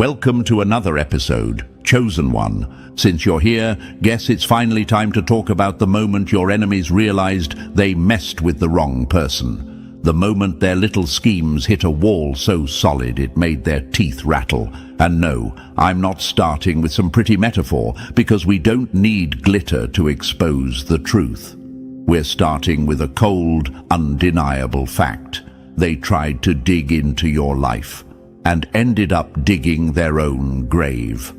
Welcome to another episode, Chosen One. Since you're here, guess it's finally time to talk about the moment your enemies realized they messed with the wrong person. The moment their little schemes hit a wall so solid it made their teeth rattle. And no, I'm not starting with some pretty metaphor, because we don't need glitter to expose the truth. We're starting with a cold, undeniable fact. They tried to dig into your life and ended up digging their own grave.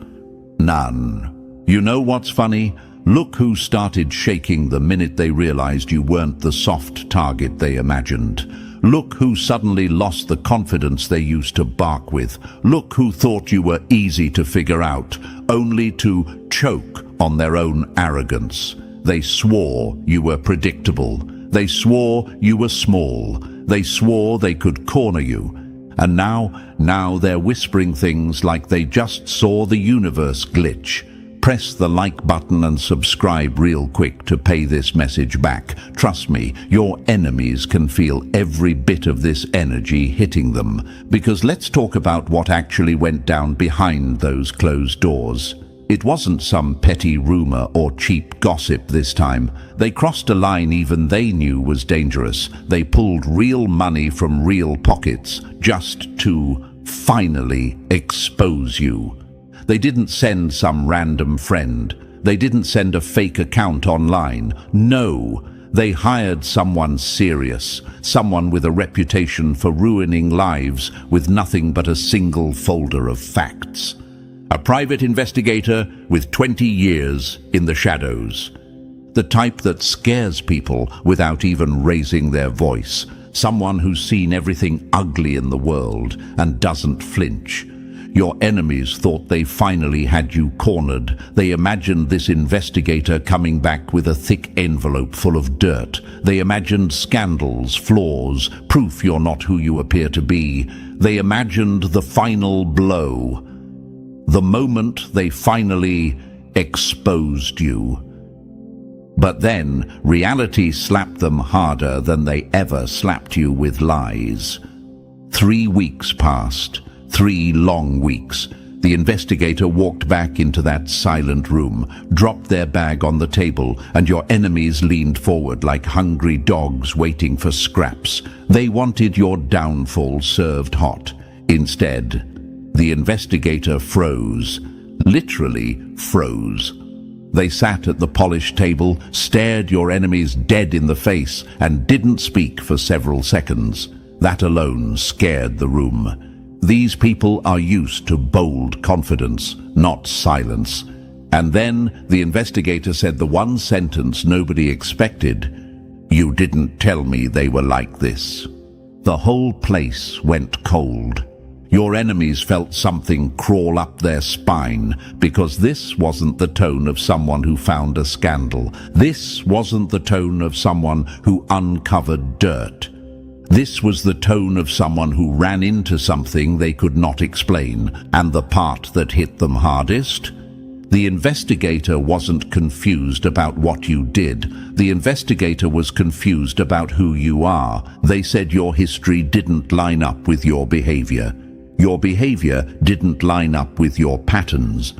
None. You know what's funny? Look who started shaking the minute they realized you weren't the soft target they imagined. Look who suddenly lost the confidence they used to bark with. Look who thought you were easy to figure out, only to choke on their own arrogance. They swore you were predictable. They swore you were small. They swore they could corner you. And now they're whispering things like they just saw the universe glitch. Press the like button and subscribe real quick to pay this message back. Trust me, your enemies can feel every bit of this energy hitting them. Because let's talk about what actually went down behind those closed doors. It wasn't some petty rumor or cheap gossip this time. They crossed a line even they knew was dangerous. They pulled real money from real pockets just to finally expose you. They didn't send some random friend. They didn't send a fake account online. No, they hired someone serious, someone with a reputation for ruining lives with nothing but a single folder of facts. A private investigator with 20 years in the shadows. The type that scares people without even raising their voice. Someone who's seen everything ugly in the world and doesn't flinch. Your enemies thought they finally had you cornered. They imagined this investigator coming back with a thick envelope full of dirt. They imagined scandals, flaws, proof you're not who you appear to be. They imagined the final blow. The moment they finally exposed you. But then reality slapped them harder than they ever slapped you with lies. 3 weeks passed, 3 long weeks. The investigator walked back into that silent room, dropped their bag on the table, and your enemies leaned forward like hungry dogs waiting for scraps. They wanted your downfall served hot. Instead, the investigator froze, literally froze. They sat at the polished table, stared your enemies dead in the face, and didn't speak for several seconds. That alone scared the room. These people are used to bold confidence, not silence. And then the investigator said the one sentence nobody expected. "You didn't tell me they were like this." The whole place went cold. Your enemies felt something crawl up their spine, because this wasn't the tone of someone who found a scandal. This wasn't the tone of someone who uncovered dirt. This was the tone of someone who ran into something they could not explain. And the part that hit them hardest? The investigator wasn't confused about what you did. The investigator was confused about who you are. They said your history didn't line up with your behavior. Your behavior didn't line up with your patterns.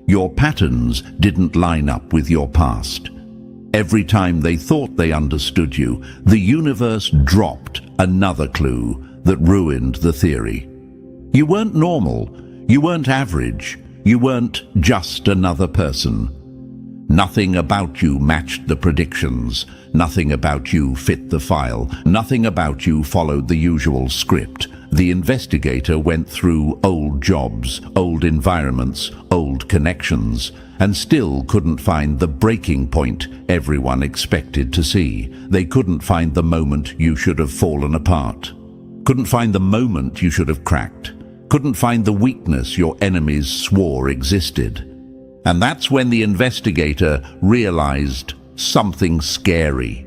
Your patterns didn't line up with your past. Every time they thought they understood you, the universe dropped another clue that ruined the theory. You weren't normal. You weren't average. You weren't just another person. Nothing about you matched the predictions. Nothing about you fit the file. Nothing about you followed the usual script. The investigator went through old jobs, old environments, old connections, and still couldn't find the breaking point everyone expected to see. They couldn't find the moment you should have fallen apart. Couldn't find the moment you should have cracked. Couldn't find the weakness your enemies swore existed. And that's when the investigator realized something scary.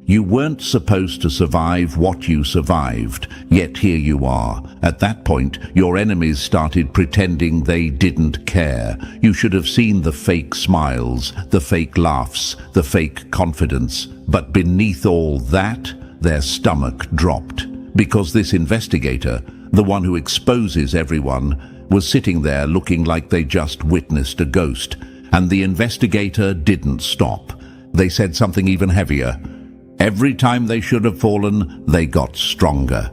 You weren't supposed to survive what you survived, yet here you are. At that point, your enemies started pretending they didn't care. You should have seen the fake smiles, the fake laughs, the fake confidence. But beneath all that, their stomach dropped. Because this investigator, the one who exposes everyone, was sitting there looking like they just witnessed a ghost, and the investigator didn't stop. They said something even heavier. Every time they should have fallen, they got stronger.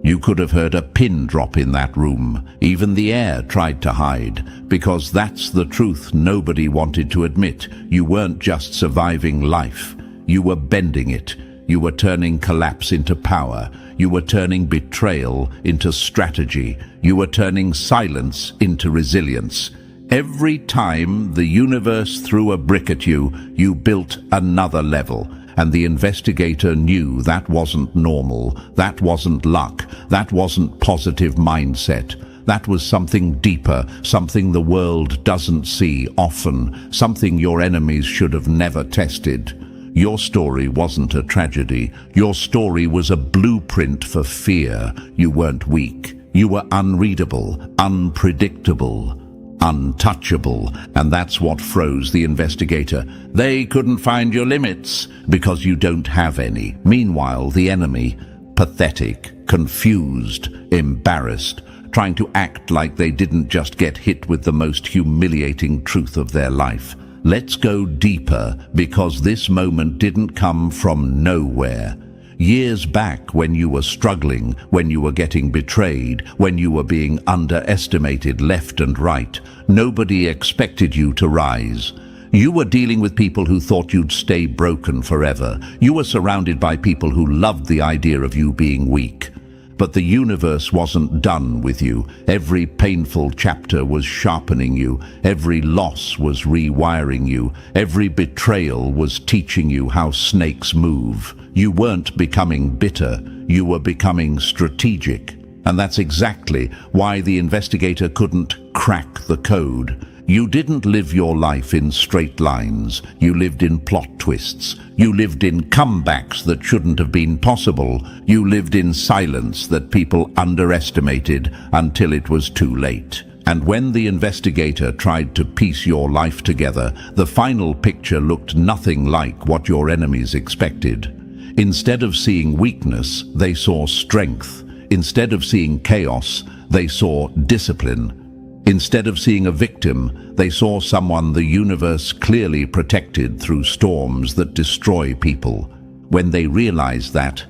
You could have heard a pin drop in that room. Even the air tried to hide, because that's the truth nobody wanted to admit. You weren't just surviving life. You were bending it. You were turning collapse into power. You were turning betrayal into strategy. You were turning silence into resilience. Every time the universe threw a brick at you, you built another level. And the investigator knew that wasn't normal, that wasn't luck, that wasn't positive mindset. That was something deeper, something the world doesn't see often, something your enemies should have never tested. Your story wasn't a tragedy. Your story was a blueprint for fear. You weren't weak. You were unreadable, unpredictable, untouchable, and that's what froze the investigator. They couldn't find your limits because you don't have any. Meanwhile, the enemy, pathetic, confused, embarrassed, trying to act like they didn't just get hit with the most humiliating truth of their life. Let's go deeper, because this moment didn't come from nowhere. Years back, when you were struggling, when you were getting betrayed, when you were being underestimated left and right, nobody expected you to rise. You were dealing with people who thought you'd stay broken forever. You were surrounded by people who loved the idea of you being weak. But the universe wasn't done with you. Every painful chapter was sharpening you. Every loss was rewiring you. Every betrayal was teaching you how snakes move. You weren't becoming bitter. You were becoming strategic. And that's exactly why the investigator couldn't crack the code. You didn't live your life in straight lines. You lived in plot twists. You lived in comebacks that shouldn't have been possible. You lived in silence that people underestimated until it was too late. And when the investigator tried to piece your life together, the final picture looked nothing like what your enemies expected. Instead of seeing weakness, they saw strength. Instead of seeing chaos, they saw discipline. Instead of seeing a victim, they saw someone the universe clearly protected through storms that destroy people. When they realized that,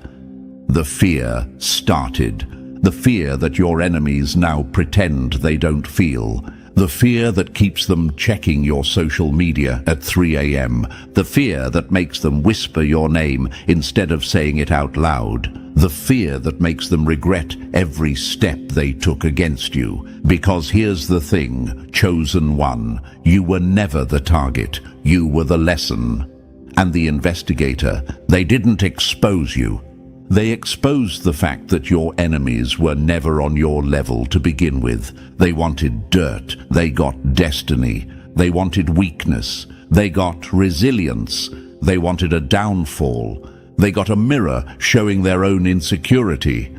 the fear started. The fear that your enemies now pretend they don't feel. The fear that keeps them checking your social media at 3 a.m. The fear that makes them whisper your name instead of saying it out loud. The fear that makes them regret every step they took against you. Because here's the thing, chosen one, you were never the target, you were the lesson. And the investigator, they didn't expose you. They exposed the fact that your enemies were never on your level to begin with. They wanted dirt, they got destiny, they wanted weakness, they got resilience, they wanted a downfall. They got a mirror showing their own insecurity.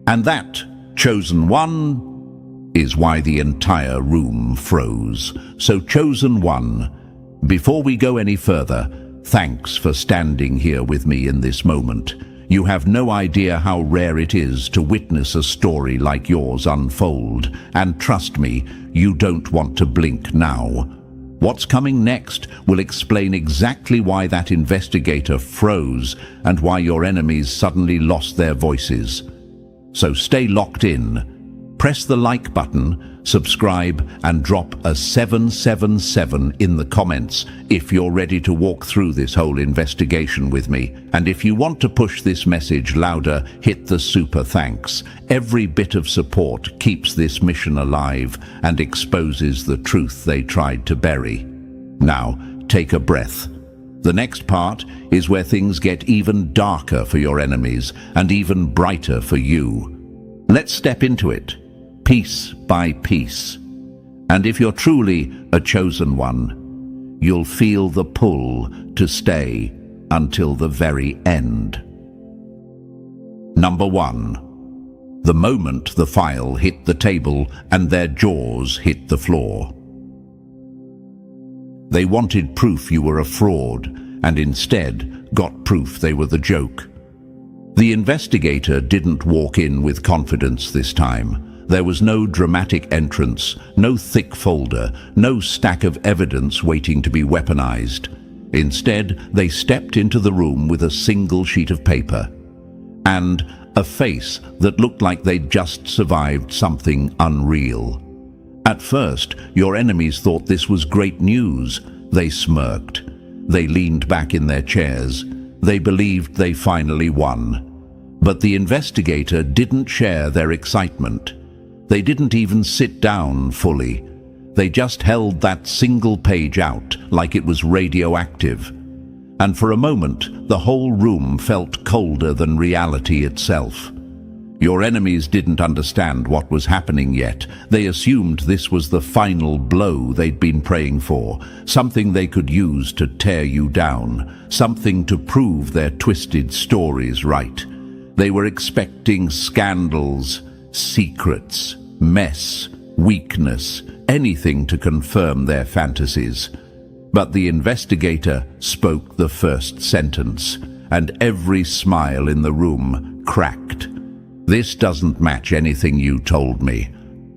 And that, chosen one, is why the entire room froze. So chosen one, before we go any further, thanks for standing here with me in this moment. You have no idea how rare it is to witness a story like yours unfold. And trust me, you don't want to blink now. What's coming next will explain exactly why that investigator froze and why your enemies suddenly lost their voices. So stay locked in. Press the like button, subscribe, and drop a 777 in the comments if you're ready to walk through this whole investigation with me. And if you want to push this message louder, hit the super thanks. Every bit of support keeps this mission alive and exposes the truth they tried to bury. Now, take a breath. The next part is where things get even darker for your enemies and even brighter for you. Let's step into it, piece by piece. And if you're truly a chosen one, you'll feel the pull to stay until the very end. Number 1. The moment the file hit the table and their jaws hit the floor. They wanted proof you were a fraud, and instead got proof they were the joke. The investigator didn't walk in with confidence this time. There was no dramatic entrance, no thick folder, no stack of evidence waiting to be weaponized. Instead, they stepped into the room with a single sheet of paper and a face that looked like they'd just survived something unreal. At first, your enemies thought this was great news. They smirked. They leaned back in their chairs. They believed they finally won. But the investigator didn't share their excitement. They didn't even sit down fully. They just held that single page out like it was radioactive. And for a moment, the whole room felt colder than reality itself. Your enemies didn't understand what was happening yet. They assumed this was the final blow they'd been praying for, something they could use to tear you down, something to prove their twisted stories right. They were expecting scandals, secrets, mess, weakness, anything to confirm their fantasies. But the investigator spoke the first sentence, and every smile in the room cracked. "This doesn't match anything you told me."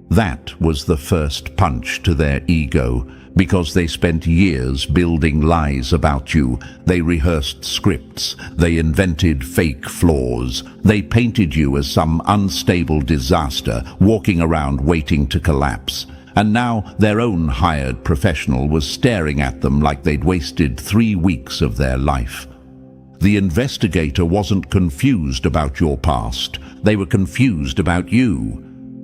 That was the first punch to their ego, because they spent years building lies about you. They rehearsed scripts. They invented fake flaws. They painted you as some unstable disaster, walking around waiting to collapse. And now their own hired professional was staring at them like they'd wasted 3 weeks of their life. The investigator wasn't confused about your past. They were confused about you.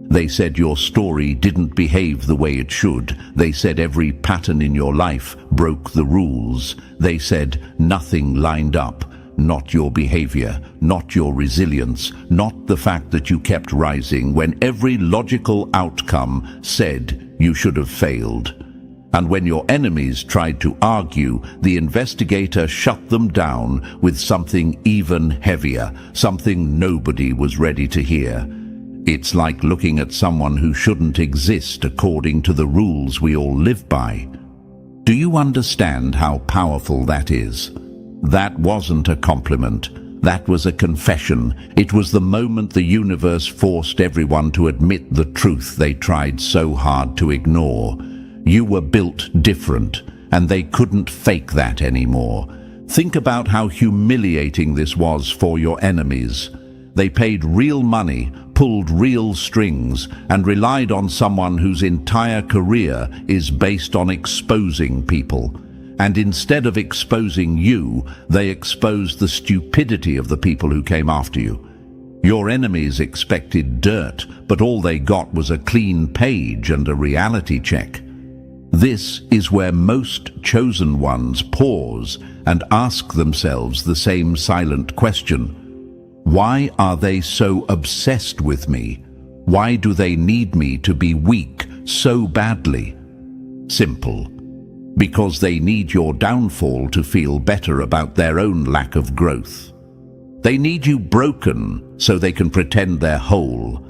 They said your story didn't behave the way it should. They said every pattern in your life broke the rules. They said nothing lined up. Not your behavior, not your resilience, not the fact that you kept rising when every logical outcome said you should have failed. And when your enemies tried to argue, the investigator shut them down with something even heavier, something nobody was ready to hear. It's like looking at someone who shouldn't exist according to the rules we all live by. Do you understand how powerful that is? That wasn't a compliment. That was a confession. It was the moment the universe forced everyone to admit the truth they tried so hard to ignore. You were built different, and they couldn't fake that anymore. Think about how humiliating this was for your enemies. They paid real money, pulled real strings, and relied on someone whose entire career is based on exposing people. And instead of exposing you, they exposed the stupidity of the people who came after you. Your enemies expected dirt, but all they got was a clean page and a reality check. This is where most chosen ones pause and ask themselves the same silent question. Why are they so obsessed with me? Why do they need me to be weak so badly? Simple. Because they need your downfall to feel better about their own lack of growth. They need you broken so they can pretend they're whole.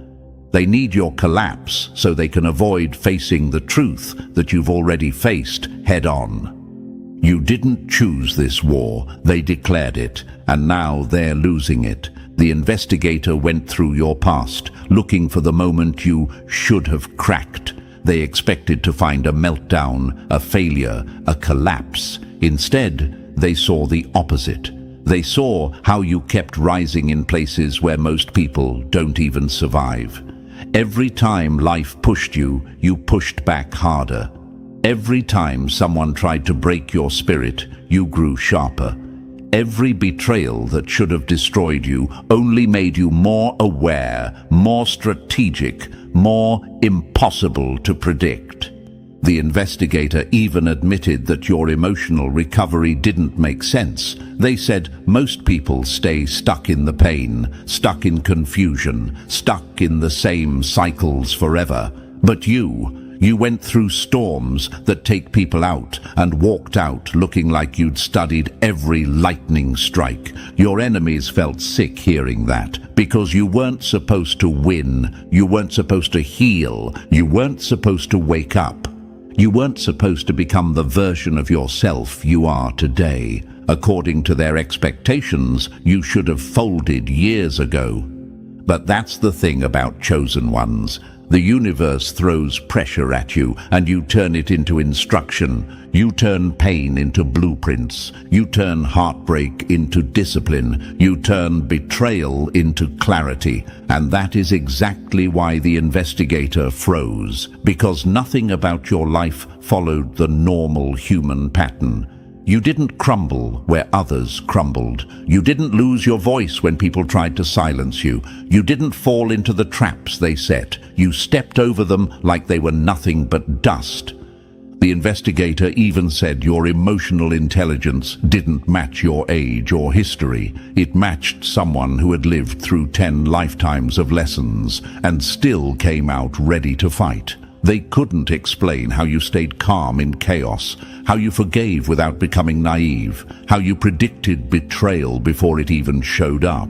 They need your collapse so they can avoid facing the truth that you've already faced head on. You didn't choose this war, they declared it, and now they're losing it. The investigator went through your past, looking for the moment you should have cracked. They expected to find a meltdown, a failure, a collapse. Instead, they saw the opposite. They saw how you kept rising in places where most people don't even survive. Every time life pushed you, you pushed back harder. Every time someone tried to break your spirit, you grew sharper. Every betrayal that should have destroyed you only made you more aware, more strategic, more impossible to predict. The investigator even admitted that your emotional recovery didn't make sense. They said most people stay stuck in the pain, stuck in confusion, stuck in the same cycles forever. But you went through storms that take people out and walked out looking like you'd studied every lightning strike. Your enemies felt sick hearing that, because you weren't supposed to win, you weren't supposed to heal, you weren't supposed to wake up. You weren't supposed to become the version of yourself you are today. According to their expectations, you should have folded years ago. But that's the thing about chosen ones. The universe throws pressure at you, and you turn it into instruction. You turn pain into blueprints. You turn heartbreak into discipline. You turn betrayal into clarity. And that is exactly why the investigator froze, because nothing about your life followed the normal human pattern. You didn't crumble where others crumbled. You didn't lose your voice when people tried to silence you. You didn't fall into the traps they set. You stepped over them like they were nothing but dust. The investigator even said your emotional intelligence didn't match your age or history. It matched someone who had lived through 10 lifetimes of lessons and still came out ready to fight. They couldn't explain how you stayed calm in chaos, how you forgave without becoming naive, how you predicted betrayal before it even showed up.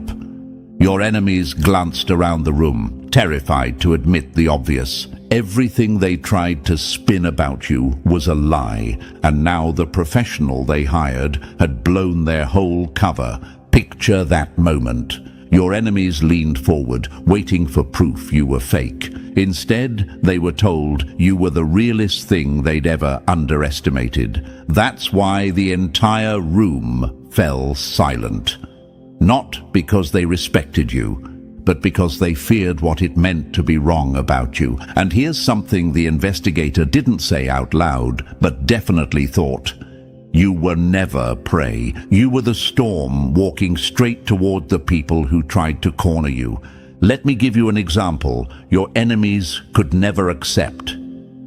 Your enemies glanced around the room, terrified to admit the obvious. Everything they tried to spin about you was a lie, and now the professional they hired had blown their whole cover. Picture that moment. Your enemies leaned forward, waiting for proof you were fake. Instead, they were told you were the realest thing they'd ever underestimated. That's why the entire room fell silent. Not because they respected you, but because they feared what it meant to be wrong about you. And here's something the investigator didn't say out loud, but definitely thought. You were never prey. You were the storm walking straight toward the people who tried to corner you. Let me give you an example your enemies could never accept.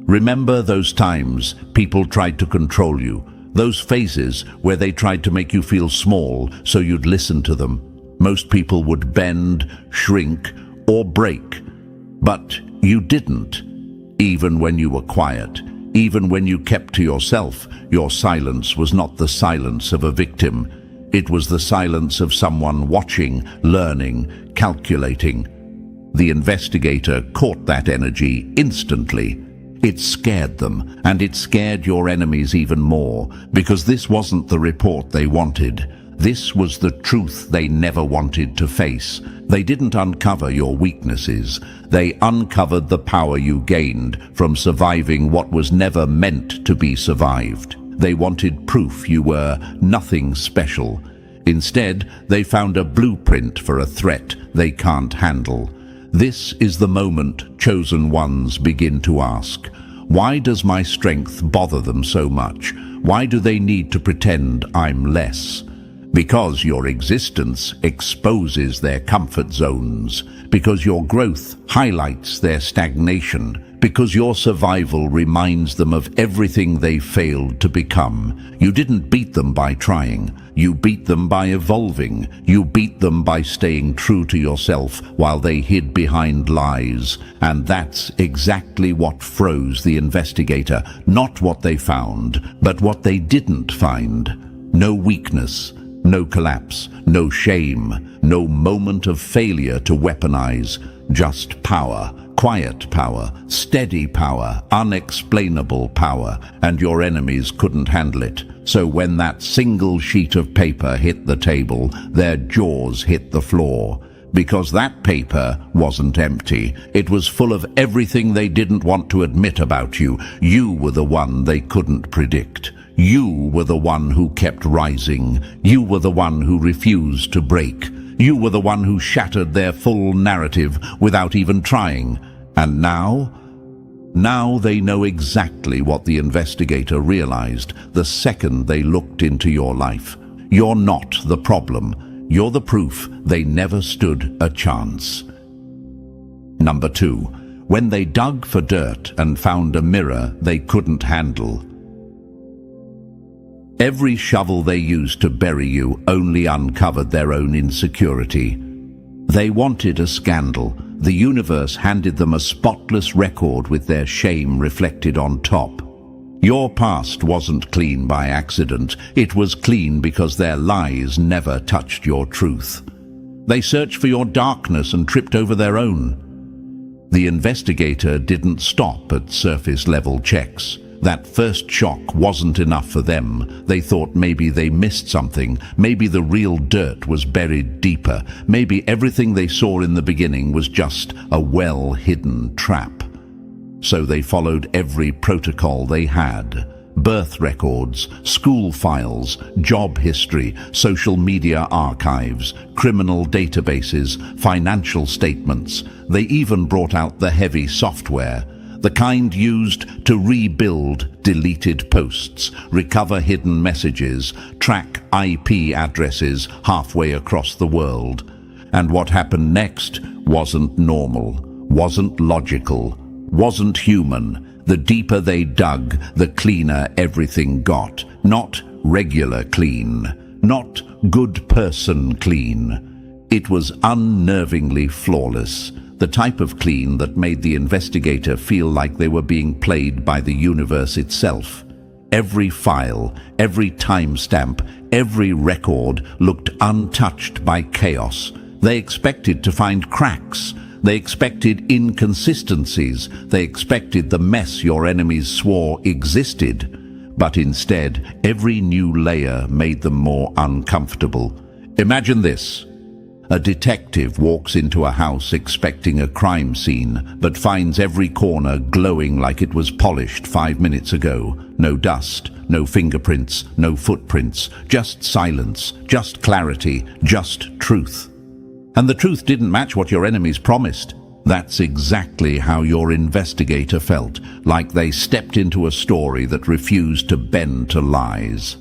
Remember those times people tried to control you, those phases where they tried to make you feel small so you'd listen to them. Most people would bend, shrink, or break. But you didn't, even when you were quiet. Even when you kept to yourself, your silence was not the silence of a victim. It was the silence of someone watching, learning, calculating. The investigator caught that energy instantly. It scared them, and it scared your enemies even more, because this wasn't the report they wanted. This was the truth they never wanted to face. They didn't uncover your weaknesses. They uncovered the power you gained from surviving what was never meant to be survived. They wanted proof you were nothing special. Instead, they found a blueprint for a threat they can't handle. This is the moment chosen ones begin to ask, why does my strength bother them so much? Why do they need to pretend I'm less? Because your existence exposes their comfort zones, because your growth highlights their stagnation, because your survival reminds them of everything they failed to become. You didn't beat them by trying. You beat them by evolving. You beat them by staying true to yourself while they hid behind lies. And that's exactly what froze the investigator. Not what they found, but what they didn't find. No weakness. No collapse, no shame, no moment of failure to weaponize, just power, quiet power, steady power, unexplainable power, and your enemies couldn't handle it. So when that single sheet of paper hit the table, their jaws hit the floor. Because that paper wasn't empty. It was full of everything they didn't want to admit about you. You were the one they couldn't predict. You were the one who kept rising. You were the one who refused to break. You were the one who shattered their full narrative without even trying. And now they know exactly what the investigator realized the second they looked into your life. You're not the problem. You're the proof they never stood a chance. Number 2. When they dug for dirt and found a mirror they couldn't handle. Every shovel they used to bury you only uncovered their own insecurity. They wanted a scandal. The universe handed them a spotless record with their shame reflected on top. Your past wasn't clean by accident. It was clean because their lies never touched your truth. They searched for your darkness and tripped over their own. The investigator didn't stop at surface-level checks. That first shock wasn't enough for them. They thought maybe they missed something. Maybe the real dirt was buried deeper. Maybe everything they saw in the beginning was just a well-hidden trap. So they followed every protocol they had. Birth records, school files, job history, social media archives, criminal databases, financial statements. They even brought out the heavy software, the kind used to rebuild deleted posts, recover hidden messages, track IP addresses halfway across the world. And what happened next wasn't normal, wasn't logical, wasn't human. The deeper they dug, the cleaner everything got. Not regular clean, not good person clean. It was unnervingly flawless, the type of clean that made the investigator feel like they were being played by the universe itself. Every file, every timestamp, every record looked untouched by chaos. They expected to find cracks. They expected inconsistencies. They expected the mess your enemies swore existed. But instead, every new layer made them more uncomfortable. Imagine this. A detective walks into a house expecting a crime scene, but finds every corner glowing like it was polished 5 minutes ago. No dust, no fingerprints, no footprints, just silence, just clarity, just truth. And the truth didn't match what your enemies promised. That's exactly how your investigator felt, like they stepped into a story that refused to bend to lies.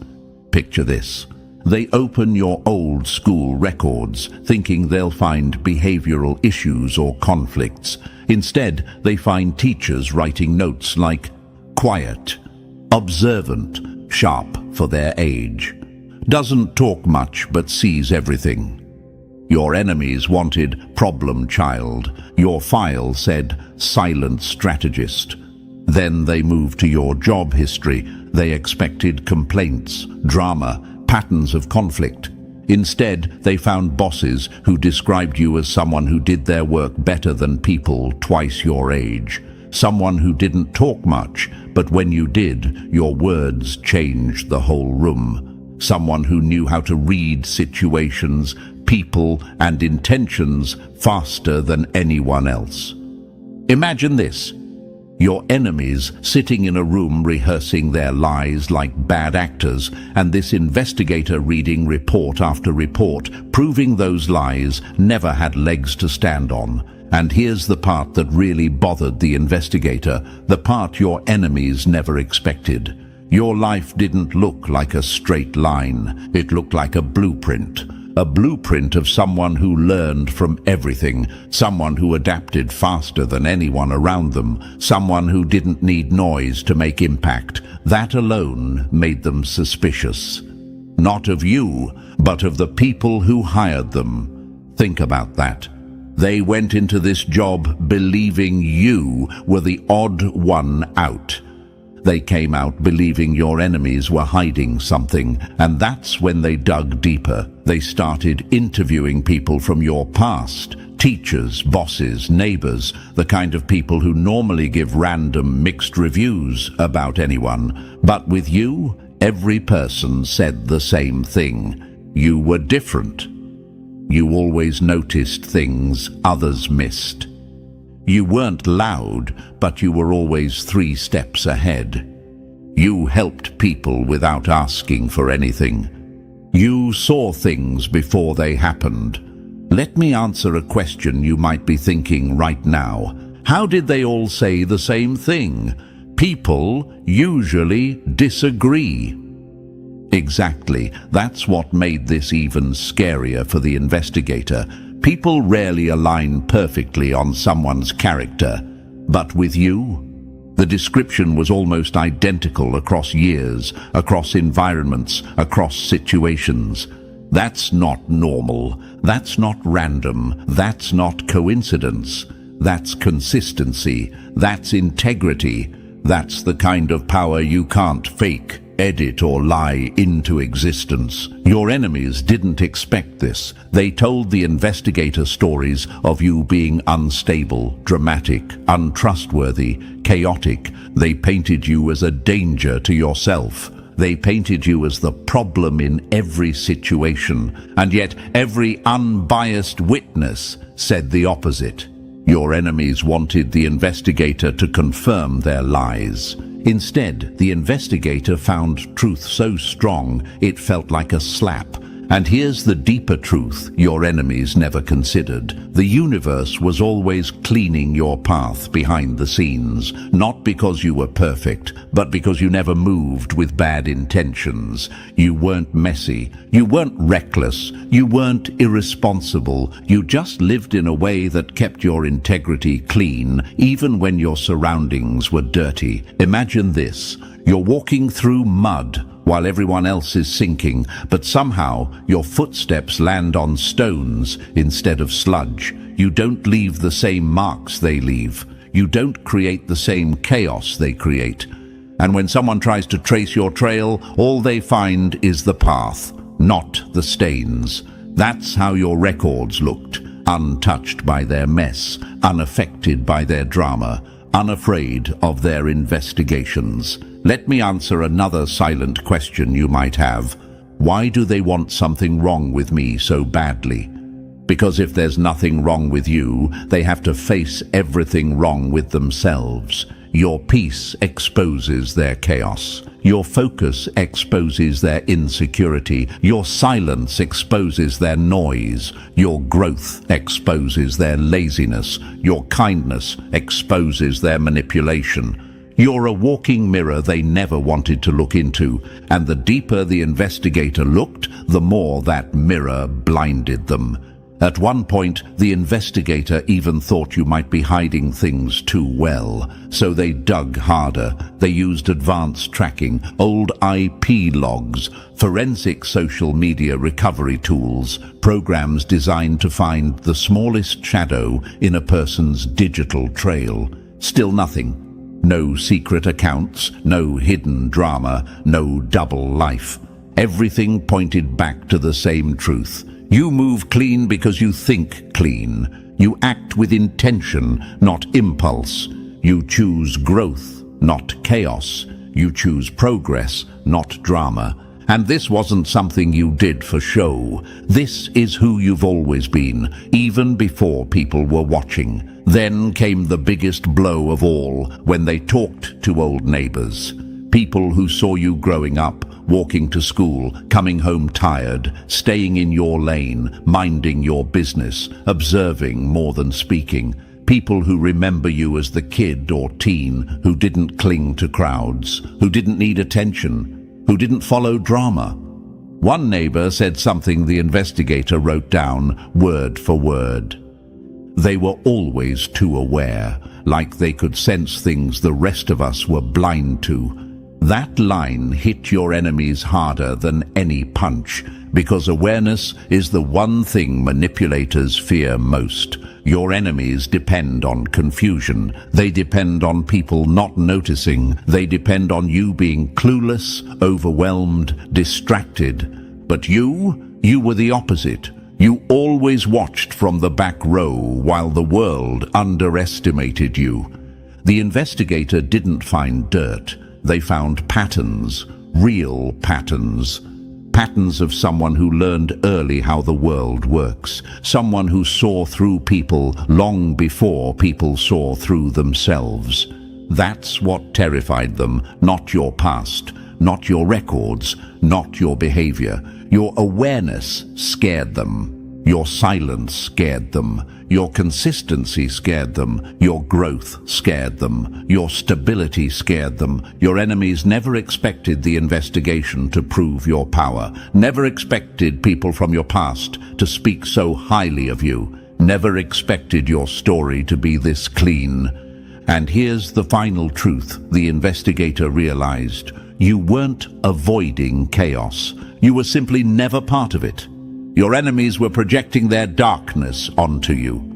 Picture this. They open your old school records, thinking they'll find behavioral issues or conflicts. Instead, they find teachers writing notes like, quiet, observant, sharp for their age. Doesn't talk much but sees everything. Your enemies wanted problem child. Your file said silent strategist. Then they moved to your job history. They expected complaints, drama, patterns of conflict. Instead, they found bosses who described you as someone who did their work better than people twice your age. Someone who didn't talk much, but when you did, your words changed the whole room. Someone who knew how to read situations, people, and intentions faster than anyone else. Imagine this. Your enemies sitting in a room rehearsing their lies like bad actors, and this investigator reading report after report, proving those lies never had legs to stand on. And here's the part that really bothered the investigator, the part your enemies never expected. Your life didn't look like a straight line. It looked like a blueprint. A blueprint of someone who learned from everything, someone who adapted faster than anyone around them, someone who didn't need noise to make impact. That alone made them suspicious. Not of you, but of the people who hired them. Think about that. They went into this job believing you were the odd one out. They came out believing your enemies were hiding something, and that's when they dug deeper. They started interviewing people from your past, teachers, bosses, neighbors, the kind of people who normally give random mixed reviews about anyone. But with you, every person said the same thing. You were different. You always noticed things others missed. You weren't loud, but you were always 3 steps ahead. You helped people without asking for anything. You saw things before they happened. Let me answer a question you might be thinking right now. How did they all say the same thing? People usually disagree. Exactly. That's what made this even scarier for the investigator. People rarely align perfectly on someone's character, but with you, the description was almost identical across years, across environments, across situations. That's not normal. That's not random. That's not coincidence. That's consistency. That's integrity. That's the kind of power you can't fake, edit, or lie into existence. Your enemies didn't expect this. They told the investigator stories of you being unstable, dramatic, untrustworthy, chaotic. They painted you as a danger to yourself. They painted you as the problem in every situation. And yet every unbiased witness said the opposite. Your enemies wanted the investigator to confirm their lies. Instead, the investigator found truth so strong it felt like a slap. And here's the deeper truth your enemies never considered. The universe was always cleaning your path behind the scenes, not because you were perfect, but because you never moved with bad intentions. You weren't messy, you weren't reckless, you weren't irresponsible. You just lived in a way that kept your integrity clean, even when your surroundings were dirty. Imagine this. You're walking through mud while everyone else is sinking, but somehow your footsteps land on stones instead of sludge. You don't leave the same marks they leave. You don't create the same chaos they create. And when someone tries to trace your trail, all they find is the path, not the stains. That's how your records looked, untouched by their mess, unaffected by their drama, unafraid of their investigations. Let me answer another silent question you might have. Why do they want something wrong with me so badly? Because if there's nothing wrong with you, they have to face everything wrong with themselves. Your peace exposes their chaos. Your focus exposes their insecurity. Your silence exposes their noise. Your growth exposes their laziness. Your kindness exposes their manipulation. You're a walking mirror they never wanted to look into, and the deeper the investigator looked, the more that mirror blinded them. At one point, the investigator even thought you might be hiding things too well, so they dug harder. They used advanced tracking, old IP logs, forensic social media recovery tools, programs designed to find the smallest shadow in a person's digital trail. Still nothing. No secret accounts, no hidden drama, no double life. Everything pointed back to the same truth. You move clean because you think clean. You act with intention, not impulse. You choose growth, not chaos. You choose progress, not drama. And this wasn't something you did for show. This is who you've always been, even before people were watching. Then came the biggest blow of all, when they talked to old neighbors. People who saw you growing up, walking to school, coming home tired, staying in your lane, minding your business, observing more than speaking. People who remember you as the kid or teen who didn't cling to crowds, who didn't need attention, who didn't follow drama. One neighbor said something the investigator wrote down, word for word. They were always too aware, like they could sense things the rest of us were blind to. That line hit your enemies harder than any punch, because awareness is the one thing manipulators fear most. Your enemies depend on confusion. They depend on people not noticing. They depend on you being clueless, overwhelmed, distracted. But you were the opposite. You always watched from the back row while the world underestimated you. The investigator didn't find dirt. They found patterns, real patterns. Patterns of someone who learned early how the world works. Someone who saw through people long before people saw through themselves. That's what terrified them, not your past, not your records, not your behavior. Your awareness scared them. Your silence scared them. Your consistency scared them. Your growth scared them. Your stability scared them. Your enemies never expected the investigation to prove your power. Never expected people from your past to speak so highly of you. Never expected your story to be this clean. And here's the final truth the investigator realized. You weren't avoiding chaos. You were simply never part of it. Your enemies were projecting their darkness onto you.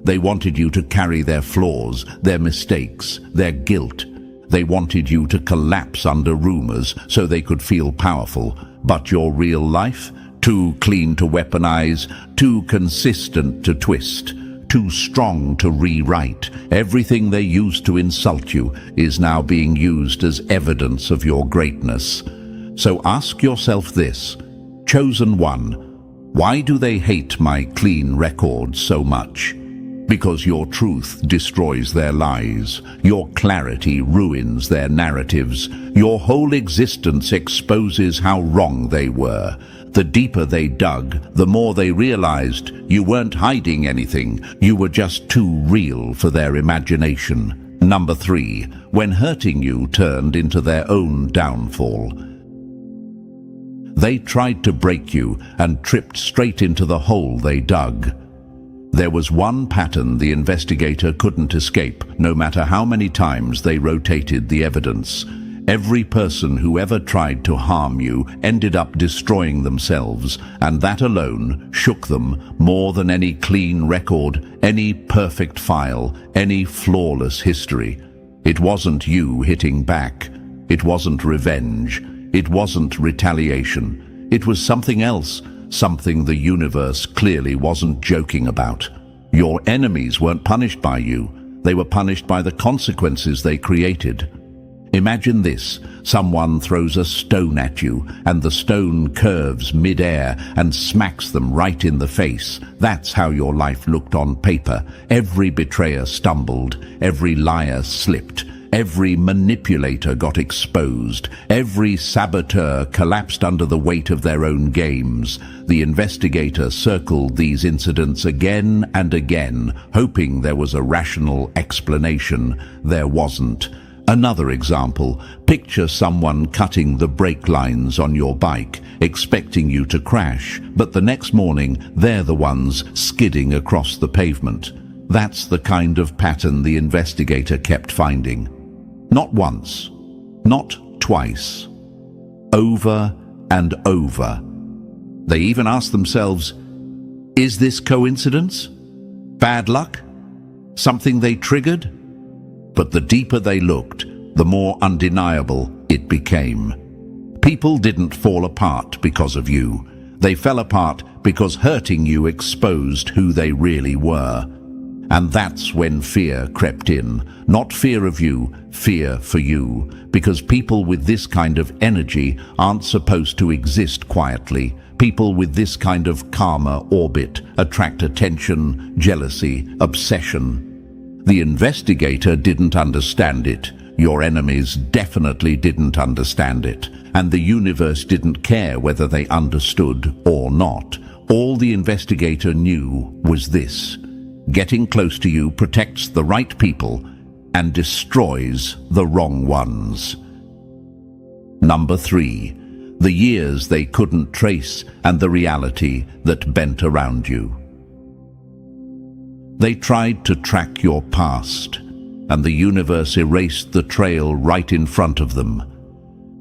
They wanted you to carry their flaws, their mistakes, their guilt. They wanted you to collapse under rumors so they could feel powerful. But your real life? Too clean to weaponize, too consistent to twist, too strong to rewrite. Everything they used to insult you is now being used as evidence of your greatness. So ask yourself this, chosen one, why do they hate my clean record so much? Because your truth destroys their lies. Your clarity ruins their narratives. Your whole existence exposes how wrong they were. The deeper they dug, the more they realized you weren't hiding anything. You were just too real for their imagination. Number 3, when hurting you turned into their own downfall. They tried to break you and tripped straight into the hole they dug. There was one pattern the investigator couldn't escape, no matter how many times they rotated the evidence. Every person who ever tried to harm you ended up destroying themselves, and that alone shook them more than any clean record, any perfect file, any flawless history. It wasn't you hitting back. It wasn't revenge. It wasn't retaliation. It was something else. Something the universe clearly wasn't joking about. Your enemies weren't punished by you. They were punished by the consequences they created. Imagine this. Someone throws a stone at you, and the stone curves mid-air and smacks them right in the face. That's how your life looked on paper. Every betrayer stumbled. Every liar slipped. Every manipulator got exposed. Every saboteur collapsed under the weight of their own games. The investigator circled these incidents again and again, hoping there was a rational explanation. There wasn't. Another example, picture someone cutting the brake lines on your bike, expecting you to crash, but the next morning they're the ones skidding across the pavement. That's the kind of pattern the investigator kept finding. Not once, not twice, over and over. They even asked themselves, is this coincidence? Bad luck? Something they triggered? But the deeper they looked, the more undeniable it became. People didn't fall apart because of you. They fell apart because hurting you exposed who they really were. And that's when fear crept in. Not fear of you, fear for you. Because people with this kind of energy aren't supposed to exist quietly. People with this kind of karma orbit attract attention, jealousy, obsession. The investigator didn't understand it. Your enemies definitely didn't understand it. And the universe didn't care whether they understood or not. All the investigator knew was this: getting close to you protects the right people and destroys the wrong ones. Number 3, the years they couldn't trace and the reality that bent around you. They tried to track your past, and the universe erased the trail right in front of them.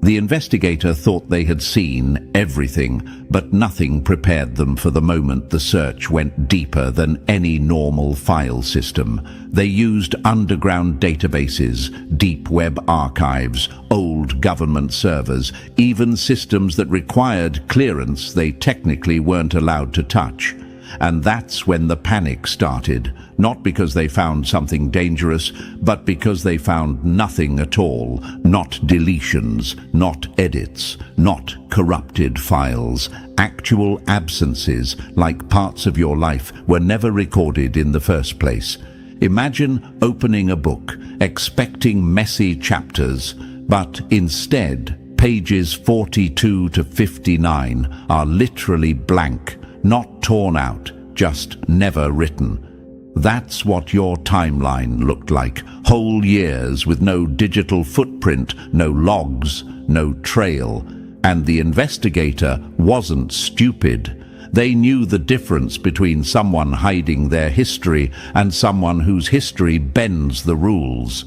The investigator thought they had seen everything, but nothing prepared them for the moment the search went deeper than any normal file system. They used underground databases, deep web archives, old government servers, even systems that required clearance they technically weren't allowed to touch. And that's when the panic started, not because they found something dangerous, but because they found nothing at all. Not deletions, not edits, not corrupted files. Actual absences, like parts of your life, were never recorded in the first place. Imagine opening a book, expecting messy chapters, but instead, pages 42 to 59 are literally blank. Not torn out, just never written. That's what your timeline looked like. Whole years with no digital footprint, no logs, no trail. And the investigator wasn't stupid. They knew the difference between someone hiding their history and someone whose history bends the rules.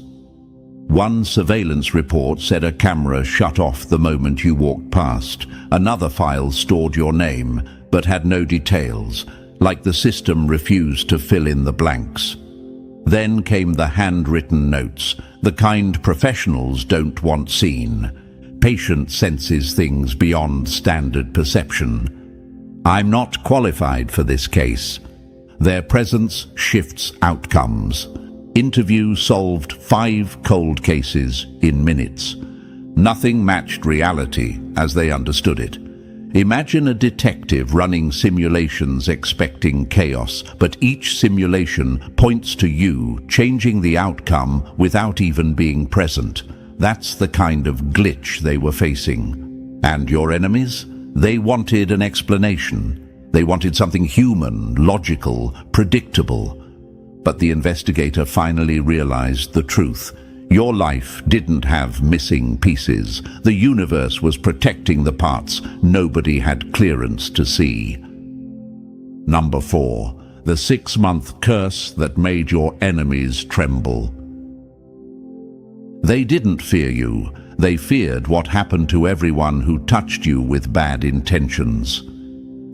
One surveillance report said a camera shut off the moment you walked past. Another file stored your name, but had no details, like the system refused to fill in the blanks. Then came the handwritten notes, the kind professionals don't want seen. Patient senses things beyond standard perception. I'm not qualified for this case. Their presence shifts outcomes. Interview solved 5 cold cases in minutes. Nothing matched reality as they understood it. Imagine a detective running simulations expecting chaos, but each simulation points to you changing the outcome without even being present. That's the kind of glitch they were facing. And your enemies? They wanted an explanation. They wanted something human, logical, predictable. But the investigator finally realized the truth. Your life didn't have missing pieces. The universe was protecting the parts nobody had clearance to see. Number 4. The 6-month curse that made your enemies tremble. They didn't fear you. They feared what happened to everyone who touched you with bad intentions.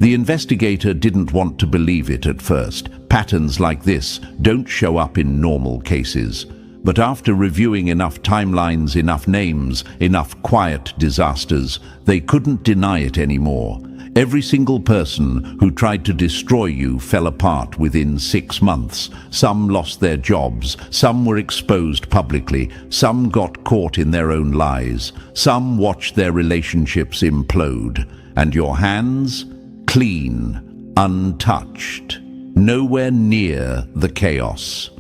The investigator didn't want to believe it at first. Patterns like this don't show up in normal cases. But after reviewing enough timelines, enough names, enough quiet disasters, they couldn't deny it anymore. Every single person who tried to destroy you fell apart within 6 months. Some lost their jobs, some were exposed publicly, some got caught in their own lies, some watched their relationships implode. And your hands? Clean, untouched, nowhere near the chaos.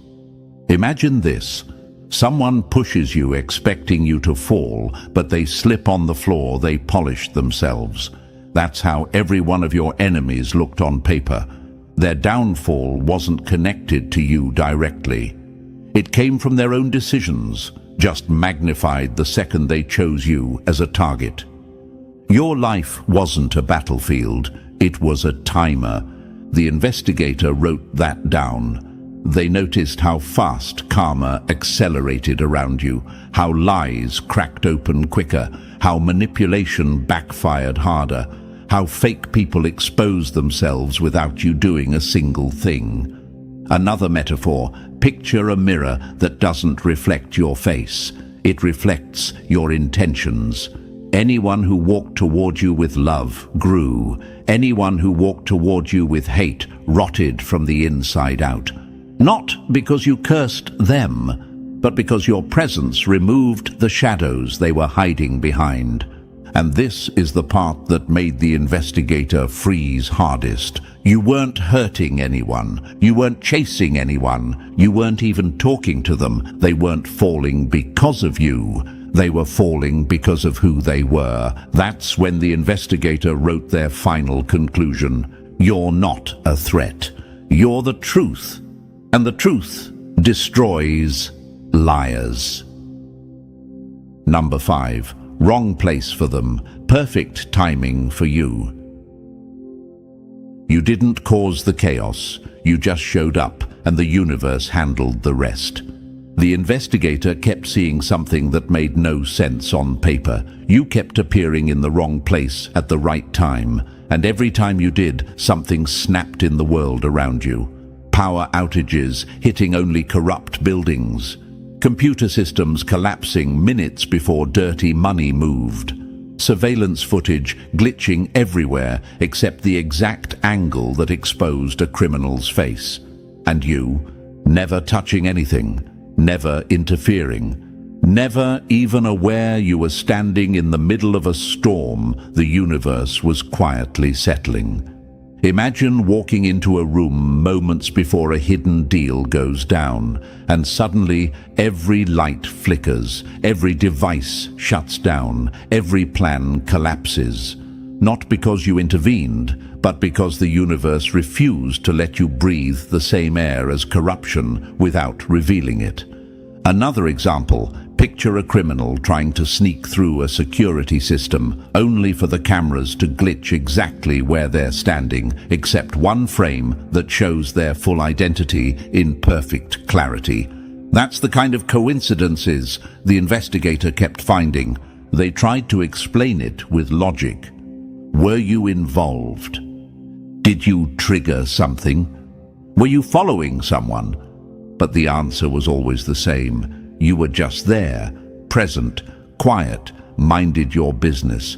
Imagine this. Someone pushes you expecting you to fall, but they slip on the floor, they polished themselves. That's how every one of your enemies looked on paper. Their downfall wasn't connected to you directly. It came from their own decisions, just magnified the second they chose you as a target. Your life wasn't a battlefield, it was a timer. The investigator wrote that down. They noticed how fast karma accelerated around you, how lies cracked open quicker, how manipulation backfired harder, how fake people exposed themselves without you doing a single thing. Another metaphor: picture a mirror that doesn't reflect your face. It reflects your intentions. Anyone who walked toward you with love grew. Anyone who walked toward you with hate rotted from the inside out. Not because you cursed them, but because your presence removed the shadows they were hiding behind. And this is the part that made the investigator freeze hardest. You weren't hurting anyone. You weren't chasing anyone. You weren't even talking to them. They weren't falling because of you. They were falling because of who they were. That's when the investigator wrote their final conclusion. You're not a threat. You're the truth. And the truth destroys liars. Number 5. Wrong place for them. Perfect timing for you. You didn't cause the chaos. You just showed up, and the universe handled the rest. The investigator kept seeing something that made no sense on paper. You kept appearing in the wrong place at the right time, and every time you did, something snapped in the world around you. Power outages hitting only corrupt buildings. Computer systems collapsing minutes before dirty money moved. Surveillance footage glitching everywhere except the exact angle that exposed a criminal's face. And you, never touching anything, never interfering, never even aware you were standing in the middle of a storm the universe was quietly settling. Imagine walking into a room moments before a hidden deal goes down, and suddenly every light flickers, every device shuts down, every plan collapses. Not because you intervened, but because the universe refused to let you breathe the same air as corruption without revealing it. Another example: picture a criminal trying to sneak through a security system, only for the cameras to glitch exactly where they're standing, except one frame that shows their full identity in perfect clarity. That's the kind of coincidences the investigator kept finding. They tried to explain it with logic. Were you involved? Did you trigger something? Were you following someone? But the answer was always the same. You were just there, present, quiet, minded your business.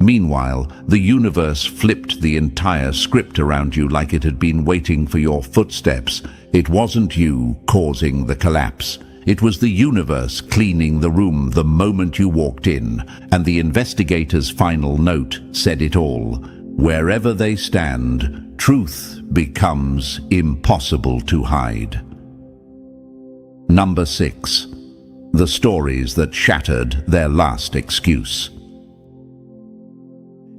Meanwhile, the universe flipped the entire script around you like it had been waiting for your footsteps. It wasn't you causing the collapse. It was the universe cleaning the room the moment you walked in, and the investigator's final note said it all. Wherever they stand, truth becomes impossible to hide. Number 6. The stories that shattered their last excuse.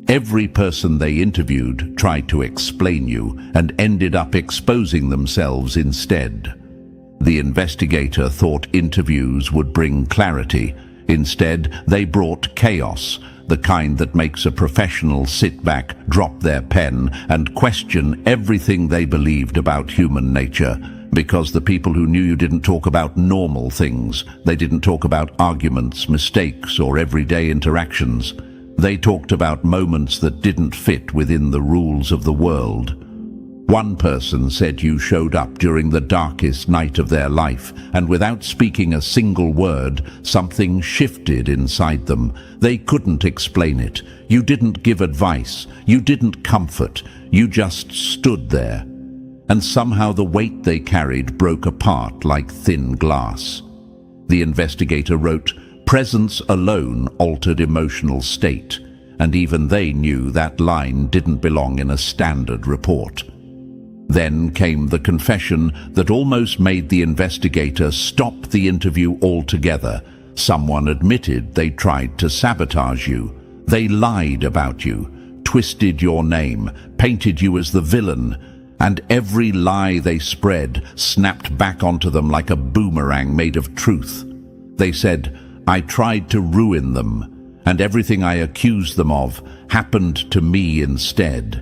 Every person they interviewed tried to explain you and ended up exposing themselves instead. The investigator thought interviews would bring clarity. Instead, they brought chaos, the kind that makes a professional sit back, drop their pen, and question everything they believed about human nature. Because the people who knew you didn't talk about normal things. They didn't talk about arguments, mistakes, or everyday interactions. They talked about moments that didn't fit within the rules of the world. One person said you showed up during the darkest night of their life, and without speaking a single word, something shifted inside them. They couldn't explain it. You didn't give advice. You didn't comfort. You just stood there. And somehow the weight they carried broke apart like thin glass. The investigator wrote, "Presence alone altered emotional state," and even they knew that line didn't belong in a standard report. Then came the confession that almost made the investigator stop the interview altogether. Someone admitted they tried to sabotage you. They lied about you, twisted your name, painted you as the villain, and every lie they spread snapped back onto them like a boomerang made of truth. They said, "I tried to ruin them, and everything I accused them of happened to me instead."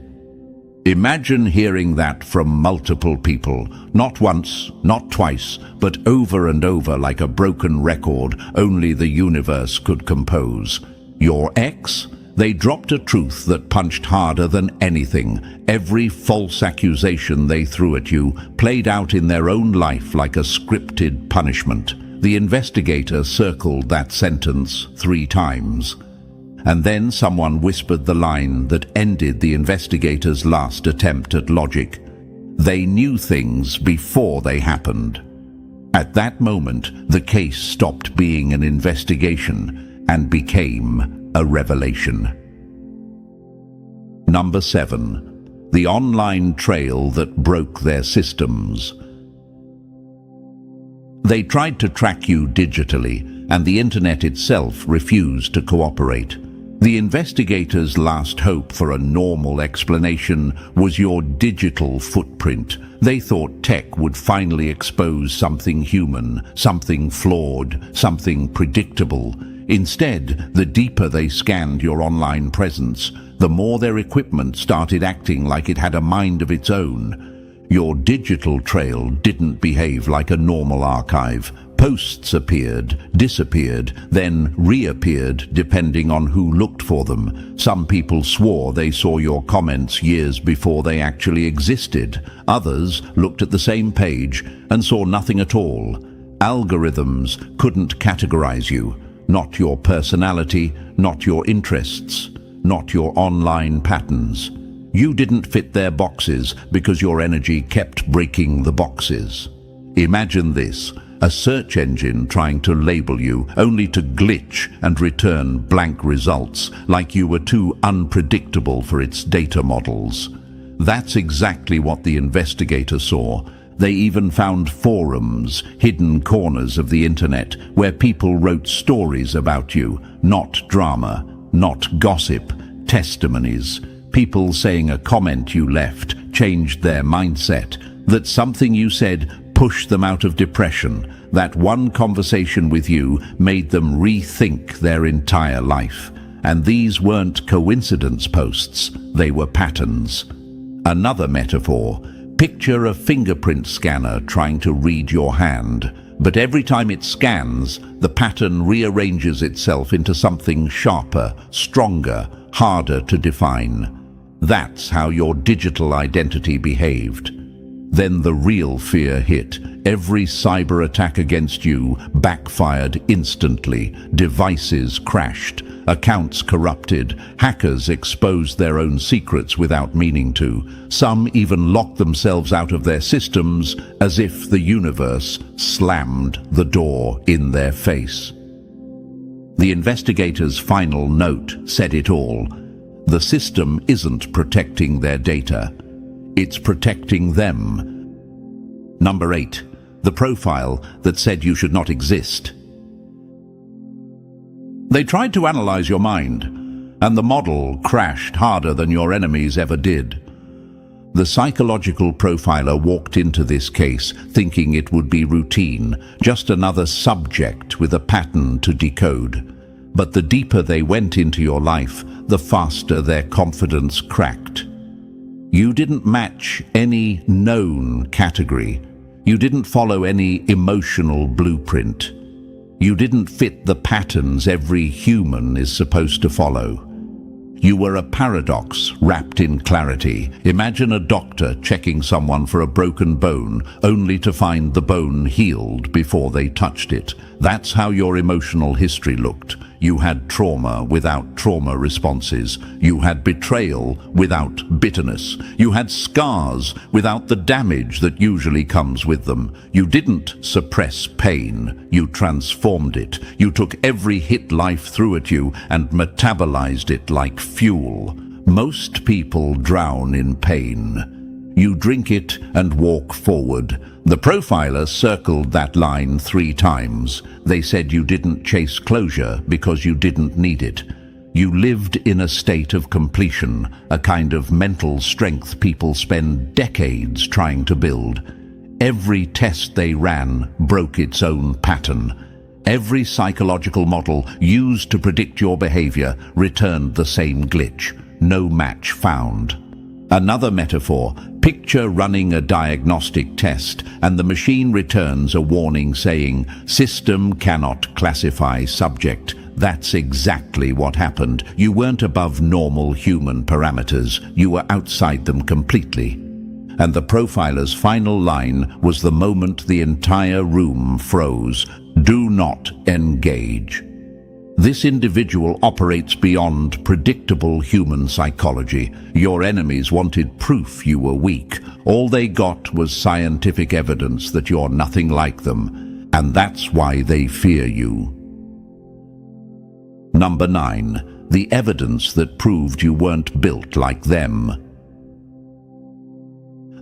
Imagine hearing that from multiple people, not once, not twice, but over and over like a broken record only the universe could compose. Your ex? They dropped a truth that punched harder than anything. Every false accusation they threw at you played out in their own life like a scripted punishment. The investigator circled that sentence 3 times. And then someone whispered the line that ended the investigator's last attempt at logic. They knew things before they happened. At that moment, the case stopped being an investigation and became a revelation. Number 7. The online trail that broke their systems. They tried to track you digitally, and the internet itself refused to cooperate. The investigators' last hope for a normal explanation was your digital footprint. They thought tech would finally expose something human, something flawed, something predictable. Instead, the deeper they scanned your online presence, the more their equipment started acting like it had a mind of its own. Your digital trail didn't behave like a normal archive. Posts appeared, disappeared, then reappeared depending on who looked for them. Some people swore they saw your comments years before they actually existed. Others looked at the same page and saw nothing at all. Algorithms couldn't categorize you. Not your personality, not your interests, not your online patterns. You didn't fit their boxes because your energy kept breaking the boxes. Imagine this, a search engine trying to label you only to glitch and return blank results like you were too unpredictable for its data models. That's exactly what the investigator saw. They even found forums, hidden corners of the internet, where people wrote stories about you, not drama, not gossip, testimonies. People saying a comment you left changed their mindset, that something you said pushed them out of depression, that one conversation with you made them rethink their entire life. And these weren't coincidence posts, they were patterns. Another metaphor. Picture a fingerprint scanner trying to read your hand, but every time it scans, the pattern rearranges itself into something sharper, stronger, harder to define. That's how your digital identity behaved. Then the real fear hit. Every cyber attack against you backfired instantly. Devices crashed. accounts corrupted, hackers exposed their own secrets without meaning to. Some even locked themselves out of their systems as if the universe slammed the door in their face. The investigator's final note said it all. The system isn't protecting their data. It's protecting them. Number 8. The profile that said you should not exist. They tried to analyze your mind, and the model crashed harder than your enemies ever did. The psychological profiler walked into this case thinking it would be routine, just another subject with a pattern to decode. But the deeper they went into your life, the faster their confidence cracked. You didn't match any known category. You didn't follow any emotional blueprint. You didn't fit the patterns every human is supposed to follow. You were a paradox wrapped in clarity. Imagine a doctor checking someone for a broken bone, only to find the bone healed before they touched it. That's how your emotional history looked. You had trauma without trauma responses. You had betrayal without bitterness. You had scars without the damage that usually comes with them. You didn't suppress pain. You transformed it. You took every hit life threw at you and metabolized it like fuel. Most people drown in pain. You drink it and walk forward. The profiler circled that line 3 times. They said you didn't chase closure because you didn't need it. You lived in a state of completion, a kind of mental strength people spend decades trying to build. Every test they ran broke its own pattern. Every psychological model used to predict your behavior returned the same glitch. No match found. Another metaphor, picture running a diagnostic test and the machine returns a warning saying, "System cannot classify subject." That's exactly what happened. You weren't above normal human parameters. You were outside them completely. And the profiler's final line was the moment the entire room froze. Do not engage. This individual operates beyond predictable human psychology. Your enemies wanted proof you were weak. All they got was scientific evidence that you're nothing like them, and that's why they fear you. Number 9. The evidence that proved you weren't built like them.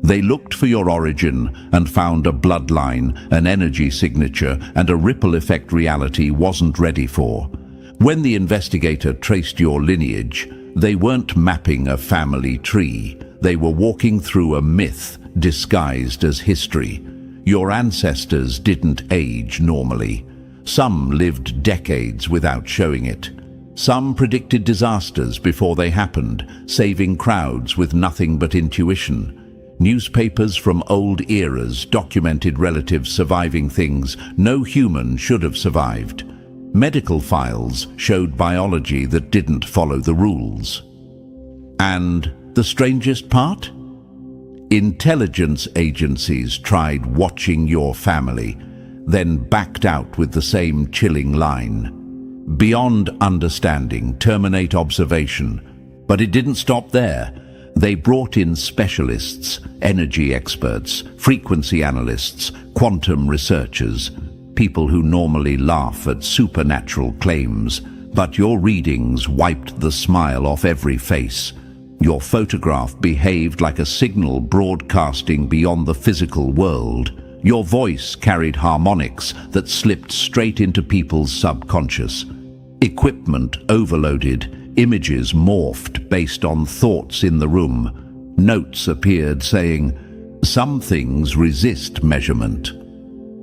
They looked for your origin and found a bloodline, an energy signature, and a ripple effect reality wasn't ready for. When the investigator traced your lineage, they weren't mapping a family tree. They were walking through a myth disguised as history. Your ancestors didn't age normally. Some lived decades without showing it. Some predicted disasters before they happened, saving crowds with nothing but intuition. Newspapers from old eras documented relatives surviving things no human should have survived. Medical files showed biology that didn't follow the rules. And the strangest part? Intelligence agencies tried watching your family, then backed out with the same chilling line. Beyond understanding, terminate observation. But it didn't stop there. They brought in specialists, energy experts, frequency analysts, quantum researchers, people who normally laugh at supernatural claims, but your readings wiped the smile off every face. Your photograph behaved like a signal broadcasting beyond the physical world. Your voice carried harmonics that slipped straight into people's subconscious. Equipment overloaded, images morphed based on thoughts in the room. Notes appeared saying, "Some things resist measurement."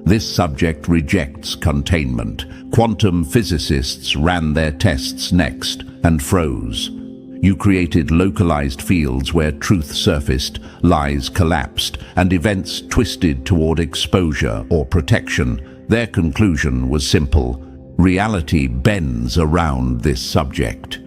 This subject rejects containment. Quantum physicists ran their tests next and froze. You created localized fields where truth surfaced, lies collapsed, and events twisted toward exposure or protection. Their conclusion was simple. Reality bends around this subject.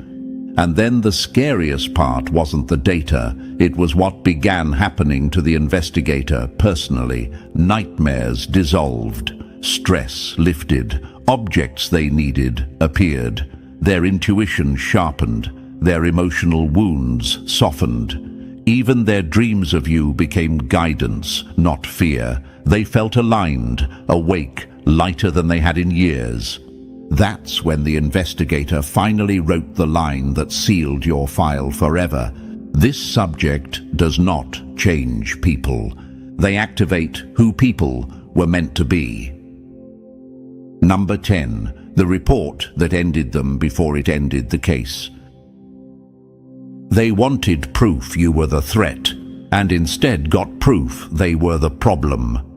And then the scariest part wasn't the data, it was what began happening to the investigator personally. Nightmares dissolved, stress lifted, objects they needed appeared. their intuition sharpened, their emotional wounds softened. Even their dreams of you became guidance, not fear. They felt aligned, awake, lighter than they had in years. That's when the investigator finally wrote the line that sealed your file forever. This subject does not change people. They activate who people were meant to be. Number 10. The report that ended them before it ended the case. They wanted proof you were the threat, and instead got proof they were the problem.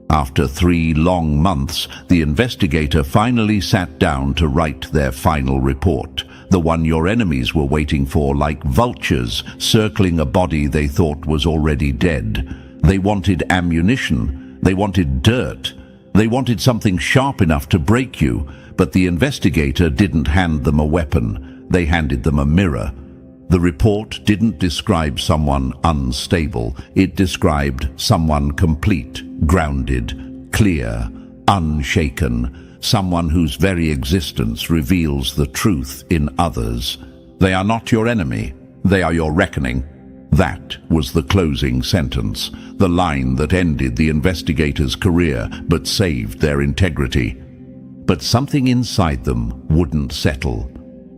After 3 long months, the investigator finally sat down to write their final report, the one your enemies were waiting for like vultures circling a body they thought was already dead. They wanted ammunition, they wanted dirt, they wanted something sharp enough to break you, but the investigator didn't hand them a weapon, they handed them a mirror. The report didn't describe someone unstable, it described someone complete, grounded, clear, unshaken, someone whose very existence reveals the truth in others. They are not your enemy, they are your reckoning. That was the closing sentence, the line that ended the investigator's career but saved their integrity. But something inside them wouldn't settle.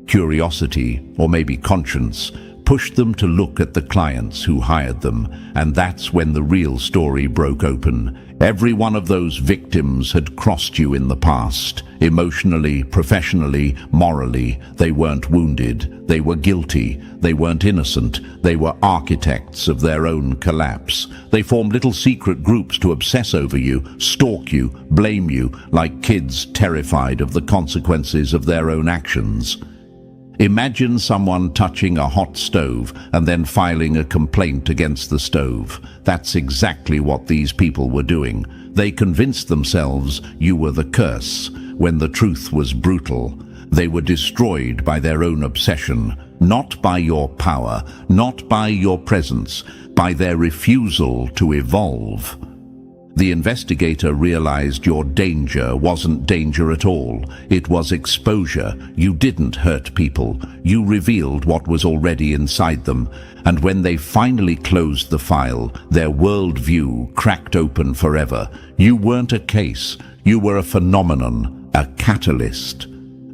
Curiosity, or maybe conscience, pushed them to look at the clients who hired them, and that's when the real story broke open. Every one of those victims had crossed you in the past. Emotionally, professionally, morally, they weren't wounded, they were guilty, they weren't innocent, they were architects of their own collapse. They formed little secret groups to obsess over you, stalk you, blame you, like kids terrified of the consequences of their own actions. Imagine someone touching a hot stove and then filing a complaint against the stove. That's exactly what these people were doing. They convinced themselves you were the curse, when the truth was brutal. They were destroyed by their own obsession, not by your power, not by your presence, by their refusal to evolve. The investigator realized your danger wasn't danger at all. It was exposure. You didn't hurt people. You revealed what was already inside them. And when they finally closed the file, their worldview cracked open forever. You weren't a case. You were a phenomenon, a catalyst,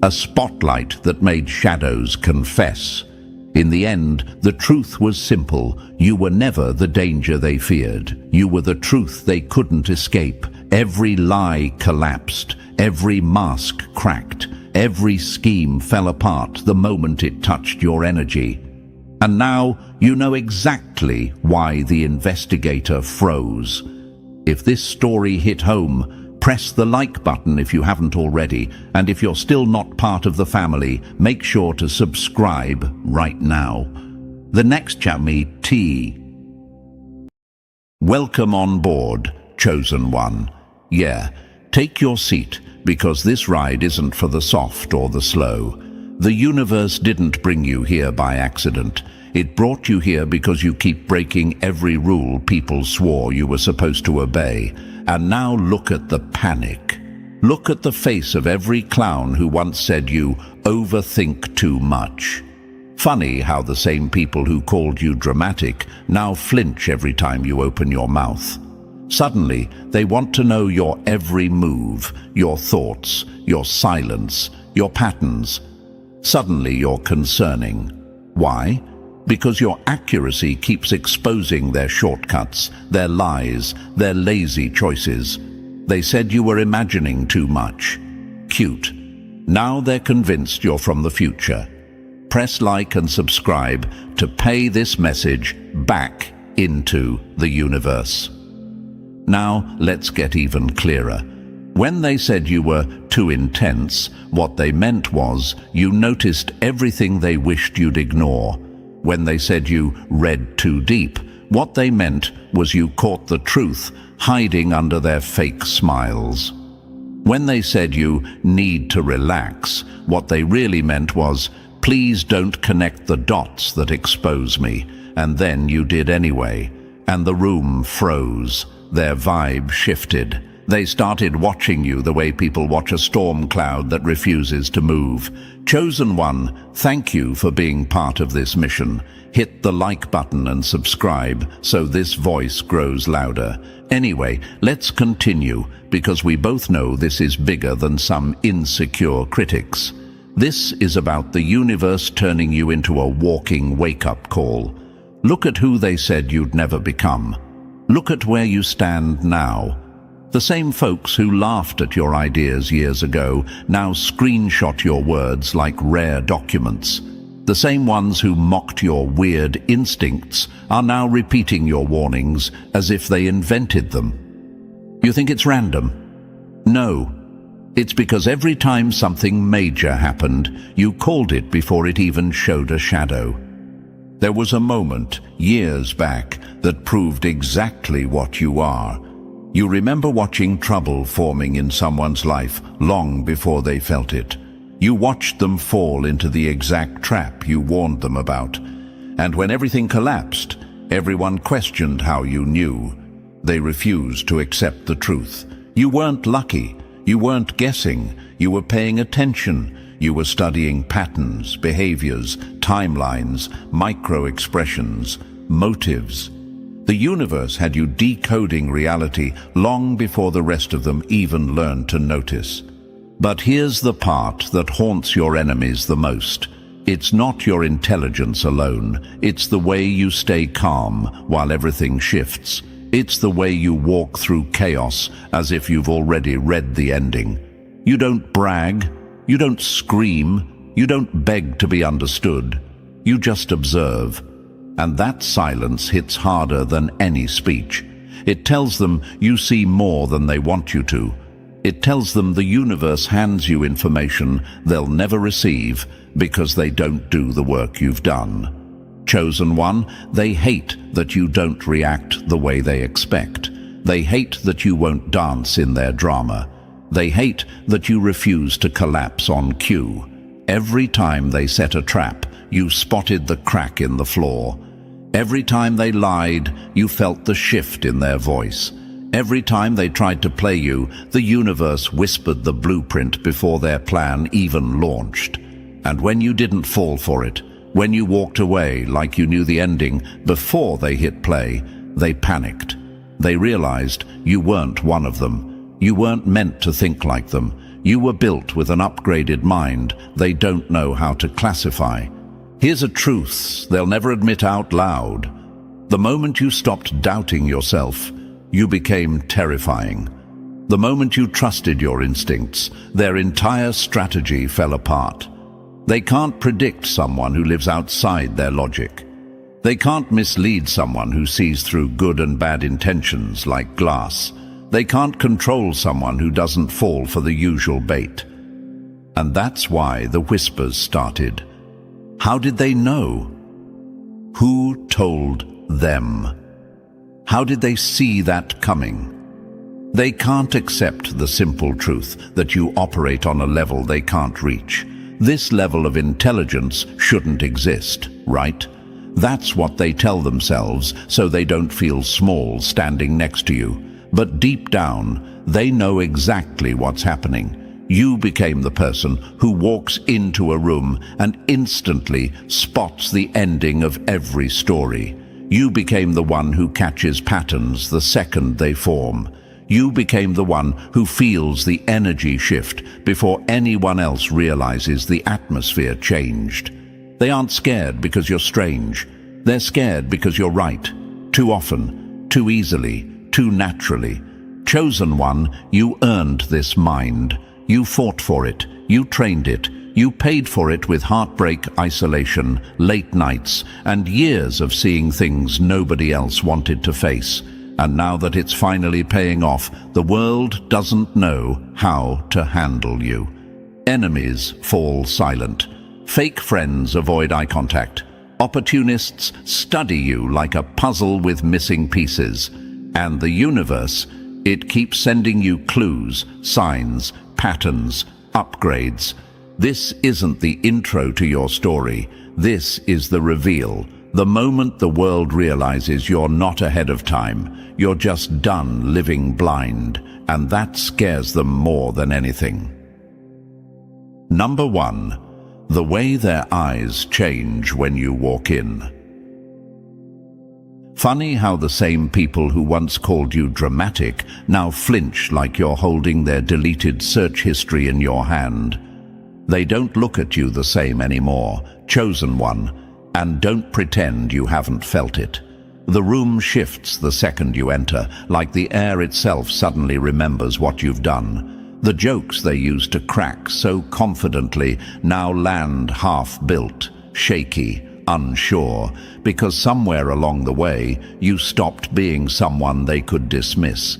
a spotlight that made shadows confess. In the end, the truth was simple. You were never the danger they feared. You were the truth they couldn't escape. Every lie collapsed. Every mask cracked. Every scheme fell apart the moment it touched your energy. And now you know exactly why the investigator froze. If this story hit home, press the like button if you haven't already, and if you're still not part of the family, make sure to subscribe right now. The next chapter, T. Welcome on board, chosen one. Yeah, take your seat, because this ride isn't for the soft or the slow. The universe didn't bring you here by accident. It brought you here because you keep breaking every rule people swore you were supposed to obey. And now look at the panic. Look at the face of every clown who once said you overthink too much. Funny how the same people who called you dramatic now flinch every time you open your mouth. Suddenly, they want to know your every move, your thoughts, your silence, your patterns. Suddenly you're concerning. Why? Because your accuracy keeps exposing their shortcuts, their lies, their lazy choices. They said you were imagining too much. Cute. Now they're convinced you're from the future. Press like and subscribe to pay this message back into the universe. Now let's get even clearer. When they said you were too intense, what they meant was you noticed everything they wished you'd ignore. When they said you read too deep, what they meant was you caught the truth hiding under their fake smiles. When they said you need to relax, what they really meant was, please don't connect the dots that expose me. And then you did anyway, and the room froze. Their vibe shifted. They started watching you the way people watch a storm cloud that refuses to move. Chosen One, thank you for being part of this mission. Hit the like button and subscribe so this voice grows louder. Anyway, let's continue, because we both know this is bigger than some insecure critics. This is about the universe turning you into a walking wake-up call. Look at who they said you'd never become. Look at where you stand now. The same folks who laughed at your ideas years ago now screenshot your words like rare documents. The same ones who mocked your weird instincts are now repeating your warnings as if they invented them. You think it's random? No. It's because every time something major happened, you called it before it even showed a shadow. There was a moment, years back, that proved exactly what you are. You remember watching trouble forming in someone's life long before they felt it. You watched them fall into the exact trap you warned them about. And when everything collapsed, everyone questioned how you knew. They refused to accept the truth. You weren't lucky. You weren't guessing. You were paying attention. You were studying patterns, behaviors, timelines, micro-expressions, motives. The universe had you decoding reality long before the rest of them even learned to notice. But here's the part that haunts your enemies the most. It's not your intelligence alone. It's the way you stay calm while everything shifts. It's the way you walk through chaos as if you've already read the ending. You don't brag. You don't scream. You don't beg to be understood. You just observe. And that silence hits harder than any speech. It tells them you see more than they want you to. It tells them the universe hands you information they'll never receive because they don't do the work you've done. Chosen One, they hate that you don't react the way they expect. They hate that you won't dance in their drama. They hate that you refuse to collapse on cue. Every time they set a trap, you spotted the crack in the floor. Every time they lied, you felt the shift in their voice. Every time they tried to play you, the universe whispered the blueprint before their plan even launched. And when you didn't fall for it, when you walked away like you knew the ending before they hit play, they panicked. They realized you weren't one of them. You weren't meant to think like them. You were built with an upgraded mind they don't know how to classify. Here's a truth they'll never admit out loud. The moment you stopped doubting yourself, you became terrifying. The moment you trusted your instincts, their entire strategy fell apart. They can't predict someone who lives outside their logic. They can't mislead someone who sees through good and bad intentions like glass. They can't control someone who doesn't fall for the usual bait. And that's why the whispers started. How did they know? Who told them? How did they see that coming? They can't accept the simple truth that you operate on a level they can't reach. This level of intelligence shouldn't exist, right? That's what they tell themselves so they don't feel small standing next to you. But deep down, they know exactly what's happening. You became the person who walks into a room and instantly spots the ending of every story. You became the one who catches patterns the second they form. You became the one who feels the energy shift before anyone else realizes the atmosphere changed. They aren't scared because you're strange. They're scared because you're right. Too often, too easily, too naturally. Chosen One, you earned this mind. You fought for it. You trained it. You paid for it with heartbreak, isolation, late nights, and years of seeing things nobody else wanted to face. And now that it's finally paying off, the world doesn't know how to handle you. Enemies fall silent. Fake friends avoid eye contact. Opportunists study you like a puzzle with missing pieces. And the universe, it keeps sending you clues, signs, patterns, upgrades. This isn't the intro to your story. This is the reveal. The moment the world realizes you're not ahead of time, you're just done living blind. and that scares them more than anything. Number 1. The way their eyes change when you walk in. Funny how the same people who once called you dramatic now flinch like you're holding their deleted search history in your hand. They don't look at you the same anymore, chosen one, and don't pretend you haven't felt it. The room shifts the second you enter, like the air itself suddenly remembers what you've done. The jokes they used to crack so confidently now land half-built, shaky, unsure, because somewhere along the way you stopped being someone they could dismiss.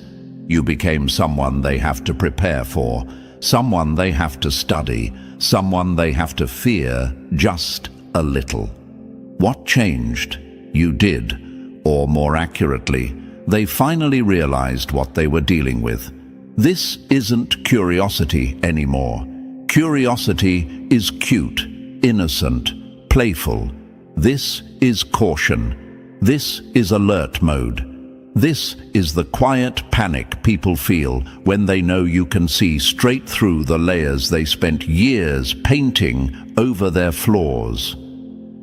You became someone they have to prepare for, someone they have to study, someone they have to fear just a little. What changed? You did. Or more accurately, they finally realized what they were dealing with. This isn't curiosity anymore. Curiosity is cute, innocent, playful. This is caution. This is alert mode. This is the quiet panic people feel when they know you can see straight through the layers they spent years painting over their flaws.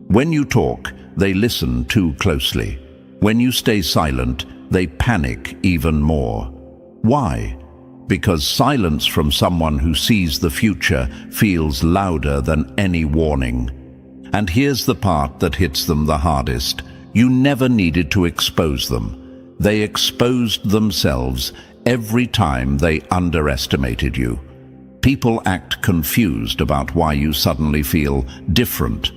When you talk, they listen too closely. When you stay silent, they panic even more. Why? Because silence from someone who sees the future feels louder than any warning. And here's the part that hits them the hardest. You never needed to expose them. They exposed themselves every time they underestimated you. People act confused about why you suddenly feel different.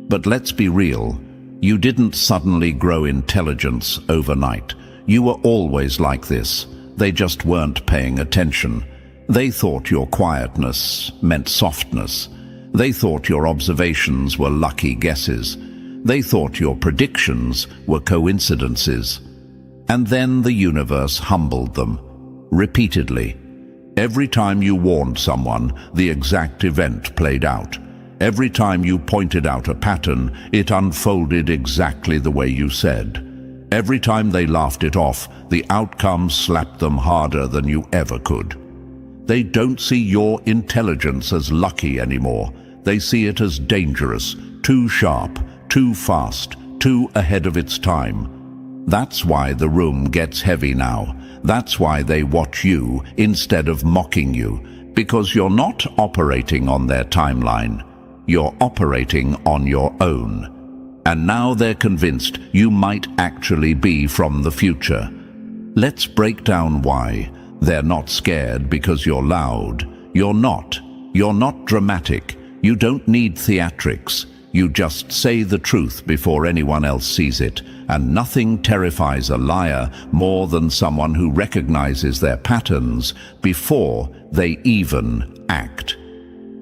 But let's be real. You didn't suddenly grow intelligence overnight. You were always like this. They just weren't paying attention. They thought your quietness meant softness. They thought your observations were lucky guesses. They thought your predictions were coincidences. And then the universe humbled them, repeatedly. Every time you warned someone, the exact event played out. Every time you pointed out a pattern, it unfolded exactly the way you said. Every time they laughed it off, the outcome slapped them harder than you ever could. They don't see your intelligence as lucky anymore. They see it as dangerous, too sharp, too fast, too ahead of its time. That's why the room gets heavy now. That's why they watch you instead of mocking you, because you're not operating on their timeline. You're operating on your own. And now they're convinced you might actually be from the future. Let's break down why. They're not scared because you're loud. You're not. You're not dramatic. You don't need theatrics. You just say the truth before anyone else sees it. And nothing terrifies a liar more than someone who recognizes their patterns before they even act.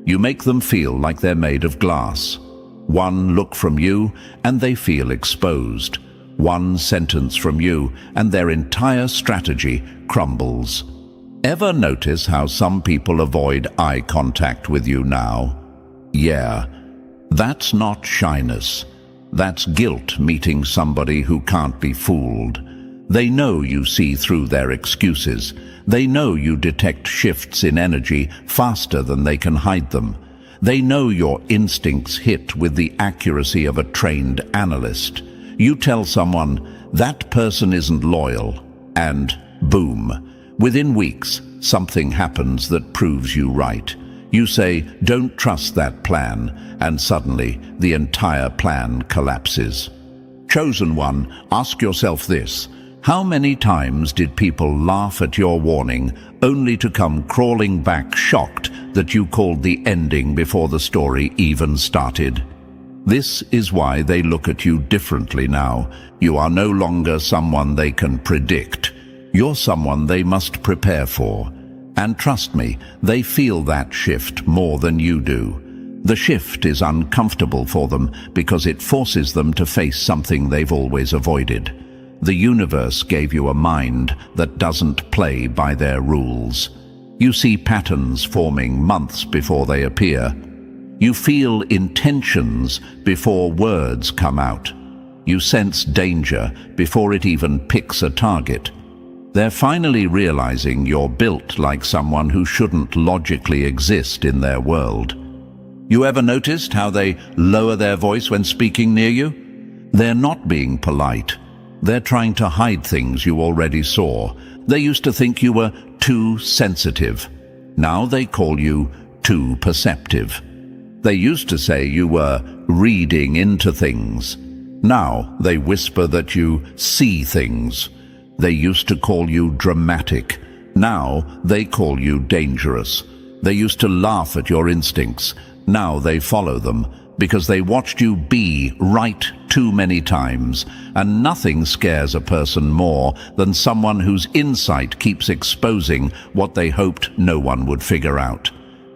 You make them feel like they're made of glass. One look from you and they feel exposed. One sentence from you and their entire strategy crumbles. Ever notice how some people avoid eye contact with you now? Yeah, that's not shyness. That's guilt meeting somebody who can't be fooled. They know you see through their excuses. They know you detect shifts in energy faster than they can hide them. They know your instincts hit with the accuracy of a trained analyst. You tell someone, that person isn't loyal, and boom, within weeks, something happens that proves you right. You say, don't trust that plan, and suddenly the entire plan collapses. Chosen one, ask yourself this. How many times did people laugh at your warning only to come crawling back shocked that you called the ending before the story even started? This is why they look at you differently now. You are no longer someone they can predict. You're someone they must prepare for. And trust me, they feel that shift more than you do. The shift is uncomfortable for them because it forces them to face something they've always avoided. The universe gave you a mind that doesn't play by their rules. You see patterns forming months before they appear. You feel intentions before words come out. You sense danger before it even picks a target. They're finally realizing you're built like someone who shouldn't logically exist in their world. You ever noticed how they lower their voice when speaking near you? They're not being polite. They're trying to hide things you already saw. They used to think you were too sensitive. Now they call you too perceptive. They used to say you were reading into things. Now they whisper that you see things. They used to call you dramatic. Now they call you dangerous. They used to laugh at your instincts. Now they follow them because they watched you be right too many times, and nothing scares a person more than someone whose insight keeps exposing what they hoped no one would figure out.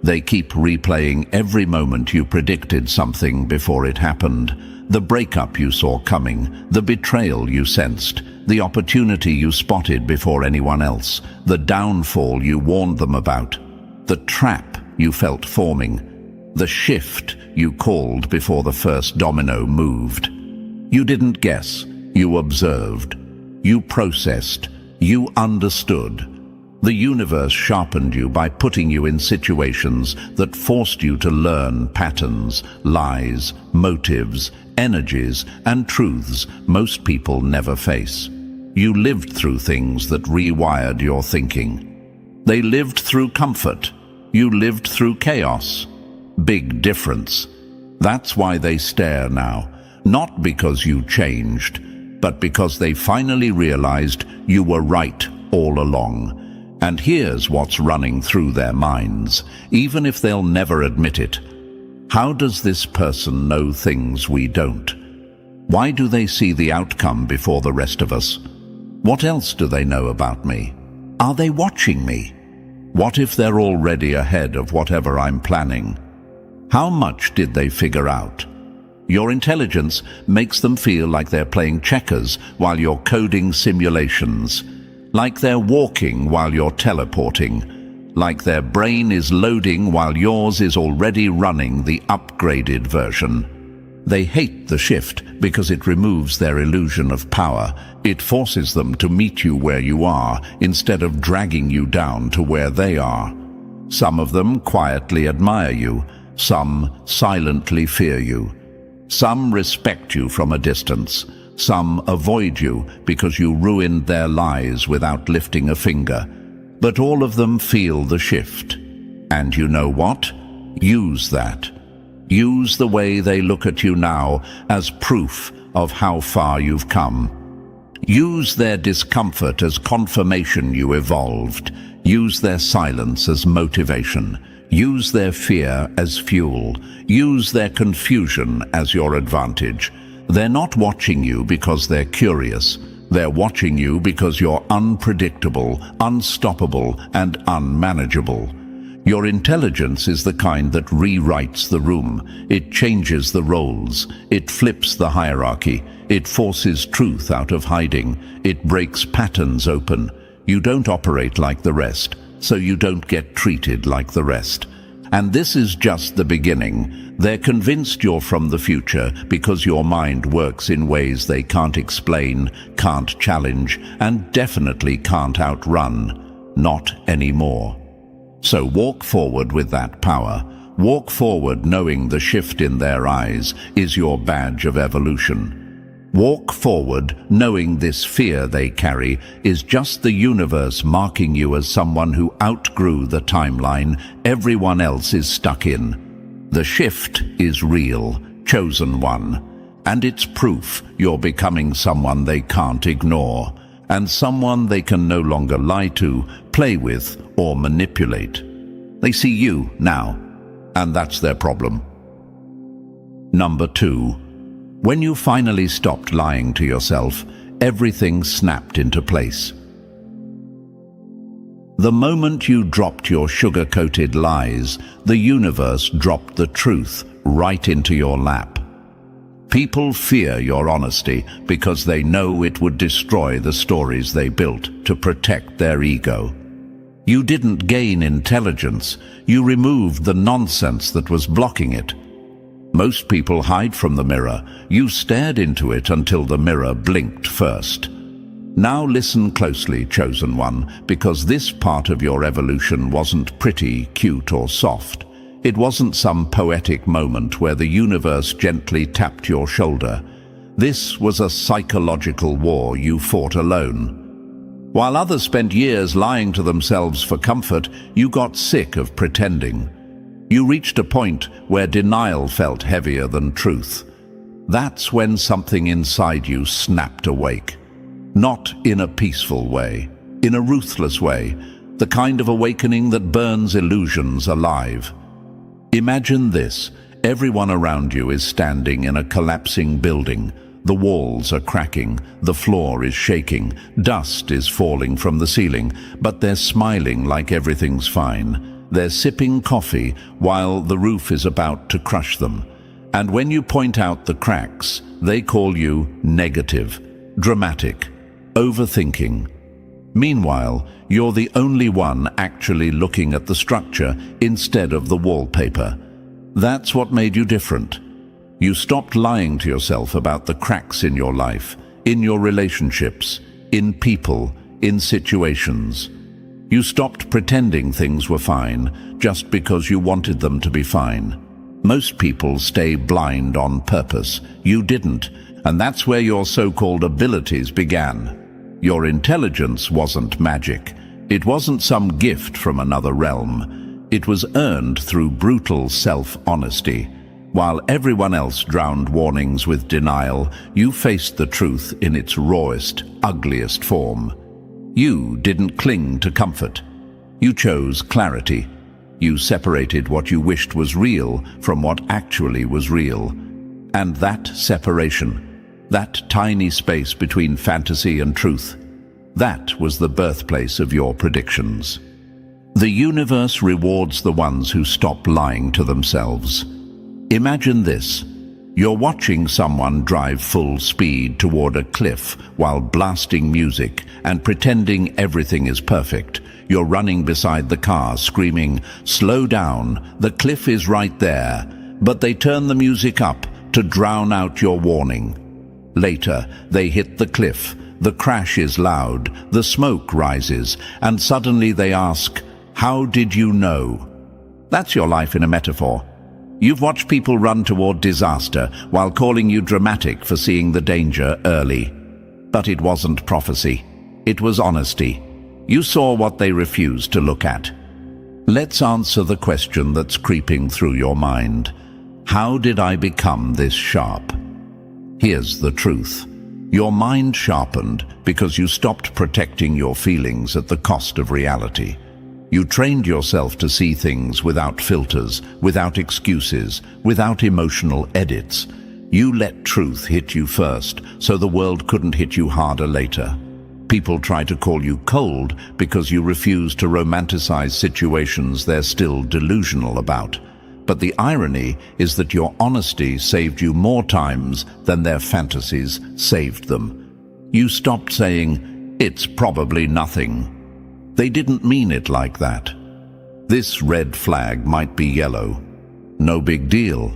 They keep replaying every moment you predicted something before it happened, the breakup you saw coming, the betrayal you sensed, the opportunity you spotted before anyone else, the downfall you warned them about, the trap you felt forming, the shift you called before the first domino moved. You didn't guess, you observed, you processed, you understood. The universe sharpened you by putting you in situations that forced you to learn patterns, lies, motives, energies, and truths most people never face. You lived through things that rewired your thinking. They lived through comfort. You lived through chaos. Big difference. That's why they stare now, not because you changed, but because they finally realized you were right all along. And here's what's running through their minds, even if they'll never admit it. How does this person know things we don't? Why do they see the outcome before the rest of us? What else do they know about me? Are they watching me? What if they're already ahead of whatever I'm planning? How much did they figure out? Your intelligence makes them feel like they're playing checkers while you're coding simulations, like they're walking while you're teleporting, like their brain is loading while yours is already running the upgraded version. They hate the shift because it removes their illusion of power. It forces them to meet you where you are instead of dragging you down to where they are. Some of them quietly admire you. Some silently fear you. Some respect you from a distance. Some avoid you because you ruined their lives without lifting a finger. But all of them feel the shift. And you know what? Use that. Use the way they look at you now as proof of how far you've come. Use their discomfort as confirmation you evolved. Use their silence as motivation. Use their fear as fuel. Use their confusion as your advantage. They're not watching you because they're curious. They're watching you because you're unpredictable, unstoppable, and unmanageable. Your intelligence is the kind that rewrites the room. It changes the roles. It flips the hierarchy. It forces truth out of hiding. It breaks patterns open. You don't operate like the rest, so you don't get treated like the rest. And this is just the beginning. They're convinced you're from the future because your mind works in ways they can't explain, can't challenge, and definitely can't outrun. Not anymore. So walk forward with that power. Walk forward knowing the shift in their eyes is your badge of evolution. Walk forward knowing this fear they carry is just the universe marking you as someone who outgrew the timeline everyone else is stuck in. The shift is real, chosen one, and it's proof you're becoming someone they can't ignore, and someone they can no longer lie to, play with, or manipulate. They see you now, and that's their problem. Number 2. When you finally stopped lying to yourself, everything snapped into place. The moment you dropped your sugar-coated lies, the universe dropped the truth right into your lap. People fear your honesty because they know it would destroy the stories they built to protect their ego. You didn't gain intelligence, you removed the nonsense that was blocking it. Most people hide from the mirror. You stared into it until the mirror blinked first. Now listen closely, chosen one, because this part of your evolution wasn't pretty, cute, or soft. It wasn't some poetic moment where the universe gently tapped your shoulder. This was a psychological war you fought alone. While others spent years lying to themselves for comfort, you got sick of pretending. You reached a point where denial felt heavier than truth. That's when something inside you snapped awake. Not in a peaceful way, in a ruthless way, the kind of awakening that burns illusions alive. Imagine this: everyone around you is standing in a collapsing building. The walls are cracking, the floor is shaking, dust is falling from the ceiling, but they're smiling like everything's fine. They're sipping coffee while the roof is about to crush them. And when you point out the cracks, they call you negative, dramatic, overthinking. Meanwhile, you're the only one actually looking at the structure instead of the wallpaper. That's what made you different. You stopped lying to yourself about the cracks in your life, in your relationships, in people, in situations. You stopped pretending things were fine just because you wanted them to be fine. Most people stay blind on purpose. You didn't, and that's where your so-called abilities began. Your intelligence wasn't magic. It wasn't some gift from another realm. It was earned through brutal self-honesty. While everyone else drowned warnings with denial, you faced the truth in its rawest, ugliest form. You didn't cling to comfort. You chose clarity. You separated what you wished was real from what actually was real. And that separation, that tiny space between fantasy and truth, that was the birthplace of your predictions. The universe rewards the ones who stop lying to themselves. Imagine this. You're watching someone drive full speed toward a cliff while blasting music and pretending everything is perfect. You're running beside the car, screaming, "Slow down, the cliff is right there." But they turn the music up to drown out your warning. Later, they hit the cliff. The crash is loud, the smoke rises, and suddenly they ask, "How did you know?" That's your life in a metaphor. You've watched people run toward disaster while calling you dramatic for seeing the danger early. But it wasn't prophecy. It was honesty. You saw what they refused to look at. Let's answer the question that's creeping through your mind. How did I become this sharp? Here's the truth. Your mind sharpened because you stopped protecting your feelings at the cost of reality. You trained yourself to see things without filters, without excuses, without emotional edits. You let truth hit you first, so the world couldn't hit you harder later. People try to call you cold because you refuse to romanticize situations they're still delusional about. But the irony is that your honesty saved you more times than their fantasies saved them. You stopped saying, "It's probably nothing." They didn't mean it like that. This red flag might be yellow. No big deal.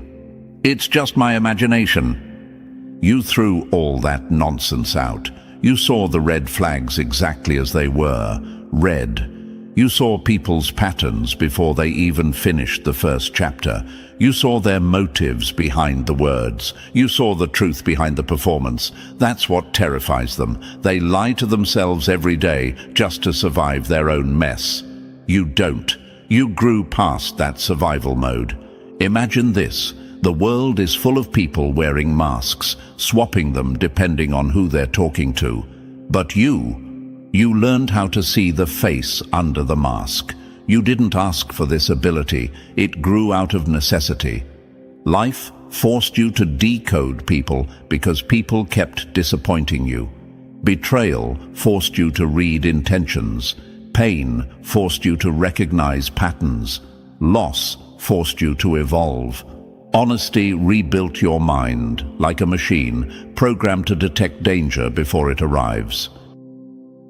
It's just my imagination. You threw all that nonsense out. You saw the red flags exactly as they were, red. You saw people's patterns before they even finished the first chapter. You saw their motives behind the words. You saw the truth behind the performance. That's what terrifies them. They lie to themselves every day just to survive their own mess. You don't. You grew past that survival mode. Imagine this. The world is full of people wearing masks, swapping them depending on who they're talking to. But you learned how to see the face under the mask. You didn't ask for this ability. It grew out of necessity. Life forced you to decode people because people kept disappointing you. Betrayal forced you to read intentions. Pain forced you to recognize patterns. Loss forced you to evolve. Honesty rebuilt your mind, like a machine, programmed to detect danger before it arrives.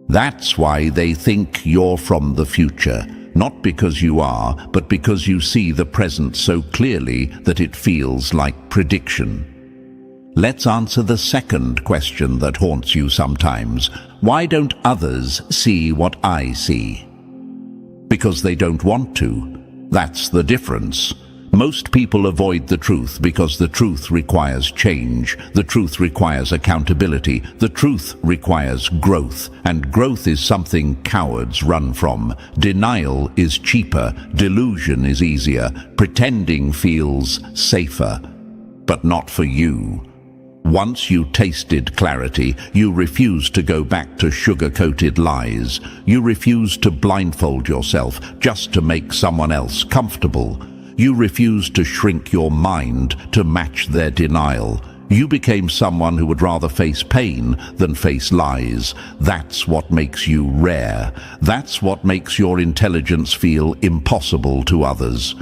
That's why they think you're from the future, not because you are, but because you see the present so clearly that it feels like prediction. Let's answer the second question that haunts you sometimes. Why don't others see what I see? Because they don't want to. That's the difference. Most people avoid the truth because the truth requires change. The truth requires accountability. The truth requires growth. And growth is something cowards run from. Denial is cheaper. Delusion is easier. Pretending feels safer. But not for you. Once you tasted clarity, you refuse to go back to sugar-coated lies. You refuse to blindfold yourself just to make someone else comfortable. You refuse to shrink your mind to match their denial. You became someone who would rather face pain than face lies. That's what makes you rare. That's what makes your intelligence feel impossible to others.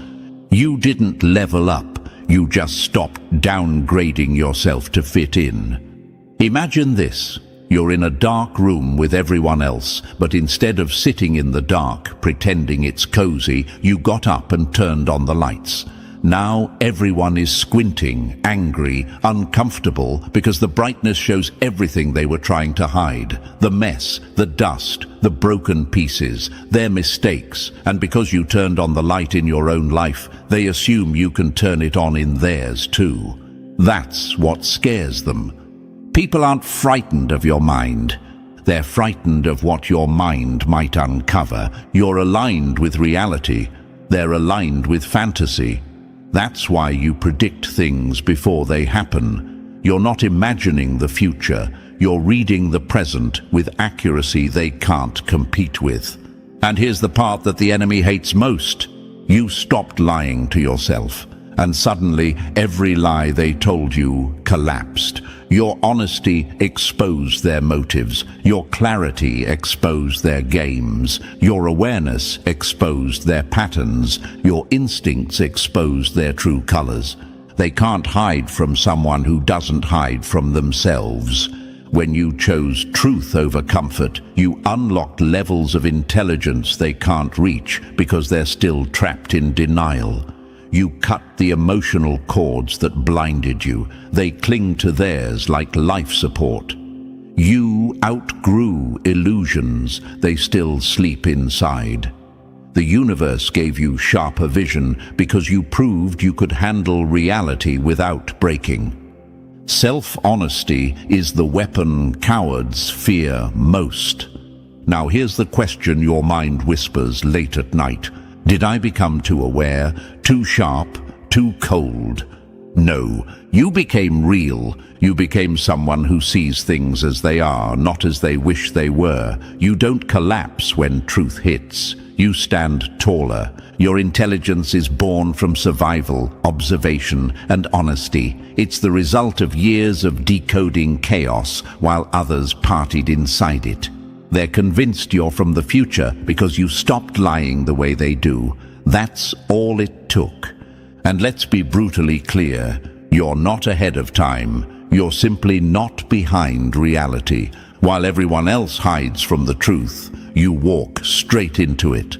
You didn't level up. You just stopped downgrading yourself to fit in. Imagine this. You're in a dark room with everyone else, but instead of sitting in the dark, pretending it's cozy, you got up and turned on the lights. Now everyone is squinting, angry, uncomfortable, because the brightness shows everything they were trying to hide. The mess, the dust, the broken pieces, their mistakes. And because you turned on the light in your own life, they assume you can turn it on in theirs too. That's what scares them. People aren't frightened of your mind. They're frightened of what your mind might uncover. You're aligned with reality. They're aligned with fantasy. That's why you predict things before they happen. You're not imagining the future. You're reading the present with accuracy they can't compete with. And here's the part that the enemy hates most. You stopped lying to yourself, and suddenly every lie they told you collapsed. Your honesty exposed their motives. Your clarity exposed their games. Your awareness exposed their patterns. Your instincts exposed their true colors. They can't hide from someone who doesn't hide from themselves. When you chose truth over comfort, you unlocked levels of intelligence they can't reach because they're still trapped in denial. You cut the emotional cords that blinded you. They cling to theirs like life support. You outgrew illusions. They still sleep inside. The universe gave you sharper vision because you proved you could handle reality without breaking. Self-honesty is the weapon cowards fear most. Now here's the question your mind whispers late at night. Did I become too aware, too sharp, too cold? No, you became real. You became someone who sees things as they are, not as they wish they were. You don't collapse when truth hits. You stand taller. Your intelligence is born from survival, observation, and honesty. It's the result of years of decoding chaos while others partied inside it. They're convinced you're from the future because you stopped lying the way they do. That's all it took. And let's be brutally clear, you're not ahead of time. You're simply not behind reality. While everyone else hides from the truth, you walk straight into it.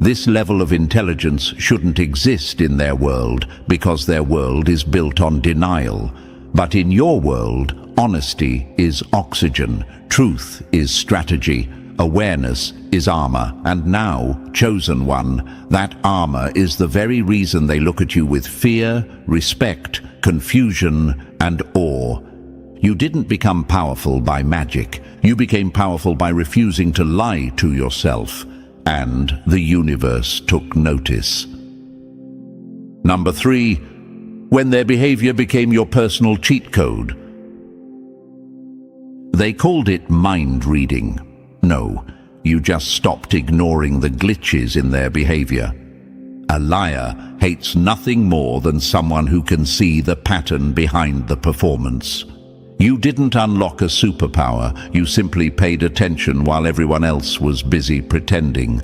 This level of intelligence shouldn't exist in their world because their world is built on denial. But in your world, honesty is oxygen, truth is strategy, awareness is armor, and now, chosen one, that armor is the very reason they look at you with fear, respect, confusion, and awe. You didn't become powerful by magic. You became powerful by refusing to lie to yourself, and the universe took notice. Number 3, when their behavior became your personal cheat code. They called it mind reading. No, you just stopped ignoring the glitches in their behavior. A liar hates nothing more than someone who can see the pattern behind the performance. You didn't unlock a superpower, you simply paid attention while everyone else was busy pretending.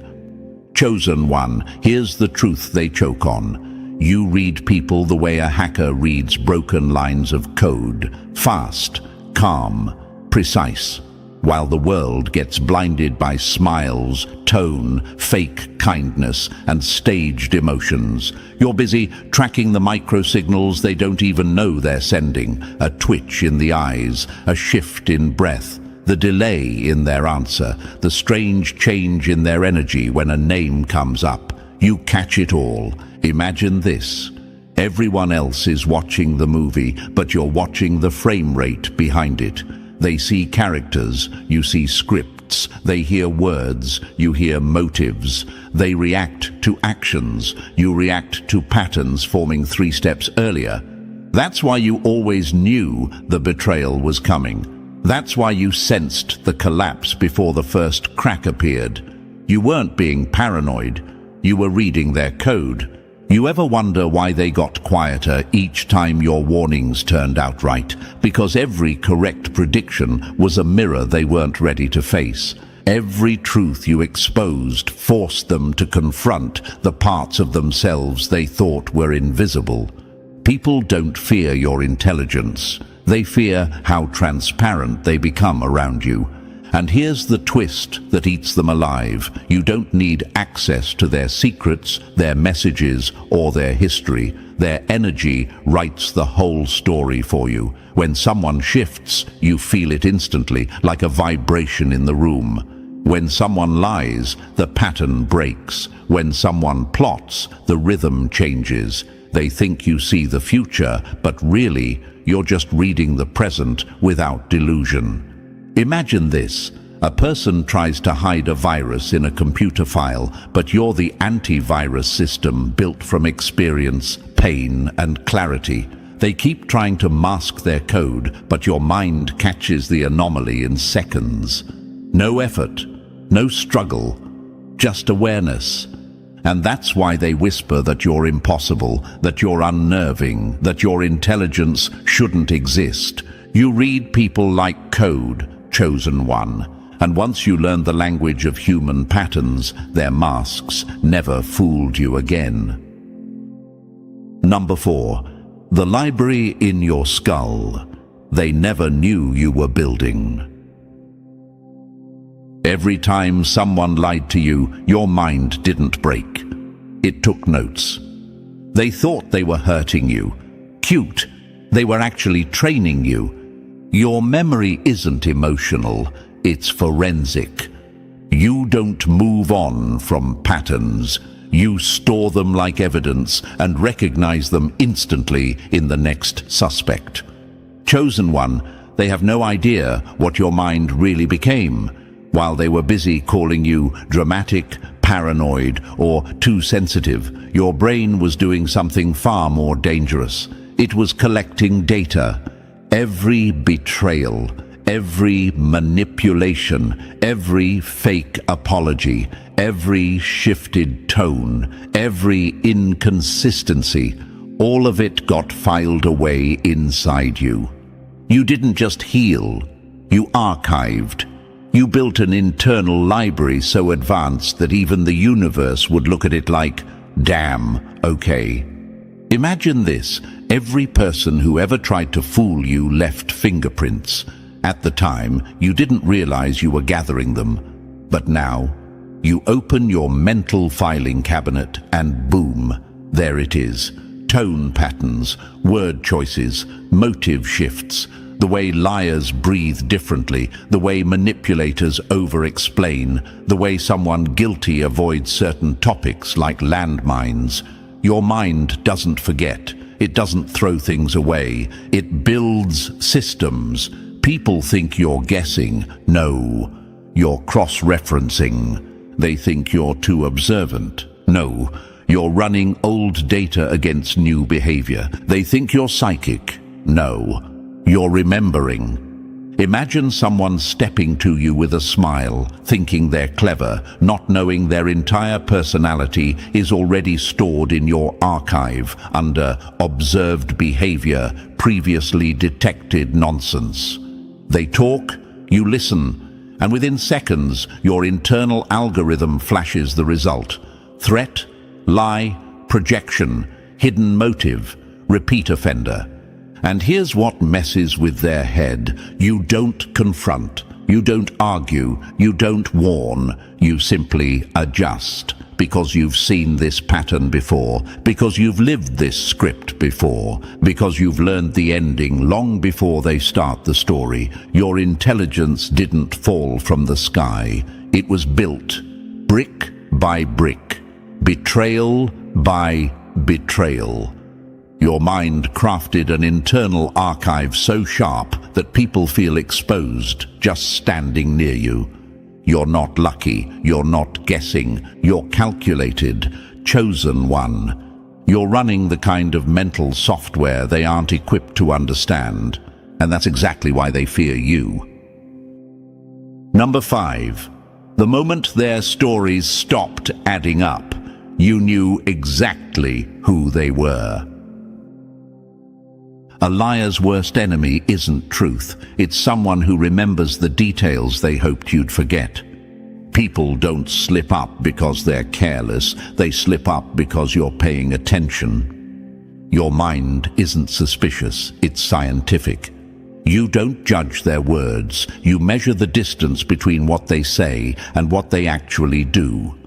Chosen one, here's the truth they choke on. You read people the way a hacker reads broken lines of code. Fast, calm, precise. while the world gets blinded by smiles, tone, fake kindness, and staged emotions. You're busy tracking the microsignals they don't even know they're sending, a twitch in the eyes, a shift in breath, the delay in their answer, the strange change in their energy when a name comes up. You catch it all. Imagine this. Everyone else is watching the movie, but you're watching the frame rate behind it. They see characters, you see scripts. They hear words, you hear motives. They react to actions, you react to patterns forming 3 steps earlier. That's why you always knew the betrayal was coming. That's why you sensed the collapse before the first crack appeared. You weren't being paranoid, you were reading their code. You ever wonder why they got quieter each time your warnings turned out right? Because every correct prediction was a mirror they weren't ready to face. Every truth you exposed forced them to confront the parts of themselves they thought were invisible. People don't fear your intelligence. They fear how transparent they become around you. And here's the twist that eats them alive. You don't need access to their secrets, their messages, or their history. Their energy writes the whole story for you. When someone shifts, you feel it instantly, like a vibration in the room. When someone lies, the pattern breaks. When someone plots, the rhythm changes. They think you see the future, but really, you're just reading the present without delusion. Imagine this. A person tries to hide a virus in a computer file, but you're the antivirus system built from experience, pain, and clarity. They keep trying to mask their code, but your mind catches the anomaly in seconds. No effort, no struggle, just awareness. And that's why they whisper that you're impossible, that you're unnerving, that your intelligence shouldn't exist. You read people like code, chosen one. And once you learn the language of human patterns, their masks never fooled you again. Number 4. The library in your skull. They never knew you were building. Every time someone lied to you, your mind didn't break. It took notes. They thought they were hurting you. Cute. They were actually training you. Your memory isn't emotional, it's forensic. You don't move on from patterns. You store them like evidence and recognize them instantly in the next suspect. Chosen one, they have no idea what your mind really became. While they were busy calling you dramatic, paranoid, or too sensitive, your brain was doing something far more dangerous. It was collecting data. Every betrayal, every manipulation, every fake apology, every shifted tone, every inconsistency, all of it got filed away inside you. You didn't just heal, you archived. You built an internal library so advanced that even the universe would look at it like, damn, okay. Imagine this. Every person who ever tried to fool you left fingerprints. At the time, you didn't realize you were gathering them. But now, you open your mental filing cabinet and boom, there it is. Tone patterns, word choices, motive shifts, the way liars breathe differently, the way manipulators over-explain, the way someone guilty avoids certain topics like landmines. Your mind doesn't forget. It doesn't throw things away. It builds systems. People think you're guessing. No, you're cross-referencing. They think you're too observant. No, you're running old data against new behavior. They think you're psychic. No, you're remembering. Imagine someone stepping to you with a smile, thinking they're clever, not knowing their entire personality is already stored in your archive under observed behavior, previously detected nonsense. They talk, you listen, and within seconds, your internal algorithm flashes the result. Threat, lie, projection, hidden motive, repeat offender. And here's what messes with their head. You don't confront. You don't argue, you don't warn, you simply adjust. Because you've seen this pattern before, because you've lived this script before, because you've learned the ending long before they start the story. Your intelligence didn't fall from the sky. It was built, brick by brick, betrayal by betrayal. Your mind crafted an internal archive so sharp that people feel exposed just standing near you. You're not lucky, you're not guessing, you're calculated, chosen one. You're running the kind of mental software they aren't equipped to understand, and that's exactly why they fear you. Number 5. The moment their stories stopped adding up, you knew exactly who they were. A liar's worst enemy isn't truth. It's someone who remembers the details they hoped you'd forget. People don't slip up because they're careless. They slip up because you're paying attention. Your mind isn't suspicious. It's scientific. You don't judge their words. You measure the distance between what they say and what they actually do.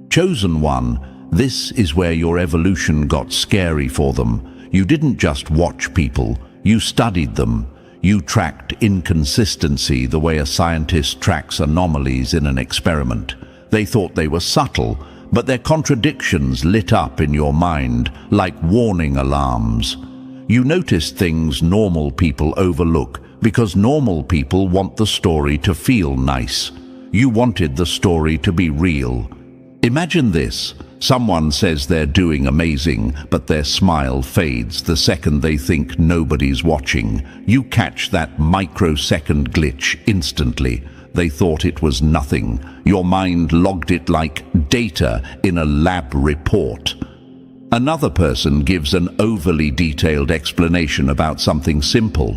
Chosen one, this is where your evolution got scary for them. You didn't just watch people, you studied them. You tracked inconsistency the way a scientist tracks anomalies in an experiment. They thought they were subtle, but their contradictions lit up in your mind like warning alarms. You noticed things normal people overlook because normal people want the story to feel nice. You wanted the story to be real. Imagine this. Someone says they're doing amazing, but their smile fades the second they think nobody's watching. You catch that microsecond glitch instantly. They thought it was nothing. Your mind logged it like data in a lab report. Another person gives an overly detailed explanation about something simple.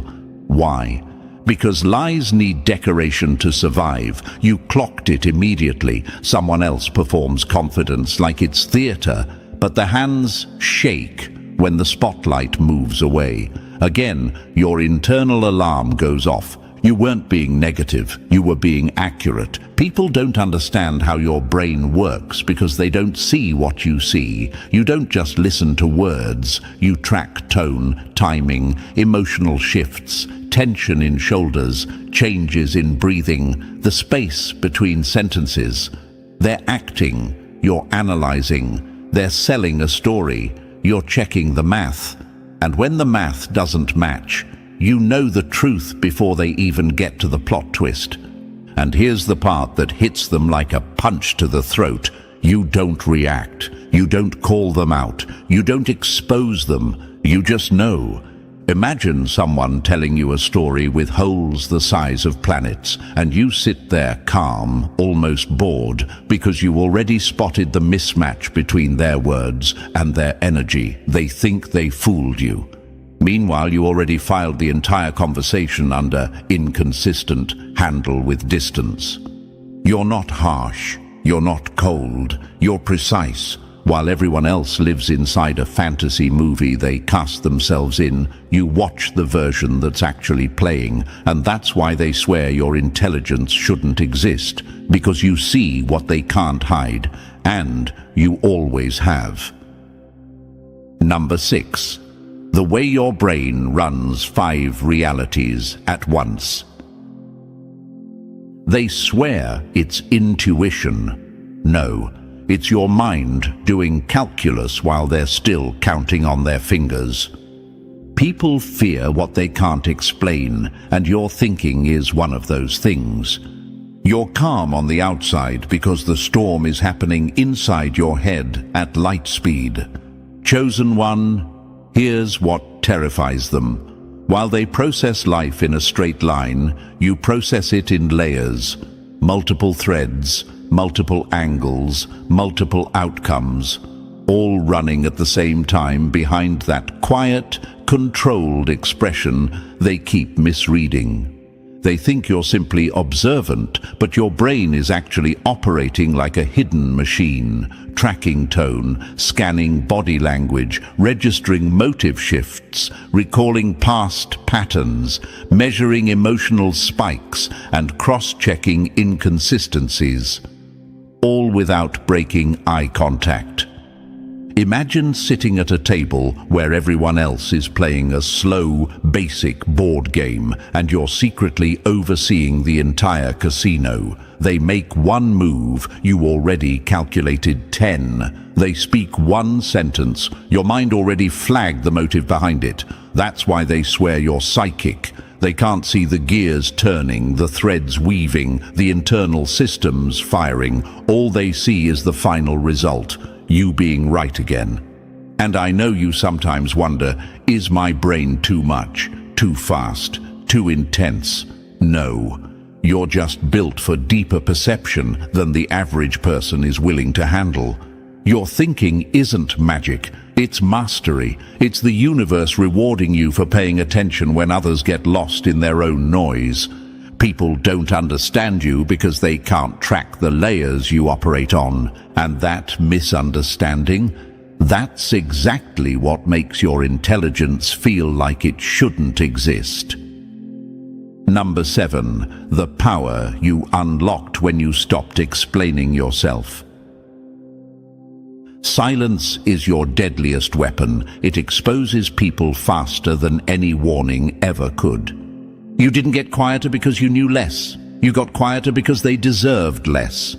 Why? Because lies need decoration to survive. You clocked it immediately. Someone else performs confidence like it's theater, but the hands shake when the spotlight moves away. Again, your internal alarm goes off. You weren't being negative, you were being accurate. People don't understand how your brain works because they don't see what you see. You don't just listen to words, you track tone, timing, emotional shifts, tension in shoulders, changes in breathing, the space between sentences. They're acting, you're analyzing, they're selling a story, you're checking the math. And when the math doesn't match, you know the truth before they even get to the plot twist. And here's the part that hits them like a punch to the throat. You don't react. You don't call them out. You don't expose them. You just know. Imagine someone telling you a story with holes the size of planets, and you sit there calm, almost bored, because you already spotted the mismatch between their words and their energy. They think they fooled you. Meanwhile, you already filed the entire conversation under inconsistent, handle with distance. You're not harsh, you're not cold, you're precise. While everyone else lives inside a fantasy movie they cast themselves in, you watch the version that's actually playing, and that's why they swear your intelligence shouldn't exist, because you see what they can't hide, and you always have. Number 6. The way your brain runs 5 realities at once. They swear it's intuition. No, it's your mind doing calculus while they're still counting on their fingers. People fear what they can't explain, and your thinking is one of those things. You're calm on the outside because the storm is happening inside your head at light speed. Chosen one, here's what terrifies them. While they process life in a straight line, you process it in layers, multiple threads, multiple angles, multiple outcomes, all running at the same time behind that quiet, controlled expression they keep misreading. They think you're simply observant, but your brain is actually operating like a hidden machine, tracking tone, scanning body language, registering motive shifts, recalling past patterns, measuring emotional spikes, and cross-checking inconsistencies, all without breaking eye contact. Imagine sitting at a table where everyone else is playing a slow, basic board game and you're secretly overseeing the entire casino. They make one move, you already calculated 10. They speak one sentence, your mind already flagged the motive behind it. That's why they swear you're psychic. They can't see the gears turning, the threads weaving, the internal systems firing. All they see is the final result. You being right again. And I know you sometimes wonder, is my brain too much, too fast, too intense? No, you're just built for deeper perception than the average person is willing to handle. Your thinking isn't magic, it's mastery. It's the universe rewarding you for paying attention when others get lost in their own noise. People don't understand you because they can't track the layers you operate on. And that misunderstanding, that's exactly what makes your intelligence feel like it shouldn't exist. Number 7, the power you unlocked when you stopped explaining yourself. Silence is your deadliest weapon. It exposes people faster than any warning ever could. You didn't get quieter because you knew less. You got quieter because they deserved less.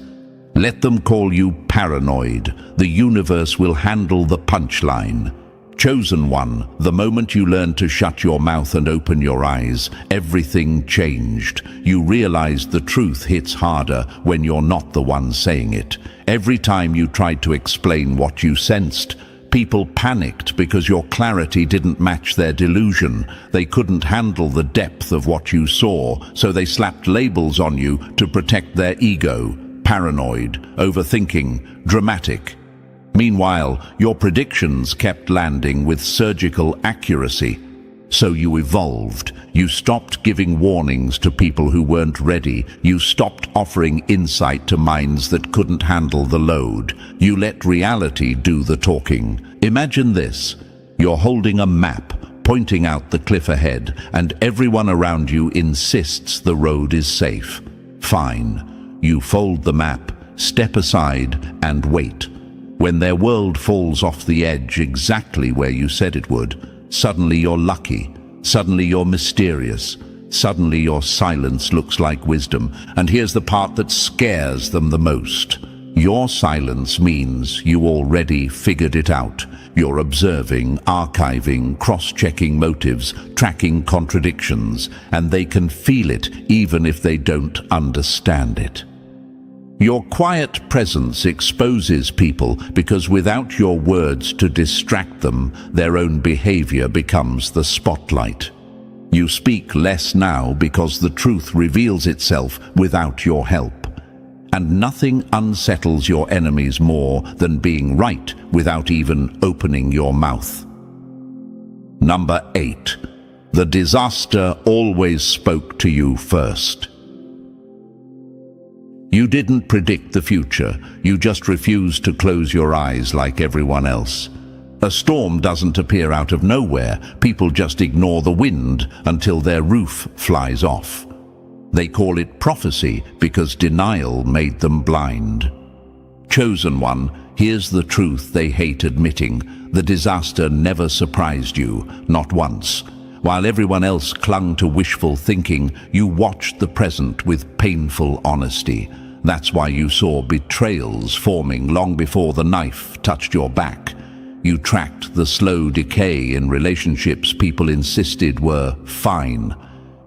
Let them call you paranoid. The universe will handle the punchline. Chosen one, the moment you learned to shut your mouth and open your eyes, everything changed. You realized the truth hits harder when you're not the one saying it. Every time you tried to explain what you sensed, people panicked because your clarity didn't match their delusion. They couldn't handle the depth of what you saw, so they slapped labels on you to protect their ego. Paranoid, overthinking, dramatic. Meanwhile, your predictions kept landing with surgical accuracy. So you evolved. You stopped giving warnings to people who weren't ready. You stopped offering insight to minds that couldn't handle the load. You let reality do the talking. Imagine this. You're holding a map, pointing out the cliff ahead, and everyone around you insists the road is safe. Fine. You fold the map, step aside, and wait. When their world falls off the edge exactly where you said it would, suddenly you're lucky, suddenly you're mysterious, suddenly your silence looks like wisdom. And here's the part that scares them the most. Your silence means you already figured it out. You're observing, archiving, cross-checking motives, tracking contradictions, and they can feel it even if they don't understand it. Your quiet presence exposes people because without your words to distract them, their own behavior becomes the spotlight. You speak less now because the truth reveals itself without your help. And nothing unsettles your enemies more than being right without even opening your mouth. Number 8. The disaster always spoke to you first. You didn't predict the future, you just refused to close your eyes like everyone else. A storm doesn't appear out of nowhere, people just ignore the wind until their roof flies off. They call it prophecy because denial made them blind. Chosen one, here's the truth they hate admitting. The disaster never surprised you, not once. While everyone else clung to wishful thinking, you watched the present with painful honesty. That's why you saw betrayals forming long before the knife touched your back. You tracked the slow decay in relationships people insisted were fine.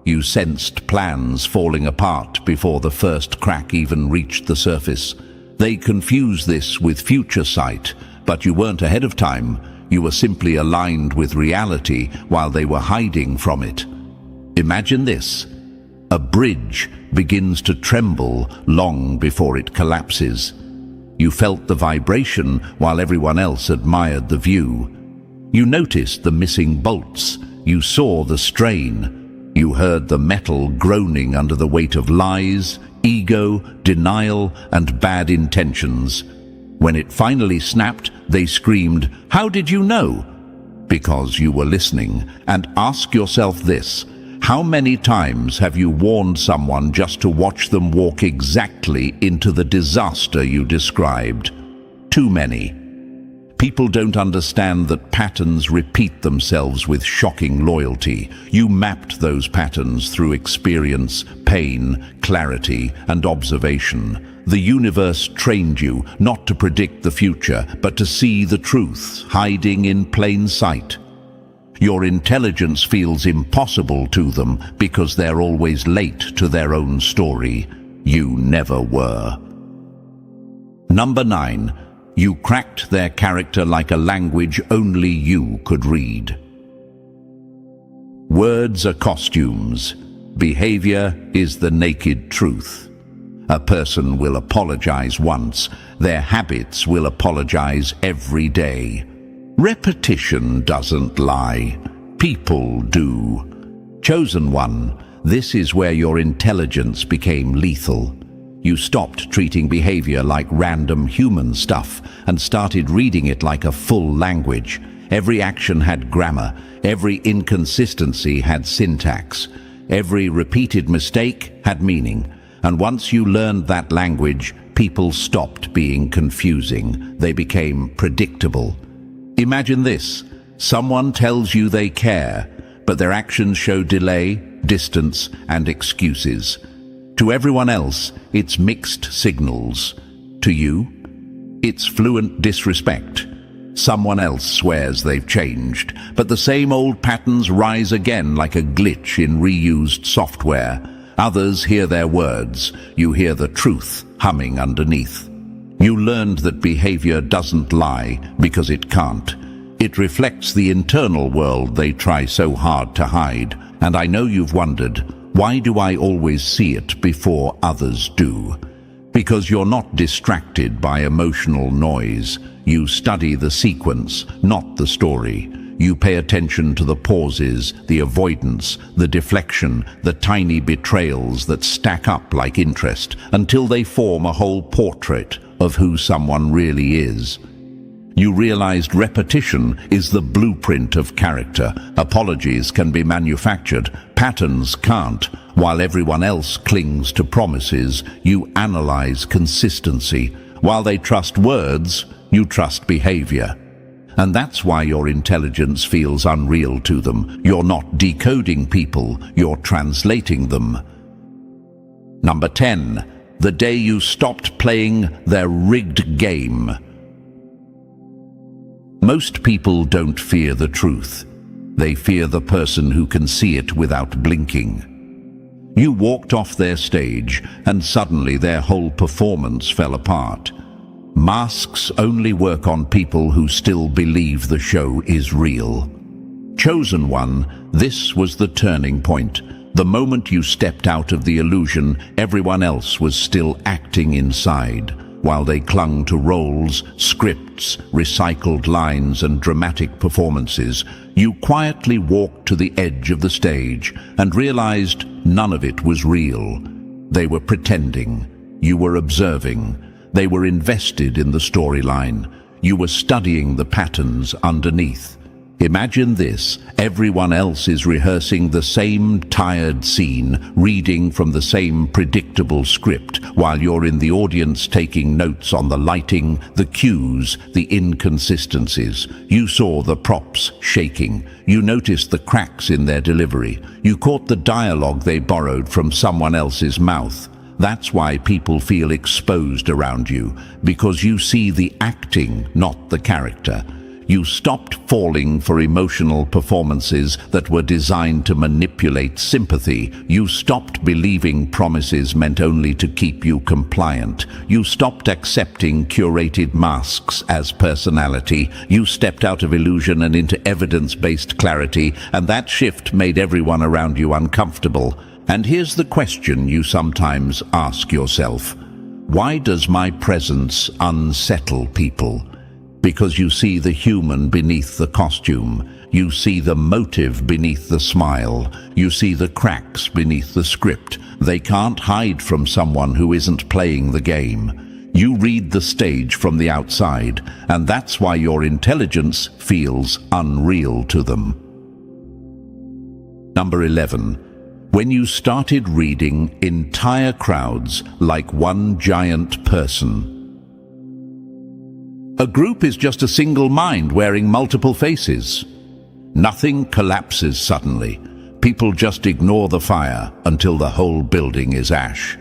You sensed plans falling apart before the first crack even reached the surface. They confused this with future sight, but you weren't ahead of time. You were simply aligned with reality while they were hiding from it. Imagine this. A bridge begins to tremble long before it collapses. You felt the vibration while everyone else admired the view. You noticed the missing bolts. You saw the strain. You heard the metal groaning under the weight of lies, ego, denial, and bad intentions. When it finally snapped, they screamed, "How did you know?" Because you were listening. And ask yourself this: how many times have you warned someone just to watch them walk exactly into the disaster you described? Too many. People don't understand that patterns repeat themselves with shocking loyalty. You mapped those patterns through experience, pain, clarity, and observation. The universe trained you not to predict the future, but to see the truth hiding in plain sight. Your intelligence feels impossible to them because they're always late to their own story. You never were. Number 9. You cracked their character like a language only you could read. Words are costumes. Behavior is the naked truth. A person will apologize once. Their habits will apologize every day. Repetition doesn't lie. People do. Chosen one, this is where your intelligence became lethal. You stopped treating behavior like random human stuff and started reading it like a full language. Every action had grammar. Every inconsistency had syntax. Every repeated mistake had meaning. And once you learned that language, people stopped being confusing. They became predictable. Imagine this: someone tells you they care, but their actions show delay, distance, and excuses. To everyone else, it's mixed signals. To you, it's fluent disrespect. Someone else swears they've changed, but the same old patterns rise again like a glitch in reused software. Others hear their words. You hear the truth humming underneath. You learned that behavior doesn't lie because it can't. It reflects the internal world they try so hard to hide. And I know you've wondered, why do I always see it before others do? Because you're not distracted by emotional noise. You study the sequence, not the story. You pay attention to the pauses, the avoidance, the deflection, the tiny betrayals that stack up like interest until they form a whole portrait of who someone really is. You realized repetition is the blueprint of character. Apologies can be manufactured, patterns can't. While everyone else clings to promises, you analyze consistency. While they trust words, you trust behavior. And that's why your intelligence feels unreal to them. You're not decoding people, you're translating them. Number 10. The day you stopped playing their rigged game. Most people don't fear the truth. They fear the person who can see it without blinking. You walked off their stage, and suddenly their whole performance fell apart. Masks only work on people who still believe the show is real. Chosen one, this was the turning point. The moment you stepped out of the illusion, everyone else was still acting inside. While they clung to roles, scripts, recycled lines, and dramatic performances, you quietly walked to the edge of the stage and realized none of it was real. They were pretending. You were observing. They were invested in the storyline. You were studying the patterns underneath. Imagine this: everyone else is rehearsing the same tired scene, reading from the same predictable script, while you're in the audience taking notes on the lighting, the cues, the inconsistencies. You saw the props shaking. You noticed the cracks in their delivery. You caught the dialogue they borrowed from someone else's mouth. That's why people feel exposed around you, because you see the acting, not the character. You stopped falling for emotional performances that were designed to manipulate sympathy. You stopped believing promises meant only to keep you compliant. You stopped accepting curated masks as personality. You stepped out of illusion and into evidence-based clarity, and that shift made everyone around you uncomfortable. And here's the question you sometimes ask yourself: why does my presence unsettle people? Because you see the human beneath the costume. You see the motive beneath the smile. You see the cracks beneath the script. They can't hide from someone who isn't playing the game. You read the stage from the outside, and that's why your intelligence feels unreal to them. Number 11. When you started reading entire crowds like one giant person. A group is just a single mind wearing multiple faces. Nothing collapses suddenly. People just ignore the fire until the whole building is ash.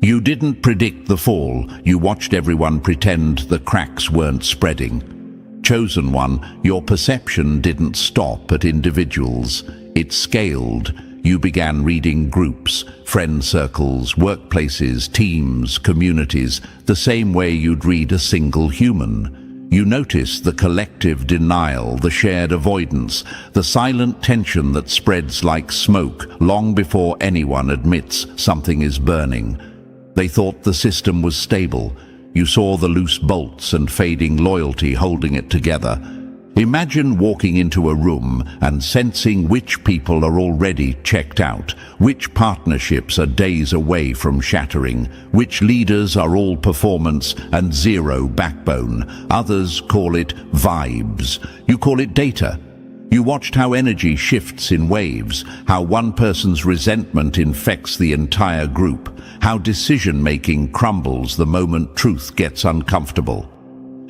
You didn't predict the fall. You watched everyone pretend the cracks weren't spreading. Chosen one, your perception didn't stop at individuals. It scaled. You began reading groups, friend circles, workplaces, teams, communities, the same way you'd read a single human. You notice the collective denial, the shared avoidance, the silent tension that spreads like smoke long before anyone admits something is burning. They thought the system was stable. You saw the loose bolts and fading loyalty holding it together. Imagine walking into a room and sensing which people are already checked out, which partnerships are days away from shattering, which leaders are all performance and zero backbone. Others call it vibes. You call it data. You watched how energy shifts in waves, how one person's resentment infects the entire group, how decision-making crumbles the moment truth gets uncomfortable.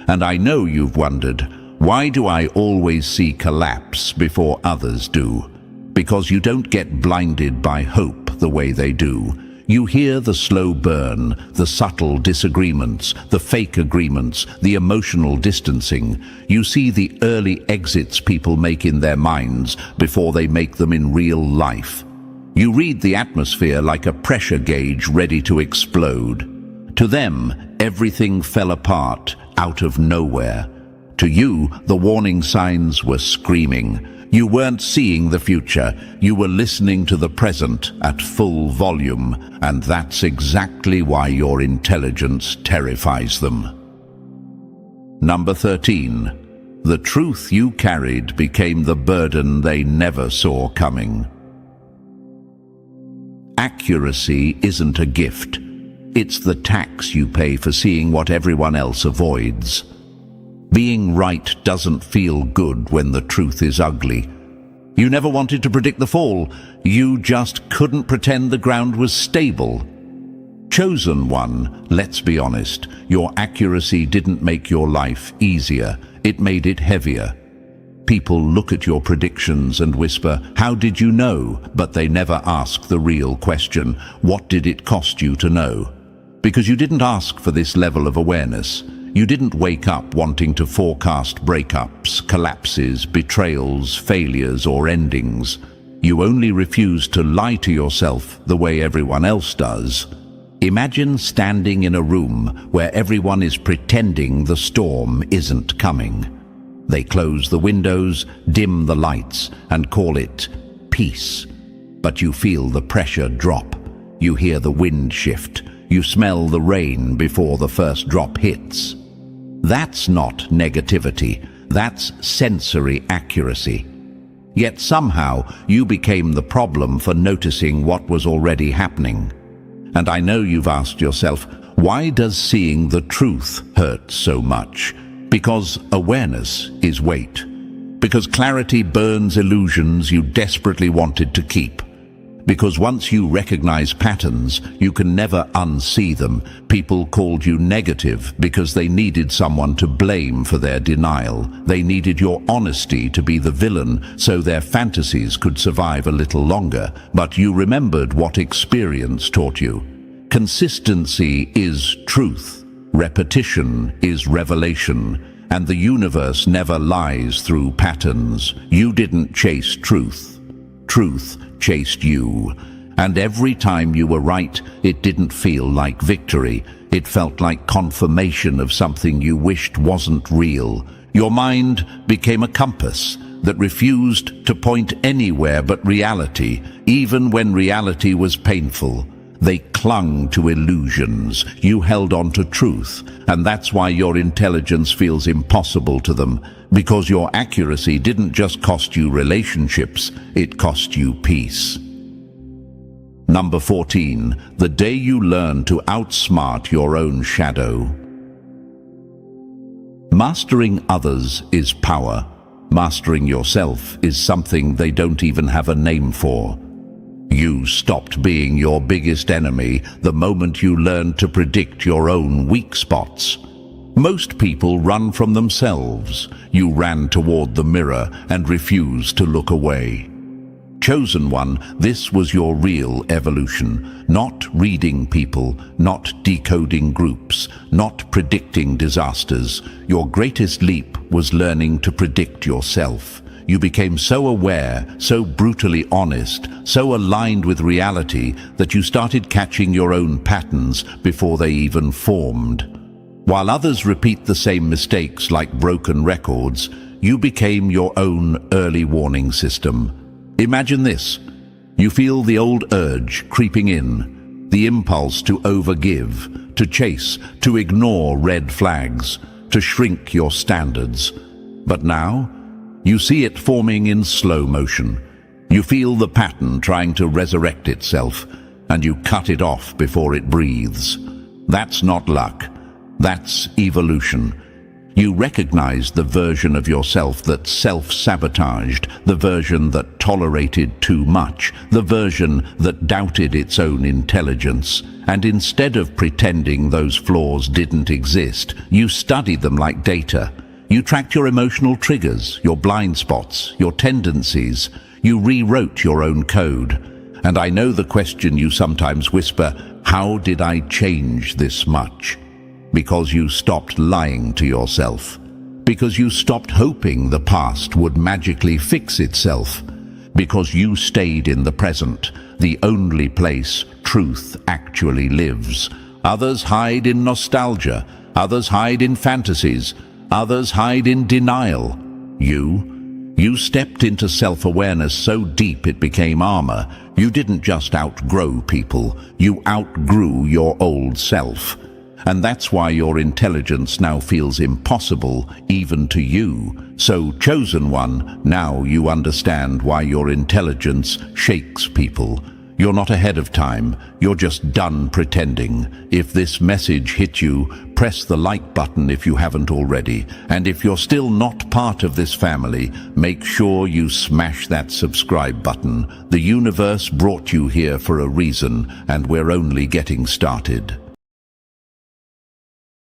And I know you've wondered, why do I always see collapse before others do? Because you don't get blinded by hope the way they do. You hear the slow burn, the subtle disagreements, the fake agreements, the emotional distancing. You see the early exits people make in their minds before they make them in real life. You read the atmosphere like a pressure gauge ready to explode. To them, everything fell apart out of nowhere. To you, the warning signs were screaming. You weren't seeing the future. You were listening to the present at full volume, and that's exactly why your intelligence terrifies them. Number 13. The truth you carried became the burden they never saw coming. Accuracy isn't a gift. It's the tax you pay for seeing what everyone else avoids. Being right doesn't feel good when the truth is ugly. You never wanted to predict the fall. You just couldn't pretend the ground was stable. Chosen one, let's be honest, your accuracy didn't make your life easier. It made it heavier. People look at your predictions and whisper, "How did you know?" But they never ask the real question, what did it cost you to know? Because you didn't ask for this level of awareness. You didn't wake up wanting to forecast breakups, collapses, betrayals, failures, or endings. You only refused to lie to yourself the way everyone else does. Imagine standing in a room where everyone is pretending the storm isn't coming. They close the windows, dim the lights, and call it peace. But you feel the pressure drop. You hear the wind shift. You smell the rain before the first drop hits. That's not negativity. That's sensory accuracy. Yet somehow you became the problem for noticing what was already happening. And I know you've asked yourself, why does seeing the truth hurt so much? Because awareness is weight. Because clarity burns illusions you desperately wanted to keep. Because once you recognize patterns, you can never unsee them. People called you negative because they needed someone to blame for their denial. They needed your honesty to be the villain so their fantasies could survive a little longer. But you remembered what experience taught you. Consistency is truth. Repetition is revelation. And the universe never lies through patterns. You didn't chase truth. Truth chased you. And every time you were right, it didn't feel like victory. It felt like confirmation of something you wished wasn't real. Your mind became a compass that refused to point anywhere but reality, even when reality was painful. They clung to illusions. You held on to truth, and that's why your intelligence feels impossible to them, because your accuracy didn't just cost you relationships, it cost you peace. Number 14, the day you learn to outsmart your own shadow. Mastering others is power. Mastering yourself is something they don't even have a name for. You stopped being your biggest enemy the moment you learned to predict your own weak spots. Most people run from themselves. You ran toward the mirror and refused to look away. Chosen one, this was your real evolution. Not reading people, not decoding groups, not predicting disasters. Your greatest leap was learning to predict yourself. You became so aware, so brutally honest, so aligned with reality that you started catching your own patterns before they even formed. While others repeat the same mistakes like broken records, you became your own early warning system. Imagine this. You feel the old urge creeping in, the impulse to overgive, to chase, to ignore red flags, to shrink your standards. But now, you see it forming in slow motion. You feel the pattern trying to resurrect itself, and you cut it off before it breathes. That's not luck. That's evolution. You recognize the version of yourself that self-sabotaged, the version that tolerated too much, the version that doubted its own intelligence. And instead of pretending those flaws didn't exist, you studied them like data. You tracked your emotional triggers, your blind spots, your tendencies. You rewrote your own code. And I know the question you sometimes whisper, how did I change this much? Because you stopped lying to yourself. Because you stopped hoping the past would magically fix itself. Because you stayed in the present, the only place truth actually lives. Others hide in nostalgia. Others hide in fantasies. Others hide in denial. You stepped into self-awareness so deep it became armor. You didn't just outgrow people. You outgrew your old self. And that's why your intelligence now feels impossible, even to you. So, chosen one, now you understand why your intelligence shakes people. You're not ahead of time, you're just done pretending. If this message hit you, press the like button if you haven't already. And if you're still not part of this family, make sure you smash that subscribe button. The universe brought you here for a reason, and we're only getting started.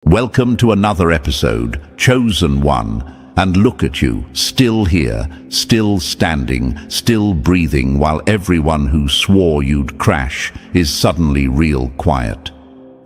Welcome to another episode, Chosen One. And look at you, still here, still standing, still breathing, while everyone who swore you'd crash is suddenly real quiet.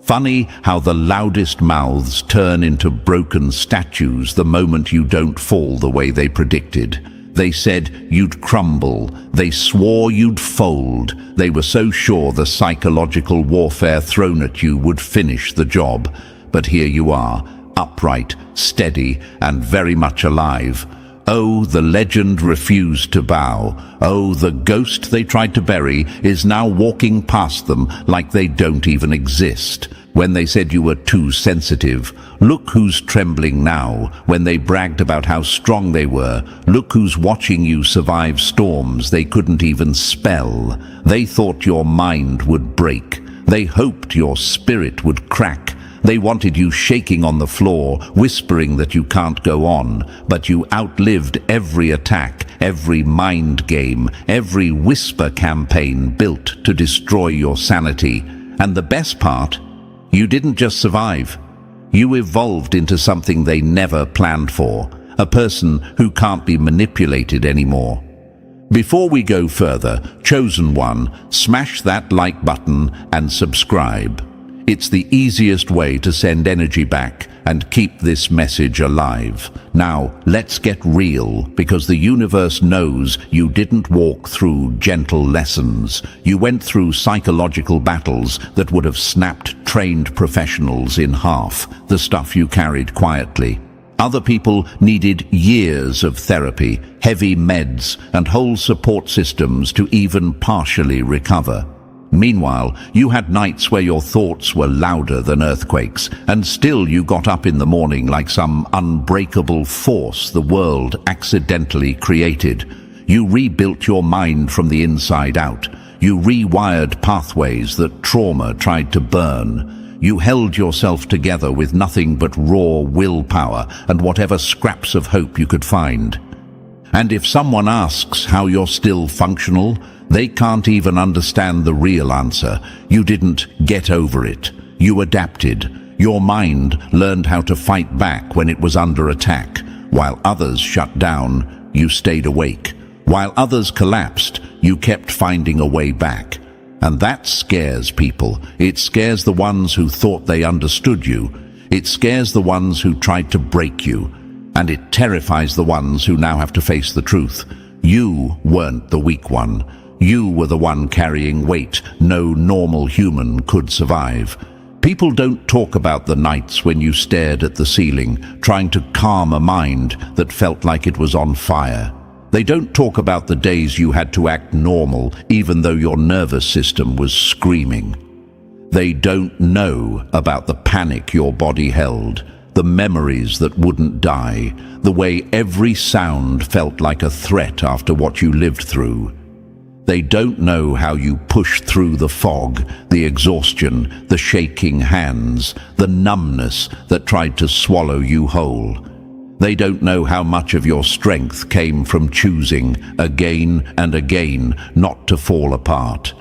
Funny how the loudest mouths turn into broken statues the moment you don't fall the way they predicted. They said you'd crumble. They swore you'd fold. They were so sure the psychological warfare thrown at you would finish the job. But here you are, upright, steady, and very much alive. Oh, the legend refused to bow. Oh, the ghost they tried to bury is now walking past them like they don't even exist. When they said you were too sensitive, look who's trembling now. When they bragged about how strong they were, look who's watching you survive storms they couldn't even spell. They thought your mind would break. They hoped your spirit would crack. They wanted you shaking on the floor, whispering that you can't go on, but you outlived every attack, every mind game, every whisper campaign built to destroy your sanity. And the best part, you didn't just survive. You evolved into something they never planned for, a person who can't be manipulated anymore. Before we go further, Chosen One, smash that like button and subscribe. It's the easiest way to send energy back and keep this message alive. Now, let's get real, because the universe knows you didn't walk through gentle lessons. You went through psychological battles that would have snapped trained professionals in half, the stuff you carried quietly. Other people needed years of therapy, heavy meds, and whole support systems to even partially recover. Meanwhile, you had nights where your thoughts were louder than earthquakes, and still you got up in the morning like some unbreakable force the world accidentally created. You rebuilt your mind from the inside out. You rewired pathways that trauma tried to burn. You held yourself together with nothing but raw willpower and whatever scraps of hope you could find. And if someone asks how you're still functional, they can't even understand the real answer. You didn't get over it. You adapted. Your mind learned how to fight back when it was under attack. While others shut down, you stayed awake. While others collapsed, you kept finding a way back. And that scares people. It scares the ones who thought they understood you. It scares the ones who tried to break you. And it terrifies the ones who now have to face the truth. You weren't the weak one. You were the one carrying weight no normal human could survive. People don't talk about the nights when you stared at the ceiling, trying to calm a mind that felt like it was on fire. They don't talk about the days you had to act normal, even though your nervous system was screaming. They don't know about the panic your body held, the memories that wouldn't die, the way every sound felt like a threat after what you lived through. They don't know how you pushed through the fog, the exhaustion, the shaking hands, the numbness that tried to swallow you whole. They don't know how much of your strength came from choosing, again and again, not to fall apart.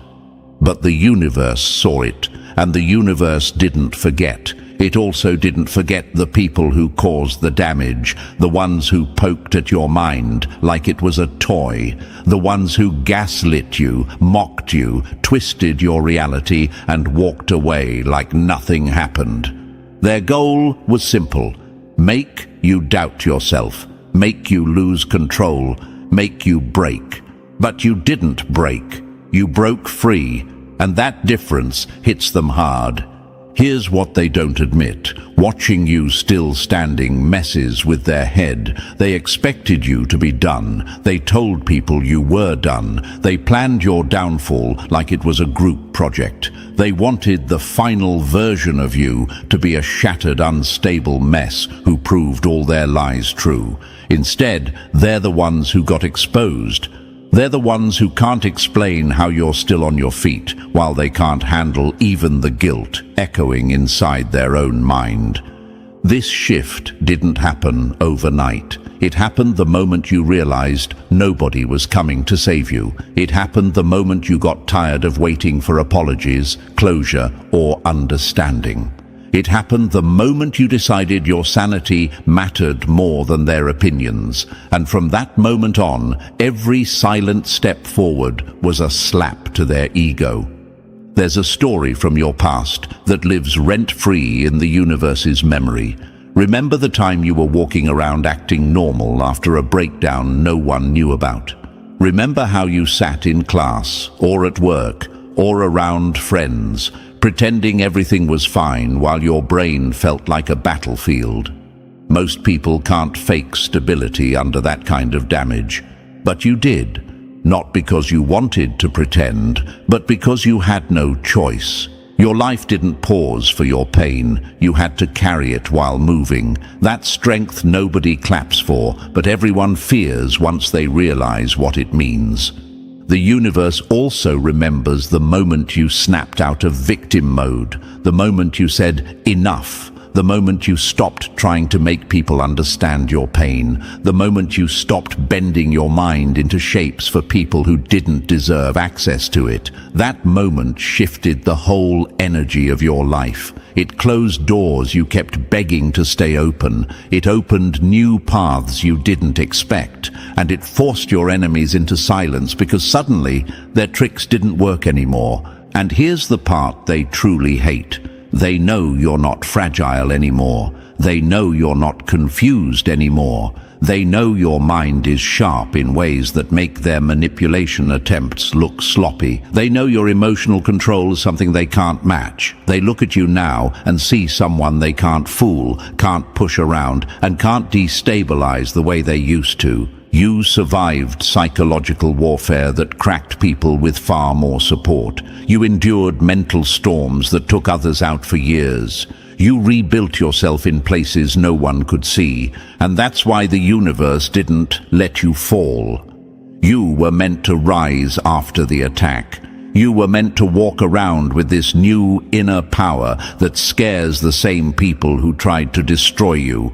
But the universe saw it, and the universe didn't forget. It also didn't forget the people who caused the damage, the ones who poked at your mind like it was a toy, the ones who gaslit you, mocked you, twisted your reality, and walked away like nothing happened. Their goal was simple: make you doubt yourself, make you lose control, make you break. But you didn't break. You broke free, and that difference hits them hard. Here's what they don't admit. Watching you still standing messes with their head. They expected you to be done. They told people you were done. They planned your downfall like it was a group project. They wanted the final version of you to be a shattered, unstable mess who proved all their lies true. Instead, they're the ones who got exposed. They're the ones who can't explain how you're still on your feet, while they can't handle even the guilt echoing inside their own mind. This shift didn't happen overnight. It happened the moment you realized nobody was coming to save you. It happened the moment you got tired of waiting for apologies, closure, or understanding. It happened the moment you decided your sanity mattered more than their opinions. And from that moment on, every silent step forward was a slap to their ego. There's a story from your past that lives rent-free in the universe's memory. Remember the time you were walking around acting normal after a breakdown no one knew about. Remember how you sat in class, or at work, or around friends, pretending everything was fine while your brain felt like a battlefield. Most people can't fake stability under that kind of damage, but you did, not because you wanted to pretend, but because you had no choice. Your life didn't pause for your pain. You had to carry it while moving. That strength nobody claps for, but everyone fears once they realize what it means. The universe also remembers the moment you snapped out of victim mode, the moment you said, enough, the moment you stopped trying to make people understand your pain, the moment you stopped bending your mind into shapes for people who didn't deserve access to it. That moment shifted the whole energy of your life. It closed doors you kept begging to stay open. It opened new paths you didn't expect. And it forced your enemies into silence because suddenly their tricks didn't work anymore. And here's the part they truly hate. They know you're not fragile anymore. They know you're not confused anymore. They know your mind is sharp in ways that make their manipulation attempts look sloppy. They know your emotional control is something they can't match. They look at you now and see someone they can't fool, can't push around, and can't destabilize the way they used to. You survived psychological warfare that cracked people with far more support. You endured mental storms that took others out for years. You rebuilt yourself in places no one could see, and that's why the universe didn't let you fall. You were meant to rise after the attack. You were meant to walk around with this new inner power that scares the same people who tried to destroy you.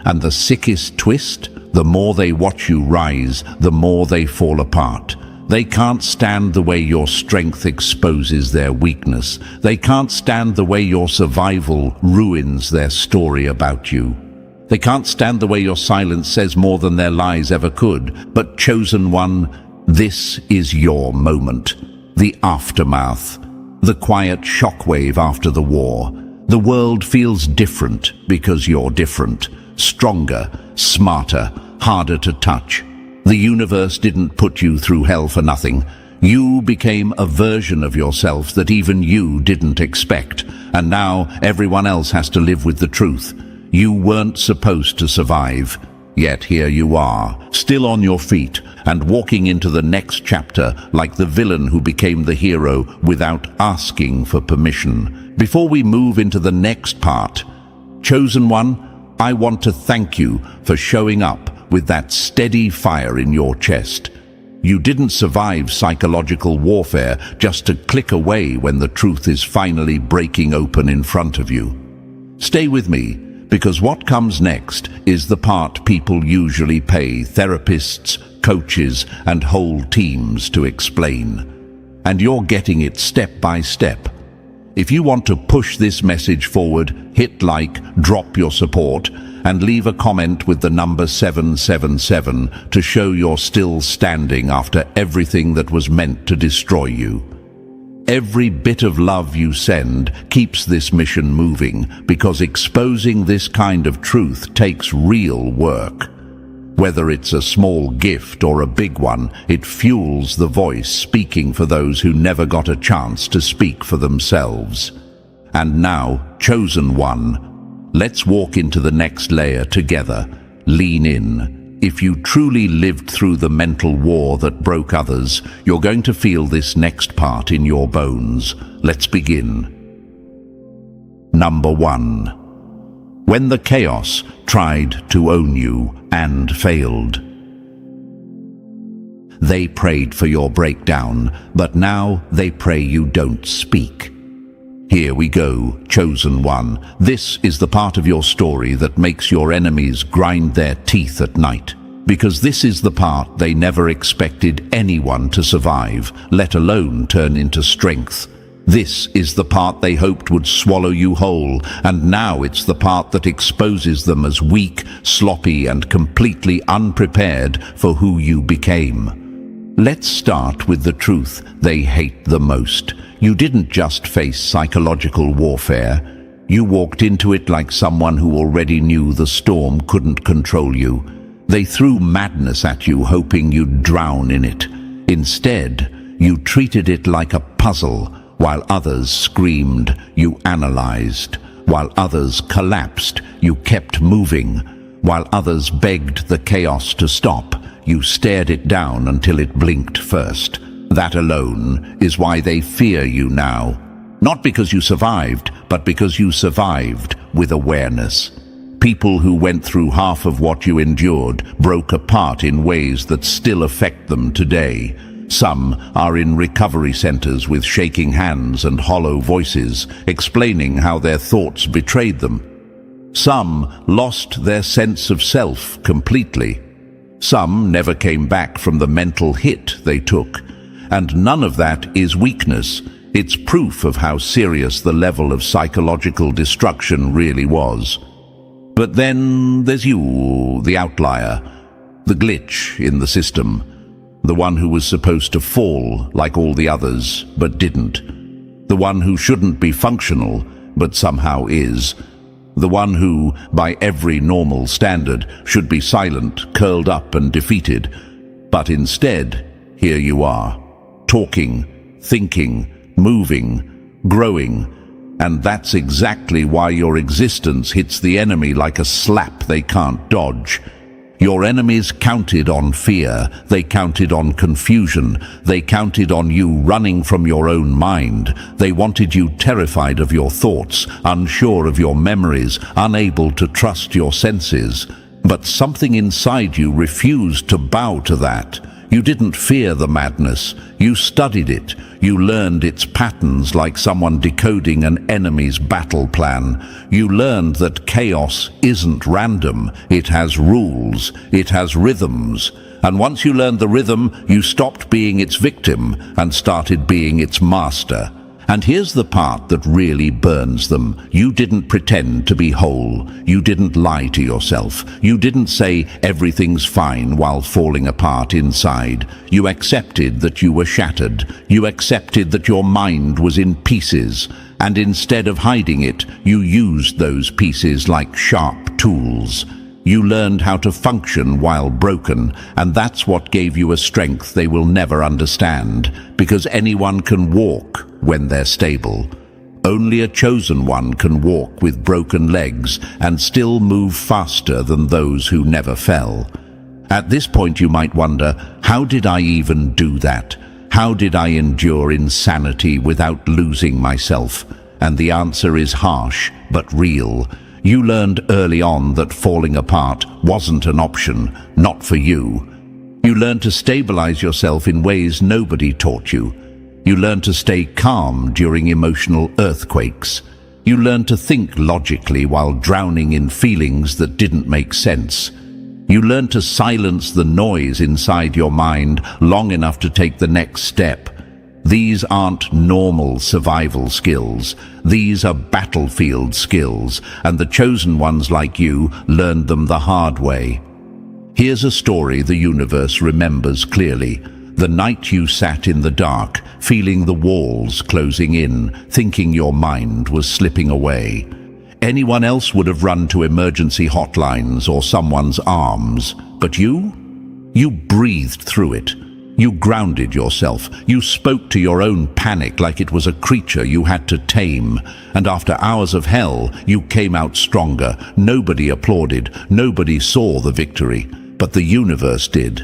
And the sickest twist? The more they watch you rise, the more they fall apart. They can't stand the way your strength exposes their weakness. They can't stand the way your survival ruins their story about you. They can't stand the way your silence says more than their lies ever could. But chosen one, this is your moment. The aftermath. The quiet shockwave after the war. The world feels different because you're different. Stronger, smarter, harder to touch. The universe didn't put you through hell for nothing. You became a version of yourself that even you didn't expect. And now everyone else has to live with the truth. You weren't supposed to survive. Yet here you are, still on your feet and walking into the next chapter like the villain who became the hero without asking for permission. Before we move into the next part, Chosen One, I want to thank you for showing up with that steady fire in your chest. You didn't survive psychological warfare just to click away when the truth is finally breaking open in front of you. Stay with me, because what comes next is the part people usually pay therapists, coaches, and whole teams to explain. And you're getting it step by step. If you want to push this message forward, hit like, drop your support, and leave a comment with the number 777 to show you're still standing after everything that was meant to destroy you. Every bit of love you send keeps this mission moving, because exposing this kind of truth takes real work. Whether it's a small gift or a big one, it fuels the voice speaking for those who never got a chance to speak for themselves. And now, Chosen One, let's walk into the next layer together. Lean in. If you truly lived through the mental war that broke others, you're going to feel this next part in your bones. Let's begin. Number 1. When the chaos tried to own you and failed. They prayed for your breakdown, but now they pray you don't speak. Here we go, Chosen One. This is the part of your story that makes your enemies grind their teeth at night. Because this is the part they never expected anyone to survive, let alone turn into strength. This is the part they hoped would swallow you whole, and now it's the part that exposes them as weak, sloppy, and completely unprepared for who you became. Let's start with the truth they hate the most. You didn't just face psychological warfare. You walked into it like someone who already knew the storm couldn't control you. They threw madness at you, hoping you'd drown in it. Instead, you treated it like a puzzle. While others screamed, you analyzed. While others collapsed, you kept moving. While others begged the chaos to stop, you stared it down until it blinked first. That alone is why they fear you now. Not because you survived, but because you survived with awareness. People who went through half of what you endured broke apart in ways that still affect them today. Some are in recovery centers with shaking hands and hollow voices, explaining how their thoughts betrayed them. Some lost their sense of self completely. Some never came back from the mental hit they took. And none of that is weakness. It's proof of how serious the level of psychological destruction really was. But then there's you, the outlier, the glitch in the system. The one who was supposed to fall like all the others, but didn't. The one who shouldn't be functional, but somehow is. The one who, by every normal standard, should be silent, curled up and defeated. But instead, here you are, talking, thinking, moving, growing. And that's exactly why your existence hits the enemy like a slap they can't dodge. Your enemies counted on fear, they counted on confusion, they counted on you running from your own mind. They wanted you terrified of your thoughts, unsure of your memories, unable to trust your senses. But something inside you refused to bow to that. You didn't fear the madness. You studied it. You learned its patterns like someone decoding an enemy's battle plan. You learned that chaos isn't random. It has rules. It has rhythms. And once you learned the rhythm, you stopped being its victim and started being its master. And here's the part that really burns them. You didn't pretend to be whole. You didn't lie to yourself. You didn't say everything's fine while falling apart inside. You accepted that you were shattered. You accepted that your mind was in pieces. And instead of hiding it, you used those pieces like sharp tools. You learned how to function while broken, and that's what gave you a strength they will never understand, because anyone can walk when they're stable. Only a chosen one can walk with broken legs and still move faster than those who never fell. At this point you might wonder, how did I even do that? How did I endure insanity without losing myself? And the answer is harsh, but real. You learned early on that falling apart wasn't an option, not for you. You learned to stabilize yourself in ways nobody taught you. You learned to stay calm during emotional earthquakes. You learned to think logically while drowning in feelings that didn't make sense. You learned to silence the noise inside your mind long enough to take the next step. These aren't normal survival skills. These are battlefield skills, and the chosen ones like you learned them the hard way. Here's a story the universe remembers clearly. The night you sat in the dark, feeling the walls closing in, thinking your mind was slipping away. Anyone else would have run to emergency hotlines or someone's arms, but you breathed through it. You grounded yourself. You spoke to your own panic like it was a creature you had to tame. And after hours of hell, you came out stronger. Nobody applauded. Nobody saw the victory. But the universe did.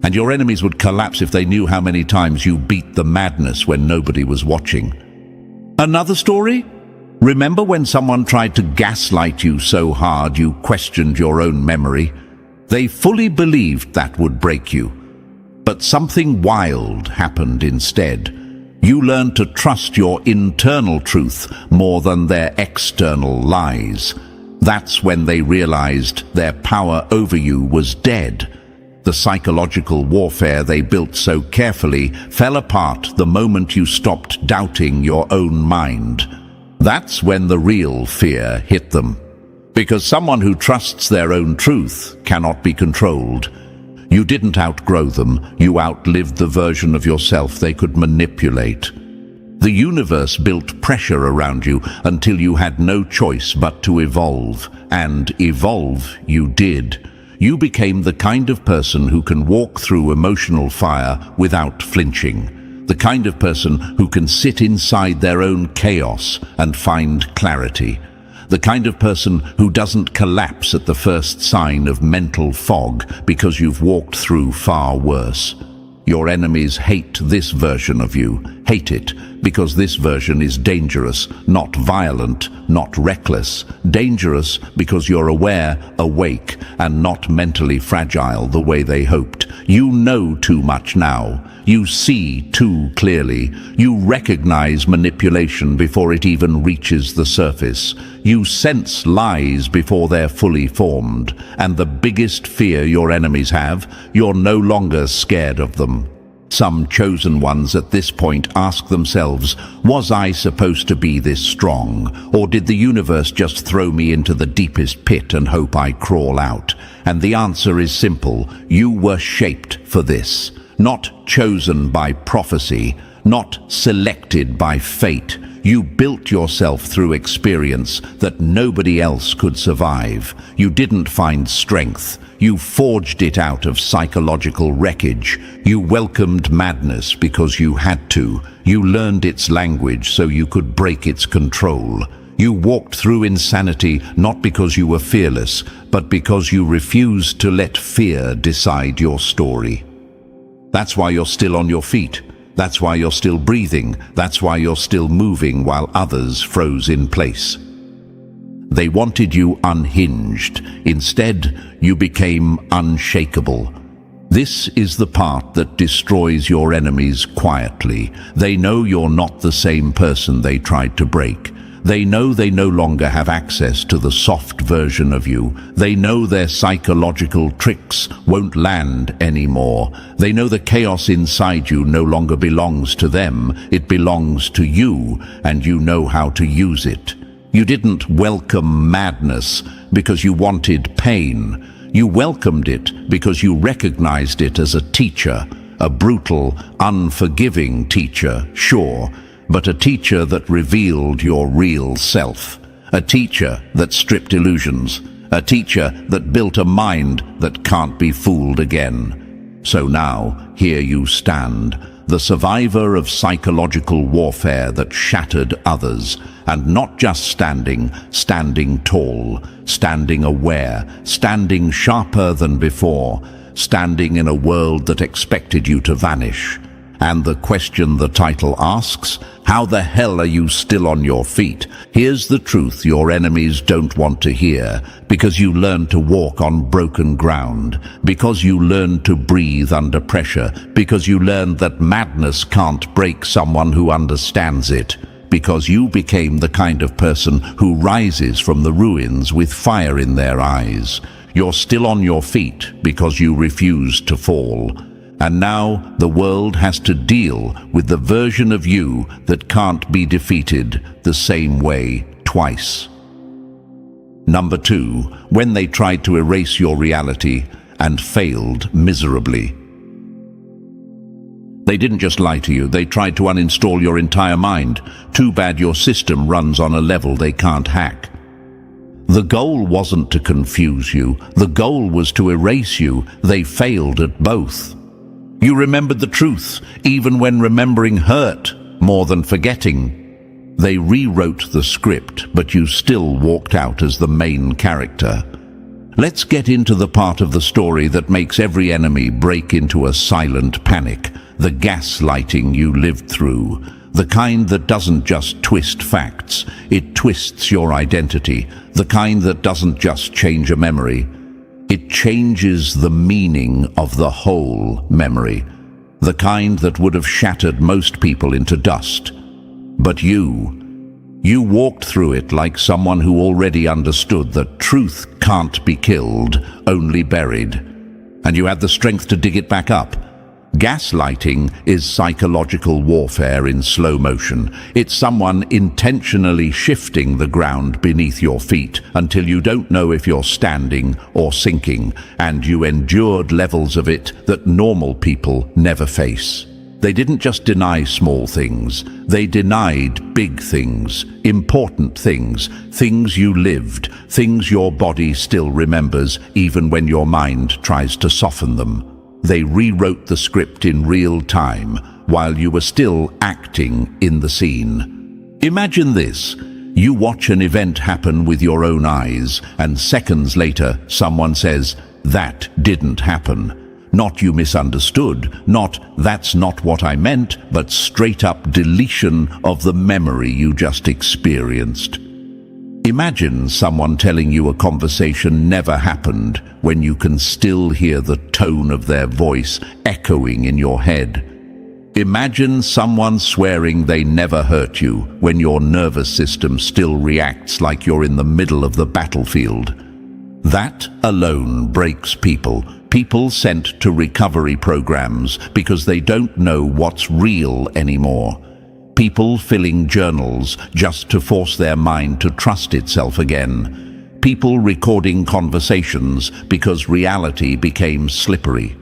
And your enemies would collapse if they knew how many times you beat the madness when nobody was watching. Another story? Remember when someone tried to gaslight you so hard you questioned your own memory? They fully believed that would break you. But something wild happened instead. You learned to trust your internal truth more than their external lies. That's when they realized their power over you was dead. The psychological warfare they built so carefully fell apart the moment you stopped doubting your own mind. That's when the real fear hit them. Because someone who trusts their own truth cannot be controlled. You didn't outgrow them, you outlived the version of yourself they could manipulate. The universe built pressure around you until you had no choice but to evolve. And evolve you did. You became the kind of person who can walk through emotional fire without flinching. The kind of person who can sit inside their own chaos and find clarity. The kind of person who doesn't collapse at the first sign of mental fog because you've walked through far worse. Your enemies hate this version of you. Hate it because this version is dangerous, not violent, not reckless. Dangerous because you're aware, awake, and not mentally fragile the way they hoped. You know too much now. You see too clearly. You recognize manipulation before it even reaches the surface. You sense lies before they're fully formed. And the biggest fear your enemies have, you're no longer scared of them. Some chosen ones at this point ask themselves, was I supposed to be this strong? Or did the universe just throw me into the deepest pit and hope I crawl out? And the answer is simple. You were shaped for this. Not chosen by prophecy, not selected by fate. You built yourself through experience that nobody else could survive. You didn't find strength. You forged it out of psychological wreckage. You welcomed madness because you had to. You learned its language so you could break its control. You walked through insanity not because you were fearless, but because you refused to let fear decide your story. That's why you're still on your feet. That's why you're still breathing. That's why you're still moving while others froze in place. They wanted you unhinged. Instead, you became unshakable. This is the part that destroys your enemies quietly. They know you're not the same person they tried to break. They know they no longer have access to the soft version of you. They know their psychological tricks won't land anymore. They know the chaos inside you no longer belongs to them. It belongs to you, and you know how to use it. You didn't welcome madness because you wanted pain. You welcomed it because you recognized it as a teacher, a brutal, unforgiving teacher, sure, but a teacher that revealed your real self, a teacher that stripped illusions, a teacher that built a mind that can't be fooled again. So now, here you stand, the survivor of psychological warfare that shattered others, and not just standing tall, standing aware, standing sharper than before, standing in a world that expected you to vanish. And the question the title asks, how the hell are you still on your feet? Here's the truth your enemies don't want to hear, because you learned to walk on broken ground, because you learned to breathe under pressure, because you learned that madness can't break someone who understands it, because you became the kind of person who rises from the ruins with fire in their eyes. You're still on your feet because you refused to fall. And now the world has to deal with the version of you that can't be defeated the same way twice. Number 2, when they tried to erase your reality and failed miserably. They didn't just lie to you, they tried to uninstall your entire mind. Too bad your system runs on a level they can't hack. The goal wasn't to confuse you, the goal was to erase you. They failed at both. You remembered the truth, even when remembering hurt more than forgetting. They rewrote the script, but you still walked out as the main character. Let's get into the part of the story that makes every enemy break into a silent panic, the gaslighting you lived through, the kind that doesn't just twist facts, it twists your identity, the kind that doesn't just change a memory. It changes the meaning of the whole memory, the kind that would have shattered most people into dust. But you walked through it like someone who already understood that truth can't be killed, only buried. And you had the strength to dig it back up. Gaslighting is psychological warfare in slow motion. It's someone intentionally shifting the ground beneath your feet until you don't know if you're standing or sinking, and you endured levels of it that normal people never face. They didn't just deny small things, they denied big things, important things, things you lived, things your body still remembers even when your mind tries to soften them. They rewrote the script in real time while you were still acting in the scene. Imagine this. You watch an event happen with your own eyes, and seconds later someone says, "That didn't happen." Not "you misunderstood," not "that's not what I meant," but straight up deletion of the memory you just experienced. Imagine someone telling you a conversation never happened when you can still hear the tone of their voice echoing in your head. Imagine someone swearing they never hurt you when your nervous system still reacts like you're in the middle of the battlefield. That alone breaks people. People sent to recovery programs because they don't know what's real anymore. People filling journals just to force their mind to trust itself again. People recording conversations because reality became slippery.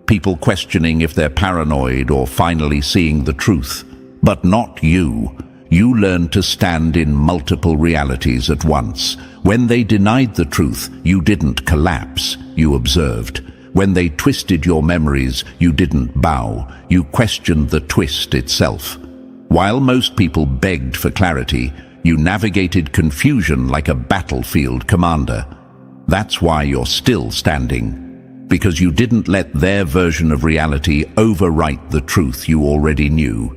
People questioning if they're paranoid or finally seeing the truth. But not you. You learned to stand in multiple realities at once. When they denied the truth, you didn't collapse, you observed. When they twisted your memories, you didn't bow. You questioned the twist itself. While most people begged for clarity, You navigated confusion like a battlefield commander. That's why you're still standing, because you didn't let their version of reality overwrite the truth you already knew.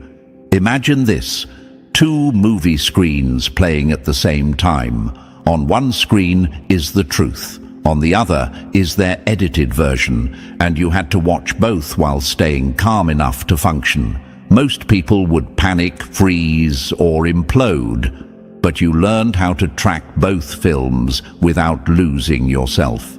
Imagine this: two movie screens playing at the same time. On one screen is the truth, on the other is their edited version, and you had to watch both while staying calm enough to function. Most people would panic, freeze, or implode, but you learned how to track both films without losing yourself.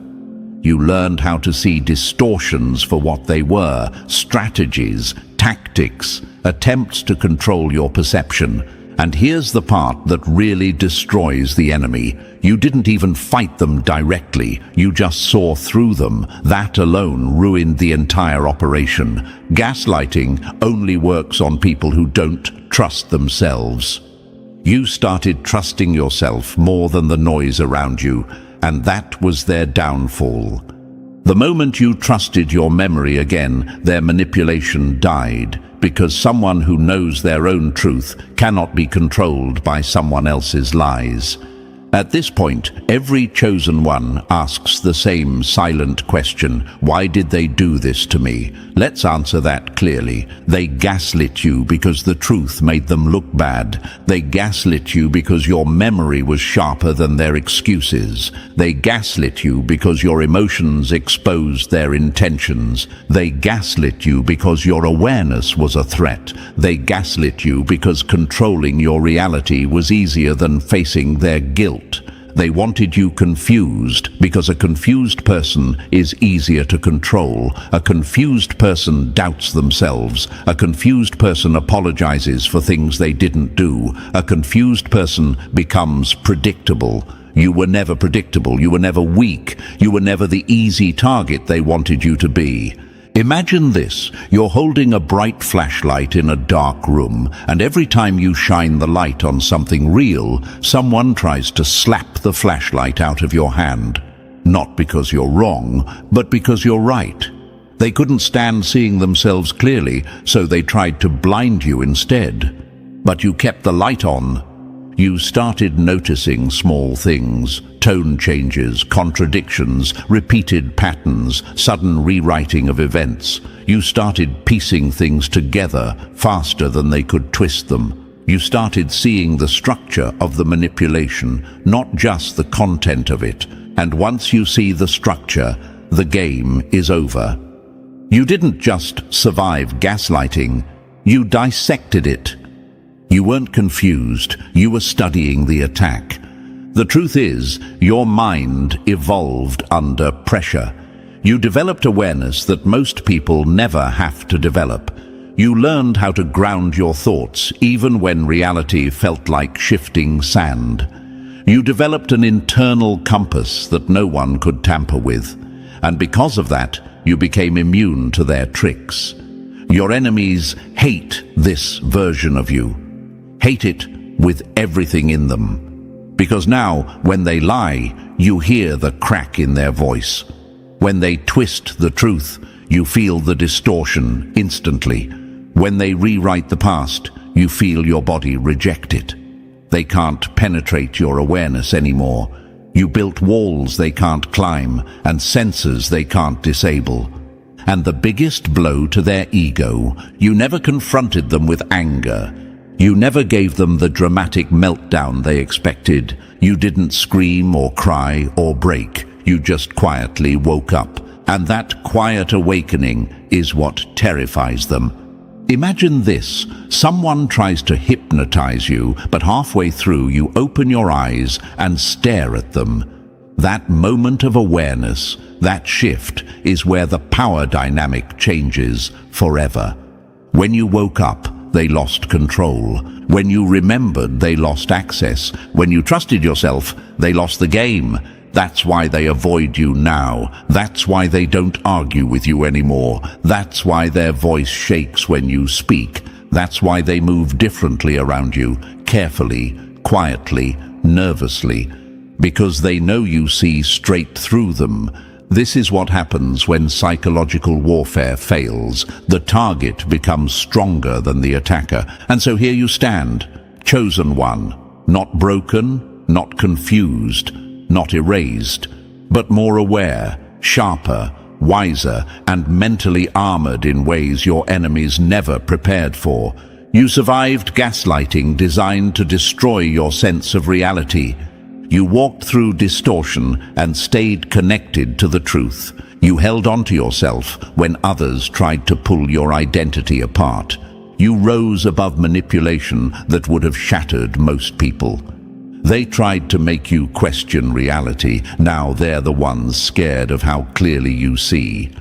You learned how to see distortions for what they were: strategies, tactics, attempts to control your perception. And here's the part that really destroys the enemy. You didn't even fight them directly, you just saw through them. That alone ruined the entire operation. Gaslighting only works on people who don't trust themselves. You started trusting yourself more than the noise around you, and that was their downfall. The moment you trusted your memory again, their manipulation died, because someone who knows their own truth cannot be controlled by someone else's lies. At this point, every chosen one asks the same silent question: why did they do this to me? Let's answer that clearly. They gaslit you because the truth made them look bad. They gaslit you because your memory was sharper than their excuses. They gaslit you because your emotions exposed their intentions. They gaslit you because your awareness was a threat. They gaslit you because controlling your reality was easier than facing their guilt. They wanted you confused because a confused person is easier to control. A confused person doubts themselves. A confused person apologizes for things they didn't do. A confused person becomes predictable. You were never predictable. You were never weak. You were never the easy target they wanted you to be. Imagine this: you're holding a bright flashlight in a dark room, and every time you shine the light on something real, someone tries to slap the flashlight out of your hand. Not because you're wrong, but because you're right. They couldn't stand seeing themselves clearly, so they tried to blind you instead. But you kept the light on. You started noticing small things: tone changes, contradictions, repeated patterns, sudden rewriting of events. You started piecing things together faster than they could twist them. You started seeing the structure of the manipulation, not just the content of it. And once you see the structure, the game is over. You didn't just survive gaslighting, you dissected it. You weren't confused, you were studying the attack. The truth is, your mind evolved under pressure. You developed awareness that most people never have to develop. You learned how to ground your thoughts, even when reality felt like shifting sand. You developed an internal compass that no one could tamper with. And because of that, you became immune to their tricks. Your enemies hate this version of you. Hate it with everything in them. Because now, when they lie, you hear the crack in their voice. When they twist the truth, you feel the distortion instantly. When they rewrite the past, you feel your body reject it. They can't penetrate your awareness anymore. You built walls they can't climb, and sensors they can't disable. And the biggest blow to their ego, you never confronted them with anger. You never gave them the dramatic meltdown they expected. You didn't scream or cry or break. You just quietly woke up. And that quiet awakening is what terrifies them. Imagine this: someone tries to hypnotize you, but halfway through you open your eyes and stare at them. That moment of awareness, that shift, is where the power dynamic changes forever. When you woke up, they lost control. When you remembered, they lost access. When you trusted yourself, they lost the game. That's why they avoid you now. That's why they don't argue with you anymore. That's why their voice shakes when you speak. That's why they move differently around you, carefully, quietly, nervously, because they know you see straight through them. This is what happens when psychological warfare fails. The target becomes stronger than the attacker. And so here you stand, chosen one. Not broken, not confused, not erased, but more aware, sharper, wiser, and mentally armored in ways your enemies never prepared for. You survived gaslighting designed to destroy your sense of reality. You walked through distortion and stayed connected to the truth. You held on to yourself when others tried to pull your identity apart. You rose above manipulation that would have shattered most people. They tried to make you question reality. Now they're the ones scared of how clearly you see.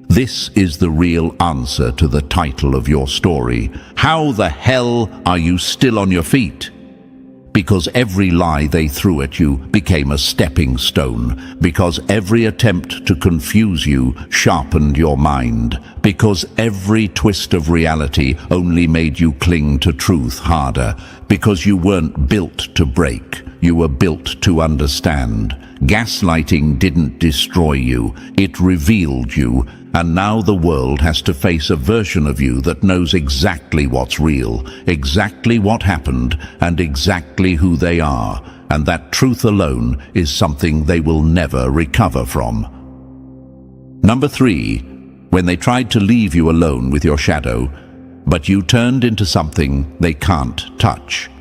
This is the real answer to the title of your story. How the hell are you still on your feet? Because every lie they threw at you became a stepping stone. Because every attempt to confuse you sharpened your mind. Because every twist of reality only made you cling to truth harder. Because you weren't built to break. You were built to understand. Gaslighting didn't destroy you. It revealed you. And now the world has to face a version of you that knows exactly what's real, exactly what happened, and exactly who they are. And that truth alone is something they will never recover from. Number 3, when they tried to leave you alone with your shadow, but you turned into something they can't touch.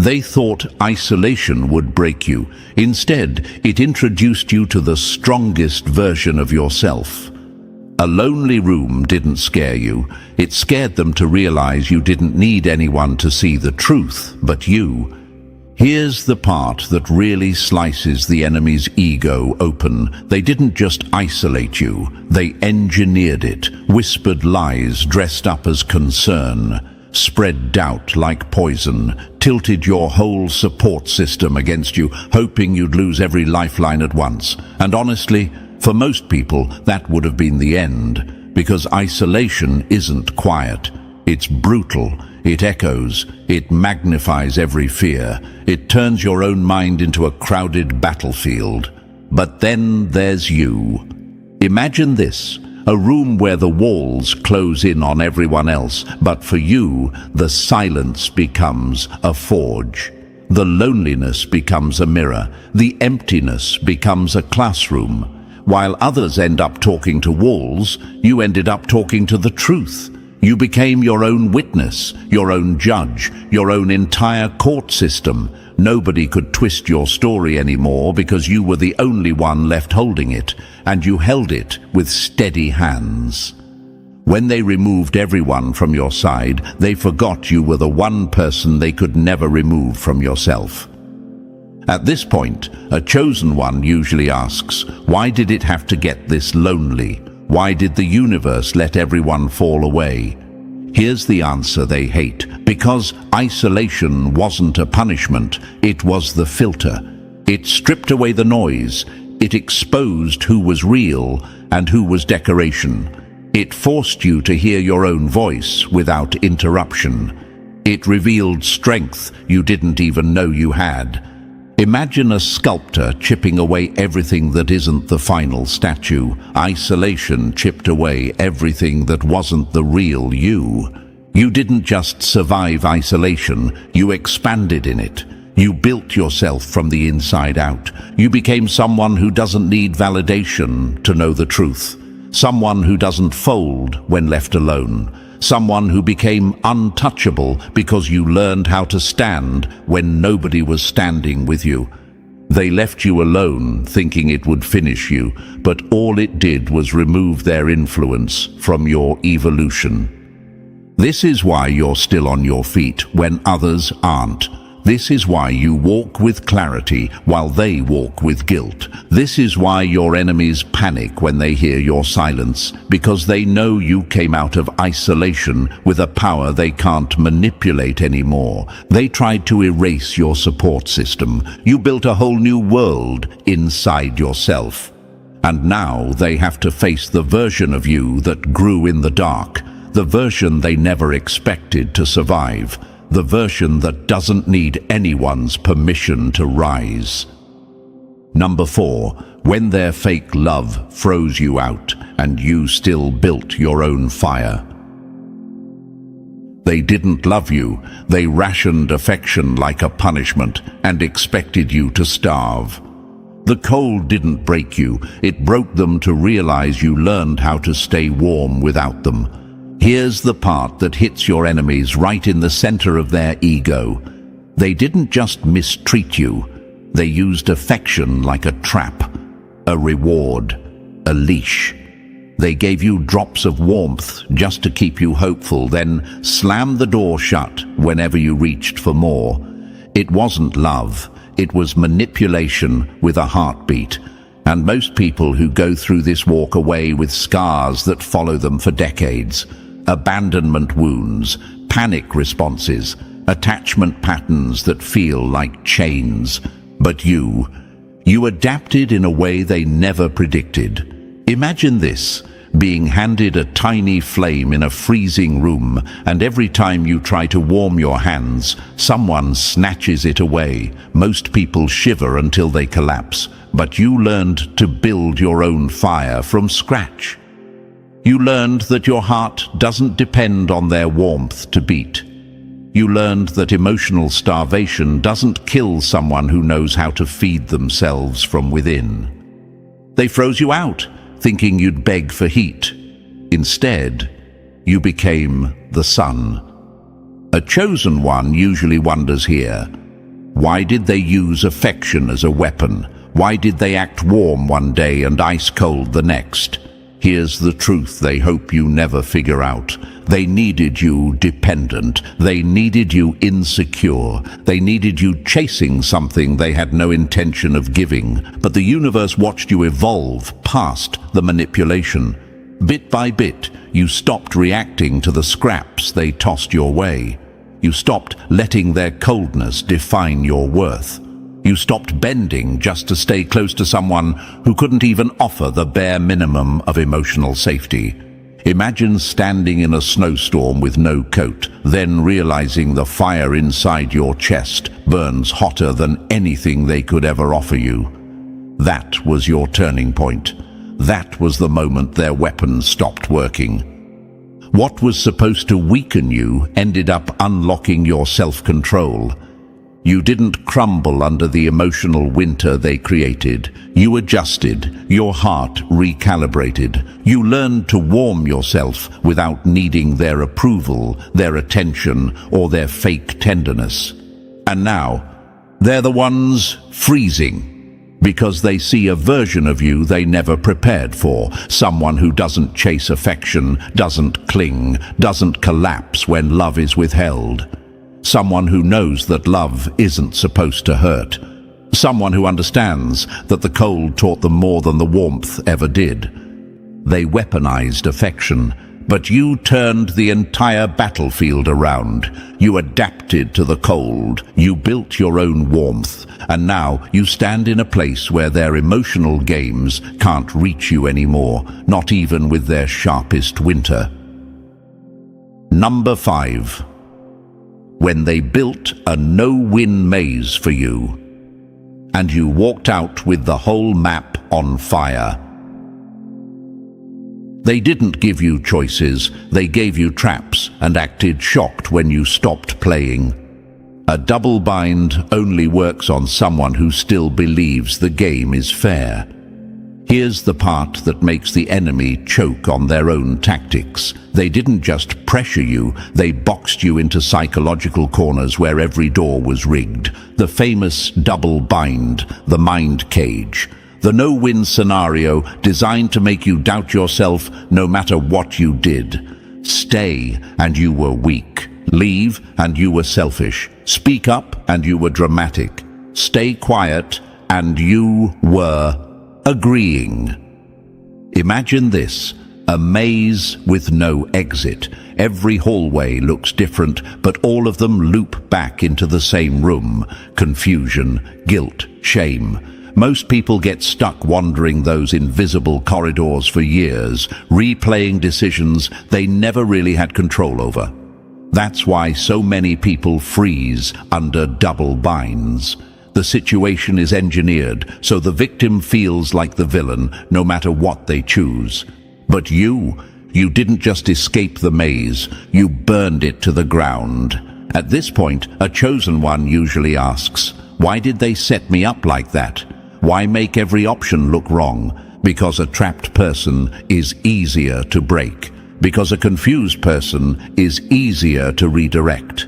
They thought isolation would break you. Instead, it introduced you to the strongest version of yourself. A lonely room didn't scare you. It scared them to realize you didn't need anyone to see the truth but you. Here's the part that really slices the enemy's ego open. They didn't just isolate you. They engineered it, whispered lies dressed up as concern, spread doubt like poison, tilted your whole support system against you, hoping you'd lose every lifeline at once. And honestly, for most people, that would have been the end, because isolation isn't quiet. It's brutal. It echoes. It magnifies every fear. It turns your own mind into a crowded battlefield. But then there's you. Imagine this. A room where the walls close in on everyone else, but for you, the silence becomes a forge. The loneliness becomes a mirror. The emptiness becomes a classroom. While others end up talking to walls, you ended up talking to the truth. You became your own witness, your own judge, your own entire court system. Nobody could twist your story anymore because you were the only one left holding it, and you held it with steady hands. When they removed everyone from your side, they forgot you were the one person they could never remove from yourself. At this point, a chosen one usually asks, why did it have to get this lonely? Why did the universe let everyone fall away? Here's the answer they hate. Because isolation wasn't a punishment, it was the filter. It stripped away the noise. It exposed who was real and who was decoration. It forced you to hear your own voice without interruption. It revealed strength you didn't even know you had. Imagine a sculptor chipping away everything that isn't the final statue. Isolation chipped away everything that wasn't the real you. You didn't just survive isolation, you expanded in it. You built yourself from the inside out. You became someone who doesn't need validation to know the truth. Someone who doesn't fold when left alone. Someone who became untouchable because you learned how to stand when nobody was standing with you. They left you alone, thinking it would finish you, but all it did was remove their influence from your evolution. This is why you're still on your feet when others aren't. This is why you walk with clarity while they walk with guilt. This is why your enemies panic when they hear your silence, because they know you came out of isolation with a power they can't manipulate anymore. They tried to erase your support system. You built a whole new world inside yourself. And now they have to face the version of you that grew in the dark, the version they never expected to survive. The version that doesn't need anyone's permission to rise. Number 4, when their fake love froze you out and you still built your own fire. They didn't love you. They rationed affection like a punishment and expected you to starve. The cold didn't break you. It broke them to realize you learned how to stay warm without them. Here's the part that hits your enemies right in the center of their ego. They didn't just mistreat you. They used affection like a trap, a reward, a leash. They gave you drops of warmth just to keep you hopeful, then slammed the door shut whenever you reached for more. It wasn't love, it was manipulation with a heartbeat. And most people who go through this walk away with scars that follow them for decades. Abandonment wounds, panic responses, attachment patterns that feel like chains. But you adapted in a way they never predicted. Imagine this, being handed a tiny flame in a freezing room, and every time you try to warm your hands, someone snatches it away. Most people shiver until they collapse, but you learned to build your own fire from scratch. You learned that your heart doesn't depend on their warmth to beat. You learned that emotional starvation doesn't kill someone who knows how to feed themselves from within. They froze you out, thinking you'd beg for heat. Instead, you became the sun. A chosen one usually wonders here. Why did they use affection as a weapon? Why did they act warm one day and ice cold the next? Here's the truth they hope you never figure out. They needed you dependent. They needed you insecure. They needed you chasing something they had no intention of giving. But the universe watched you evolve past the manipulation. Bit by bit, you stopped reacting to the scraps they tossed your way. You stopped letting their coldness define your worth. You stopped bending just to stay close to someone who couldn't even offer the bare minimum of emotional safety. Imagine standing in a snowstorm with no coat, then realizing the fire inside your chest burns hotter than anything they could ever offer you. That was your turning point. That was the moment their weapons stopped working. What was supposed to weaken you ended up unlocking your self-control. You didn't crumble under the emotional winter they created. You adjusted, your heart recalibrated. You learned to warm yourself without needing their approval, their attention, or their fake tenderness. And now, they're the ones freezing, because they see a version of you they never prepared for. Someone who doesn't chase affection, doesn't cling, doesn't collapse when love is withheld. Someone who knows that love isn't supposed to hurt. Someone who understands that the cold taught them more than the warmth ever did. They weaponized affection, but you turned the entire battlefield around. You adapted to the cold. You built your own warmth. And now you stand in a place where their emotional games can't reach you anymore, not even with their sharpest winter. Number 5. When they built a no-win maze for you, and you walked out with the whole map on fire. They didn't give you choices, they gave you traps and acted shocked when you stopped playing. A double bind only works on someone who still believes the game is fair. Here's the part that makes the enemy choke on their own tactics. They didn't just pressure you, they boxed you into psychological corners where every door was rigged. The famous double bind, the mind cage. The no-win scenario designed to make you doubt yourself no matter what you did. Stay and you were weak. Leave and you were selfish. Speak up and you were dramatic. Stay quiet and you were agreeing. Imagine this, a maze with no exit. Every hallway looks different, but all of them loop back into the same room. Confusion, guilt, shame. Most people get stuck wandering those invisible corridors for years, replaying decisions they never really had control over. That's why so many people freeze under double binds. The situation is engineered so the victim feels like the villain no matter what they choose. But you You didn't just escape the maze, you burned it to the ground. At this point, a chosen one usually asks, why did they set me up like that? Why make every option look wrong? Because a trapped person is easier to break. Because a confused person is easier to redirect.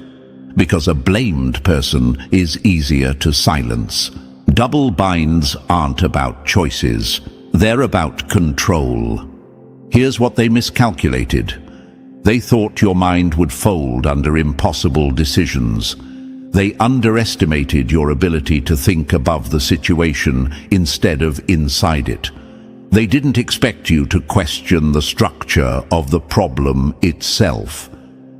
Because a blamed person is easier to silence. Double binds aren't about choices. They're about control. Here's what they miscalculated. They thought your mind would fold under impossible decisions. They underestimated your ability to think above the situation instead of inside it. They didn't expect you to question the structure of the problem itself.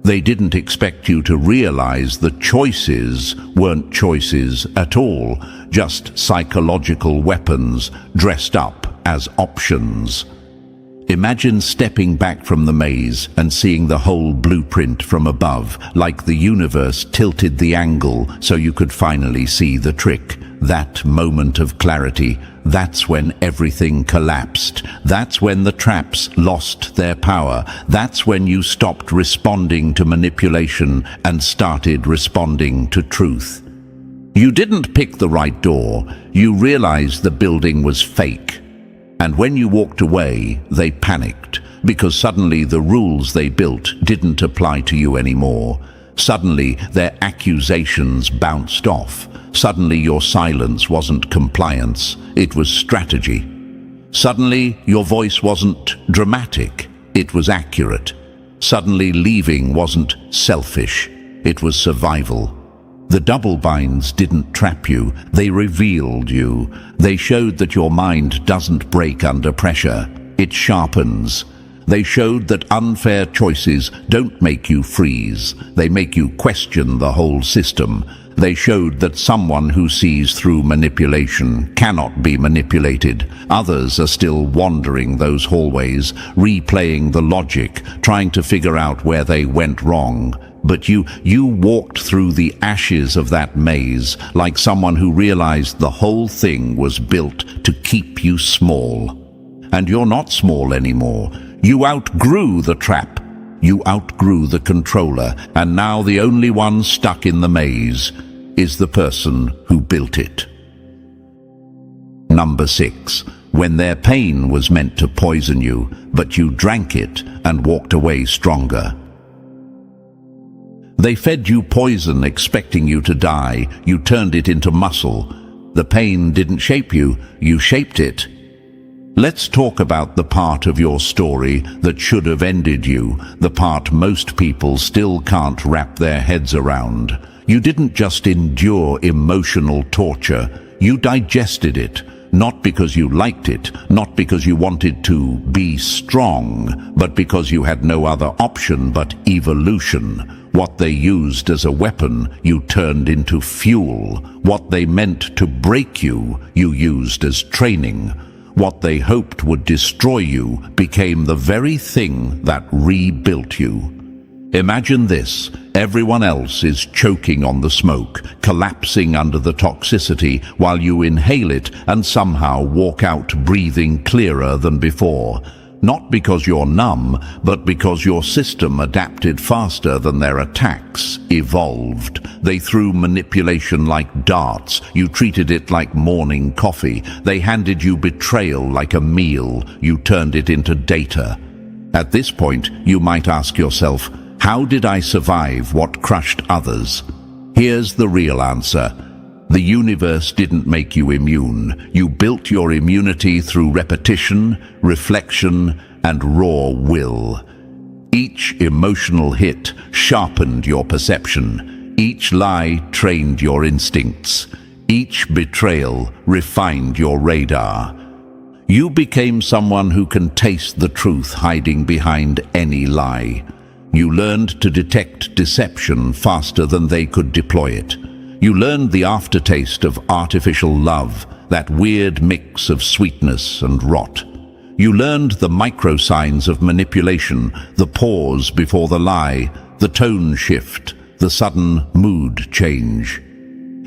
They didn't expect you to realize the choices weren't choices at all, just psychological weapons dressed up as options. Imagine stepping back from the maze and seeing the whole blueprint from above, like the universe tilted the angle so you could finally see the trick. That moment of clarity, that's when everything collapsed. That's when the traps lost their power. That's when you stopped responding to manipulation and started responding to truth. You didn't pick the right door. You realized the building was fake. And when you walked away, they panicked, because suddenly the rules they built didn't apply to you anymore. Suddenly, their accusations bounced off. Suddenly, your silence wasn't compliance, it was strategy. Suddenly, your voice wasn't dramatic, it was accurate. Suddenly, leaving wasn't selfish, it was survival. The double binds didn't trap you, they revealed you. They showed that your mind doesn't break under pressure, it sharpens. They showed that unfair choices don't make you freeze, they make you question the whole system. They showed that someone who sees through manipulation cannot be manipulated. Others are still wandering those hallways, replaying the logic, trying to figure out where they went wrong. But you walked through the ashes of that maze like someone who realized the whole thing was built to keep you small. And you're not small anymore. You outgrew the trap. You outgrew the controller, and now the only one stuck in the maze is the person who built it. Number 6. When their pain was meant to poison you, but you drank it and walked away stronger. They fed you poison expecting you to die. You turned it into muscle. The pain didn't shape you, you shaped it. Let's talk about the part of your story that should have ended you, the part most people still can't wrap their heads around. You didn't just endure emotional torture, you digested it, not because you liked it, not because you wanted to be strong, but because you had no other option but evolution. What they used as a weapon, you turned into fuel. What they meant to break you, you used as training. What they hoped would destroy you became the very thing that rebuilt you. Imagine this: everyone else is choking on the smoke, collapsing under the toxicity, while you inhale it and somehow walk out breathing clearer than before. Not because you're numb, but because your system adapted faster than their attacks evolved. They threw manipulation like darts. You treated it like morning coffee. They handed you betrayal like a meal. You turned it into data. At this point, you might ask yourself, how did I survive what crushed others? Here's the real answer. The universe didn't make you immune. You built your immunity through repetition, reflection, and raw will. Each emotional hit sharpened your perception. Each lie trained your instincts. Each betrayal refined your radar. You became someone who can taste the truth hiding behind any lie. You learned to detect deception faster than they could deploy it. You learned the aftertaste of artificial love, that weird mix of sweetness and rot. You learned the micro-signs of manipulation, the pause before the lie, the tone shift, the sudden mood change.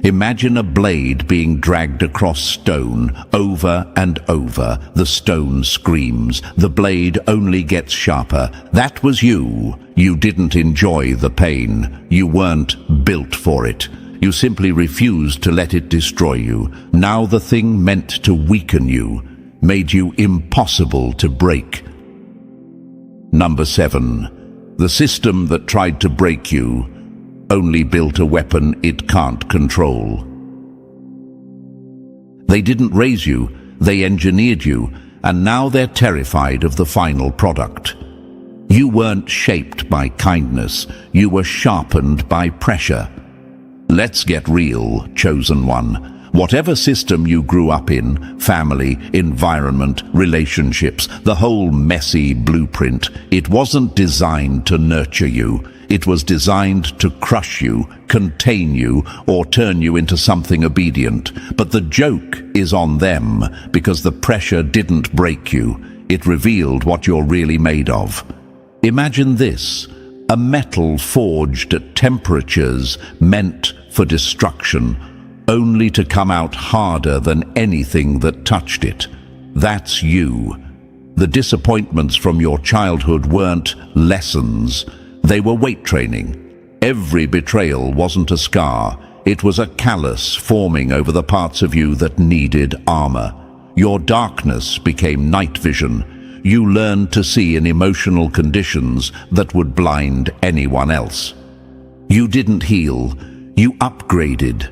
Imagine a blade being dragged across stone, over and over. The stone screams. The blade only gets sharper. That was you. You didn't enjoy the pain. You weren't built for it. You simply refused to let it destroy you. Now the thing meant to weaken you, made you impossible to break. Number 7. The system that tried to break you only built a weapon it can't control. They didn't raise you, they engineered you, and now they're terrified of the final product. You weren't shaped by kindness, you were sharpened by pressure. Let's get real, chosen one. Whatever system you grew up in, family, environment, relationships, the whole messy blueprint, it wasn't designed to nurture you. It was designed to crush you, contain you, or turn you into something obedient. But the joke is on them, because the pressure didn't break you. It revealed what you're really made of. Imagine this: a metal forged at temperatures meant for destruction, only to come out harder than anything that touched it. That's you. The disappointments from your childhood weren't lessons. They were weight training. Every betrayal wasn't a scar. It was a callus forming over the parts of you that needed armor. Your darkness became night vision. You learned to see in emotional conditions that would blind anyone else. You didn't heal. You upgraded.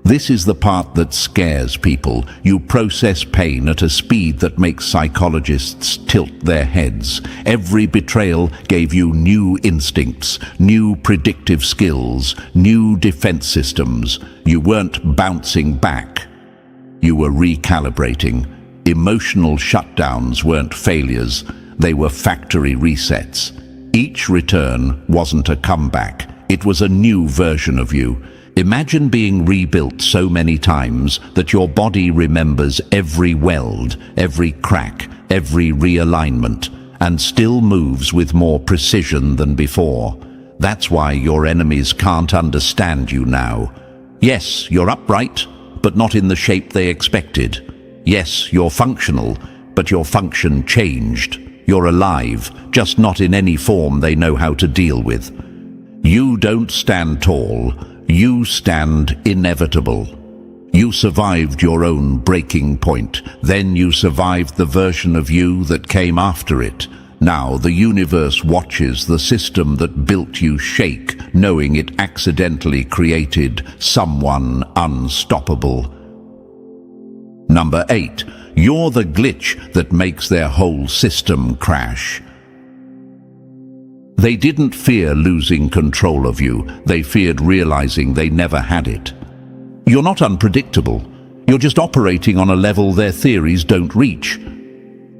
This is the part that scares people. You process pain at a speed that makes psychologists tilt their heads. Every betrayal gave you new instincts, new predictive skills, new defense systems. You weren't bouncing back. You were recalibrating. Emotional shutdowns weren't failures. They were factory resets. Each return wasn't a comeback. It was a new version of you. Imagine being rebuilt so many times that your body remembers every weld, every crack, every realignment, and still moves with more precision than before. That's why your enemies can't understand you now. Yes, you're upright, but not in the shape they expected. Yes, you're functional, but your function changed. You're alive, just not in any form they know how to deal with. You don't stand tall. You stand inevitable. You survived your own breaking point. Then you survived the version of you that came after it. Now the universe watches the system that built you shake, knowing it accidentally created someone unstoppable. Number 8. You're the glitch that makes their whole system crash. They didn't fear losing control of you. They feared realizing they never had it. You're not unpredictable. You're just operating on a level their theories don't reach.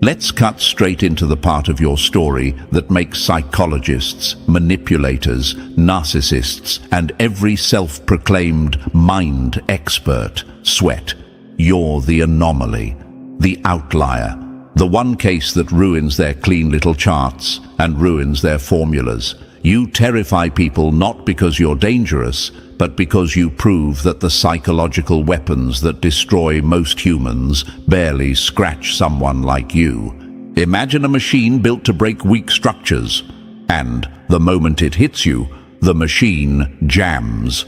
Let's cut straight into the part of your story that makes psychologists, manipulators, narcissists, and every self-proclaimed mind expert sweat. You're the anomaly, the outlier. The one case that ruins their clean little charts and ruins their formulas. You terrify people not because you're dangerous, but because you prove that the psychological weapons that destroy most humans barely scratch someone like you. Imagine a machine built to break weak structures, and the moment it hits you, the machine jams.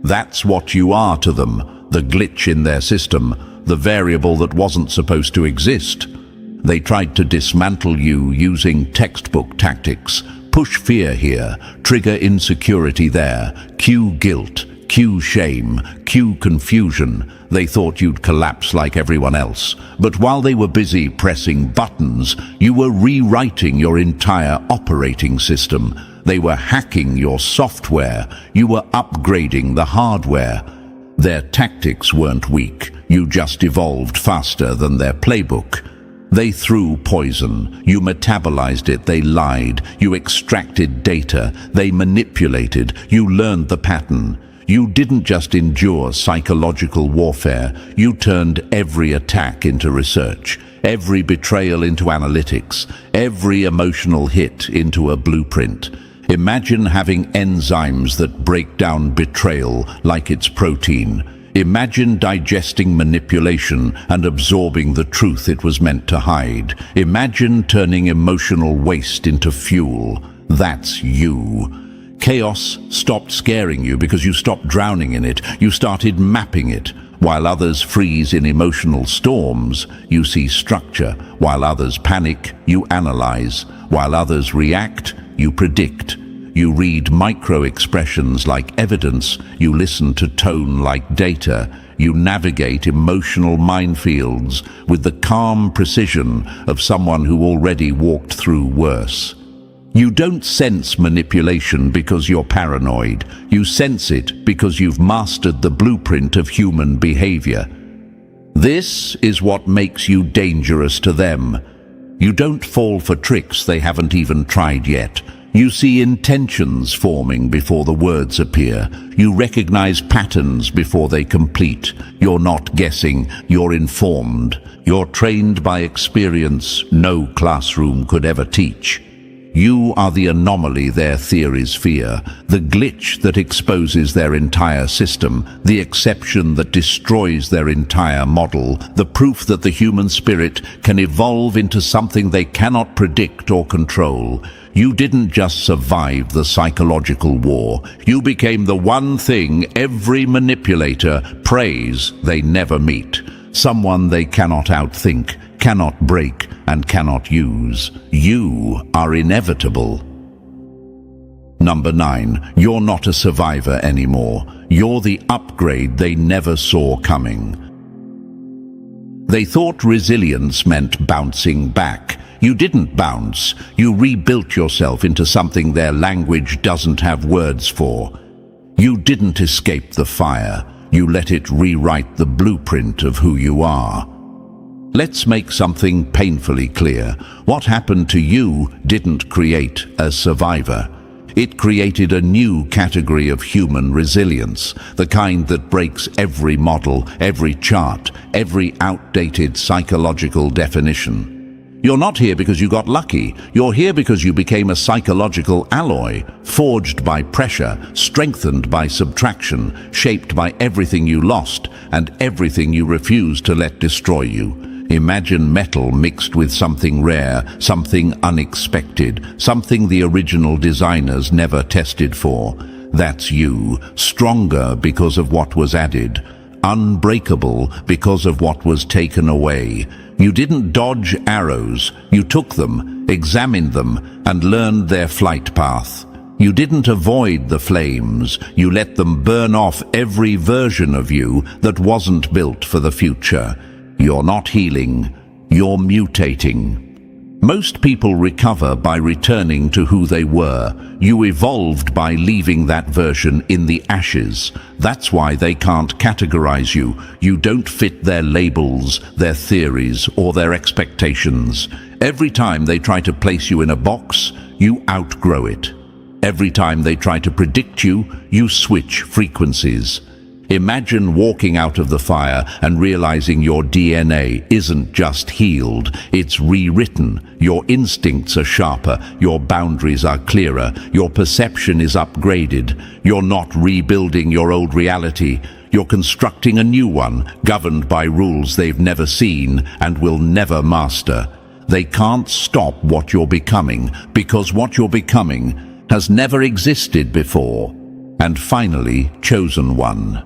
That's what you are to them, the glitch in their system, the variable that wasn't supposed to exist. They tried to dismantle you using textbook tactics. Push fear here, trigger insecurity there, cue guilt, cue shame, cue confusion. They thought you'd collapse like everyone else. But while they were busy pressing buttons, you were rewriting your entire operating system. They were hacking your software. You were upgrading the hardware. Their tactics weren't weak. You just evolved faster than their playbook. They threw poison. You metabolized it. They lied. You extracted data. They manipulated. You learned the pattern. You didn't just endure psychological warfare. You turned every attack into research, every betrayal into analytics, every emotional hit into a blueprint. Imagine having enzymes that break down betrayal like it's protein. Imagine digesting manipulation and absorbing the truth it was meant to hide. Imagine turning emotional waste into fuel. That's you. Chaos stopped scaring you because you stopped drowning in it. You started mapping it. While others freeze in emotional storms, you see structure. While others panic, you analyze. While others react, you predict. You read micro-expressions like evidence. You listen to tone like data. You navigate emotional minefields with the calm precision of someone who already walked through worse. You don't sense manipulation because you're paranoid. You sense it because you've mastered the blueprint of human behavior. This is what makes you dangerous to them. You don't fall for tricks they haven't even tried yet. You see intentions forming before the words appear. You recognize patterns before they complete. You're not guessing, you're informed. You're trained by experience no classroom could ever teach. You are the anomaly their theories fear, the glitch that exposes their entire system, the exception that destroys their entire model, the proof that the human spirit can evolve into something they cannot predict or control. You didn't just survive the psychological war. You became the one thing every manipulator prays they never meet. Someone they cannot outthink, cannot break, and cannot use. You are inevitable. Number 9, you're not a survivor anymore. You're the upgrade they never saw coming. They thought resilience meant bouncing back. You didn't bounce. You rebuilt yourself into something their language doesn't have words for. You didn't escape the fire. You let it rewrite the blueprint of who you are. Let's make something painfully clear. What happened to you didn't create a survivor. It created a new category of human resilience, the kind that breaks every model, every chart, every outdated psychological definition. You're not here because you got lucky. You're here because you became a psychological alloy, forged by pressure, strengthened by subtraction, shaped by everything you lost and everything you refused to let destroy you. Imagine metal mixed with something rare, something unexpected, something the original designers never tested for. That's you, stronger because of what was added, unbreakable because of what was taken away. You didn't dodge arrows, you took them, examined them, and learned their flight path. You didn't avoid the flames, you let them burn off every version of you that wasn't built for the future. You're not healing, you're mutating. Most people recover by returning to who they were. You evolved by leaving that version in the ashes. That's why they can't categorize you. You don't fit their labels, their theories, or their expectations. Every time they try to place you in a box, you outgrow it. Every time they try to predict you, you switch frequencies. Imagine walking out of the fire and realizing your DNA isn't just healed, it's rewritten. Your instincts are sharper, your boundaries are clearer, your perception is upgraded. You're not rebuilding your old reality, you're constructing a new one, governed by rules they've never seen and will never master. They can't stop what you're becoming, because what you're becoming has never existed before. And finally, chosen one.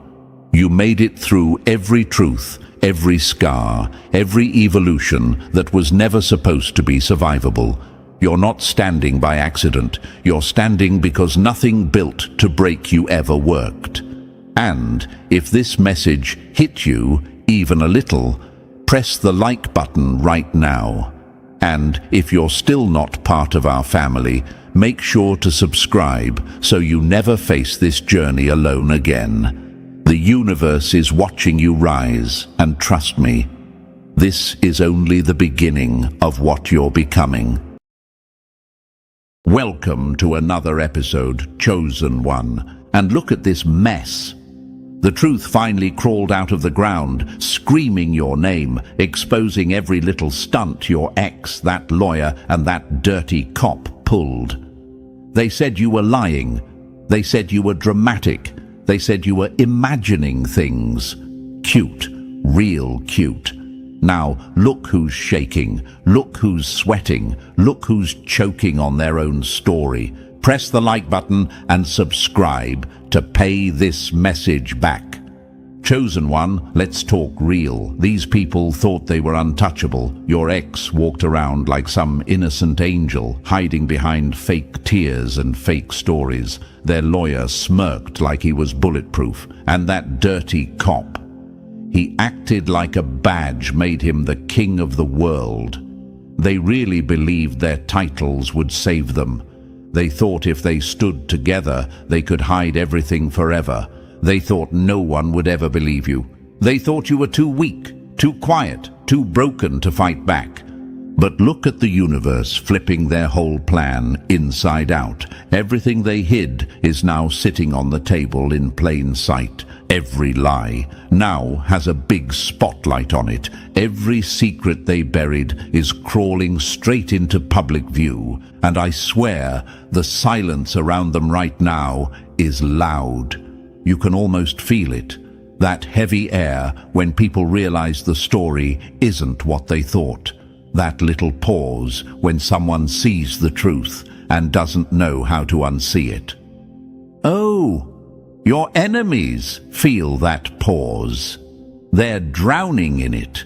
You made it through every truth, every scar, every evolution that was never supposed to be survivable. You're not standing by accident. You're standing because nothing built to break you ever worked. And if this message hit you even a little, press the like button right now. And if you're still not part of our family, make sure to subscribe so you never face this journey alone again. The universe is watching you rise, and trust me, this is only the beginning of what you're becoming. Welcome to another episode, Chosen One. And look at this mess. The truth finally crawled out of the ground, screaming your name, exposing every little stunt your ex, that lawyer, and that dirty cop pulled. They said you were lying. They said you were dramatic. They said you were imagining things. Cute, real cute. Now look who's shaking, look who's sweating, look who's choking on their own story. Press the like button and subscribe to pay this message back. Chosen one, let's talk real. These people thought they were untouchable. Your ex walked around like some innocent angel, hiding behind fake tears and fake stories. Their lawyer smirked like he was bulletproof. And that dirty cop, he acted like a badge made him the king of the world. They really believed their titles would save them. They thought if they stood together, they could hide everything forever. They thought no one would ever believe you. They thought you were too weak, too quiet, too broken to fight back. But look at the universe flipping their whole plan inside out. Everything they hid is now sitting on the table in plain sight. Every lie now has a big spotlight on it. Every secret they buried is crawling straight into public view. And I swear the silence around them right now is loud. You can almost feel it. That heavy air when people realize the story isn't what they thought. That little pause when someone sees the truth and doesn't know how to unsee it. Oh, your enemies feel that pause. They're drowning in it.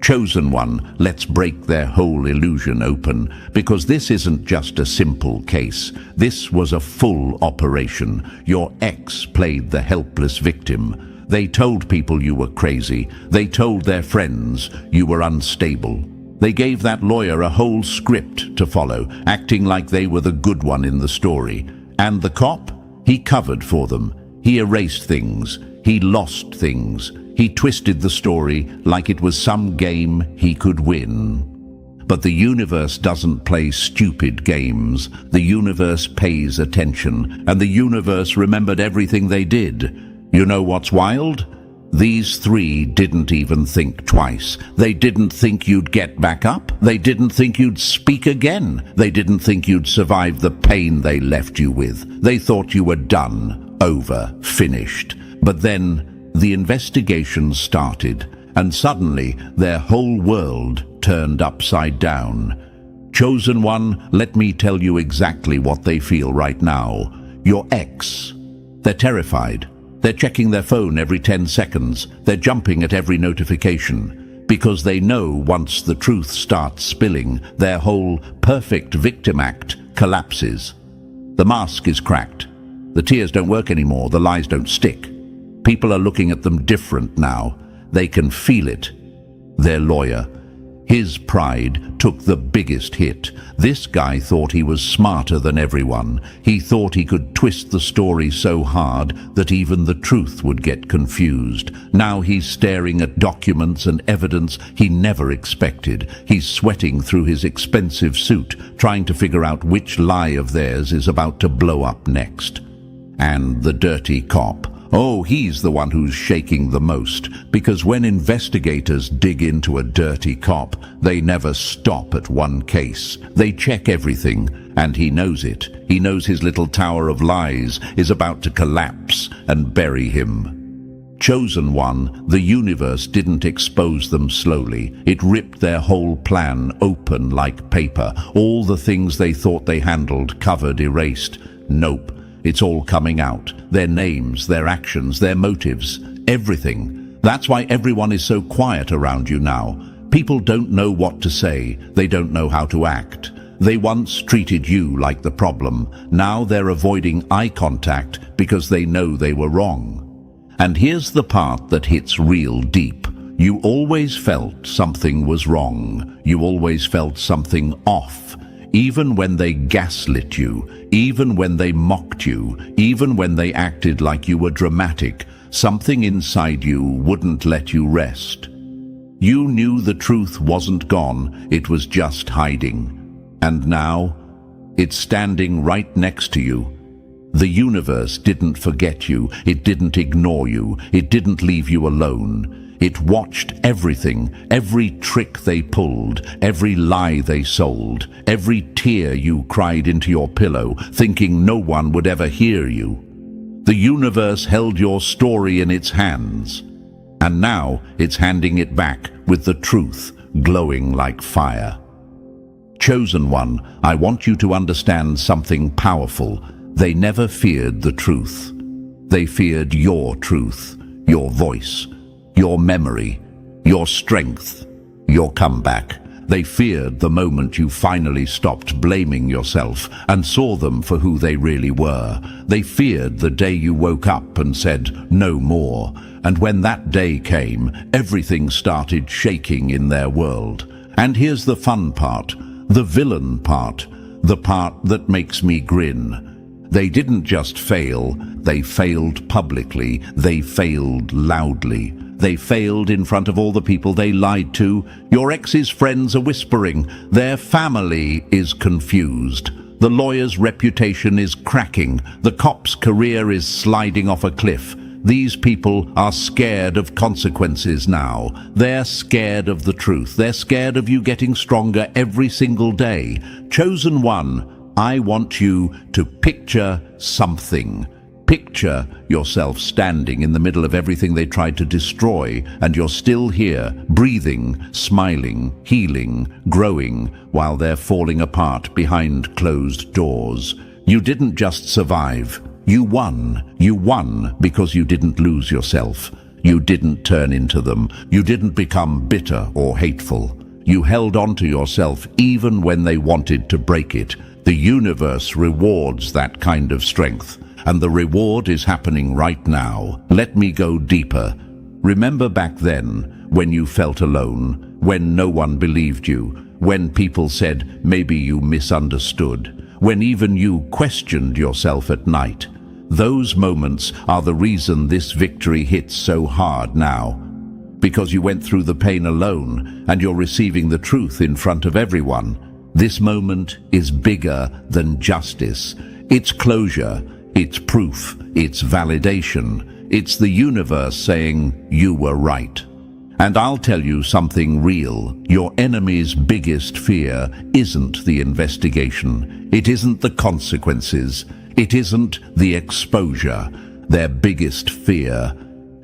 Chosen one, let's break their whole illusion open, because this isn't just a simple case. This was a full operation. Your ex played the helpless victim. They told people you were crazy. They told their friends you were unstable. They gave that lawyer a whole script to follow, acting like they were the good one in the story. And the cop? He covered for them. He erased things. He lost things. He twisted the story like it was some game he could win. But the universe doesn't play stupid games. The universe pays attention, and the universe remembered everything they did. You know what's wild? These three didn't even think twice. They didn't think you'd get back up. They didn't think you'd speak again. They didn't think you'd survive the pain they left you with. They thought you were done, over, finished. But then the investigation started, and suddenly their whole world turned upside down. Chosen one, let me tell you exactly what they feel right now. Your ex. They're terrified. They're checking their phone every 10 seconds. They're jumping at every notification, because they know once the truth starts spilling, their whole perfect victim act collapses. The mask is cracked. The tears don't work anymore. The lies don't stick. People are looking at them different now. They can feel it. Their lawyer, his pride took the biggest hit. This guy thought he was smarter than everyone. He thought he could twist the story so hard that even the truth would get confused. Now he's staring at documents and evidence he never expected. He's sweating through his expensive suit, trying to figure out which lie of theirs is about to blow up next. And the dirty cop. Oh, he's the one who's shaking the most, because when investigators dig into a dirty cop, they never stop at one case. They check everything, and he knows it. He knows his little tower of lies is about to collapse and bury him. Chosen one, the universe didn't expose them slowly. It ripped their whole plan open like paper. All the things they thought they handled, covered, erased. Nope. It's all coming out. Their names, their actions, their motives, everything. That's why everyone is so quiet around you now. People don't know what to say. They don't know how to act. They once treated you like the problem. Now they're avoiding eye contact because they know they were wrong. And here's the part that hits real deep. You always felt something was wrong. You always felt something off. Even when they gaslit you, even when they mocked you, even when they acted like you were dramatic, something inside you wouldn't let you rest. You knew the truth wasn't gone, it was just hiding. And now, it's standing right next to you. The universe didn't forget you, it didn't ignore you, it didn't leave you alone. It watched everything, every trick they pulled, every lie they sold, every tear you cried into your pillow, thinking no one would ever hear you. The universe held your story in its hands, and now it's handing it back with the truth glowing like fire. Chosen one, I want you to understand something powerful. They never feared the truth. They feared your truth, your voice, your memory, your strength, your comeback. They feared the moment you finally stopped blaming yourself and saw them for who they really were. They feared the day you woke up and said, "No more." And when that day came, everything started shaking in their world. And here's the fun part, the villain part, the part that makes me grin. They didn't just fail, they failed publicly, they failed loudly. They failed in front of all the people they lied to. Your ex's friends are whispering. Their family is confused. The lawyer's reputation is cracking. The cop's career is sliding off a cliff. These people are scared of consequences now. They're scared of the truth. They're scared of you getting stronger every single day. Chosen one, I want you to picture something. Picture yourself standing in the middle of everything they tried to destroy, and you're still here, breathing, smiling, healing, growing, while they're falling apart behind closed doors. You didn't just survive. You won. You won because you didn't lose yourself. You didn't turn into them. You didn't become bitter or hateful. You held on to yourself even when they wanted to break it. The universe rewards that kind of strength. And the reward is happening right now. Let me go deeper. Remember back then, when you felt alone, when no one believed you, when people said maybe you misunderstood, when even you questioned yourself at night. Those moments are the reason this victory hits so hard now. Because you went through the pain alone, and you're receiving the truth in front of everyone. This moment is bigger than justice. It's closure. It's proof, it's validation, it's the universe saying you were right. And I'll tell you something real. Your enemy's biggest fear isn't the investigation. It isn't the consequences. It isn't the exposure. Their biggest fear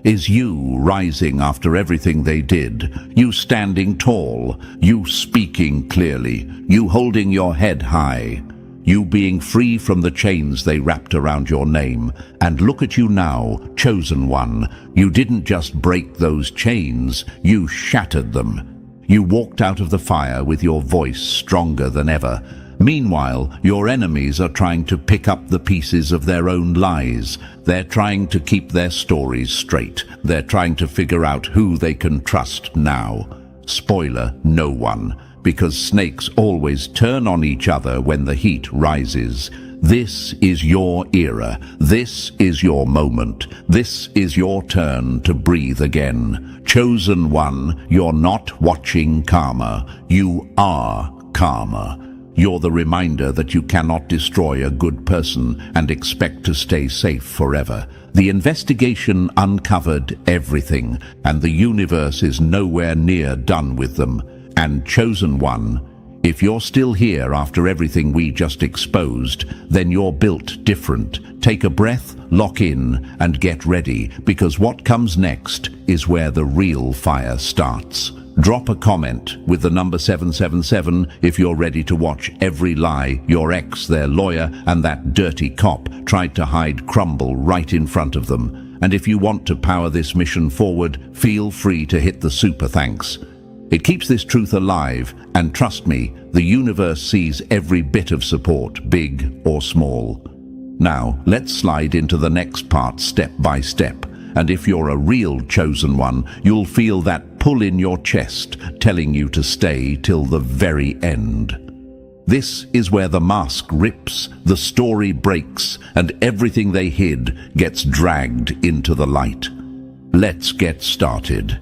is you rising after everything they did, you standing tall, you speaking clearly, you holding your head high. You being free from the chains they wrapped around your name. And look at you now, chosen one. You didn't just break those chains, you shattered them. You walked out of the fire with your voice stronger than ever. Meanwhile, your enemies are trying to pick up the pieces of their own lies. They're trying to keep their stories straight. They're trying to figure out who they can trust now. Spoiler, no one. Because snakes always turn on each other when the heat rises. This is your era. This is your moment. This is your turn to breathe again. Chosen one, you're not watching karma. You are karma. You're the reminder that you cannot destroy a good person and expect to stay safe forever. The investigation uncovered everything, and the universe is nowhere near done with them. And chosen one, if you're still here after everything we just exposed, then you're built different. Take a breath, lock in, and get ready, because what comes next is where the real fire starts. Drop a comment with the number 777 if you're ready to watch every lie your ex, their lawyer, and that dirty cop tried to hide crumble right in front of them. And if you want to power this mission forward, feel free to hit the super thanks. It keeps this truth alive, and trust me, the universe sees every bit of support, big or small. Now, let's slide into the next part step by step, and if you're a real chosen one, you'll feel that pull in your chest, telling you to stay till the very end. This is where the mask rips, the story breaks, and everything they hid gets dragged into the light. Let's get started.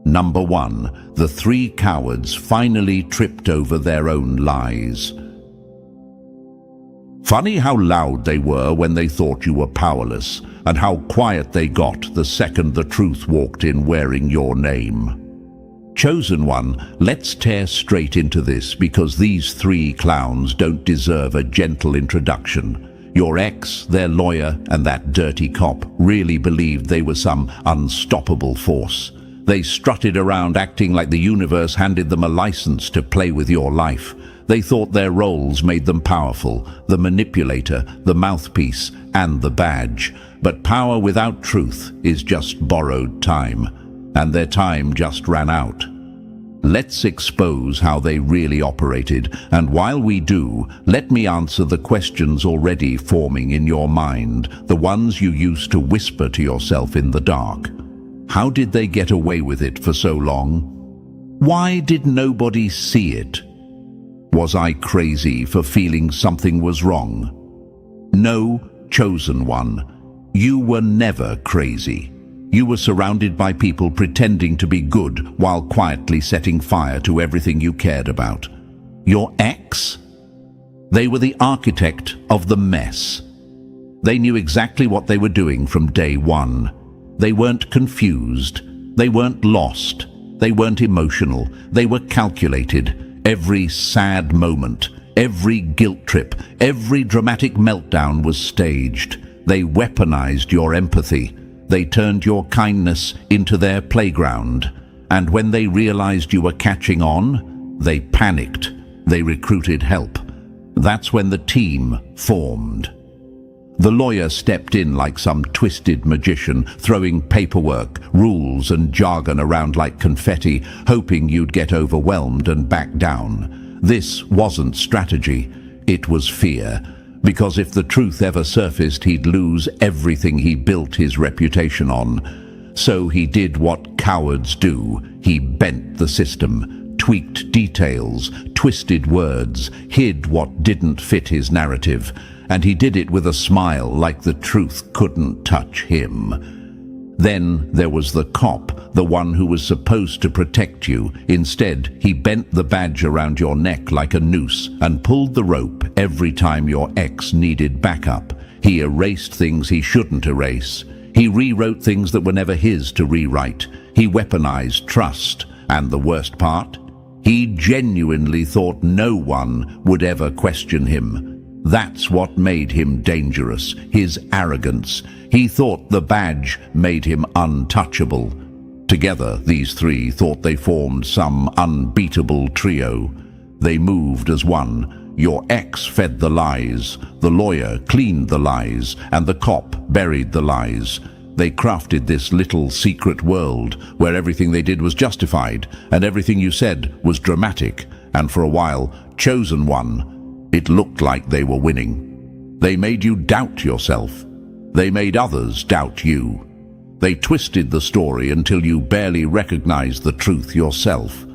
Number 1. The 3 cowards finally tripped over their own lies. Funny how loud they were when they thought you were powerless, and how quiet they got the second the truth walked in wearing your name. Chosen One, let's tear straight into this, because these three clowns don't deserve a gentle introduction. Your ex, their lawyer, and that dirty cop really believed they were some unstoppable force. They strutted around acting like the universe handed them a license to play with your life. They thought their roles made them powerful, the manipulator, the mouthpiece, and the badge. But power without truth is just borrowed time, and their time just ran out. Let's expose how they really operated, and while we do, let me answer the questions already forming in your mind, the ones you used to whisper to yourself in the dark. How did they get away with it for so long? Why did nobody see it? Was I crazy for feeling something was wrong? No, Chosen One, you were never crazy. You were surrounded by people pretending to be good while quietly setting fire to everything you cared about. Your ex? They were the architect of the mess. They knew exactly what they were doing from day one. They weren't confused. They weren't lost. They weren't emotional. They were calculated. Every sad moment, every guilt trip, every dramatic meltdown was staged. They weaponized your empathy. They turned your kindness into their playground. And when they realized you were catching on, they panicked. They recruited help. That's when the team formed. The lawyer stepped in like some twisted magician, throwing paperwork, rules, and jargon around like confetti, hoping you'd get overwhelmed and back down. This wasn't strategy, it was fear. Because if the truth ever surfaced, he'd lose everything he built his reputation on. So he did what cowards do. He bent the system, tweaked details, twisted words, hid what didn't fit his narrative. And he did it with a smile, like the truth couldn't touch him. Then there was the cop, the one who was supposed to protect you. Instead, he bent the badge around your neck like a noose and pulled the rope every time your ex needed backup. He erased things he shouldn't erase. He rewrote things that were never his to rewrite. He weaponized trust. And the worst part? He genuinely thought no one would ever question him. That's what made him dangerous, his arrogance. He thought the badge made him untouchable. Together, these three thought they formed some unbeatable trio. They moved as one. Your ex fed the lies, the lawyer cleaned the lies, and the cop buried the lies. They crafted this little secret world where everything they did was justified, and everything you said was dramatic, and for a while, Chosen One, it looked like they were winning. They made you doubt yourself. They made others doubt you. They twisted the story until you barely recognized the truth yourself.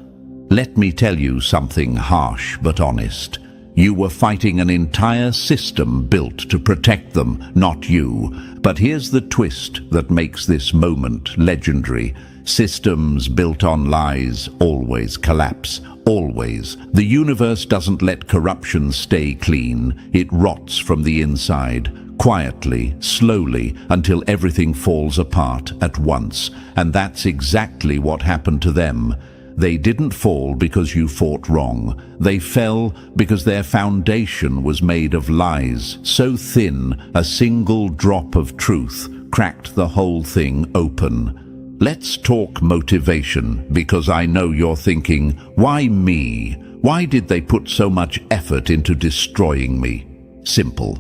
Let me tell you something harsh but honest. You were fighting an entire system built to protect them, not you. But here's the twist that makes this moment legendary. Systems built on lies always collapse. Always. The universe doesn't let corruption stay clean. It rots from the inside, quietly, slowly, until everything falls apart at once. And that's exactly what happened to them. They didn't fall because you fought wrong. They fell because their foundation was made of lies, so thin a single drop of truth cracked the whole thing open. Let's talk motivation, because I know you're thinking, why me? Why did they put so much effort into destroying me? Simple.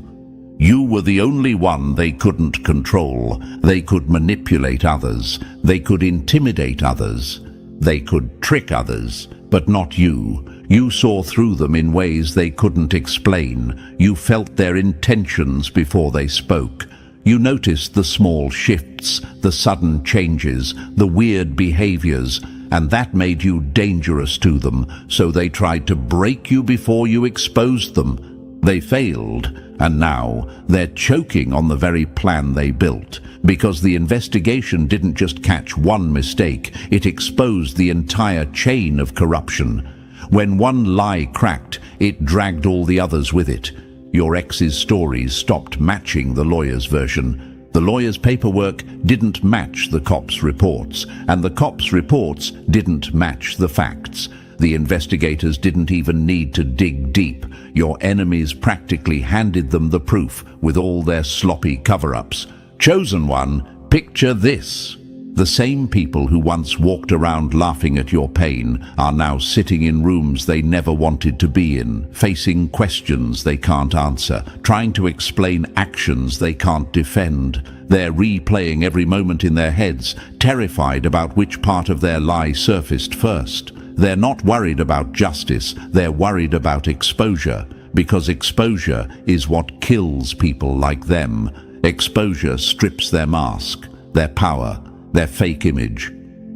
You were the only one they couldn't control. They could manipulate others. They could intimidate others. They could trick others, but not you. You saw through them in ways they couldn't explain. You felt their intentions before they spoke. You noticed the small shifts, the sudden changes, the weird behaviors, and that made you dangerous to them, so they tried to break you before you exposed them. They failed, and now they're choking on the very plan they built, because the investigation didn't just catch one mistake, it exposed the entire chain of corruption. When one lie cracked, it dragged all the others with it. Your ex's stories stopped matching the lawyer's version. The lawyer's paperwork didn't match the cops' reports, and the cops' reports didn't match the facts. The investigators didn't even need to dig deep. Your enemies practically handed them the proof with all their sloppy cover-ups. Chosen one, picture this. The same people who once walked around laughing at your pain are now sitting in rooms they never wanted to be in, facing questions they can't answer, trying to explain actions they can't defend. They're replaying every moment in their heads, terrified about which part of their lie surfaced first. They're not worried about justice, they're worried about exposure, because exposure is what kills people like them. Exposure strips their mask, their power, their fake image.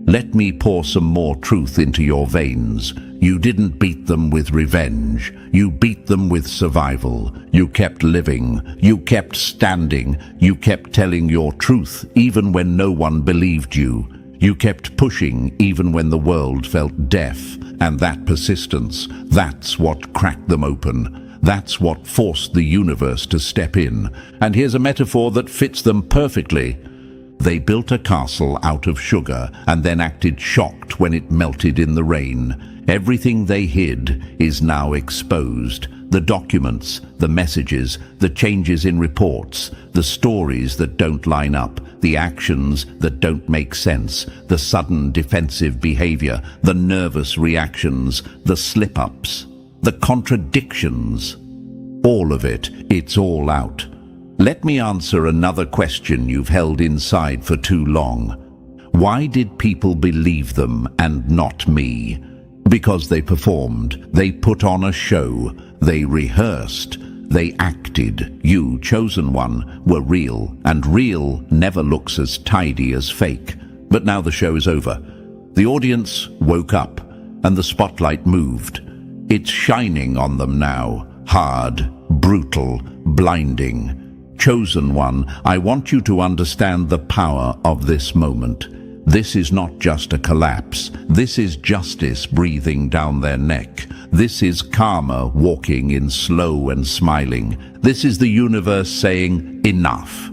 Let me pour some more truth into your veins. You didn't beat them with revenge. You beat them with survival. You kept living. You kept standing. You kept telling your truth even when no one believed you. You kept pushing even when the world felt deaf. And that persistence, that's what cracked them open. That's what forced the universe to step in. And here's a metaphor that fits them perfectly. They built a castle out of sugar and then acted shocked when it melted in the rain. Everything they hid is now exposed. The documents, the messages, the changes in reports, the stories that don't line up, the actions that don't make sense, the sudden defensive behavior, the nervous reactions, the slip-ups, the contradictions. All of it, it's all out. Let me answer another question you've held inside for too long. Why did people believe them and not me? Because they performed, they put on a show, they rehearsed, they acted. You, chosen one, were real, and real never looks as tidy as fake. But now the show is over. The audience woke up, and the spotlight moved. It's shining on them now, hard, brutal, blinding. Chosen one, I want you to understand the power of this moment. This is not just a collapse. This is justice breathing down their neck. This is karma walking in slow and smiling. This is the universe saying, enough.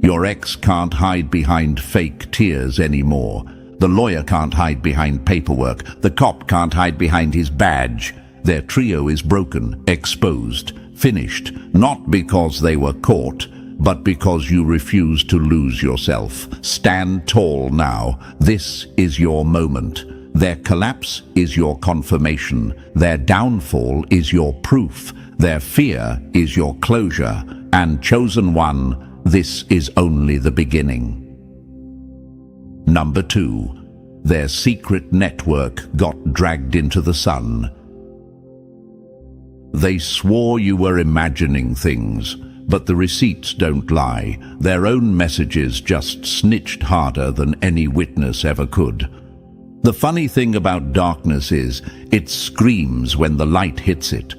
Your ex can't hide behind fake tears anymore. The lawyer can't hide behind paperwork. The cop can't hide behind his badge. Their trio is broken, exposed, finished, not because they were caught, but because you refuse to lose yourself. Stand tall now. This is your moment. Their collapse is your confirmation. Their downfall is your proof. Their fear is your closure. And chosen one, this is only the beginning. Number 2. Their secret network got dragged into the sun. They swore you were imagining things, but the receipts don't lie. Their own messages just snitched harder than any witness ever could. The funny thing about darkness is, it screams when the light hits it.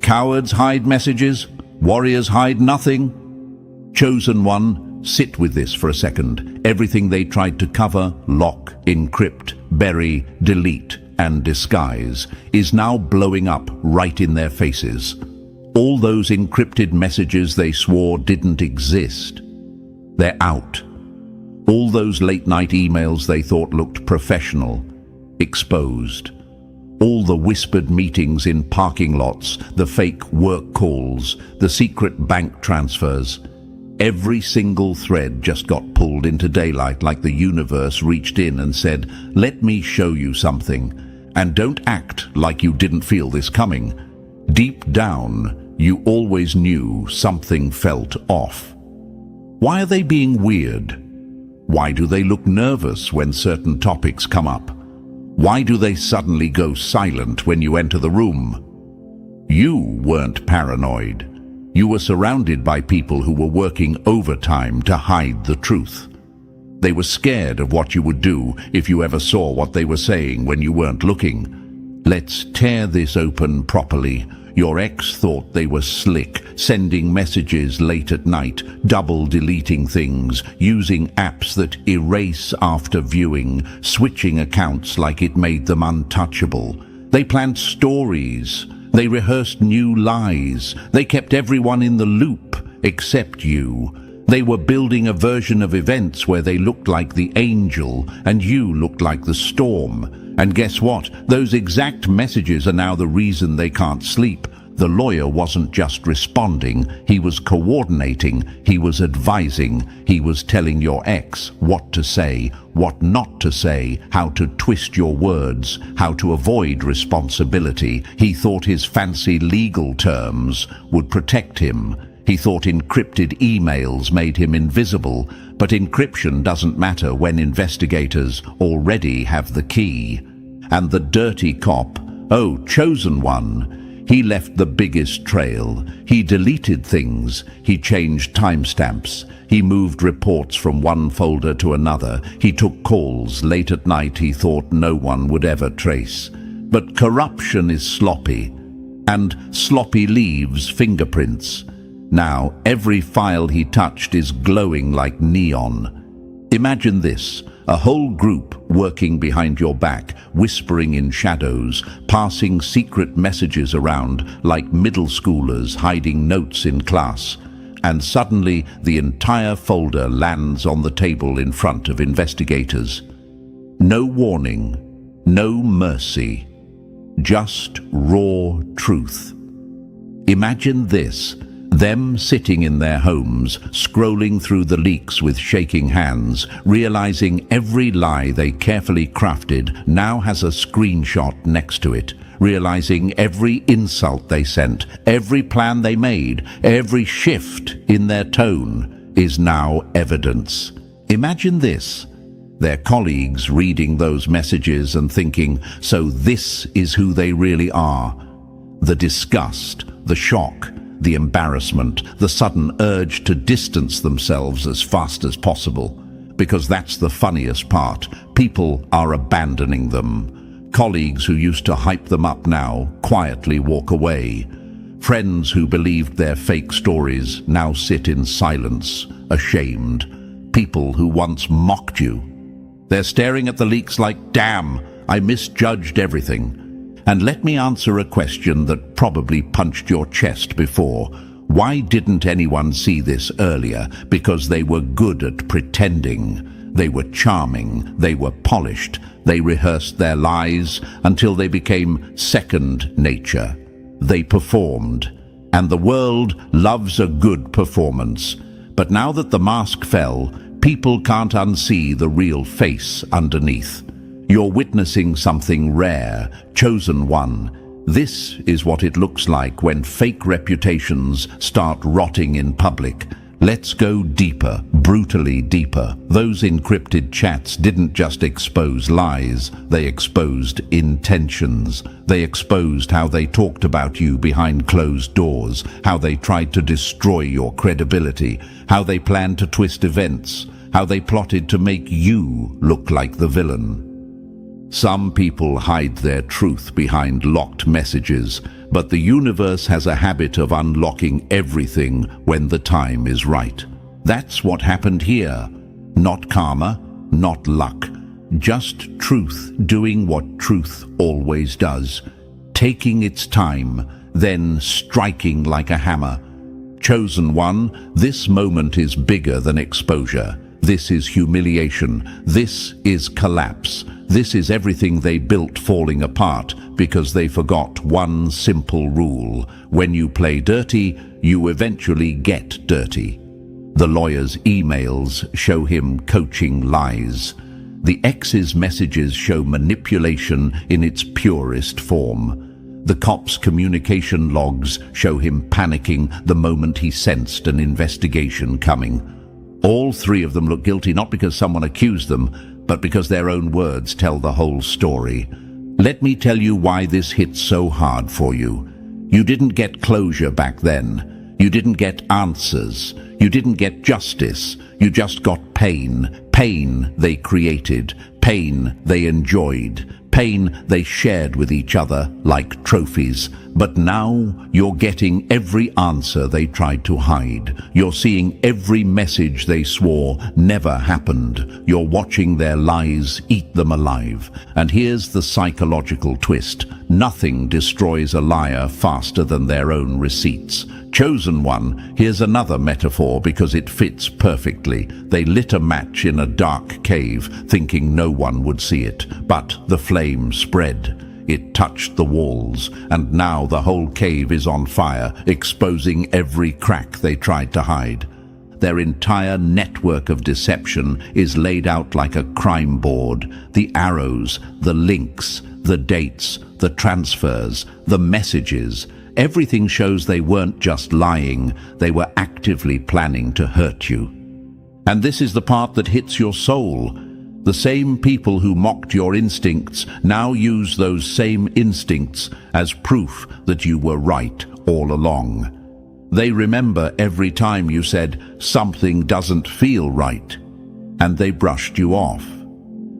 Cowards hide messages, warriors hide nothing. Chosen one, sit with this for a second. Everything they tried to cover, lock, encrypt, bury, delete, and disguise is now blowing up right in their faces. All those encrypted messages they swore didn't exist. They're out. All those late-night emails they thought looked professional, exposed. All the whispered meetings in parking lots, the fake work calls, the secret bank transfers. Every single thread just got pulled into daylight, like the universe reached in and said, "Let me show you something. And don't act like you didn't feel this coming." Deep down, you always knew something felt off. Why are they being weird? Why do they look nervous when certain topics come up? Why do they suddenly go silent when you enter the room? You weren't paranoid. You were surrounded by people who were working overtime to hide the truth. They were scared of what you would do if you ever saw what they were saying when you weren't looking. Let's tear this open properly. Your ex thought they were slick, sending messages late at night, double deleting things, using apps that erase after viewing, switching accounts like it made them untouchable. They planned stories They rehearsed new lies. They kept everyone in the loop except you. They were building a version of events where they looked like the angel and you looked like the storm. And guess what? Those exact messages are now the reason they can't sleep. The lawyer wasn't just responding, he was coordinating, he was advising, he was telling your ex what to say, what not to say, how to twist your words, how to avoid responsibility. He thought his fancy legal terms would protect him. He thought encrypted emails made him invisible, but encryption doesn't matter when investigators already have the key. And the dirty cop, oh, chosen one, he left the biggest trail. He deleted things. He changed timestamps. He moved reports from one folder to another. He took calls late at night he thought no one would ever trace. But corruption is sloppy, and sloppy leaves fingerprints. Now, every file he touched is glowing like neon. Imagine this. A whole group working behind your back, whispering in shadows, passing secret messages around like middle schoolers hiding notes in class. And suddenly the entire folder lands on the table in front of investigators. No warning, no mercy, just raw truth. Imagine this. Them sitting in their homes, scrolling through the leaks with shaking hands, realizing every lie they carefully crafted now has a screenshot next to it, realizing every insult they sent, every plan they made, every shift in their tone is now evidence. Imagine this. Their colleagues reading those messages and thinking, so this is who they really are. The disgust, the shock, the embarrassment, the sudden urge to distance themselves as fast as possible. Because that's the funniest part. People are abandoning them. Colleagues who used to hype them up now quietly walk away. Friends who believed their fake stories now sit in silence, ashamed. People who once mocked you. They're staring at the leaks like, damn, I misjudged everything. And let me answer a question that probably punched your chest before. Why didn't anyone see this earlier? Because they were good at pretending. They were charming. They were polished. They rehearsed their lies until they became second nature. They performed. And the world loves a good performance. But now that the mask fell, people can't unsee the real face underneath. You're witnessing something rare, chosen one. This is what it looks like when fake reputations start rotting in public. Let's go deeper, brutally deeper. Those encrypted chats didn't just expose lies, they exposed intentions. They exposed how they talked about you behind closed doors, how they tried to destroy your credibility, how they planned to twist events, how they plotted to make you look like the villain. Some people hide their truth behind locked messages, but the universe has a habit of unlocking everything when the time is right. That's what happened here. Not karma, not luck. Just truth doing what truth always does. Taking its time, then striking like a hammer. Chosen one, this moment is bigger than exposure. This is humiliation. This is collapse. This is everything they built falling apart because they forgot one simple rule. When you play dirty, you eventually get dirty. The lawyer's emails show him coaching lies. The ex's messages show manipulation in its purest form. The cop's communication logs show him panicking the moment he sensed an investigation coming. All three of them look guilty not because someone accused them, but because their own words tell the whole story. Let me tell you why this hit so hard for you. You didn't get closure back then. You didn't get answers. You didn't get justice. You just got pain. Pain they created. Pain they enjoyed. Pain they shared with each other like trophies. But now you're getting every answer they tried to hide. You're seeing every message they swore never happened. You're watching their lies eat them alive. And here's the psychological twist. nothing destroys a liar faster than their own receipts. Chosen one, here's another metaphor because it fits perfectly. They lit a match in a dark cave, thinking no one would see it. But the flame spread. It touched the walls, and now the whole cave is on fire, exposing every crack they tried to hide. Their entire network of deception is laid out like a crime board. The arrows, the links, the dates, the transfers, the messages. Everything shows they weren't just lying, they were actively planning to hurt you. And this is the part that hits your soul. The same people who mocked your instincts now use those same instincts as proof that you were right all along. They remember every time you said, "Something doesn't feel right," and they brushed you off.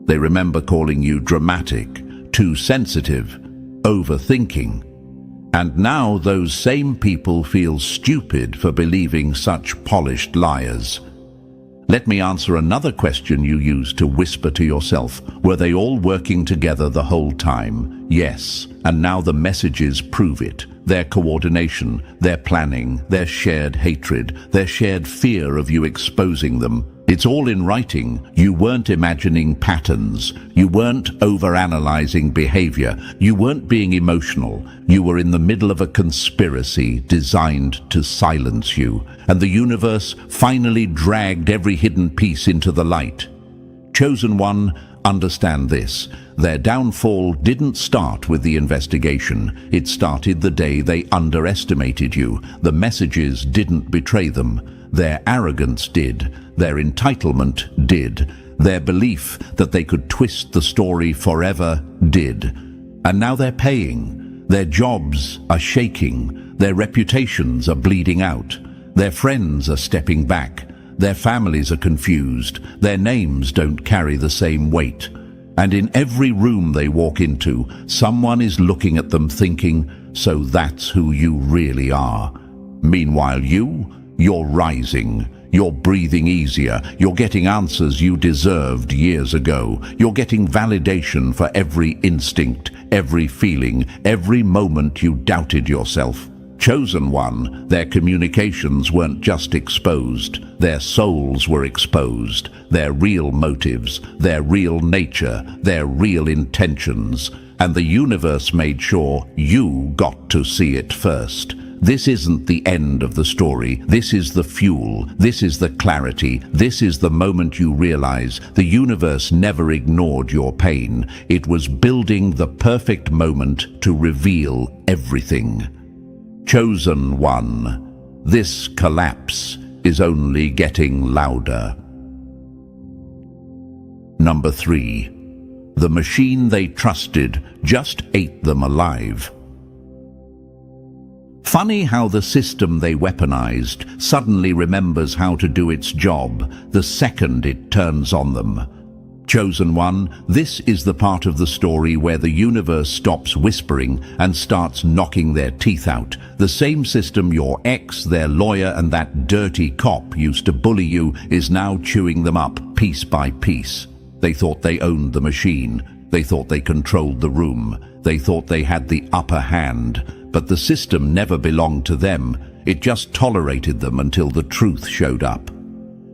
They remember calling you dramatic, too sensitive, overthinking. And now those same people feel stupid for believing such polished liars. Let me answer another question you used to whisper to yourself. Were they all working together the whole time? Yes, and now the messages prove it. Their coordination, their planning, their shared hatred, their shared fear of you exposing them. It's all in writing. You weren't imagining patterns. You weren't overanalyzing behavior. You weren't being emotional. You were in the middle of a conspiracy designed to silence you. And the universe finally dragged every hidden piece into the light. Chosen one, understand this. Their downfall didn't start with the investigation. It started the day they underestimated you. The messages didn't betray them. Their arrogance did. Their entitlement did. Their belief that they could twist the story forever did. And now they're paying. Their jobs are shaking. Their reputations are bleeding out. Their friends are stepping back. Their families are confused. Their names don't carry the same weight. And in every room they walk into, someone is looking at them thinking, "So that's who you really are." Meanwhile, you're rising. You're breathing easier. You're getting answers you deserved years ago. You're getting validation for every instinct, every feeling, every moment you doubted yourself. Chosen one, their communications weren't just exposed. Their souls were exposed. Their real motives, their real nature, their real intentions. And the universe made sure you got to see it first. This isn't the end of the story. This is the fuel. This is the clarity. This is the moment you realize the universe never ignored your pain. It was building the perfect moment to reveal everything. Chosen one, this collapse is only getting louder. Number 3. The machine they trusted just ate them alive. Funny how the system they weaponized suddenly remembers how to do its job the second it turns on them. Chosen one, this is the part of the story where the universe stops whispering and starts knocking their teeth out. The same system your ex, their lawyer, and that dirty cop used to bully you is now chewing them up piece by piece. They thought they owned the machine. They thought they controlled the room. They thought they had the upper hand. But the system never belonged to them. It just tolerated them until the truth showed up.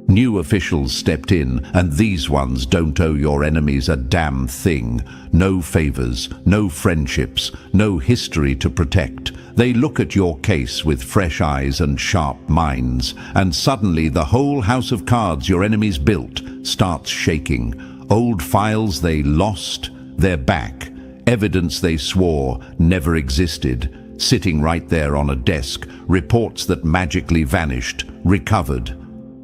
New officials stepped in, and these ones don't owe your enemies a damn thing. No favors, no friendships, no history to protect. They look at your case with fresh eyes and sharp minds, and suddenly the whole house of cards your enemies built starts shaking. Old files they lost, they're back. Evidence they swore never existed, sitting right there on a desk. Reports that magically vanished, recovered.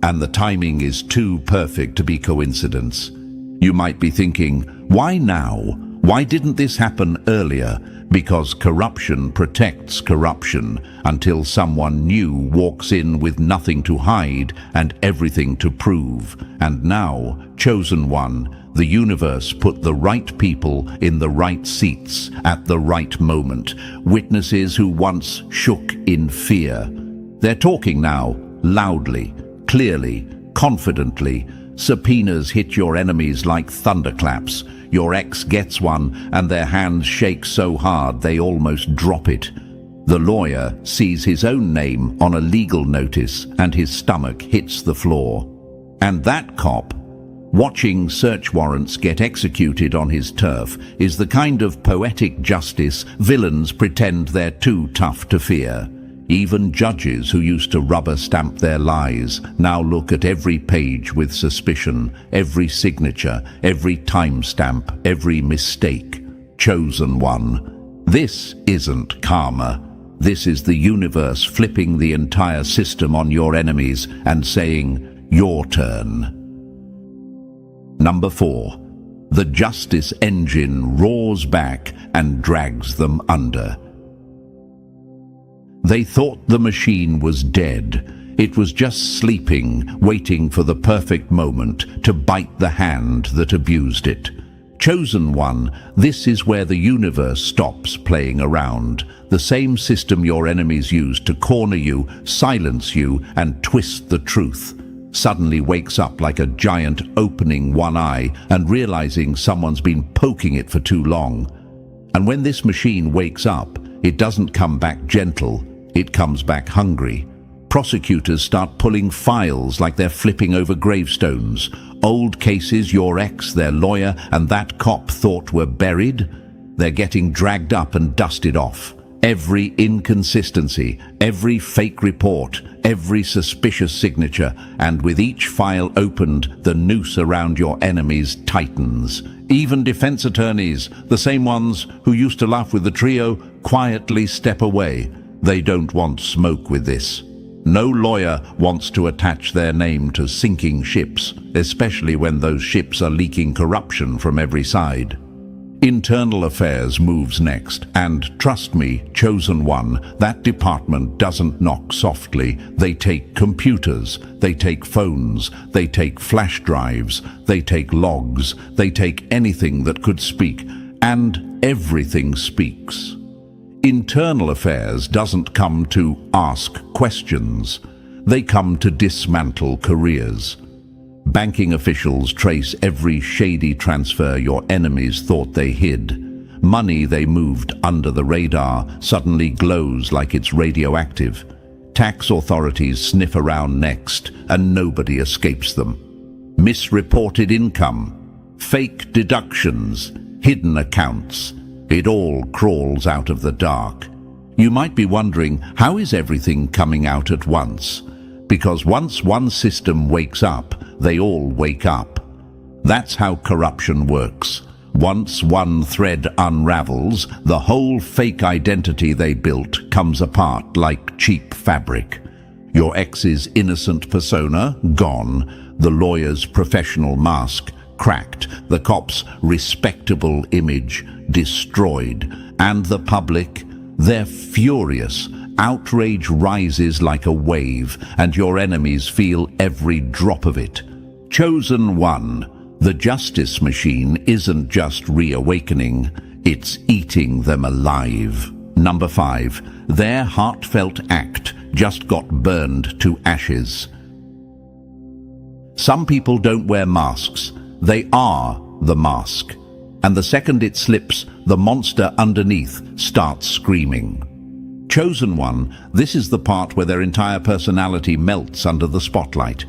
And the timing is too perfect to be coincidence. You might be thinking, why now? Why didn't this happen earlier? Because corruption protects corruption until someone new walks in with nothing to hide and everything to prove. And now, chosen one, the universe put the right people in the right seats at the right moment. Witnesses who once shook in fear. They're talking now, loudly, clearly, confidently. Subpoenas hit your enemies like thunderclaps. Your ex gets one, and their hands shake so hard they almost drop it. The lawyer sees his own name on a legal notice, and his stomach hits the floor. And that cop, watching search warrants get executed on his turf, is the kind of poetic justice villains pretend they're too tough to fear. Even judges who used to rubber stamp their lies now look at every page with suspicion, every signature, every timestamp, every mistake. Chosen one. This isn't karma. This is the universe flipping the entire system on your enemies and saying, your turn. Number 4. The justice engine roars back and drags them under. They thought the machine was dead. It was just sleeping, waiting for the perfect moment to bite the hand that abused it. Chosen one, this is where the universe stops playing around. The same system your enemies use to corner you, silence you, and twist the truth suddenly wakes up like a giant opening one eye and realizing someone's been poking it for too long. And when this machine wakes up, it doesn't come back gentle. It comes back hungry. Prosecutors start pulling files like they're flipping over gravestones. Old cases your ex, their lawyer, and that cop thought were buried, they're getting dragged up and dusted off. Every inconsistency, every fake report, every suspicious signature, and with each file opened, the noose around your enemies tightens. Even defense attorneys, the same ones who used to laugh with the trio, quietly step away. They don't want smoke with this. No lawyer wants to attach their name to sinking ships, especially when those ships are leaking corruption from every side. Internal Affairs moves next, and trust me, chosen one, that department doesn't knock softly. They take computers, they take phones, they take flash drives, they take logs, they take anything that could speak, and everything speaks. Internal Affairs doesn't come to ask questions. They come to dismantle careers. Banking officials trace every shady transfer your enemies thought they hid. Money they moved under the radar suddenly glows like it's radioactive. Tax authorities sniff around next, and nobody escapes them. Misreported income, fake deductions, hidden accounts. It all crawls out of the dark. You might be wondering, how is everything coming out at once? Because once one system wakes up, they all wake up. That's how corruption works. Once one thread unravels, the whole fake identity they built comes apart like cheap fabric. Your ex's innocent persona, gone. The lawyer's professional mask, cracked. The cop's respectable image, destroyed. And the public, they're furious. Outrage rises like a wave, and your enemies feel every drop of it. Chosen one, the justice machine isn't just reawakening, it's eating them alive. Number 5, their heartfelt act just got burned to ashes. Some people don't wear masks, they are the mask. And the second it slips, the monster underneath starts screaming. Chosen one, this is the part where their entire personality melts under the spotlight.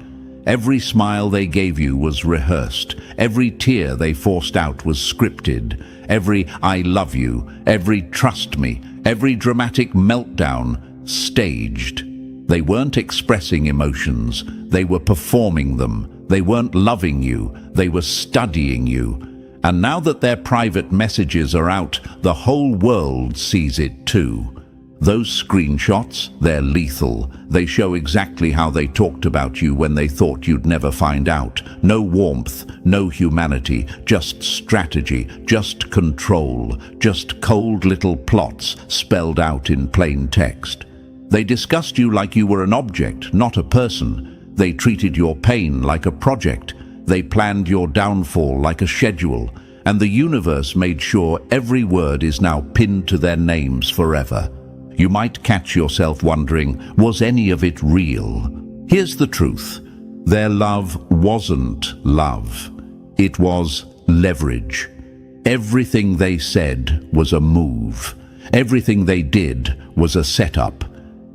Every smile they gave you was rehearsed. Every tear they forced out was scripted. Every I love you, every trust me, every dramatic meltdown, staged. They weren't expressing emotions, they were performing them. They weren't loving you, they were studying you. And now that their private messages are out, the whole world sees it too. Those screenshots, they're lethal. They show exactly how they talked about you when they thought you'd never find out. No warmth, no humanity, just strategy, just control, just cold little plots spelled out in plain text. They discussed you like you were an object, not a person. They treated your pain like a project. They planned your downfall like a schedule. And the universe made sure every word is now pinned to their names forever. You might catch yourself wondering, was any of it real? Here's the truth. Their love wasn't love. It was leverage. Everything they said was a move. Everything they did was a setup.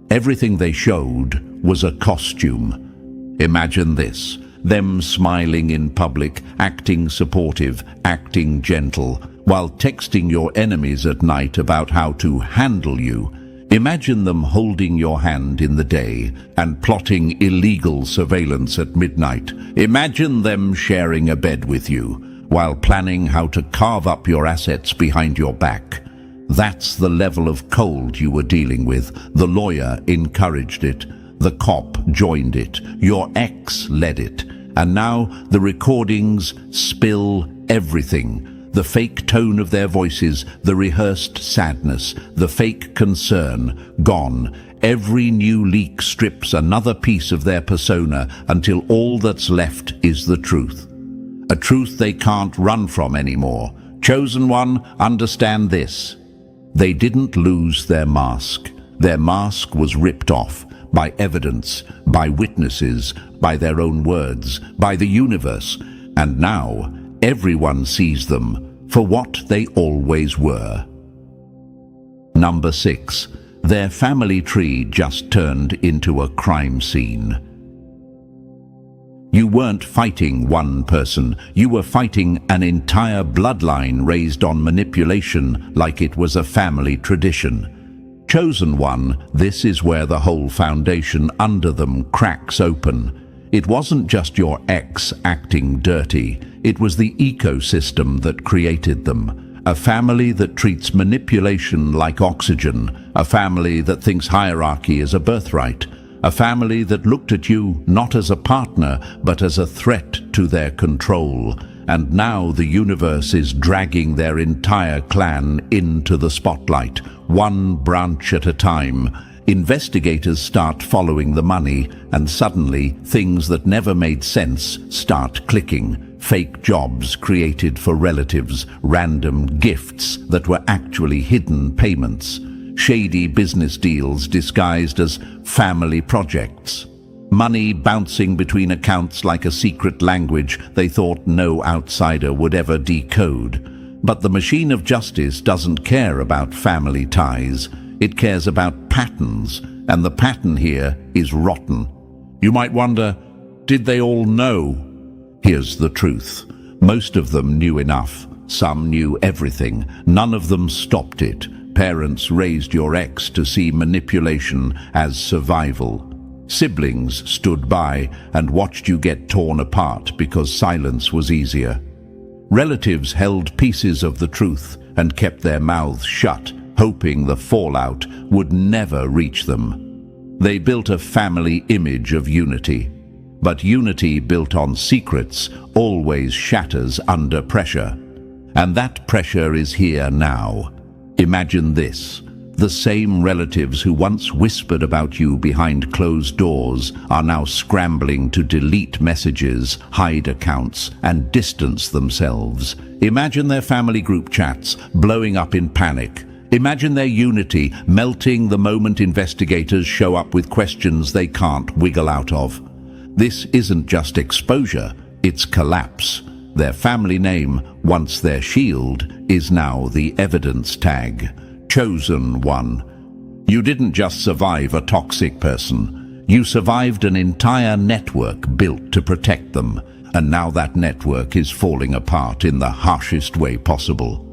Everything they showed was a costume. Imagine this, them smiling in public, acting supportive, acting gentle, while texting your enemies at night about how to handle you. Imagine them holding your hand in the day and plotting illegal surveillance at midnight. Imagine them sharing a bed with you while planning how to carve up your assets behind your back. That's the level of cold you were dealing with. The lawyer encouraged it. The cop joined it. Your ex led it. And now the recordings spill everything. The fake tone of their voices, the rehearsed sadness, the fake concern, gone. Every new leak strips another piece of their persona until all that's left is the truth. A truth they can't run from anymore. Chosen one, understand this. They didn't lose their mask. Their mask was ripped off by evidence, by witnesses, by their own words, by the universe. And now everyone sees them for what they always were. Number 6. Their family tree just turned into a crime scene. You weren't fighting one person, you were fighting an entire bloodline raised on manipulation like it was a family tradition. Chosen one, this is where the whole foundation under them cracks open. It wasn't just your ex acting dirty, it was the ecosystem that created them. A family that treats manipulation like oxygen, a family that thinks hierarchy is a birthright, a family that looked at you not as a partner but as a threat to their control. And now the universe is dragging their entire clan into the spotlight, one branch at a time. Investigators start following the money, and suddenly things that never made sense start clicking. Fake jobs created for relatives, random gifts that were actually hidden payments, shady business deals disguised as family projects, money bouncing between accounts like a secret language they thought no outsider would ever decode. But the machine of justice doesn't care about family ties. It cares about patterns, and the pattern here is rotten. You might wonder, did they all know? Here's the truth. Most of them knew enough. Some knew everything. None of them stopped it. Parents raised your ex to see manipulation as survival. Siblings stood by and watched you get torn apart because silence was easier. Relatives held pieces of the truth and kept their mouths shut, hoping the fallout would never reach them. They built a family image of unity. But unity built on secrets always shatters under pressure. And that pressure is here now. Imagine this. The same relatives who once whispered about you behind closed doors are now scrambling to delete messages, hide accounts, and distance themselves. Imagine their family group chats blowing up in panic. Imagine their unity melting the moment investigators show up with questions they can't wiggle out of. This isn't just exposure, it's collapse. Their family name, once their shield, is now the evidence tag. Chosen one. You didn't just survive a toxic person. You survived an entire network built to protect them. And now that network is falling apart in the harshest way possible.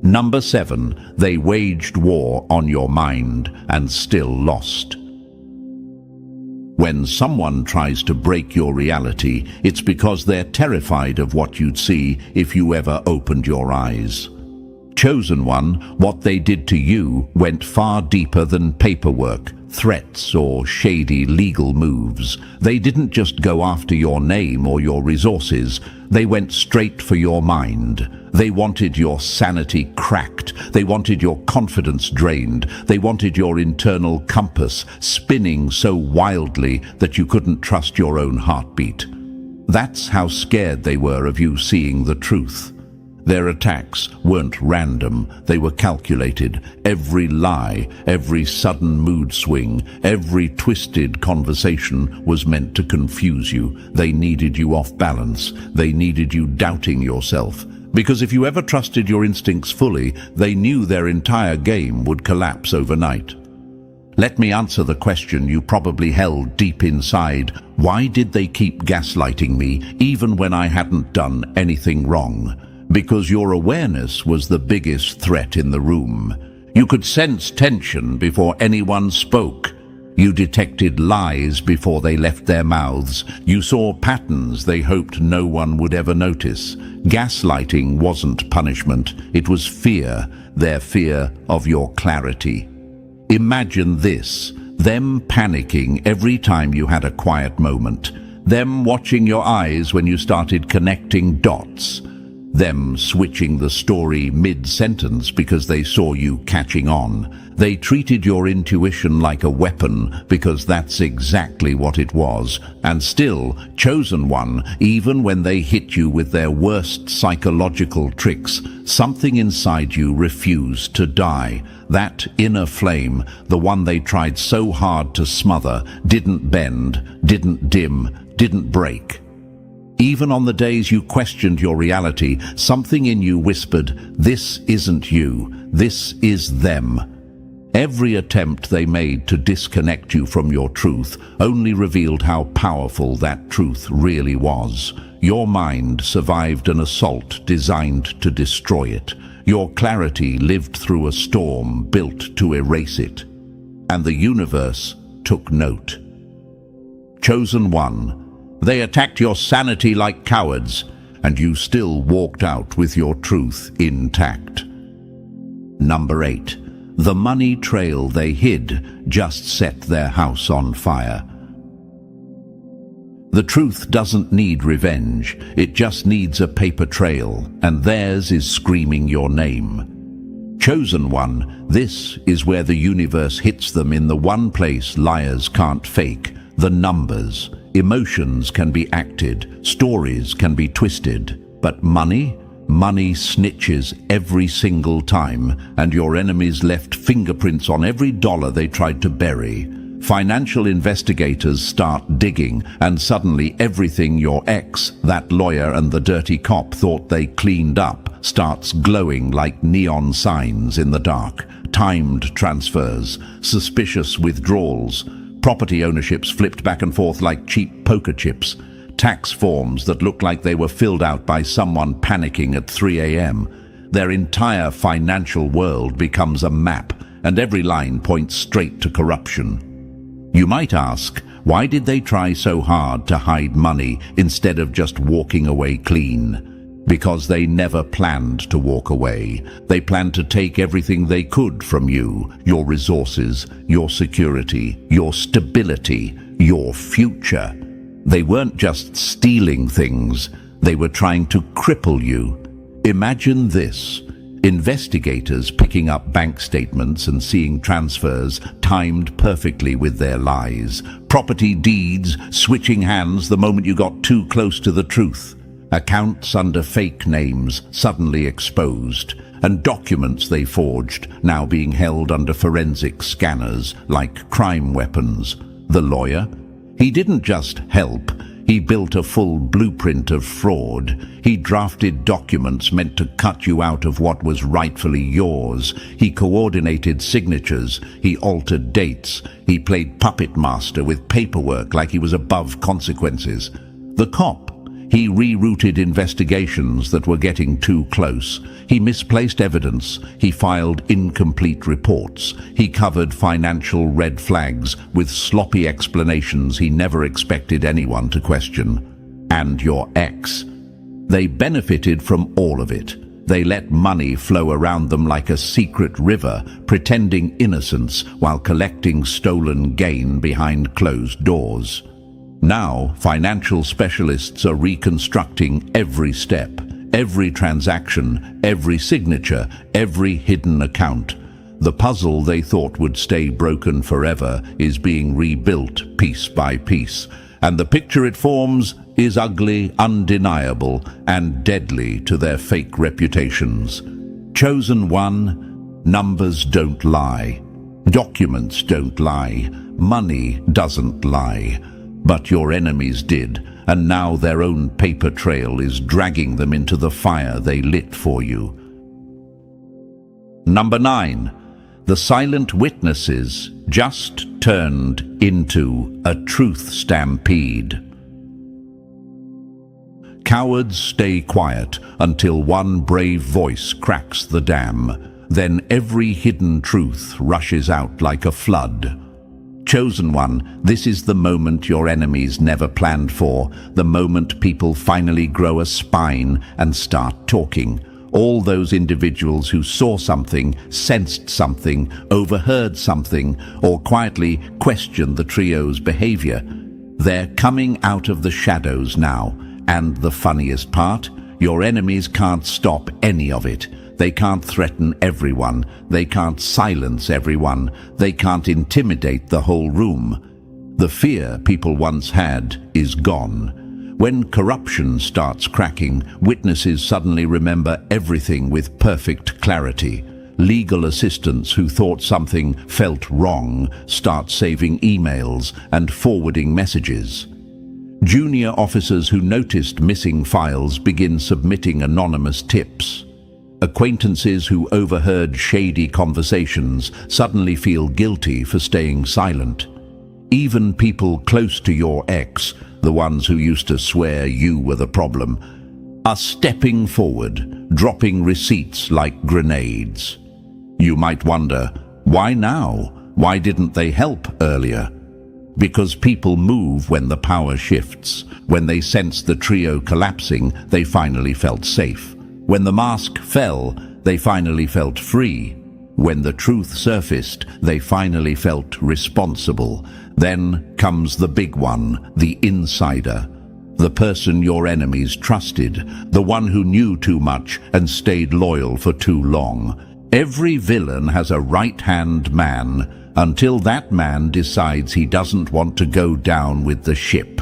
Number 7. They waged war on your mind and still lost. When someone tries to break your reality, it's because they're terrified of what you'd see if you ever opened your eyes. Chosen one, what they did to you went far deeper than paperwork, threats, or shady legal moves. They didn't just go after your name or your resources. They went straight for your mind. They wanted your sanity cracked. They wanted your confidence drained. They wanted your internal compass spinning so wildly that you couldn't trust your own heartbeat. That's how scared they were of you seeing the truth. Their attacks weren't random, they were calculated. Every lie, every sudden mood swing, every twisted conversation was meant to confuse you. They needed you off balance. They needed you doubting yourself. Because if you ever trusted your instincts fully, they knew their entire game would collapse overnight. Let me answer the question you probably held deep inside. Why did they keep gaslighting me even when I hadn't done anything wrong? Because your awareness was the biggest threat in the room. You could sense tension before anyone spoke. You detected lies before they left their mouths. You saw patterns they hoped no one would ever notice. Gaslighting wasn't punishment, it was fear, their fear of your clarity. Imagine this, them panicking every time you had a quiet moment, them watching your eyes when you started connecting dots, them switching the story mid-sentence because they saw you catching on. They treated your intuition like a weapon because that's exactly what it was. And still, Chosen One, even when they hit you with their worst psychological tricks, something inside you refused to die. That inner flame, the one they tried so hard to smother, didn't bend, didn't dim, didn't break. Even on the days you questioned your reality, something in you whispered, "This isn't you, this is them." Every attempt they made to disconnect you from your truth only revealed how powerful that truth really was. Your mind survived an assault designed to destroy it. Your clarity lived through a storm built to erase it. And the universe took note. Chosen One, they attacked your sanity like cowards, and you still walked out with your truth intact. Number 8. The money trail they hid just set their house on fire. The truth doesn't need revenge, it just needs a paper trail, and theirs is screaming your name. Chosen One, this is where the universe hits them in the one place liars can't fake, the numbers. Emotions can be acted, stories can be twisted, but money? Money snitches every single time, and your enemies left fingerprints on every dollar they tried to bury. Financial investigators start digging, and suddenly everything your ex, that lawyer and the dirty cop thought they cleaned up, starts glowing like neon signs in the dark. Timed transfers, suspicious withdrawals, property ownerships flipped back and forth like cheap poker chips, tax forms that looked like they were filled out by someone panicking at 3 a.m. Their entire financial world becomes a map, and every line points straight to corruption. You might ask, why did they try so hard to hide money instead of just walking away clean? Because they never planned to walk away. They planned to take everything they could from you, your resources, your security, your stability, your future. They weren't just stealing things, they were trying to cripple you. Imagine this. Investigators picking up bank statements and seeing transfers timed perfectly with their lies. Property deeds switching hands the moment you got too close to the truth. Accounts under fake names suddenly exposed, and documents they forged now being held under forensic scanners like crime weapons. The lawyer? He didn't just help, he built a full blueprint of fraud. He drafted documents meant to cut you out of what was rightfully yours. He coordinated signatures, he altered dates, he played puppet master with paperwork like he was above consequences. The cop? He rerouted investigations that were getting too close. He misplaced evidence. He filed incomplete reports. He covered financial red flags with sloppy explanations he never expected anyone to question. And your ex. They benefited from all of it. They let money flow around them like a secret river, pretending innocence while collecting stolen gain behind closed doors. Now, financial specialists are reconstructing every step, every transaction, every signature, every hidden account. The puzzle they thought would stay broken forever is being rebuilt piece by piece, and the picture it forms is ugly, undeniable, and deadly to their fake reputations. Chosen one, numbers don't lie. Documents don't lie. Money doesn't lie. But your enemies did, and now their own paper trail is dragging them into the fire they lit for you. Number 9. The silent witnesses just turned into a truth stampede. Cowards stay quiet until one brave voice cracks the dam. Then every hidden truth rushes out like a flood. Chosen one, this is the moment your enemies never planned for, the moment people finally grow a spine and start talking. All those individuals who saw something, sensed something, overheard something, or quietly questioned the trio's behavior. They're coming out of the shadows now, and the funniest part, your enemies can't stop any of it. They can't threaten everyone. They can't silence everyone. They can't intimidate the whole room. The fear people once had is gone. When corruption starts cracking, witnesses suddenly remember everything with perfect clarity. Legal assistants who thought something felt wrong start saving emails and forwarding messages. Junior officers who noticed missing files begin submitting anonymous tips. Acquaintances who overheard shady conversations suddenly feel guilty for staying silent. Even people close to your ex, the ones who used to swear you were the problem, are stepping forward, dropping receipts like grenades. You might wonder, why now? Why didn't they help earlier? Because people move when the power shifts. When they sensed the trio collapsing, they finally felt safe. When the mask fell, they finally felt free. When the truth surfaced, they finally felt responsible. Then comes the big one, the insider. The person your enemies trusted, the one who knew too much and stayed loyal for too long. Every villain has a right-hand man, until that man decides he doesn't want to go down with the ship.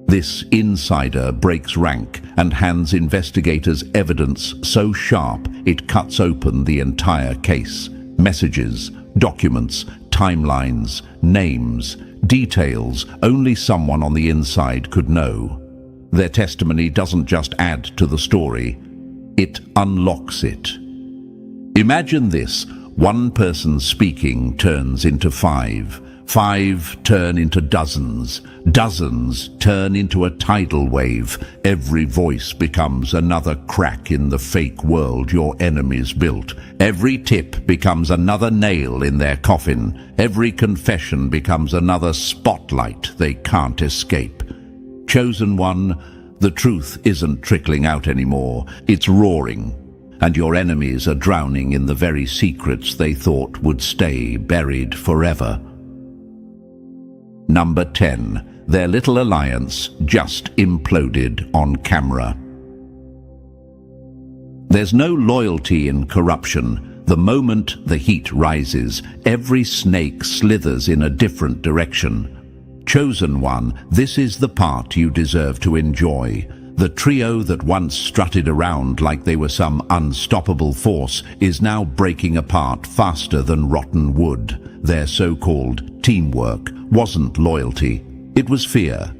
This insider breaks rank and hands investigators evidence so sharp it cuts open the entire case. Messages, documents, timelines, names, details only someone on the inside could know. Their testimony doesn't just add to the story, it unlocks it. Imagine this. One person speaking turns into 5. 5 turn into dozens. Dozens turn into a tidal wave. Every voice becomes another crack in the fake world your enemies built. Every tip becomes another nail in their coffin. Every confession becomes another spotlight they can't escape. Chosen one, the truth isn't trickling out anymore. It's roaring. And your enemies are drowning in the very secrets they thought would stay buried forever. Number 10. Their little alliance just imploded on camera. There's no loyalty in corruption. The moment the heat rises, every snake slithers in a different direction. Chosen one, this is the part you deserve to enjoy. The trio that once strutted around like they were some unstoppable force is now breaking apart faster than rotten wood. Their so-called teamwork wasn't loyalty, it was fear.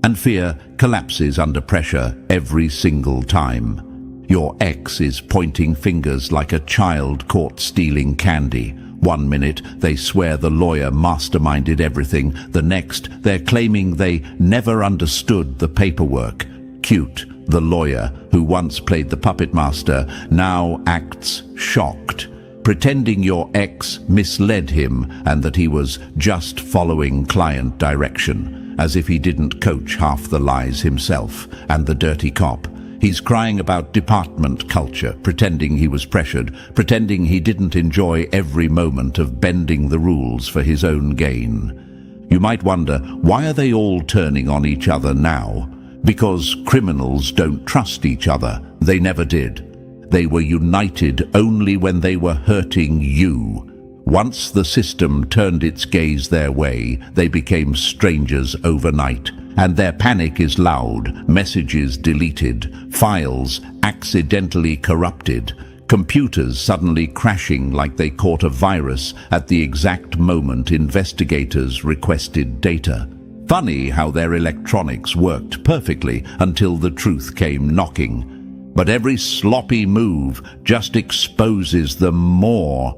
And fear collapses under pressure every single time. Your ex is pointing fingers like a child caught stealing candy. One minute they swear the lawyer masterminded everything, the next they're claiming they never understood the paperwork. Cute, the lawyer who once played the puppet master, now acts shocked, pretending your ex misled him and that he was just following client direction, as if he didn't coach half the lies himself. And the dirty cop, he's crying about department culture, pretending he was pressured, pretending he didn't enjoy every moment of bending the rules for his own gain. You might wonder, why are they all turning on each other now? Because criminals don't trust each other. They never did. They were united only when they were hurting you. Once the system turned its gaze their way, they became strangers overnight. And their panic is loud, messages deleted, files accidentally corrupted, computers suddenly crashing like they caught a virus at the exact moment investigators requested data. Funny how their electronics worked perfectly until the truth came knocking. But every sloppy move just exposes them more.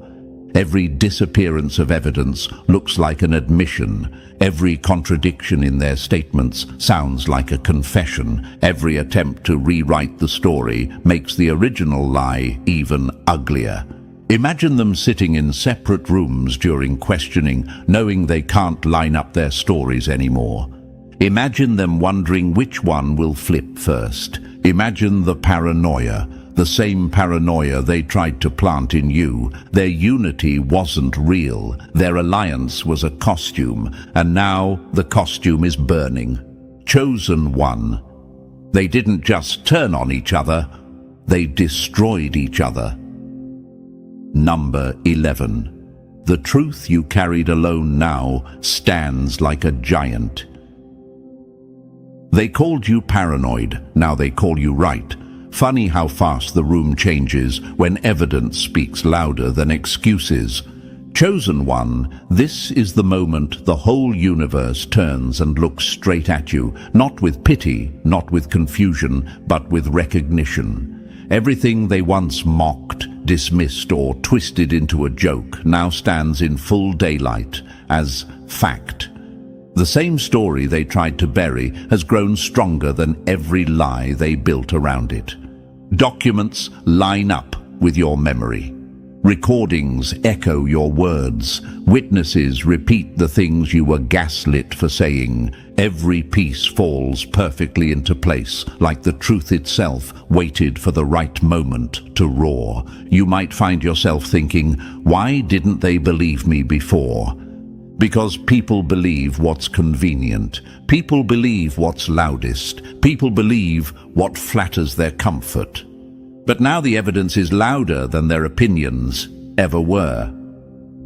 Every disappearance of evidence looks like an admission. Every contradiction in their statements sounds like a confession. Every attempt to rewrite the story makes the original lie even uglier. Imagine them sitting in separate rooms during questioning, knowing they can't line up their stories anymore. Imagine them wondering which one will flip first. Imagine the paranoia. The same paranoia they tried to plant in you. Their unity wasn't real. Their alliance was a costume, and now the costume is burning. Chosen one. They didn't just turn on each other, they destroyed each other. Number 11. The truth you carried alone now stands like a giant. They called you paranoid, now they call you right. Funny how fast the room changes when evidence speaks louder than excuses. Chosen one, this is the moment the whole universe turns and looks straight at you, not with pity, not with confusion, but with recognition. Everything they once mocked, dismissed, or twisted into a joke now stands in full daylight as fact. The same story they tried to bury has grown stronger than every lie they built around it. Documents line up with your memory. Recordings echo your words. Witnesses repeat the things you were gaslit for saying. Every piece falls perfectly into place, like the truth itself waited for the right moment to roar. You might find yourself thinking, why didn't they believe me before? Because people believe what's convenient. People believe what's loudest. People believe what flatters their comfort. But now the evidence is louder than their opinions ever were.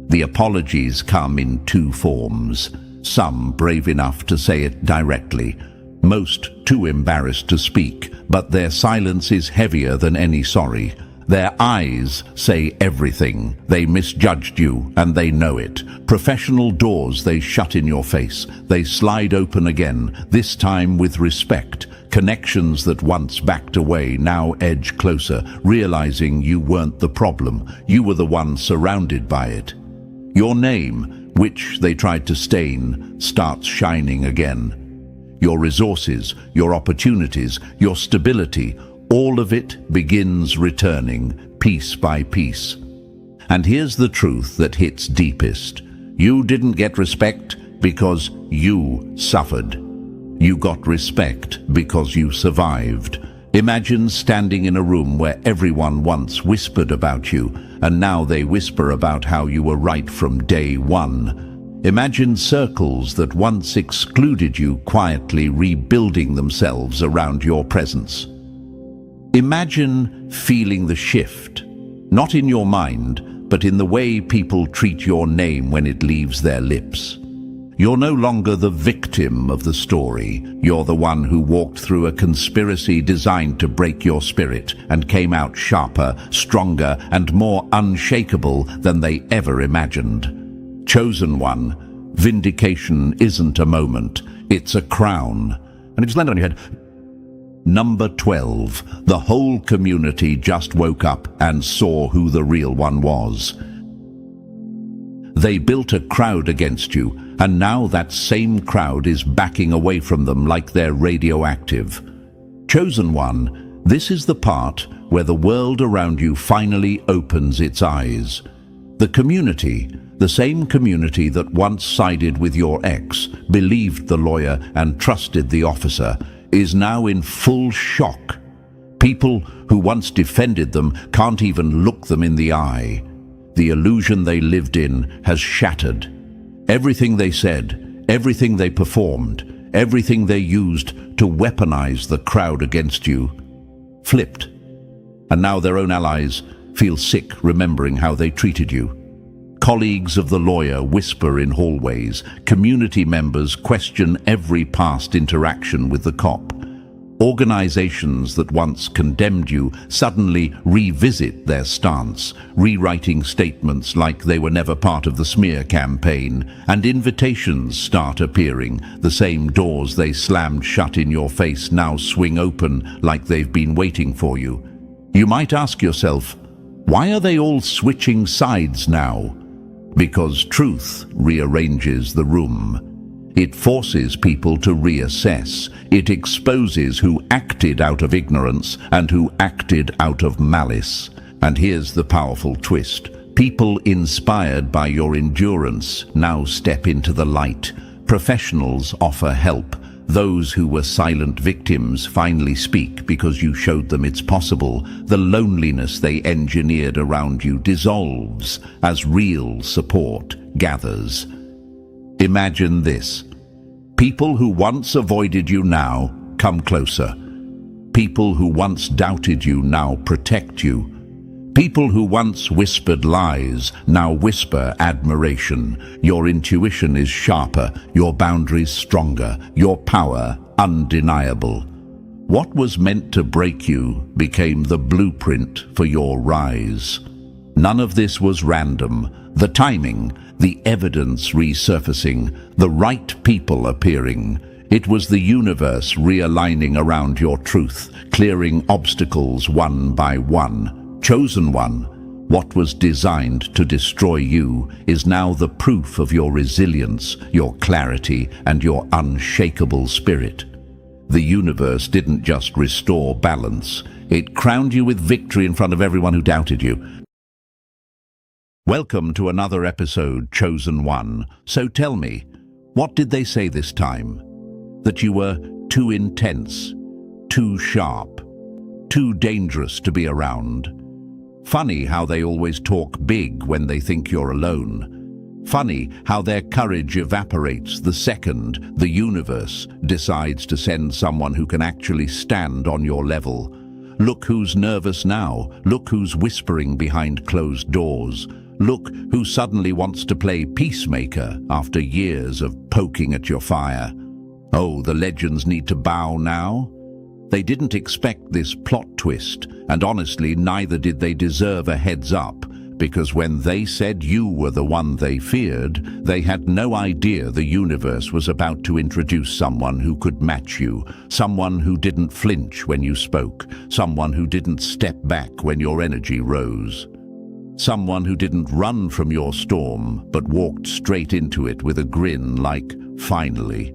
The apologies come in two forms. Some brave enough to say it directly. Most too embarrassed to speak, but their silence is heavier than any sorry. Their eyes say everything. They misjudged you, and they know it. Professional doors they shut in your face. They slide open again, this time with respect. Connections that once backed away now edge closer, realizing you weren't the problem. You were the one surrounded by it. Your name, which they tried to stain, starts shining again. Your resources, your opportunities, your stability, all of it begins returning, piece by piece. And here's the truth that hits deepest. You didn't get respect because you suffered. You got respect because you survived. Imagine standing in a room where everyone once whispered about you, and now they whisper about how you were right from day one. Imagine circles that once excluded you quietly rebuilding themselves around your presence. Imagine feeling the shift, not in your mind, but in the way people treat your name when it leaves their lips. You're no longer the victim of the story. You're the one who walked through a conspiracy designed to break your spirit and came out sharper, stronger, and more unshakable than they ever imagined. Chosen one, vindication isn't a moment, it's a crown. And it just landed on your head. Number 12. The whole community just woke up and saw who the real one was. They built a crowd against you, and now that same crowd is backing away from them like they're radioactive. Chosen one, this is the part where the world around you finally opens its eyes. The community, the same community that once sided with your ex, believed the lawyer and trusted the officer, is now in full shock. People who once defended them can't even look them in the eye. The illusion they lived in has shattered. Everything they said, everything they performed, everything they used to weaponize the crowd against you, flipped. And now their own allies feel sick remembering how they treated you. Colleagues of the lawyer whisper in hallways. Community members question every past interaction with the cop. Organizations that once condemned you suddenly revisit their stance, rewriting statements like they were never part of the smear campaign, and invitations start appearing. The same doors they slammed shut in your face now swing open like they've been waiting for you. You might ask yourself, why are they all switching sides now? Because truth rearranges the room. It forces people to reassess. It exposes who acted out of ignorance and who acted out of malice. And here's the powerful twist. People inspired by your endurance now step into the light. Professionals offer help. Those who were silent victims finally speak because you showed them it's possible. The loneliness they engineered around you dissolves as real support gathers. Imagine this. People who once avoided you now come closer. People who once doubted you now protect you. People who once whispered lies now whisper admiration. Your intuition is sharper, your boundaries stronger, your power undeniable. What was meant to break you became the blueprint for your rise. None of this was random. The timing, the evidence resurfacing, the right people appearing. It was the universe realigning around your truth, clearing obstacles one by one. Chosen one, what was designed to destroy you is now the proof of your resilience, your clarity, and your unshakable spirit. The universe didn't just restore balance, it crowned you with victory in front of everyone who doubted you. Welcome to another episode, Chosen One. So tell me, what did they say this time? That you were too intense, too sharp, too dangerous to be around. Funny how they always talk big when they think you're alone. Funny how their courage evaporates the second the universe decides to send someone who can actually stand on your level. Look who's nervous now. Look who's whispering behind closed doors. Look who suddenly wants to play peacemaker after years of poking at your fire. Oh, the legends need to bow now? They didn't expect this plot twist, and honestly, neither did they deserve a heads up, because when they said you were the one they feared, they had no idea the universe was about to introduce someone who could match you, someone who didn't flinch when you spoke, someone who didn't step back when your energy rose. Someone who didn't run from your storm, but walked straight into it with a grin like, finally.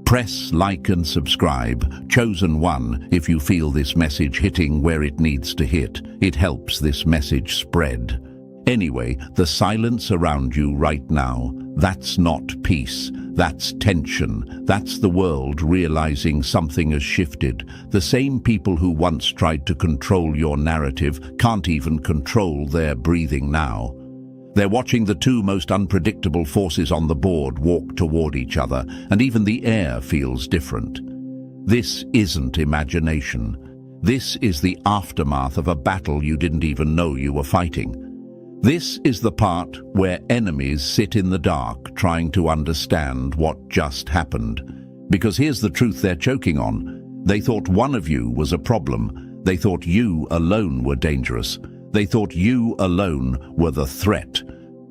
Press like and subscribe, Chosen One, if you feel this message hitting where it needs to hit. It helps this message spread. Anyway, the silence around you right now, that's not peace. That's tension. That's the world realizing something has shifted. The same people who once tried to control your narrative can't even control their breathing now. They're watching the two most unpredictable forces on the board walk toward each other, and even the air feels different. This isn't imagination. This is the aftermath of a battle you didn't even know you were fighting. This is the part where enemies sit in the dark trying to understand what just happened. Because here's the truth they're choking on. They thought one of you was a problem. They thought you alone were dangerous. They thought you alone were the threat.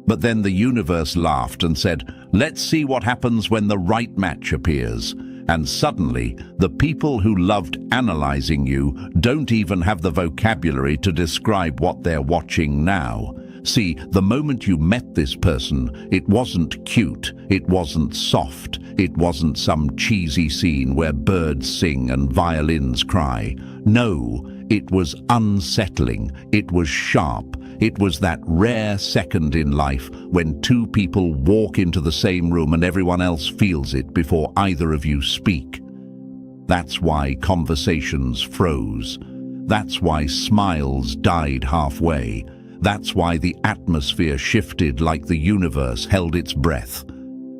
But then the universe laughed and said, let's see what happens when the right match appears. And suddenly, the people who loved analyzing you don't even have the vocabulary to describe what they're watching now. See, the moment you met this person, it wasn't cute, it wasn't soft, it wasn't some cheesy scene where birds sing and violins cry. No, it was unsettling, it was sharp, it was that rare second in life when two people walk into the same room and everyone else feels it before either of you speak. That's why conversations froze. That's why smiles died halfway. That's why the atmosphere shifted like the universe held its breath.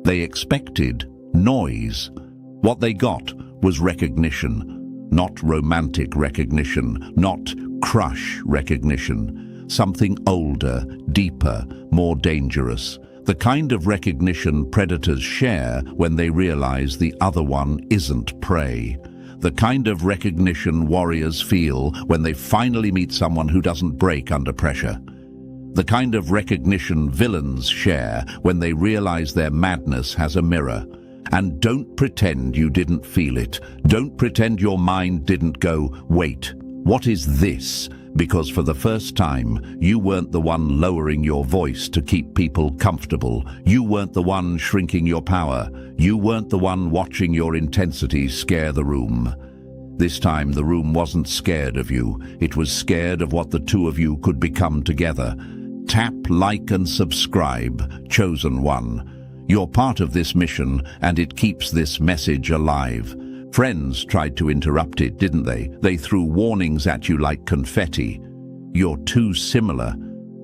They expected noise. What they got was recognition. Not romantic recognition, not crush recognition. something older, deeper, more dangerous. The kind of recognition predators share when they realize the other one isn't prey. The kind of recognition warriors feel when they finally meet someone who doesn't break under pressure. The kind of recognition villains share when they realize their madness has a mirror. And don't pretend you didn't feel it. Don't pretend your mind didn't go, wait, what is this? Because for the first time, you weren't the one lowering your voice to keep people comfortable. You weren't the one shrinking your power. You weren't the one watching your intensity scare the room. This time, the room wasn't scared of you. It was scared of what the two of you could become together. Tap, like, and subscribe, Chosen One. You're part of this mission, and it keeps this message alive. Friends tried to interrupt it, didn't they? They threw warnings at you like confetti. You're too similar.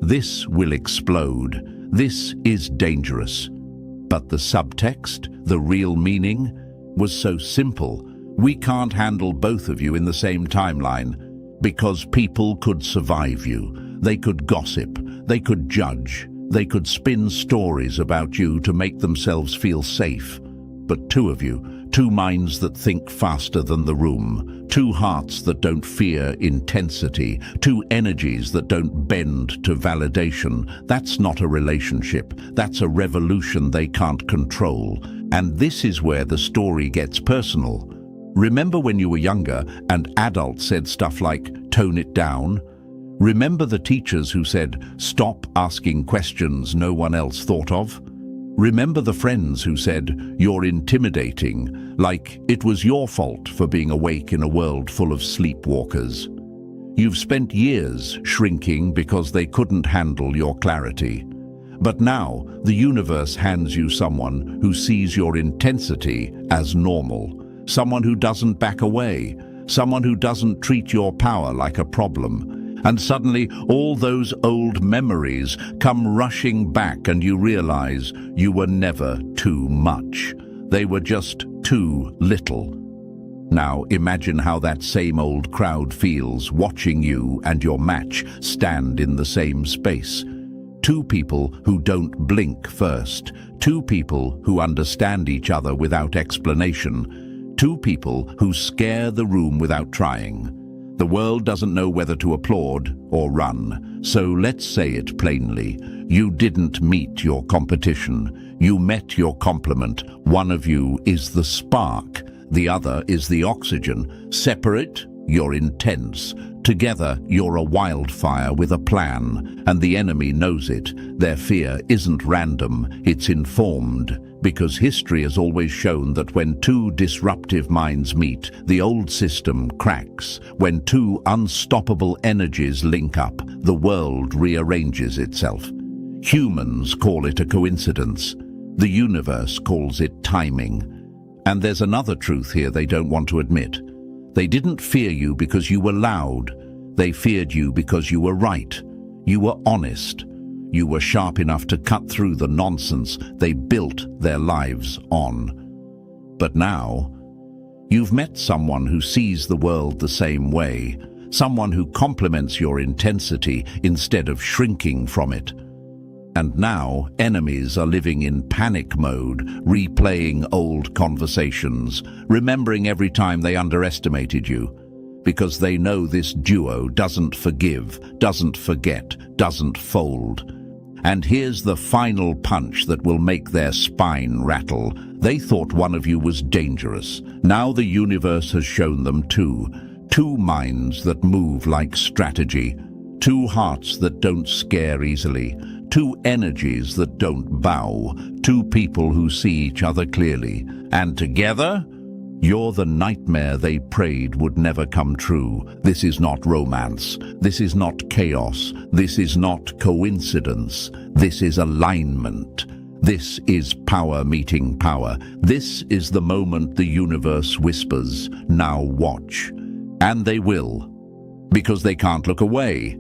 This will explode. This is dangerous. But the subtext, the real meaning, was so simple. We can't handle both of you in the same timeline, because people could survive you. They could gossip. They could judge. They could spin stories about you to make themselves feel safe. But two of you, two minds that think faster than the room, two hearts that don't fear intensity, two energies that don't bend to validation, that's not a relationship. That's a revolution they can't control. And this is where the story gets personal. Remember when you were younger and adults said stuff like, tone it down? Remember the teachers who said, stop asking questions no one else thought of? Remember the friends who said, you're intimidating, like it was your fault for being awake in a world full of sleepwalkers. You've spent years shrinking because they couldn't handle your clarity. But now, the universe hands you someone who sees your intensity as normal, someone who doesn't back away, someone who doesn't treat your power like a problem. And suddenly, all those old memories come rushing back and you realize you were never too much. They were just too little. Now, imagine how that same old crowd feels watching you and your match stand in the same space. Two people who don't blink first. Two people who understand each other without explanation. Two people who scare the room without trying. The world doesn't know whether to applaud or run, so let's say it plainly. You didn't meet your competition. You met your complement. One of you is the spark, the other is the oxygen. Separate, you're intense. Together, you're a wildfire with a plan, and the enemy knows it. Their fear isn't random, it's informed. Because history has always shown that when two disruptive minds meet, the old system cracks. When two unstoppable energies link up, the world rearranges itself. Humans call it a coincidence. The universe calls it timing. And there's another truth here they don't want to admit. They didn't fear you because you were loud. They feared you because you were right. You were honest. You were sharp enough to cut through the nonsense they built their lives on. But now, you've met someone who sees the world the same way, someone who complements your intensity instead of shrinking from it. And now, enemies are living in panic mode, replaying old conversations, remembering every time they underestimated you, because they know this duo doesn't forgive, doesn't forget, doesn't fold. And here's the final punch that will make their spine rattle. They thought one of you was dangerous. Now the universe has shown them two. Two minds that move like strategy. Two hearts that don't scare easily. Two energies that don't bow. Two people who see each other clearly. And together, you're the nightmare they prayed would never come true. This is not romance. This is not chaos. This is not coincidence. This is alignment. This is power meeting power. This is the moment the universe whispers, now watch. And they will. Because they can't look away.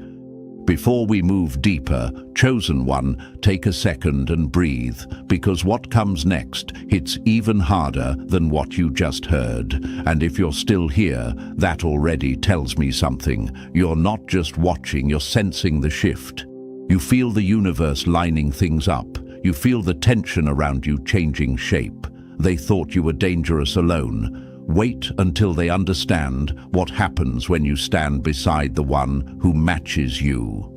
Before we move deeper, Chosen One, take a second and breathe, because what comes next hits even harder than what you just heard. And if you're still here, that already tells me something. You're not just watching, you're sensing the shift. You feel the universe lining things up. You feel the tension around you changing shape. They thought you were dangerous alone. Wait until they understand what happens when you stand beside the one who matches you.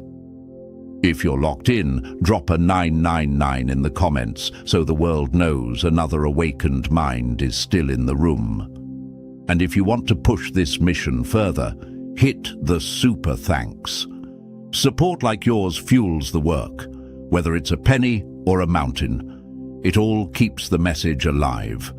If you're locked in, drop a 999 in the comments so the world knows another awakened mind is still in the room. And if you want to push this mission further, hit the super thanks. Support like yours fuels the work, whether it's a penny or a mountain. It all keeps the message alive.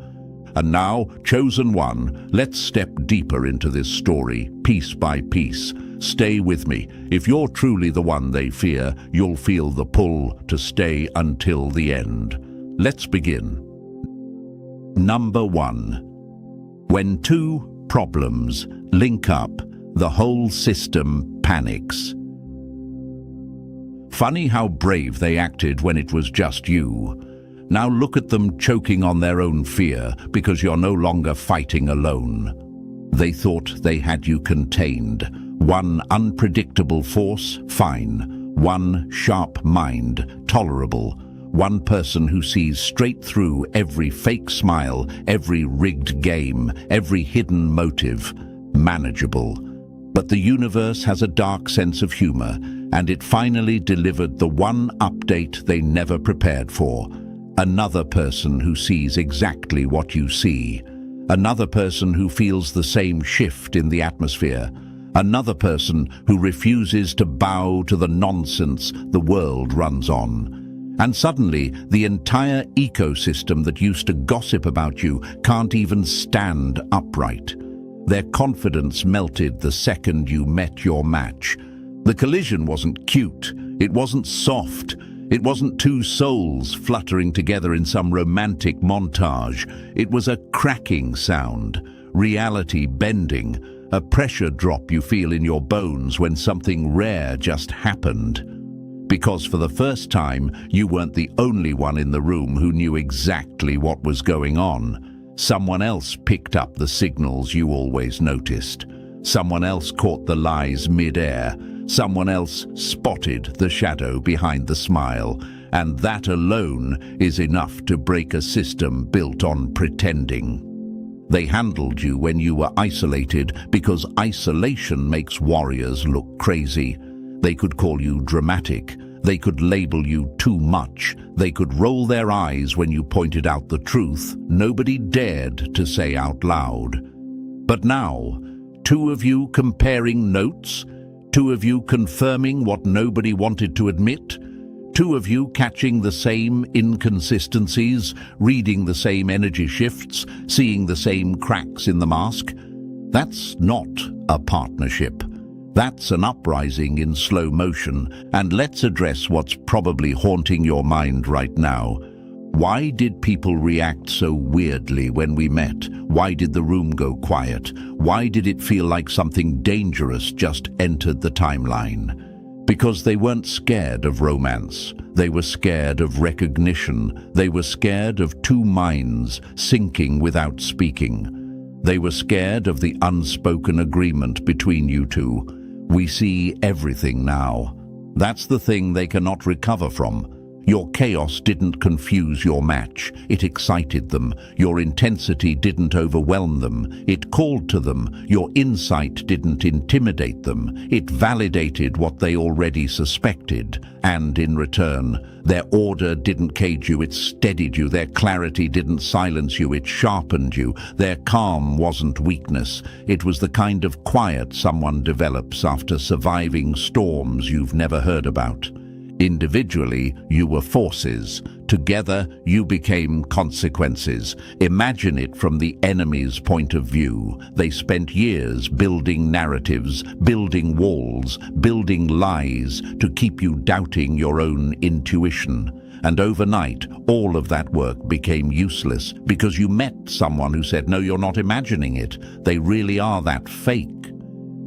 And now, Chosen One, let's step deeper into this story, piece by piece. Stay with me. If you're truly the one they fear, you'll feel the pull to stay until the end. Let's begin. Number 1. When two problems link up, the whole system panics. Funny how brave they acted when it was just you. Now look at them choking on their own fear because you're no longer fighting alone. They thought they had you contained. One unpredictable force, fine. One sharp mind, tolerable. One person who sees straight through every fake smile, every rigged game, every hidden motive, manageable. But the universe has a dark sense of humor, and it finally delivered the one update they never prepared for. Another person who sees exactly what you see. Another person who feels the same shift in the atmosphere. Another person who refuses to bow to the nonsense the world runs on. And suddenly, the entire ecosystem that used to gossip about you can't even stand upright. Their confidence melted the second you met your match. The collision wasn't cute. It wasn't soft. It wasn't two souls fluttering together in some romantic montage. It was a cracking sound, reality bending, a pressure drop you feel in your bones when something rare just happened. Because for the first time, you weren't the only one in the room who knew exactly what was going on. Someone else picked up the signals you always noticed. Someone else caught the lies mid-air. Someone else spotted the shadow behind the smile, and that alone is enough to break a system built on pretending. They handled you when you were isolated because isolation makes warriors look crazy. They could call you dramatic. They could label you too much. They could roll their eyes when you pointed out the truth nobody dared to say out loud. But now, two of you comparing notes, two of you confirming what nobody wanted to admit, two of you catching the same inconsistencies, reading the same energy shifts, seeing the same cracks in the mask. That's not a partnership. That's an uprising in slow motion. And let's address what's probably haunting your mind right now. Why did people react so weirdly when we met? Why did the room go quiet? Why did it feel like something dangerous just entered the timeline? Because they weren't scared of romance. They were scared of recognition. They were scared of two minds syncing without speaking. They were scared of the unspoken agreement between you two. We see everything now. That's the thing they cannot recover from. Your chaos didn't confuse your match. It excited them. Your intensity didn't overwhelm them. It called to them. Your insight didn't intimidate them. It validated what they already suspected. And in return, their order didn't cage you. It steadied you. Their clarity didn't silence you. It sharpened you. Their calm wasn't weakness. It was the kind of quiet someone develops after surviving storms you've never heard about. Individually, you were forces. Together, you became consequences. Imagine it from the enemy's point of view. They spent years building narratives, building walls, building lies to keep you doubting your own intuition. And overnight, all of that work became useless because you met someone who said, no, you're not imagining it. They really are that fake.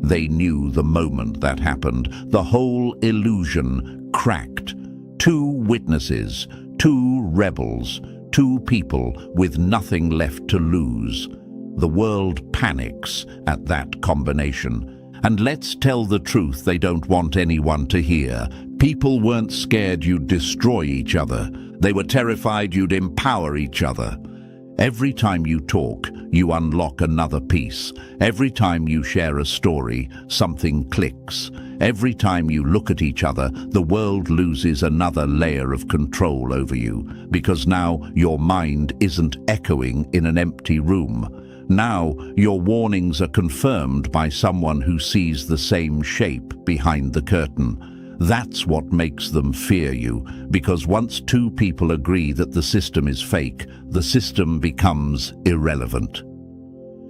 They knew the moment that happened. The whole illusion cracked. Two witnesses, two rebels, two people with nothing left to lose. The world panics at that combination. And let's tell the truth they don't want anyone to hear. People weren't scared you'd destroy each other. They were terrified you'd empower each other. Every time you talk, you unlock another piece. Every time you share a story, something clicks. Every time you look at each other, the world loses another layer of control over you, because now your mind isn't echoing in an empty room. Now your warnings are confirmed by someone who sees the same shape behind the curtain. That's what makes them fear you, because once two people agree that the system is fake, the system becomes irrelevant.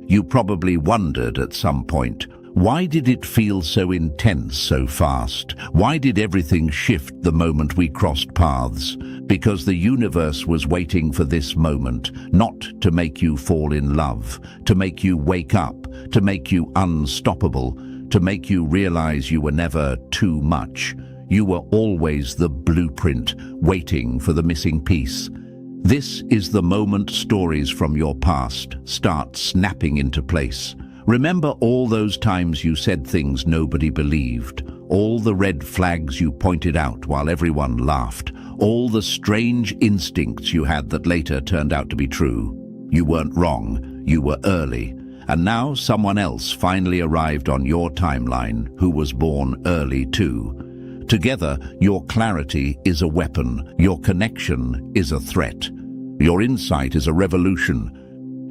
You probably wondered at some point, why did it feel so intense so fast? Why did everything shift the moment we crossed paths? Because the universe was waiting for this moment, not to make you fall in love, to make you wake up, to make you unstoppable, to make you realize you were never too much. You were always the blueprint, waiting for the missing piece. This is the moment stories from your past start snapping into place. Remember all those times you said things nobody believed, all the red flags you pointed out while everyone laughed, all the strange instincts you had that later turned out to be true. You weren't wrong, you were early. And now someone else finally arrived on your timeline who was born early too. Together, your clarity is a weapon, your connection is a threat, your insight is a revolution.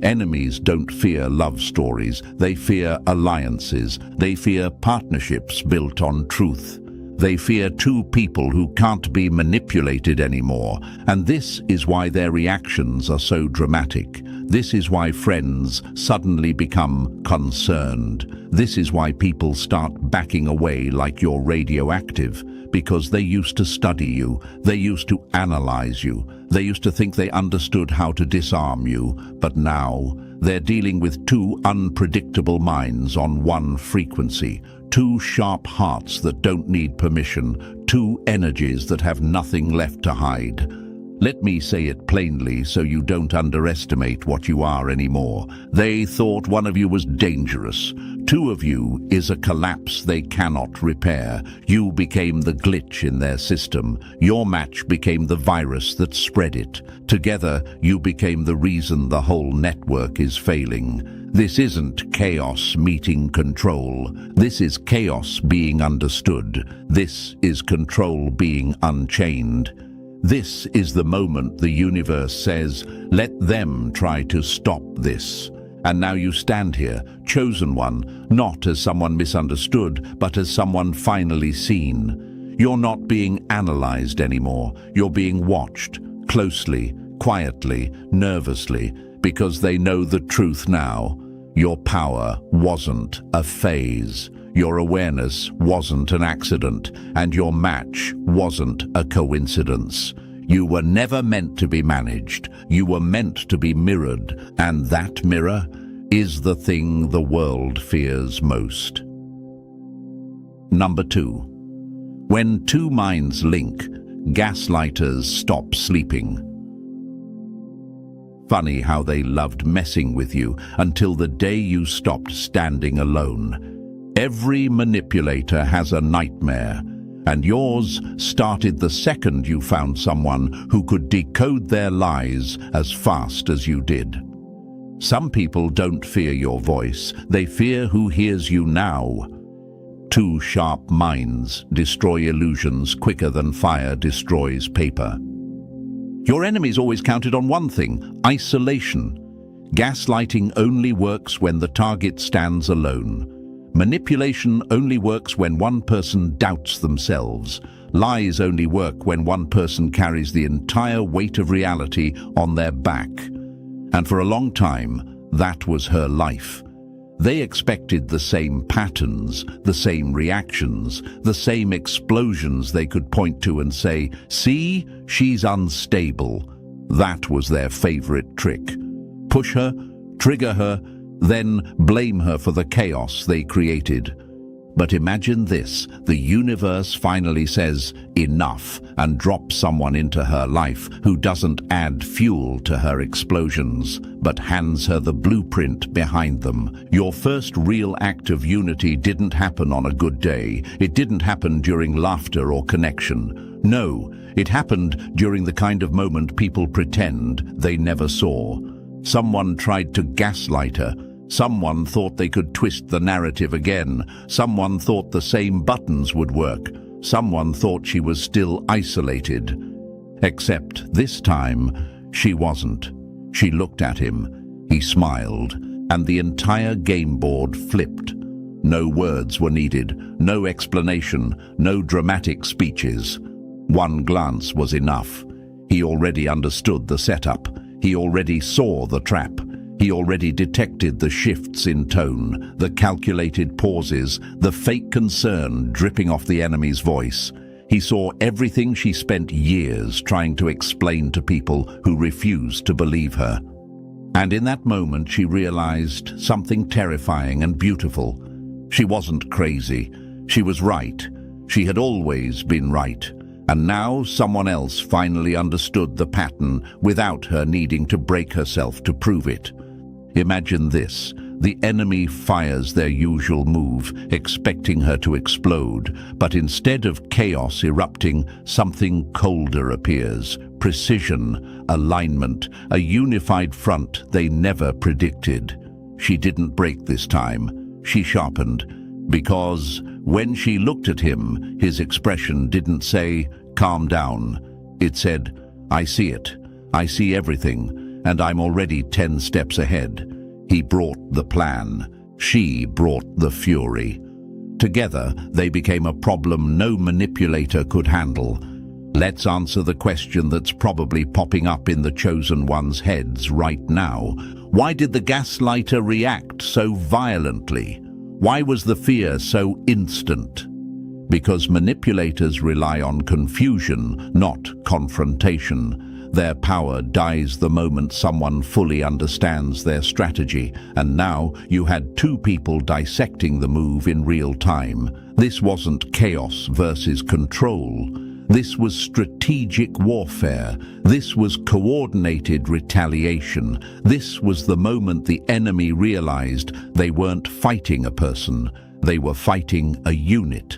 Enemies don't fear love stories, they fear alliances, they fear partnerships built on truth. They fear two people who can't be manipulated anymore, and this is why their reactions are so dramatic. This is why friends suddenly become concerned. This is why people start backing away like you're radioactive, because they used to study you, they used to analyze you, they used to think they understood how to disarm you, but now they're dealing with two unpredictable minds on one frequency, two sharp hearts that don't need permission, two energies that have nothing left to hide. Let me say it plainly so you don't underestimate what you are anymore. They thought one of you was dangerous. Two of you is a collapse they cannot repair. You became the glitch in their system. Your match became the virus that spread it. Together, you became the reason the whole network is failing. This isn't chaos meeting control. This is chaos being understood. This is control being unchained. This is the moment the universe says, let them try to stop this. And now you stand here, chosen one, not as someone misunderstood, but as someone finally seen. You're not being analyzed anymore. You're being watched, closely, quietly, nervously, because they know the truth now. Your power wasn't a phase. Your awareness wasn't an accident, and your match wasn't a coincidence. You were never meant to be managed. You were meant to be mirrored, and that mirror is the thing the world fears most. Number 2. When two minds link, gaslighters stop sleeping. Funny how they loved messing with you until the day you stopped standing alone. Every manipulator has a nightmare, and yours started the second you found someone who could decode their lies as fast as you did. Some people don't fear your voice, they fear who hears you now. Two sharp minds destroy illusions quicker than fire destroys paper. Your enemies always counted on one thing: isolation. Gaslighting only works when the target stands alone. Manipulation only works when one person doubts themselves. Lies only work when one person carries the entire weight of reality on their back. And for a long time, that was her life. They expected the same patterns, the same reactions, the same explosions they could point to and say, "See, she's unstable." That was their favorite trick. Push her, trigger her, then blame her for the chaos they created. But imagine this, the universe finally says enough and drops someone into her life who doesn't add fuel to her explosions, but hands her the blueprint behind them. Your first real act of unity didn't happen on a good day. It didn't happen during laughter or connection. No, it happened during the kind of moment people pretend they never saw. Someone tried to gaslight her. Someone thought they could twist the narrative again. Someone thought the same buttons would work. Someone thought she was still isolated. Except this time, she wasn't. She looked at him. He smiled, and the entire game board flipped. No words were needed, no explanation, no dramatic speeches. One glance was enough. He already understood the setup. He already saw the trap. He already detected the shifts in tone, the calculated pauses, the fake concern dripping off the enemy's voice. He saw everything she spent years trying to explain to people who refused to believe her. And in that moment she realized something terrifying and beautiful. She wasn't crazy. She was right. She had always been right. And now someone else finally understood the pattern without her needing to break herself to prove it. Imagine this. The enemy fires their usual move, expecting her to explode, but instead of chaos erupting, something colder appears. Precision, alignment, a unified front they never predicted. She didn't break this time. She sharpened. Because when she looked at him, his expression didn't say, "Calm down." It said, "I see it. I see everything, and I'm already 10 steps ahead." He brought the plan. She brought the fury. Together, they became a problem no manipulator could handle. Let's answer the question that's probably popping up in the chosen ones' heads right now. Why did the gaslighter react so violently? Why was the fear so instant? Because manipulators rely on confusion, not confrontation. Their power dies the moment someone fully understands their strategy, and now you had two people dissecting the move in real time. This wasn't chaos versus control. This was strategic warfare. This was coordinated retaliation. This was the moment the enemy realized they weren't fighting a person. They were fighting a unit.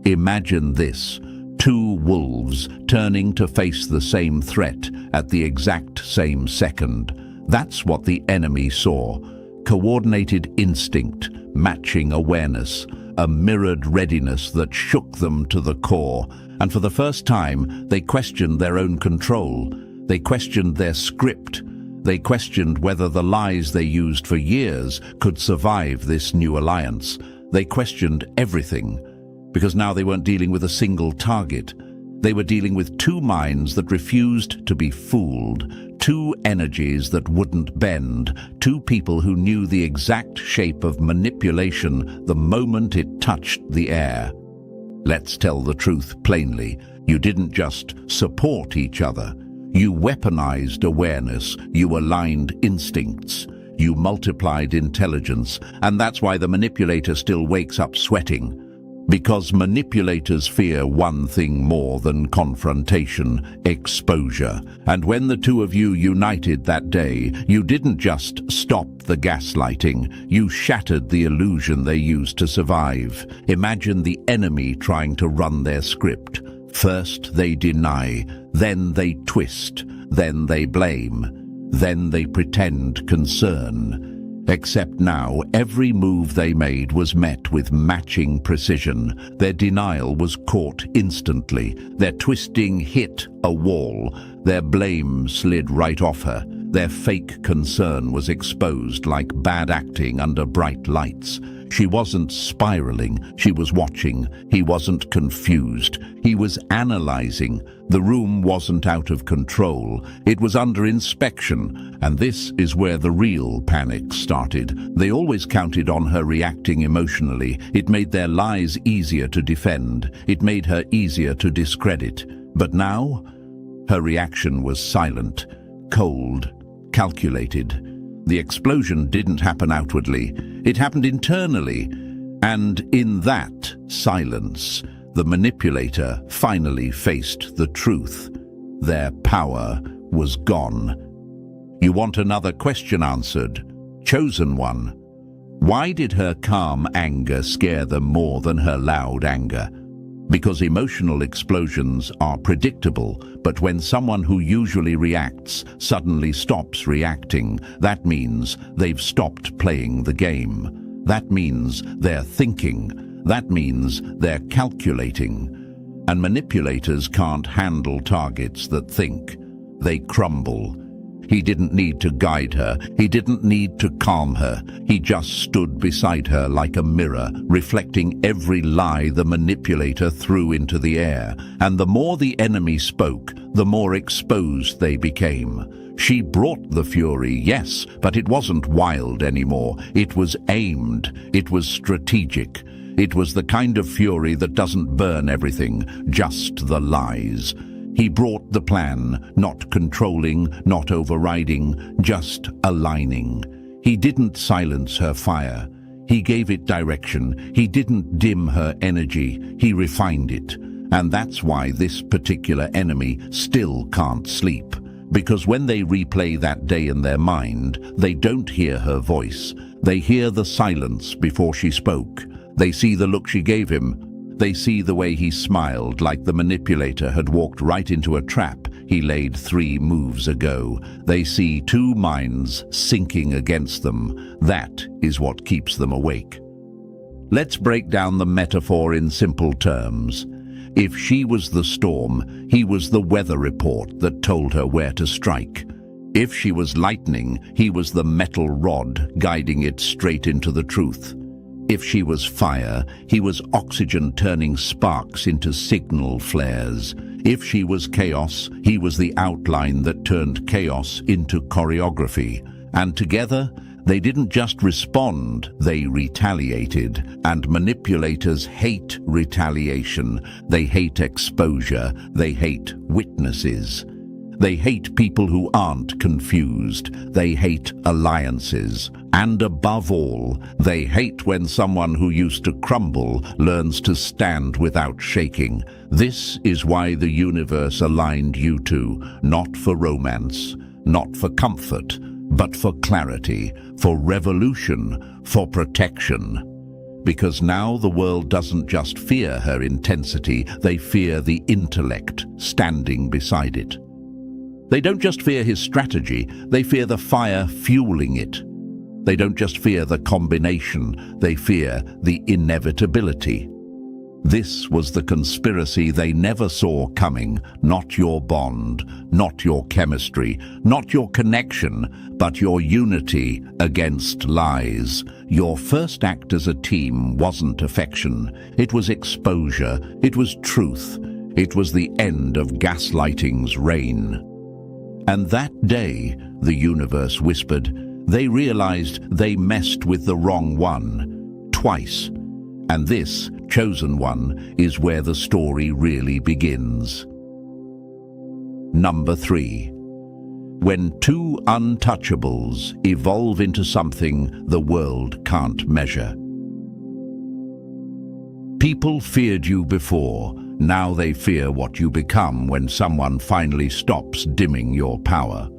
Imagine this. Two wolves turning to face the same threat at the exact same second. That's what the enemy saw. Coordinated instinct, matching awareness, a mirrored readiness that shook them to the core. And for the first time, they questioned their own control. They questioned their script. They questioned whether the lies they used for years could survive this new alliance. They questioned everything. Because now they weren't dealing with a single target. They were dealing with two minds that refused to be fooled, two energies that wouldn't bend, two people who knew the exact shape of manipulation the moment it touched the air. Let's tell the truth plainly. You didn't just support each other. You weaponized awareness. You aligned instincts. You multiplied intelligence. And that's why the manipulator still wakes up sweating. Because manipulators fear one thing more than confrontation: exposure. And when the two of you united that day, you didn't just stop the gaslighting, you shattered the illusion they used to survive. Imagine the enemy trying to run their script. First they deny, then they twist, then they blame, then they pretend concern. Except now, every move they made was met with matching precision. Their denial was caught instantly. Their twisting hit a wall. Their blame slid right off her. Their fake concern was exposed like bad acting under bright lights. She wasn't spiraling, she was watching. He wasn't confused, he was analyzing. The room wasn't out of control, it was under inspection. And this is where the real panic started. They always counted on her reacting emotionally. It made their lies easier to defend. It made her easier to discredit. But now, her reaction was silent, cold, calculated. The explosion didn't happen outwardly. It happened internally. And in that silence, the manipulator finally faced the truth. Their power was gone. You want another question answered? Chosen one. Why did her calm anger scare them more than her loud anger? Because emotional explosions are predictable, but when someone who usually reacts suddenly stops reacting, that means they've stopped playing the game. That means they're thinking. That means they're calculating. And manipulators can't handle targets that think. They crumble. He didn't need to guide her. He didn't need to calm her. He just stood beside her like a mirror, reflecting every lie the manipulator threw into the air. And the more the enemy spoke, the more exposed they became. She brought the fury, yes, but it wasn't wild anymore. It was aimed. It was strategic. It was the kind of fury that doesn't burn everything, just the lies. He brought the plan, not controlling, not overriding, just aligning. He didn't silence her fire. He gave it direction. He didn't dim her energy. He refined it. And that's why this particular enemy still can't sleep. Because when they replay that day in their mind, they don't hear her voice. They hear the silence before she spoke. They see the look she gave him. They see the way he smiled, like the manipulator had walked right into a trap he laid 3 moves ago. They see 2 minds sinking against them. That is what keeps them awake. Let's break down the metaphor in simple terms. If she was the storm, he was the weather report that told her where to strike. If she was lightning, he was the metal rod guiding it straight into the truth. If she was fire, he was oxygen turning sparks into signal flares. If she was chaos, he was the outline that turned chaos into choreography. And together, they didn't just respond, they retaliated. And manipulators hate retaliation. They hate exposure. They hate witnesses. They hate people who aren't confused. They hate alliances. And above all, they hate when someone who used to crumble learns to stand without shaking. This is why the universe aligned you two, not for romance, not for comfort, but for clarity, for revolution, for protection. Because now the world doesn't just fear her intensity, they fear the intellect standing beside it. They don't just fear his strategy, they fear the fire fueling it. They don't just fear the combination, they fear the inevitability. This was the conspiracy they never saw coming, not your bond, not your chemistry, not your connection, but your unity against lies. Your first act as a team wasn't affection, it was exposure, it was truth, it was the end of gaslighting's reign. And that day, the universe whispered, they realized they messed with the wrong one, twice. And this, chosen one, is where the story really begins. Number 3. When 2 untouchables evolve into something the world can't measure. People feared you before. Now they fear what you become when someone finally stops dimming your power.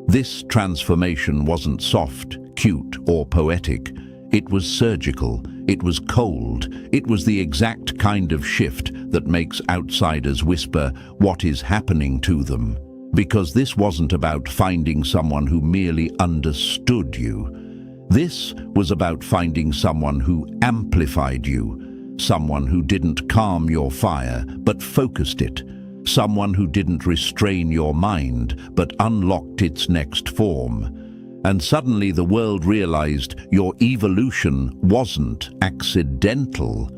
This transformation wasn't soft, cute, or poetic. It was surgical. It was cold. It was the exact kind of shift that makes outsiders whisper what is happening to them. Because this wasn't about finding someone who merely understood you. This was about finding someone who amplified you. Someone who didn't calm your fire, but focused it. Someone who didn't restrain your mind, but unlocked its next form. And suddenly the world realized your evolution wasn't accidental.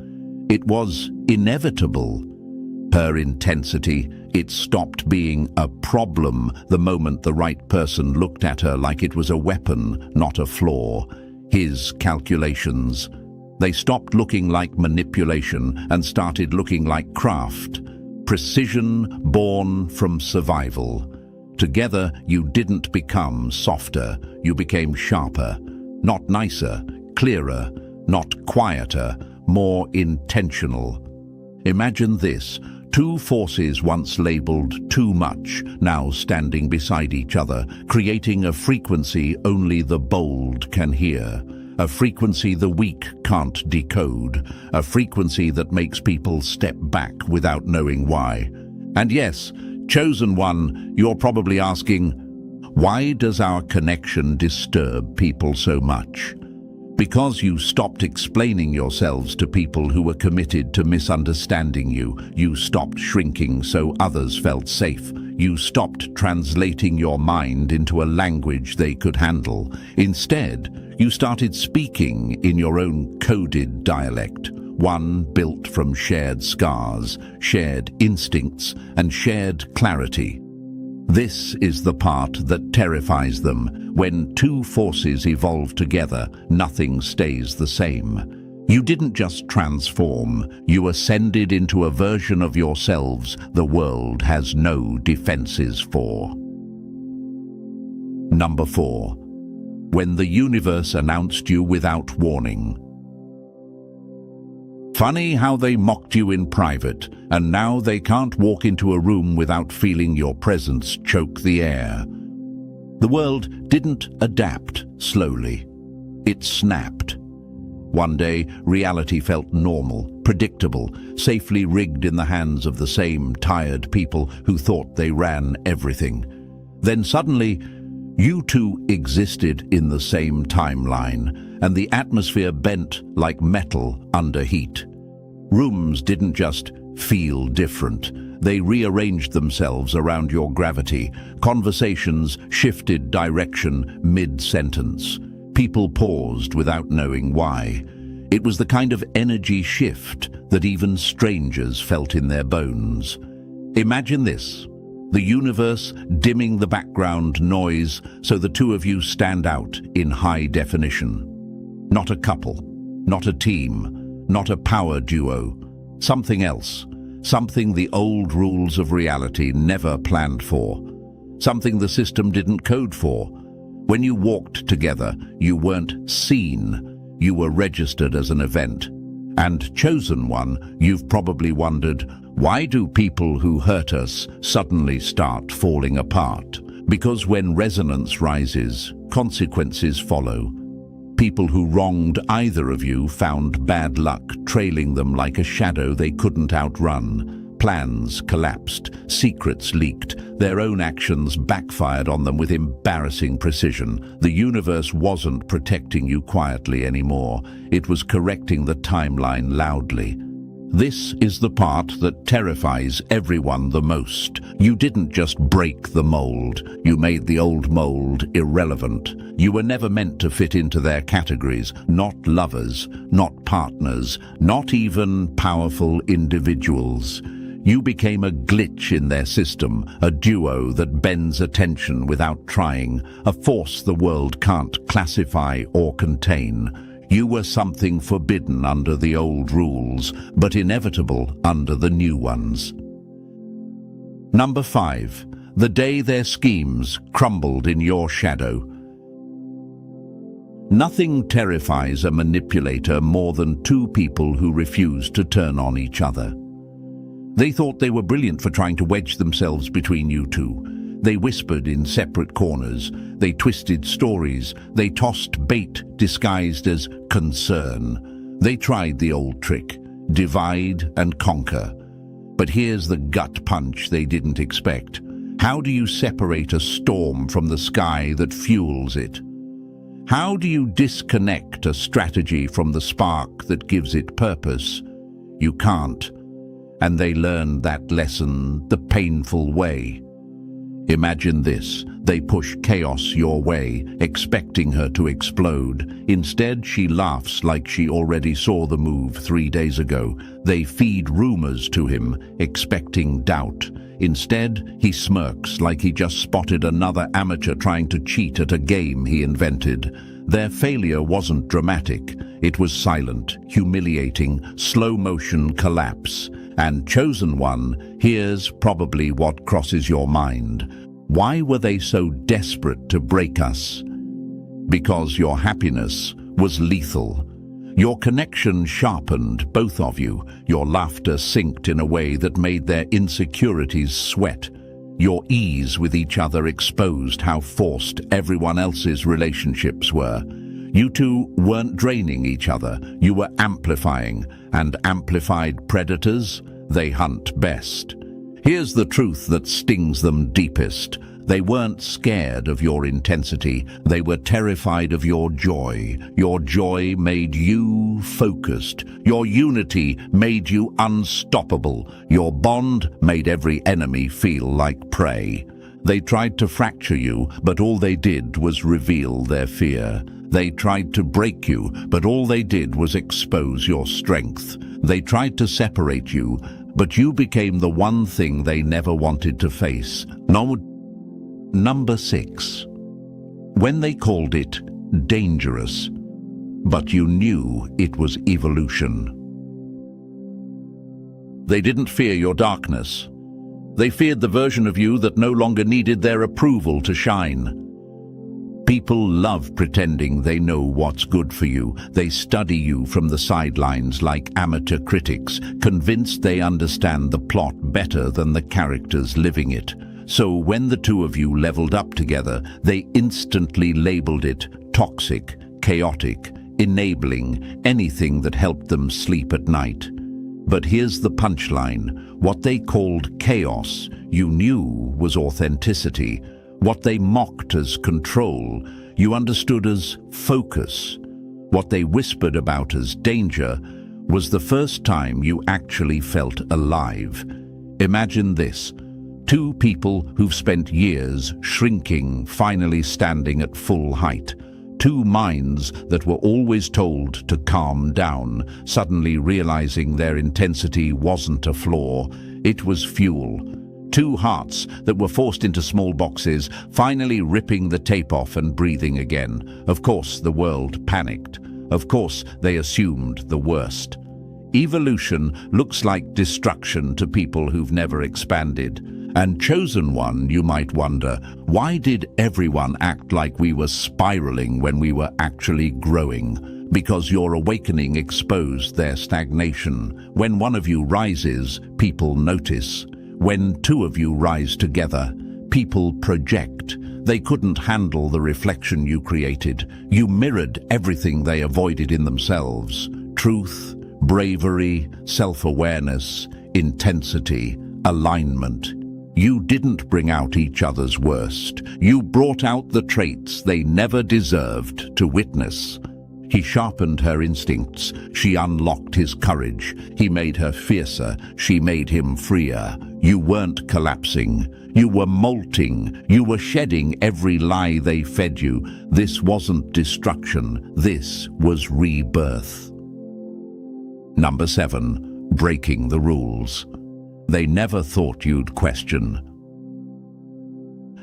It was inevitable. Her intensity, it stopped being a problem the moment the right person looked at her like it was a weapon, not a flaw. His calculations. They stopped looking like manipulation and started looking like craft. Precision born from survival. Together, you didn't become softer, you became sharper. Not nicer, clearer, not quieter, more intentional. Imagine this. Two forces once labeled too much, now standing beside each other, creating a frequency only the bold can hear. A frequency the weak can't decode. A frequency that makes people step back without knowing why. And yes, chosen one, you're probably asking, why does our connection disturb people so much? Because you stopped explaining yourselves to people who were committed to misunderstanding you. You stopped shrinking so others felt safe. You stopped translating your mind into a language they could handle. Instead, you started speaking in your own coded dialect, one built from shared scars, shared instincts, and shared clarity. This is the part that terrifies them. When two forces evolve together, nothing stays the same. You didn't just transform, you ascended into a version of yourselves the world has no defenses for. Number 4. When the universe announced you without warning. Funny how they mocked you in private, and now they can't walk into a room without feeling your presence choke the air. The world didn't adapt slowly. It snapped. One day, reality felt normal, predictable, safely rigged in the hands of the same tired people who thought they ran everything. Then suddenly, you two existed in the same timeline, and the atmosphere bent like metal under heat. Rooms didn't just feel different. They rearranged themselves around your gravity. Conversations shifted direction mid-sentence. People paused without knowing why. It was the kind of energy shift that even strangers felt in their bones. Imagine this. The universe dimming the background noise so the two of you stand out in high definition. Not a couple, not a team, not a power duo. Something else. Something the old rules of reality never planned for. Something the system didn't code for. When you walked together, you weren't seen. You were registered as an event. And chosen one, you've probably wondered, why do people who hurt us suddenly start falling apart? Because when resonance rises, consequences follow. People who wronged either of you found bad luck trailing them like a shadow they couldn't outrun. Plans collapsed, secrets leaked, their own actions backfired on them with embarrassing precision. The universe wasn't protecting you quietly anymore. It was correcting the timeline loudly. This is the part that terrifies everyone the most. You didn't just break the mold. You made the old mold irrelevant. You were never meant to fit into their categories. Not lovers, not partners, not even powerful individuals. You became a glitch in their system, a duo that bends attention without trying, a force the world can't classify or contain. You were something forbidden under the old rules, but inevitable under the new ones. Number 5. The day their schemes crumbled in your shadow. Nothing terrifies a manipulator more than two people who refuse to turn on each other. They thought they were brilliant for trying to wedge themselves between you two. They whispered in separate corners. They twisted stories. They tossed bait disguised as concern. They tried the old trick, divide and conquer. But here's the gut punch they didn't expect. How do you separate a storm from the sky that fuels it? How do you disconnect a strategy from the spark that gives it purpose? You can't. And they learned that lesson the painful way. Imagine this. They push chaos your way, expecting her to explode. Instead, she laughs like she already saw the move 3 days ago. They feed rumors to him, expecting doubt. Instead, he smirks like he just spotted another amateur trying to cheat at a game he invented. Their failure wasn't dramatic. It was silent, humiliating, slow-motion collapse. And chosen one, here's probably what crosses your mind. Why were they so desperate to break us? Because your happiness was lethal. Your connection sharpened both of you. Your laughter synced in a way that made their insecurities sweat. Your ease with each other exposed how forced everyone else's relationships were. You two weren't draining each other, you were amplifying, and amplified predators, they hunt best. Here's the truth that stings them deepest. They weren't scared of your intensity, they were terrified of your joy. Your joy made you focused. Your unity made you unstoppable. Your bond made every enemy feel like prey. They tried to fracture you, but all they did was reveal their fear. They tried to break you, but all they did was expose your strength. They tried to separate you, but you became the one thing they never wanted to face. Number 6. When they called it dangerous, but you knew it was evolution. They didn't fear your darkness. They feared the version of you that no longer needed their approval to shine. People love pretending they know what's good for you. They study you from the sidelines like amateur critics, convinced they understand the plot better than the characters living it. So when the two of you leveled up together, they instantly labeled it toxic, chaotic, enabling, anything that helped them sleep at night. But here's the punchline. What they called chaos, you knew was authenticity. What they mocked as control, you understood as focus. What they whispered about as danger was the first time you actually felt alive. Imagine this. Two people who've spent years shrinking, finally standing at full height. Two minds that were always told to calm down, suddenly realizing their intensity wasn't a flaw, it was fuel. Two hearts that were forced into small boxes, finally ripping the tape off and breathing again. Of course, the world panicked. Of course, they assumed the worst. Evolution looks like destruction to people who've never expanded. And chosen one, you might wonder, why did everyone act like we were spiraling when we were actually growing? Because your awakening exposed their stagnation. When one of you rises, people notice. When two of you rise together, people project. They couldn't handle the reflection you created. You mirrored everything they avoided in themselves. Truth, bravery, self-awareness, intensity, alignment. You didn't bring out each other's worst. You brought out the traits they never deserved to witness. He sharpened her instincts. She unlocked his courage. He made her fiercer. She made him freer. You weren't collapsing. You were molting. You were shedding every lie they fed you. This wasn't destruction. This was rebirth. Number 7. Breaking the rules. They never thought you'd question.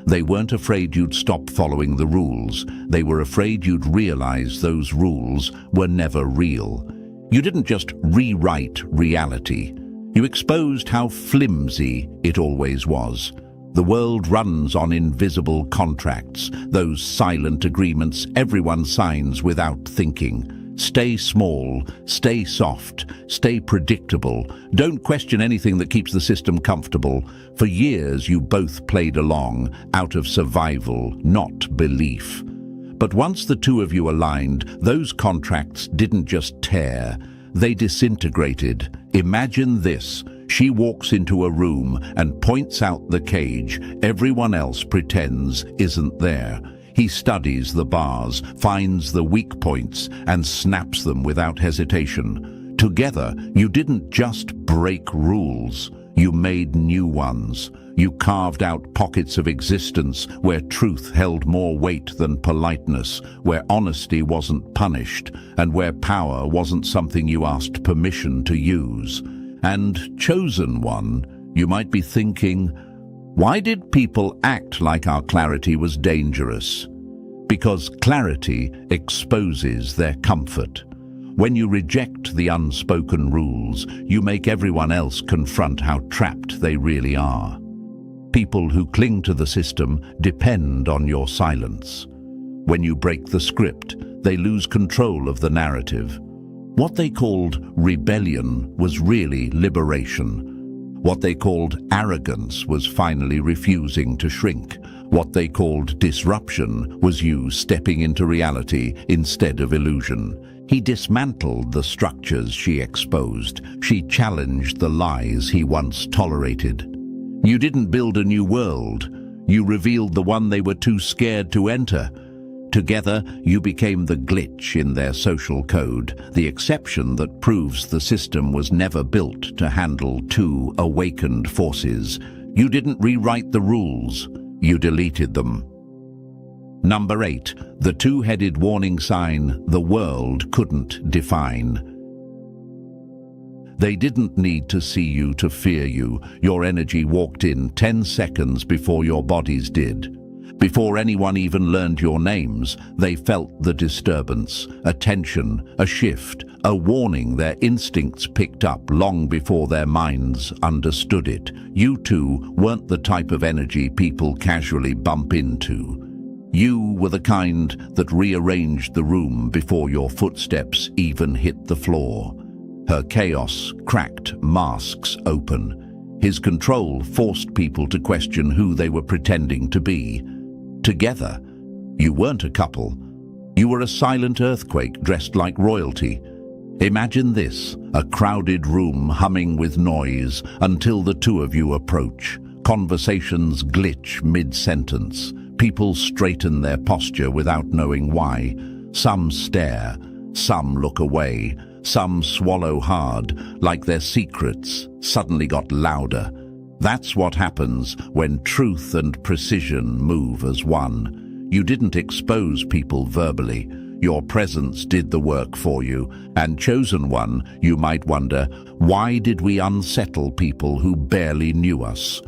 They weren't afraid you'd stop following the rules. They were afraid you'd realize those rules were never real. You didn't just rewrite reality. You exposed how flimsy it always was. The world runs on invisible contracts, those silent agreements everyone signs without thinking. Stay small, stay soft, stay predictable. Don't question anything that keeps the system comfortable. For years you both played along, out of survival, not belief. But once the two of you aligned, those contracts didn't just tear, they disintegrated. Imagine this. She walks into a room and points out the cage everyone else pretends isn't there. He studies the bars, finds the weak points, and snaps them without hesitation. Together, you didn't just break rules, you made new ones. You carved out pockets of existence where truth held more weight than politeness, where honesty wasn't punished, and where power wasn't something you asked permission to use. And chosen one, you might be thinking, why did people act like our clarity was dangerous? Because clarity exposes their comfort. When you reject the unspoken rules, you make everyone else confront how trapped they really are. People who cling to the system depend on your silence. When you break the script, they lose control of the narrative. What they called rebellion was really liberation. What they called arrogance was finally refusing to shrink. What they called disruption was you stepping into reality instead of illusion. He dismantled the structures she exposed. She challenged the lies he once tolerated. You didn't build a new world. You revealed the one they were too scared to enter. Together, you became the glitch in their social code, the exception that proves the system was never built to handle two awakened forces. You didn't rewrite the rules, you deleted them. Number 8, the two-headed warning sign the world couldn't define. They didn't need to see you to fear you. Your energy walked in 10 seconds before your bodies did. Before anyone even learned your names, they felt the disturbance, a tension, a shift, a warning their instincts picked up long before their minds understood it. You too weren't the type of energy people casually bump into. You were the kind that rearranged the room before your footsteps even hit the floor. Her chaos cracked masks open. His control forced people to question who they were pretending to be. Together, you weren't a couple. You were a silent earthquake dressed like royalty. Imagine this, a crowded room humming with noise until the two of you approach. Conversations glitch mid-sentence. People straighten their posture without knowing why. Some stare, some look away, some swallow hard, like their secrets suddenly got louder. That's what happens when truth and precision move as one. You didn't expose people verbally. Your presence did the work for you. And chosen one, you might wonder, why did we unsettle people who barely knew us?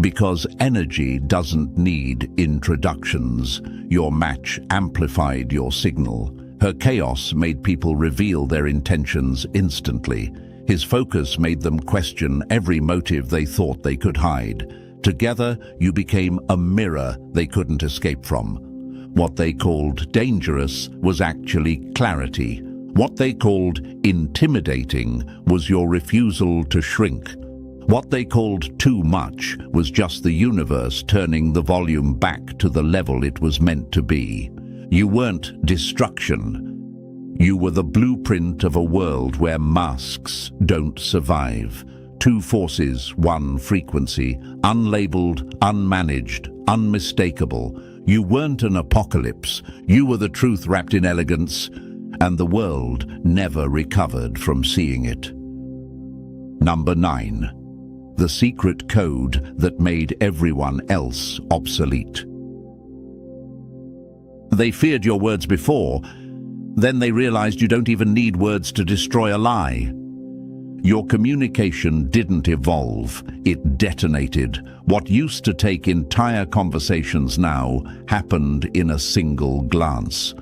Because energy doesn't need introductions. Your match amplified your signal. Her chaos made people reveal their intentions instantly. His focus made them question every motive they thought they could hide. Together, you became a mirror they couldn't escape from. What they called dangerous was actually clarity. What they called intimidating was your refusal to shrink. What they called too much was just the universe turning the volume back to the level it was meant to be. You weren't destruction. You were the blueprint of a world where masks don't survive. Two forces, one frequency, unlabeled, unmanaged, unmistakable. You weren't an apocalypse. You were the truth wrapped in elegance, and the world never recovered from seeing it. Number 9. The secret code that made everyone else obsolete. They feared your words before. Then they realized you don't even need words to destroy a lie. Your communication didn't evolve, it detonated. What used to take entire conversations now happened in a single glance.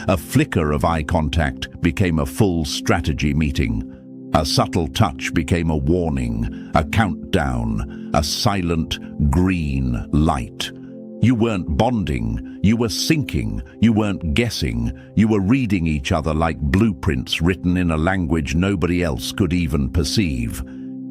A flicker of eye contact became a full strategy meeting. A subtle touch became a warning, a countdown, a silent green light. You weren't bonding, you were syncing, you weren't guessing, you were reading each other like blueprints written in a language nobody else could even perceive.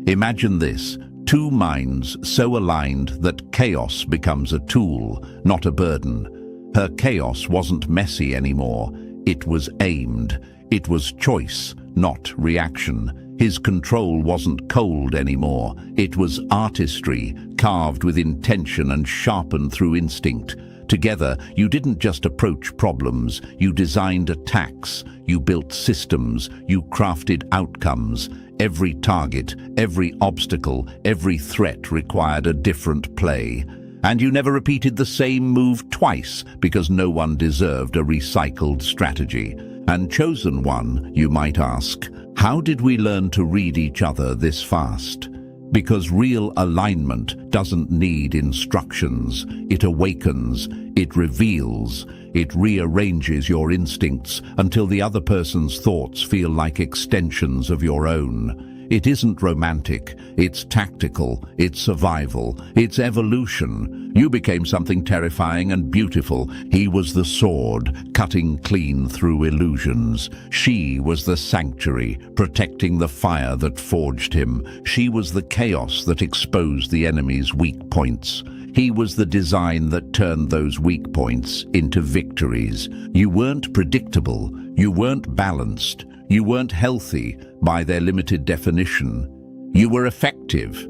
Imagine this, two minds so aligned that chaos becomes a tool, not a burden. Her chaos wasn't messy anymore, it was aimed. It was choice, not reaction. His control wasn't cold anymore. It was artistry, carved with intention and sharpened through instinct. Together, you didn't just approach problems, you designed attacks, you built systems, you crafted outcomes. Every target, every obstacle, every threat required a different play. And you never repeated the same move twice, because no one deserved a recycled strategy. And chosen one, you might ask, how did we learn to read each other this fast? Because real alignment doesn't need instructions. It awakens, it reveals, it rearranges your instincts until the other person's thoughts feel like extensions of your own. It isn't romantic, it's tactical, it's survival, it's evolution. You became something terrifying and beautiful. He was the sword, cutting clean through illusions. She was the sanctuary, protecting the fire that forged him. She was the chaos that exposed the enemy's weak points. He was the design that turned those weak points into victories. You weren't predictable, you weren't balanced, you weren't healthy by their limited definition. You were effective.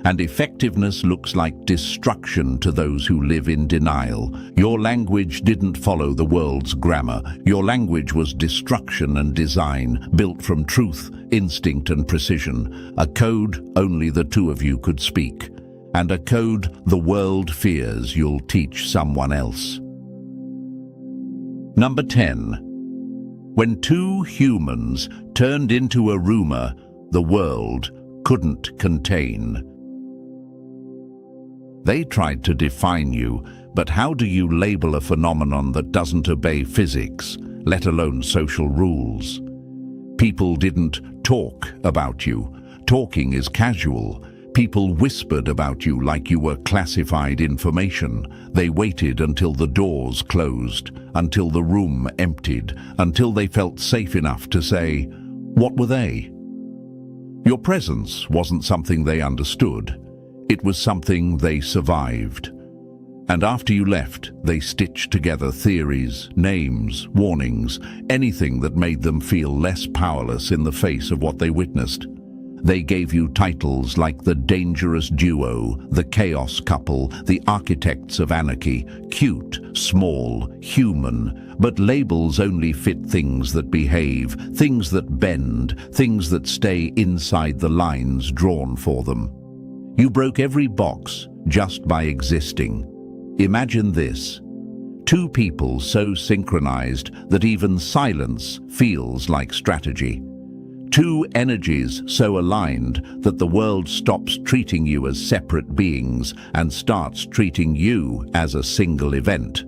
And effectiveness looks like destruction to those who live in denial. Your language didn't follow the world's grammar. Your language was destruction and design, built from truth, instinct and precision. A code only the two of you could speak. And a code the world fears you'll teach someone else. Number 10. When two humans turned into a rumor the world couldn't contain. They tried to define you, but how do you label a phenomenon that doesn't obey physics, let alone social rules? People didn't talk about you. Talking is casual. People whispered about you like you were classified information. They waited until the doors closed, until the room emptied, until they felt safe enough to say, what were they? Your presence wasn't something they understood. It was something they survived. And after you left, they stitched together theories, names, warnings, anything that made them feel less powerless in the face of what they witnessed. They gave you titles like the dangerous duo, the chaos couple, the architects of anarchy, cute, small, human. But labels only fit things that behave, things that bend, things that stay inside the lines drawn for them. You broke every box just by existing. Imagine this. Two people so synchronized that even silence feels like strategy. Two energies so aligned that the world stops treating you as separate beings and starts treating you as a single event.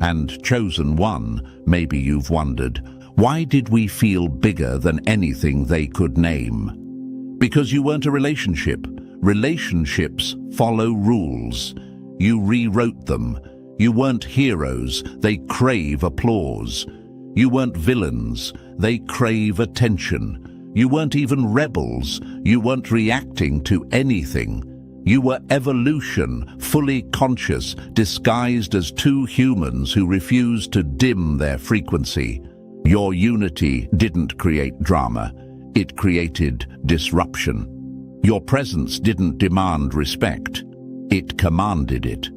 And chosen one, maybe you've wondered, why did we feel bigger than anything they could name? Because you weren't a relationship. Relationships follow rules. You rewrote them. You weren't heroes. They crave applause. You weren't villains. They crave attention. You weren't even rebels. You weren't reacting to anything. You were evolution, fully conscious, disguised as two humans who refused to dim their frequency. Your unity didn't create drama. It created disruption. Your presence didn't demand respect. It commanded it.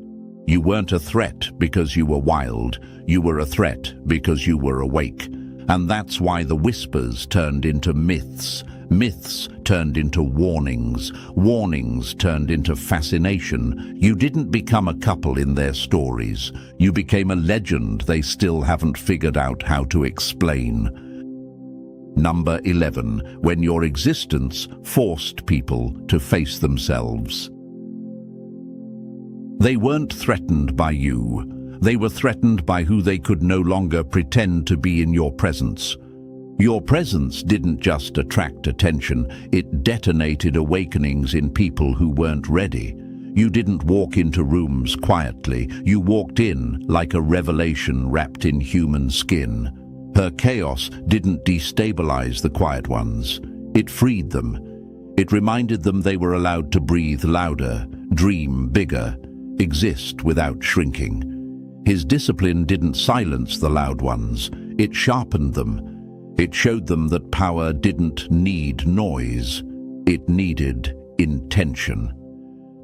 You weren't a threat because you were wild. You were a threat because you were awake. And that's why the whispers turned into myths. Myths turned into warnings. Warnings turned into fascination. You didn't become a couple in their stories. You became a legend they still haven't figured out how to explain. Number 11. When your existence forced people to face themselves. They weren't threatened by you. They were threatened by who they could no longer pretend to be in your presence. Your presence didn't just attract attention, it detonated awakenings in people who weren't ready. You didn't walk into rooms quietly, you walked in like a revelation wrapped in human skin. Her chaos didn't destabilize the quiet ones, it freed them. It reminded them they were allowed to breathe louder, dream bigger, exist without shrinking. His discipline didn't silence the loud ones, it sharpened them. It showed them that power didn't need noise, it needed intention.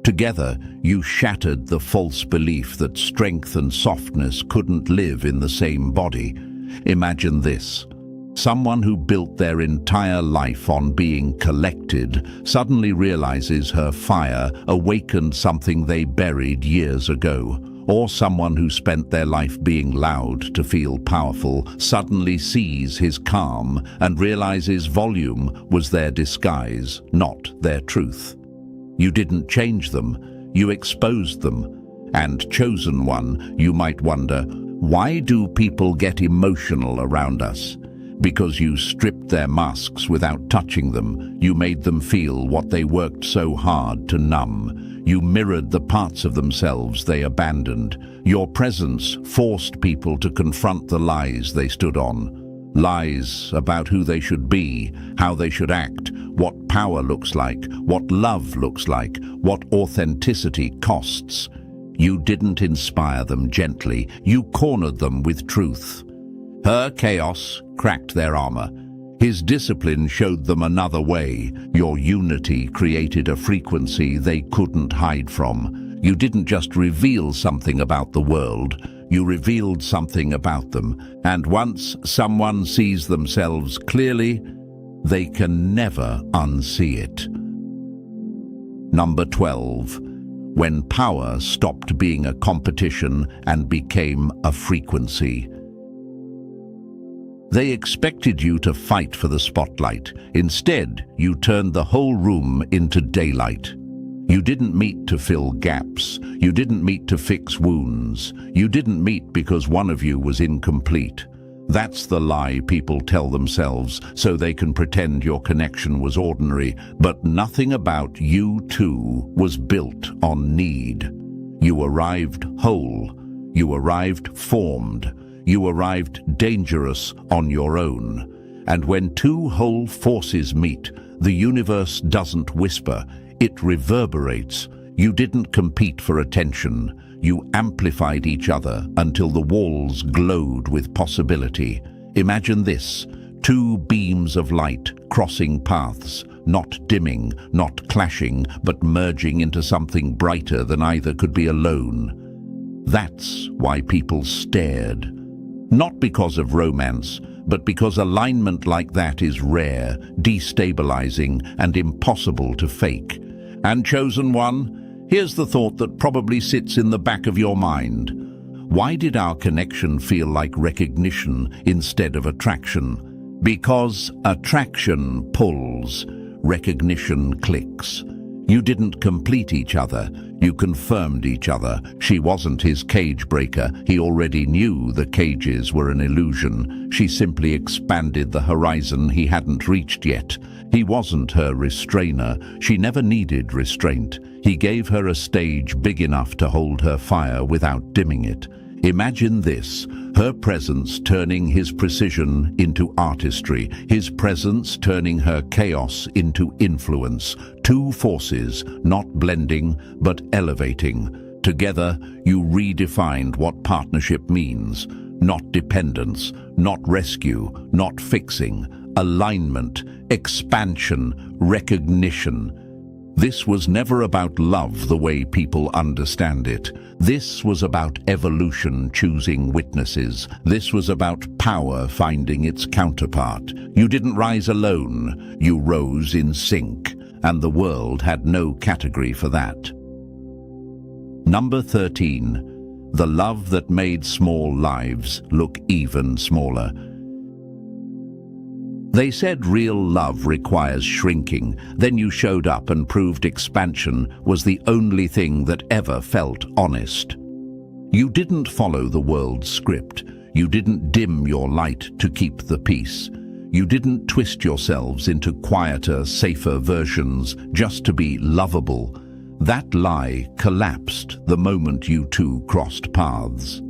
Together, you shattered the false belief that strength and softness couldn't live in the same body. Imagine this. Someone who built their entire life on being collected suddenly realizes her fire awakened something they buried years ago. Or someone who spent their life being loud to feel powerful suddenly sees his calm and realizes volume was their disguise, not their truth. You didn't change them, you exposed them. And chosen one, you might wonder, why do people get emotional around us? Because you stripped their masks without touching them. You made them feel what they worked so hard to numb. You mirrored the parts of themselves they abandoned. Your presence forced people to confront the lies they stood on. Lies about who they should be, how they should act, what power looks like, what love looks like, what authenticity costs. You didn't inspire them gently. You cornered them with truth. Her chaos cracked their armor. His discipline showed them another way. Your unity created a frequency they couldn't hide from. You didn't just reveal something about the world, you revealed something about them. And once someone sees themselves clearly, they can never unsee it. Number 12. When power stopped being a competition and became a frequency. They expected you to fight for the spotlight. Instead, you turned the whole room into daylight. You didn't meet to fill gaps. You didn't meet to fix wounds. You didn't meet because one of you was incomplete. That's the lie people tell themselves so they can pretend your connection was ordinary, but nothing about you two was built on need. You arrived whole. You arrived formed. You arrived dangerous on your own. And when two whole forces meet, the universe doesn't whisper, it reverberates. You didn't compete for attention. You amplified each other until the walls glowed with possibility. Imagine this, two beams of light crossing paths, not dimming, not clashing, but merging into something brighter than either could be alone. That's why people stared. Not because of romance, but because alignment like that is rare, destabilizing, and impossible to fake. And chosen one, here's the thought that probably sits in the back of your mind. Why did our connection feel like recognition instead of attraction? Because attraction pulls, recognition clicks. You didn't complete each other, you confirmed each other. She wasn't his cage breaker. He already knew the cages were an illusion. She simply expanded the horizon he hadn't reached yet. He wasn't her restrainer. She never needed restraint. He gave her a stage big enough to hold her fire without dimming it. Imagine this, her presence turning his precision into artistry, his presence turning her chaos into influence. Two forces, not blending, but elevating. Together, you redefined what partnership means. Not dependence, not rescue, not fixing. Alignment, expansion, recognition. This was never about love the way people understand it. This was about evolution choosing witnesses. This was about power finding its counterpart. You didn't rise alone, you rose in sync, and the world had no category for that. Number 13. The love that made small lives look even smaller. They said real love requires shrinking. Then you showed up and proved expansion was the only thing that ever felt honest. You didn't follow the world's script. You didn't dim your light to keep the peace. You didn't twist yourselves into quieter, safer versions just to be lovable. That lie collapsed the moment you two crossed paths.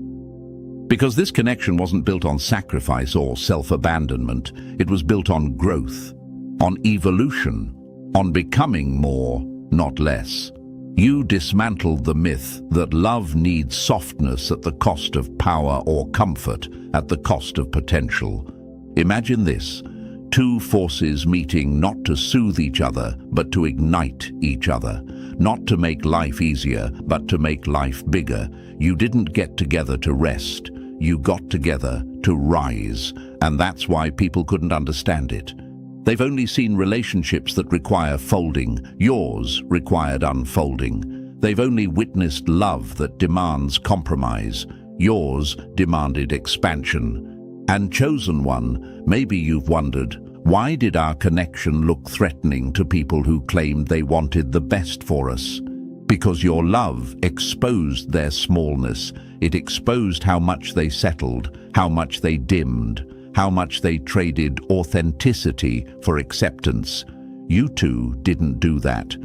Because this connection wasn't built on sacrifice or self-abandonment, it was built on growth, on evolution, on becoming more, not less. You dismantled the myth that love needs softness at the cost of power or comfort, at the cost of potential. Imagine this, two forces meeting not to soothe each other, but to ignite each other. Not to make life easier, but to make life bigger. You didn't get together to rest. You got together to rise, and that's why people couldn't understand it. They've only seen relationships that require folding. Yours required unfolding. They've only witnessed love that demands compromise. Yours demanded expansion. And chosen one, maybe you've wondered, why did our connection look threatening to people who claimed they wanted the best for us? Because your love exposed their smallness. It exposed how much they settled, how much they dimmed. how much they traded authenticity for acceptance. You two didn't do that.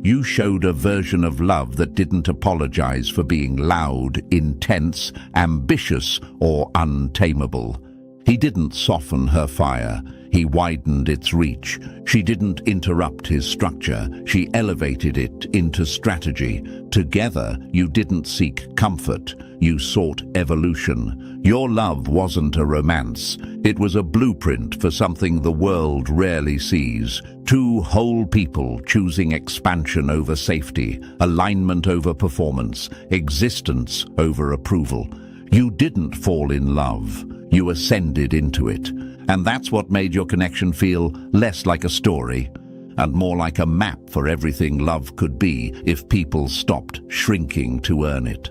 You showed a version of love that didn't apologize for being loud, intense, ambitious, or untamable. He didn't soften her fire. He widened its reach. She didn't interrupt his structure. She elevated it into strategy. Together, you didn't seek comfort. You sought evolution. Your love wasn't a romance. It was a blueprint for something the world rarely sees. Two whole people choosing expansion over safety, alignment over performance, existence over approval. You didn't fall in love. You ascended into it. And that's what made your connection feel less like a story and more like a map for everything love could be if people stopped shrinking to earn it.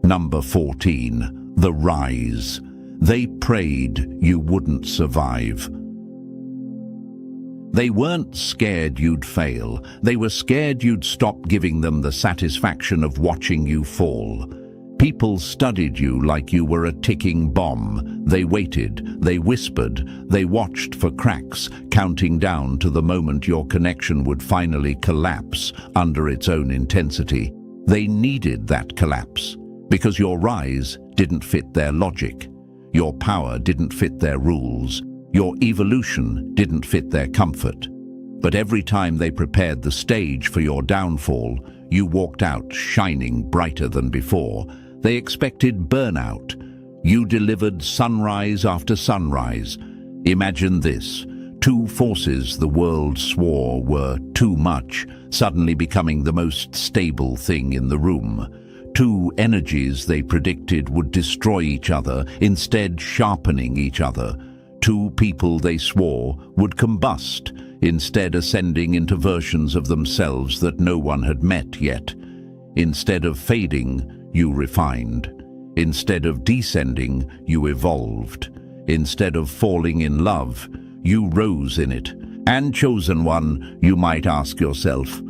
Number 14. The Rise. They prayed you wouldn't survive. They weren't scared you'd fail. They were scared you'd stop giving them the satisfaction of watching you fall. People studied you like you were a ticking bomb. They waited, they whispered, they watched for cracks, counting down to the moment your connection would finally collapse under its own intensity. They needed that collapse because your rise didn't fit their logic. Your power didn't fit their rules. Your evolution didn't fit their comfort. But every time they prepared the stage for your downfall, you walked out shining brighter than before. They expected burnout. You delivered sunrise after sunrise. Imagine this: two forces the world swore were too much, suddenly becoming the most stable thing in the room. Two energies they predicted would destroy each other, instead sharpening each other. Two people they swore would combust, instead ascending into versions of themselves that no one had met yet. Instead of fading, you refined. Instead of descending, you evolved. Instead of falling in love, you rose in it. And chosen one, you might ask yourself,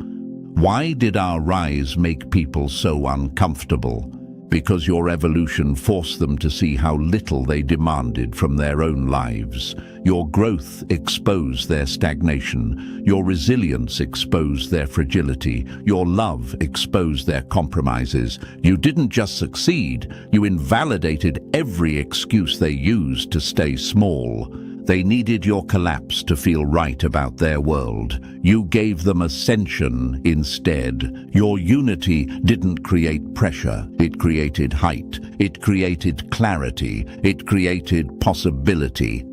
why did our rise make people so uncomfortable? Because your evolution forced them to see how little they demanded from their own lives. Your growth exposed their stagnation. Your resilience exposed their fragility. Your love exposed their compromises. You didn't just succeed, you invalidated every excuse they used to stay small. They needed your collapse to feel right about their world. You gave them ascension instead. Your unity didn't create pressure. It created height. It created clarity. It created possibility.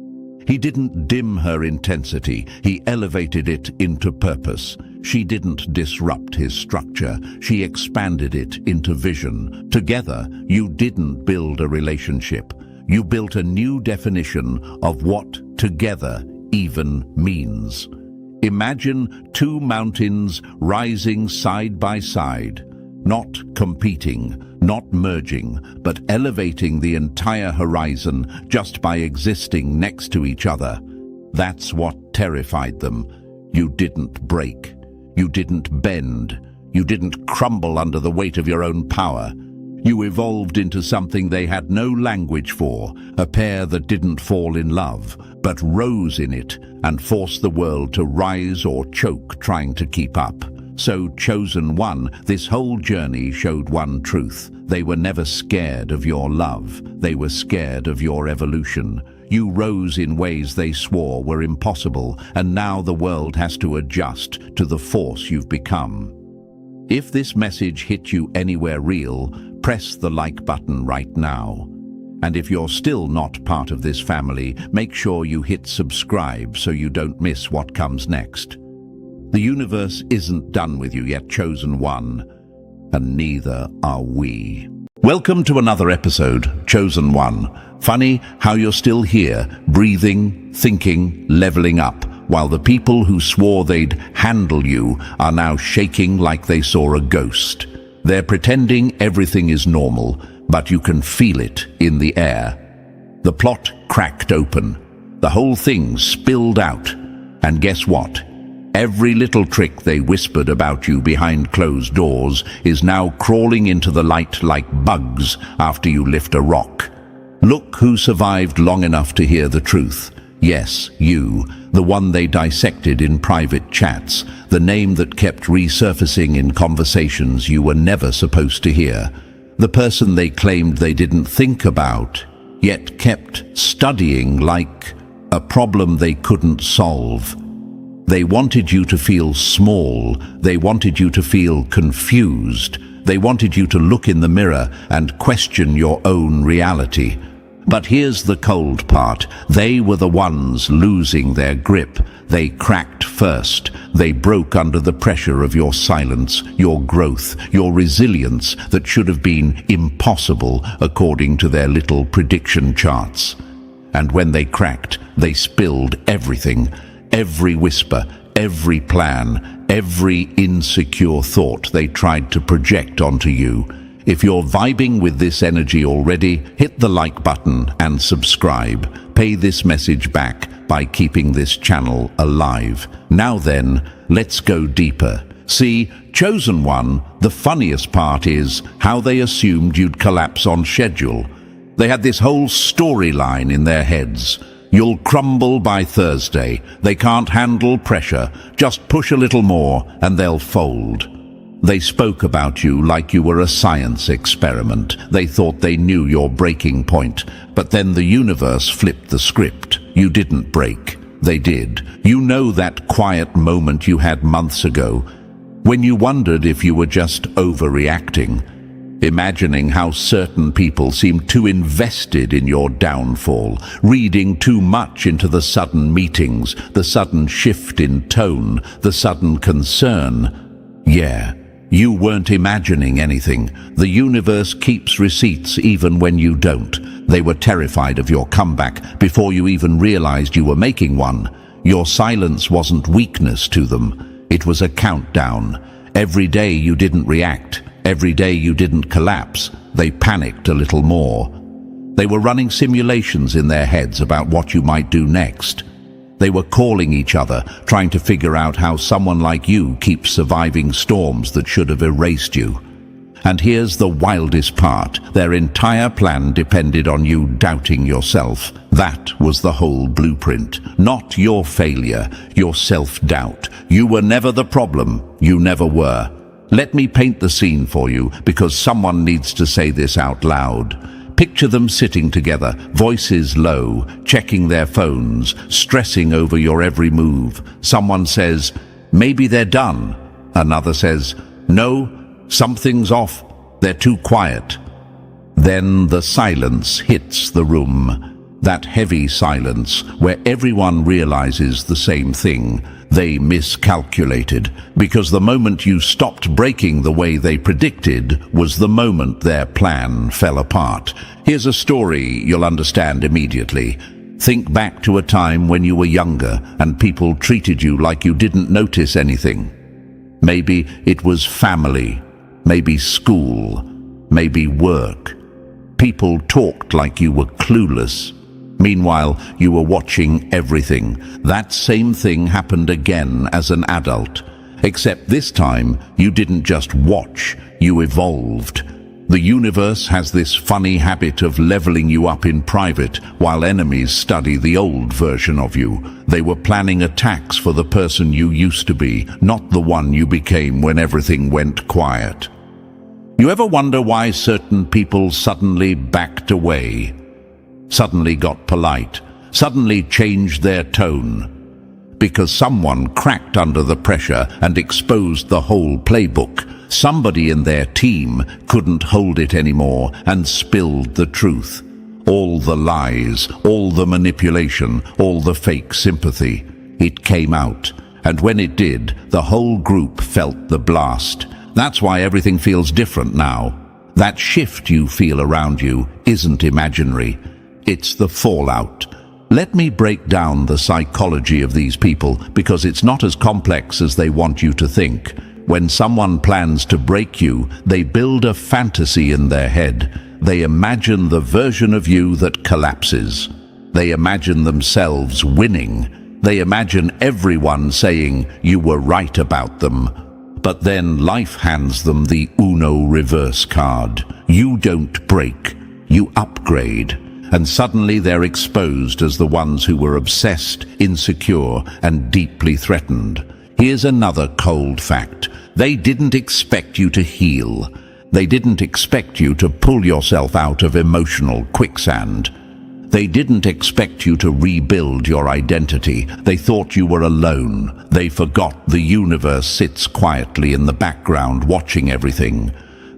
He didn't dim her intensity. He elevated it into purpose. She didn't disrupt his structure. She expanded it into vision. Together, you didn't build a relationship. You built a new definition of what together even means. Imagine two mountains rising side by side, not competing, not merging, but elevating the entire horizon just by existing next to each other. That's what terrified them. You didn't break. You didn't bend. You didn't crumble under the weight of your own power. You evolved into something they had no language for, a pair that didn't fall in love, but rose in it and forced the world to rise or choke trying to keep up. So, chosen one, this whole journey showed one truth. They were never scared of your love. They were scared of your evolution. You rose in ways they swore were impossible, and now the world has to adjust to the force you've become. If this message hit you anywhere real, press the like button right now. And if you're still not part of this family, make sure you hit subscribe so you don't miss what comes next. The universe isn't done with you yet, chosen one, and neither are we. Welcome to another episode, Chosen One. Funny how you're still here, breathing, thinking, leveling up, while the people who swore they'd handle you are now shaking like they saw a ghost. They're pretending everything is normal, but you can feel it in the air. The plot cracked open. The whole thing spilled out. And guess what? Every little trick they whispered about you behind closed doors is now crawling into the light like bugs after you lift a rock. Look who survived long enough to hear the truth. Yes, you, the one they dissected in private chats, the name that kept resurfacing in conversations you were never supposed to hear. The person they claimed they didn't think about, yet kept studying like a problem they couldn't solve. They wanted you to feel small. They wanted you to feel confused. They wanted you to look in the mirror and question your own reality. But here's the cold part. They were the ones losing their grip. They cracked first. They broke under the pressure of your silence, your growth, your resilience that should have been impossible according to their little prediction charts. And when they cracked, they spilled everything. Every whisper, every plan, every insecure thought they tried to project onto you. If you're vibing with this energy already, hit the like button and subscribe. Pay this message back by keeping this channel alive. Now then, let's go deeper. See, Chosen One, the funniest part is how they assumed you'd collapse on schedule. They had this whole storyline in their heads. You'll crumble by Thursday. They can't handle pressure. Just push a little more and they'll fold. They spoke about you like you were a science experiment. They thought they knew your breaking point. But then the universe flipped the script. You didn't break. They did. You know that quiet moment you had months ago, when you wondered if you were just overreacting, imagining how certain people seemed too invested in your downfall, reading too much into the sudden meetings, the sudden shift in tone, the sudden concern. Yeah. You weren't imagining anything. The universe keeps receipts even when you don't. They were terrified of your comeback before you even realized you were making one. Your silence wasn't weakness to them. It was a countdown. Every day you didn't react, every day you didn't collapse, they panicked a little more. They were running simulations in their heads about what you might do next. They were calling each other, trying to figure out how someone like you keeps surviving storms that should have erased you. And here's the wildest part. Their entire plan depended on you doubting yourself. That was the whole blueprint. Not your failure, your self-doubt. You were never the problem. You never were. Let me paint the scene for you, because someone needs to say this out loud. Picture them sitting together, voices low, checking their phones, stressing over your every move. Someone says, "Maybe they're done." Another says, "No, something's off. They're too quiet." Then the silence hits the room. That heavy silence where everyone realizes the same thing. They miscalculated, because the moment you stopped breaking the way they predicted was the moment their plan fell apart. Here's a story you'll understand immediately. Think back to a time when you were younger and people treated you like you didn't notice anything. Maybe it was family, maybe school, maybe work. People talked like you were clueless. Meanwhile, you were watching everything. That same thing happened again as an adult. Except this time, you didn't just watch, you evolved. The universe has this funny habit of leveling you up in private while enemies study the old version of you. They were planning attacks for the person you used to be, not the one you became when everything went quiet. You ever wonder why certain people suddenly backed away? Suddenly got polite, suddenly changed their tone? Because someone cracked under the pressure and exposed the whole playbook. Somebody in their team couldn't hold it anymore and spilled the truth. All the lies, all the manipulation, all the fake sympathy. It came out, and when it did, the whole group felt the blast. That's why everything feels different now. That shift you feel around you isn't imaginary. It's the fallout. Let me break down the psychology of these people, because it's not as complex as they want you to think. When someone plans to break you, they build a fantasy in their head. They imagine the version of you that collapses. They imagine themselves winning. They imagine everyone saying you were right about them. But then life hands them the Uno reverse card. You don't break, you upgrade. and suddenly they're exposed as the ones who were obsessed, insecure, and deeply threatened. Here's another cold fact. They didn't expect you to heal. They didn't expect you to pull yourself out of emotional quicksand. They didn't expect you to rebuild your identity. They thought you were alone. They forgot the universe sits quietly in the background watching everything.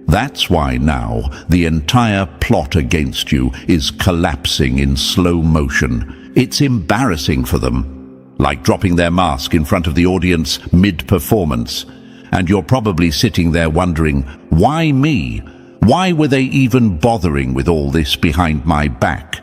That's why now the entire plot against you is collapsing in slow motion. It's embarrassing for them, like dropping their mask in front of the audience mid-performance. And you're probably sitting there wondering, why me? Why were they even bothering with all this behind my back?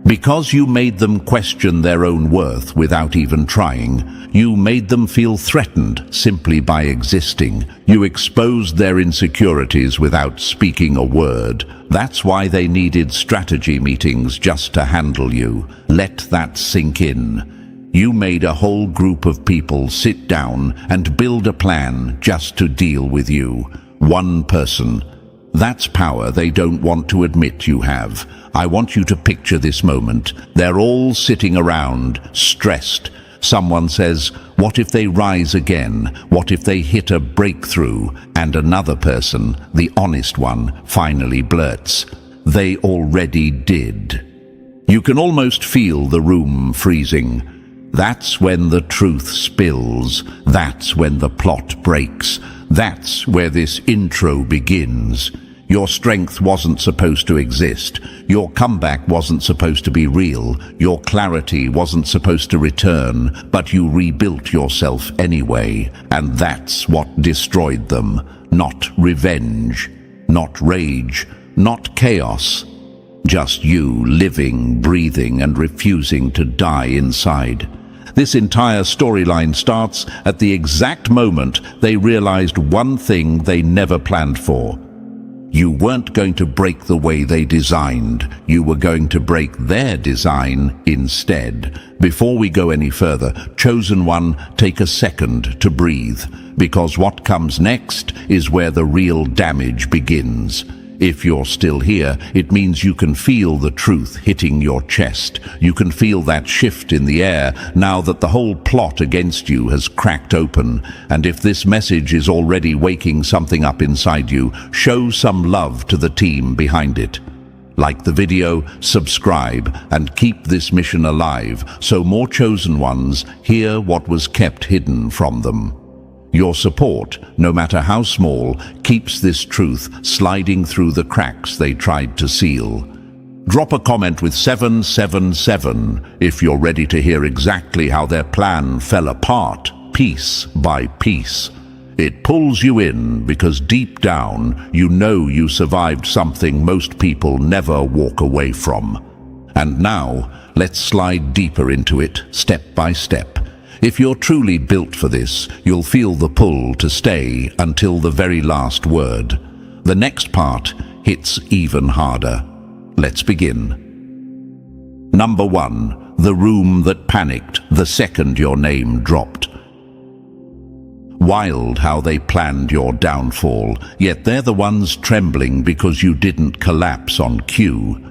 Because you made them question their own worth without even trying. You made them feel threatened simply by existing. You exposed their insecurities without speaking a word. That's why they needed strategy meetings just to handle you. Let that sink in. You made a whole group of people sit down and build a plan just to deal with you. One person. That's power they don't want to admit you have. I want you to picture this moment. They're all sitting around, stressed. Someone says, what if they rise again? What if they hit a breakthrough? And another person, the honest one, finally blurts, they already did. You can almost feel the room freezing. That's when the truth spills. That's when the plot breaks. That's where this intro begins. Your strength wasn't supposed to exist. Your comeback wasn't supposed to be real. Your clarity wasn't supposed to return, but you rebuilt yourself anyway. And that's what destroyed them. Not revenge, not rage, not chaos. Just you living, breathing, and refusing to die inside. This entire storyline starts at the exact moment they realized one thing they never planned for. You weren't going to break the way they designed. You were going to break their design instead. Before we go any further, Chosen One, take a second to breathe, because what comes next is where the real damage begins. If you're still here, it means you can feel the truth hitting your chest. You can feel that shift in the air now that the whole plot against you has cracked open. And if this message is already waking something up inside you, show some love to the team behind it. Like the video, subscribe, and keep this mission alive so more Chosen Ones hear what was kept hidden from them. Your support, no matter how small, keeps this truth sliding through the cracks they tried to seal. Drop a comment with 777 if you're ready to hear exactly how their plan fell apart, piece by piece. It pulls you in because deep down you know you survived something most people never walk away from. And now, let's slide deeper into it, step by step. If you're truly built for this, you'll feel the pull to stay until the very last word. The next part hits even harder. Let's begin. Number 1. The room that panicked the second your name dropped. Wild how they planned your downfall, yet they're the ones trembling because you didn't collapse on cue.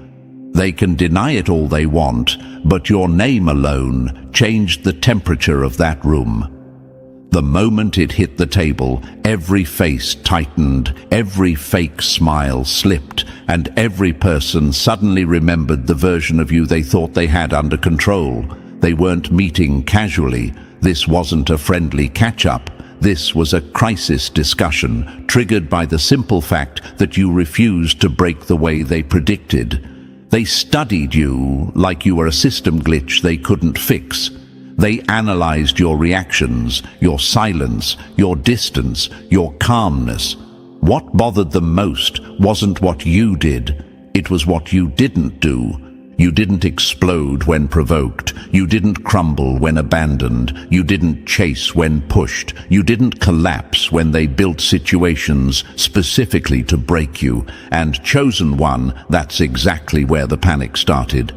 They can deny it all they want, but your name alone changed the temperature of that room. The moment it hit the table, every face tightened, every fake smile slipped, and every person suddenly remembered the version of you they thought they had under control. They weren't meeting casually. This wasn't a friendly catch-up. This was a crisis discussion, triggered by the simple fact that you refused to break the way they predicted. They studied you like you were a system glitch they couldn't fix. They analyzed your reactions, your silence, your distance, your calmness. What bothered them most wasn't what you did, it was what you didn't do. You didn't explode when provoked. You didn't crumble when abandoned. You didn't chase when pushed. You didn't collapse when they built situations specifically to break you. And Chosen One, that's exactly where the panic started.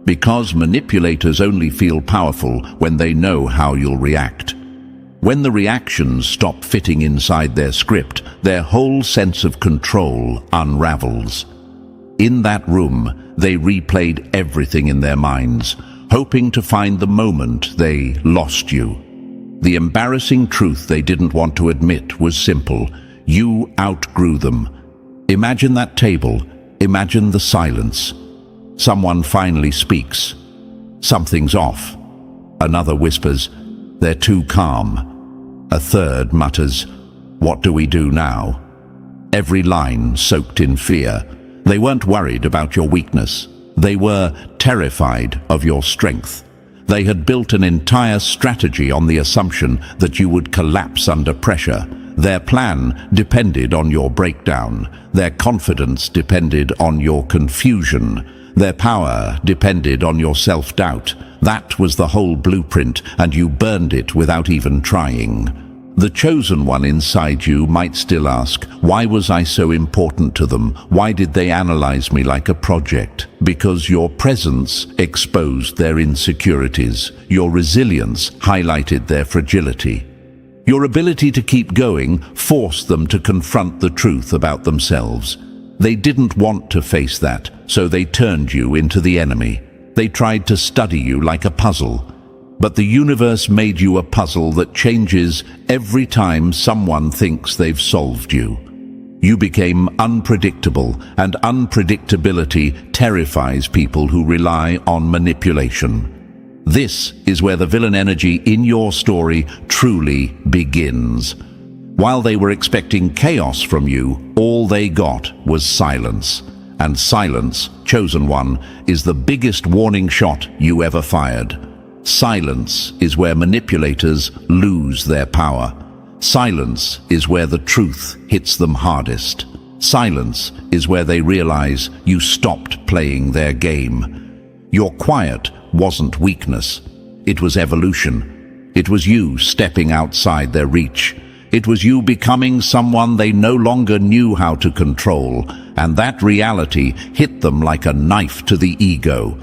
Because manipulators only feel powerful when they know how you'll react. When the reactions stop fitting inside their script, their whole sense of control unravels. In that room, they replayed everything in their minds, hoping to find the moment they lost you. The embarrassing truth they didn't want to admit was simple. You outgrew them. Imagine that table. Imagine the silence. Someone finally speaks. Something's off. Another whispers, "They're too calm." A third mutters, "What do we do now?" Every line soaked in fear. They weren't worried about your weakness. They were terrified of your strength. They had built an entire strategy on the assumption that you would collapse under pressure. Their plan depended on your breakdown. Their confidence depended on your confusion. Their power depended on your self-doubt. That was the whole blueprint, and you burned it without even trying. The chosen one inside you might still ask, why was I so important to them? Why did they analyze me like a project? Because your presence exposed their insecurities. Your resilience highlighted their fragility. Your ability to keep going forced them to confront the truth about themselves. They didn't want to face that, so they turned you into the enemy. They tried to study you like a puzzle. But the universe made you a puzzle that changes every time someone thinks they've solved you. You became unpredictable, and unpredictability terrifies people who rely on manipulation. This is where the villain energy in your story truly begins. While they were expecting chaos from you, all they got was silence. And silence, chosen one, is the biggest warning shot you ever fired. Silence is where manipulators lose their power. Silence is where the truth hits them hardest. Silence is where they realize you stopped playing their game. Your quiet wasn't weakness. It was evolution. It was you stepping outside their reach. It was you becoming someone they no longer knew how to control, and that reality hit them like a knife to the ego.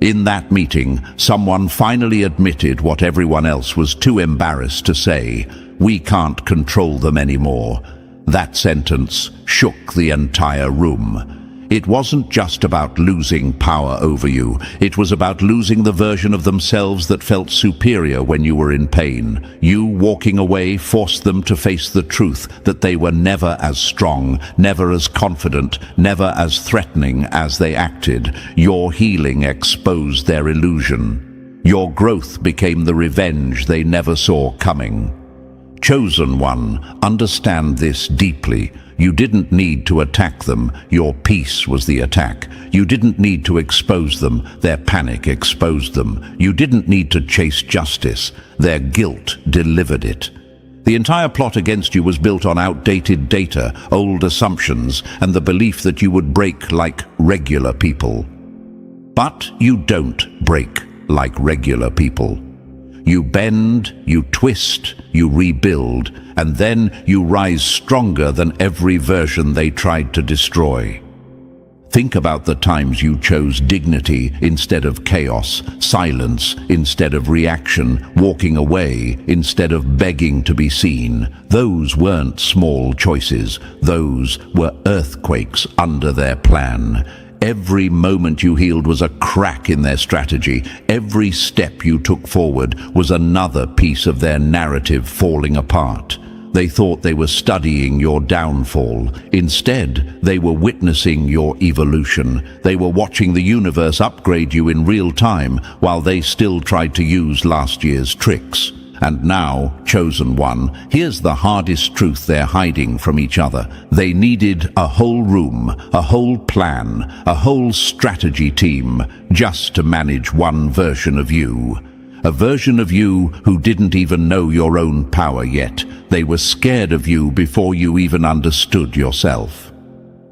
In that meeting, someone finally admitted what everyone else was too embarrassed to say. We can't control them anymore. That sentence shook the entire room. It wasn't just about losing power over you. It was about losing the version of themselves that felt superior when you were in pain. You walking away forced them to face the truth that they were never as strong, never as confident, never as threatening as they acted. Your healing exposed their illusion. Your growth became the revenge they never saw coming. Chosen one, understand this deeply. You didn't need to attack them. Your peace was the attack. You didn't need to expose them. Their panic exposed them. You didn't need to chase justice. Their guilt delivered it. The entire plot against you was built on outdated data, old assumptions, and the belief that you would break like regular people. But you don't break like regular people. You bend, you twist, you rebuild, and then you rise stronger than every version they tried to destroy. Think about the times you chose dignity instead of chaos, silence instead of reaction, walking away instead of begging to be seen. Those weren't small choices. Those were earthquakes under their plan. Every moment you healed was a crack in their strategy. Every step you took forward was another piece of their narrative falling apart. They thought they were studying your downfall. Instead, they were witnessing your evolution. They were watching the universe upgrade you in real time while they still tried to use last year's tricks. And now, chosen one, here's the hardest truth they're hiding from each other. They needed a whole room, a whole plan, a whole strategy team just to manage one version of you. A version of you who didn't even know your own power yet. They were scared of you before you even understood yourself.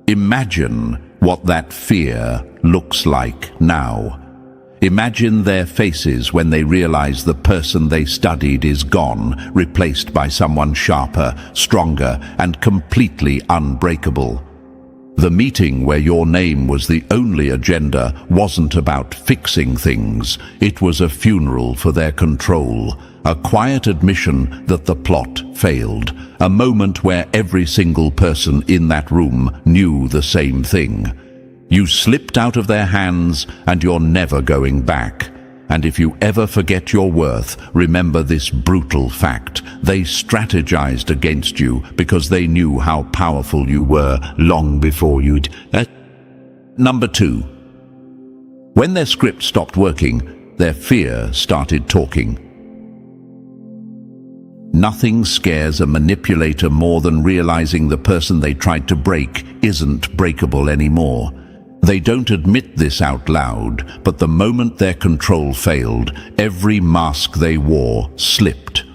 Imagine what that fear looks like now. Imagine their faces when they realize the person they studied is gone, replaced by someone sharper, stronger, and completely unbreakable. The meeting where your name was the only agenda wasn't about fixing things. It was a funeral for their control, a quiet admission that the plot failed, a moment where every single person in that room knew the same thing. You slipped out of their hands and you're never going back. And if you ever forget your worth, remember this brutal fact. They strategized against you because they knew how powerful you were long before you'd... Number 2. When their script stopped working, their fear started talking. Nothing scares a manipulator more than realizing the person they tried to break isn't breakable anymore. They don't admit this out loud, but the moment their control failed, every mask they wore slipped.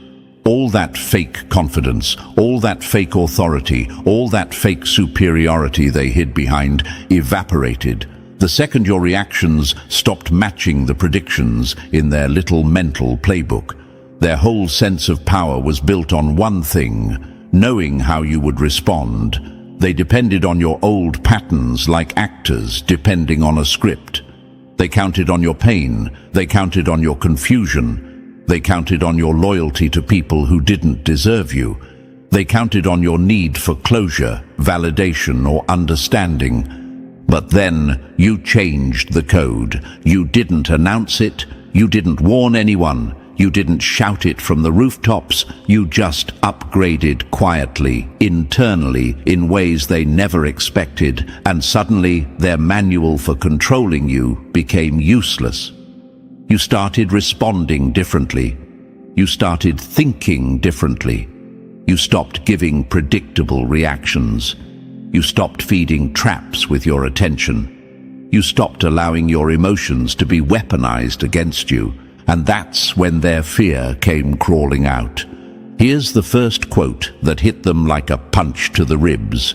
All that fake confidence, all that fake authority, all that fake superiority they hid behind evaporated. The second your reactions stopped matching the predictions in their little mental playbook. Their whole sense of power was built on one thing: knowing how you would respond. They depended on your old patterns like actors depending on a script. They counted on your pain. They counted on your confusion. They counted on your loyalty to people who didn't deserve you. They counted on your need for closure, validation, or understanding. But then you changed the code. You didn't announce it. You didn't warn anyone. You didn't shout it from the rooftops. You just upgraded quietly, internally, in ways they never expected, and suddenly their manual for controlling you became useless. You started responding differently. You started thinking differently. You stopped giving predictable reactions. You stopped feeding traps with your attention. You stopped allowing your emotions to be weaponized against you. And that's when their fear came crawling out. Here's the first quote that hit them like a punch to the ribs.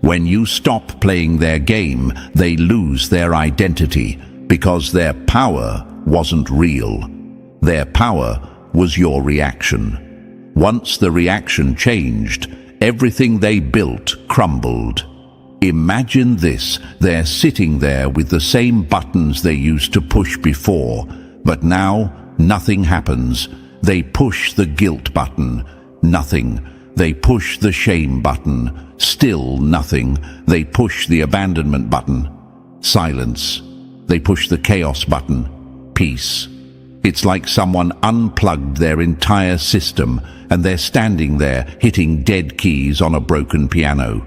When you stop playing their game, they lose their identity, because their power wasn't real. Their power was your reaction. Once the reaction changed, everything they built crumbled. Imagine this: they're sitting there with the same buttons they used to push before, but now, nothing happens. They push the guilt button. Nothing. They push the shame button. Still nothing. They push the abandonment button. Silence. They push the chaos button. Peace. It's like someone unplugged their entire system, and they're standing there, hitting dead keys on a broken piano.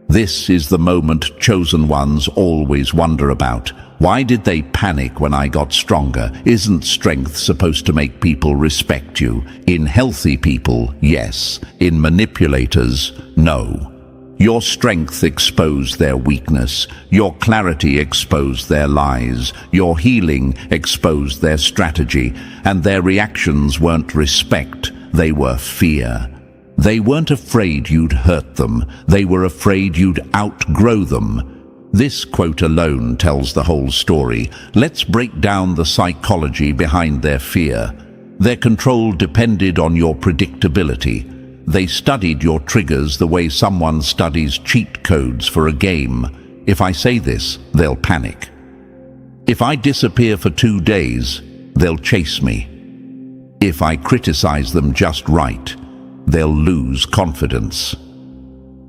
This is the moment chosen ones always wonder about. Why did they panic when I got stronger? Isn't strength supposed to make people respect you? In healthy people, yes. In manipulators, no. Your strength exposed their weakness. Your clarity exposed their lies. Your healing exposed their strategy. And their reactions weren't respect, they were fear. They weren't afraid you'd hurt them. They were afraid you'd outgrow them. This quote alone tells the whole story. Let's break down the psychology behind their fear. Their control depended on your predictability. They studied your triggers the way someone studies cheat codes for a game. If I say this, they'll panic. If I disappear for 2 days, they'll chase me. If I criticize them just right, they'll lose confidence.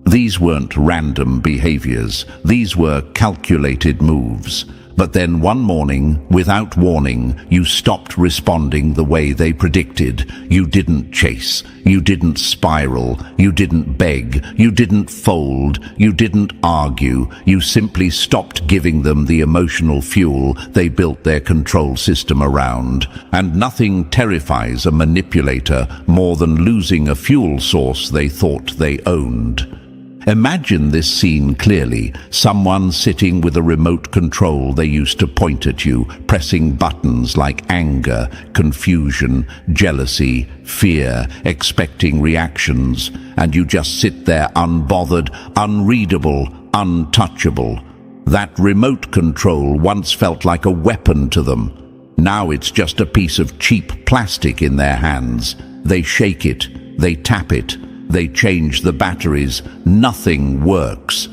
These weren't random behaviors. These were calculated moves. But then one morning, without warning, you stopped responding the way they predicted. You didn't chase. You didn't spiral. You didn't beg. You didn't fold. You didn't argue. You simply stopped giving them the emotional fuel they built their control system around. And nothing terrifies a manipulator more than losing a fuel source they thought they owned. Imagine this scene clearly. Someone sitting with a remote control they used to point at you, pressing buttons like anger, confusion, jealousy, fear, expecting reactions, and you just sit there unbothered, unreadable, untouchable. That remote control once felt like a weapon to them. Now it's just a piece of cheap plastic in their hands. They shake it, they tap it, they change the batteries. Nothing works.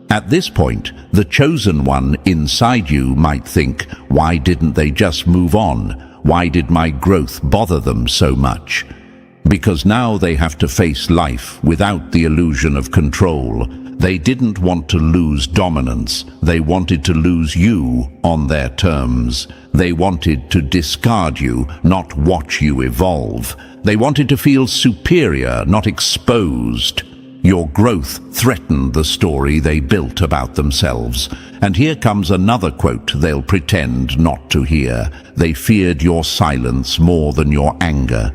At this point, the chosen one inside you might think, why didn't they just move on? Why did my growth bother them so much? Because now they have to face life without the illusion of control. They didn't want to lose dominance. They wanted to lose you on their terms. They wanted to discard you, not watch you evolve. They wanted to feel superior, not exposed. Your growth threatened the story they built about themselves. And here comes another quote they'll pretend not to hear. They feared your silence more than your anger.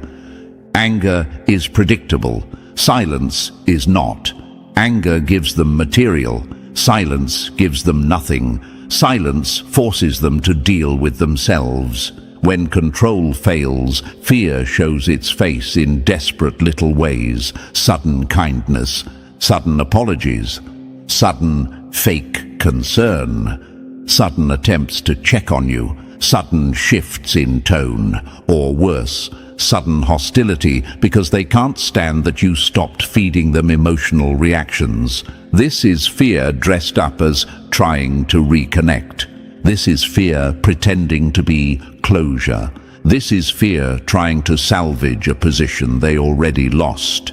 Anger is predictable. Silence is not. Anger gives them material. Silence gives them nothing. Silence forces them to deal with themselves. When control fails, fear shows its face in desperate little ways. Sudden kindness, sudden apologies, sudden fake concern, sudden attempts to check on you, sudden shifts in tone, or worse, sudden hostility because they can't stand that you stopped feeding them emotional reactions. This is fear dressed up as trying to reconnect. This is fear pretending to be closure. This is fear trying to salvage a position they already lost.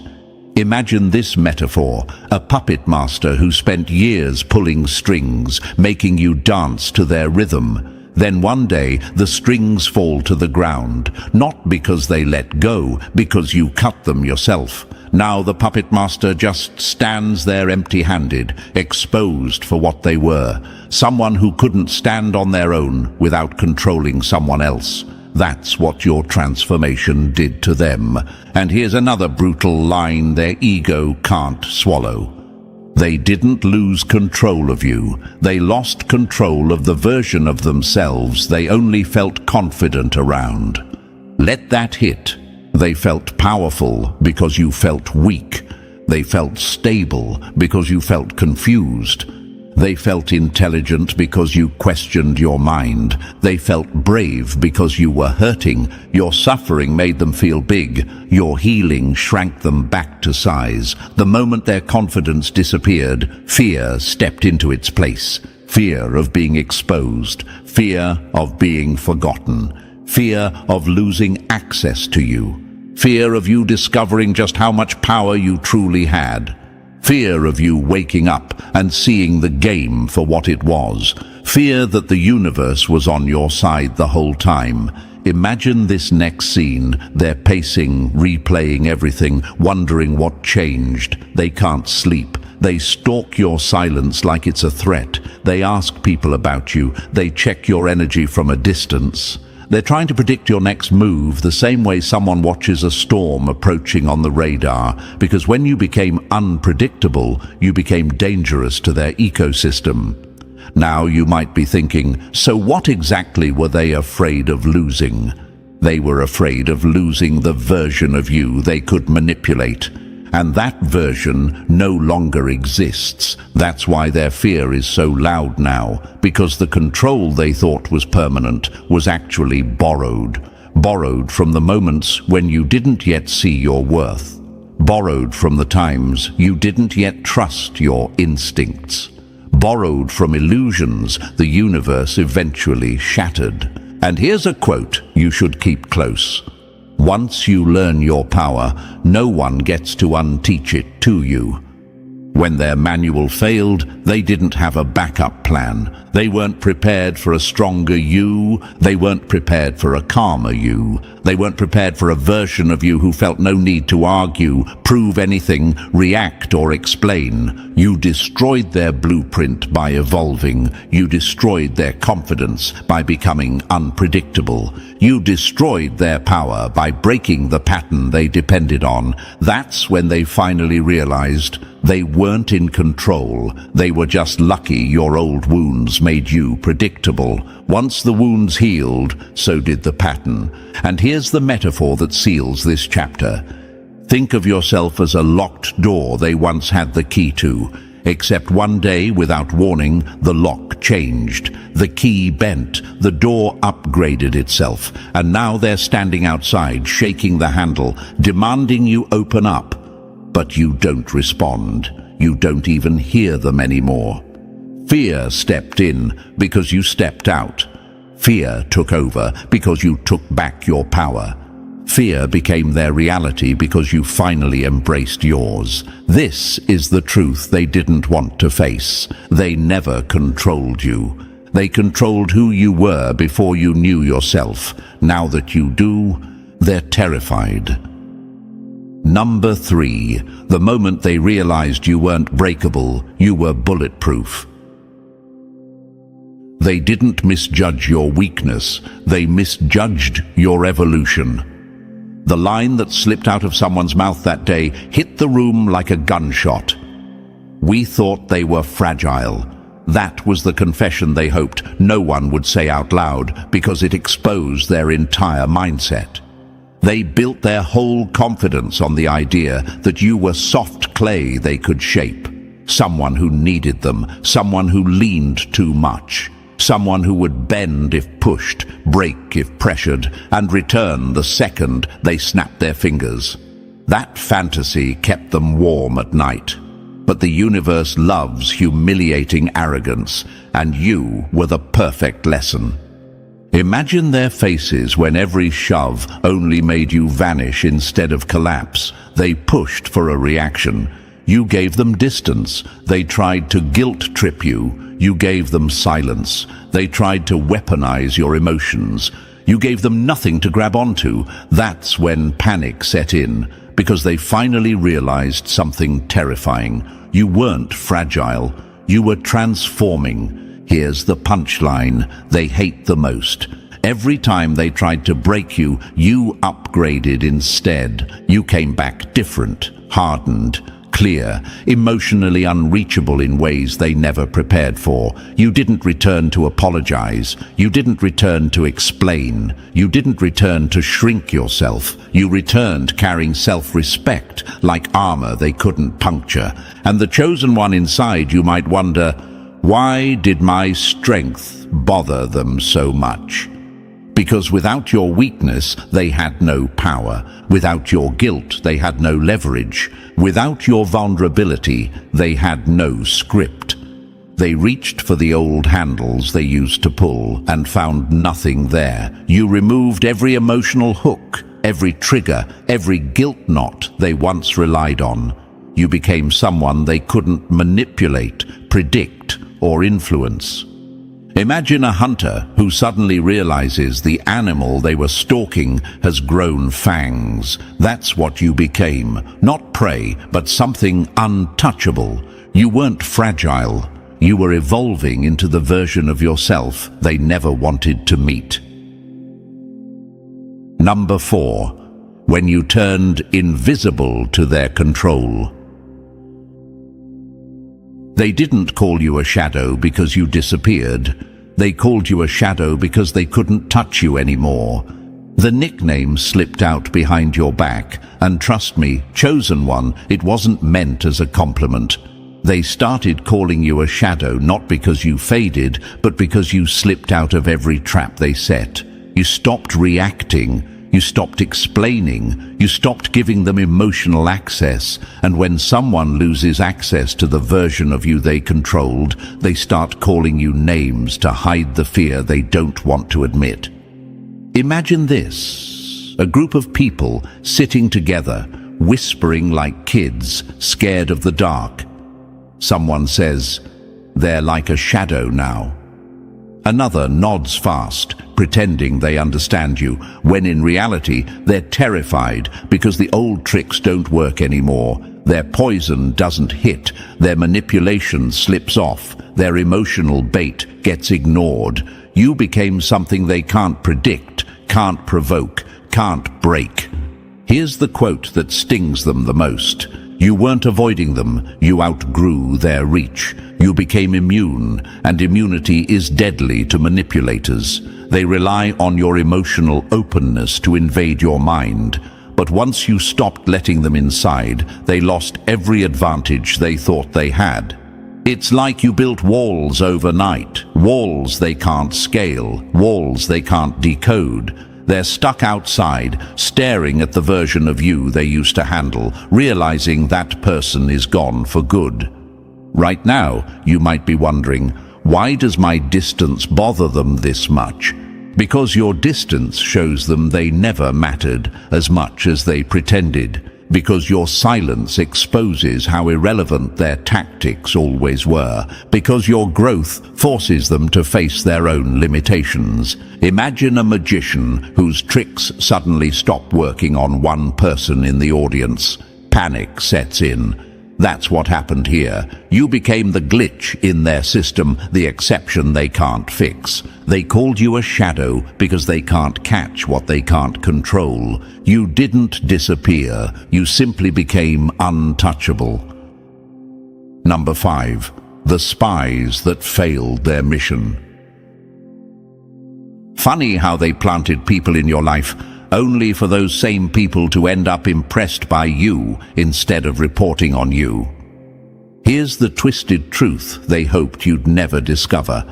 Imagine this metaphor: a puppet master who spent years pulling strings, making you dance to their rhythm. Then one day the strings fall to the ground, not because they let go, because you cut them yourself. Now the puppet master just stands there empty-handed, exposed for what they were. Someone who couldn't stand on their own without controlling someone else. That's what your transformation did to them. And here's another brutal line their ego can't swallow. They didn't lose control of you. They lost control of the version of themselves they only felt confident around. Let that hit. They felt powerful because you felt weak. They felt stable because you felt confused. They felt intelligent because you questioned your mind. They felt brave because you were hurting. Your suffering made them feel big. Your healing shrank them back to size. The moment their confidence disappeared, fear stepped into its place. Fear of being exposed. Fear of being forgotten. Fear of losing access to you. Fear of you discovering just how much power you truly had. Fear of you waking up and seeing the game for what it was. Fear that the universe was on your side the whole time. Imagine this next scene. They're pacing, replaying everything, wondering what changed. They can't sleep. They stalk your silence like it's a threat. They ask people about you. They check your energy from a distance. They're trying to predict your next move the same way someone watches a storm approaching on the radar, because when you became unpredictable, you became dangerous to their ecosystem. Now you might be thinking, so what exactly were they afraid of losing? They were afraid of losing the version of you they could manipulate. And that version no longer exists. That's why their fear is so loud now, because the control they thought was permanent was actually borrowed. Borrowed from the moments when you didn't yet see your worth. Borrowed from the times you didn't yet trust your instincts. Borrowed from illusions the universe eventually shattered. And here's a quote you should keep close. Once you learn your power, no one gets to unteach it to you. When their manual failed, they didn't have a backup plan. They weren't prepared for a stronger you. They weren't prepared for a calmer you. They weren't prepared for a version of you who felt no need to argue, prove anything, react or explain. You destroyed their blueprint by evolving. You destroyed their confidence by becoming unpredictable. You destroyed their power by breaking the pattern they depended on. That's when they finally realized they weren't in control. They were just lucky your old wounds made you predictable. Once the wounds healed, so did the pattern. And here's the metaphor that seals this chapter. Think of yourself as a locked door they once had the key to. Except one day, without warning, the lock changed. The key bent. The door upgraded itself. And now they're standing outside, shaking the handle, demanding you open up. But you don't respond. You don't even hear them anymore. Fear stepped in because you stepped out. Fear took over because you took back your power. Fear became their reality because you finally embraced yours. This is the truth they didn't want to face. They never controlled you. They controlled who you were before you knew yourself. Now that you do, they're terrified. Number 3, the moment they realized you weren't breakable, you were bulletproof. They didn't misjudge your weakness, they misjudged your evolution. The line that slipped out of someone's mouth that day hit the room like a gunshot. We thought they were fragile. That was the confession they hoped no one would say out loud because it exposed their entire mindset. They built their whole confidence on the idea that you were soft clay they could shape. Someone who needed them, someone who leaned too much. Someone who would bend if pushed, break if pressured, and return the second they snapped their fingers. That fantasy kept them warm at night. But the universe loves humiliating arrogance, and you were the perfect lesson. Imagine their faces when every shove only made you vanish instead of collapse. They pushed for a reaction. You gave them distance. They tried to guilt trip you. You gave them silence. They tried to weaponize your emotions. You gave them nothing to grab onto. That's when panic set in, because they finally realized something terrifying. You weren't fragile. You were transforming. Here's the punchline they hate the most. Every time they tried to break you, you upgraded instead. You came back different, hardened, clear, emotionally unreachable in ways they never prepared for. You didn't return to apologize. You didn't return to explain. You didn't return to shrink yourself. You returned carrying self-respect like armor they couldn't puncture. And the chosen one inside, you might wonder, why did my strength bother them so much? Because without your weakness, they had no power. Without your guilt, they had no leverage. Without your vulnerability, they had no script. They reached for the old handles they used to pull and found nothing there. You removed every emotional hook, every trigger, every guilt knot they once relied on. You became someone they couldn't manipulate, predict, or influence. Imagine a hunter who suddenly realizes the animal they were stalking has grown fangs. That's what you became. Not prey, but something untouchable. You weren't fragile. You were evolving into the version of yourself they never wanted to meet. Number 4, when you turned invisible to their control. They didn't call you a shadow because you disappeared. They called you a shadow because they couldn't touch you anymore. The nickname slipped out behind your back, and trust me, chosen one, it wasn't meant as a compliment. They started calling you a shadow not because you faded, but because you slipped out of every trap they set. You stopped reacting. You stopped explaining. You stopped giving them emotional access. And when someone loses access to the version of you they controlled, they start calling you names to hide the fear they don't want to admit. Imagine this: a group of people sitting together, whispering like kids, scared of the dark. Someone says, "They're like a shadow now." Another nods fast, pretending they understand you, when in reality they're terrified because the old tricks don't work anymore. Their poison doesn't hit, their manipulation slips off, their emotional bait gets ignored. You became something they can't predict, can't provoke, can't break. Here's the quote that stings them the most. You weren't avoiding them, you outgrew their reach. You became immune, and immunity is deadly to manipulators. They rely on your emotional openness to invade your mind. But once you stopped letting them inside, they lost every advantage they thought they had. It's like you built walls overnight, walls they can't scale, walls they can't decode. They're stuck outside, staring at the version of you they used to handle, realizing that person is gone for good. Right now, you might be wondering, why does my distance bother them this much? Because your distance shows them they never mattered as much as they pretended. Because your silence exposes how irrelevant their tactics always were. Because your growth forces them to face their own limitations. Imagine a magician whose tricks suddenly stop working on one person in the audience. Panic sets in. That's what happened here. You became the glitch in their system, the exception they can't fix. They called you a shadow because they can't catch what they can't control. You didn't disappear. You simply became untouchable. Number 5. The spies that failed their mission. Funny how they planted people in your life, only for those same people to end up impressed by you instead of reporting on you. Here's the twisted truth they hoped you'd never discover.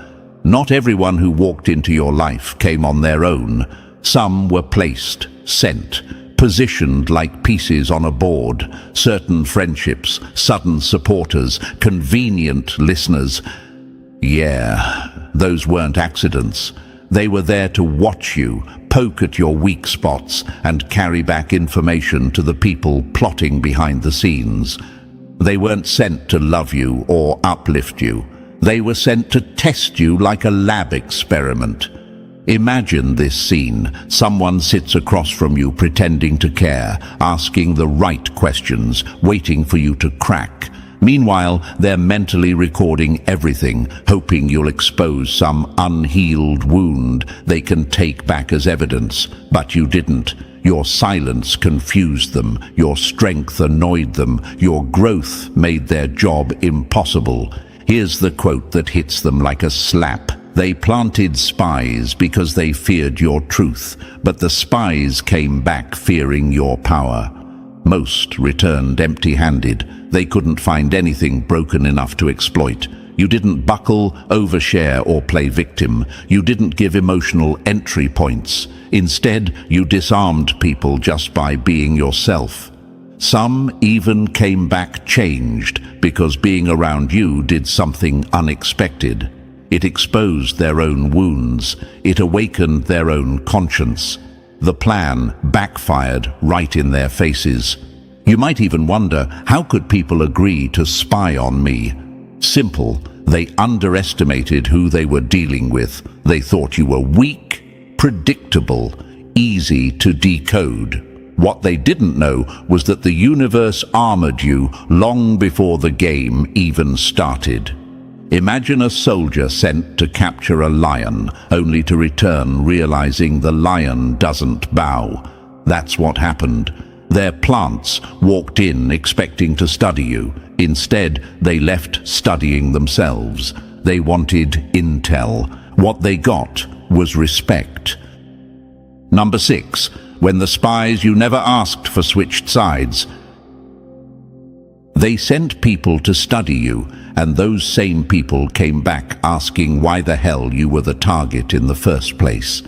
Not everyone who walked into your life came on their own. Some were placed, sent, positioned like pieces on a board. Certain friendships, sudden supporters, convenient listeners. Yeah, those weren't accidents. They were there to watch you, poke at your weak spots, and carry back information to the people plotting behind the scenes. They weren't sent to love you or uplift you. They were sent to test you like a lab experiment. Imagine this scene. Someone sits across from you pretending to care, asking the right questions, waiting for you to crack. Meanwhile, they're mentally recording everything, hoping you'll expose some unhealed wound they can take back as evidence. But you didn't. Your silence confused them. Your strength annoyed them. Your growth made their job impossible. Here's the quote that hits them like a slap. They planted spies because they feared your truth, but the spies came back fearing your power. Most returned empty-handed. They couldn't find anything broken enough to exploit. You didn't buckle, overshare, or play victim. You didn't give emotional entry points. Instead, you disarmed people just by being yourself. Some even came back changed because being around you did something unexpected. It exposed their own wounds. It awakened their own conscience. The plan backfired right in their faces. You might even wonder, how could people agree to spy on me? Simple. They underestimated who they were dealing with. They thought you were weak, predictable, easy to decode. What they didn't know was that the universe armored you long before the game even started. Imagine a soldier sent to capture a lion, only to return realizing the lion doesn't bow. That's what happened. Their plants walked in expecting to study you. Instead, they left studying themselves. They wanted intel. What they got was respect. Number 6. When the spies you never asked for switched sides. They sent people to study you, and those same people came back asking why the hell you were the target in the first place.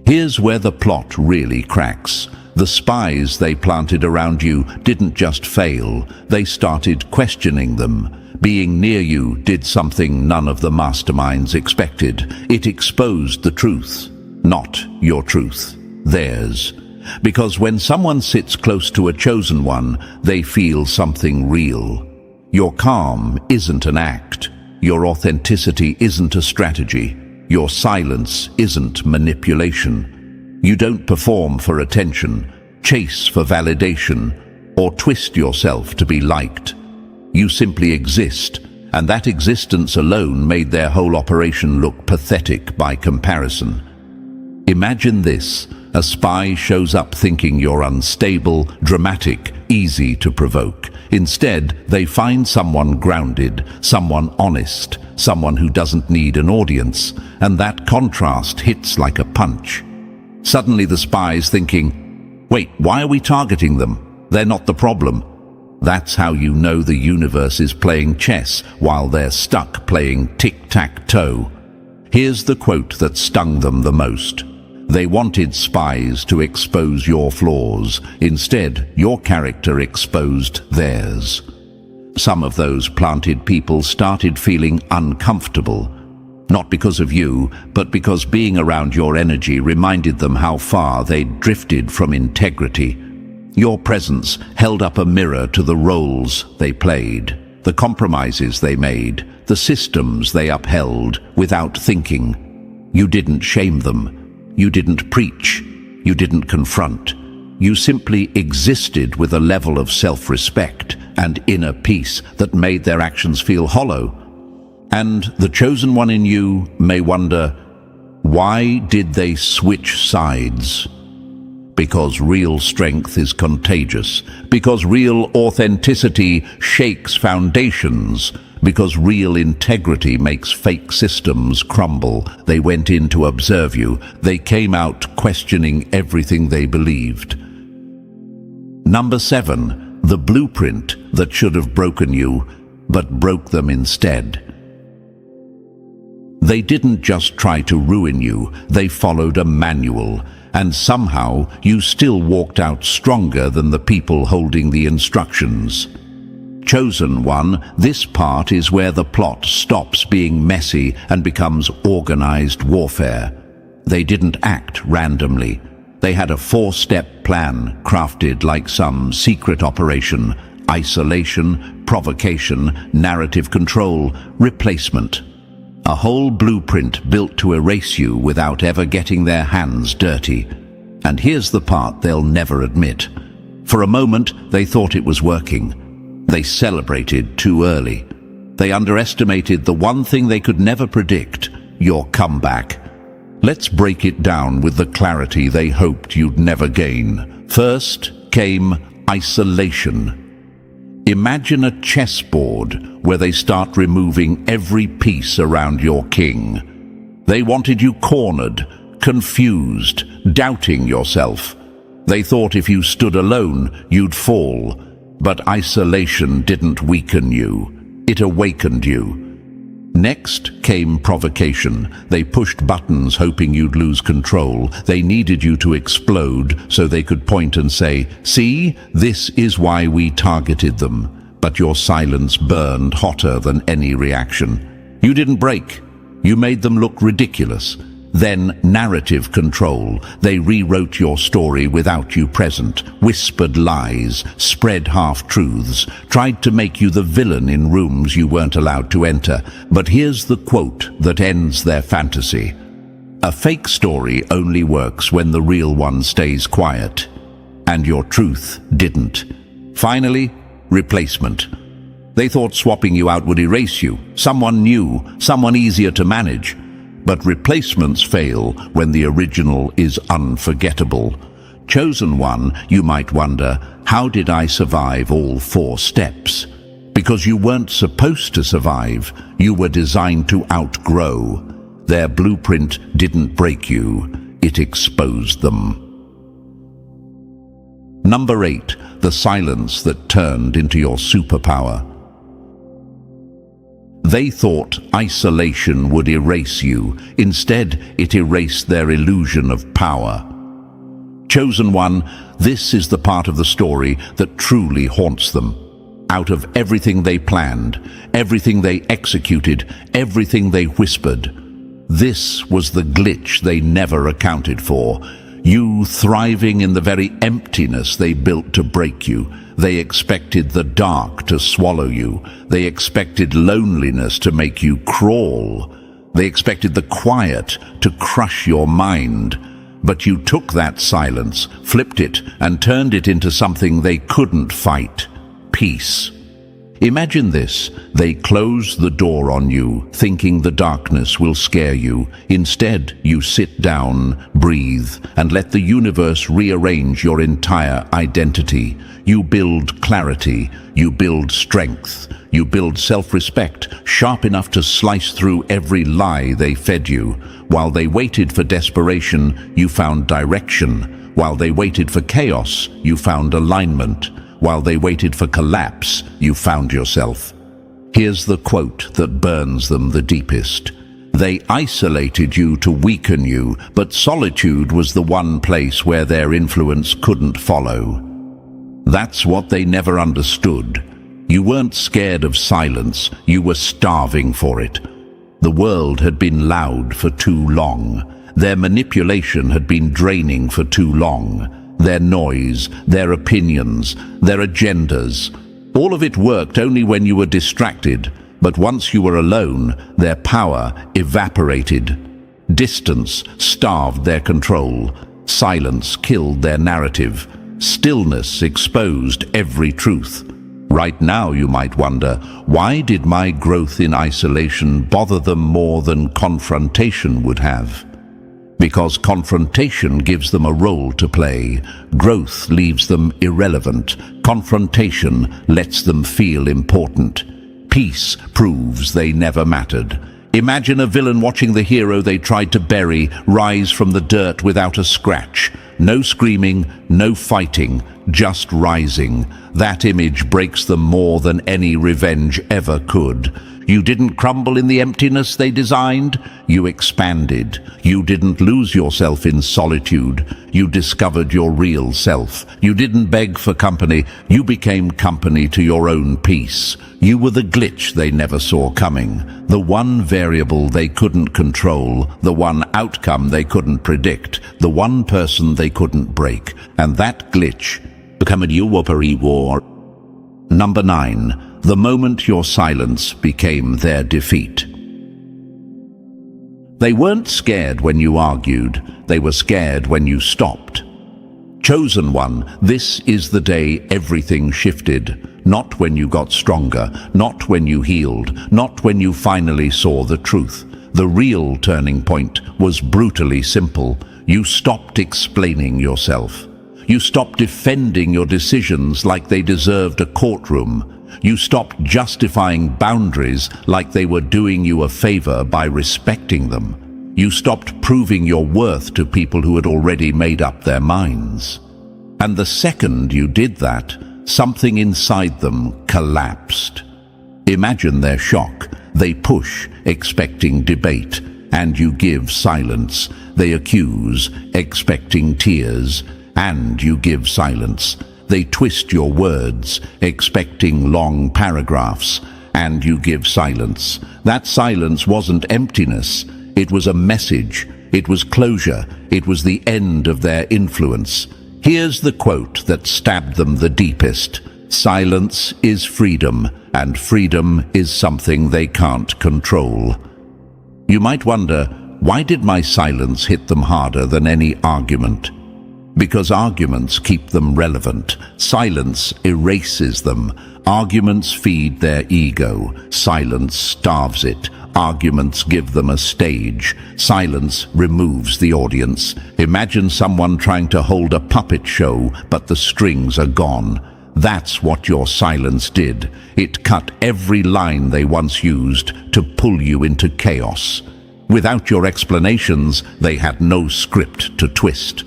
Here's where the plot really cracks. The spies they planted around you didn't just fail, they started questioning them. Being near you did something none of the masterminds expected. It exposed the truth, not your truth, theirs. Because when someone sits close to a chosen one, they feel something real. Your calm isn't an act. Your authenticity isn't a strategy. Your silence isn't manipulation. You don't perform for attention, chase for validation, or twist yourself to be liked. You simply exist, and that existence alone made their whole operation look pathetic by comparison. Imagine this. A spy shows up thinking you're unstable, dramatic, easy to provoke. Instead, they find someone grounded, someone honest, someone who doesn't need an audience, and that contrast hits like a punch. Suddenly the spy's thinking, wait, why are we targeting them? They're not the problem. That's how you know the universe is playing chess while they're stuck playing tic-tac-toe. Here's the quote that stung them the most. They wanted spies to expose your flaws. Instead, your character exposed theirs. Some of those planted people started feeling uncomfortable. Not because of you, but because being around your energy reminded them how far they'd drifted from integrity. Your presence held up a mirror to the roles they played, the compromises they made, the systems they upheld without thinking. You didn't shame them. You didn't preach. You didn't confront. You simply existed with a level of self-respect and inner peace that made their actions feel hollow. And the chosen one in you may wonder, why did they switch sides? Because real strength is contagious, because real authenticity shakes foundations, because real integrity makes fake systems crumble. They went in to observe you. They came out questioning everything they believed. Number 7, the blueprint that should have broken you, but broke them instead. They didn't just try to ruin you, they followed a manual, and somehow you still walked out stronger than the people holding the instructions. Chosen one, this part is where the plot stops being messy and becomes organized warfare. They didn't act randomly. They had a 4-step plan crafted like some secret operation: isolation, provocation, narrative control, replacement. A whole blueprint built to erase you without ever getting their hands dirty. And here's the part they'll never admit. For a moment, they thought it was working. They celebrated too early. They underestimated the one thing they could never predict: your comeback. Let's break it down with the clarity they hoped you'd never gain. First came isolation. Imagine a chessboard where they start removing every piece around your king. They wanted you cornered, confused, doubting yourself. They thought if you stood alone, you'd fall. But isolation didn't weaken you. It awakened you. Next came provocation. They pushed buttons hoping you'd lose control. They needed you to explode so they could point and say, "See, this is why we targeted them." But your silence burned hotter than any reaction. You didn't break. You made them look ridiculous. Then narrative control. They rewrote your story without you present, whispered lies, spread half-truths, tried to make you the villain in rooms you weren't allowed to enter. But here's the quote that ends their fantasy: "A fake story only works when the real one stays quiet." And your truth didn't. Finally, replacement. They thought swapping you out would erase you. Someone new, someone easier to manage. But replacements fail when the original is unforgettable. Chosen one, you might wonder, how did I survive all 4 steps? Because you weren't supposed to survive. You were designed to outgrow. Their blueprint didn't break you. It exposed them. Number 8, the silence that turned into your superpower. They thought isolation would erase you. Instead, it erased their illusion of power. Chosen one, this is the part of the story that truly haunts them. Out of everything they planned, everything they executed, everything they whispered, this was the glitch they never accounted for. You thriving in the very emptiness they built to break you. They expected the dark to swallow you. They expected loneliness to make you crawl. They expected the quiet to crush your mind. But you took that silence, flipped it, and turned it into something they couldn't fight: peace. Imagine this. They close the door on you, thinking the darkness will scare you. Instead, you sit down, breathe, and let the universe rearrange your entire identity. You build clarity, you build strength, you build self-respect, sharp enough to slice through every lie they fed you. While they waited for desperation, you found direction. While they waited for chaos, you found alignment. While they waited for collapse, you found yourself. Here's the quote that burns them the deepest. They isolated you to weaken you, but solitude was the one place where their influence couldn't follow. That's what they never understood. You weren't scared of silence, you were starving for it. The world had been loud for too long. Their manipulation had been draining for too long. Their noise, their opinions, their agendas. All of it worked only when you were distracted, but once you were alone, their power evaporated. Distance starved their control. Silence killed their narrative. Stillness exposed every truth. Right now you might wonder, why did my growth in isolation bother them more than confrontation would have? Because confrontation gives them a role to play. Growth leaves them irrelevant. Confrontation lets them feel important. Peace proves they never mattered. Imagine a villain watching the hero they tried to bury rise from the dirt without a scratch. No screaming, no fighting, just rising. That image breaks them more than any revenge ever could. You didn't crumble in the emptiness they designed. You expanded. You didn't lose yourself in solitude. You discovered your real self. You didn't beg for company. You became company to your own peace. You were the glitch they never saw coming. The one variable they couldn't control. The one outcome they couldn't predict. The one person they couldn't break. And that glitch became a new war. Number 9. The moment your silence became their defeat. They weren't scared when you argued. They were scared when you stopped. Chosen one, this is the day everything shifted. Not when you got stronger, not when you healed, not when you finally saw the truth. The real turning point was brutally simple. You stopped explaining yourself. You stopped defending your decisions like they deserved a courtroom. You stopped justifying boundaries like they were doing you a favor by respecting them. You stopped proving your worth to people who had already made up their minds. And the second you did that, something inside them collapsed. Imagine their shock. They push, expecting debate, and you give silence. They accuse, expecting tears, and you give silence. They twist your words, expecting long paragraphs, and you give silence. That silence wasn't emptiness. It was a message. It was closure. It was the end of their influence. Here's the quote that stabbed them the deepest. Silence is freedom, and freedom is something they can't control. You might wonder, why did my silence hit them harder than any argument? Because arguments keep them relevant. Silence erases them. Arguments feed their ego. Silence starves it. Arguments give them a stage. Silence removes the audience. Imagine someone trying to hold a puppet show, but the strings are gone. That's what your silence did. It cut every line they once used to pull you into chaos. Without your explanations, they had no script to twist.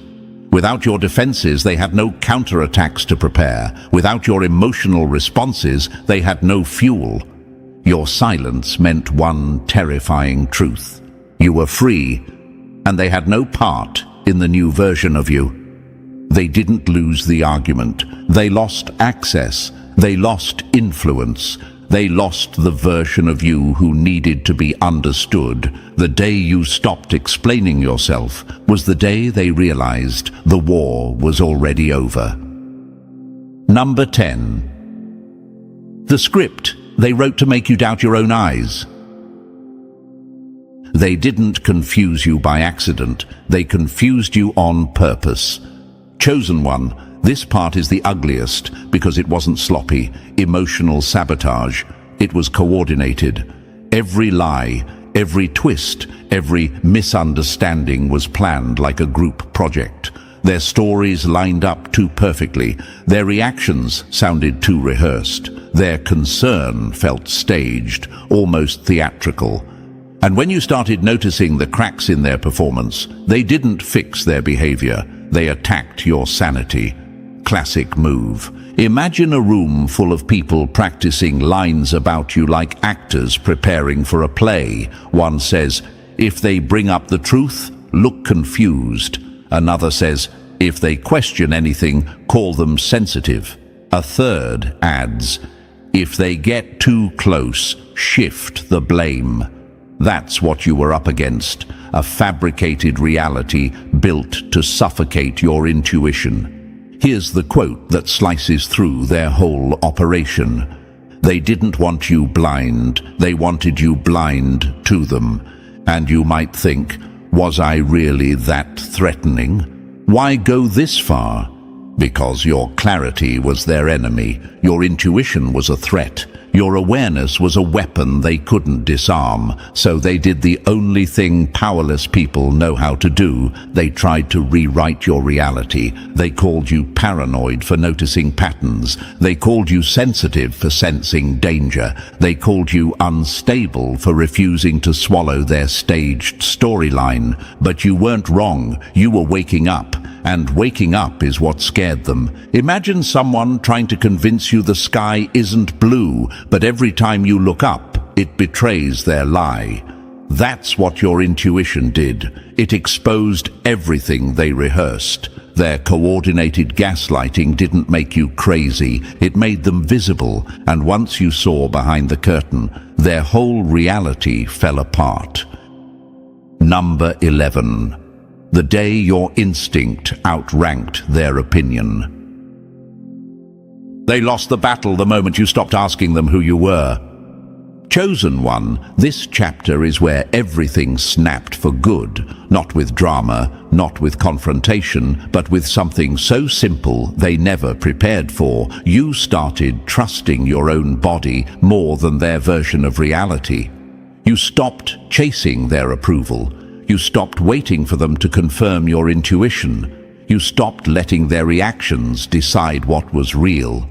Without your defenses, they had no counterattacks to prepare. Without your emotional responses, they had no fuel. Your silence meant one terrifying truth. You were free, and they had no part in the new version of you. They didn't lose the argument. They lost access. They lost influence. They lost the version of you who needed to be understood. The day you stopped explaining yourself was the day they realized the war was already over. Number 10. The script they wrote to make you doubt your own eyes. They didn't confuse you by accident. They confused you on purpose. Chosen one, this part is the ugliest because it wasn't sloppy, emotional sabotage. It was coordinated. Every lie, every twist, every misunderstanding was planned like a group project. Their stories lined up too perfectly. Their reactions sounded too rehearsed. Their concern felt staged, almost theatrical. And when you started noticing the cracks in their performance, they didn't fix their behavior. They attacked your sanity. Classic move. Imagine a room full of people practicing lines about you like actors preparing for a play. One says, if they bring up the truth, look confused. Another says, if they question anything, call them sensitive. A third adds, if they get too close, shift the blame. That's what you were up against, a fabricated reality built to suffocate your intuition. Here's the quote that slices through their whole operation. They didn't want you blind, they wanted you blind to them. And you might think, was I really that threatening? Why go this far? Because your clarity was their enemy, your intuition was a threat, your awareness was a weapon they couldn't disarm, so they did the only thing powerless people know how to do. They tried to rewrite your reality. They called you paranoid for noticing patterns. They called you sensitive for sensing danger. They called you unstable for refusing to swallow their staged storyline. But you weren't wrong. You were waking up. And waking up is what scared them. Imagine someone trying to convince you the sky isn't blue, but every time you look up, it betrays their lie. That's what your intuition did. It exposed everything they rehearsed. Their coordinated gaslighting didn't make you crazy, it made them visible, and once you saw behind the curtain, their whole reality fell apart. Number 11. The day your instinct outranked their opinion. They lost the battle the moment you stopped asking them who you were. Chosen one, this chapter is where everything snapped for good, not with drama, not with confrontation, but with something so simple they never prepared for. You started trusting your own body more than their version of reality. You stopped chasing their approval. You stopped waiting for them to confirm your intuition. You stopped letting their reactions decide what was real.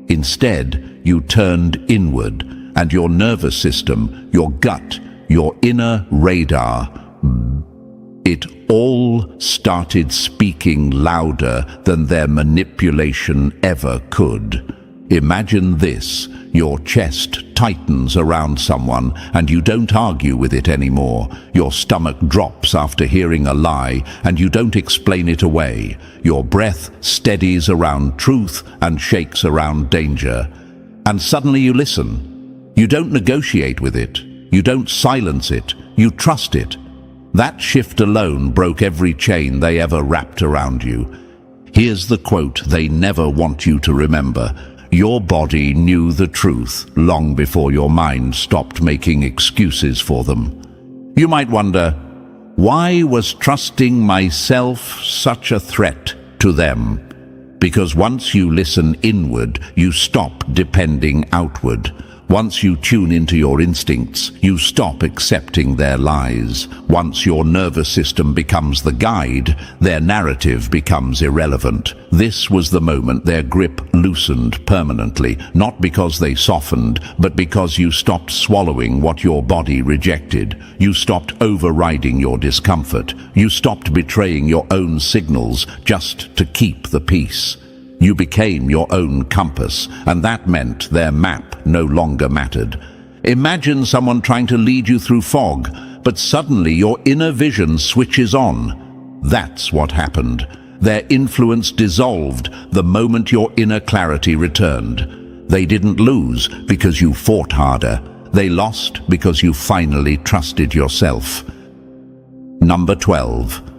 Instead, you turned inward, and your nervous system, your gut, your inner radar, it all started speaking louder than their manipulation ever could. Imagine this. Your chest tightens around someone and you don't argue with it anymore. Your stomach drops after hearing a lie and you don't explain it away. Your breath steadies around truth and shakes around danger. And suddenly you listen. You don't negotiate with it. You don't silence it. You trust it. That shift alone broke every chain they ever wrapped around you. Here's the quote they never want you to remember. Your body knew the truth long before your mind stopped making excuses for them. You might wonder, why was trusting myself such a threat to them? Because once you listen inward, you stop depending outward. Once you tune into your instincts, you stop accepting their lies. Once your nervous system becomes the guide, their narrative becomes irrelevant. This was the moment their grip loosened permanently, not because they softened, but because you stopped swallowing what your body rejected. You stopped overriding your discomfort. You stopped betraying your own signals just to keep the peace. You became your own compass, and that meant their map no longer mattered. Imagine someone trying to lead you through fog, but suddenly your inner vision switches on. That's what happened. Their influence dissolved the moment your inner clarity returned. They didn't lose because you fought harder. They lost because you finally trusted yourself. Number 12.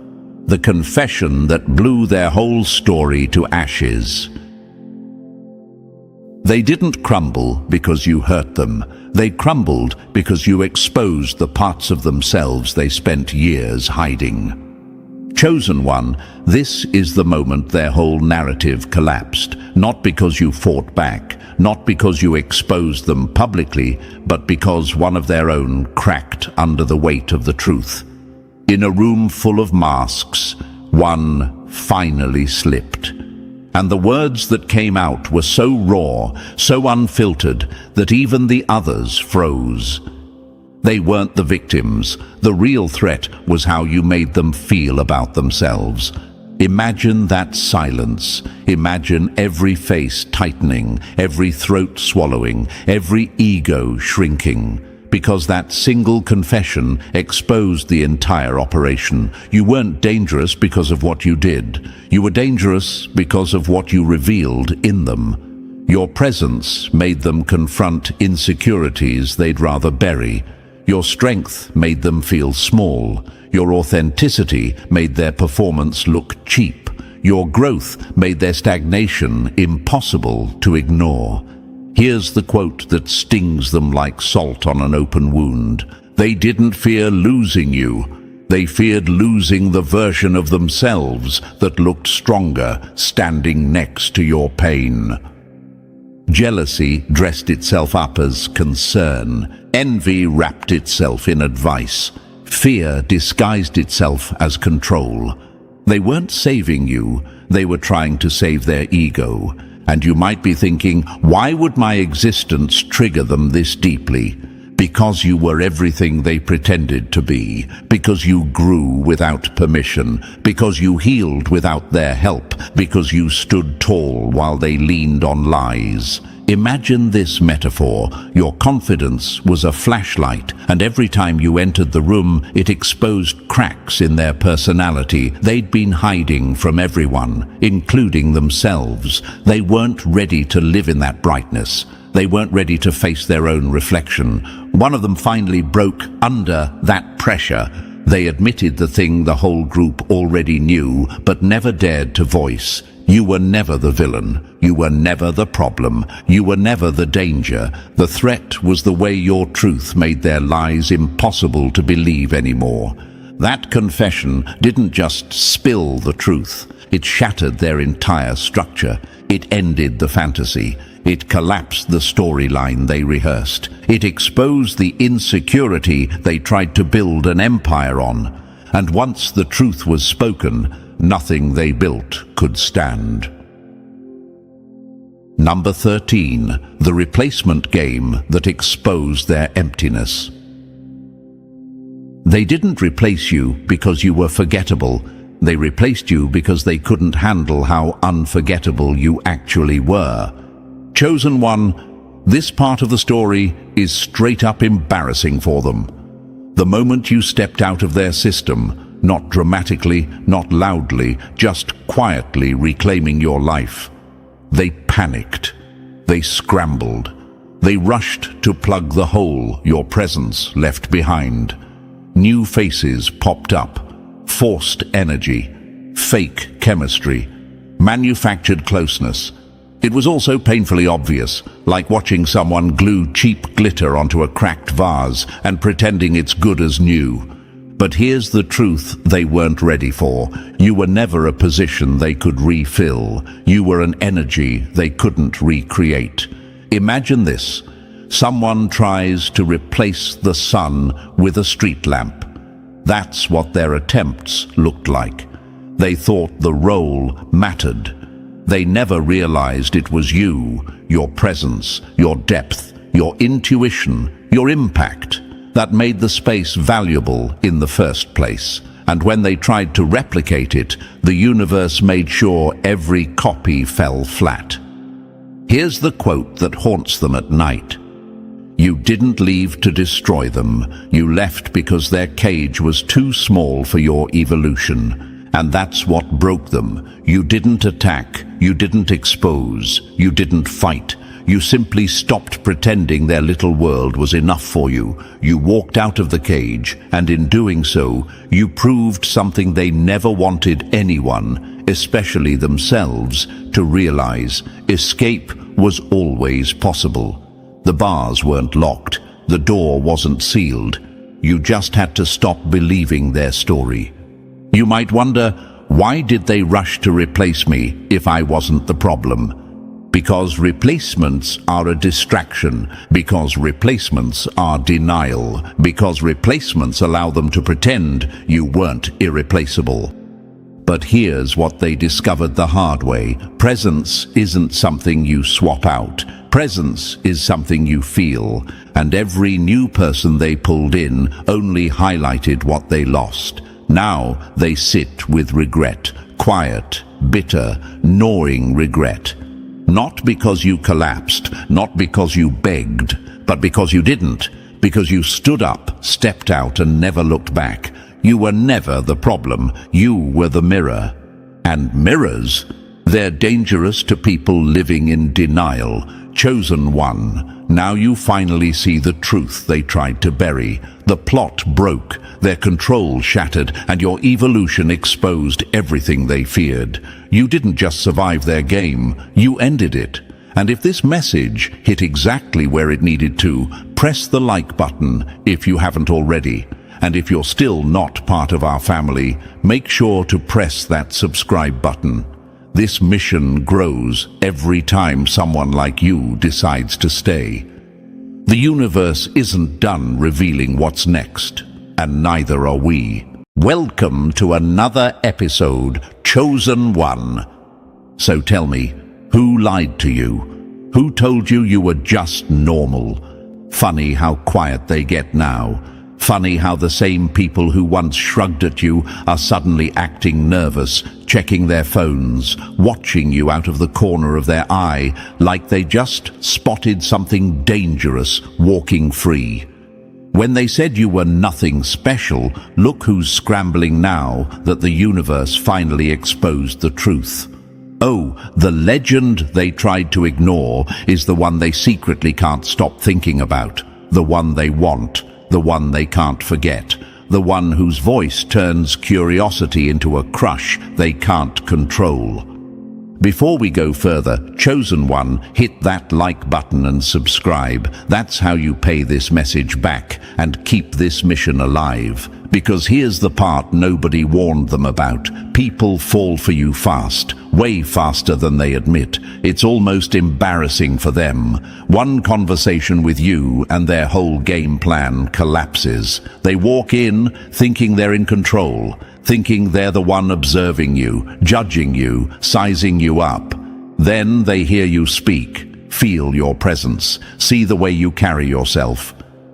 The confession that blew their whole story to ashes. They didn't crumble because you hurt them. They crumbled because you exposed the parts of themselves they spent years hiding. Chosen one, this is the moment their whole narrative collapsed, not because you fought back, not because you exposed them publicly, but because one of their own cracked under the weight of the truth. In a room full of masks, one finally slipped. And the words that came out were so raw, so unfiltered, that even the others froze. They weren't the victims. The real threat was how you made them feel about themselves. Imagine that silence. Imagine every face tightening, every throat swallowing, every ego shrinking. Because that single confession exposed the entire operation. You weren't dangerous because of what you did. You were dangerous because of what you revealed in them. Your presence made them confront insecurities they'd rather bury. Your strength made them feel small. Your authenticity made their performance look cheap. Your growth made their stagnation impossible to ignore. Here's the quote that stings them like salt on an open wound. They didn't fear losing you. They feared losing the version of themselves that looked stronger standing next to your pain. Jealousy dressed itself up as concern. Envy wrapped itself in advice. Fear disguised itself as control. They weren't saving you, they were trying to save their ego. And you might be thinking, why would my existence trigger them this deeply? Because you were everything they pretended to be, because you grew without permission, because you healed without their help, because you stood tall while they leaned on lies. Imagine this metaphor. Your confidence was a flashlight, and every time you entered the room, it exposed cracks in their personality they'd been hiding from everyone, including themselves. They weren't ready to live in that brightness. They weren't ready to face their own reflection. One of them finally broke under that pressure. They admitted the thing the whole group already knew, but never dared to voice. You were never the villain. You were never the problem. You were never the danger. The threat was the way your truth made their lies impossible to believe anymore. That confession didn't just spill the truth. It shattered their entire structure. It ended the fantasy. It collapsed the storyline they rehearsed. It exposed the insecurity they tried to build an empire on. And once the truth was spoken, nothing they built could stand. Number 13, the replacement game that exposed their emptiness. They didn't replace you because you were forgettable. They replaced you because they couldn't handle how unforgettable you actually were. Chosen one, this part of the story is straight up embarrassing for them. The moment you stepped out of their system, not dramatically, not loudly, just quietly reclaiming your life, they panicked. They scrambled. They rushed to plug the hole your presence left behind. New faces popped up. Forced energy, fake chemistry, manufactured closeness. It was also painfully obvious, like watching someone glue cheap glitter onto a cracked vase and pretending it's good as new. But here's the truth they weren't ready for. You were never a position they could refill. You were an energy they couldn't recreate. Imagine this. Someone tries to replace the sun with a street lamp. That's what their attempts looked like. They thought the role mattered. They never realized it was you, your presence, your depth, your intuition, your impact that made the space valuable in the first place. And when they tried to replicate it, the universe made sure every copy fell flat. Here's the quote that haunts them at night. You didn't leave to destroy them. You left because their cage was too small for your evolution. And that's what broke them. You didn't attack. You didn't expose. You didn't fight. You simply stopped pretending their little world was enough for you. You walked out of the cage, and in doing so, you proved something they never wanted anyone, especially themselves, to realize. Escape was always possible. The bars weren't locked. The door wasn't sealed. You just had to stop believing their story. You might wonder, why did they rush to replace me if I wasn't the problem? Because replacements are a distraction. Because replacements are denial. Because replacements allow them to pretend you weren't irreplaceable. But here's what they discovered the hard way. Presence isn't something you swap out. Presence is something you feel, and every new person they pulled in only highlighted what they lost. Now they sit with regret, quiet, bitter, gnawing regret. Not because you collapsed, not because you begged, but because you didn't. Because you stood up, stepped out, and never looked back. You were never the problem. You were the mirror. And mirrors, they're dangerous to people living in denial. Chosen one, now you finally see the truth they tried to bury. The plot broke, their control shattered, and your evolution exposed everything they feared. You didn't just survive their game, you ended it. And if this message hit exactly where it needed to, press the like button if you haven't already. And if you're still not part of our family, make sure to press that subscribe button. This mission grows every time someone like you decides to stay. The universe isn't done revealing what's next, and neither are we. Welcome to another episode, Chosen One. So tell me, who lied to you? Who told you you were just normal? Funny how quiet they get now. Funny how the same people who once shrugged at you are suddenly acting nervous, checking their phones, watching you out of the corner of their eye, like they just spotted something dangerous walking free. When they said you were nothing special, look who's scrambling now that the universe finally exposed the truth. Oh, the legend they tried to ignore is the one they secretly can't stop thinking about, the one they want, the one they can't forget, the one whose voice turns curiosity into a crush they can't control. Before we go further, Chosen One, hit that like button and subscribe. That's how you pay this message back and keep this mission alive. Because here's the part nobody warned them about. People fall for you fast, way faster than they admit. It's almost embarrassing for them. One conversation with you and their whole game plan collapses. They walk in thinking they're in control, thinking they're the one observing you, judging you, sizing you up. Then they hear you speak, feel your presence, see the way you carry yourself.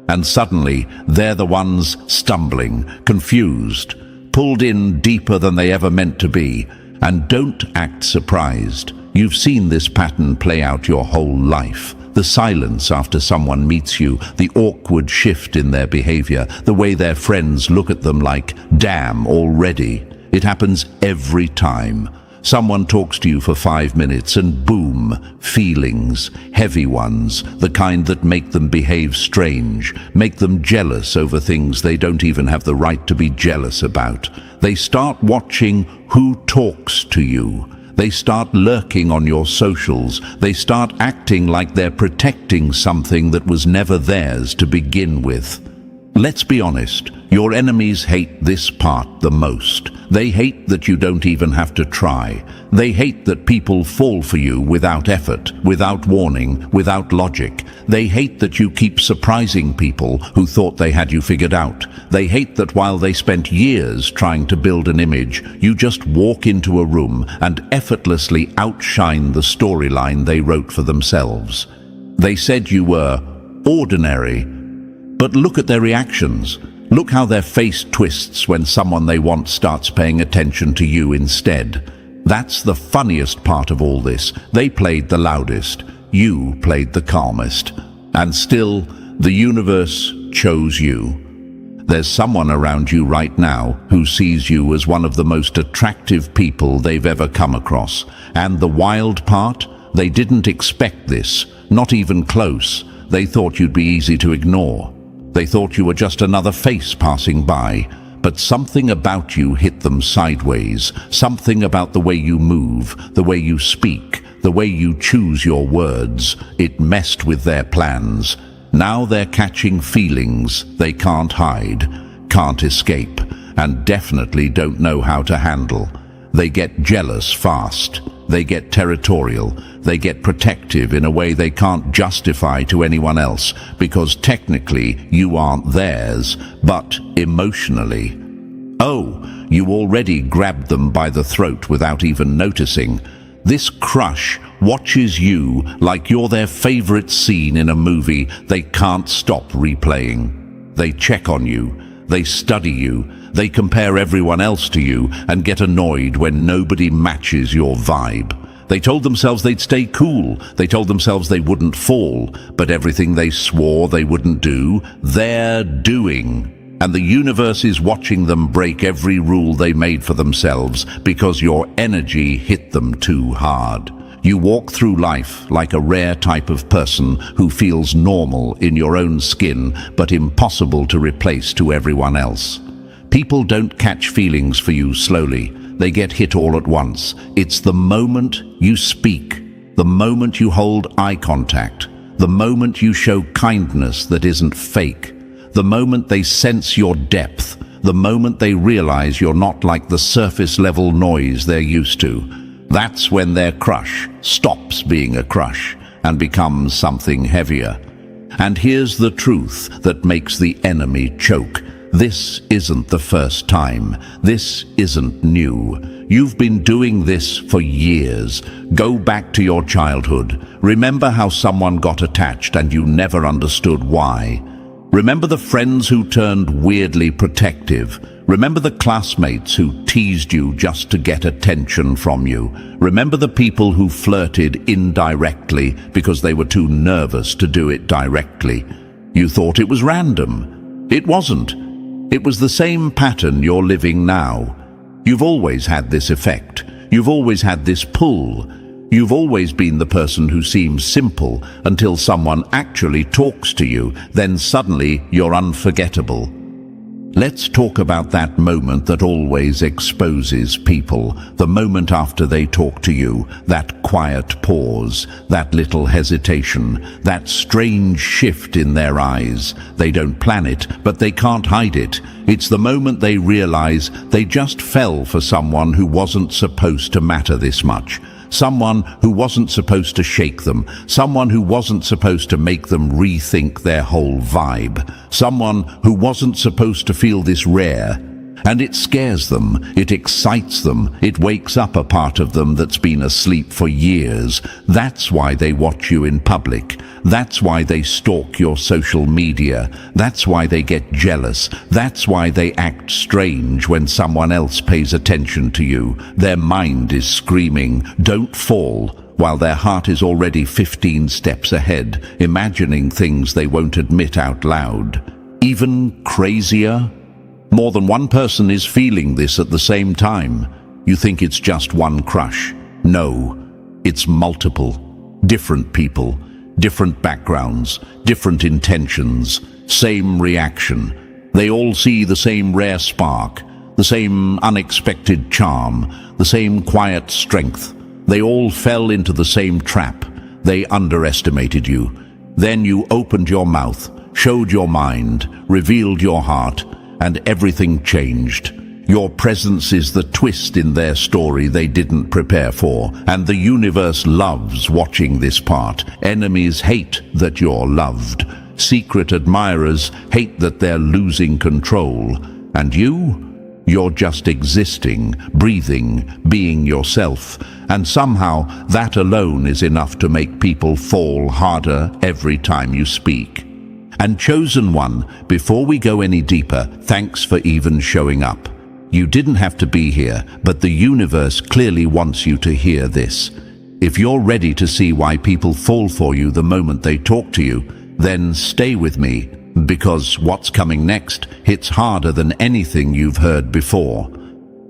And suddenly, they're the ones stumbling, confused, pulled in deeper than they ever meant to be. And don't act surprised. You've seen this pattern play out your whole life. The silence after someone meets you, the awkward shift in their behavior, the way their friends look at them like, damn, already. It happens every time. Someone talks to you for 5 minutes and boom, feelings, heavy ones, the kind that make them behave strange, make them jealous over things they don't even have the right to be jealous about. They start watching who talks to you. They start lurking on your socials. They start acting like they're protecting something that was never theirs to begin with. Let's be honest, your enemies hate this part the most. They hate that you don't even have to try. They hate that people fall for you without effort, without warning, without logic. They hate that you keep surprising people who thought they had you figured out. They hate that while they spent years trying to build an image, you just walk into a room and effortlessly outshine the storyline they wrote for themselves. They said you were ordinary, but look at their reactions. Look how their face twists when someone they want starts paying attention to you instead. That's the funniest part of all this. They played the loudest. You played the calmest. And still, the universe chose you. There's someone around you right now who sees you as one of the most attractive people they've ever come across. And the wild part? They didn't expect this, not even close. They thought you'd be easy to ignore. They thought you were just another face passing by, but something about you hit them sideways, something about the way you move, the way you speak, the way you choose your words. It messed with their plans. Now they're catching feelings they can't hide, can't escape, and definitely don't know how to handle. They get jealous fast. They get territorial. They get protective in a way they can't justify to anyone else, because technically you aren't theirs, but emotionally. Oh, you already grabbed them by the throat without even noticing. This crush watches you like you're their favorite scene in a movie they can't stop replaying. They check on you. They study you. They compare everyone else to you and get annoyed when nobody matches your vibe. They told themselves they'd stay cool. They told themselves they wouldn't fall. But everything they swore they wouldn't do, they're doing. And the universe is watching them break every rule they made for themselves because your energy hit them too hard. You walk through life like a rare type of person who feels normal in your own skin, but impossible to replace to everyone else. People don't catch feelings for you slowly. They get hit all at once. It's the moment you speak, the moment you hold eye contact, the moment you show kindness that isn't fake, the moment they sense your depth, the moment they realize you're not like the surface-level noise they're used to. That's when their crush stops being a crush and becomes something heavier. And here's the truth that makes the enemy choke. This isn't the first time. This isn't new. You've been doing this for years. Go back to your childhood. Remember how someone got attached and you never understood why. Remember the friends who turned weirdly protective. Remember the classmates who teased you just to get attention from you. Remember the people who flirted indirectly because they were too nervous to do it directly. You thought it was random. It wasn't. It was the same pattern you're living now. You've always had this effect. You've always had this pull. You've always been the person who seems simple until someone actually talks to you, then suddenly you're unforgettable. Let's talk about that moment that always exposes people, the moment after they talk to you, that quiet pause, that little hesitation, that strange shift in their eyes. They don't plan it, but they can't hide it. It's the moment they realize they just fell for someone who wasn't supposed to matter this much. Someone who wasn't supposed to shake them, someone who wasn't supposed to make them rethink their whole vibe, someone who wasn't supposed to feel this rare. And it scares them, it excites them, it wakes up a part of them that's been asleep for years. That's why they watch you in public. That's why they stalk your social media. That's why they get jealous. That's why they act strange when someone else pays attention to you. Their mind is screaming, "Don't fall," while their heart is already 15 steps ahead, imagining things they won't admit out loud. Even crazier? More than one person is feeling this at the same time. You think it's just one crush. No, it's multiple. Different people, different backgrounds, different intentions, same reaction. They all see the same rare spark, the same unexpected charm, the same quiet strength. They all fell into the same trap. They underestimated you. Then you opened your mouth, showed your mind, revealed your heart, and everything changed. Your presence is the twist in their story they didn't prepare for, and the universe loves watching this part. Enemies hate that you're loved. Secret admirers hate that they're losing control. And you're just existing, breathing, being yourself. And somehow that alone is enough to make people fall harder every time you speak. And chosen one, before we go any deeper, thanks for even showing up. You didn't have to be here, but the universe clearly wants you to hear this. If you're ready to see why people fall for you the moment they talk to you, then stay with me, because what's coming next hits harder than anything you've heard before.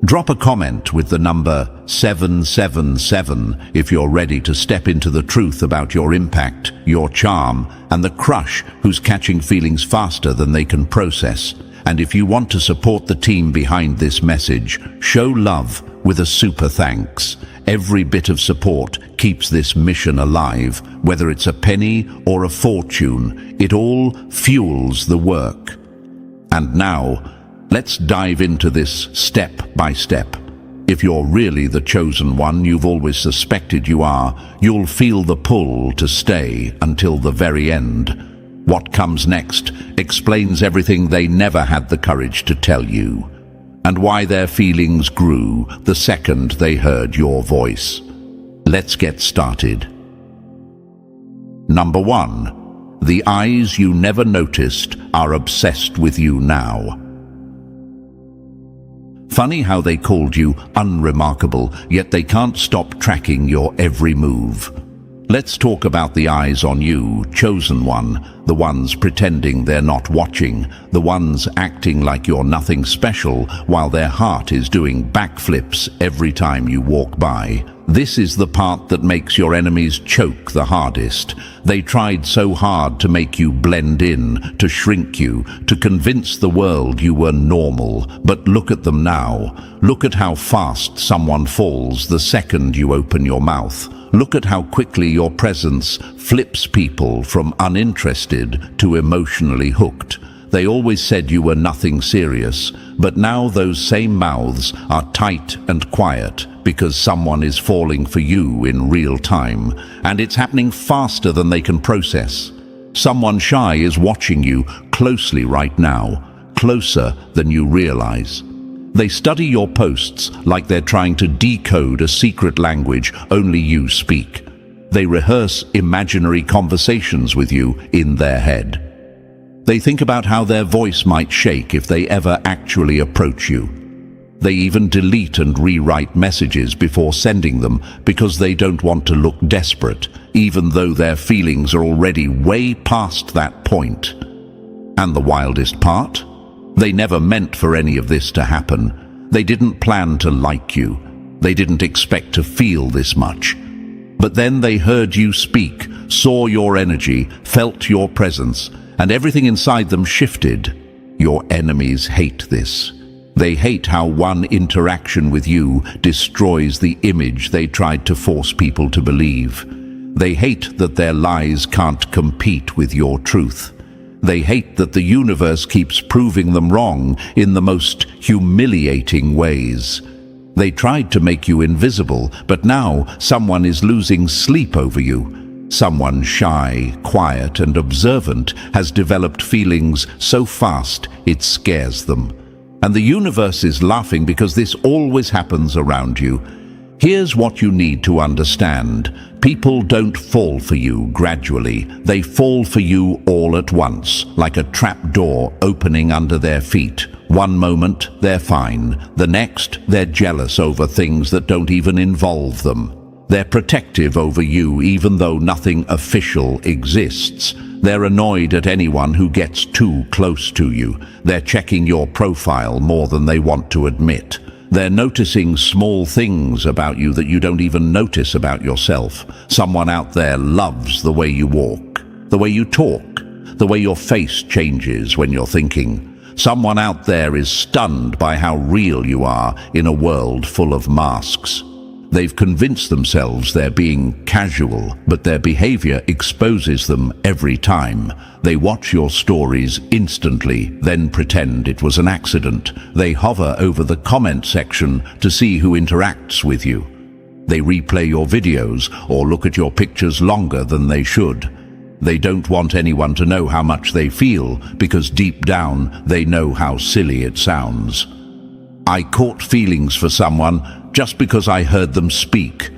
Drop a comment with the number 777 if you're ready to step into the truth about your impact, your charm, and the crush who's catching feelings faster than they can process. And if you want to support the team behind this message, show love with a super thanks. Every bit of support keeps this mission alive, whether it's a penny or a fortune. It all fuels the work. And now, let's dive into this step by step. If you're really the chosen one you've always suspected you are, you'll feel the pull to stay until the very end. What comes next explains everything they never had the courage to tell you, and why their feelings grew the second they heard your voice. Let's get started. Number 1. The eyes you never noticed are obsessed with you now. Funny how they called you unremarkable, yet they can't stop tracking your every move. Let's talk about the eyes on you, chosen one, the ones pretending they're not watching, the ones acting like you're nothing special while their heart is doing backflips every time you walk by. This is the part that makes your enemies choke the hardest. They tried so hard to make you blend in, to shrink you, to convince the world you were normal. But look at them now. Look at how fast someone falls the second you open your mouth. Look at how quickly your presence flips people from uninterested to emotionally hooked. They always said you were nothing serious, but now those same mouths are tight and quiet because someone is falling for you in real time, and it's happening faster than they can process. Someone shy is watching you closely right now, closer than you realize. They study your posts like they're trying to decode a secret language only you speak. They rehearse imaginary conversations with you in their head. They think about how their voice might shake if they ever actually approach you. They even delete and rewrite messages before sending them because they don't want to look desperate, even though their feelings are already way past that point. And the wildest part? They never meant for any of this to happen. They didn't plan to like you. They didn't expect to feel this much. But then they heard you speak, saw your energy, felt your presence, and everything inside them shifted. Your enemies hate this. They hate how one interaction with you destroys the image they tried to force people to believe. They hate that their lies can't compete with your truth. They hate that the universe keeps proving them wrong in the most humiliating ways. They tried to make you invisible, but now someone is losing sleep over you. Someone shy, quiet, and observant has developed feelings so fast it scares them. And the universe is laughing because this always happens around you. Here's what you need to understand. People don't fall for you gradually. They fall for you all at once, like a trap door opening under their feet. One moment, they're fine. The next, they're jealous over things that don't even involve them. They're protective over you even though nothing official exists. They're annoyed at anyone who gets too close to you. They're checking your profile more than they want to admit. They're noticing small things about you that you don't even notice about yourself. Someone out there loves the way you walk, the way you talk, the way your face changes when you're thinking. Someone out there is stunned by how real you are in a world full of masks. They've convinced themselves they're being casual, but their behavior exposes them every time. They watch your stories instantly, then pretend it was an accident. They hover over the comment section to see who interacts with you. They replay your videos or look at your pictures longer than they should. They don't want anyone to know how much they feel because deep down they know how silly it sounds. I caught feelings for someone just because I heard them speak.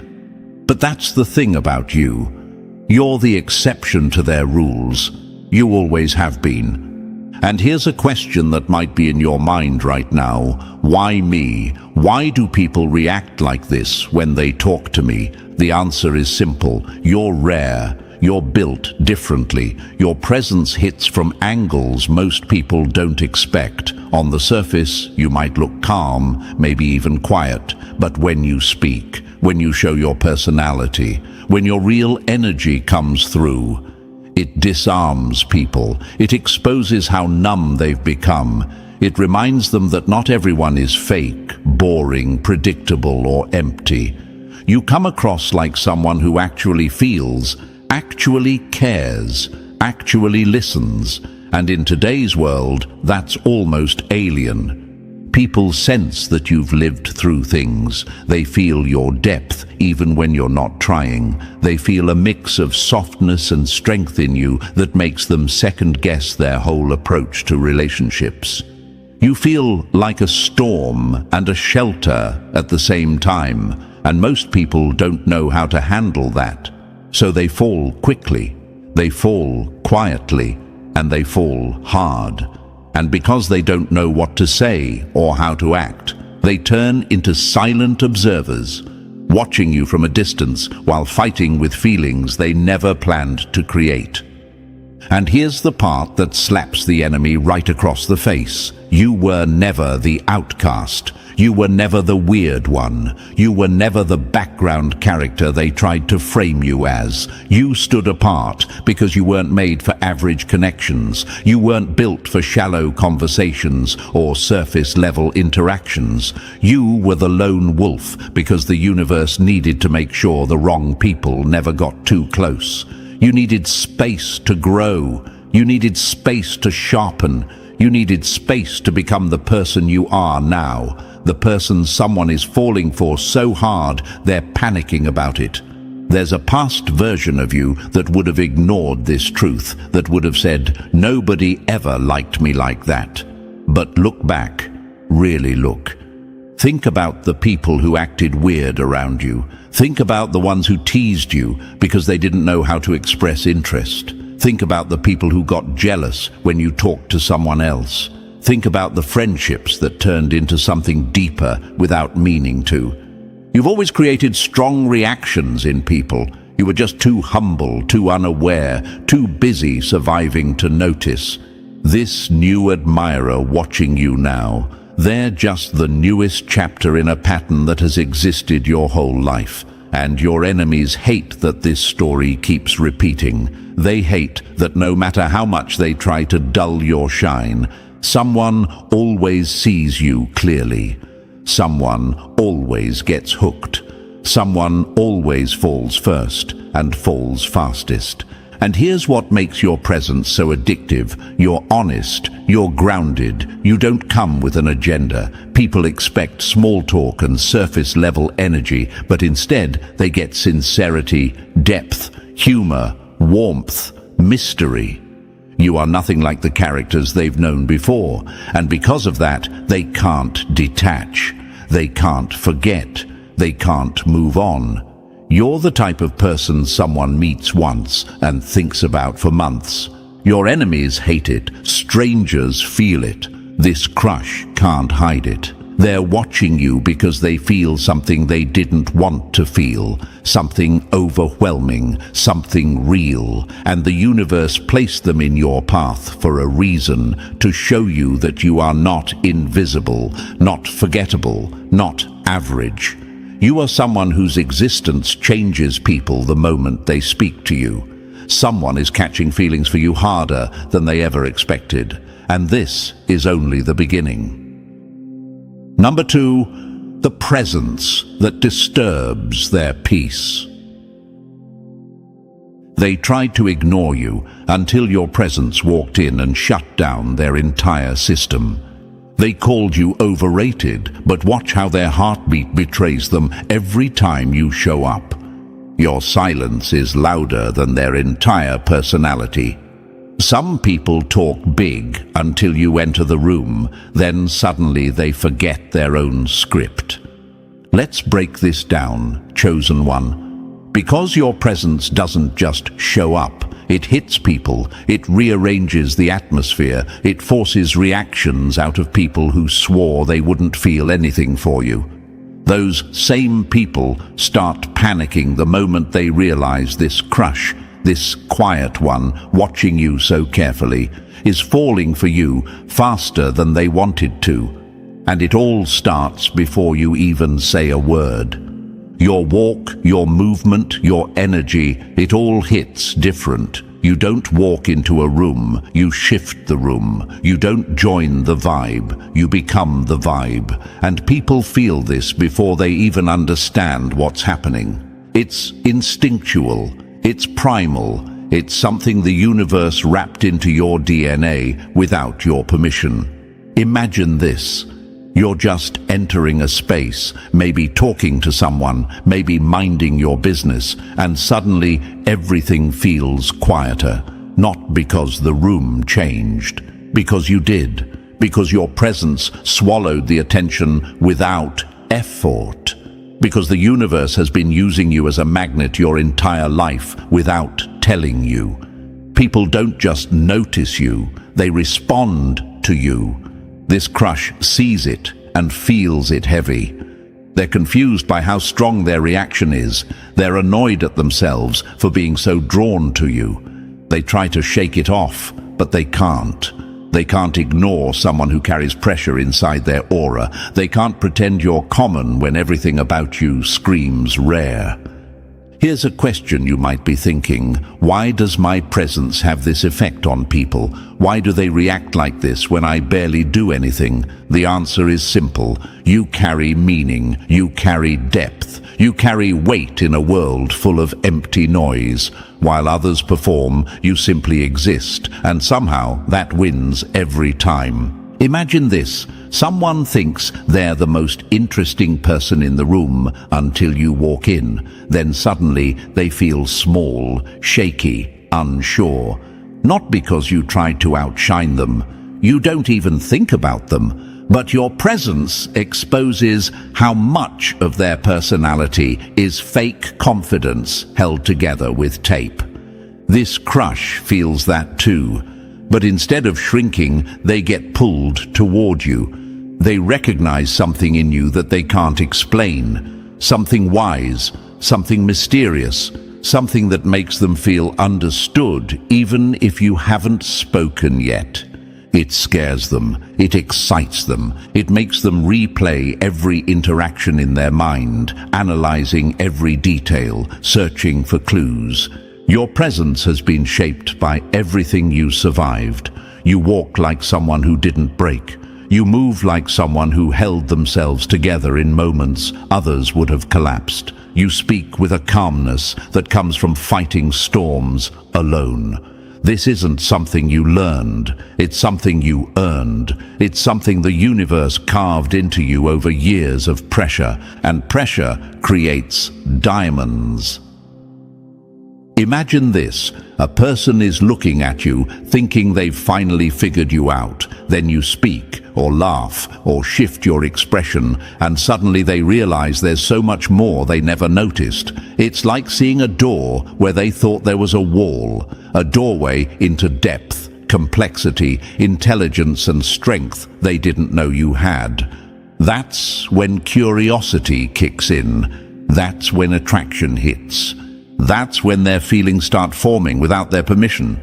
But that's the thing about you. You're the exception to their rules. You always have been. And here's a question that might be in your mind right now. Why me? Why do people react like this when they talk to me? The answer is simple. You're rare. You're built differently. Your presence hits from angles most people don't expect. On the surface, you might look calm, maybe even quiet, but when you speak, when you show your personality, when your real energy comes through, it disarms people. It exposes how numb they've become. It reminds them that not everyone is fake, boring, predictable, or empty. You come across like someone who actually feels, actually cares, actually listens, and in today's world, that's almost alien. People sense that you've lived through things. They feel your depth even when you're not trying. They feel a mix of softness and strength in you that makes them second-guess their whole approach to relationships. You feel like a storm and a shelter at the same time, and most people don't know how to handle that. So they fall quickly, they fall quietly, and they fall hard. And because they don't know what to say or how to act, they turn into silent observers, watching you from a distance while fighting with feelings they never planned to create. And here's the part that slaps the enemy right across the face. You were never the outcast. You were never the weird one. You were never the background character they tried to frame you as. You stood apart because you weren't made for average connections. You weren't built for shallow conversations or surface-level interactions. You were the lone wolf because the universe needed to make sure the wrong people never got too close. You needed space to grow. You needed space to sharpen. You needed space to become the person you are now, the person someone is falling for so hard they're panicking about it. There's a past version of you that would have ignored this truth, that would have said, "Nobody ever liked me like that." But look back, really look. Think about the people who acted weird around you. Think about the ones who teased you because they didn't know how to express interest. Think about the people who got jealous when you talked to someone else. Think about the friendships that turned into something deeper without meaning to. You've always created strong reactions in people. You were just too humble, too unaware, too busy surviving to notice. This new admirer watching you now, they're just the newest chapter in a pattern that has existed your whole life. And your enemies hate that this story keeps repeating. They hate that no matter how much they try to dull your shine, someone always sees you clearly. Someone always gets hooked. Someone always falls first and falls fastest. And here's what makes your presence so addictive. You're honest, you're grounded, you don't come with an agenda. People expect small talk and surface-level energy, but instead they get sincerity, depth, humor, warmth, mystery. You are nothing like the characters they've known before, and because of that, they can't detach. They can't forget. They can't move on. You're the type of person someone meets once and thinks about for months. Your enemies hate it. Strangers feel it. This crush can't hide it. They're watching you because they feel something they didn't want to feel, something overwhelming, something real, and the universe placed them in your path for a reason, to show you that you are not invisible, not forgettable, not average. You are someone whose existence changes people the moment they speak to you. Someone is catching feelings for you harder than they ever expected, and this is only the beginning. Number 2, the presence that disturbs their peace. They tried to ignore you until your presence walked in and shut down their entire system. They called you overrated, but watch how their heartbeat betrays them every time you show up. Your silence is louder than their entire personality. Some people talk big until you enter the room, then suddenly they forget their own script. Let's break this down, chosen one. Because your presence doesn't just show up, it hits people, it rearranges the atmosphere, it forces reactions out of people who swore they wouldn't feel anything for you. Those same people start panicking the moment they realize this crush, this quiet one watching you so carefully, is falling for you faster than they wanted to. And it all starts before you even say a word. Your walk, your movement, your energy, it all hits different. You don't walk into a room, you shift the room. You don't join the vibe, you become the vibe. And people feel this before they even understand what's happening. It's instinctual. It's primal. It's something the universe wrapped into your DNA without your permission. Imagine this. You're just entering a space, maybe talking to someone, maybe minding your business, and suddenly everything feels quieter. Not because the room changed, because you did, because your presence swallowed the attention without effort. Because the universe has been using you as a magnet your entire life without telling you. People don't just notice you, they respond to you. This crush sees it and feels it heavy. They're confused by how strong their reaction is. They're annoyed at themselves for being so drawn to you. They try to shake it off, but they can't. They can't ignore someone who carries pressure inside their aura. They can't pretend you're common when everything about you screams rare. Here's a question you might be thinking. Why does my presence have this effect on people? Why do they react like this when I barely do anything? The answer is simple. You carry meaning. You carry depth. You carry weight in a world full of empty noise. While others perform, you simply exist, and somehow that wins every time. Imagine this. Someone thinks they're the most interesting person in the room until you walk in. Then suddenly they feel small, shaky, unsure. Not because you tried to outshine them. You don't even think about them. But your presence exposes how much of their personality is fake confidence held together with tape. This crush feels that too. But instead of shrinking, they get pulled toward you. They recognize something in you that they can't explain. Something wise, something mysterious, something that makes them feel understood, even if you haven't spoken yet. It scares them. It excites them. It makes them replay every interaction in their mind, analyzing every detail, searching for clues. Your presence has been shaped by everything you survived. You walk like someone who didn't break. You move like someone who held themselves together in moments others would have collapsed. You speak with a calmness that comes from fighting storms alone. This isn't something you learned. It's something you earned. It's something the universe carved into you over years of pressure, and pressure creates diamonds. Imagine this. A person is looking at you, thinking they've finally figured you out. Then you speak, or laugh, or shift your expression, and suddenly they realize there's so much more they never noticed. It's like seeing a door where they thought there was a wall, a doorway into depth, complexity, intelligence, and strength they didn't know you had. That's when curiosity kicks in. That's when attraction hits. That's when their feelings start forming without their permission.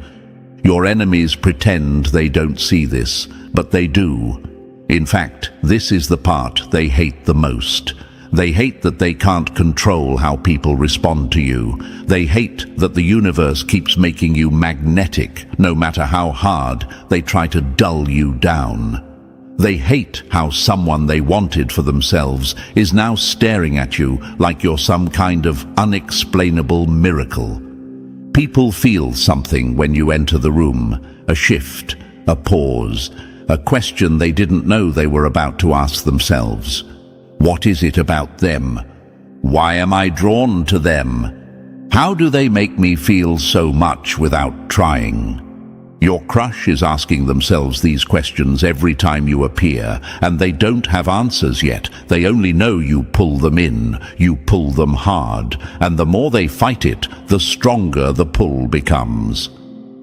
Your enemies pretend they don't see this, but they do. In fact, this is the part they hate the most. They hate that they can't control how people respond to you. They hate that the universe keeps making you magnetic, no matter how hard they try to dull you down. They hate how someone they wanted for themselves is now staring at you like you're some kind of unexplainable miracle. People feel something when you enter the room, a shift, a pause, a question they didn't know they were about to ask themselves. What is it about them? Why am I drawn to them? How do they make me feel so much without trying? Your crush is asking themselves these questions every time you appear, and they don't have answers yet. They only know you pull them in, you pull them hard, and the more they fight it, the stronger the pull becomes.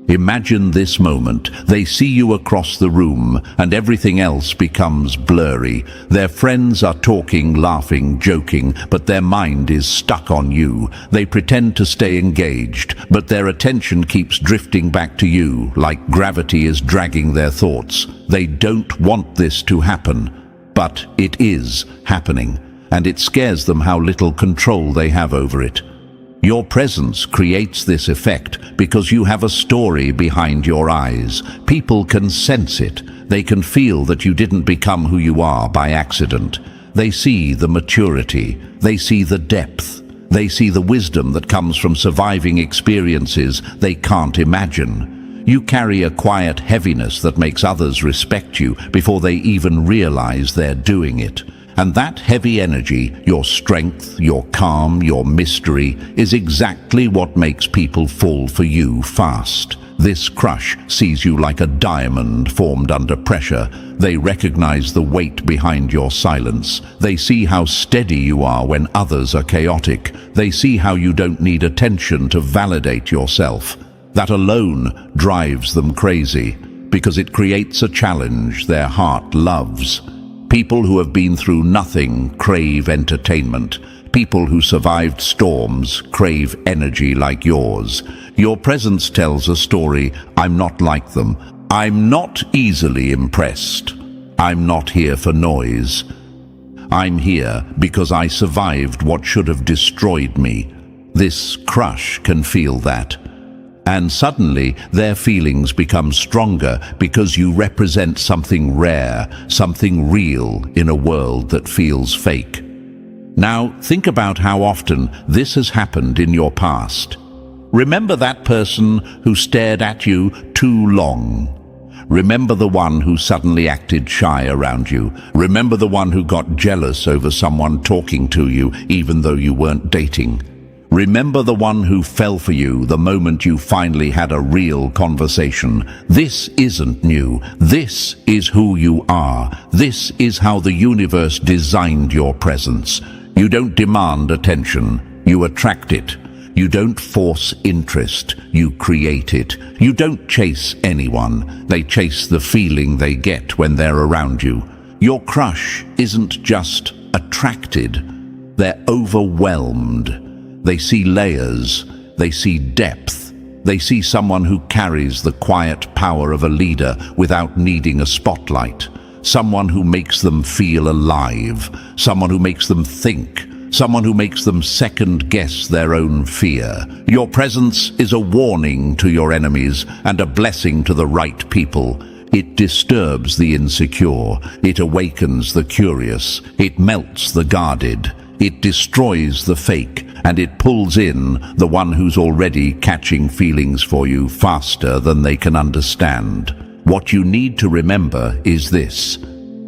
Imagine this moment. They see you across the room, and everything else becomes blurry. Their friends are talking, laughing, joking, but their mind is stuck on you. They pretend to stay engaged, but their attention keeps drifting back to you, like gravity is dragging their thoughts. They don't want this to happen, but it is happening, and it scares them how little control they have over it. Your presence creates this effect because you have a story behind your eyes. People can sense it. They can feel that you didn't become who you are by accident. They see the maturity. They see the depth. They see the wisdom that comes from surviving experiences they can't imagine. You carry a quiet heaviness that makes others respect you before they even realize they're doing it. And that heavy energy, your strength, your calm, your mystery, is exactly what makes people fall for you fast. This crush sees you like a diamond formed under pressure. They recognize the weight behind your silence. They see how steady you are when others are chaotic. They see how you don't need attention to validate yourself. That alone drives them crazy, because it creates a challenge their heart loves. People who have been through nothing crave entertainment. People who survived storms crave energy like yours. Your presence tells a story. I'm not like them. I'm not easily impressed. I'm not here for noise. I'm here because I survived what should have destroyed me. This crush can feel that. And suddenly their feelings become stronger because you represent something rare, something real in a world that feels fake. Now think about how often this has happened in your past. Remember that person who stared at you too long. Remember the one who suddenly acted shy around you. Remember the one who got jealous over someone talking to you even though you weren't dating. Remember the one who fell for you the moment you finally had a real conversation. This isn't new. This is who you are. This is how the universe designed your presence. You don't demand attention. You attract it. You don't force interest. You create it. You don't chase anyone. They chase the feeling they get when they're around you. Your crush isn't just attracted. They're overwhelmed. They see layers, they see depth, they see someone who carries the quiet power of a leader without needing a spotlight, someone who makes them feel alive, someone who makes them think, someone who makes them second-guess their own fear. Your presence is a warning to your enemies and a blessing to the right people. It disturbs the insecure, it awakens the curious, it melts the guarded, it destroys the fake, and it pulls in the one who's already catching feelings for you faster than they can understand. What you need to remember is this: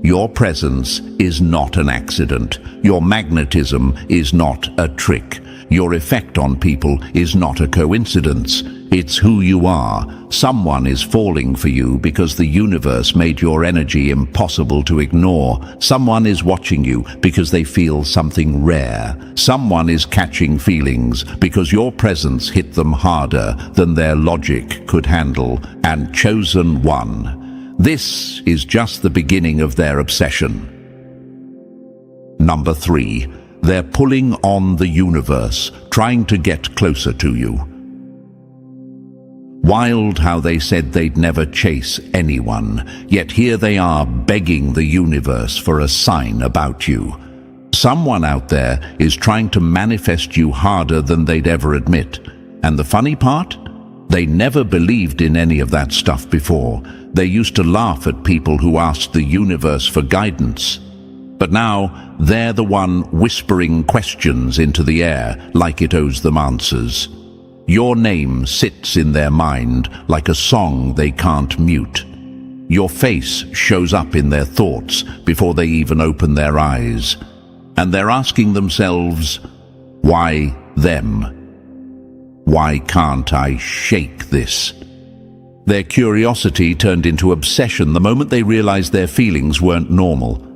your presence is not an accident. Your magnetism is not a trick. Your effect on people is not a coincidence. It's who you are. Someone is falling for you because the universe made your energy impossible to ignore. Someone is watching you because they feel something rare. Someone is catching feelings because your presence hit them harder than their logic could handle. And chosen one. This is just the beginning of their obsession. Number 3. They're pulling on the universe, trying to get closer to you. Wild how they said they'd never chase anyone, yet here they are begging the universe for a sign about you. Someone out there is trying to manifest you harder than they'd ever admit. And the funny part? They never believed in any of that stuff before. They used to laugh at people who asked the universe for guidance. But now, they're the one whispering questions into the air like it owes them answers. Your name sits in their mind like a song they can't mute. Your face shows up in their thoughts before they even open their eyes. And they're asking themselves, why them? Why can't I shake this? Their curiosity turned into obsession the moment they realized their feelings weren't normal.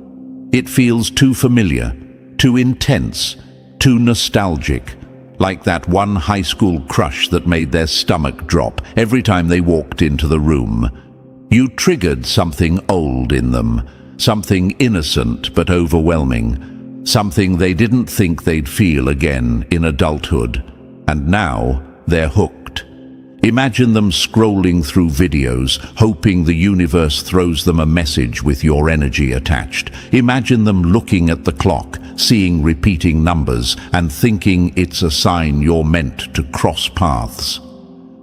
It feels too familiar, too intense, too nostalgic. Like that one high school crush that made their stomach drop every time they walked into the room. You triggered something old in them, something innocent but overwhelming, something they didn't think they'd feel again in adulthood. And now they're hooked. Imagine them scrolling through videos, hoping the universe throws them a message with your energy attached. Imagine them looking at the clock, seeing repeating numbers, and thinking it's a sign you're meant to cross paths.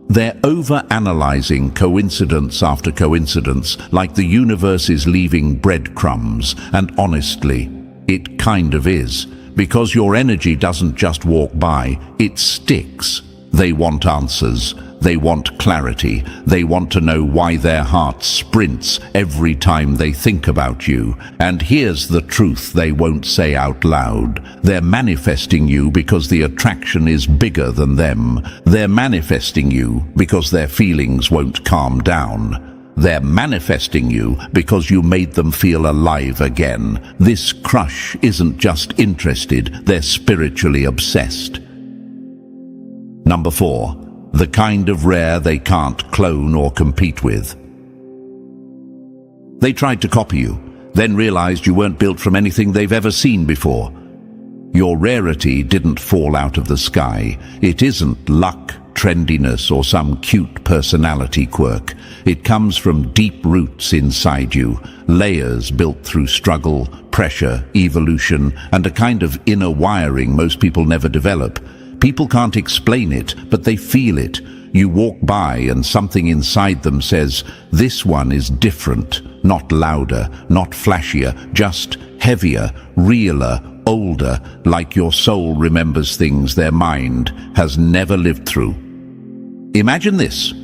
They're over-analyzing coincidence after coincidence, like the universe is leaving breadcrumbs, and honestly, it kind of is. Because your energy doesn't just walk by, it sticks. They want answers. They want clarity. They want to know why their heart sprints every time they think about you. And here's the truth they won't say out loud. They're manifesting you because the attraction is bigger than them. They're manifesting you because their feelings won't calm down. They're manifesting you because you made them feel alive again. This crush isn't just interested, they're spiritually obsessed. Number 4. The kind of rare they can't clone or compete with. They tried to copy you, then realized you weren't built from anything they've ever seen before. Your rarity didn't fall out of the sky. It isn't luck, trendiness or some cute personality quirk. It comes from deep roots inside you, layers built through struggle, pressure, evolution, and a kind of inner wiring most people never develop. People can't explain it, but they feel it. You walk by and something inside them says, "This one is different," not louder, not flashier, just heavier, realer, older, like your soul remembers things their mind has never lived through. Imagine this.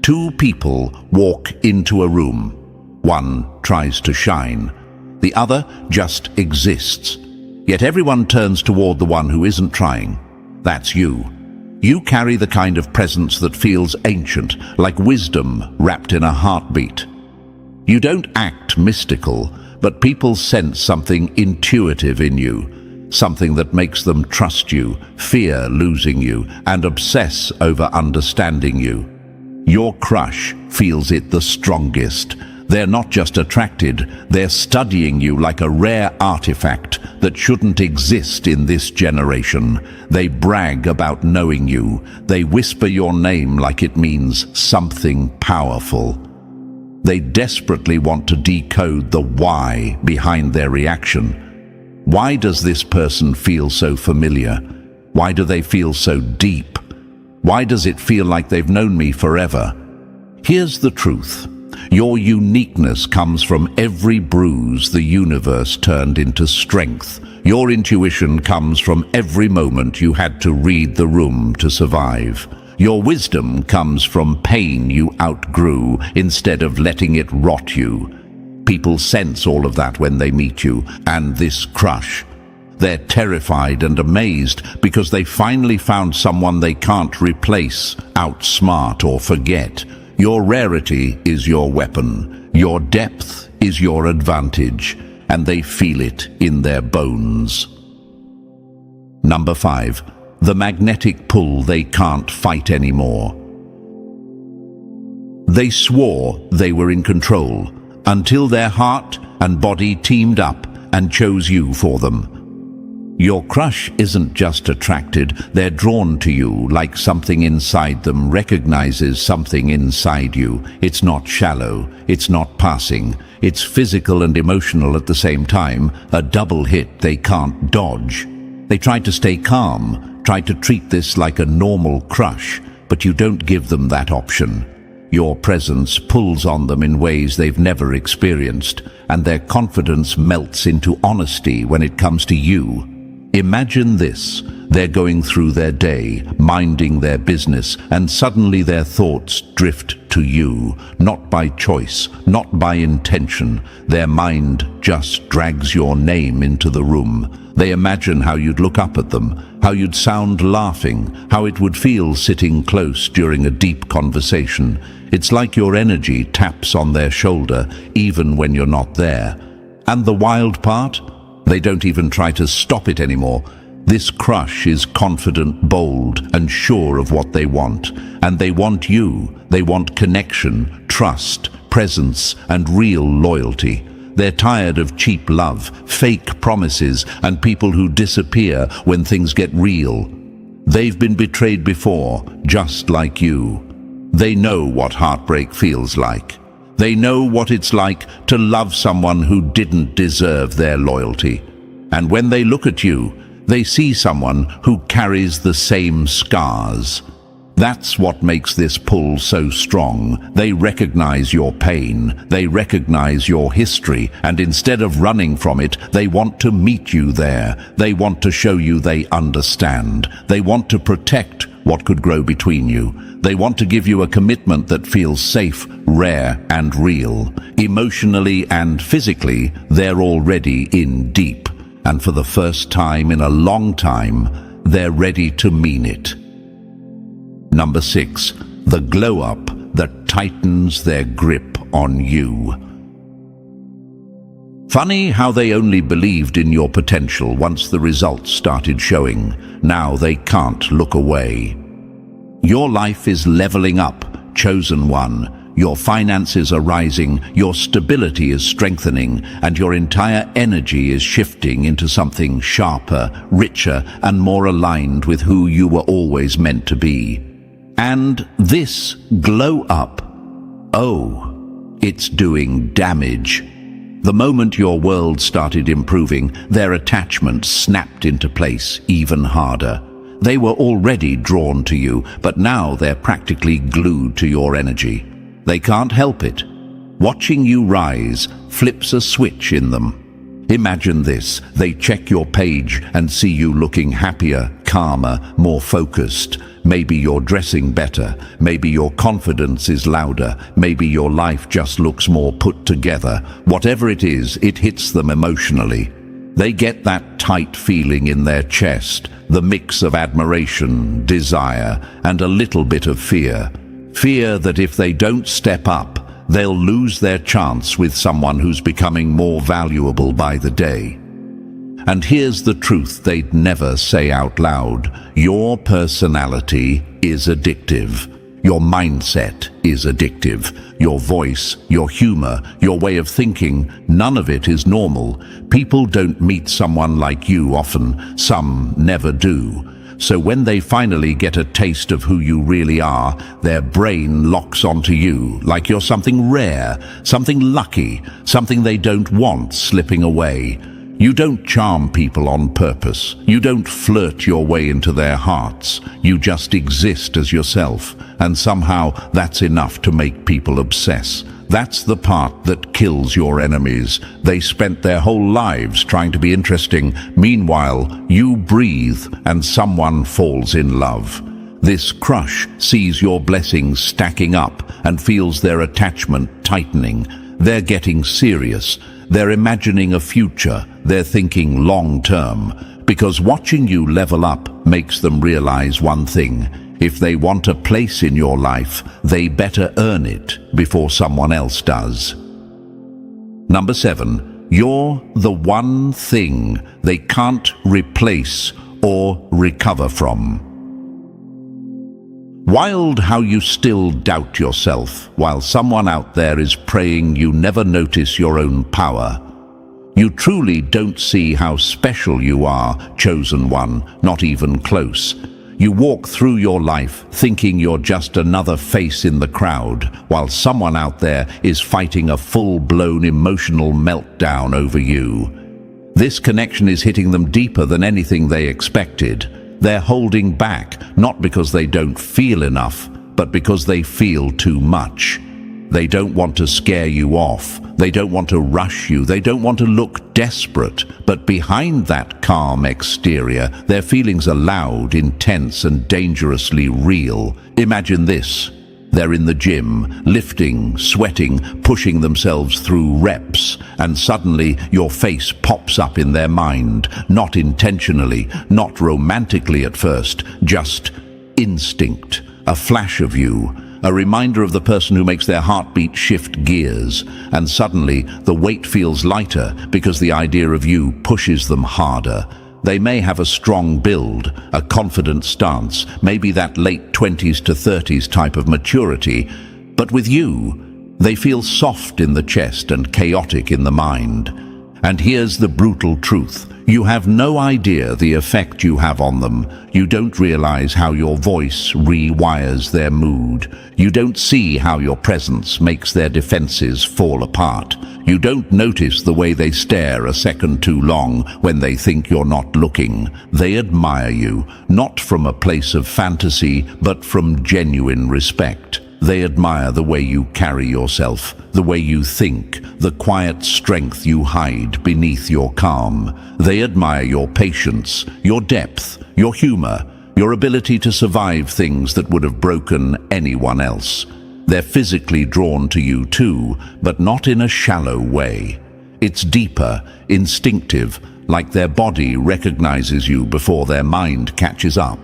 Two people walk into a room. One tries to shine. The other just exists. Yet everyone turns toward the one who isn't trying. That's you. You carry the kind of presence that feels ancient, like wisdom wrapped in a heartbeat. You don't act mystical, but people sense something intuitive in you, something that makes them trust you, fear losing you, and obsess over understanding you. Your crush feels it the strongest. They're not just attracted, they're studying you like a rare artifact that shouldn't exist in this generation. They brag about knowing you. They whisper your name like it means something powerful. They desperately want to decode the why behind their reaction. Why does this person feel so familiar? Why do they feel so deep? Why does it feel like they've known me forever? Here's the truth. Your uniqueness comes from every bruise the universe turned into strength. Your intuition comes from every moment you had to read the room to survive. Your wisdom comes from pain you outgrew instead of letting it rot you. People sense all of that when they meet you, and this crush. They're terrified and amazed because they finally found someone they can't replace, outsmart, or forget. Your rarity is your weapon. Your depth is your advantage, and they feel it in their bones. Number 5. The magnetic pull they can't fight anymore. They swore they were in control until their heart and body teamed up and chose you for them. Your crush isn't just attracted, they're drawn to you like something inside them recognizes something inside you. It's not shallow, it's not passing, it's physical and emotional at the same time, a double hit they can't dodge. They try to stay calm, try to treat this like a normal crush, but you don't give them that option. Your presence pulls on them in ways they've never experienced, and their confidence melts into honesty when it comes to you. Imagine this. They're going through their day, minding their business, and suddenly their thoughts drift to you, not by choice, not by intention. Their mind just drags your name into the room. They imagine how you'd look up at them, how you'd sound laughing, how it would feel sitting close during a deep conversation. It's like your energy taps on their shoulder, even when you're not there. And the wild part? They don't even try to stop it anymore. This crush is confident, bold, and sure of what they want. And they want you. They want connection, trust, presence, and real loyalty. They're tired of cheap love, fake promises, and people who disappear when things get real. They've been betrayed before, just like you. They know what heartbreak feels like. They know what it's like to love someone who didn't deserve their loyalty. And when they look at you, they see someone who carries the same scars. That's what makes this pull so strong. They recognize your pain, they recognize your history, and instead of running from it, they want to meet you there. They want to show you they understand. They want to protect what could grow between you. They want to give you a commitment that feels safe, rare, and real. Emotionally and physically, they're already in deep. And for the first time in a long time, they're ready to mean it. Number 6. The glow-up that tightens their grip on you. Funny how they only believed in your potential once the results started showing. Now they can't look away. Your life is leveling up, chosen one. Your finances are rising, your stability is strengthening, and your entire energy is shifting into something sharper, richer, and more aligned with who you were always meant to be. And this glow up, oh, it's doing damage. The moment your world started improving, their attachment snapped into place even harder. They were already drawn to you, but now they're practically glued to your energy. They can't help it. Watching you rise flips a switch in them. Imagine this: they check your page and see you looking happier, calmer, more focused. Maybe you're dressing better, maybe your confidence is louder, maybe your life just looks more put together. Whatever it is, it hits them emotionally. They get that tight feeling in their chest, the mix of admiration, desire, and a little bit of fear. Fear that if they don't step up, they'll lose their chance with someone who's becoming more valuable by the day. And here's the truth they'd never say out loud: your personality is addictive. Your mindset is addictive. Your voice, your humor, your way of thinking, none of it is normal. People don't meet someone like you often. Some never do. So when they finally get a taste of who you really are, their brain locks onto you like you're something rare, something lucky, something they don't want slipping away. You don't charm people on purpose. You don't flirt your way into their hearts. You just exist as yourself, and somehow that's enough to make people obsess. That's the part that kills your enemies. They spent their whole lives trying to be interesting. Meanwhile, you breathe and someone falls in love. This crush sees your blessings stacking up and feels their attachment tightening. They're getting serious. They're imagining a future. They're thinking long-term. Because watching you level up makes them realize one thing: if they want a place in your life, they better earn it before someone else does. Number 7, you're the one thing they can't replace or recover from. Wild how you still doubt yourself while someone out there is praying you never notice your own power. You truly don't see how special you are, chosen one, not even close. You walk through your life thinking you're just another face in the crowd, while someone out there is fighting a full-blown emotional meltdown over you. This connection is hitting them deeper than anything they expected. They're holding back, not because they don't feel enough, but because they feel too much. They don't want to scare you off. They don't want to rush you. They don't want to look desperate. But behind that calm exterior, their feelings are loud, intense, and dangerously real. Imagine this. They're in the gym, lifting, sweating, pushing themselves through reps, and suddenly your face pops up in their mind, not intentionally, not romantically at first, just instinct, a flash of you, a reminder of the person who makes their heartbeat shift gears, and suddenly the weight feels lighter because the idea of you pushes them harder. They may have a strong build, a confident stance, maybe that late 20s to 30s type of maturity, but with you, they feel soft in the chest and chaotic in the mind. And here's the brutal truth. You have no idea the effect you have on them. You don't realize how your voice rewires their mood. You don't see how your presence makes their defenses fall apart. You don't notice the way they stare a second too long when they think you're not looking. They admire you, not from a place of fantasy, but from genuine respect. They admire the way you carry yourself, the way you think, the quiet strength you hide beneath your calm. They admire your patience, your depth, your humor, your ability to survive things that would have broken anyone else. They're physically drawn to you too, but not in a shallow way. It's deeper, instinctive, like their body recognizes you before their mind catches up.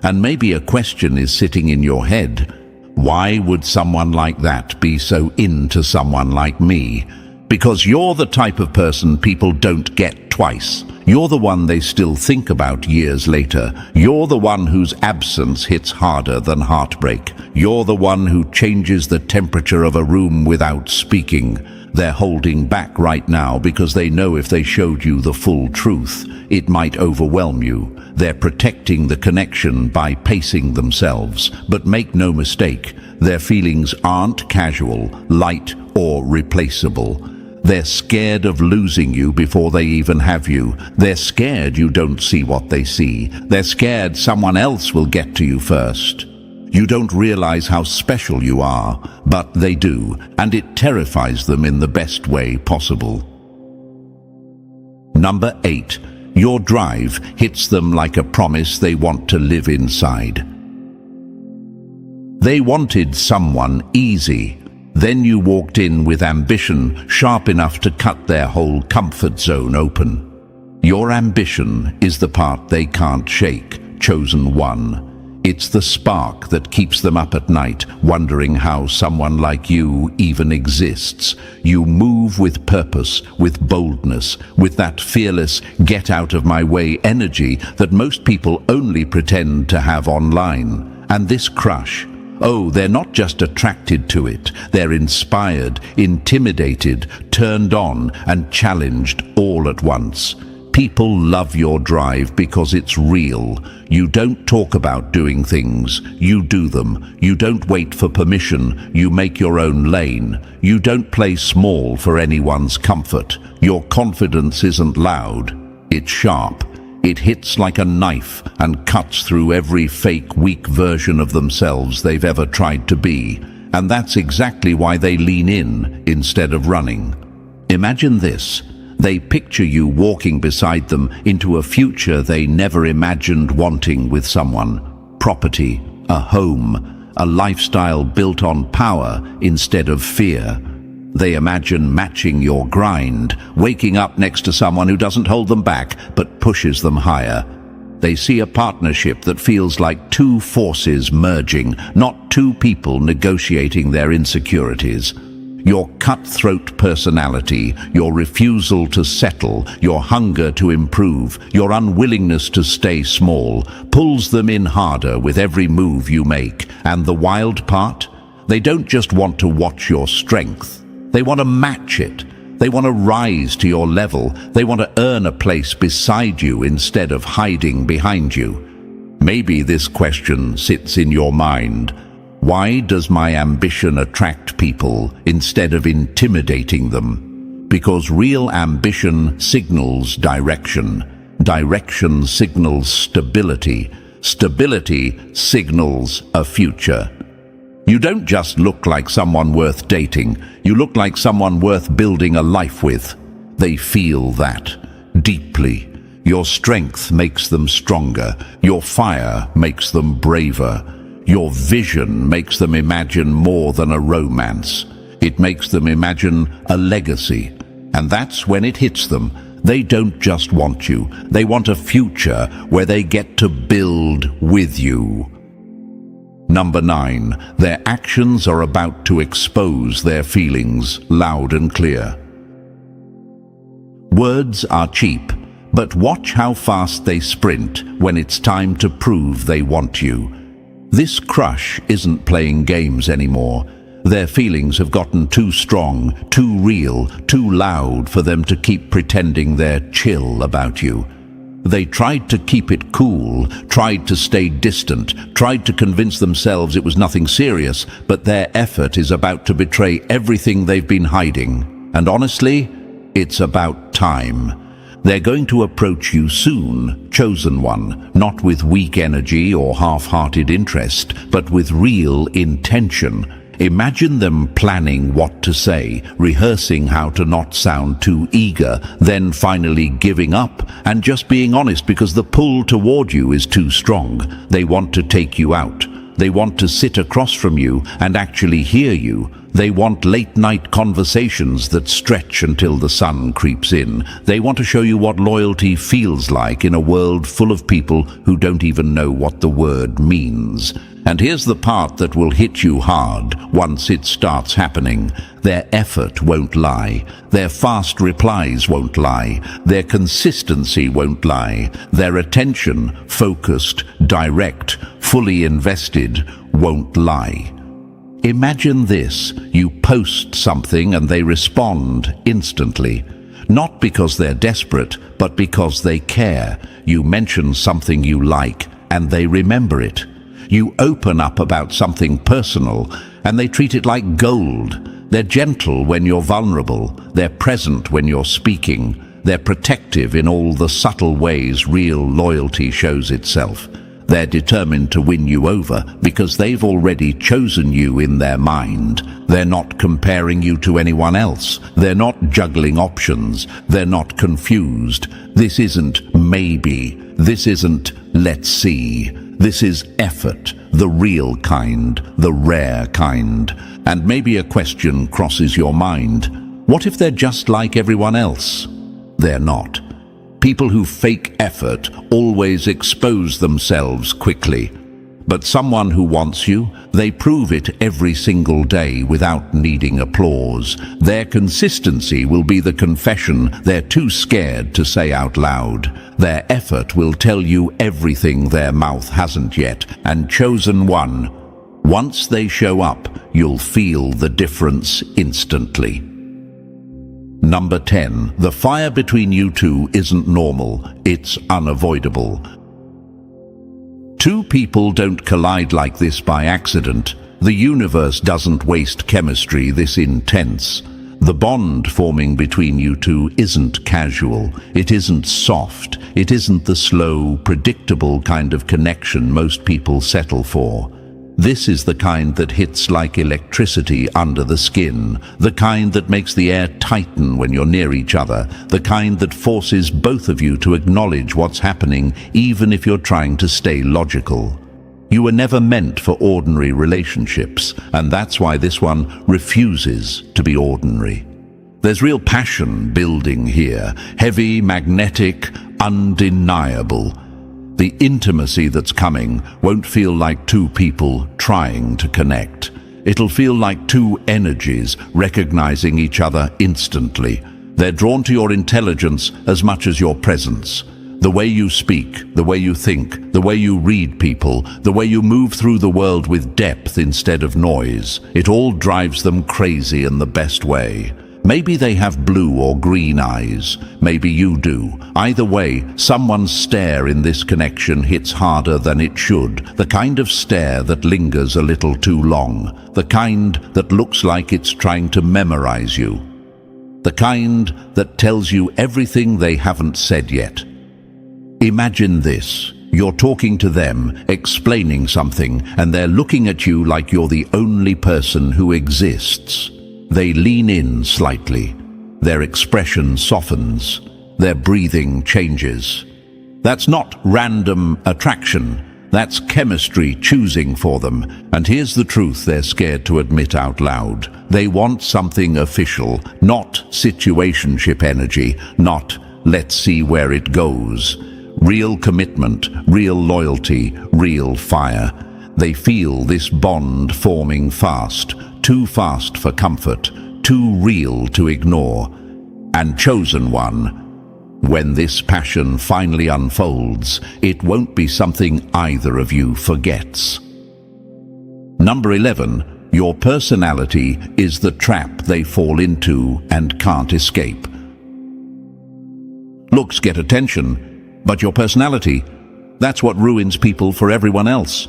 And maybe a question is sitting in your head. Why would someone like that be so into someone like me? Because you're the type of person people don't get twice. You're the one they still think about years later. You're the one whose absence hits harder than heartbreak. You're the one who changes the temperature of a room without speaking. They're holding back right now because they know if they showed you the full truth, it might overwhelm you. They're protecting the connection by pacing themselves. But make no mistake, their feelings aren't casual, light, or replaceable. They're scared of losing you before they even have you. They're scared you don't see what they see. They're scared someone else will get to you first. You don't realize how special you are, but they do, and it terrifies them in the best way possible. Number 8. Your drive hits them like a promise they want to live inside. They wanted someone easy. Then you walked in with ambition sharp enough to cut their whole comfort zone open. Your ambition is the part they can't shake, chosen one. It's the spark that keeps them up at night, wondering how someone like you even exists. You move with purpose, with boldness, with that fearless, get-out-of-my-way energy that most people only pretend to have online. And this crush, oh, they're not just attracted to it. They're inspired, intimidated, turned on, and challenged all at once. People love your drive because it's real. You don't talk about doing things, you do them. You don't wait for permission, you make your own lane. You don't play small for anyone's comfort. Your confidence isn't loud, it's sharp. It hits like a knife and cuts through every fake, weak version of themselves they've ever tried to be. And that's exactly why they lean in instead of running. Imagine this. They picture you walking beside them into a future they never imagined wanting with someone. Property, a home, a lifestyle built on power instead of fear. They imagine matching your grind, waking up next to someone who doesn't hold them back but pushes them higher. They see a partnership that feels like two forces merging, not two people negotiating their insecurities. Your cutthroat personality, your refusal to settle, your hunger to improve, your unwillingness to stay small, pulls them in harder with every move you make. And the wild part? They don't just want to watch your strength. They want to match it. They want to rise to your level. They want to earn a place beside you instead of hiding behind you. Maybe this question sits in your mind. Why does my ambition attract people instead of intimidating them? Because real ambition signals direction. Direction signals stability. Stability signals a future. You don't just look like someone worth dating. You look like someone worth building a life with. They feel that deeply. Your strength makes them stronger. Your fire makes them braver. Your vision makes them imagine more than a romance. It makes them imagine a legacy. And that's when it hits them. They don't just want you. They want a future where they get to build with you. Number 9. Their actions are about to expose their feelings loud and clear. Words are cheap, but watch how fast they sprint when it's time to prove they want you. This crush isn't playing games anymore. Their feelings have gotten too strong, too real, too loud for them to keep pretending they're chill about you. They tried to keep it cool, tried to stay distant, tried to convince themselves it was nothing serious, but their effort is about to betray everything they've been hiding. And honestly, it's about time. They're going to approach you soon, chosen one, not with weak energy or half-hearted interest, but with real intention. Imagine them planning what to say, rehearsing how to not sound too eager, then finally giving up and just being honest because the pull toward you is too strong. They want to take you out. They want to sit across from you and actually hear you. They want late-night conversations that stretch until the sun creeps in. They want to show you what loyalty feels like in a world full of people who don't even know what the word means. And here's the part that will hit you hard once it starts happening. Their effort won't lie. Their fast replies won't lie. Their consistency won't lie. Their attention, focused, direct, fully invested, won't lie. Imagine this: you post something and they respond instantly. Not because they're desperate, but because they care. You mention something you like and they remember it. You open up about something personal and they treat it like gold. They're gentle when you're vulnerable. They're present when you're speaking. They're protective in all the subtle ways real loyalty shows itself. They're determined to win you over because they've already chosen you in their mind. They're not comparing you to anyone else. They're not juggling options. They're not confused. This isn't maybe. This isn't let's see. This is effort, the real kind, the rare kind. And maybe a question crosses your mind. What if they're just like everyone else? They're not. People who fake effort always expose themselves quickly. But someone who wants you, they prove it every single day without needing applause. Their consistency will be the confession they're too scared to say out loud. Their effort will tell you everything their mouth hasn't yet. And chosen one, once they show up, you'll feel the difference instantly. Number 10. The fire between you two isn't normal, it's unavoidable. Two people don't collide like this by accident. The universe doesn't waste chemistry this intense. The bond forming between you two isn't casual, it isn't soft, it isn't the slow, predictable kind of connection most people settle for. This is the kind that hits like electricity under the skin, the kind that makes the air tighten when you're near each other, the kind that forces both of you to acknowledge what's happening even if you're trying to stay logical. You were never meant for ordinary relationships, and that's why this one refuses to be ordinary. There's real passion building here, heavy, magnetic, undeniable. The intimacy that's coming won't feel like two people trying to connect. It'll feel like two energies recognizing each other instantly. They're drawn to your intelligence as much as your presence. The way you speak, the way you think, the way you read people, the way you move through the world with depth instead of noise. It all drives them crazy in the best way. Maybe they have blue or green eyes. Maybe you do. Either way, someone's stare in this connection hits harder than it should. The kind of stare that lingers a little too long. The kind that looks like it's trying to memorize you. The kind that tells you everything they haven't said yet. Imagine this. You're talking to them, explaining something, and they're looking at you like you're the only person who exists. They lean in slightly. Their expression softens. Their breathing changes. That's not random attraction. That's chemistry choosing for them. And here's the truth they're scared to admit out loud. They want something official, not situationship energy, not let's see where it goes. Real commitment, real loyalty, real fire. They feel this bond forming fast. Too fast for comfort, too real to ignore. And chosen one, when this passion finally unfolds, it won't be something either of you forgets. Number 11. Your personality is the trap they fall into and can't escape. Looks get attention, but your personality, that's what ruins people for everyone else.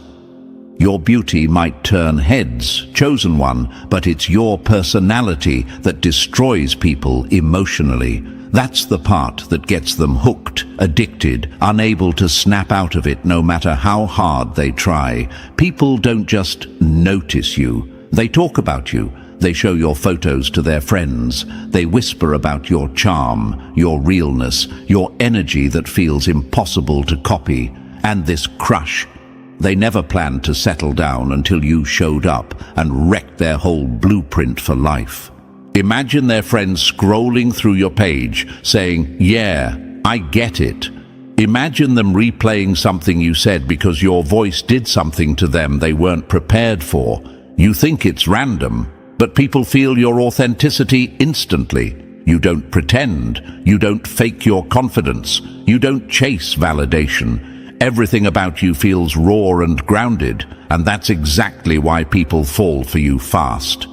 Your beauty might turn heads, chosen one, but it's your personality that destroys people emotionally. That's the part that gets them hooked, addicted, unable to snap out of it no matter how hard they try. People don't just notice you. They talk about you. They show your photos to their friends. They whisper about your charm, your realness, your energy that feels impossible to copy. And this crush. They never planned to settle down until you showed up and wrecked their whole blueprint for life. Imagine their friends scrolling through your page, saying, "Yeah, I get it." Imagine them replaying something you said because your voice did something to them they weren't prepared for. You think it's random, but people feel your authenticity instantly. You don't pretend. You don't fake your confidence. You don't chase validation. Everything about you feels raw and grounded, and that's exactly why people fall for you fast.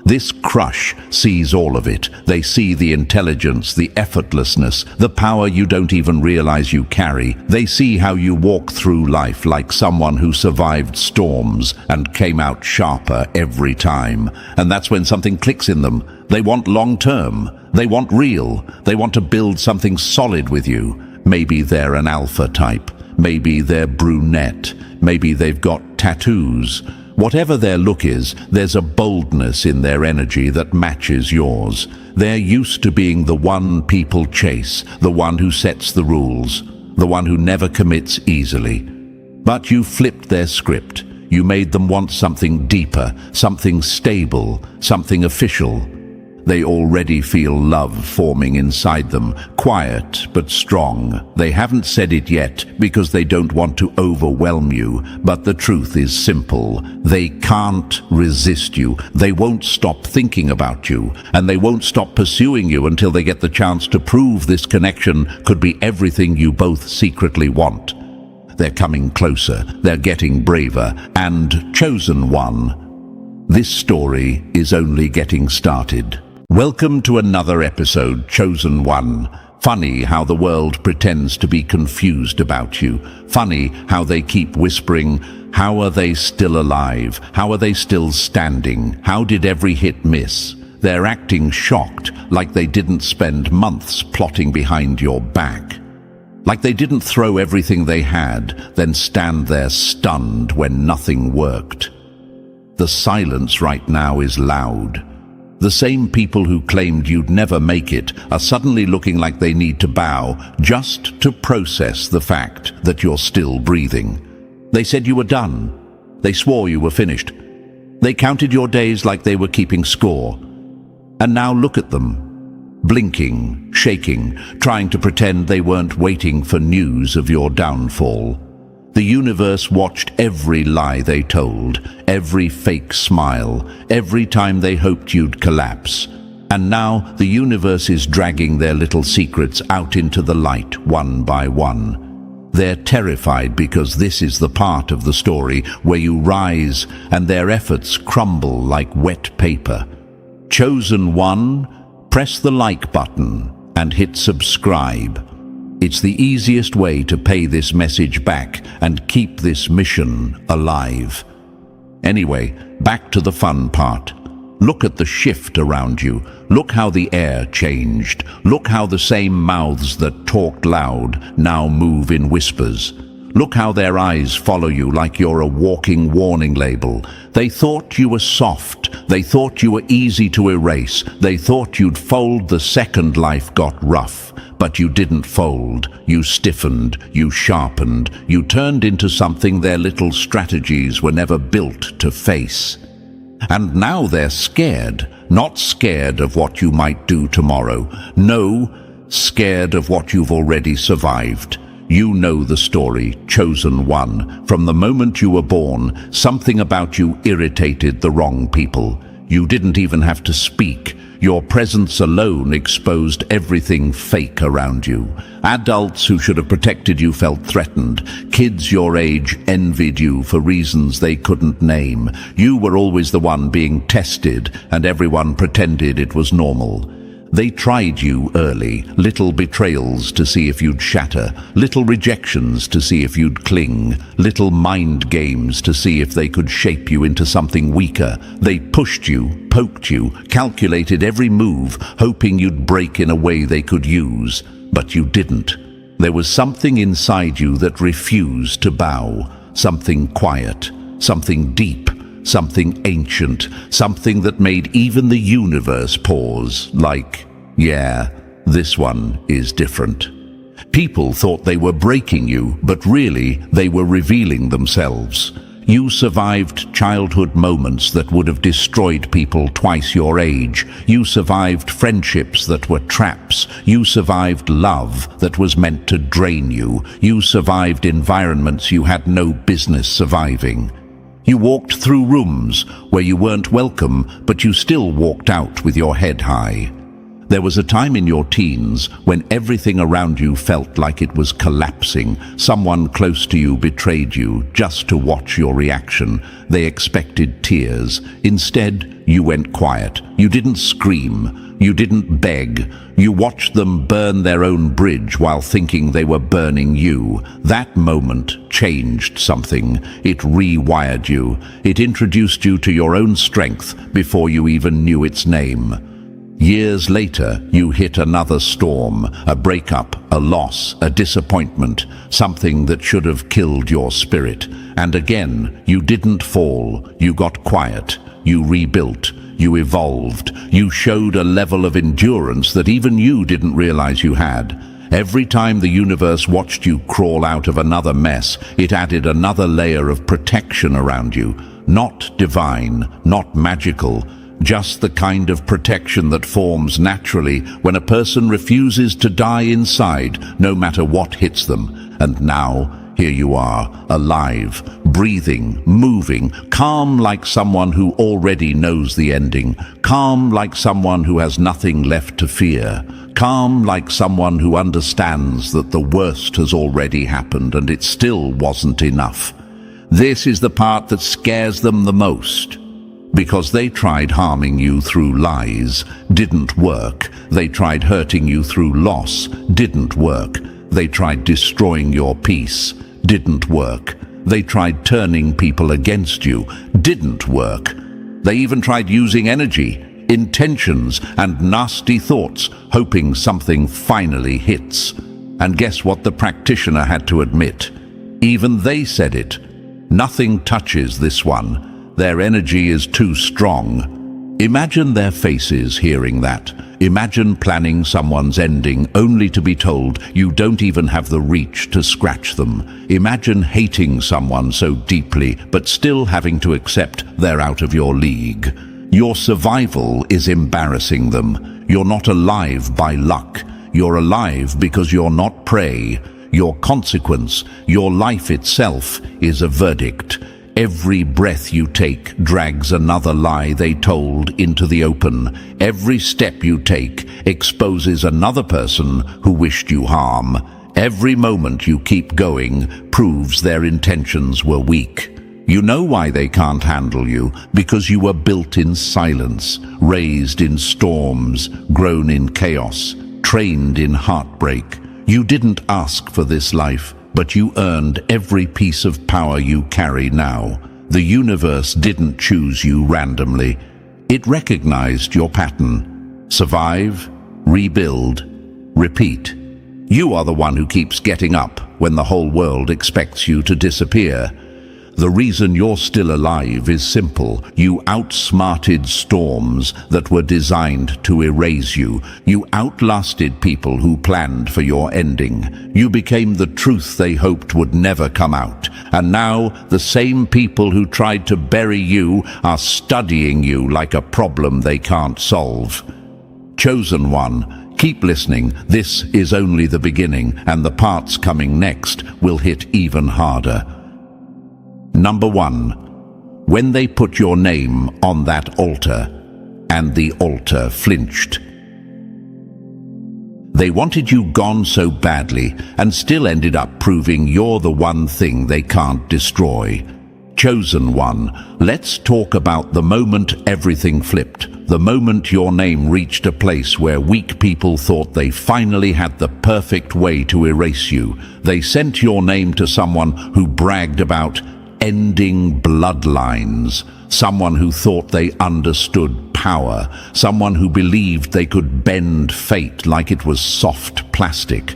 This crush sees all of it. They see the intelligence, the effortlessness, the power you don't even realize you carry. They see how you walk through life like someone who survived storms and came out sharper every time. And that's when something clicks in them. They want long-term. They want real. They want to build something solid with you. Maybe they're an alpha type. Maybe they're brunette. Maybe they've got tattoos. Whatever their look is, there's a boldness in their energy that matches yours. They're used to being the one people chase, the one who sets the rules, the one who never commits easily. But you flipped their script. You made them want something deeper, something stable, something official. They already feel love forming inside them, quiet but strong. They haven't said it yet because they don't want to overwhelm you, but the truth is simple. They can't resist you. They won't stop thinking about you, and they won't stop pursuing you until they get the chance to prove this connection could be everything you both secretly want. They're coming closer, they're getting braver, and chosen one. This story is only getting started. Welcome to another episode, Chosen One. Funny how the world pretends to be confused about you. Funny how they keep whispering, how are they still alive? How are they still standing? How did every hit miss? They're acting shocked, like they didn't spend months plotting behind your back. Like they didn't throw everything they had, then stand there stunned when nothing worked. The silence right now is loud. The same people who claimed you'd never make it are suddenly looking like they need to bow just to process the fact that you're still breathing. They said you were done. They swore you were finished. They counted your days like they were keeping score. And now look at them, blinking, shaking, trying to pretend they weren't waiting for news of your downfall. The universe watched every lie they told, every fake smile, every time they hoped you'd collapse. And now the universe is dragging their little secrets out into the light one by one. They're terrified because this is the part of the story where you rise and their efforts crumble like wet paper. Chosen One, press the like button and hit subscribe. It's the easiest way to pay this message back and keep this mission alive. Anyway, back to the fun part. Look at the shift around you. Look how the air changed. Look how the same mouths that talked loud now move in whispers. Look how their eyes follow you like you're a walking warning label. They thought you were soft. They thought you were easy to erase. They thought you'd fold the second life got rough. But you didn't fold. You stiffened. You sharpened. You turned into something their little strategies were never built to face. And now they're scared. Not scared of what you might do tomorrow. No, scared of what you've already survived. You know the story, Chosen One. From the moment you were born, something about you irritated the wrong people. You didn't even have to speak. Your presence alone exposed everything fake around you. Adults who should have protected you felt threatened. Kids your age envied you for reasons they couldn't name. You were always the one being tested, and everyone pretended it was normal. They tried you early, little betrayals to see if you'd shatter, little rejections to see if you'd cling, little mind games to see if they could shape you into something weaker. They pushed you, poked you, calculated every move, hoping you'd break in a way they could use. But you didn't. There was something inside you that refused to bow, something quiet, something deep, something ancient, something that made even the universe pause, like, yeah, this one is different. People thought they were breaking you, but really they were revealing themselves. You survived childhood moments that would have destroyed people twice your age. You survived friendships that were traps. You survived love that was meant to drain you. You survived environments you had no business surviving. You walked through rooms where you weren't welcome, but you still walked out with your head high. There was a time in your teens when everything around you felt like it was collapsing. Someone close to you betrayed you just to watch your reaction. They expected tears. Instead, you went quiet. You didn't scream. You didn't beg. You watched them burn their own bridge while thinking they were burning you. That moment changed something. It rewired you. It introduced you to your own strength before you even knew its name. Years later, you hit another storm, a breakup, a loss, a disappointment, something that should have killed your spirit. And again, you didn't fall. You got quiet. You rebuilt. You evolved. You showed a level of endurance that even you didn't realize you had. Every time the universe watched you crawl out of another mess, it added another layer of protection around you. Not divine, not magical, just the kind of protection that forms naturally when a person refuses to die inside, no matter what hits them. And now, here you are, alive, breathing, moving, calm like someone who already knows the ending, calm like someone who has nothing left to fear, calm like someone who understands that the worst has already happened and it still wasn't enough. This is the part that scares them the most. Because they tried harming you through lies, didn't work. They tried hurting you through loss, didn't work. They tried destroying your peace, didn't work. They tried turning people against you, didn't work. They even tried using energy, intentions, and nasty thoughts, hoping something finally hits. And guess what the practitioner had to admit? Even they said it. Nothing touches this one. Their energy is too strong. Imagine their faces hearing that. Imagine planning someone's ending only to be told you don't even have the reach to scratch them. Imagine hating someone so deeply but still having to accept they're out of your league. Your survival is embarrassing them. You're not alive by luck. You're alive because you're not prey. Your consequence, your life itself, is a verdict. Every breath you take drags another lie they told into the open. Every step you take exposes another person who wished you harm. Every moment you keep going proves their intentions were weak. You know why they can't handle you, because you were built in silence, raised in storms, grown in chaos, trained in heartbreak. You didn't ask for this life, but you earned every piece of power you carry now. The universe didn't choose you randomly. It recognized your pattern. Survive, rebuild, repeat. You are the one who keeps getting up when the whole world expects you to disappear. The reason you're still alive is simple. You outsmarted storms that were designed to erase you. You outlasted people who planned for your ending. You became the truth they hoped would never come out. And now, the same people who tried to bury you are studying you like a problem they can't solve. Chosen one, keep listening. This is only the beginning, and the parts coming next will hit even harder. Number 1. When they put your name on that altar, and the altar flinched. They wanted you gone so badly, and still ended up proving you're the one thing they can't destroy. Chosen one, let's talk about the moment everything flipped. The moment your name reached a place where weak people thought they finally had the perfect way to erase you. They sent your name to someone who bragged about ending bloodlines, someone who thought they understood power, someone who believed they could bend fate like it was soft plastic.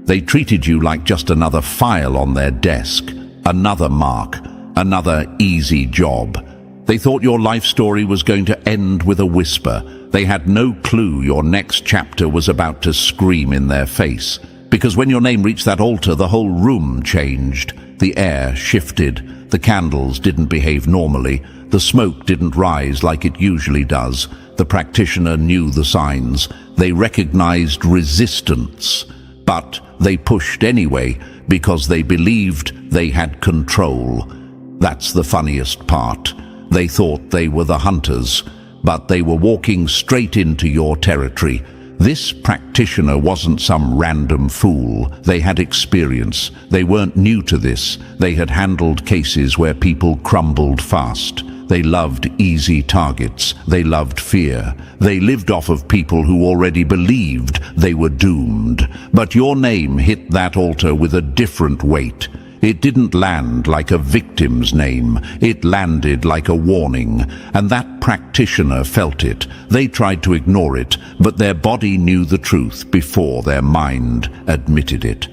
They treated you like just another file on their desk, another mark, another easy job. They thought your life story was going to end with a whisper. They had no clue your next chapter was about to scream in their face. Because when your name reached that altar, the whole room changed. The air shifted. The candles didn't behave normally. The smoke didn't rise like it usually does. The practitioner knew the signs. They recognized resistance. But they pushed anyway because they believed they had control. That's the funniest part. They thought they were the hunters, but they were walking straight into your territory. This practitioner wasn't some random fool. They had experience. They weren't new to this. They had handled cases where people crumbled fast. They loved easy targets. They loved fear. They lived off of people who already believed they were doomed. But your name hit that altar with a different weight. It didn't land like a victim's name. It landed like a warning. And that practitioner felt it. They tried to ignore it, but their body knew the truth before their mind admitted it.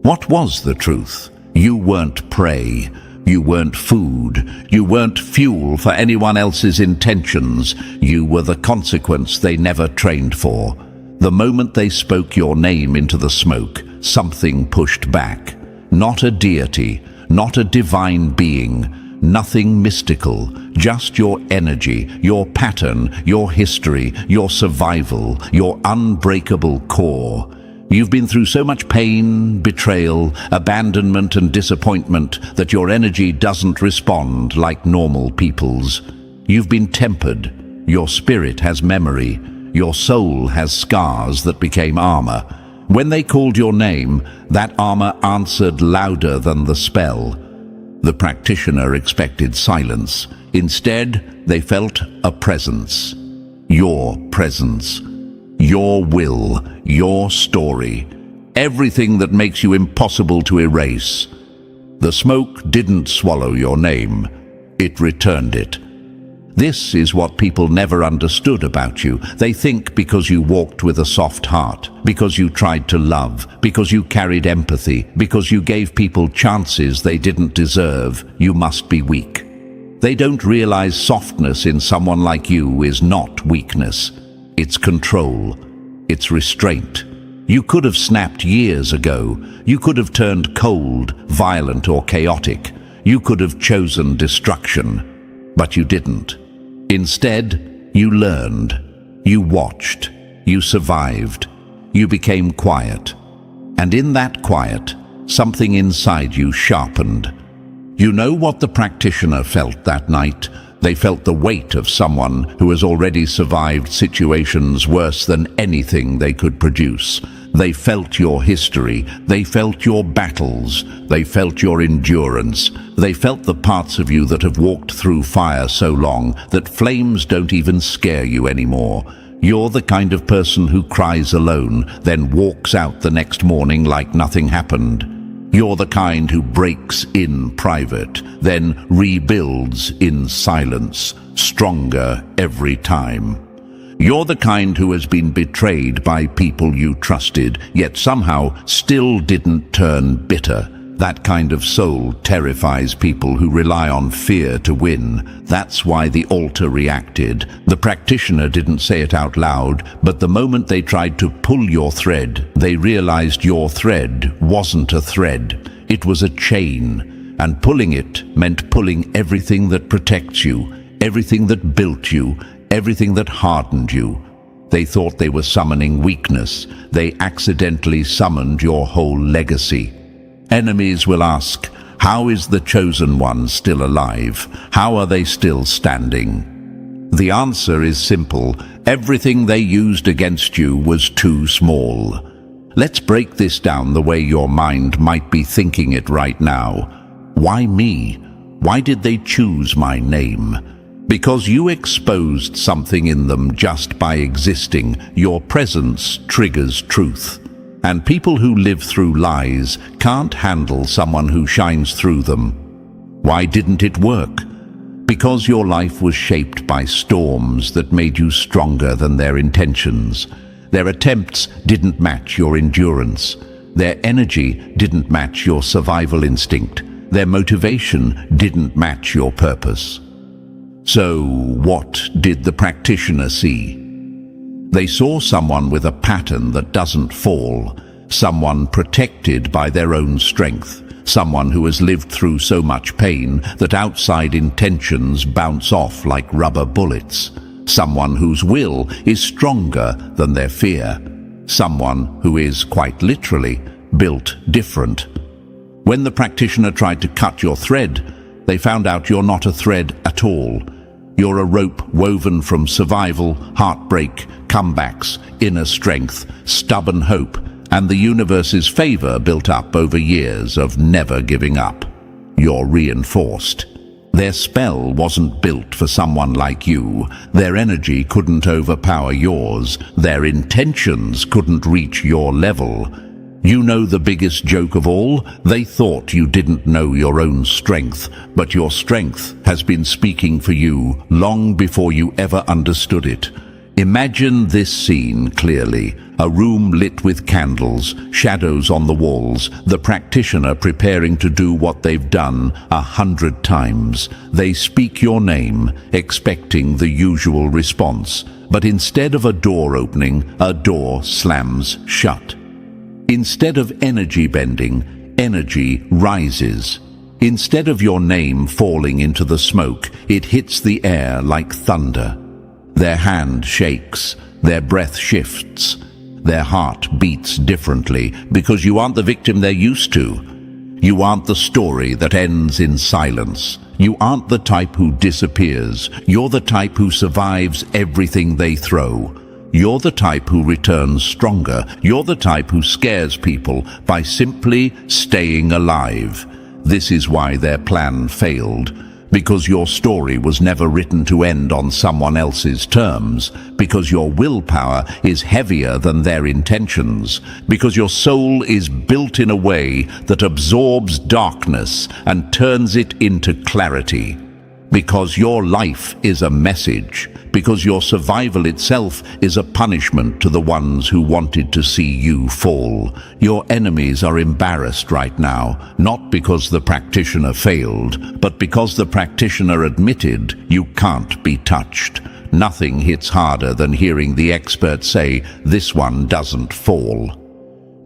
What was the truth? You weren't prey. You weren't food. You weren't fuel for anyone else's intentions. You were the consequence they never trained for. The moment they spoke your name into the smoke, something pushed back. Not a deity, not a divine being, nothing mystical, just your energy, your pattern, your history, your survival, your unbreakable core. You've been through so much pain, betrayal, abandonment and disappointment that your energy doesn't respond like normal people's. You've been tempered. Your spirit has memory. Your soul has scars that became armor. When they called your name, that armor answered louder than the spell. The practitioner expected silence. Instead, they felt a presence. Your presence. Your will, your story, everything that makes you impossible to erase. The smoke didn't swallow your name, it returned it. This is what people never understood about you. They think because you walked with a soft heart, because you tried to love, because you carried empathy, because you gave people chances they didn't deserve, you must be weak. They don't realize softness in someone like you is not weakness. It's control. It's restraint. You could have snapped years ago. You could have turned cold, violent, or chaotic. You could have chosen destruction. But you didn't. Instead, you learned. You watched. You survived. You became quiet. And in that quiet, something inside you sharpened. You know what the practitioner felt that night? They felt the weight of someone who has already survived situations worse than anything they could produce. They felt your history. They felt your battles. They felt your endurance. They felt the parts of you that have walked through fire so long that flames don't even scare you anymore. You're the kind of person who cries alone, then walks out the next morning like nothing happened. You're the kind who breaks in private, then rebuilds in silence, stronger every time. You're the kind who has been betrayed by people you trusted, yet somehow still didn't turn bitter. That kind of soul terrifies people who rely on fear to win. That's why the altar reacted. The practitioner didn't say it out loud, but the moment they tried to pull your thread, they realized your thread wasn't a thread. It was a chain, and pulling it meant pulling everything that protects you, everything that built you, everything that hardened you. They thought they were summoning weakness. They accidentally summoned your whole legacy. Enemies will ask, how is the chosen one still alive? How are they still standing? The answer is simple. Everything they used against you was too small. Let's break this down the way your mind might be thinking it right now. Why me? Why did they choose my name? Because you exposed something in them just by existing. Your presence triggers truth. And people who live through lies can't handle someone who shines through them. Why didn't it work? Because your life was shaped by storms that made you stronger than their intentions. Their attempts didn't match your endurance. Their energy didn't match your survival instinct. Their motivation didn't match your purpose. So, what did the practitioner see? They saw someone with a pattern that doesn't fall, someone protected by their own strength, someone who has lived through so much pain that outside intentions bounce off like rubber bullets, someone whose will is stronger than their fear, someone who is, quite literally, built different. When the practitioner tried to cut your thread, they found out you're not a thread at all. You're a rope woven from survival, heartbreak, comebacks, inner strength, stubborn hope, and the universe's favor built up over years of never giving up. You're reinforced. Their spell wasn't built for someone like you. Their energy couldn't overpower yours. Their intentions couldn't reach your level. You know the biggest joke of all? They thought you didn't know your own strength, but your strength has been speaking for you long before you ever understood it. Imagine this scene clearly. A room lit with candles, shadows on the walls, the practitioner preparing to do what they've done 100 times. They speak your name, expecting the usual response. But instead of a door opening, a door slams shut. Instead of energy bending, energy rises. Instead of your name falling into the smoke, it hits the air like thunder. Their hand shakes, their breath shifts, their heart beats differently because you aren't the victim they're used to. You aren't the story that ends in silence. You aren't the type who disappears. You're the type who survives everything they throw. You're the type who returns stronger. You're the type who scares people by simply staying alive. This is why their plan failed. Because your story was never written to end on someone else's terms. Because your willpower is heavier than their intentions. Because your soul is built in a way that absorbs darkness and turns it into clarity. Because your life is a message. Because your survival itself is a punishment to the ones who wanted to see you fall. Your enemies are embarrassed right now, not because the practitioner failed, but because the practitioner admitted you can't be touched. Nothing hits harder than hearing the expert say, "This one doesn't fall."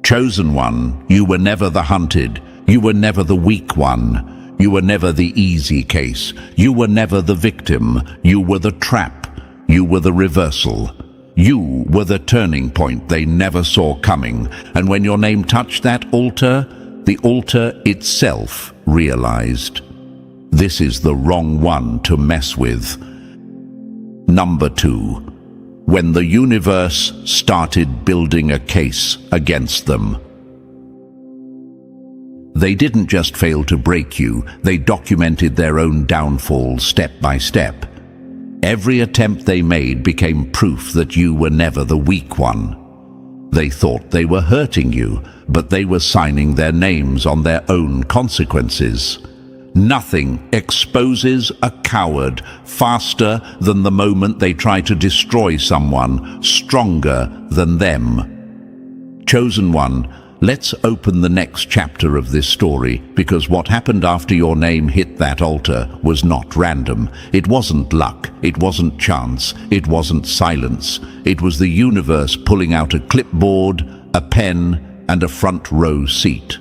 Chosen one, you were never the hunted. You were never the weak one. You were never the easy case. You were never the victim. You were the trap. You were the reversal. You were the turning point they never saw coming. And when your name touched that altar, the altar itself realized, this is the wrong one to mess with. Number 2. When the universe started building a case against them. They didn't just fail to break you, they documented their own downfall step by step. Every attempt they made became proof that you were never the weak one. They thought they were hurting you, but they were signing their names on their own consequences. Nothing exposes a coward faster than the moment they try to destroy someone stronger than them. Chosen one, let's open the next chapter of this story, because what happened after your name hit that altar was not random. It wasn't luck, it wasn't chance, it wasn't silence. It was the universe pulling out a clipboard, a pen, and a front row seat.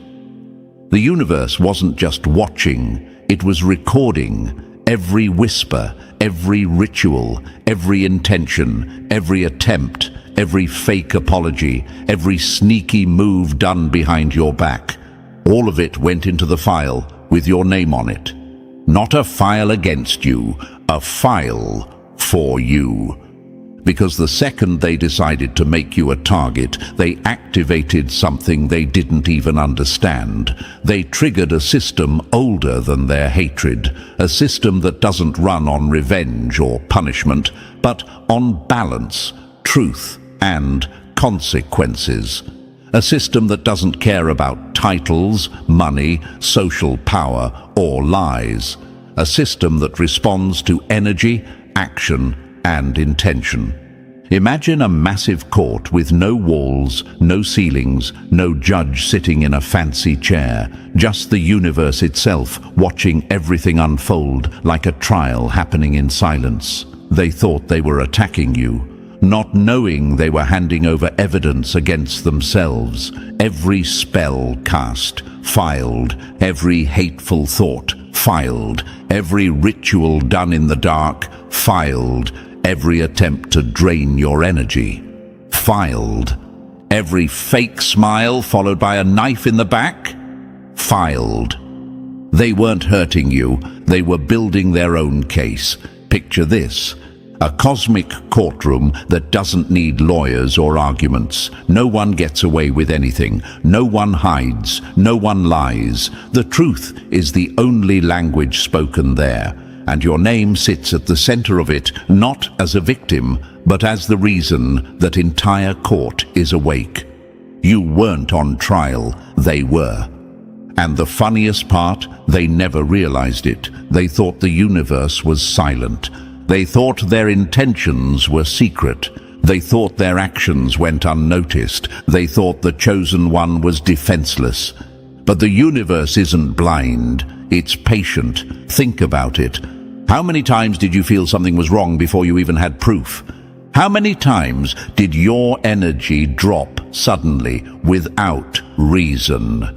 The universe wasn't just watching, it was recording every whisper, every ritual, every intention, every attempt, every fake apology, every sneaky move done behind your back. All of it went into the file with your name on it. Not a file against you, a file for you. Because the second they decided to make you a target, they activated something they didn't even understand. They triggered a system older than their hatred, a system that doesn't run on revenge or punishment, but on balance, truth, and consequences. A system that doesn't care about titles, money, social power, or lies. A system that responds to energy, action, and intention. Imagine a massive court with no walls, no ceilings, no judge sitting in a fancy chair, just the universe itself watching everything unfold like a trial happening in silence. They thought they were attacking you, not knowing they were handing over evidence against themselves. Every spell cast, filed. Every hateful thought, filed. Every ritual done in the dark, filed. Every attempt to drain your energy, filed. Every fake smile followed by a knife in the back, filed. They weren't hurting you, they were building their own case. Picture this. A cosmic courtroom that doesn't need lawyers or arguments. No one gets away with anything. No one hides. No one lies. The truth is the only language spoken there, and your name sits at the center of it, not as a victim, but as the reason that entire court is awake. You weren't on trial, they were. And the funniest part, they never realized it. They thought the universe was silent. They thought their intentions were secret. They thought their actions went unnoticed. They thought the chosen one was defenseless. But the universe isn't blind. It's patient. Think about it. How many times did you feel something was wrong before you even had proof? How many times did your energy drop suddenly without reason?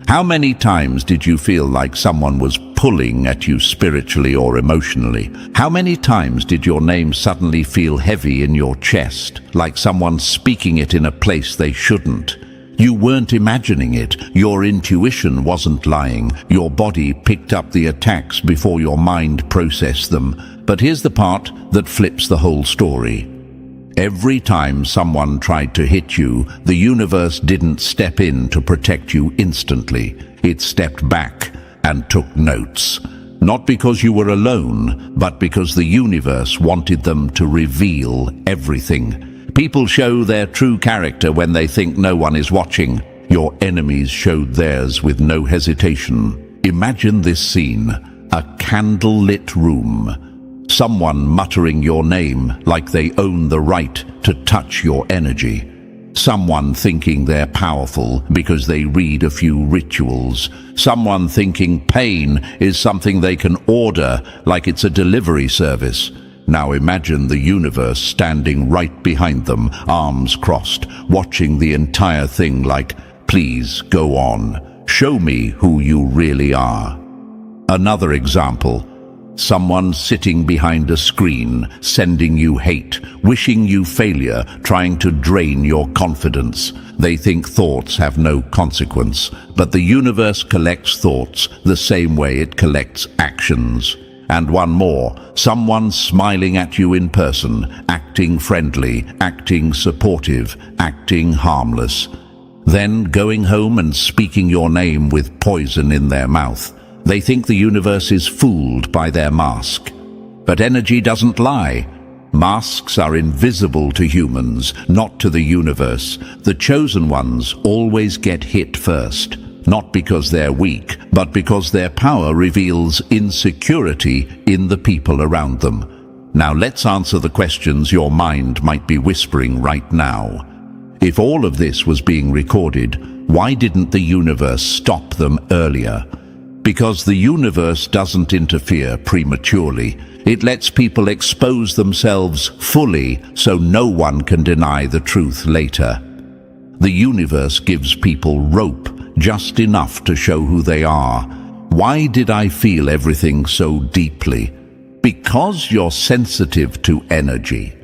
How many times did you feel like someone was pulling at you spiritually or emotionally? How many times did your name suddenly feel heavy in your chest, like someone speaking it in a place they shouldn't? You weren't imagining it. Your intuition wasn't lying. Your body picked up the attacks before your mind processed them. But here's the part that flips the whole story. Every time someone tried to hit you, the universe didn't step in to protect you instantly. It stepped back and took notes. Not because you were alone, but because the universe wanted them to reveal everything. People show their true character when they think no one is watching. Your enemies showed theirs with no hesitation. Imagine this scene: a candle-lit room. Someone muttering your name like they own the right to touch your energy. Someone thinking they're powerful because they read a few rituals. Someone thinking pain is something they can order like it's a delivery service. Now imagine the universe standing right behind them, arms crossed, watching the entire thing like, please go on. Show me who you really are. Another example. Someone sitting behind a screen, sending you hate, wishing you failure, trying to drain your confidence. They think thoughts have no consequence, but the universe collects thoughts the same way it collects actions. And one more, someone smiling at you in person, acting friendly, acting supportive, acting harmless. Then going home and speaking your name with poison in their mouth. They think the universe is fooled by their mask. But energy doesn't lie. Masks are invisible to humans, not to the universe. The chosen ones always get hit first, not because they're weak, but because their power reveals insecurity in the people around them. Now let's answer the questions your mind might be whispering right now. If all of this was being recorded, why didn't the universe stop them earlier? Because the universe doesn't interfere prematurely. It lets people expose themselves fully so no one can deny the truth later. The universe gives people rope, just enough to show who they are. Why did I feel everything so deeply? Because you're sensitive to energy.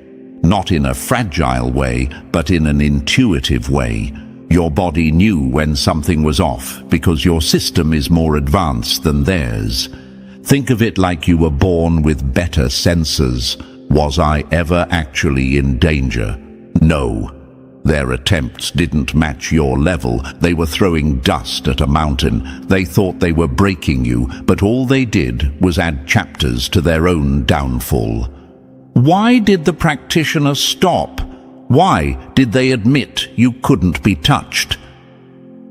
Not in a fragile way, but in an intuitive way. Your body knew when something was off because your system is more advanced than theirs. Think of it like you were born with better senses. Was I ever actually in danger? No. Their attempts didn't match your level. They were throwing dust at a mountain. They thought they were breaking you, but all they did was add chapters to their own downfall. Why did the practitioner stop? Why did they admit you couldn't be touched?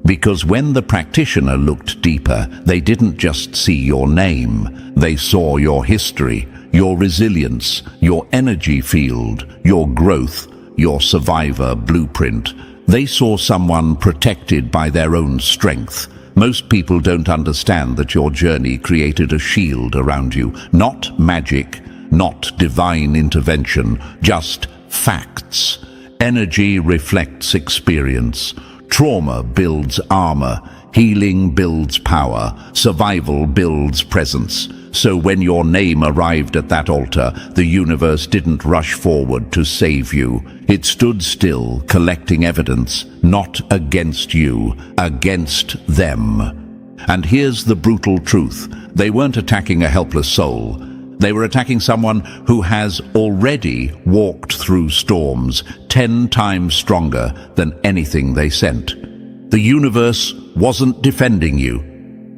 Because when the practitioner looked deeper, they didn't just see your name. They saw your history, your resilience, your energy field, your growth, your survivor blueprint. They saw someone protected by their own strength. Most people don't understand that your journey created a shield around you. Not magic, not divine intervention, just facts. Energy reflects experience. Trauma builds armor. Healing builds power. Survival builds presence. So when your name arrived at that altar, the universe didn't rush forward to save you. It stood still, collecting evidence, not against you, against them. And here's the brutal truth. They weren't attacking a helpless soul. They were attacking someone who has already walked through storms 10 times stronger than anything they sent. The universe wasn't defending you.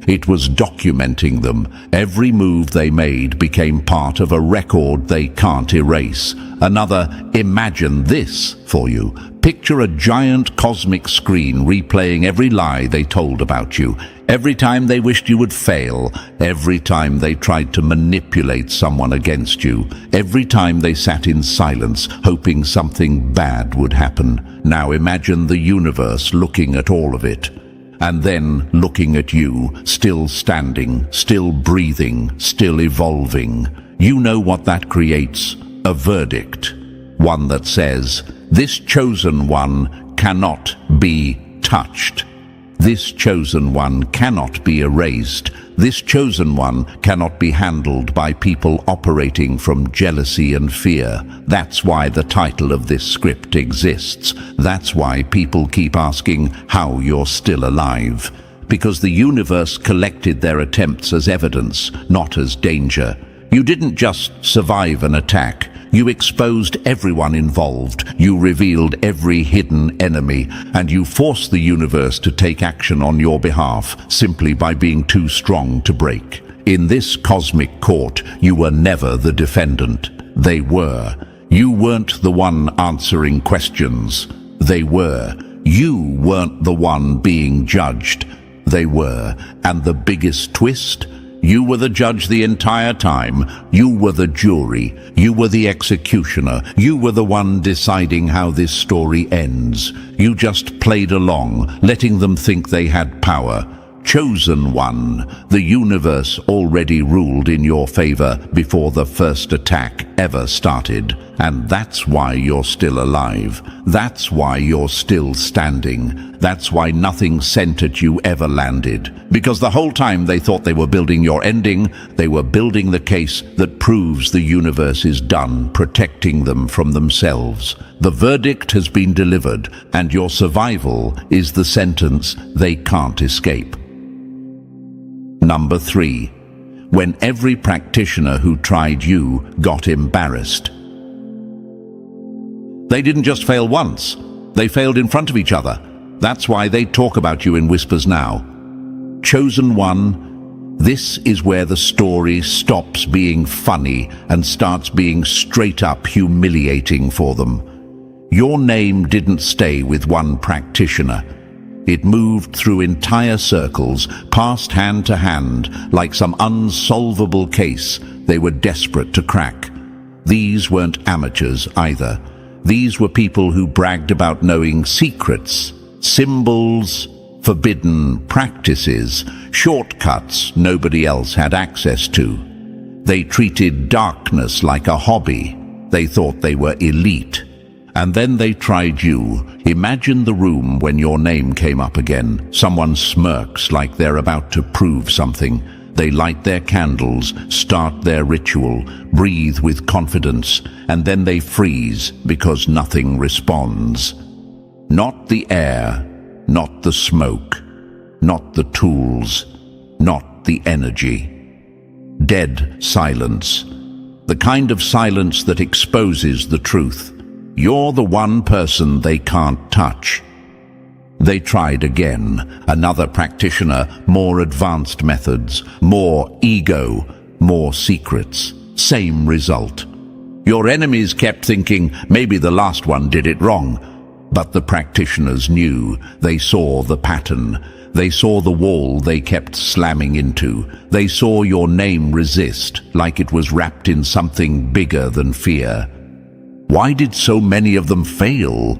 It was documenting them. Every move they made became part of a record they can't erase. Another "imagine this" for you. Picture a giant cosmic screen replaying every lie they told about you. Every time they wished you would fail. Every time they tried to manipulate someone against you. Every time they sat in silence, hoping something bad would happen. Now imagine the universe looking at all of it. And then looking at you, still standing, still breathing, still evolving. You know what that creates? A verdict. One that says, this chosen one cannot be touched. This chosen one cannot be erased. This chosen one cannot be handled by people operating from jealousy and fear. That's why the title of this script exists. That's why people keep asking how you're still alive. Because the universe collected their attempts as evidence, not as danger. You didn't just survive an attack. You exposed everyone involved. You revealed every hidden enemy, and you forced the universe to take action on your behalf simply by being too strong to break. In this cosmic court, you were never the defendant. They were. You weren't the one answering questions. They were. You weren't the one being judged. They were. And the biggest twist? You were the judge the entire time. You were the jury. You were the executioner. You were the one deciding how this story ends. You just played along, letting them think they had power. Chosen one. The universe already ruled in your favor before the first attack ever started. And that's why you're still alive. That's why you're still standing. That's why nothing sent at you ever landed. Because the whole time they thought they were building your ending, they were building the case that proves the universe is done protecting them from themselves. The verdict has been delivered, and your survival is the sentence they can't escape. Number 3. When every practitioner who tried you got embarrassed. They didn't just fail once. They failed in front of each other. That's why they talk about you in whispers now. Chosen one, this is where the story stops being funny and starts being straight up humiliating for them. Your name didn't stay with one practitioner. It moved through entire circles, passed hand to hand, like some unsolvable case they were desperate to crack. These weren't amateurs either. These were people who bragged about knowing secrets, symbols, forbidden practices, shortcuts nobody else had access to. They treated darkness like a hobby. They thought they were elite. And then they tried you. Imagine the room when your name came up again. Someone smirks like they're about to prove something. They light their candles, start their ritual, breathe with confidence, and then they freeze because nothing responds. Not the air, not the smoke, not the tools, not the energy. Dead silence. The kind of silence that exposes the truth. You're the one person they can't touch. They tried again. Another practitioner, more advanced methods, more ego, more secrets. Same result. Your enemies kept thinking maybe the last one did it wrong. But the practitioners knew. They saw the pattern. They saw the wall they kept slamming into. They saw your name resist, like it was wrapped in something bigger than fear. Why did so many of them fail?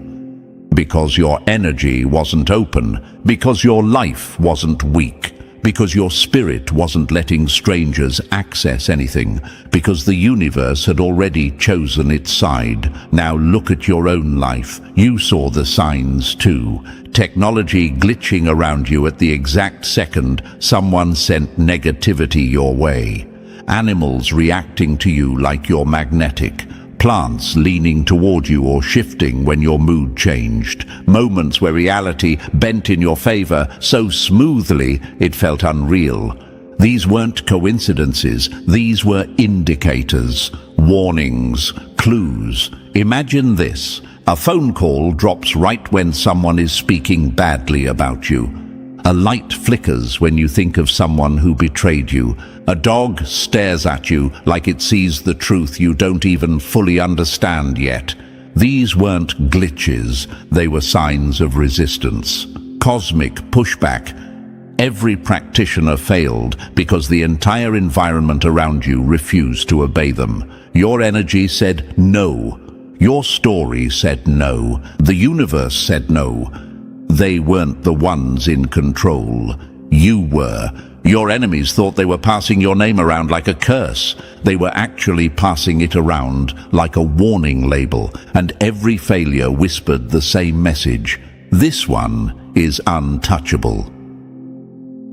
Because your energy wasn't open, because your life wasn't weak, because your spirit wasn't letting strangers access anything, because the universe had already chosen its side. Now look at your own life. You saw the signs too. Technology glitching around you at the exact second someone sent negativity your way. Animals reacting to you like you're magnetic. Plants leaning toward you or shifting when your mood changed. Moments where reality bent in your favor so smoothly it felt unreal. These weren't coincidences, these were indicators, warnings, clues. Imagine this. A phone call drops right when someone is speaking badly about you. A light flickers when you think of someone who betrayed you. A dog stares at you like it sees the truth you don't even fully understand yet. These weren't glitches, they were signs of resistance. Cosmic pushback. Every practitioner failed because the entire environment around you refused to obey them. Your energy said no. Your story said no. The universe said no. They weren't the ones in control. You were. Your enemies thought they were passing your name around like a curse. They were actually passing it around like a warning label, and every failure whispered the same message. This one is untouchable.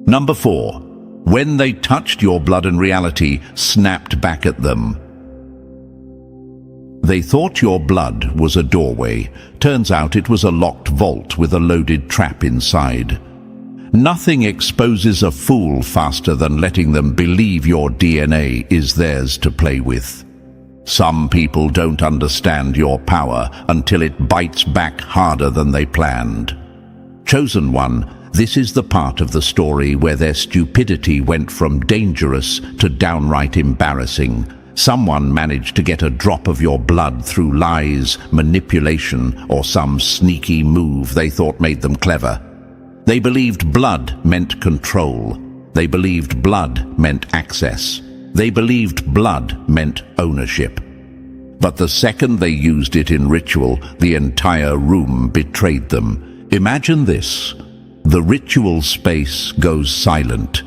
Number 4. When they touched your blood and reality snapped back at them. They thought your blood was a doorway. Turns out it was a locked vault with a loaded trap inside. Nothing exposes a fool faster than letting them believe your DNA is theirs to play with. Some people don't understand your power until it bites back harder than they planned. Chosen one, this is the part of the story where their stupidity went from dangerous to downright embarrassing. Someone managed to get a drop of your blood through lies, manipulation, or some sneaky move they thought made them clever. They believed blood meant control. They believed blood meant access. They believed blood meant ownership. But the second they used it in ritual, the entire room betrayed them. Imagine this. The ritual space goes silent.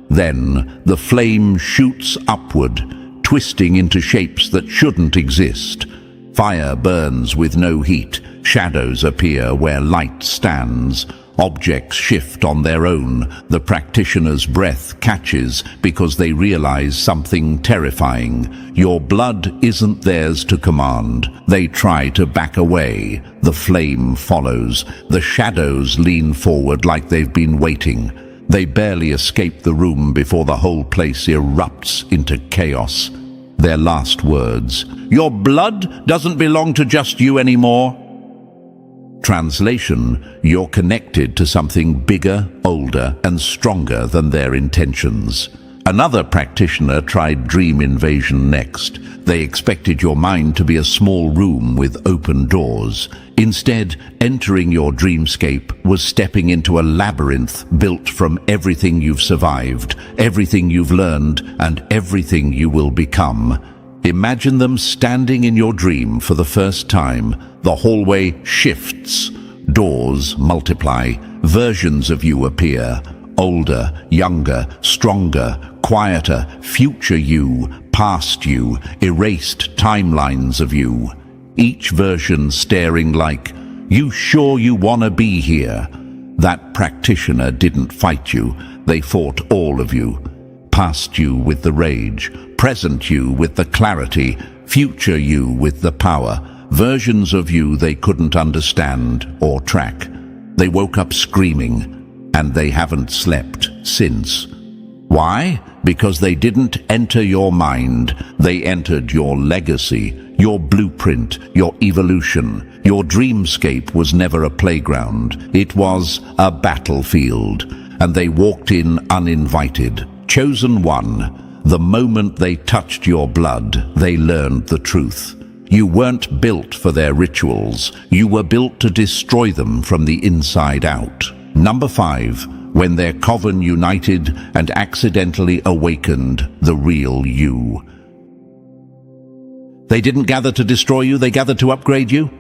Then the flame shoots upward, twisting into shapes that shouldn't exist. Fire burns with no heat. Shadows appear where light stands. Objects shift on their own. The practitioner's breath catches because they realize something terrifying. Your blood isn't theirs to command. They try to back away. The flame follows. The shadows lean forward like they've been waiting. They barely escape the room before the whole place erupts into chaos. Their last words, "Your blood doesn't belong to just you anymore." Translation, you're connected to something bigger, older, and stronger than their intentions. Another practitioner tried dream invasion next. They expected your mind to be a small room with open doors. Instead, entering your dreamscape was stepping into a labyrinth built from everything you've survived, everything you've learned, and everything you will become. Imagine them standing in your dream for the first time. The hallway shifts. Doors multiply. Versions of you appear. Older, younger, stronger, quieter, future you, past you, erased timelines of you. Each version staring like, "You sure you want to be here?" That practitioner didn't fight you. They fought all of you. Past you with the rage, present you with the clarity, future you with the power. Versions of you they couldn't understand or track. They woke up screaming, and they haven't slept since. Why? Because they didn't enter your mind. They entered your legacy, your blueprint, your evolution. Your dreamscape was never a playground. It was a battlefield, and they walked in uninvited. Chosen one, the moment they touched your blood, they learned the truth. You weren't built for their rituals. You were built to destroy them from the inside out. Number 5, when their coven united and accidentally awakened the real you. They didn't gather to destroy you, they gathered to upgrade you.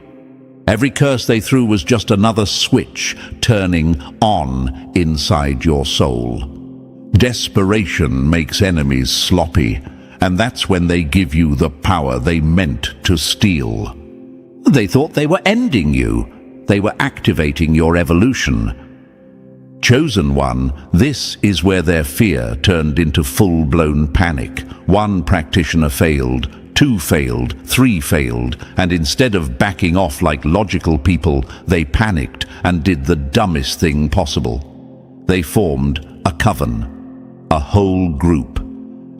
Every curse they threw was just another switch turning on inside your soul. Desperation makes enemies sloppy, and that's when they give you the power they meant to steal. They thought they were ending you. They were activating your evolution. Chosen one, this is where their fear turned into full-blown panic. One practitioner failed, 2 failed, 3 failed, and instead of backing off like logical people, they panicked and did the dumbest thing possible. They formed a coven. A whole group.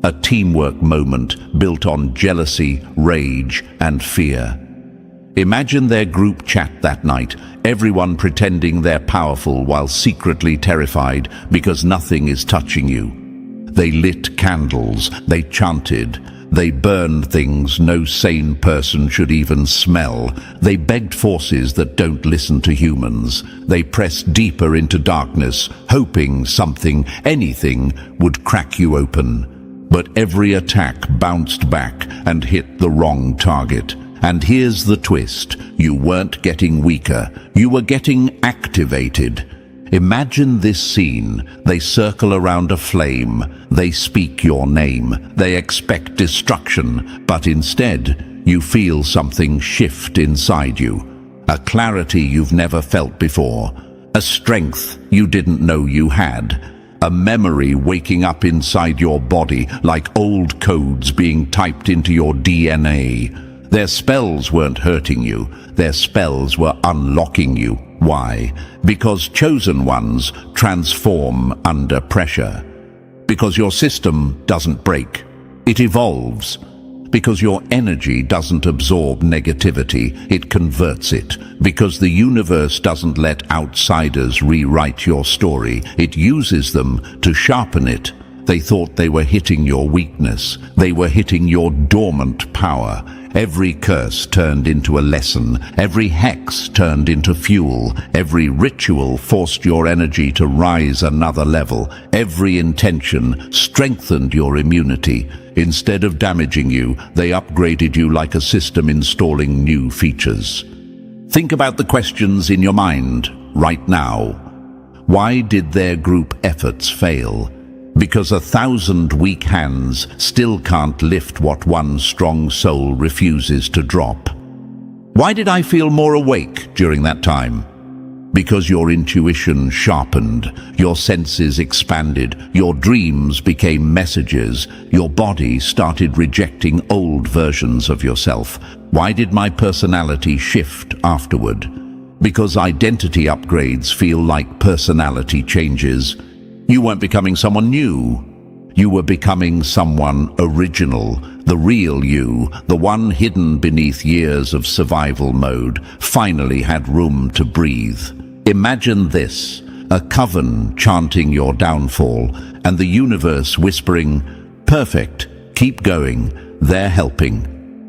A teamwork moment built on jealousy, rage, and fear. Imagine their group chat that night, everyone pretending they're powerful while secretly terrified because nothing is touching you. They lit candles, they chanted, they burned things no sane person should even smell. They begged forces that don't listen to humans. They pressed deeper into darkness, hoping something, anything, would crack you open. But every attack bounced back and hit the wrong target. And here's the twist. You weren't getting weaker. You were getting activated. Imagine this scene. They circle around a flame. They speak your name. They expect destruction. But instead, you feel something shift inside you. A clarity you've never felt before. A strength you didn't know you had. A memory waking up inside your body like old codes being typed into your DNA. Their spells weren't hurting you. Their spells were unlocking you. Why? Because chosen ones transform under pressure. Because your system doesn't break. It evolves. Because your energy doesn't absorb negativity. It converts it. Because the universe doesn't let outsiders rewrite your story. It uses them to sharpen it. They thought they were hitting your weakness. They were hitting your dormant power. Every curse turned into a lesson. Every hex turned into fuel. Every ritual forced your energy to rise another level. Every intention strengthened your immunity. Instead of damaging you, they upgraded you like a system installing new features. Think about the questions in your mind right now. Why did their group efforts fail? Because 1,000 weak hands still can't lift what one strong soul refuses to drop. Why did I feel more awake during that time? Because your intuition sharpened, your senses expanded, your dreams became messages, your body started rejecting old versions of yourself. Why did my personality shift afterward? Because identity upgrades feel like personality changes. You weren't becoming someone new. You were becoming someone original, the real you, the one hidden beneath years of survival mode, finally had room to breathe. Imagine this, a coven chanting your downfall, and the universe whispering, "Perfect, keep going, they're helping."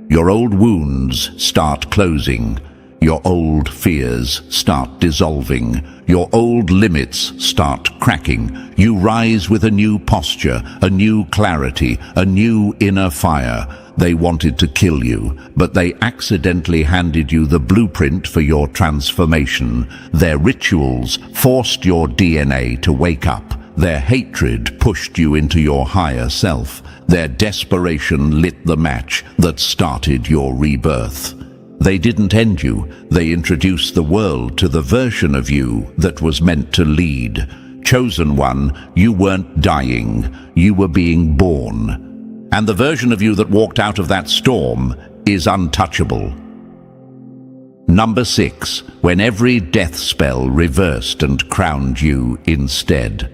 Your old wounds start closing. Your old fears start dissolving. Your old limits start cracking. You rise with a new posture, a new clarity, a new inner fire. They wanted to kill you, but they accidentally handed you the blueprint for your transformation. Their rituals forced your DNA to wake up. Their hatred pushed you into your higher self. Their desperation lit the match that started your rebirth. They didn't end you. They introduced the world to the version of you that was meant to lead. Chosen one, you weren't dying. You were being born. And the version of you that walked out of that storm is untouchable. Number 6, when every death spell reversed and crowned you instead.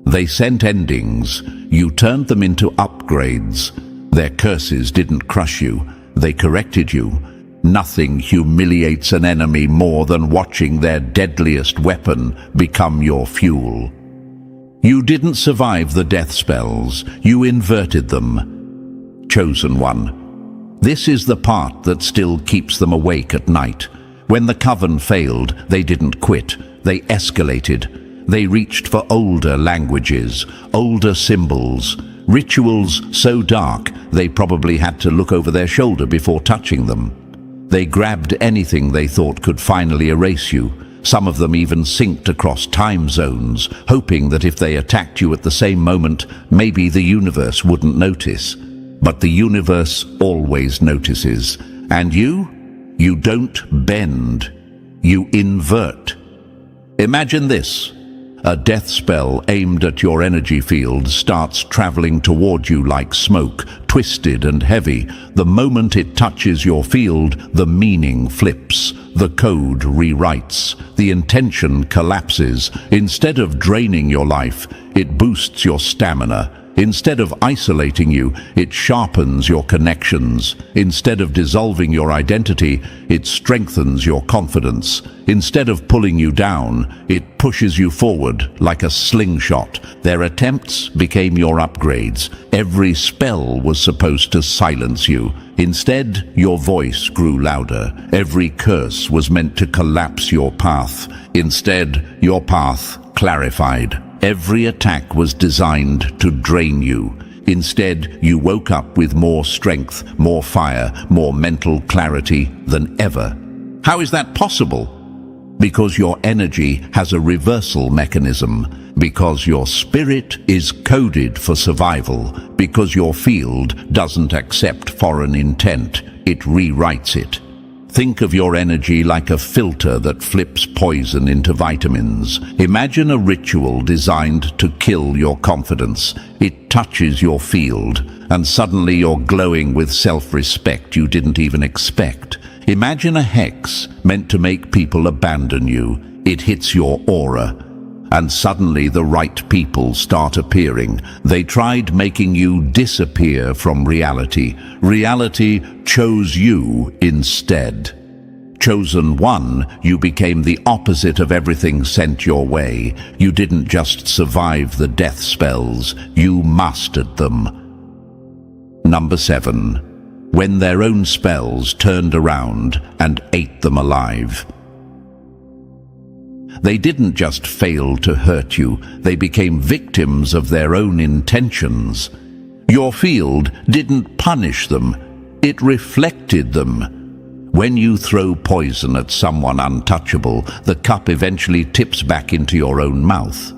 They sent endings. You turned them into upgrades. Their curses didn't crush you. They corrected you. Nothing humiliates an enemy more than watching their deadliest weapon become your fuel. You didn't survive the death spells. You inverted them. Chosen one. This is the part that still keeps them awake at night. When the coven failed, they didn't quit. They escalated. They reached for older languages, older symbols, rituals so dark they probably had to look over their shoulder before touching them. They grabbed anything they thought could finally erase you. Some of them even synced across time zones, hoping that if they attacked you at the same moment, maybe the universe wouldn't notice. But the universe always notices. And you don't bend. You invert. Imagine this. A death spell aimed at your energy field starts traveling toward you like smoke, twisted and heavy. The moment it touches your field, the meaning flips. The code rewrites. The intention collapses. Instead of draining your life, it boosts your stamina. Instead of isolating you, it sharpens your connections. Instead of dissolving your identity, it strengthens your confidence. Instead of pulling you down, it pushes you forward like a slingshot. Their attempts became your upgrades. Every spell was supposed to silence you. Instead, your voice grew louder. Every curse was meant to collapse your path. Instead, your path clarified. Every attack was designed to drain you. Instead, you woke up with more strength, more fire, more mental clarity than ever. How is that possible? Because your energy has a reversal mechanism. Because your spirit is coded for survival. Because your field doesn't accept foreign intent. It rewrites it. Think of your energy like a filter that flips poison into vitamins. Imagine a ritual designed to kill your confidence. It touches your field, and suddenly you're glowing with self-respect you didn't even expect. Imagine a hex meant to make people abandon you. It hits your aura, and suddenly the right people start appearing. They tried making you disappear from reality. Reality chose you instead. Chosen one, you became the opposite of everything sent your way. You didn't just survive the death spells, you mastered them. Number 7. When their own spells turned around and ate them alive. They didn't just fail to hurt you, they became victims of their own intentions. Your field didn't punish them, it reflected them. When you throw poison at someone untouchable, the cup eventually tips back into your own mouth.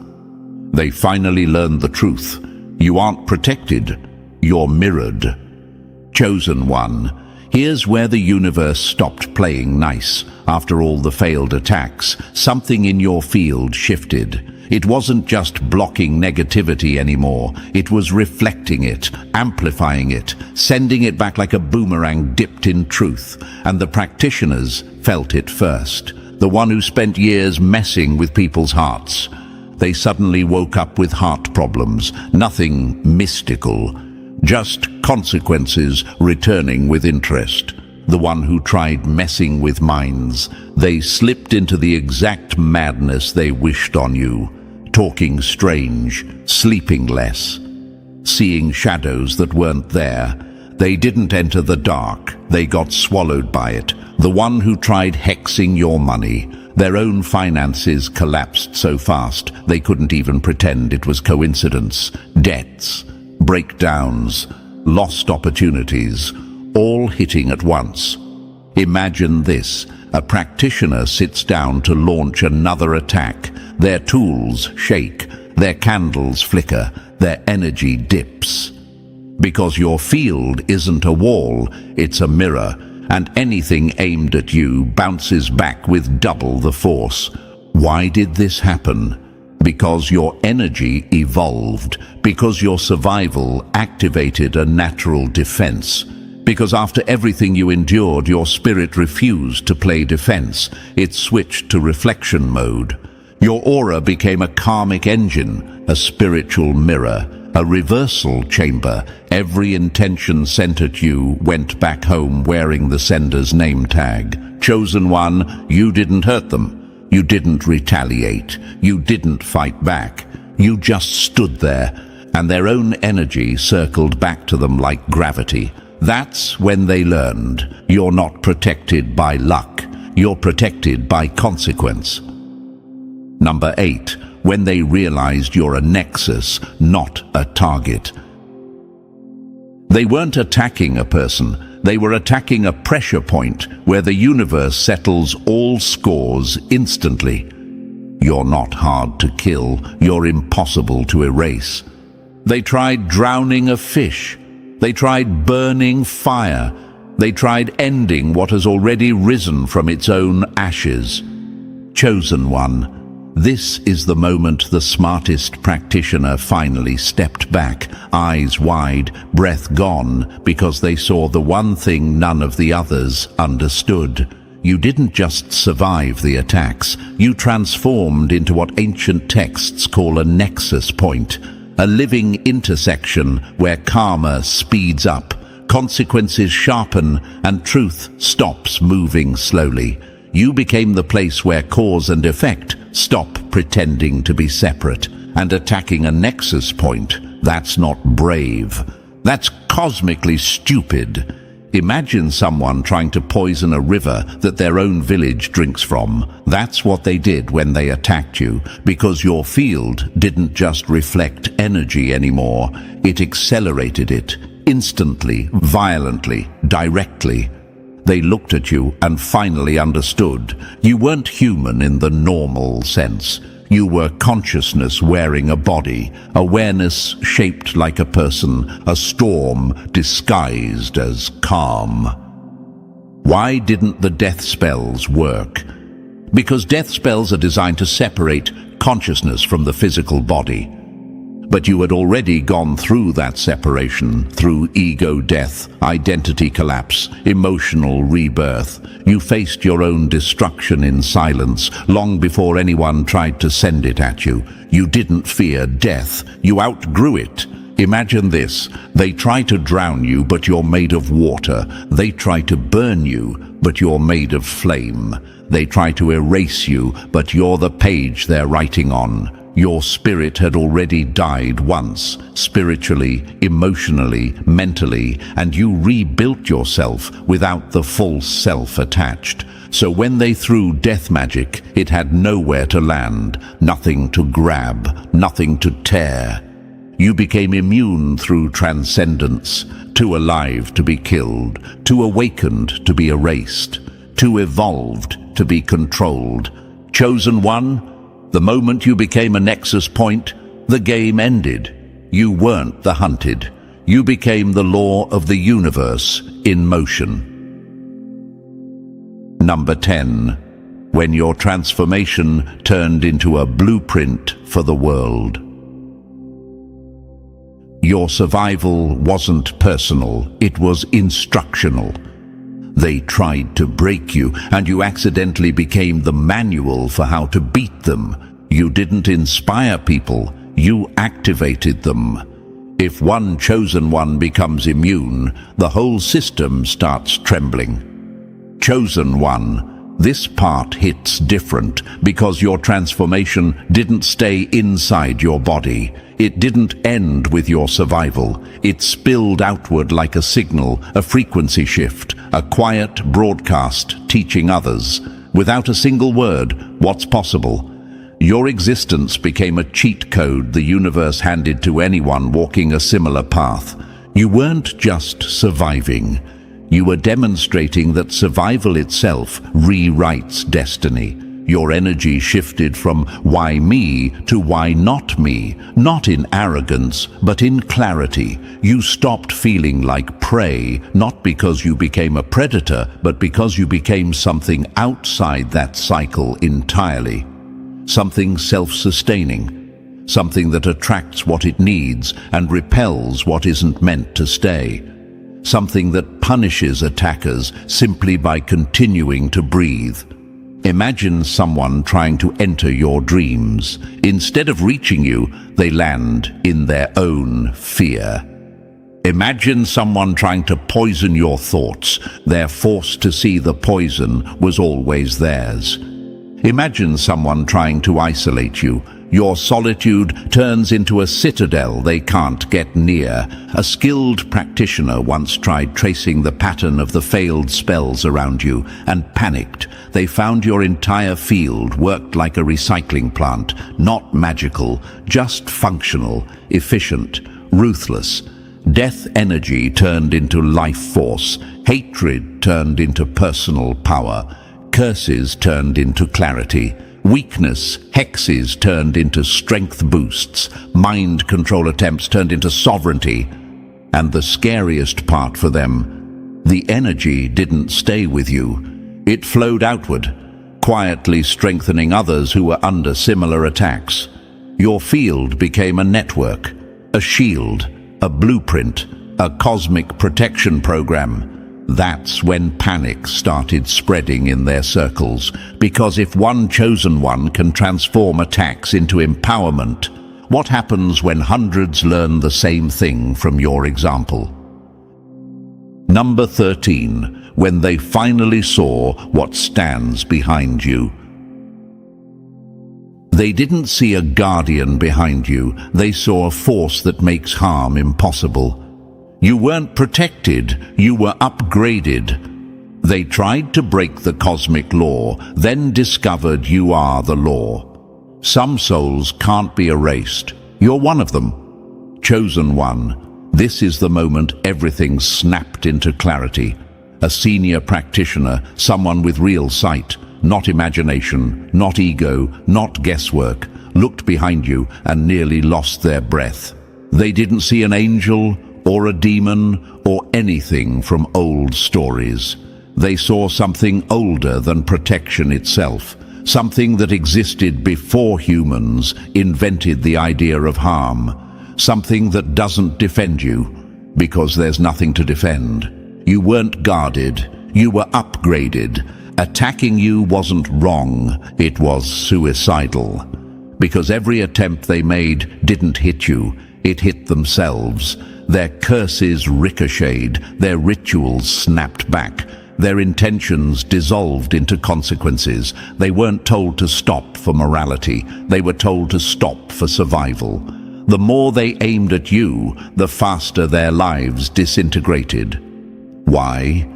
They finally learned the truth. You aren't protected, you're mirrored. Chosen one. Here's where the universe stopped playing nice. After all the failed attacks, something in your field shifted. It wasn't just blocking negativity anymore. It was reflecting it, amplifying it, sending it back like a boomerang dipped in truth. And the practitioners felt it first. The one who spent years messing with people's hearts. They suddenly woke up with heart problems. Nothing mystical. Just consequences returning with interest. The one who tried messing with minds. They slipped into the exact madness they wished on you. Talking strange, sleeping less, seeing shadows that weren't there. They didn't enter the dark, they got swallowed by it. The one who tried hexing your money. Their own finances collapsed so fast they couldn't even pretend it was coincidence. Debts, breakdowns, lost opportunities, all hitting at once. Imagine this. A practitioner sits down to launch another attack. Their tools shake, their candles flicker, their energy dips. Because your field isn't a wall, it's a mirror, and anything aimed at you bounces back with double the force. Why did this happen? Because your energy evolved, because your survival activated a natural defense. Because after everything you endured, your spirit refused to play defense. It switched to reflection mode. Your aura became a karmic engine, a spiritual mirror, a reversal chamber. Every intention sent at you went back home wearing the sender's name tag. Chosen one, you didn't hurt them. You didn't retaliate. You didn't fight back. You just stood there, and their own energy circled back to them like gravity. That's when they learned you're not protected by luck, you're protected by consequence. Number 8, when they realized you're a nexus, not a target. They weren't attacking a person, they were attacking a pressure point where the universe settles all scores instantly. You're not hard to kill, you're impossible to erase. They tried drowning a fish. They tried burning fire. They tried ending what has already risen from its own ashes. Chosen one, This is the moment the smartest practitioner finally stepped back, eyes wide, breath gone, because they saw the one thing none of the others understood. You didn't just survive the attacks, you transformed into what ancient texts call a nexus point, a living intersection where karma speeds up, consequences sharpen, and truth stops moving slowly. You became the place where cause and effect stop pretending to be separate, and attacking a nexus point, that's not brave. That's cosmically stupid. Imagine someone trying to poison a river that their own village drinks from. That's what they did when they attacked you, because your field didn't just reflect energy anymore. It accelerated it, instantly, violently, directly. They looked at you and finally understood. You weren't human in the normal sense. You were consciousness wearing a body, awareness shaped like a person, a storm disguised as calm. Why didn't the death spells work? Because death spells are designed to separate consciousness from the physical body. But you had already gone through that separation, through ego death, identity collapse, emotional rebirth. You faced your own destruction in silence, long before anyone tried to send it at you. You didn't fear death. You outgrew it. Imagine this. They try to drown you, but you're made of water. They try to burn you, but you're made of flame. They try to erase you, but you're the page they're writing on. Your spirit had already died once, spiritually, emotionally, mentally, and you rebuilt yourself without the false self attached. So when they threw death magic, it had nowhere to land, nothing to grab, nothing to tear. You became immune through transcendence, too alive to be killed, too awakened to be erased, too evolved to be controlled. Chosen one? The moment you became a nexus point, the game ended. You weren't the hunted. You became the law of the universe in motion. Number 10. When your transformation turned into a blueprint for the world. Your survival wasn't personal, it was instructional. They tried to break you, and you accidentally became the manual for how to beat them. You didn't inspire people, you activated them. If one chosen one becomes immune, the whole system starts trembling. Chosen one. This part hits different because your transformation didn't stay inside your body. It didn't end with your survival. It spilled outward like a signal, a frequency shift, a quiet broadcast teaching others, without a single word, what's possible. Your existence became a cheat code the universe handed to anyone walking a similar path. You weren't just surviving. You were demonstrating that survival itself rewrites destiny. Your energy shifted from why me to why not me, not in arrogance, but in clarity. You stopped feeling like prey, not because you became a predator, but because you became something outside that cycle entirely. Something self-sustaining, something that attracts what it needs and repels what isn't meant to stay. Something that punishes attackers simply by continuing to breathe. Imagine someone trying to enter your dreams. Instead of reaching you, they land in their own fear. Imagine someone trying to poison your thoughts. Their force to see the poison was always theirs. Imagine someone trying to isolate you. Your solitude turns into a citadel they can't get near. A skilled practitioner once tried tracing the pattern of the failed spells around you and panicked. They found your entire field worked like a recycling plant, not magical, just functional, efficient, ruthless. Death energy turned into life force. Hatred turned into personal power. Curses turned into clarity. Weakness, hexes turned into strength boosts. Mind control attempts turned into sovereignty. And the scariest part for them, the energy didn't stay with you. It flowed outward, quietly strengthening others who were under similar attacks. Your field became a network, a shield, a blueprint, a cosmic protection program. That's when panic started spreading in their circles, because if one chosen one can transform attacks into empowerment, what happens when hundreds learn the same thing from your example? Number 13, when they finally saw what stands behind you. They didn't see a guardian behind you, they saw a force that makes harm impossible. You weren't protected, you were upgraded. They tried to break the cosmic law, then discovered you are the law. Some souls can't be erased. You're one of them. Chosen one. This is the moment everything snapped into clarity. A senior practitioner, someone with real sight, not imagination, not ego, not guesswork, looked behind you and nearly lost their breath. They didn't see an angel or a demon or anything from old stories. They saw something older than protection itself, something that existed before humans invented the idea of harm, something that doesn't defend you, because there's nothing to defend. You weren't guarded, you were upgraded. Attacking you wasn't wrong, it was suicidal. Because every attempt they made didn't hit you, it hit themselves. Their curses ricocheted, their rituals snapped back, their intentions dissolved into consequences. They weren't told to stop for morality, they were told to stop for survival. The more they aimed at you, the faster their lives disintegrated. Why?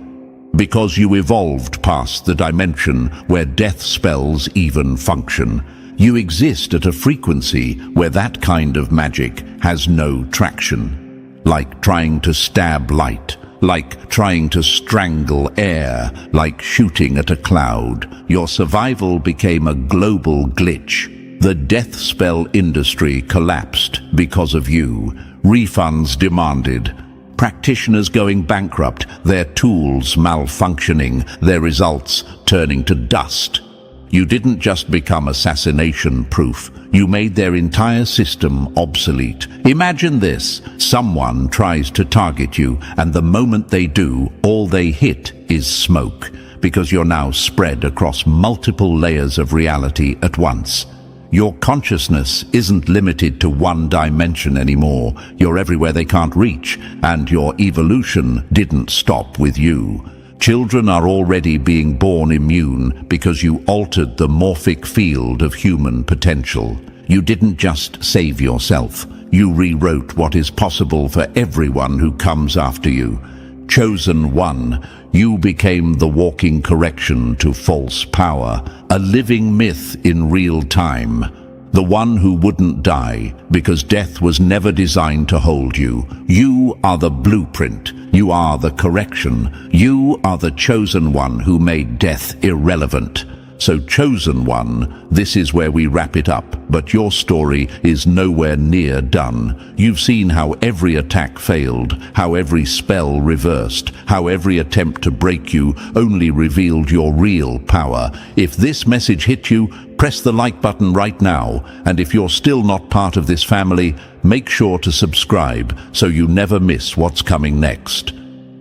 Because you evolved past the dimension where death spells even function. You exist at a frequency where that kind of magic has no traction. Like trying to stab light, like trying to strangle air, like shooting at a cloud. Your survival became a global glitch. The death spell industry collapsed because of you. Refunds demanded. Practitioners going bankrupt, their tools malfunctioning, their results turning to dust. You didn't just become assassination-proof, you made their entire system obsolete. Imagine this, someone tries to target you, and the moment they do, all they hit is smoke, because you're now spread across multiple layers of reality at once. Your consciousness isn't limited to one dimension anymore. You're everywhere they can't reach, and your evolution didn't stop with you. Children are already being born immune because you altered the morphic field of human potential. You didn't just save yourself. You rewrote what is possible for everyone who comes after you. Chosen one, you became the walking correction to false power, a living myth in real time. The one who wouldn't die, because death was never designed to hold you. You are the blueprint. You are the correction. You are the chosen one who made death irrelevant. So chosen one, this is where we wrap it up, but your story is nowhere near done. You've seen how every attack failed, how every spell reversed, how every attempt to break you only revealed your real power. If this message hit you, press the like button right now, and if you're still not part of this family, make sure to subscribe so you never miss what's coming next.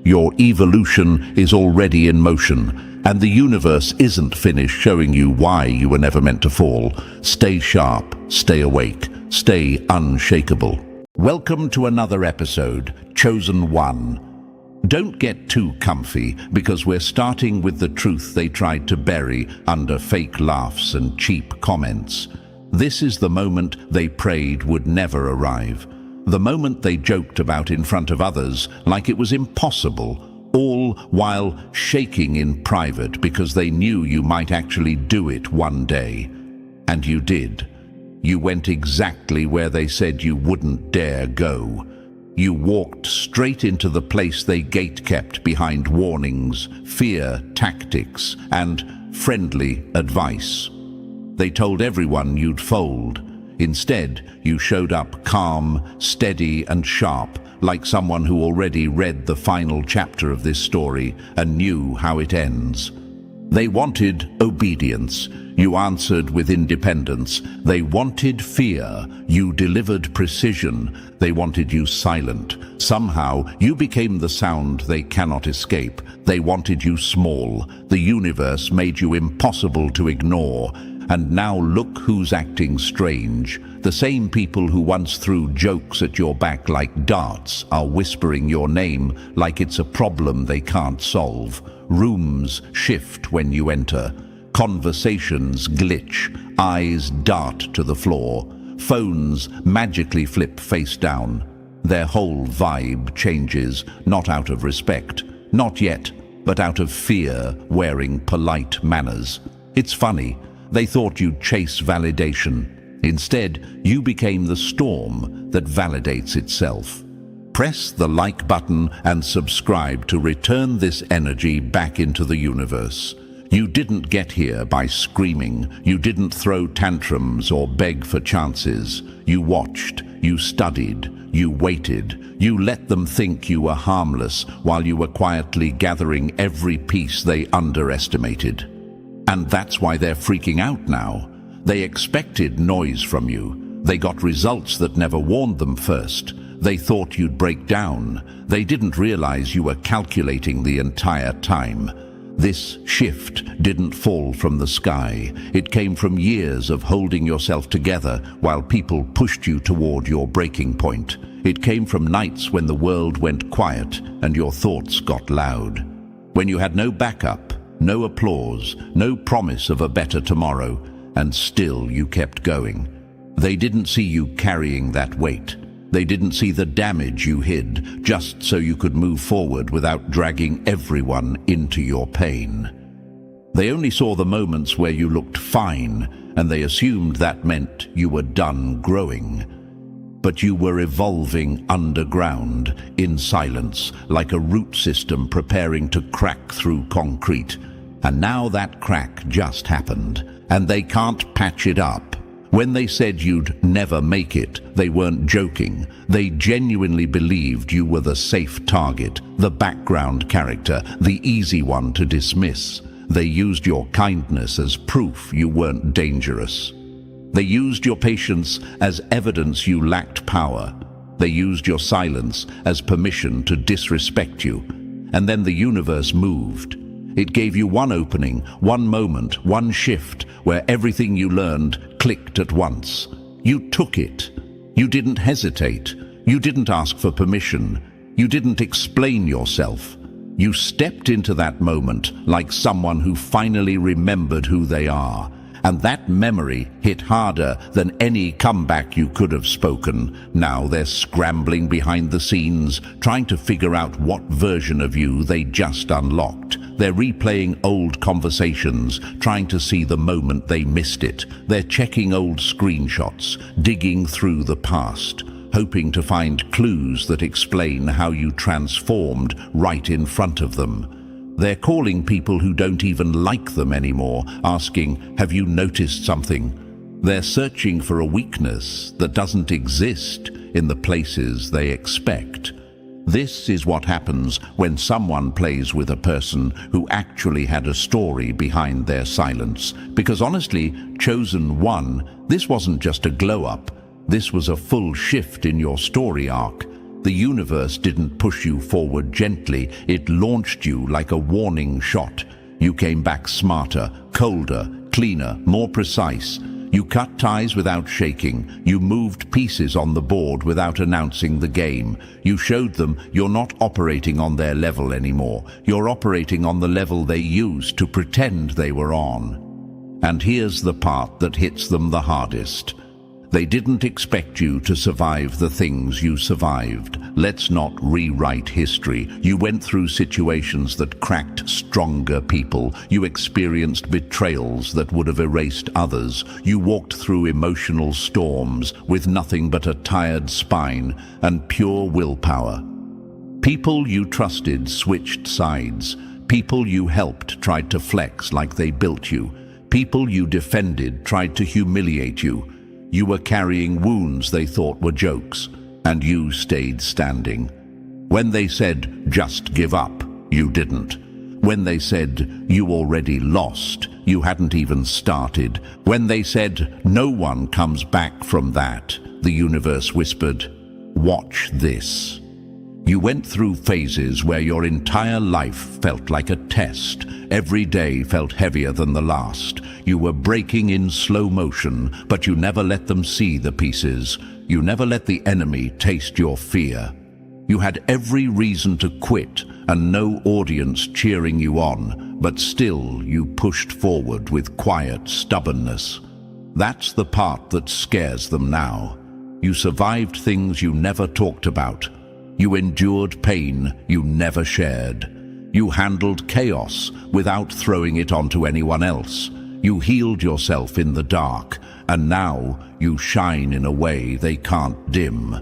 Your evolution is already in motion, and the universe isn't finished showing you why you were never meant to fall. Stay sharp, stay awake, stay unshakable. Welcome to another episode, Chosen One. Don't get too comfy, because we're starting with the truth they tried to bury under fake laughs and cheap comments. This is the moment they prayed would never arrive. The moment they joked about in front of others like it was impossible, all while shaking in private because they knew you might actually do it one day. And you did. You went exactly where they said you wouldn't dare go. You walked straight into the place they gate-kept behind warnings, fear tactics, and friendly advice. They told everyone you'd fold. Instead, you showed up calm, steady, and sharp, like someone who already read the final chapter of this story and knew how it ends. They wanted obedience. You answered with independence. They wanted fear. You delivered precision. They wanted you silent. Somehow, you became the sound they cannot escape. They wanted you small. The universe made you impossible to ignore. And now look who's acting strange. The same people who once threw jokes at your back like darts are whispering your name like it's a problem they can't solve. Rooms shift when you enter. Conversations glitch. Eyes dart to the floor. Phones magically flip face down. Their whole vibe changes, not out of respect. Not yet, but out of fear, wearing polite manners. It's funny. They thought you'd chase validation. Instead, you became the storm that validates itself. Press the like button and subscribe to return this energy back into the universe. You didn't get here by screaming. You didn't throw tantrums or beg for chances. You watched, you studied, you waited. You let them think you were harmless while you were quietly gathering every piece they underestimated. And that's why they're freaking out now. They expected noise from you. They got results that never warned them first. They thought you'd break down. They didn't realize you were calculating the entire time. This shift didn't fall from the sky. It came from years of holding yourself together while people pushed you toward your breaking point. It came from nights when the world went quiet and your thoughts got loud. When you had no backup, no applause, no promise of a better tomorrow, and still you kept going. They didn't see you carrying that weight. They didn't see the damage you hid just so you could move forward without dragging everyone into your pain. They only saw the moments where you looked fine, and they assumed that meant you were done growing. But you were evolving underground, in silence, like a root system preparing to crack through concrete. And now that crack just happened, and they can't patch it up. When they said you'd never make it, they weren't joking. They genuinely believed you were the safe target, the background character, the easy one to dismiss. They used your kindness as proof you weren't dangerous. They used your patience as evidence you lacked power. They used your silence as permission to disrespect you. And then the universe moved. It gave you one opening, one moment, one shift, where everything you learned clicked at once. You took it. You didn't hesitate. You didn't ask for permission. You didn't explain yourself. You stepped into that moment like someone who finally remembered who they are. And that memory hit harder than any comeback you could have spoken. Now they're scrambling behind the scenes, trying to figure out what version of you they just unlocked. They're replaying old conversations, trying to see the moment they missed it. They're checking old screenshots, digging through the past, hoping to find clues that explain how you transformed right in front of them. They're calling people who don't even like them anymore, asking, "Have you noticed something?" They're searching for a weakness that doesn't exist in the places they expect. This is what happens when someone plays with a person who actually had a story behind their silence. Because honestly, Chosen One, this wasn't just a glow-up. This was a full shift in your story arc. The universe didn't push you forward gently. It launched you like a warning shot. You came back smarter, colder, cleaner, more precise. You cut ties without shaking. You moved pieces on the board without announcing the game. You showed them you're not operating on their level anymore. You're operating on the level they used to pretend they were on. And here's the part that hits them the hardest. They didn't expect you to survive the things you survived. Let's not rewrite history. You went through situations that cracked stronger people. You experienced betrayals that would have erased others. You walked through emotional storms with nothing but a tired spine and pure willpower. People you trusted switched sides. People you helped tried to flex like they built you. People you defended tried to humiliate you. You were carrying wounds they thought were jokes, and you stayed standing. When they said, "Just give up," you didn't. When they said, "You already lost, you hadn't even started." When they said, "No one comes back from that," the universe whispered, "Watch this." You went through phases where your entire life felt like a test. Every day felt heavier than the last. You were breaking in slow motion, but you never let them see the pieces. You never let the enemy taste your fear. You had every reason to quit and no audience cheering you on, but still you pushed forward with quiet stubbornness. That's the part that scares them now. You survived things you never talked about. You endured pain you never shared. You handled chaos without throwing it onto anyone else. You healed yourself in the dark, and now you shine in a way they can't dim.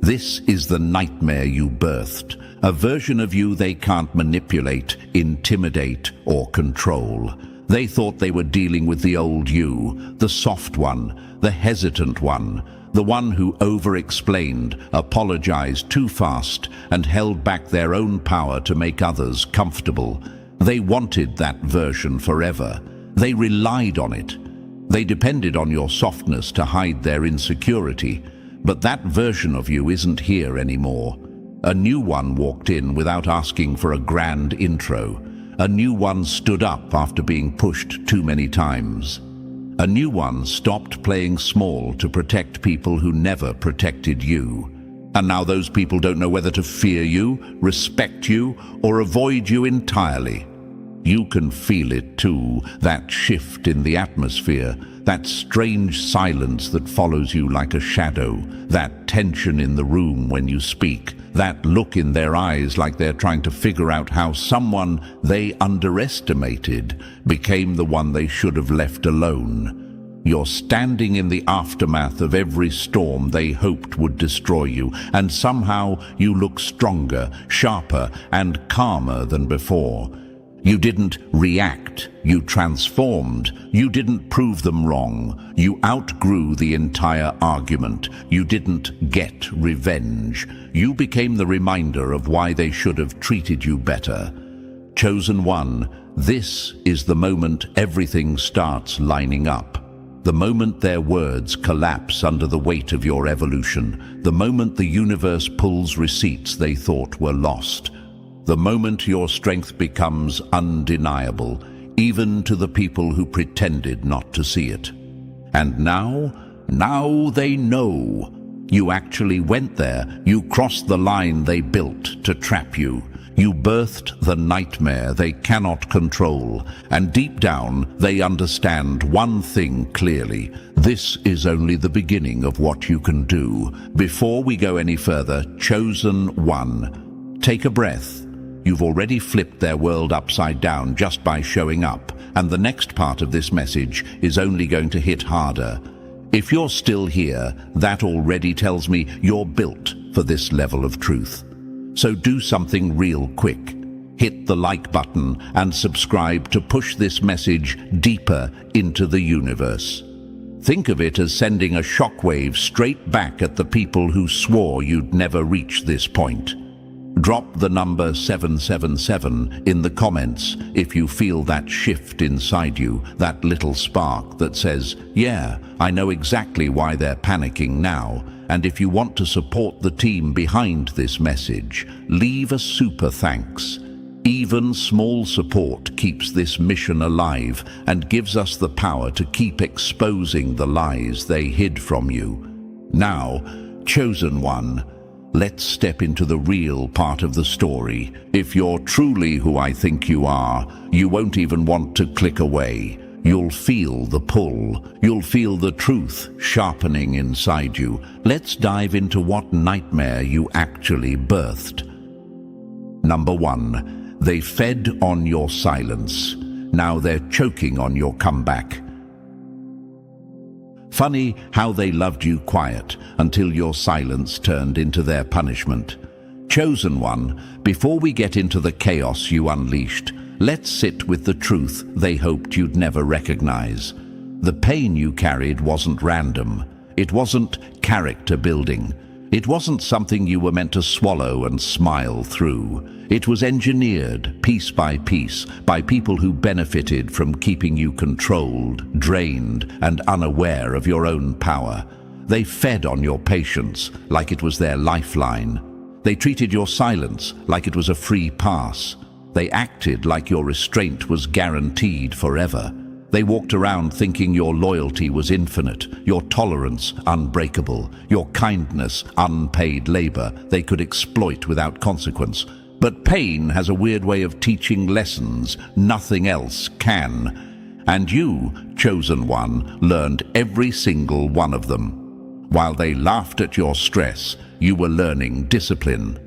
This is the nightmare you birthed, a version of you they can't manipulate, intimidate, or control. They thought they were dealing with the old you, the soft one, the hesitant one, the one who over-explained, apologized too fast, and held back their own power to make others comfortable. They wanted that version forever. They relied on it. They depended on your softness to hide their insecurity. But that version of you isn't here anymore. A new one walked in without asking for a grand intro. A new one stood up after being pushed too many times. A new one stopped playing small to protect people who never protected you. And now those people don't know whether to fear you, respect you, or avoid you entirely. You can feel it too, that shift in the atmosphere, that strange silence that follows you like a shadow, that tension in the room when you speak, that look in their eyes like they're trying to figure out how someone they underestimated became the one they should have left alone. You're standing in the aftermath of every storm they hoped would destroy you, and somehow you look stronger, sharper, and calmer than before. You didn't react, you transformed. You didn't prove them wrong. You outgrew the entire argument. You didn't get revenge. You became the reminder of why they should have treated you better. Chosen one, this is the moment everything starts lining up. The moment their words collapse under the weight of your evolution. The moment the universe pulls receipts they thought were lost. The moment your strength becomes undeniable, even to the people who pretended not to see it. And now they know. You actually went there. You crossed the line they built to trap you. You birthed the nightmare they cannot control. And deep down, they understand one thing clearly. This is only the beginning of what you can do. Before we go any further, Chosen One, take a breath. You've already flipped their world upside down just by showing up, and the next part of this message is only going to hit harder. If you're still here, that already tells me you're built for this level of truth. So do something real quick. Hit the like button and subscribe to push this message deeper into the universe. Think of it as sending a shockwave straight back at the people who swore you'd never reach this point. Drop the number 777 in the comments if you feel that shift inside you, that little spark that says, yeah, I know exactly why they're panicking now. And if you want to support the team behind this message, leave a super thanks. Even small support keeps this mission alive and gives us the power to keep exposing the lies they hid from you. Now, Chosen One, let's step into the real part of the story. If you're truly who I think you are, you won't even want to click away. You'll feel the pull. You'll feel the truth sharpening inside you. Let's dive into what nightmare you actually birthed. Number 1, they fed on your silence. Now they're choking on your comeback. Funny how they loved you quiet until your silence turned into their punishment. Chosen One, before we get into the chaos you unleashed, let's sit with the truth they hoped you'd never recognize. The pain you carried wasn't random. It wasn't character building. It wasn't something you were meant to swallow and smile through. It was engineered, piece by piece, by people who benefited from keeping you controlled, drained, and unaware of your own power. They fed on your patience like it was their lifeline. They treated your silence like it was a free pass. They acted like your restraint was guaranteed forever. They walked around thinking your loyalty was infinite, your tolerance unbreakable, your kindness unpaid labor they could exploit without consequence. But pain has a weird way of teaching lessons nothing else can. And you, chosen one, learned every single one of them. While they laughed at your stress, you were learning discipline.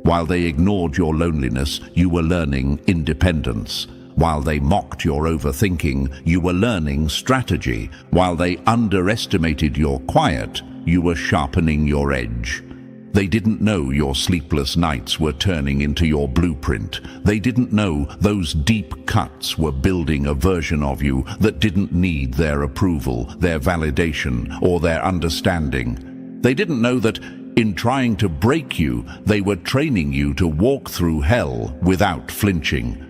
While they ignored your loneliness, you were learning independence. While they mocked your overthinking, you were learning strategy. While they underestimated your quiet, you were sharpening your edge. They didn't know your sleepless nights were turning into your blueprint. They didn't know those deep cuts were building a version of you that didn't need their approval, their validation, or their understanding. They didn't know that in trying to break you, they were training you to walk through hell without flinching.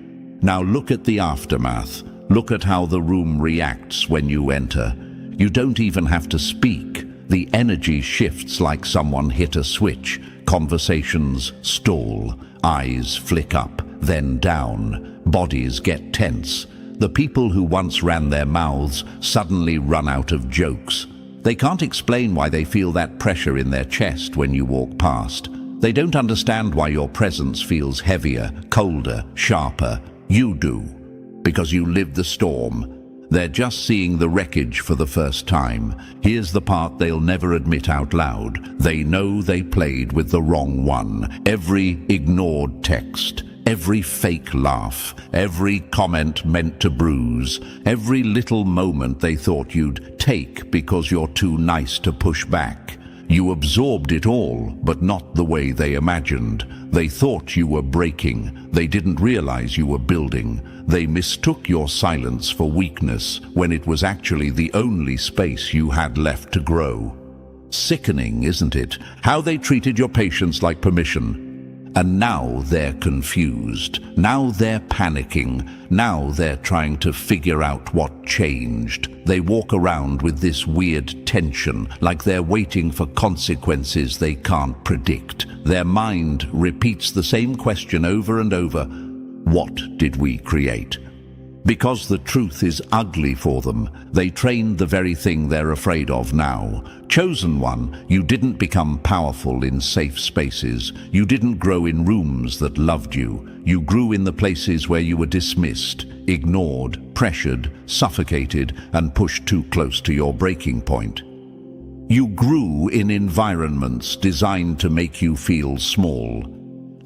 Now look at the aftermath. Look at how the room reacts when you enter. You don't even have to speak. The energy shifts like someone hit a switch. Conversations stall, eyes flick up, then down, bodies get tense. The people who once ran their mouths suddenly run out of jokes. They can't explain why they feel that pressure in their chest when you walk past. They don't understand why your presence feels heavier, colder, sharper. You do, because you lived the storm. They're just seeing the wreckage for the first time. Here's the part they'll never admit out loud. They know they played with the wrong one. Every ignored text, every fake laugh, every comment meant to bruise, every little moment they thought you'd take because you're too nice to push back. You absorbed it all, but not the way they imagined. They thought you were breaking. They didn't realize you were building. They mistook your silence for weakness when it was actually the only space you had left to grow. Sickening, isn't it? How they treated your patience like permission. And now they're confused. Now they're panicking. Now they're trying to figure out what changed. They walk around with this weird tension, like they're waiting for consequences they can't predict. Their mind repeats the same question over and over. What did we create? Because the truth is ugly for them, they trained the very thing they're afraid of now. Chosen one, you didn't become powerful in safe spaces. You didn't grow in rooms that loved you. You grew in the places where you were dismissed, ignored, pressured, suffocated, and pushed too close to your breaking point. You grew in environments designed to make you feel small.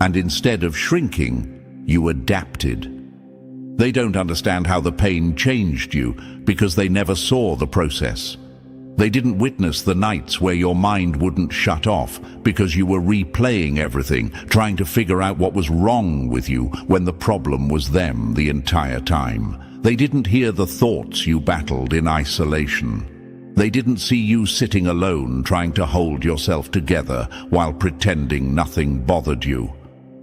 And instead of shrinking, you adapted. They don't understand how the pain changed you because they never saw the process. They didn't witness the nights where your mind wouldn't shut off because you were replaying everything, trying to figure out what was wrong with you when the problem was them the entire time. They didn't hear the thoughts you battled in isolation. They didn't see you sitting alone trying to hold yourself together while pretending nothing bothered you.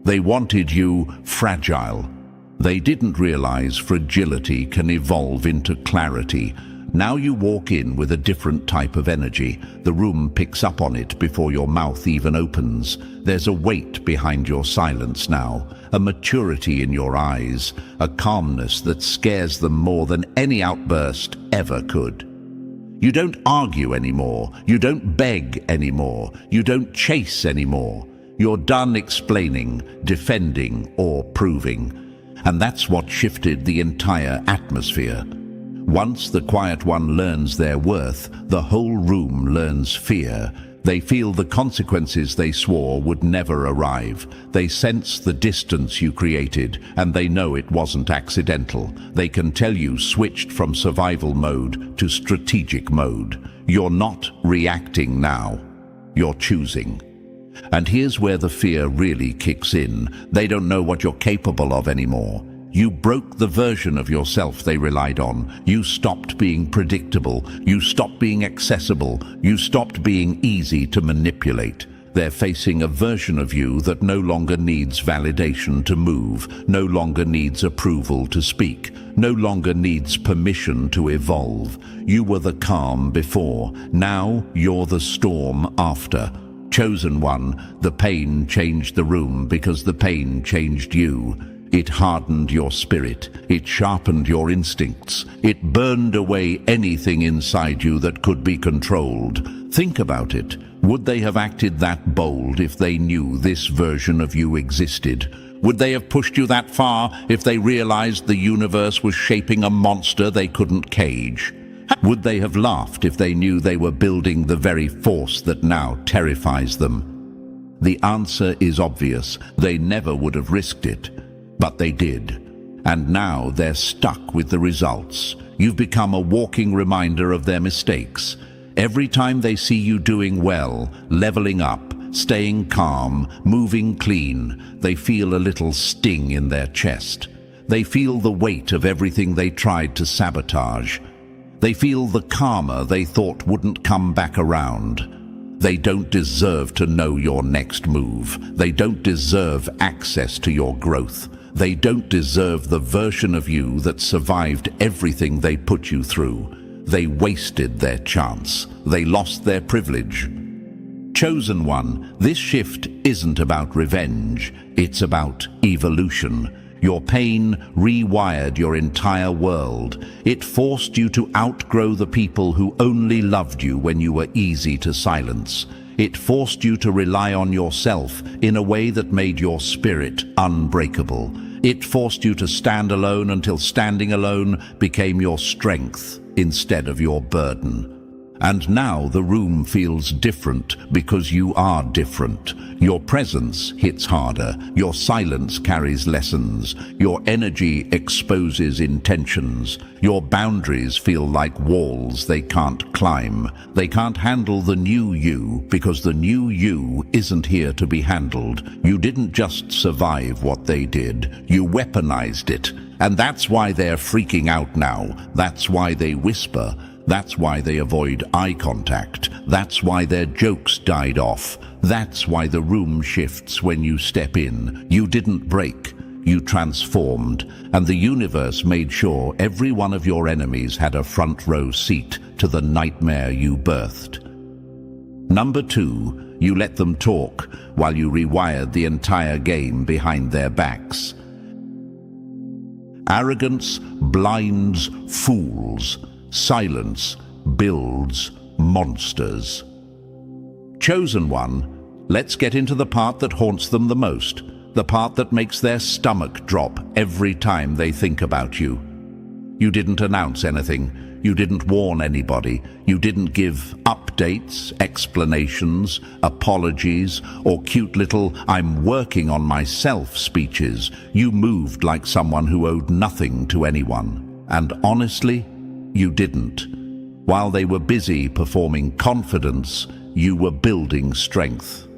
They wanted you fragile. They didn't realize fragility can evolve into clarity. Now you walk in with a different type of energy. The room picks up on it before your mouth even opens. There's a weight behind your silence now, a maturity in your eyes, a calmness that scares them more than any outburst ever could. You don't argue anymore. You don't beg anymore. You don't chase anymore. You're done explaining, defending, or proving. And that's what shifted the entire atmosphere. Once the quiet one learns their worth, the whole room learns fear. They feel the consequences they swore would never arrive. They sense the distance you created, and they know it wasn't accidental. They can tell you switched from survival mode to strategic mode. You're not reacting now. You're choosing. And here's where the fear really kicks in. They don't know what you're capable of anymore. You broke the version of yourself they relied on. You stopped being predictable. You stopped being accessible. You stopped being easy to manipulate. they're facing a version of you that no longer needs validation to move, no longer needs approval to speak, no longer needs permission to evolve. You were the calm before, now you're the storm after. Chosen one, the pain changed the room because the pain changed you. It hardened your spirit, it sharpened your instincts, it burned away anything inside you that could be controlled. Think about it. Would they have acted that bold if they knew this version of you existed? Would they have pushed you that far if they realized the universe was shaping a monster they couldn't cage? Would they have laughed if they knew they were building the very force that now terrifies them? The answer is obvious. They never would have risked it. But they did. And now they're stuck with the results. You've become a walking reminder of their mistakes. Every time they see you doing well, leveling up, staying calm, moving clean, they feel a little sting in their chest. They feel the weight of everything they tried to sabotage. They feel the karma they thought wouldn't come back around. They don't deserve to know your next move. They don't deserve access to your growth. They don't deserve the version of you that survived everything they put you through. They wasted their chance. They lost their privilege. Chosen one, this shift isn't about revenge. It's about evolution. Your pain rewired your entire world. It forced you to outgrow the people who only loved you when you were easy to silence. It forced you to rely on yourself in a way that made your spirit unbreakable. It forced you to stand alone until standing alone became your strength instead of your burden. And now the room feels different because you are different. Your presence hits harder. Your silence carries lessons. Your energy exposes intentions. Your boundaries feel like walls they can't climb. They can't handle the new you because the new you isn't here to be handled. You didn't just survive what they did. You weaponized it. And that's why they're freaking out now. That's why they whisper. That's why they avoid eye contact. That's why their jokes died off. That's why the room shifts when you step in. You didn't break. You transformed. And the universe made sure every one of your enemies had a front row seat to the nightmare you birthed. Number 2, you let them talk while you rewired the entire game behind their backs. Arrogance blinds fools. Silence builds monsters. Chosen one, let's get into the part that haunts them the most, the part that makes their stomach drop every time they think about you. You didn't announce anything. You didn't warn anybody. You didn't give updates, explanations, apologies, or cute little "I'm working on myself" speeches. You moved like someone who owed nothing to anyone. And honestly, you didn't. While they were busy performing confidence, you were building strength.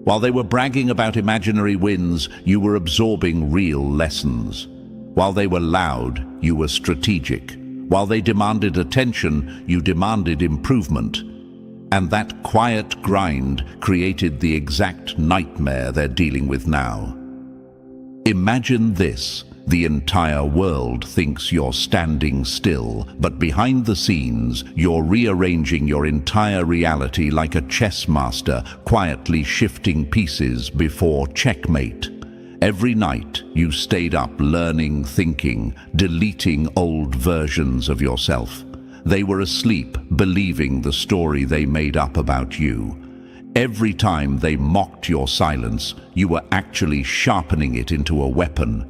While they were bragging about imaginary wins, you were absorbing real lessons. While they were loud, you were strategic. While they demanded attention, you demanded improvement. And that quiet grind created the exact nightmare they're dealing with now. Imagine this. The entire world thinks you're standing still, but behind the scenes, you're rearranging your entire reality like a chess master, quietly shifting pieces before checkmate. Every night, you stayed up learning, thinking, deleting old versions of yourself. They were asleep, believing the story they made up about you. Every time they mocked your silence, you were actually sharpening it into a weapon.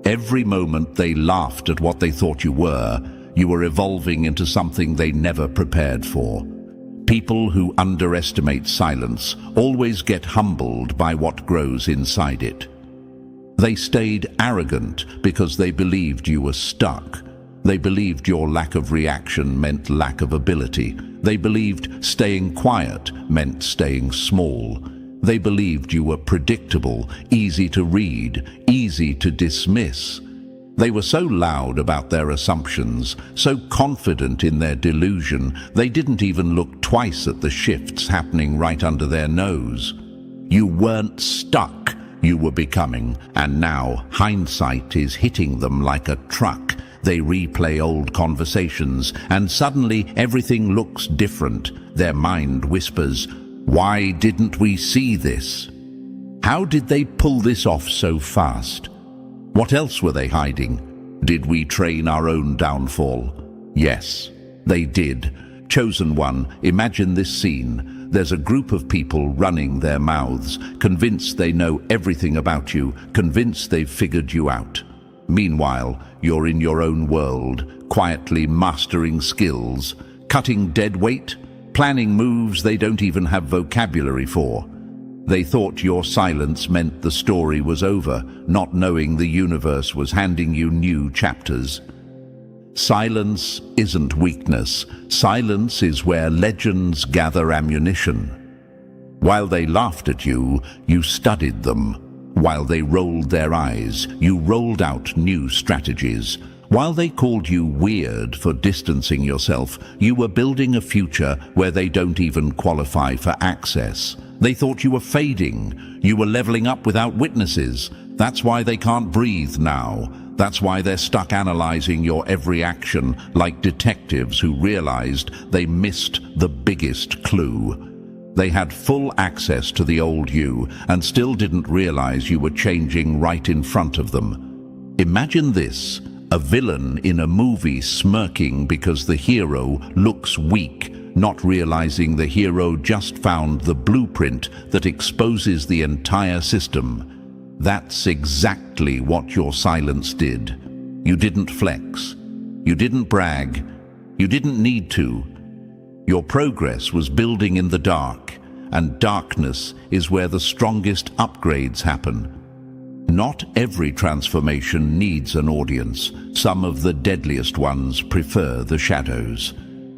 Every moment they laughed at what they thought you were evolving into something they never prepared for. People who underestimate silence always get humbled by what grows inside it. They stayed arrogant because they believed you were stuck. They believed your lack of reaction meant lack of ability. They believed staying quiet meant staying small. They believed you were predictable, easy to read, easy to dismiss. They were so loud about their assumptions, so confident in their delusion, they didn't even look twice at the shifts happening right under their nose. You weren't stuck, you were becoming, and now hindsight is hitting them like a truck. They replay old conversations, and suddenly everything looks different. Their mind whispers, "Why didn't we see this? How did they pull this off so fast? What else were they hiding? Did we train our own downfall?" Yes, they did. Chosen one, imagine this scene. There's a group of people running their mouths, convinced they know everything about you, convinced they've figured you out. Meanwhile, you're in your own world, quietly mastering skills, cutting dead weight, planning moves they don't even have vocabulary for. They thought your silence meant the story was over, not knowing the universe was handing you new chapters. Silence isn't weakness. Silence is where legends gather ammunition. While they laughed at you, you studied them. While they rolled their eyes, you rolled out new strategies. While they called you weird for distancing yourself, you were building a future where they don't even qualify for access. They thought you were fading. You were leveling up without witnesses. That's why they can't breathe now. That's why they're stuck analyzing your every action like detectives who realized they missed the biggest clue. They had full access to the old you and still didn't realize you were changing right in front of them. Imagine this, a villain in a movie smirking because the hero looks weak, not realizing the hero just found the blueprint that exposes the entire system. That's exactly what your silence did. You didn't flex. You didn't brag. You didn't need to. Your progress was building in the dark, and darkness is where the strongest upgrades happen. Not every transformation needs an audience. Some of the deadliest ones prefer the shadows.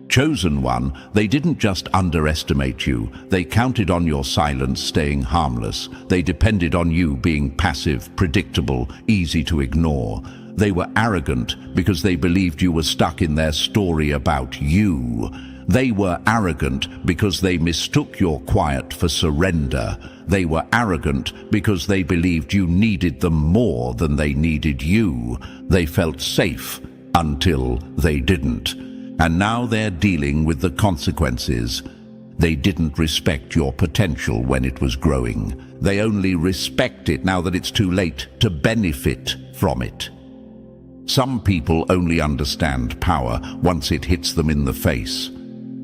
Chosen one, they didn't just underestimate you. They counted on your silence staying harmless. They depended on you being passive, predictable, easy to ignore. They were arrogant because they believed you were stuck in their story about you. They were arrogant because they mistook your quiet for surrender. They were arrogant because they believed you needed them more than they needed you. They felt safe until they didn't. And now they're dealing with the consequences. They didn't respect your potential when it was growing. They only respect it now that it's too late to benefit from it. Some people only understand power once it hits them in the face.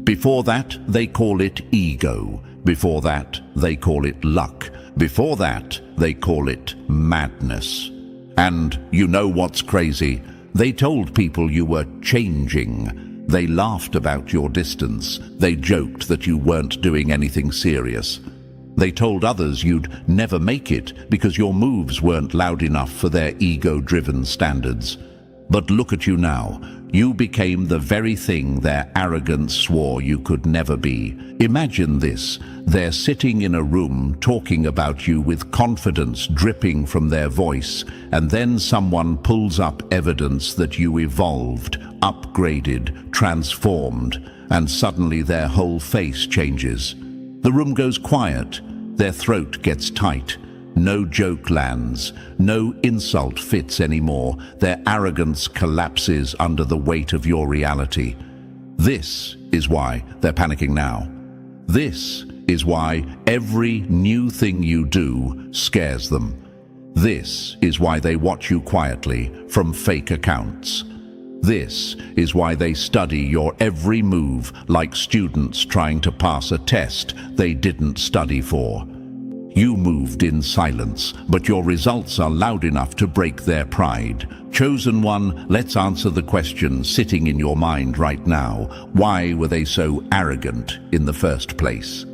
Before that, they call it ego. Before that, they call it luck. Before that, they call it madness. And you know what's crazy? They told people you were changing. They laughed about your distance. They joked that you weren't doing anything serious. They told others you'd never make it because your moves weren't loud enough for their ego-driven standards. But look at you now. You became the very thing their arrogance swore you could never be. Imagine this. They're sitting in a room talking about you with confidence dripping from their voice, and then someone pulls up evidence that you evolved, upgraded, transformed, and suddenly their whole face changes. The room goes quiet. Their throat gets tight. No joke lands. No insult fits anymore. Their arrogance collapses under the weight of your reality. This is why they're panicking now. This is why every new thing you do scares them. This is why they watch you quietly from fake accounts. This is why they study your every move like students trying to pass a test they didn't study for. You moved in silence, but your results are loud enough to break their pride. Chosen one, let's answer the question sitting in your mind right now. Why were they so arrogant in the first place?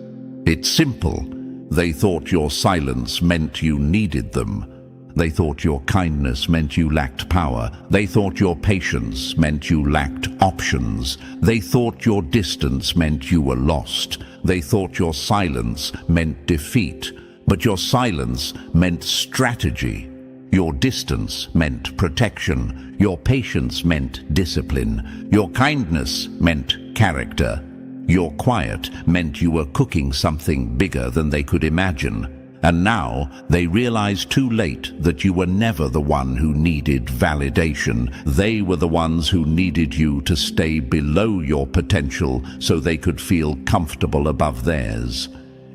It's simple. They thought your silence meant you needed them. They thought your kindness meant you lacked power. They thought your patience meant you lacked options. They thought your distance meant you were lost. They thought your silence meant defeat. But your silence meant strategy. Your distance meant protection. Your patience meant discipline. Your kindness meant character. Your quiet meant you were cooking something bigger than they could imagine. And now they realize too late that you were never the one who needed validation. They were the ones who needed you to stay below your potential so they could feel comfortable above theirs.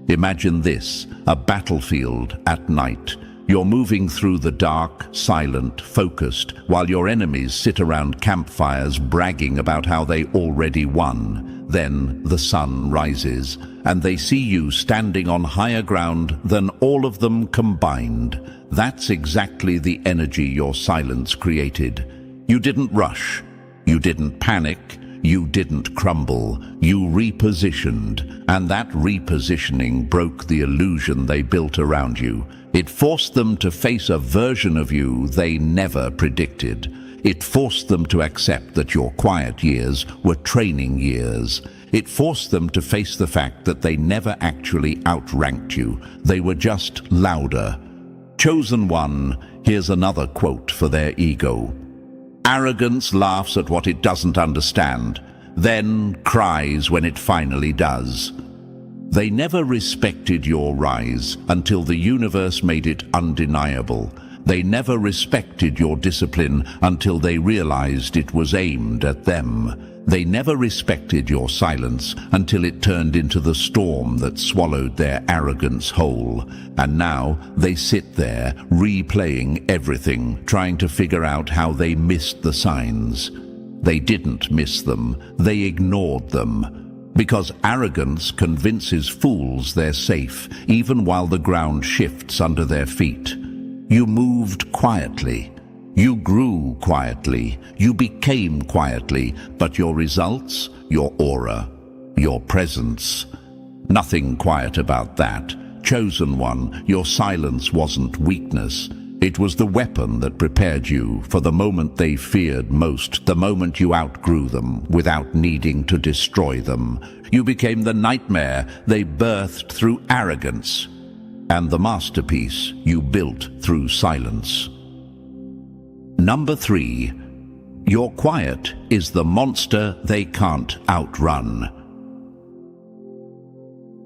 Imagine this, a battlefield at night. You're moving through the dark, silent, focused, while your enemies sit around campfires bragging about how they already won. Then the sun rises, and they see you standing on higher ground than all of them combined. That's exactly the energy your silence created. You didn't rush. You didn't panic. You didn't crumble. You repositioned, and that repositioning broke the illusion they built around you. It forced them to face a version of you they never predicted. It forced them to accept that your quiet years were training years. It forced them to face the fact that they never actually outranked you. They were just louder. Chosen one, here's another quote for their ego. Arrogance laughs at what it doesn't understand, then cries when it finally does. They never respected your rise until the universe made it undeniable. They never respected your discipline until they realized it was aimed at them. They never respected your silence until it turned into the storm that swallowed their arrogance whole. And now they sit there, replaying everything, trying to figure out how they missed the signs. They didn't miss them. They ignored them. Because arrogance convinces fools they're safe, even while the ground shifts under their feet. You moved quietly. You grew quietly. You became quietly. But your results, your aura, your presence, nothing quiet about that. Chosen one, your silence wasn't weakness. It was the weapon that prepared you for the moment they feared most, the moment you outgrew them without needing to destroy them. You became the nightmare they birthed through arrogance, and the masterpiece you built through silence. Number 3, your quiet is the monster they can't outrun.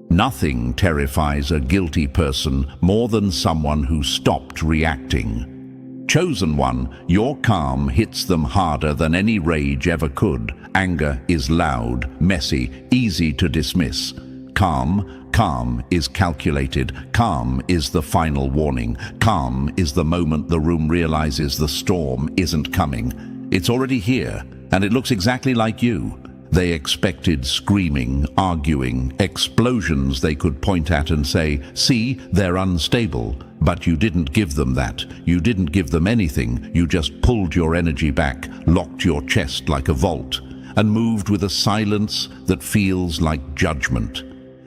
Nothing terrifies a guilty person more than someone who stopped reacting. Chosen one, your calm hits them harder than any rage ever could. Anger is loud, messy, easy to dismiss. Calm is calculated. Calm is the final warning. Calm is the moment the room realizes the storm isn't coming. It's already here, and it looks exactly like you. They expected screaming, arguing, explosions they could point at and say, "See, they're unstable." But you didn't give them that. You didn't give them anything. You just pulled your energy back, locked your chest like a vault, and moved with a silence that feels like judgment.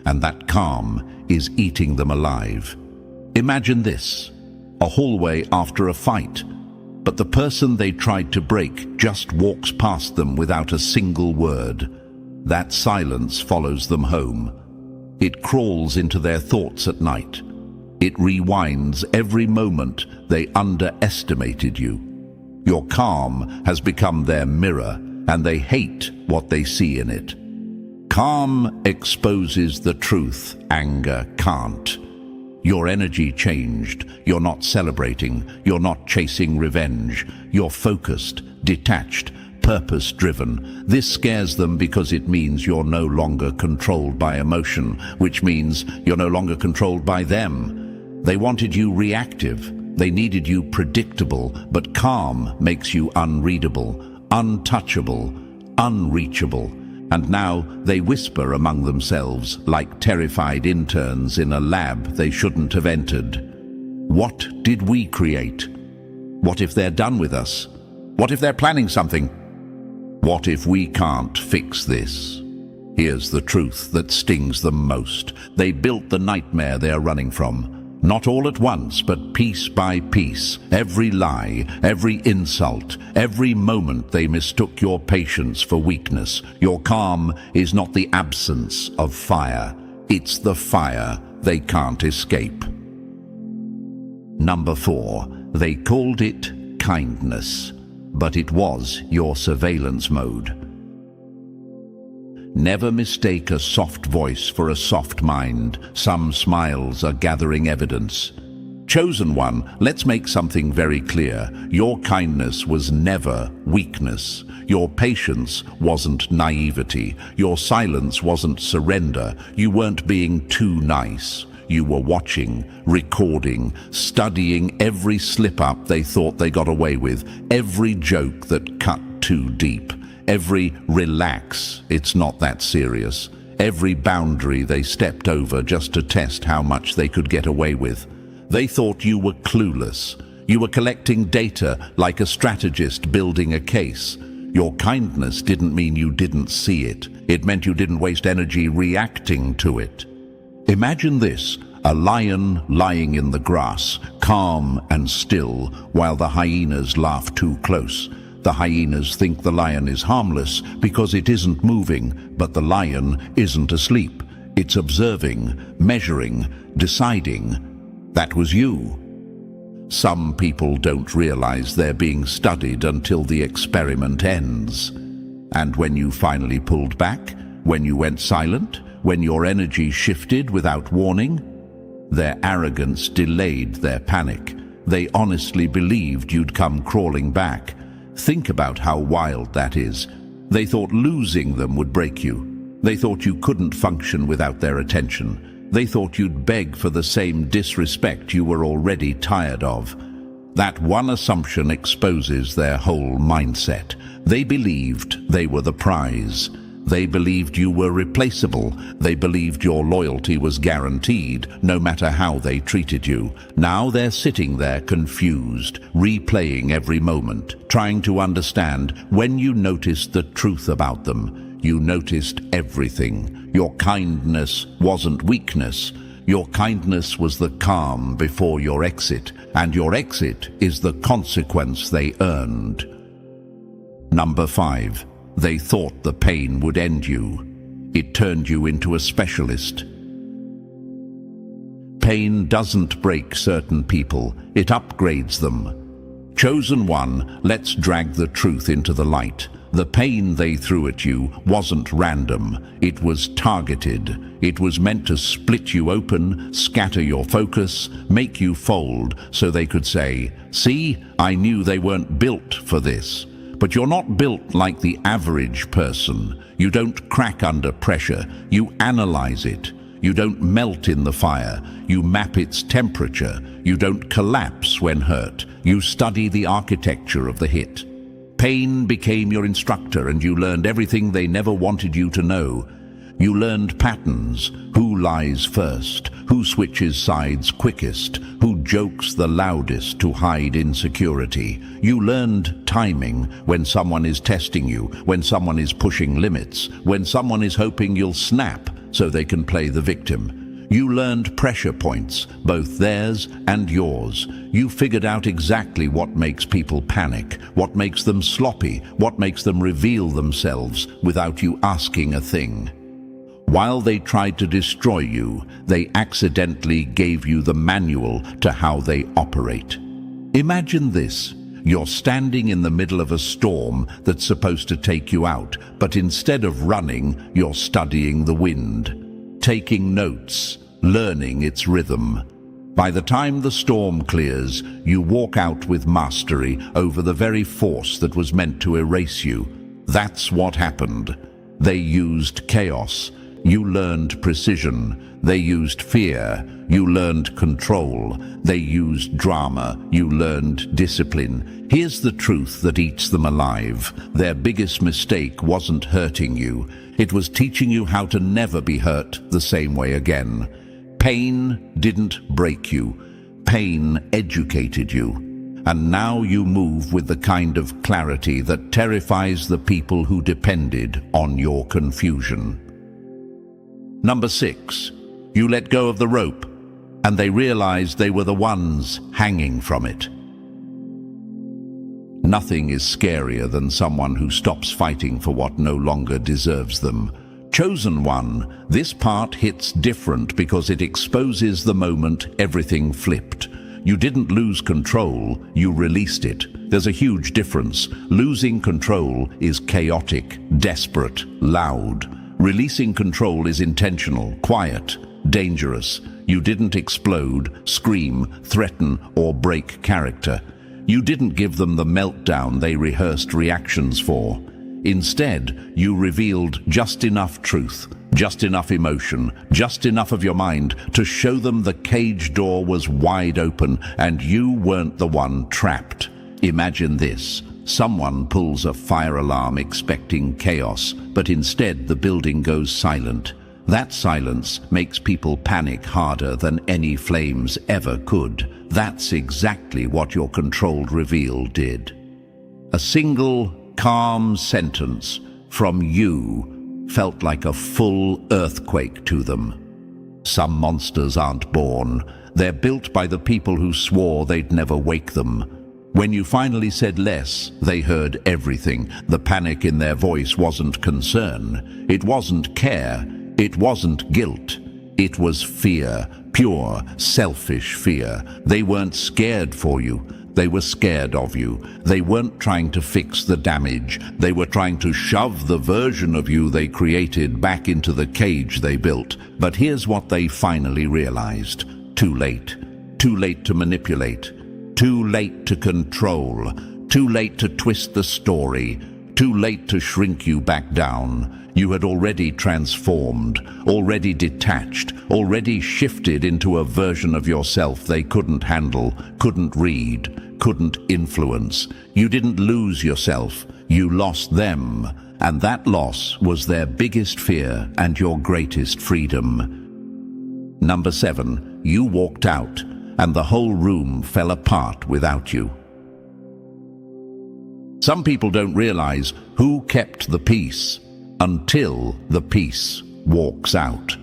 And that calm is eating them alive. Imagine this, a hallway after a fight, but the person they tried to break just walks past them without a single word. That silence follows them home. It crawls into their thoughts at night. It rewinds every moment they underestimated you. Your calm has become their mirror, and they hate what they see in it. Calm exposes the truth anger can't. Your energy changed. You're not celebrating. You're not chasing revenge. You're focused, detached, purpose-driven. This scares them because it means you're no longer controlled by emotion, which means you're no longer controlled by them. They wanted you reactive. They needed you predictable, but calm makes you unreadable, untouchable, unreachable. And now they whisper among themselves like terrified interns in a lab they shouldn't have entered. What did we create? What if they're done with us? What if they're planning something? What if we can't fix this? Here's the truth that stings them most. They built the nightmare they're running from. Not all at once, but piece by piece. Every lie, every insult, every moment they mistook your patience for weakness. Your calm is not the absence of fire. It's the fire they can't escape. Number 4, they called it kindness, but it was your surveillance mode. Never mistake a soft voice for a soft mind. Some smiles are gathering evidence. Chosen one, let's make something very clear. Your kindness was never weakness. Your patience wasn't naivety. Your silence wasn't surrender. You weren't being too nice. You were watching, recording, studying every slip-up they thought they got away with, every joke that cut too deep, every relax, it's not that serious, every boundary they stepped over just to test how much they could get away with. They thought you were clueless. You were collecting data like a strategist building a case. Your kindness didn't mean you didn't see it. It meant you didn't waste energy reacting to it. Imagine this, a lion lying in the grass, calm and still, while the hyenas laugh too close. The hyenas think the lion is harmless because it isn't moving, but the lion isn't asleep. It's observing, measuring, deciding. That was you. Some people don't realize they're being studied until the experiment ends. And when you finally pulled back, when you went silent, when your energy shifted without warning, their arrogance delayed their panic. They honestly believed you'd come crawling back. Think about how wild that is. They thought losing them would break you. They thought you couldn't function without their attention. They thought you'd beg for the same disrespect you were already tired of. That one assumption exposes their whole mindset. They believed they were the prize. They believed you were replaceable. They believed your loyalty was guaranteed, no matter how they treated you. Now they're sitting there confused, replaying every moment, trying to understand. When you noticed the truth about them, you noticed everything. Your kindness wasn't weakness. Your kindness was the calm before your exit, and your exit is the consequence they earned. Number 5. They thought the pain would end you. It turned you into a specialist. Pain doesn't break certain people, it upgrades them. Chosen one, let's drag the truth into the light. The pain they threw at you wasn't random, it was targeted. It was meant to split you open, scatter your focus, make you fold so they could say, "See, I knew they weren't built for this." But you're not built like the average person. You don't crack under pressure. You analyze it. You don't melt in the fire. You map its temperature. You don't collapse when hurt. You study the architecture of the hit. Pain became your instructor, and you learned everything they never wanted you to know. You learned patterns. Who lies first? Who switches sides quickest? Who jokes the loudest to hide insecurity? You learned timing, when someone is testing you, when someone is pushing limits, when someone is hoping you'll snap so they can play the victim. You learned pressure points, both theirs and yours. You figured out exactly what makes people panic, what makes them sloppy, what makes them reveal themselves without you asking a thing. While they tried to destroy you, they accidentally gave you the manual to how they operate. Imagine this. You're standing in the middle of a storm that's supposed to take you out, but instead of running, you're studying the wind, taking notes, learning its rhythm. By the time the storm clears, you walk out with mastery over the very force that was meant to erase you. That's what happened. They used chaos. You learned precision. They used fear. You learned control. They used drama. You learned discipline. Here's the truth that eats them alive. Their biggest mistake wasn't hurting you. It was teaching you how to never be hurt the same way again. Pain didn't break you. Pain educated you. And now you move with the kind of clarity that terrifies the people who depended on your confusion. Number 6, you let go of the rope, and they realized they were the ones hanging from it. Nothing is scarier than someone who stops fighting for what no longer deserves them. Chosen one, this part hits different because it exposes the moment everything flipped. You didn't lose control, you released it. There's a huge difference. Losing control is chaotic, desperate, loud. Releasing control is intentional, quiet, dangerous. You didn't explode, scream, threaten, or break character. You didn't give them the meltdown they rehearsed reactions for. Instead, you revealed just enough truth, just enough emotion, just enough of your mind to show them the cage door was wide open and you weren't the one trapped. Imagine this. Someone pulls a fire alarm expecting chaos, but instead the building goes silent. That silence makes people panic harder than any flames ever could. That's exactly what your controlled reveal did. A single, calm sentence from you felt like a full earthquake to them. Some monsters aren't born. They're built by the people who swore they'd never wake them. When you finally said less, they heard everything. The panic in their voice wasn't concern. It wasn't care. It wasn't guilt. It was fear. Pure, selfish fear. They weren't scared for you. They were scared of you. They weren't trying to fix the damage. They were trying to shove the version of you they created back into the cage they built. But here's what they finally realized. Too late. Too late to manipulate. Too late to control. Too late to twist the story. Too late to shrink you back down. You had already transformed, already detached, already shifted into a version of yourself they couldn't handle, couldn't read, couldn't influence. You didn't lose yourself, you lost them. And that loss was their biggest fear and your greatest freedom. Number 7, you walked out, and the whole room fell apart without you. Some people don't realize who kept the peace until the peace walks out.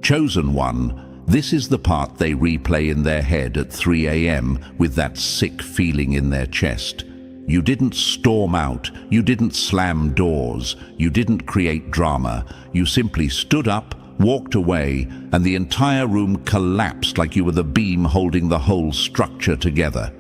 Chosen one, this is the part they replay in their head at 3 a.m. with that sick feeling in their chest. You didn't storm out, you didn't slam doors, you didn't create drama. You simply stood up, walked away, and the entire room collapsed like you were the beam holding the whole structure together.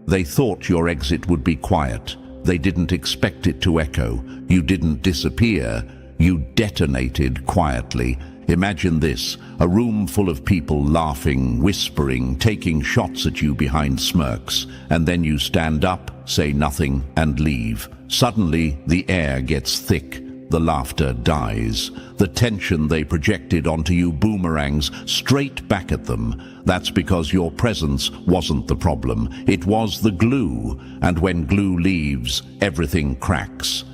They thought your exit would be quiet. They didn't expect it to echo. You didn't disappear. You detonated quietly. Imagine this, a room full of people laughing, whispering, taking shots at you behind smirks, and then you stand up, say nothing, and leave. Suddenly, the air gets thick. The laughter dies. The tension they projected onto you boomerangs straight back at them. That's because your presence wasn't the problem. It was the glue. And when glue leaves, everything cracks.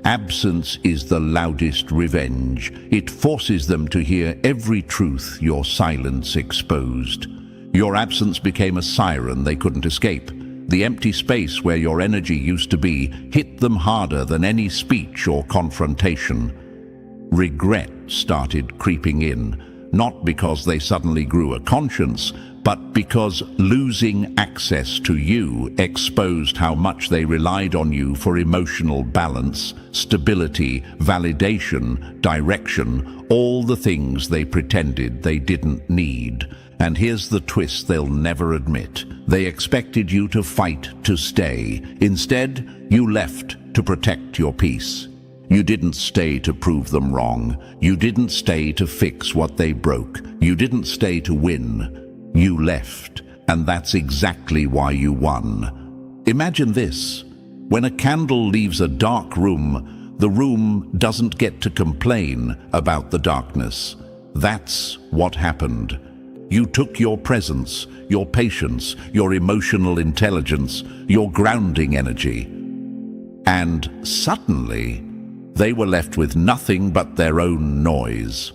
Absence is the loudest revenge. It forces them to hear every truth your silence exposed. Your absence became a siren they couldn't escape. The empty space where your energy used to be hit them harder than any speech or confrontation. Regret started creeping in, not because they suddenly grew a conscience, but because losing access to you exposed how much they relied on you for emotional balance, stability, validation, direction, all the things they pretended they didn't need. And here's the twist they'll never admit. They expected you to fight to stay. Instead, you left to protect your peace. You didn't stay to prove them wrong. You didn't stay to fix what they broke. You didn't stay to win. You left, and that's exactly why you won. Imagine this. When a candle leaves a dark room, the room doesn't get to complain about the darkness. That's what happened. You took your presence, your patience, your emotional intelligence, your grounding energy. And suddenly, they were left with nothing but their own noise.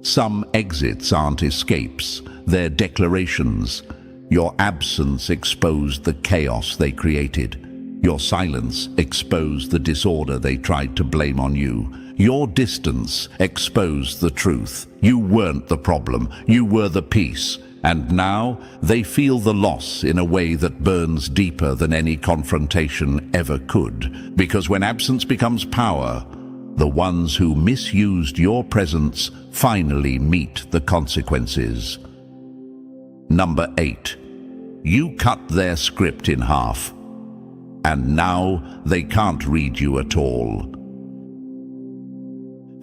Some exits aren't escapes, they're declarations. Your absence exposed the chaos they created. Your silence exposed the disorder they tried to blame on you. Your distance exposed the truth. You weren't the problem, you were the peace. And now they feel the loss in a way that burns deeper than any confrontation ever could. Because when absence becomes power, the ones who misused your presence finally meet the consequences. Number 8. You cut their script in half. And now they can't read you at all.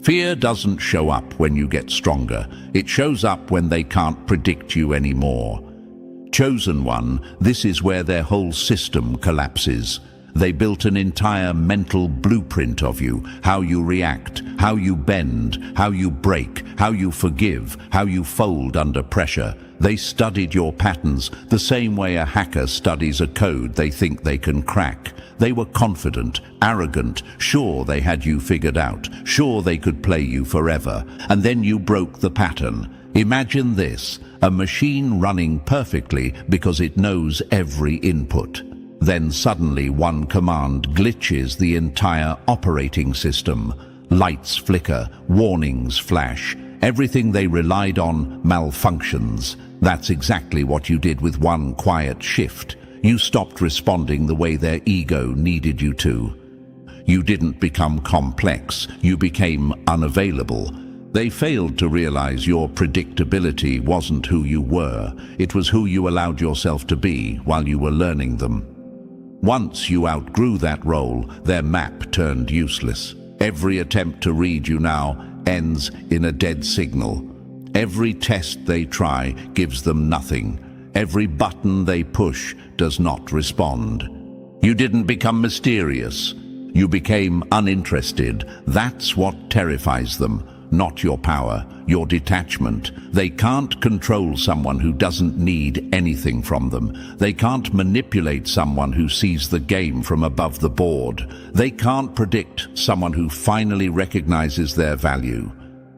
Fear doesn't show up when you get stronger. It shows up when they can't predict you anymore. Chosen one, this is where their whole system collapses. They built an entire mental blueprint of you, how you react, how you bend, how you break, how you forgive, how you fold under pressure. They studied your patterns the same way a hacker studies a code they think they can crack. They were confident, arrogant, sure they had you figured out, sure they could play you forever. And then you broke the pattern. Imagine this, a machine running perfectly because it knows every input. Then suddenly one command glitches the entire operating system. Lights flicker, warnings flash. Everything they relied on malfunctions. That's exactly what you did with one quiet shift. You stopped responding the way their ego needed you to. You didn't become complex, you became unavailable. They failed to realize your predictability wasn't who you were, it was who you allowed yourself to be while you were learning them. Once you outgrew that role, their map turned useless. Every attempt to read you now ends in a dead signal. Every test they try gives them nothing. Every button they push does not respond. You didn't become mysterious. You became uninterested. That's what terrifies them. Not your power, your detachment. They can't control someone who doesn't need anything from them. They can't manipulate someone who sees the game from above the board. They can't predict someone who finally recognizes their value.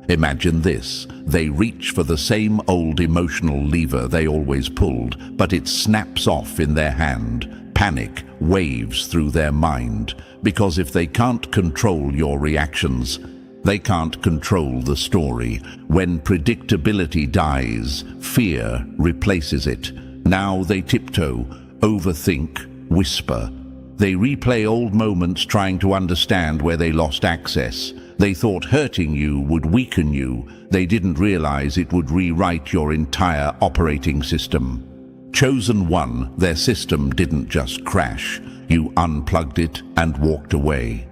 Imagine this. They reach for the same old emotional lever they always pulled, but it snaps off in their hand. Panic waves through their mind, because if they can't control your reactions, they can't control the story. When predictability dies, fear replaces it. Now they tiptoe, overthink, whisper. They replay old moments trying to understand where they lost access. They thought hurting you would weaken you. They didn't realize it would rewrite your entire operating system. Chosen one, their system didn't just crash. You unplugged it and walked away.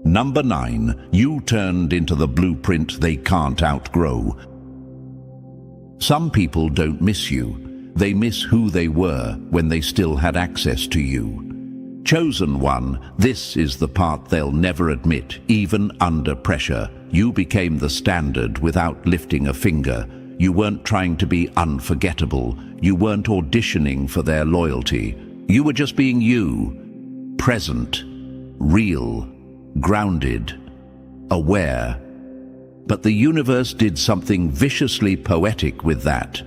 Number 9, you turned into the blueprint they can't outgrow. Some people don't miss you. They miss who they were when they still had access to you. Chosen one, this is the part they'll never admit, even under pressure. You became the standard without lifting a finger. You weren't trying to be unforgettable. You weren't auditioning for their loyalty. You were just being you, present, real, grounded, aware. But the universe did something viciously poetic with that.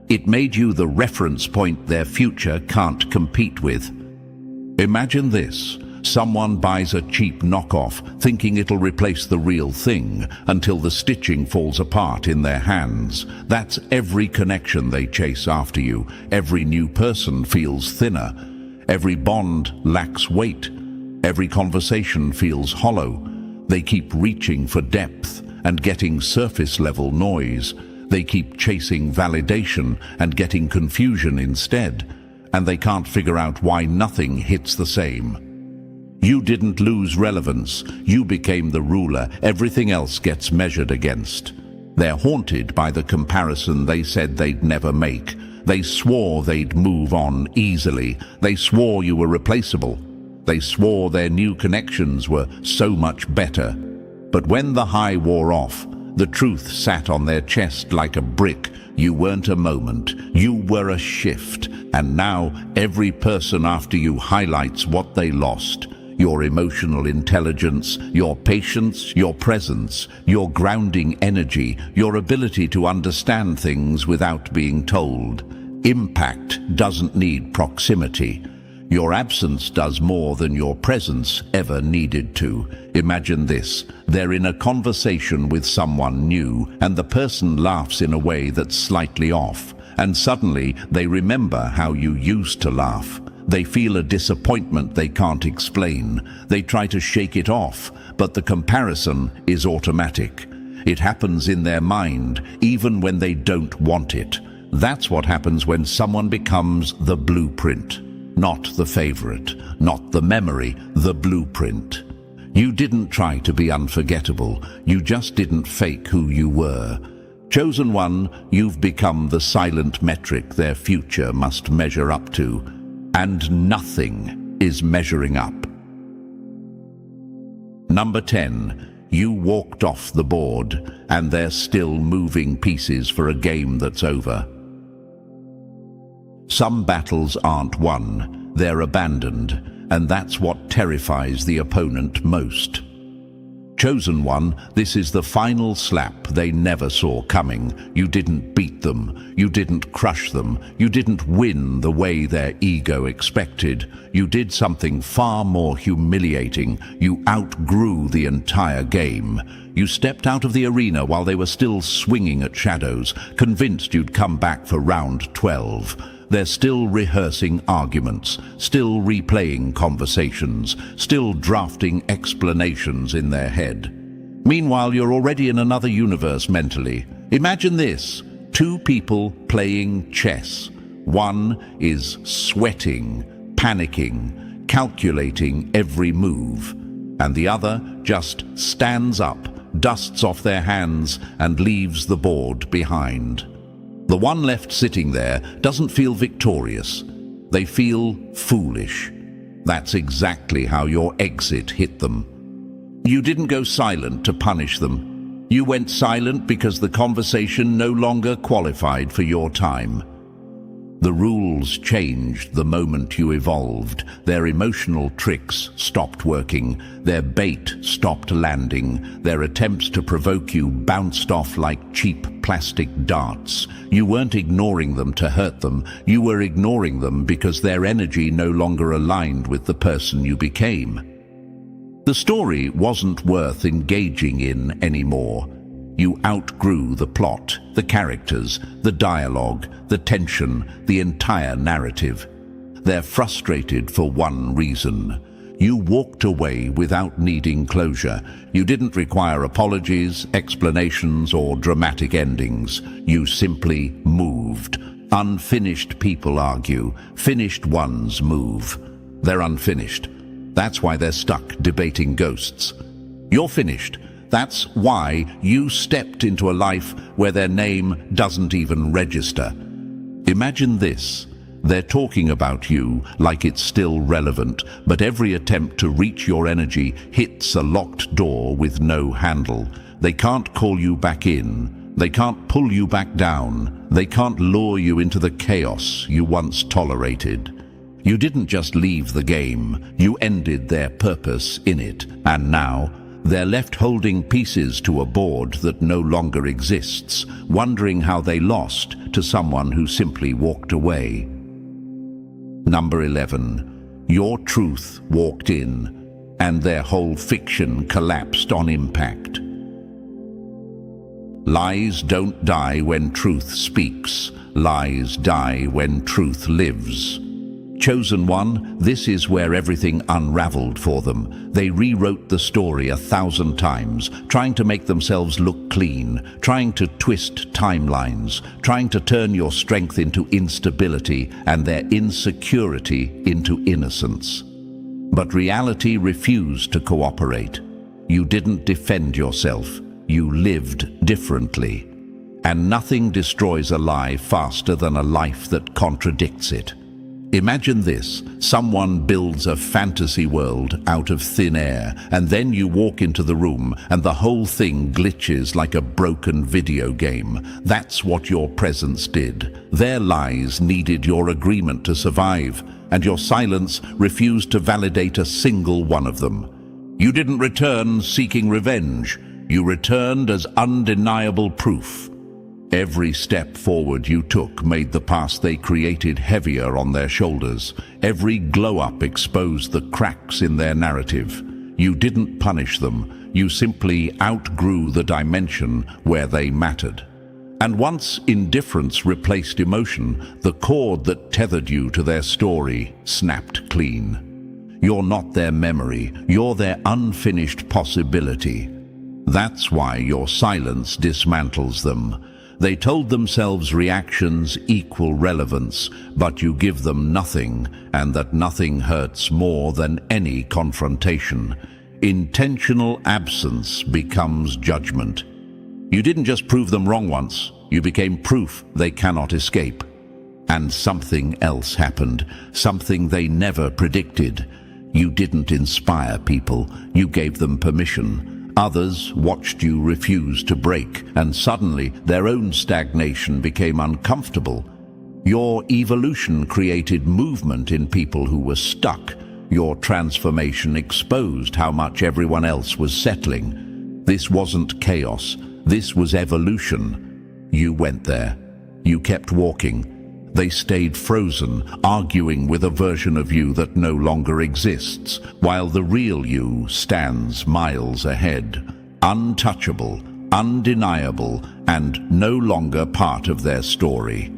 It made you the reference point their future can't compete with. Imagine this. Someone buys a cheap knockoff, thinking it'll replace the real thing, until the stitching falls apart in their hands. That's every connection they chase after you. Every new person feels thinner. Every bond lacks weight. Every conversation feels hollow. They keep reaching for depth and getting surface-level noise. They keep chasing validation and getting confusion instead. And they can't figure out why nothing hits the same. You didn't lose relevance. You became the ruler. Everything else gets measured against. They're haunted by the comparison they said they'd never make. They swore they'd move on easily. They swore you were replaceable. They swore their new connections were so much better. But when the high wore off, the truth sat on their chest like a brick. You weren't a moment, you were a shift. And now every person after you highlights what they lost. Your emotional intelligence, your patience, your presence, your grounding energy, your ability to understand things without being told. Impact doesn't need proximity. Your absence does more than your presence ever needed to. Imagine this. They're in a conversation with someone new, and the person laughs in a way that's slightly off. And suddenly, they remember how you used to laugh. They feel a disappointment they can't explain. They try to shake it off, but the comparison is automatic. It happens in their mind, even when they don't want it. That's what happens when someone becomes the blueprint. Not the favorite, not the memory, the blueprint. You didn't try to be unforgettable, you just didn't fake who you were. Chosen one, you've become the silent metric their future must measure up to, and nothing is measuring up. Number 10. You walked off the board, and they're still moving pieces for a game that's over. Some battles aren't won, they're abandoned, and that's what terrifies the opponent most. Chosen one, this is the final slap they never saw coming. You didn't beat them, you didn't crush them, you didn't win the way their ego expected. You did something far more humiliating. You outgrew the entire game. You stepped out of the arena while they were still swinging at shadows, convinced you'd come back for round 12. They're still rehearsing arguments, still replaying conversations, still drafting explanations in their head. Meanwhile, you're already in another universe mentally. Imagine this: 2 people playing chess. One is sweating, panicking, calculating every move, and the other just stands up, dusts off their hands, and leaves the board behind. The one left sitting there doesn't feel victorious. They feel foolish. That's exactly how your exit hit them. You didn't go silent to punish them. You went silent because the conversation no longer qualified for your time. The rules changed the moment you evolved. Their emotional tricks stopped working. Their bait stopped landing. Their attempts to provoke you bounced off like cheap plastic darts. You weren't ignoring them to hurt them. You were ignoring them because their energy no longer aligned with the person you became. The story wasn't worth engaging in anymore. You outgrew the plot, the characters, the dialogue, the tension, the entire narrative. They're frustrated for one reason. You walked away without needing closure. You didn't require apologies, explanations, or dramatic endings. You simply moved. Unfinished people argue. Finished ones move. They're unfinished. That's why they're stuck debating ghosts. You're finished. That's why you stepped into a life where their name doesn't even register. Imagine this. They're talking about you like it's still relevant, but every attempt to reach your energy hits a locked door with no handle. They can't call you back in. They can't pull you back down. They can't lure you into the chaos you once tolerated. You didn't just leave the game. You ended their purpose in it, and now they're left holding pieces to a board that no longer exists, wondering how they lost to someone who simply walked away. Number 11. Your truth walked in, and their whole fiction collapsed on impact. Lies don't die when truth speaks. Lies die when truth lives. Chosen one, this is where everything unraveled for them. They rewrote the story 1,000 times, trying to make themselves look clean, trying to twist timelines, trying to turn your strength into instability and their insecurity into innocence. But reality refused to cooperate. You didn't defend yourself. You lived differently. And nothing destroys a lie faster than a life that contradicts it. Imagine this: someone builds a fantasy world out of thin air, and then you walk into the room and the whole thing glitches like a broken video game. That's what your presence did. Their lies needed your agreement to survive, and your silence refused to validate a single one of them. You didn't return seeking revenge. You returned as undeniable proof. Every step forward you took made the past they created heavier on their shoulders. Every glow-up exposed the cracks in their narrative. You didn't punish them. You simply outgrew the dimension where they mattered. And once indifference replaced emotion, the cord that tethered you to their story snapped clean. You're not their memory. You're their unfinished possibility. That's why your silence dismantles them. They told themselves reactions equal relevance, but you give them nothing, and that nothing hurts more than any confrontation. intentional absence becomes judgment. You didn't just prove them wrong once, you became proof they cannot escape. And something else happened, something they never predicted. You didn't inspire people, you gave them permission. Others watched you refuse to break, and suddenly their own stagnation became uncomfortable. Your evolution created movement in people who were stuck. Your transformation exposed how much everyone else was settling. This wasn't chaos, this was evolution. You went there. You kept walking. They stayed frozen, arguing with a version of you that no longer exists, while the real you stands miles ahead, untouchable, undeniable, and no longer part of their story.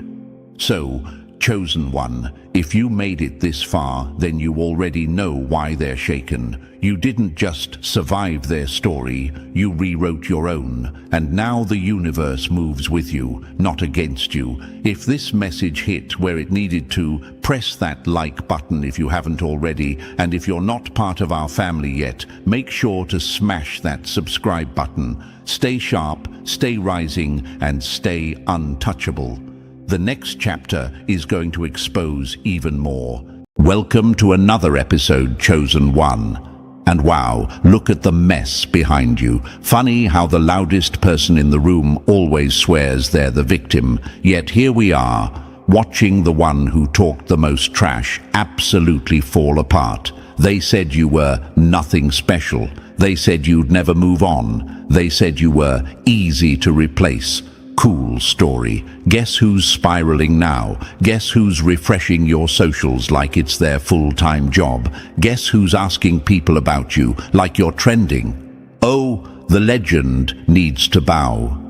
So, chosen one, if you made it this far, then you already know why they're shaken. You didn't just survive their story, you rewrote your own, and now the universe moves with you, not against you. If this message hit where it needed to, press that like button if you haven't already, and if you're not part of our family yet, make sure to smash that subscribe button. Stay sharp, stay rising, and stay untouchable. The next chapter is going to expose even more. Welcome to another episode, Chosen One. And wow, look at the mess behind you. Funny how the loudest person in the room always swears they're the victim. Yet here we are, watching the one who talked the most trash absolutely fall apart. They said you were nothing special. They said you'd never move on. They said you were easy to replace. Cool story. Guess who's spiraling now? Guess who's refreshing your socials like it's their full-time job? Guess who's asking people about you like you're trending? Oh, the legend needs to bow.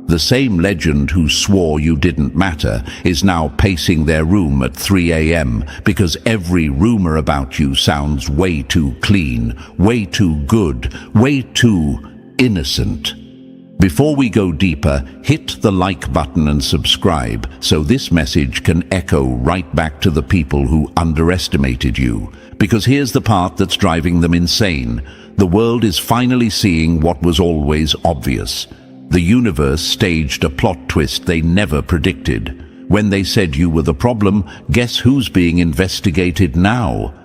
The same legend who swore you didn't matter is now pacing their room at 3 a.m. because every rumor about you sounds way too clean, way too good, way too innocent. Before we go deeper, hit the like button and subscribe so this message can echo right back to the people who underestimated you. Because here's the part that's driving them insane. The world is finally seeing what was always obvious. The universe staged a plot twist they never predicted. When they said you were the problem, guess who's being investigated now?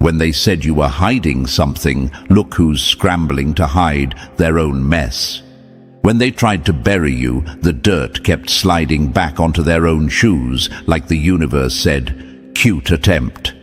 When they said you were hiding something, look who's scrambling to hide their own mess. When they tried to bury you, the dirt kept sliding back onto their own shoes, like the universe said, "Cute attempt."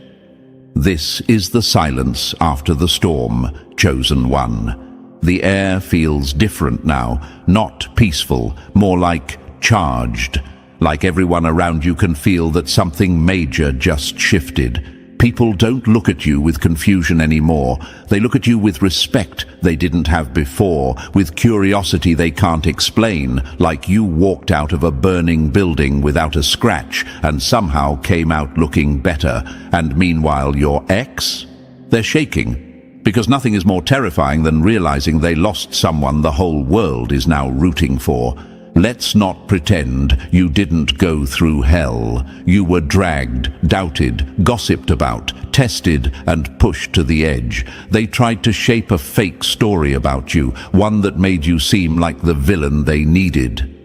This is the silence after the storm, Chosen One. The air feels different now, not peaceful, more like charged. Like everyone around you can feel that something major just shifted. People don't look at you with confusion anymore. They look at you with respect they didn't have before, with curiosity they can't explain, like you walked out of a burning building without a scratch and somehow came out looking better. And meanwhile, your ex? They're shaking, because nothing is more terrifying than realizing they lost someone the whole world is now rooting for. Let's not pretend you didn't go through hell. You were dragged, doubted, gossiped about, tested, and pushed to the edge. They tried to shape a fake story about you, one that made you seem like the villain they needed.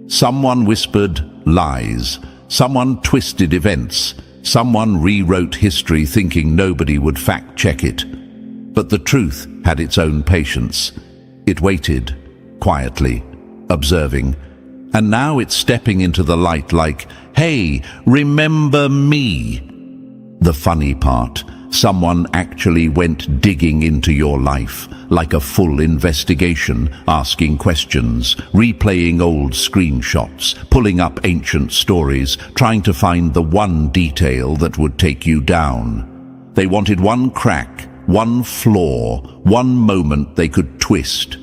Someone whispered lies. Someone twisted events. Someone rewrote history thinking nobody would fact-check it. But the truth had its own patience. It waited, quietly, observing, and now it's stepping into the light like, "Hey, remember me?" The funny part, someone actually went digging into your life, like a full investigation, asking questions, replaying old screenshots, pulling up ancient stories, trying to find the one detail that would take you down. They wanted one crack, one flaw, one moment they could twist.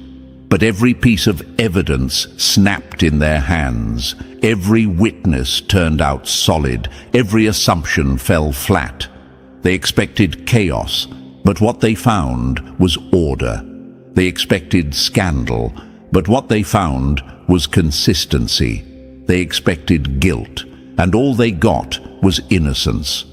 But every piece of evidence snapped in their hands. Every witness turned out solid. Every assumption fell flat. They expected chaos, but what they found was order. They expected scandal, but what they found was consistency. They expected guilt, and all they got was innocence.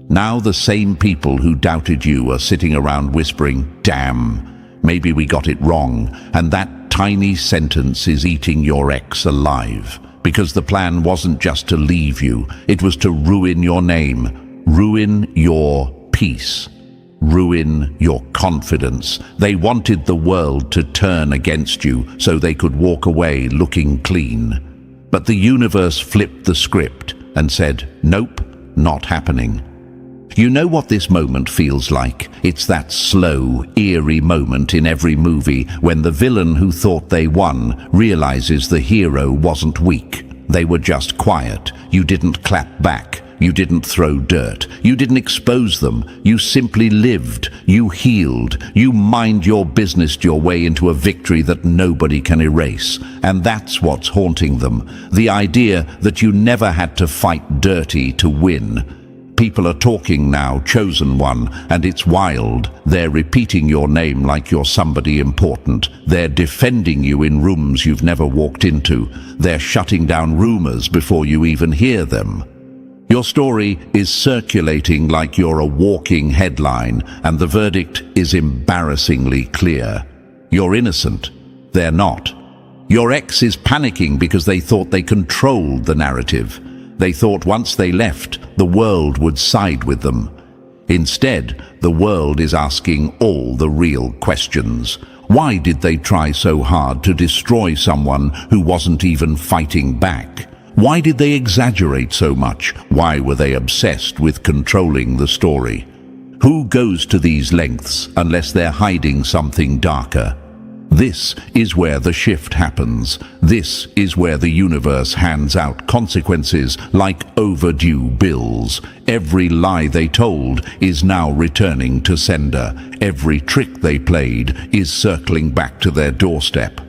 Now the same people who doubted you are sitting around whispering, "Damn." Maybe we got it wrong, and that tiny sentence is eating your ex alive. Because the plan wasn't just to leave you, it was to ruin your name, ruin your peace, ruin your confidence. They wanted the world to turn against you so they could walk away looking clean. But the universe flipped the script and said, nope, not happening. You know what this moment feels like? It's that slow, eerie moment in every movie when the villain who thought they won realizes the hero wasn't weak. They were just quiet. You didn't clap back. You didn't throw dirt. You didn't expose them. You simply lived. You healed. You mind your business your way into a victory that nobody can erase. And that's what's haunting them. The idea that you never had to fight dirty to win. People are talking now, chosen one, and it's wild. They're repeating your name like you're somebody important. They're defending you in rooms you've never walked into. They're shutting down rumors before you even hear them. Your story is circulating like you're a walking headline, and the verdict is embarrassingly clear. You're innocent. They're not. Your ex is panicking because they thought they controlled the narrative. They thought once they left, the world would side with them. Instead, the world is asking all the real questions. Why did they try so hard to destroy someone who wasn't even fighting back? Why did they exaggerate so much? Why were they obsessed with controlling the story? Who goes to these lengths unless they're hiding something darker? This is where the shift happens. This is where the universe hands out consequences like overdue bills. Every lie they told is now returning to sender. Every trick they played is circling back to their doorstep.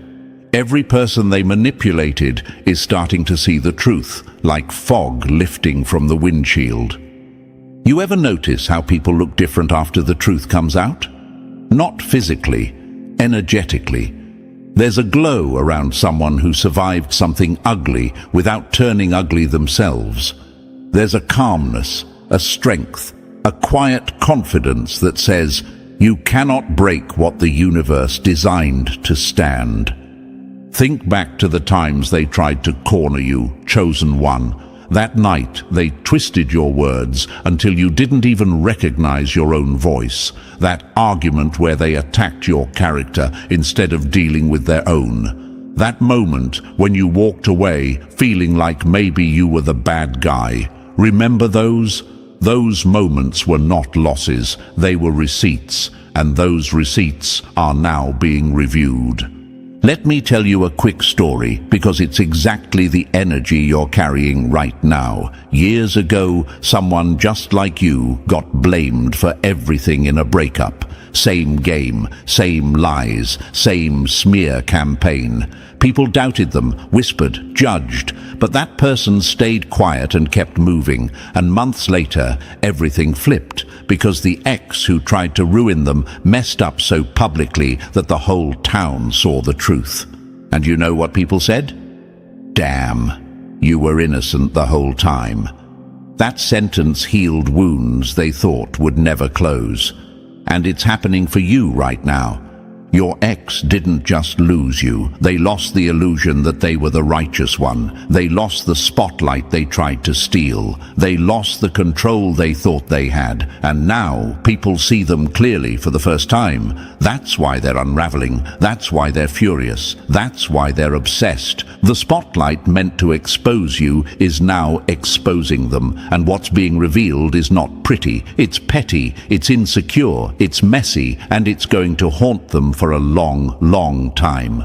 Every person they manipulated is starting to see the truth, like fog lifting from the windshield. You ever notice how people look different after the truth comes out? Not physically, energetically. There's a glow around someone who survived something ugly without turning ugly themselves. There's a calmness, a strength, a quiet confidence that says, you cannot break what the universe designed to stand. Think back to the times they tried to corner you, chosen one. That night, they twisted your words until you didn't even recognize your own voice. That argument where they attacked your character instead of dealing with their own. That moment when you walked away feeling like maybe you were the bad guy. Remember those? Those moments were not losses, they were receipts, and those receipts are now being reviewed. Let me tell you a quick story because it's exactly the energy you're carrying right now. Years ago, someone just like you got blamed for everything in a breakup. Same game, same lies, same smear campaign. People doubted them, whispered, judged, but that person stayed quiet and kept moving, and months later, everything flipped because the ex who tried to ruin them messed up so publicly that the whole town saw the truth. And you know what people said? Damn, you were innocent the whole time. That sentence healed wounds they thought would never close. And it's happening for you right now. Your ex didn't just lose you. They lost the illusion that they were the righteous one. They lost the spotlight they tried to steal. They lost the control they thought they had. And now people see them clearly for the first time. That's why they're unraveling. That's why they're furious. That's why they're obsessed. The spotlight meant to expose you is now exposing them. And what's being revealed is not pretty. It's petty. It's insecure. It's messy. And it's going to haunt them for a long, long time.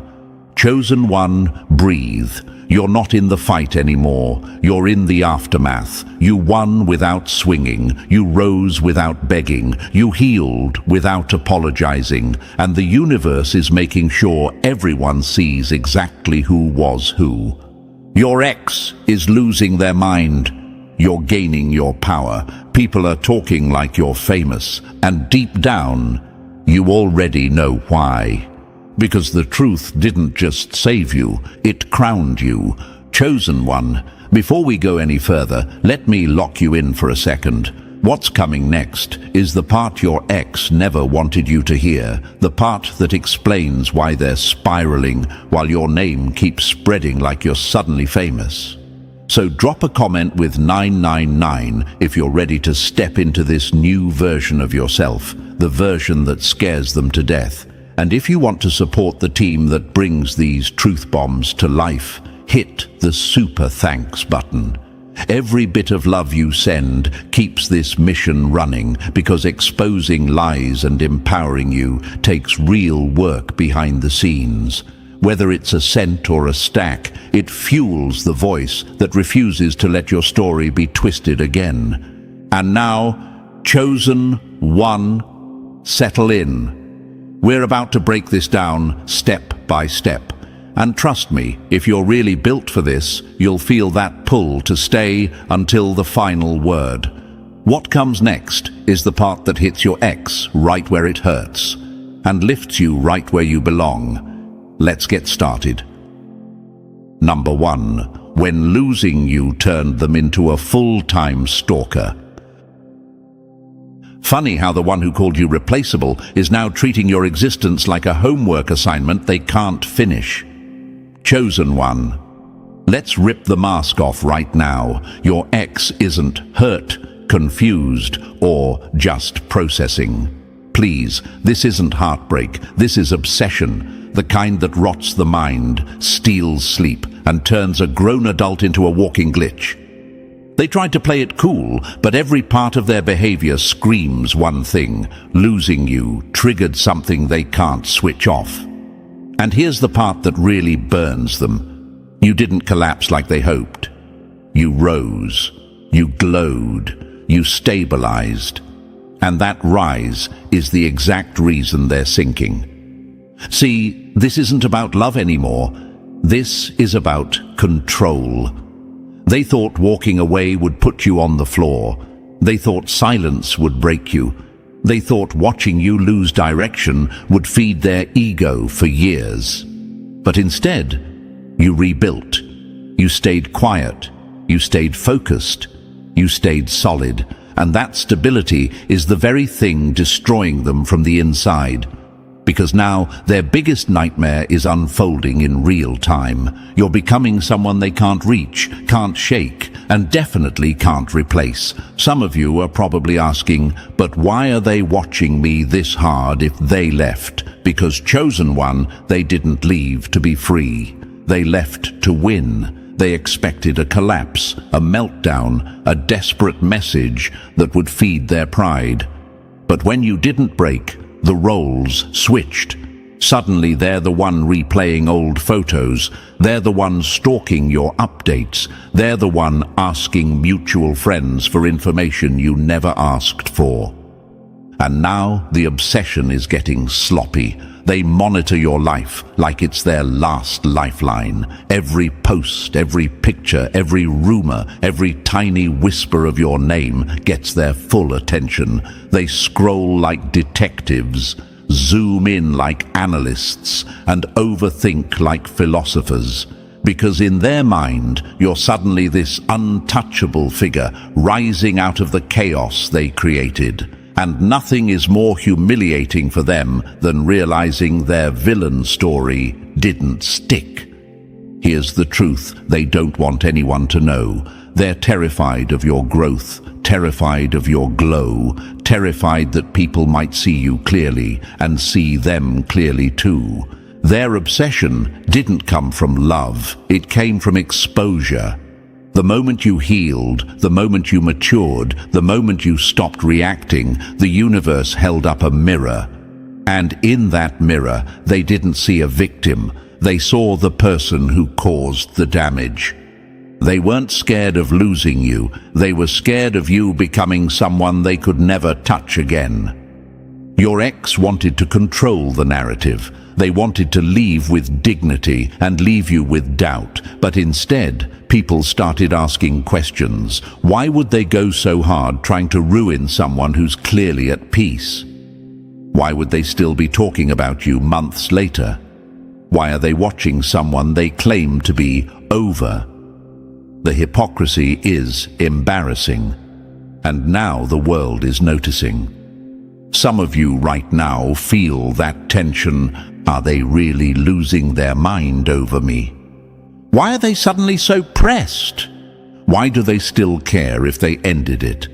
Chosen one, breathe. You're not in the fight anymore. You're in the aftermath. You won without swinging. You rose without begging. You healed without apologizing. And the universe is making sure everyone sees exactly who was who. Your ex is losing their mind. You're gaining your power. People are talking like you're famous. And deep down, you already know why. Because the truth didn't just save you, it crowned you. Chosen one. Before we go any further, let me lock you in for a second. What's coming next is the part your ex never wanted you to hear, the part that explains why they're spiraling while your name keeps spreading like you're suddenly famous. So drop a comment with 999 if you're ready to step into this new version of yourself, the version that scares them to death. And if you want to support the team that brings these truth bombs to life, hit the super thanks button. Every bit of love you send keeps this mission running, because exposing lies and empowering you takes real work behind the scenes. Whether it's a cent or a stack, it fuels the voice that refuses to let your story be twisted again. And now, Chosen One, settle in. We're about to break this down step by step. And trust me, if you're really built for this, you'll feel that pull to stay until the final word. What comes next is the part that hits your ex right where it hurts and lifts you right where you belong. Let's get started. Number 1. When losing you turned them into a full-time stalker. Funny how the one who called you replaceable is now treating your existence like a homework assignment they can't finish. Chosen One, let's rip the mask off right now. Your ex isn't hurt, confused, or just processing. Please, this isn't heartbreak, this is obsession, the kind that rots the mind, steals sleep, and turns a grown adult into a walking glitch. They tried to play it cool, but every part of their behavior screams one thing: losing you triggered something they can't switch off. And here's the part that really burns them. You didn't collapse like they hoped. You rose, you glowed, you stabilized. And that rise is the exact reason they're sinking. See, this isn't about love anymore. This is about control. They thought walking away would put you on the floor. They thought silence would break you. They thought watching you lose direction would feed their ego for years. But instead, you rebuilt. You stayed quiet. You stayed focused. You stayed solid. And that stability is the very thing destroying them from the inside. Because now their biggest nightmare is unfolding in real time. You're becoming someone they can't reach, can't shake, and definitely can't replace. Some of you are probably asking, but why are they watching me this hard if they left? Because Chosen One, they didn't leave to be free. They left to win. They expected a collapse, a meltdown, a desperate message that would feed their pride. But when you didn't break, the roles switched. Suddenly they're the one replaying old photos. They're the one stalking your updates. They're the one asking mutual friends for information you never asked for. And now the obsession is getting sloppy. They monitor your life like it's their last lifeline. Every post, every picture, every rumor, every tiny whisper of your name gets their full attention. They scroll like detectives, zoom in like analysts, and overthink like philosophers. Because in their mind, you're suddenly this untouchable figure rising out of the chaos they created. And nothing is more humiliating for them than realizing their villain story didn't stick. Here's the truth they don't want anyone to know. They're terrified of your growth, terrified of your glow, terrified that people might see you clearly and see them clearly too. Their obsession didn't come from love, it came from exposure. The moment you healed, the moment you matured, the moment you stopped reacting, the universe held up a mirror. And in that mirror, they didn't see a victim. They saw the person who caused the damage. They weren't scared of losing you. They were scared of you becoming someone they could never touch again. Your ex wanted to control the narrative. They wanted to leave with dignity and leave you with doubt. But instead, people started asking questions. Why would they go so hard trying to ruin someone who's clearly at peace? Why would they still be talking about you months later? Why are they watching someone they claim to be over? The hypocrisy is embarrassing. and now the world is noticing. Some of you right now feel that tension. Are they really losing their mind over me? Why are they suddenly so pressed? Why do they still care if they ended it?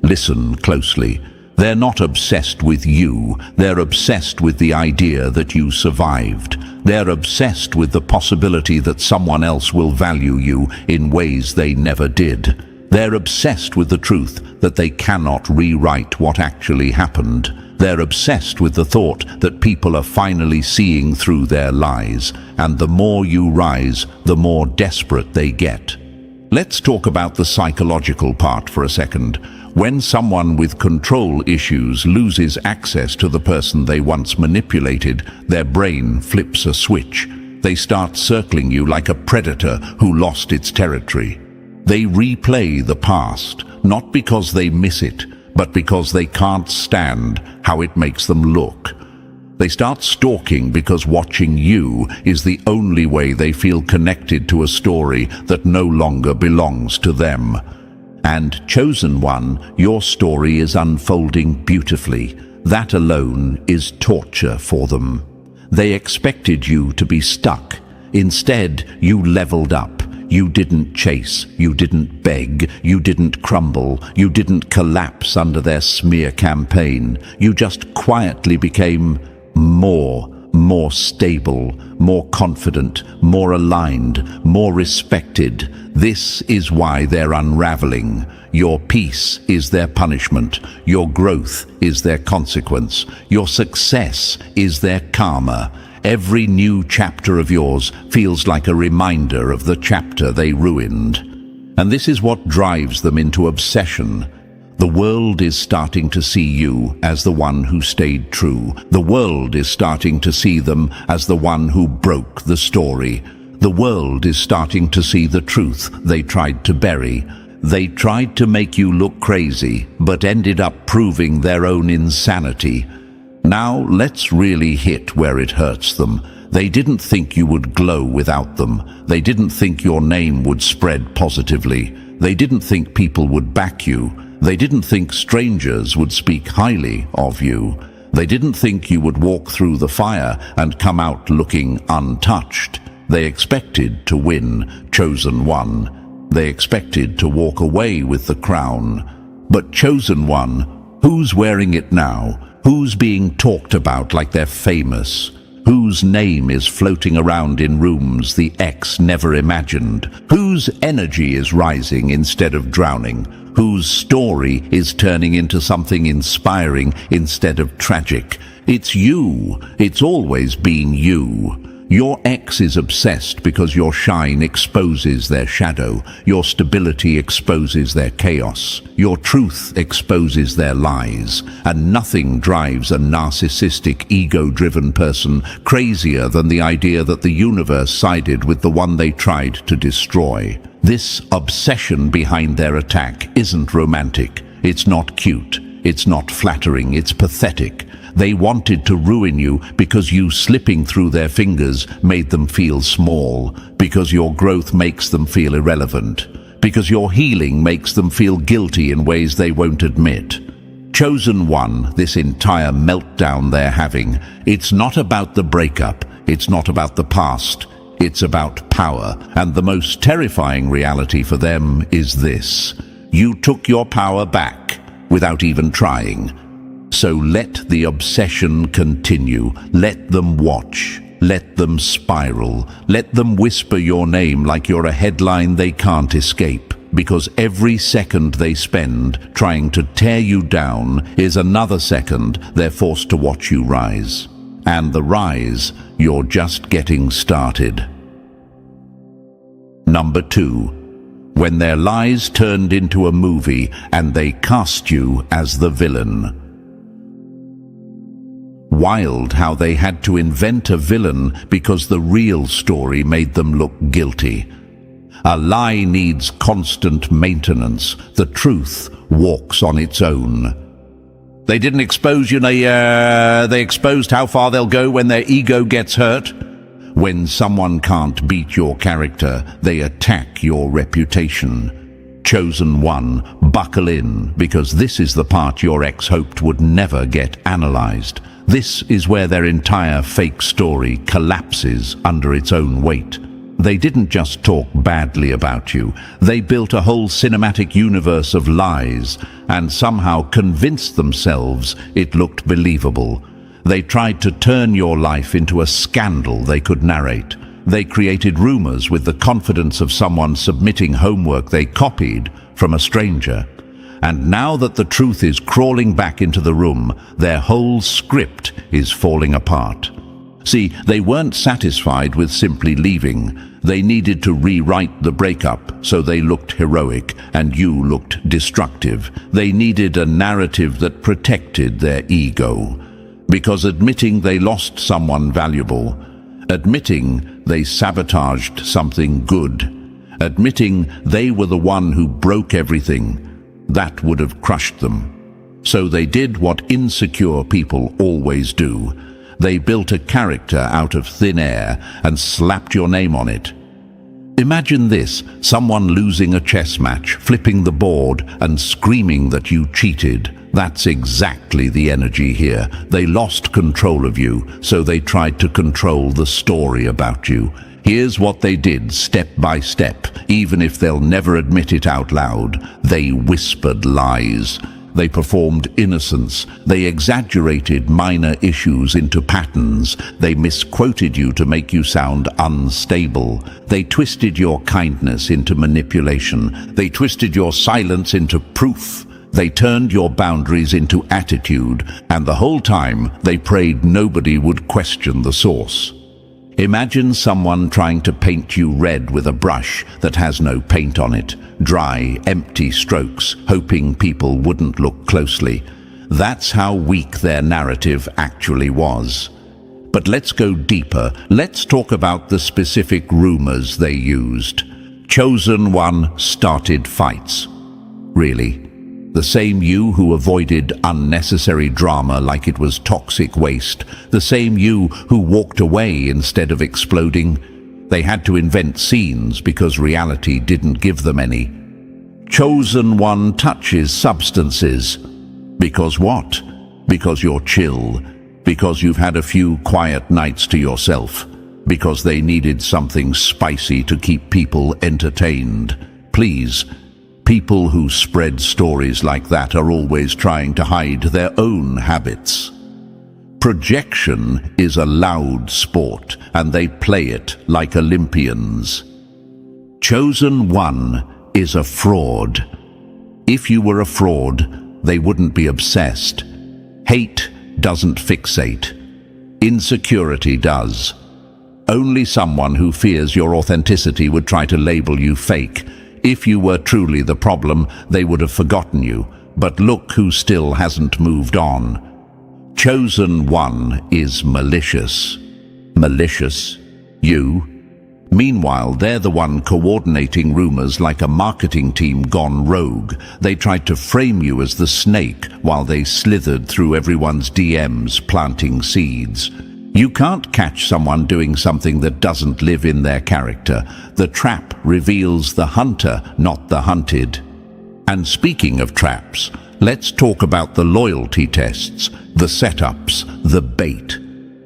Listen closely. They're not obsessed with you. They're obsessed with the idea that you survived. They're obsessed with the possibility that someone else will value you in ways they never did. They're obsessed with the truth that they cannot rewrite what actually happened. They're obsessed with the thought that people are finally seeing through their lies, and the more you rise, the more desperate they get. Let's talk about the psychological part for a second. When someone with control issues loses access to the person they once manipulated, their brain flips a switch. They start circling you like a predator who lost its territory. They replay the past, not because they miss it, but because they can't stand how it makes them look. They start stalking because watching you is the only way they feel connected to a story that no longer belongs to them. And chosen one, your story is unfolding beautifully. That alone is torture for them. They expected you to be stuck. Instead, you leveled up. You didn't chase, you didn't beg, you didn't crumble, you didn't collapse under their smear campaign. You just quietly became more stable, more confident, more aligned, more respected. This is why they're unraveling. Your peace is their punishment. Your growth is their consequence. Your success is their karma. Every new chapter of yours feels like a reminder of the chapter they ruined. And this is what drives them into obsession. The world is starting to see you as the one who stayed true. The world is starting to see them as the one who broke the story. The world is starting to see the truth they tried to bury. They tried to make you look crazy, but ended up proving their own insanity. Now let's really hit where it hurts them. They didn't think you would glow without them. They didn't think your name would spread positively. They didn't think people would back you. They didn't think strangers would speak highly of you. They didn't think you would walk through the fire and come out looking untouched. They expected to win, chosen one. They expected to walk away with the crown. But chosen one, who's wearing it now? Who's being talked about like they're famous? Whose name is floating around in rooms the ex never imagined? Whose energy is rising instead of drowning? Whose story is turning into something inspiring instead of tragic? It's you. It's always been you. Your ex is obsessed because your shine exposes their shadow. Your stability exposes their chaos. Your truth exposes their lies. And nothing drives a narcissistic, ego-driven person crazier than the idea that the universe sided with the one they tried to destroy. This obsession behind their attack isn't romantic. It's not cute. It's not flattering. It's pathetic. They wanted to ruin you because you slipping through their fingers made them feel small, because your growth makes them feel irrelevant, because your healing makes them feel guilty in ways they won't admit. Chosen one, this entire meltdown they're having, it's not about the breakup, it's not about the past, it's about power. And the most terrifying reality for them is this: you took your power back without even trying. So let the obsession continue. Let them watch. Let them spiral. Let them whisper your name like you're a headline they can't escape. Because every second they spend trying to tear you down is another second they're forced to watch you rise. And the rise, you're just getting started. Number 2. When their lies turned into a movie and they cast you as the villain. Wild how they had to invent a villain because the real story made them look guilty. A lie needs constant maintenance. The truth walks on its own. They didn't expose you, they exposed how far they'll go when their ego gets hurt. When someone can't beat your character, they attack your reputation. Chosen one, buckle in, because this is the part your ex hoped would never get analyzed. This is where their entire fake story collapses under its own weight. They didn't just talk badly about you. They built a whole cinematic universe of lies and somehow convinced themselves it looked believable. They tried to turn your life into a scandal they could narrate. They created rumors with the confidence of someone submitting homework they copied from a stranger. And now that the truth is crawling back into the room, their whole script is falling apart. See, they weren't satisfied with simply leaving. They needed to rewrite the breakup so they looked heroic and you looked destructive. They needed a narrative that protected their ego. Because admitting they lost someone valuable, admitting they sabotaged something good, admitting they were the one who broke everything, that would have crushed them. So they did what insecure people always do. They built a character out of thin air and slapped your name on it. Imagine this, someone losing a chess match, flipping the board and screaming that you cheated. That's exactly the energy here. They lost control of you, so they tried to control the story about you. Here's what they did step by step, even if they'll never admit it out loud. They whispered lies. They performed innocence. They exaggerated minor issues into patterns. They misquoted you to make you sound unstable. They twisted your kindness into manipulation. They twisted your silence into proof. They turned your boundaries into attitude, and the whole time they prayed nobody would question the source. Imagine someone trying to paint you red with a brush that has no paint on it. Dry, empty strokes, hoping people wouldn't look closely. That's how weak their narrative actually was. But let's go deeper. Let's talk about the specific rumors they used. Chosen one started fights. Really? The same you who avoided unnecessary drama like it was toxic waste. The same you who walked away instead of exploding. They had to invent scenes because reality didn't give them any. Chosen one touches substances. Because what? Because you're chill. Because you've had a few quiet nights to yourself. Because they needed something spicy to keep people entertained. Please. People who spread stories like that are always trying to hide their own habits. Projection is a loud sport, and they play it like Olympians. Chosen one is a fraud. If you were a fraud, they wouldn't be obsessed. Hate doesn't fixate. Insecurity does. Only someone who fears your authenticity would try to label you fake. If you were truly the problem, they would have forgotten you. But look who still hasn't moved on. Chosen one is malicious. Malicious? You? Meanwhile, they're the one coordinating rumors like a marketing team gone rogue. They tried to frame you as the snake while they slithered through everyone's DMs planting seeds. You can't catch someone doing something that doesn't live in their character. The trap reveals the hunter, not the hunted. And speaking of traps, let's talk about the loyalty tests, the setups, the bait.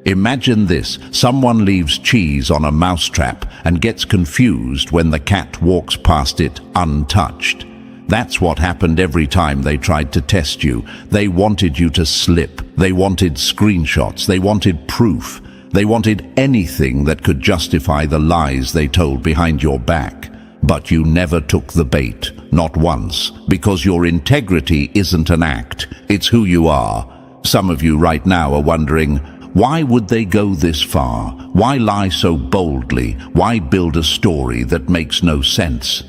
Imagine this, someone leaves cheese on a mousetrap and gets confused when the cat walks past it untouched. That's what happened every time they tried to test you. They wanted you to slip. They wanted screenshots. They wanted proof. They wanted anything that could justify the lies they told behind your back. But you never took the bait, not once, because your integrity isn't an act. It's who you are. Some of you right now are wondering, why would they go this far? Why lie so boldly? Why build a story that makes no sense?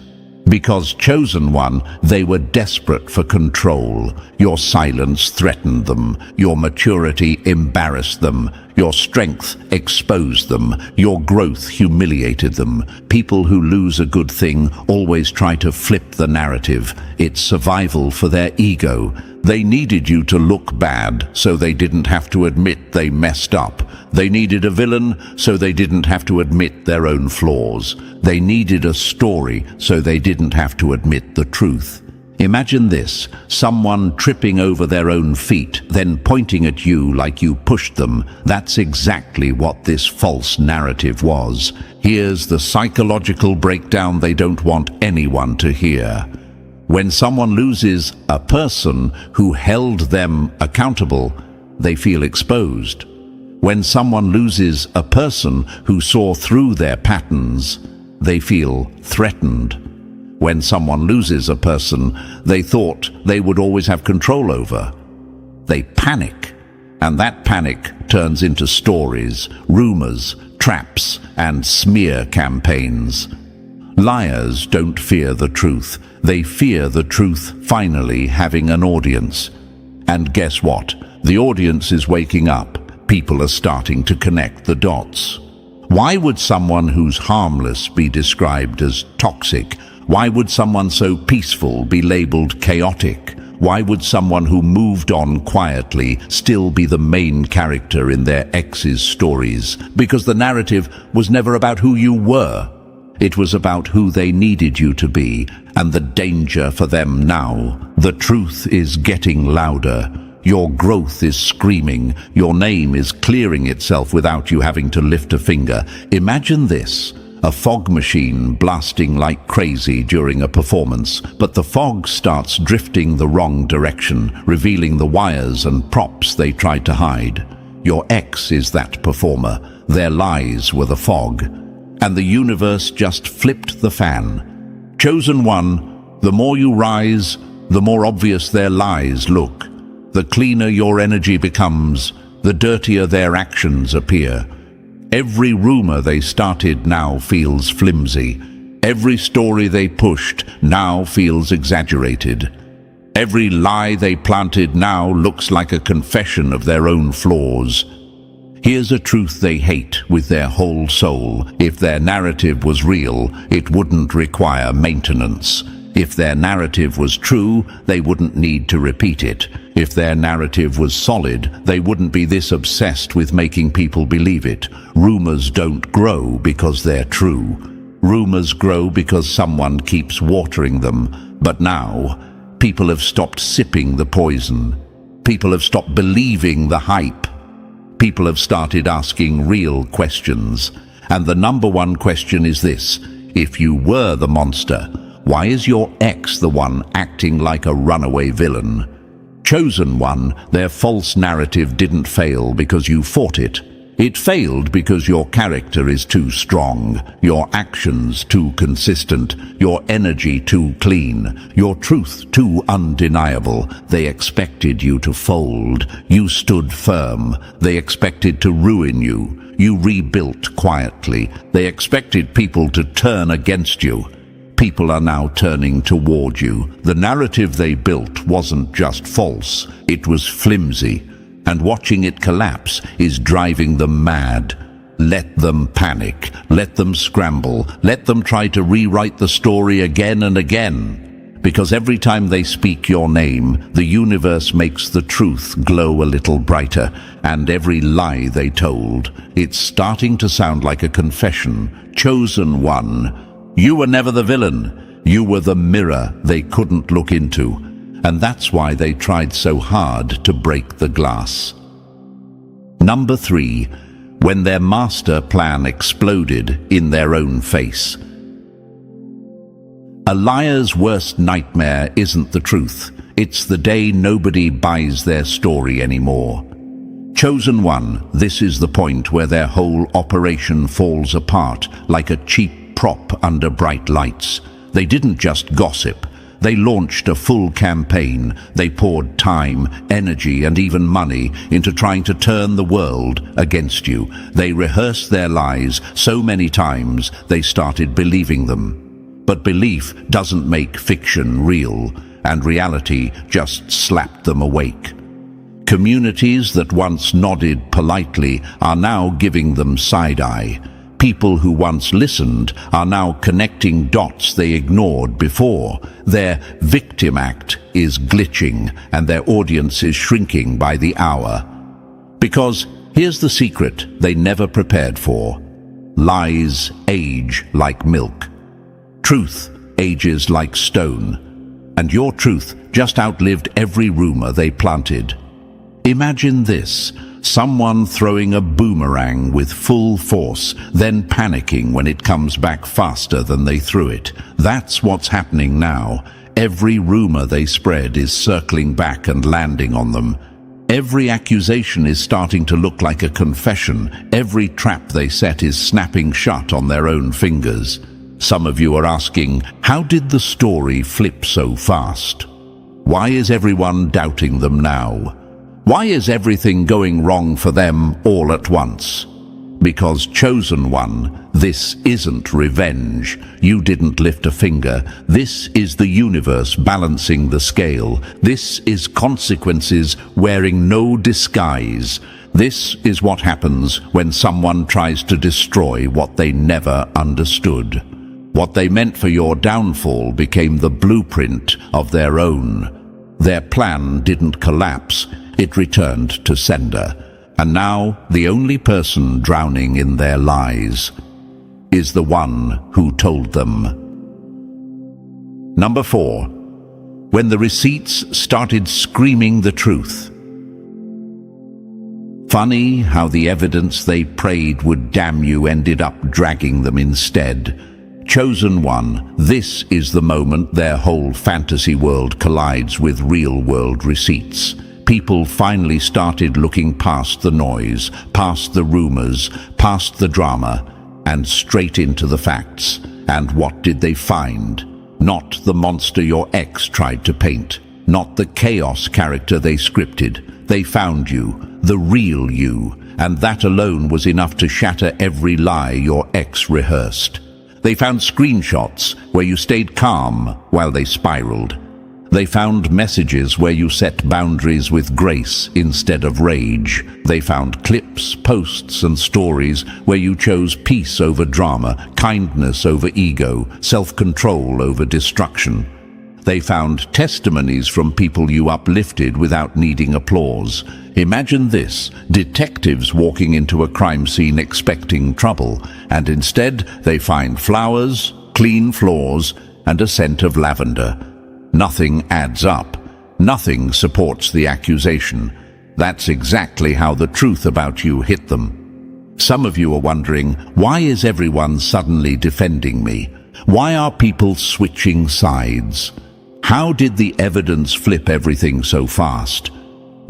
Because chosen one, they were desperate for control. Your silence threatened them. Your maturity embarrassed them. Your strength exposed them. Your growth humiliated them. People who lose a good thing always try to flip the narrative. It's survival for their ego. They needed you to look bad so they didn't have to admit they messed up. They needed a villain so they didn't have to admit their own flaws. They needed a story so they didn't have to admit the truth. Imagine this, someone tripping over their own feet, then pointing at you like you pushed them. That's exactly what this false narrative was. Here's the psychological breakdown they don't want anyone to hear. When someone loses a person who held them accountable, they feel exposed. When someone loses a person who saw through their patterns, they feel threatened. When someone loses a person they thought they would always have control over, they panic, and that panic turns into stories, rumors, traps, and smear campaigns. Liars don't fear the truth. They fear the truth finally having an audience. And guess what? The audience is waking up. People are starting to connect the dots. Why would someone who's harmless be described as toxic? Why would someone so peaceful be labeled chaotic? Why would someone who moved on quietly still be the main character in their ex's stories? Because the narrative was never about who you were. It was about who they needed you to be, and the danger for them now. The truth is getting louder. Your growth is screaming. Your name is clearing itself without you having to lift a finger. Imagine this. A fog machine blasting like crazy during a performance, but the fog starts drifting the wrong direction, revealing the wires and props they tried to hide. Your ex is that performer. Their lies were the fog. And the universe just flipped the fan. Chosen one, the more you rise, the more obvious their lies look. The cleaner your energy becomes, the dirtier their actions appear. Every rumor they started now feels flimsy. Every story they pushed now feels exaggerated. Every lie they planted now looks like a confession of their own flaws. Here's a truth they hate with their whole soul. If their narrative was real, it wouldn't require maintenance. If their narrative was true, they wouldn't need to repeat it. If their narrative was solid, they wouldn't be this obsessed with making people believe it. Rumors don't grow because they're true. Rumors grow because someone keeps watering them. But now, people have stopped sipping the poison. People have stopped believing the hype. People have started asking real questions. And the number one question is this: if you were the monster, why is your ex the one acting like a runaway villain? Chosen one, their false narrative didn't fail because you fought it. It failed because your character is too strong, your actions too consistent, your energy too clean, your truth too undeniable. They expected you to fold. You stood firm. They expected to ruin you. You rebuilt quietly. They expected people to turn against you. People are now turning toward you. The narrative they built wasn't just false, it was flimsy. And watching it collapse is driving them mad. Let them panic. Let them scramble. Let them try to rewrite the story again and again. Because every time they speak your name, the universe makes the truth glow a little brighter. And every lie they told, it's starting to sound like a confession. Chosen one, you were never the villain. You were the mirror they couldn't look into. And that's why they tried so hard to break the glass. Number 3, when their master plan exploded in their own face. A liar's worst nightmare isn't the truth. It's the day nobody buys their story anymore. Chosen one, this is the point where their whole operation falls apart like a cheap prop under bright lights. They didn't just gossip. They launched a full campaign. They poured time, energy, and even money into trying to turn the world against you. They rehearsed their lies so many times they started believing them. But belief doesn't make fiction real, and reality just slapped them awake. Communities that once nodded politely are now giving them side-eye. People who once listened are now connecting dots they ignored before. Their victim act is glitching and their audience is shrinking by the hour. Because here's the secret they never prepared for. Lies age like milk. Truth ages like stone. And your truth just outlived every rumor they planted. Imagine this, someone throwing a boomerang with full force, then panicking when it comes back faster than they threw it. That's what's happening now. Every rumor they spread is circling back and landing on them. Every accusation is starting to look like a confession. Every trap they set is snapping shut on their own fingers. Some of you are asking, how did the story flip so fast? Why is everyone doubting them now? Why is everything going wrong for them all at once? Because, chosen one, this isn't revenge. You didn't lift a finger. This is the universe balancing the scale. This is consequences wearing no disguise. This is what happens when someone tries to destroy what they never understood. What they meant for your downfall became the blueprint of their own. Their plan didn't collapse. It returned to sender. And now, the only person drowning in their lies is the one who told them. Number 4. When the receipts started screaming the truth. Funny how the evidence they prayed would damn you ended up dragging them instead. Chosen one, this is the moment their whole fantasy world collides with real-world receipts. People finally started looking past the noise, past the rumors, past the drama, and straight into the facts. And what did they find? Not the monster your ex tried to paint, not the chaos character they scripted. They found you, the real you, and that alone was enough to shatter every lie your ex rehearsed. They found screenshots where you stayed calm while they spiraled. They found messages where you set boundaries with grace instead of rage. They found clips, posts, and stories where you chose peace over drama, kindness over ego, self-control over destruction. They found testimonies from people you uplifted without needing applause. Imagine this, detectives walking into a crime scene expecting trouble, and instead they find flowers, clean floors, and a scent of lavender. Nothing adds up. Nothing supports the accusation. That's exactly how the truth about you hit them. Some of you are wondering, why is everyone suddenly defending me? Why are people switching sides? How did the evidence flip everything so fast?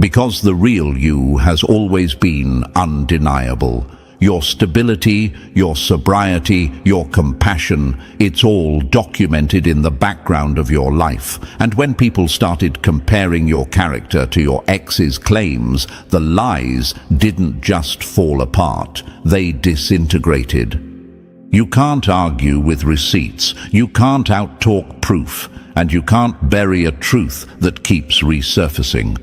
Because the real you has always been undeniable. Your stability, your sobriety, your compassion, it's all documented in the background of your life. And when people started comparing your character to your ex's claims, the lies didn't just fall apart, they disintegrated. You can't argue with receipts, you can't out-talk proof, and you can't bury a truth that keeps resurfacing.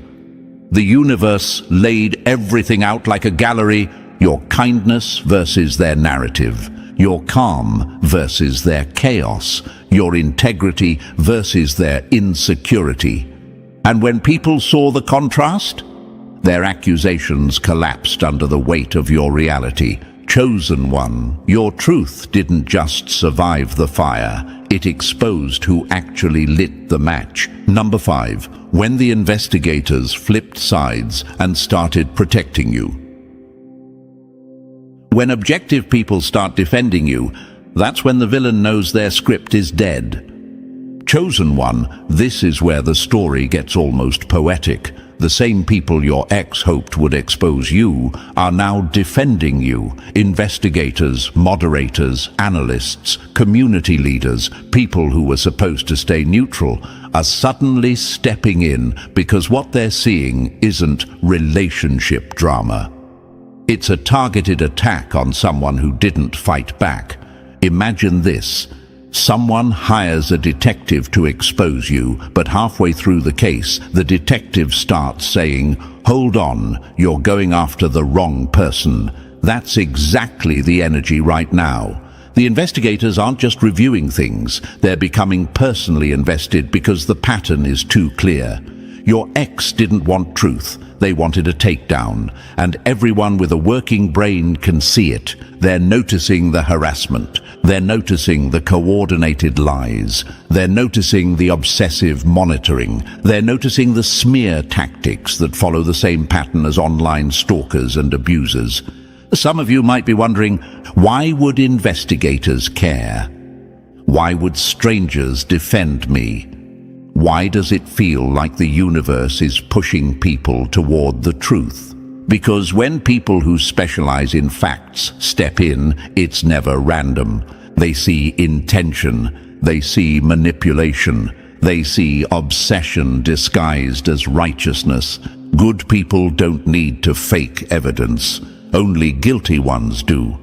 The universe laid everything out like a gallery. Your kindness versus their narrative, your calm versus their chaos, your integrity versus their insecurity. And when people saw the contrast, their accusations collapsed under the weight of your reality. Chosen one, your truth didn't just survive the fire, it exposed who actually lit the match. Number 5, when the investigators flipped sides and started protecting you. When objective people start defending you, that's when the villain knows their script is dead. Chosen one, this is where the story gets almost poetic. The same people your ex hoped would expose you are now defending you. Investigators, moderators, analysts, community leaders, people who were supposed to stay neutral, are suddenly stepping in because what they're seeing isn't relationship drama. It's a targeted attack on someone who didn't fight back. Imagine this. Someone hires a detective to expose you, but halfway through the case, the detective starts saying, "Hold on, you're going after the wrong person." That's exactly the energy right now. The investigators aren't just reviewing things, they're becoming personally invested because the pattern is too clear. Your ex didn't want truth, they wanted a takedown, and everyone with a working brain can see it. They're noticing the harassment, they're noticing the coordinated lies, they're noticing the obsessive monitoring, they're noticing the smear tactics that follow the same pattern as online stalkers and abusers. Some of you might be wondering, why would investigators care? Why would strangers defend me? Why does it feel like the universe is pushing people toward the truth? Because when people who specialize in facts step in, it's never random. They see intention, they see manipulation, they see obsession disguised as righteousness. Good people don't need to fake evidence. Only guilty ones do.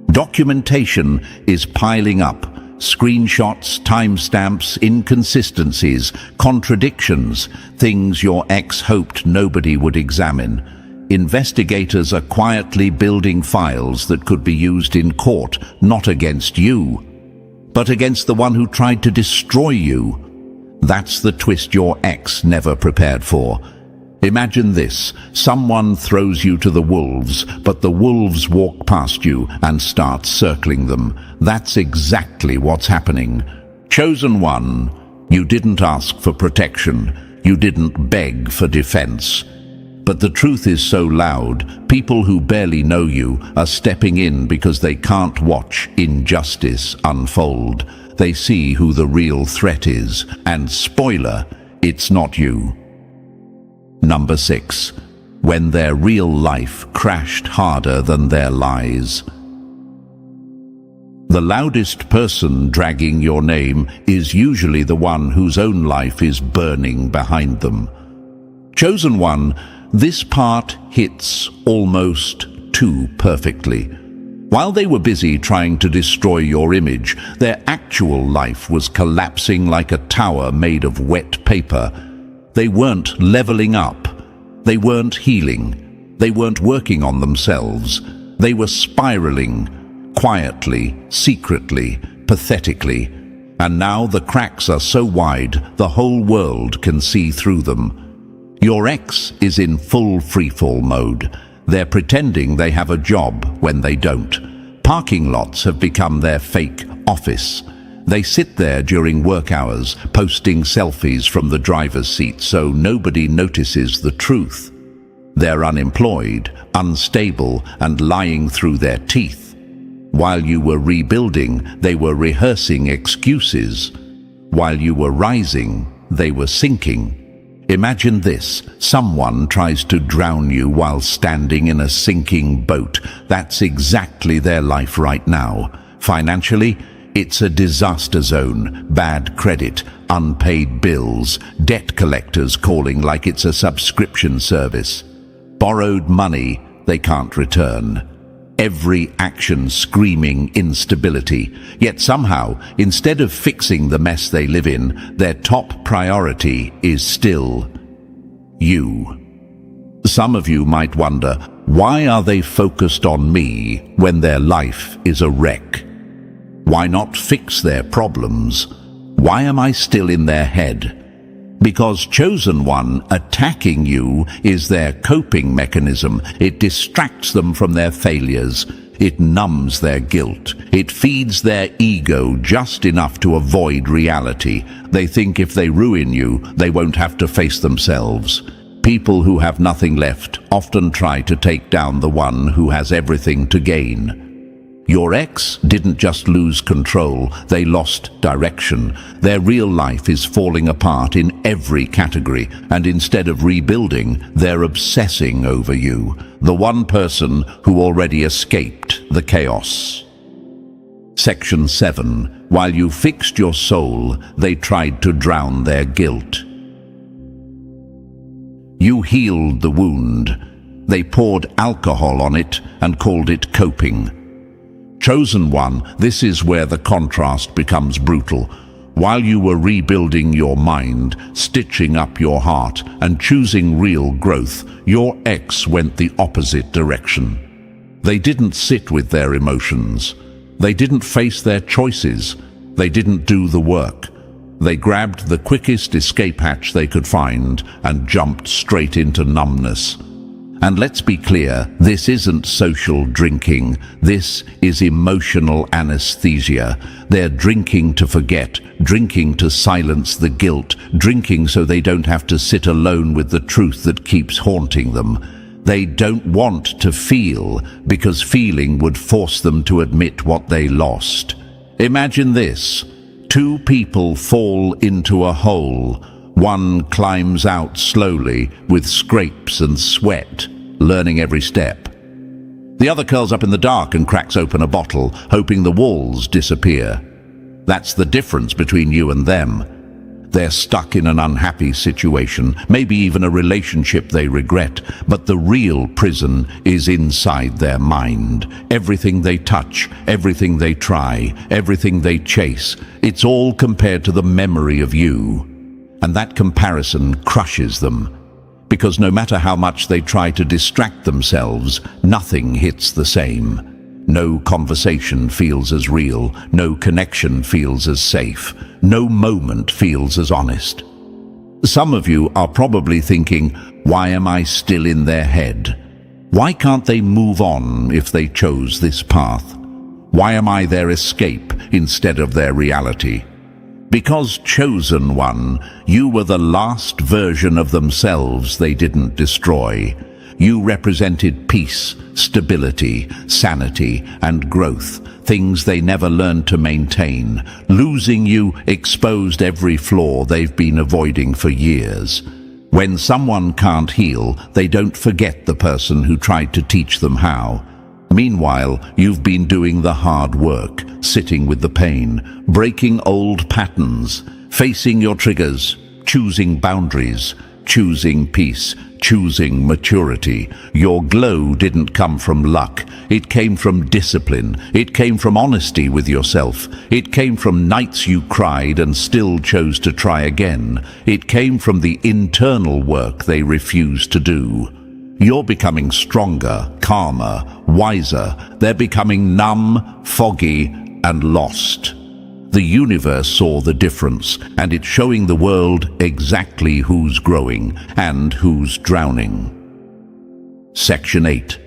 Documentation is piling up. Screenshots, timestamps, inconsistencies, contradictions, things your ex hoped nobody would examine. Investigators are quietly building files that could be used in court, not against you, but against the one who tried to destroy you. That's the twist your ex never prepared for. Imagine this, someone throws you to the wolves, but the wolves walk past you and start circling them. That's exactly what's happening. Chosen one, you didn't ask for protection, you didn't beg for defense. But the truth is so loud, people who barely know you are stepping in because they can't watch injustice unfold. They see who the real threat is, and spoiler, it's not you. Number 6. When their real life crashed harder than their lies. The loudest person dragging your name is usually the one whose own life is burning behind them. Chosen one, this part hits almost too perfectly. While they were busy trying to destroy your image, their actual life was collapsing like a tower made of wet paper. They weren't leveling up. They weren't healing. They weren't working on themselves. They were spiraling, quietly, secretly, pathetically. And now the cracks are so wide, the whole world can see through them. Your ex is in full freefall mode. They're pretending they have a job when they don't. Parking lots have become their fake office. They sit there during work hours, posting selfies from the driver's seat so nobody notices the truth. They're unemployed, unstable, and lying through their teeth. While you were rebuilding, they were rehearsing excuses. While you were rising, they were sinking. Imagine this, someone tries to drown you while standing in a sinking boat. That's exactly their life right now. Financially, it's a disaster zone, bad credit, unpaid bills, debt collectors calling like it's a subscription service. Borrowed money they can't return. Every action screaming instability. Yet somehow, instead of fixing the mess they live in, their top priority is still you. Some of you might wonder, why are they focused on me when their life is a wreck? Why not fix their problems? Why am I still in their head? Because chosen one attacking you is their coping mechanism. It distracts them from their failures. It numbs their guilt. It feeds their ego just enough to avoid reality. They think if they ruin you, they won't have to face themselves. People who have nothing left often try to take down the one who has everything to gain. Your ex didn't just lose control, they lost direction. Their real life is falling apart in every category, and instead of rebuilding, they're obsessing over you, the one person who already escaped the chaos. Section 7. While you fixed your soul, they tried to drown their guilt. You healed the wound. They poured alcohol on it and called it coping. Chosen one, this is where the contrast becomes brutal. While you were rebuilding your mind, stitching up your heart, and choosing real growth, your ex went the opposite direction. They didn't sit with their emotions. They didn't face their choices. They didn't do the work. They grabbed the quickest escape hatch they could find and jumped straight into numbness. And let's be clear, this isn't social drinking. This is emotional anesthesia. They're drinking to forget, drinking to silence the guilt, drinking so they don't have to sit alone with the truth that keeps haunting them. They don't want to feel, because feeling would force them to admit what they lost. Imagine this. Two people fall into a hole. One climbs out slowly, with scrapes and sweat, learning every step. The other curls up in the dark and cracks open a bottle, hoping the walls disappear. That's the difference between you and them. They're stuck in an unhappy situation, maybe even a relationship they regret, but the real prison is inside their mind. Everything they touch, everything they try, everything they chase, it's all compared to the memory of you. And that comparison crushes them, because no matter how much they try to distract themselves, nothing hits the same. No conversation feels as real, no connection feels as safe, no moment feels as honest. Some of you are probably thinking, why am I still in their head? Why can't they move on if they chose this path? Why am I their escape instead of their reality? Because, chosen one, you were the last version of themselves they didn't destroy. You represented peace, stability, sanity, and growth, things they never learned to maintain. Losing you exposed every flaw they've been avoiding for years. When someone can't heal, they don't forget the person who tried to teach them how. Meanwhile, you've been doing the hard work, sitting with the pain, breaking old patterns, facing your triggers, choosing boundaries, choosing peace, choosing maturity. Your glow didn't come from luck. It came from discipline. It came from honesty with yourself. It came from nights you cried and still chose to try again. It came from the internal work they refused to do. You're becoming stronger, calmer, wiser. They're becoming numb, foggy, and lost. The universe saw the difference, and it's showing the world exactly who's growing and who's drowning. Section 8.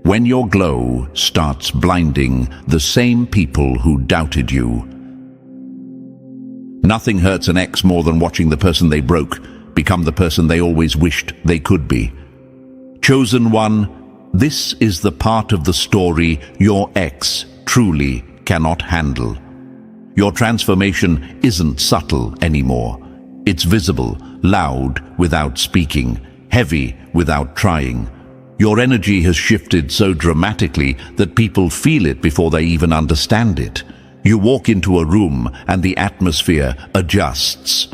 When your glow starts blinding the same people who doubted you. Nothing hurts an ex more than watching the person they broke become the person they always wished they could be. Chosen one, this is the part of the story your ex truly cannot handle. Your transformation isn't subtle anymore. It's visible, loud without speaking, heavy without trying. Your energy has shifted so dramatically that people feel it before they even understand it. You walk into a room and the atmosphere adjusts.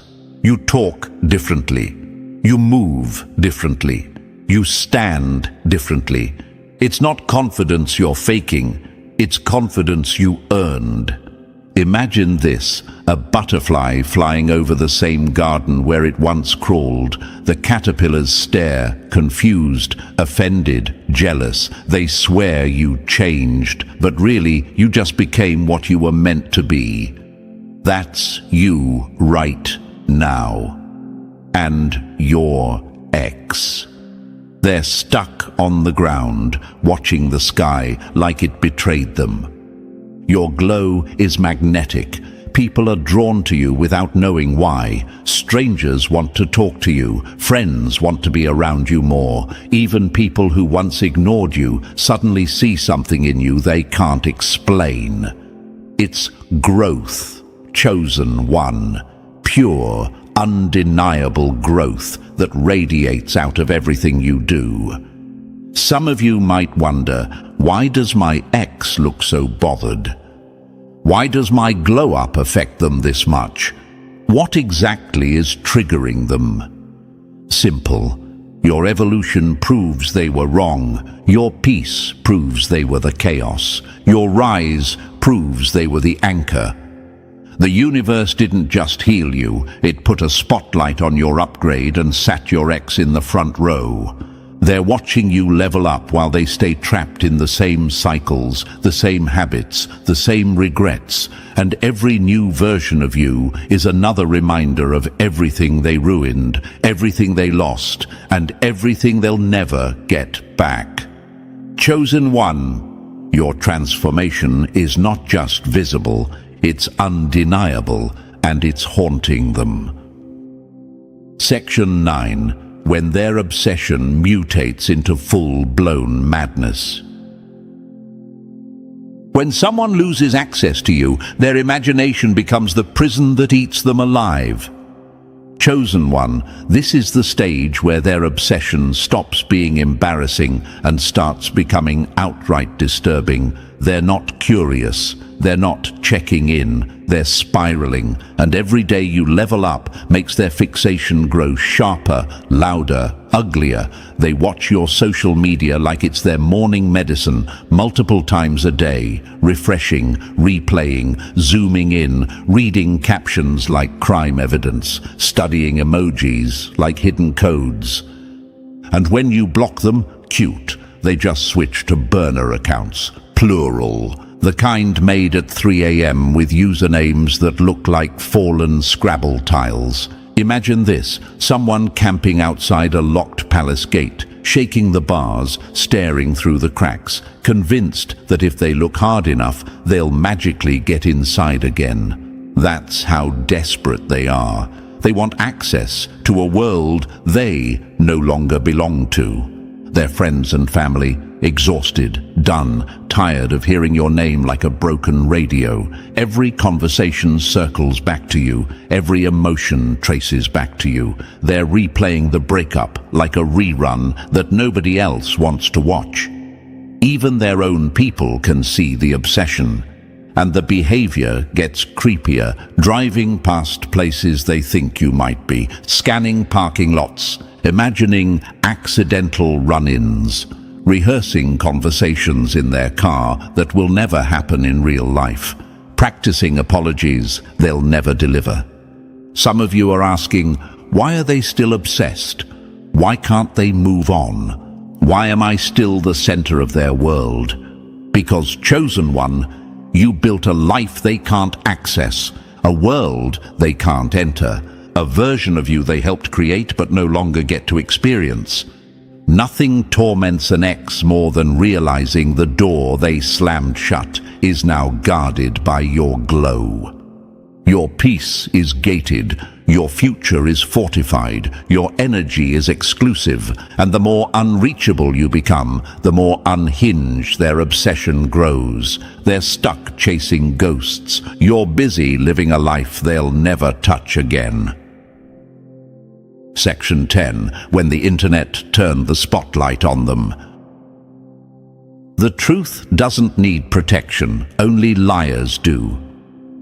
You talk differently. You move differently. You stand differently. It's not confidence you're faking. It's confidence you earned. Imagine this, a butterfly flying over the same garden where it once crawled. The caterpillars stare, confused, offended, jealous. They swear you changed, but really you just became what you were meant to be. That's you right now. And your ex. They're stuck on the ground, watching the sky like it betrayed them. Your glow is magnetic. People are drawn to you without knowing why. Strangers want to talk to you. Friends want to be around you more. Even people who once ignored you suddenly see something in you they can't explain. It's growth, chosen one, pure, undeniable growth that radiates out of everything you do. Some of you might wonder, why does my ex look so bothered? Why does my glow-up affect them this much? What exactly is triggering them? Simple. Your evolution proves they were wrong. Your peace proves they were the chaos. Your rise proves they were the anchor. The universe didn't just heal you, it put a spotlight on your upgrade and sat your ex in the front row. They're watching you level up while they stay trapped in the same cycles, the same habits, the same regrets, and every new version of you is another reminder of everything they ruined, everything they lost, and everything they'll never get back. Chosen one, your transformation is not just visible, it's undeniable, and it's haunting them. Section 9. When their obsession mutates into full-blown madness. When someone loses access to you, their imagination becomes the prison that eats them alive. Chosen one, this is the stage where their obsession stops being embarrassing and starts becoming outright disturbing. They're not curious, they're not checking in, they're spiraling, and every day you level up makes their fixation grow sharper, louder, uglier. They watch your social media like it's their morning medicine, multiple times a day, refreshing, replaying, zooming in, reading captions like crime evidence, studying emojis like hidden codes. And when you block them, cute, they just switch to burner accounts, plural. The kind made at 3 a.m. with usernames that look like fallen Scrabble tiles. Imagine this, someone camping outside a locked palace gate, shaking the bars, staring through the cracks, convinced that if they look hard enough, they'll magically get inside again. That's how desperate they are. They want access to a world they no longer belong to. Their friends and family, exhausted, done, tired of hearing your name like a broken radio. Every conversation circles back to you. Every emotion traces back to you. They're replaying the breakup like a rerun that nobody else wants to watch. Even their own people can see the obsession. And the behavior gets creepier, driving past places they think you might be, scanning parking lots, imagining accidental run-ins, rehearsing conversations in their car that will never happen in real life, practicing apologies they'll never deliver. Some of you are asking, why are they still obsessed? Why can't they move on? Why am I still the center of their world? Because, chosen one, you built a life they can't access, a world they can't enter, a version of you they helped create but no longer get to experience. Nothing torments an ex more than realizing the door they slammed shut is now guarded by your glow. Your peace is gated, your future is fortified, your energy is exclusive, and the more unreachable you become, the more unhinged their obsession grows. They're stuck chasing ghosts. You're busy living a life they'll never touch again. Section 10. When the internet turned the spotlight on them. The truth doesn't need protection, only liars do.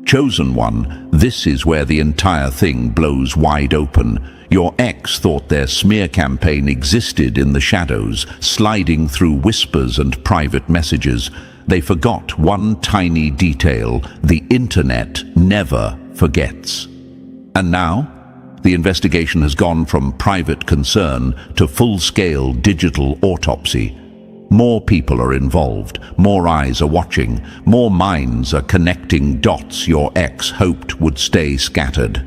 Chosen one, this is where the entire thing blows wide open. Your ex thought their smear campaign existed in the shadows, sliding through whispers and private messages. They forgot one tiny detail: the internet never forgets. And now, the investigation has gone from private concern to full-scale digital autopsy. More people are involved, more eyes are watching, more minds are connecting dots your ex hoped would stay scattered.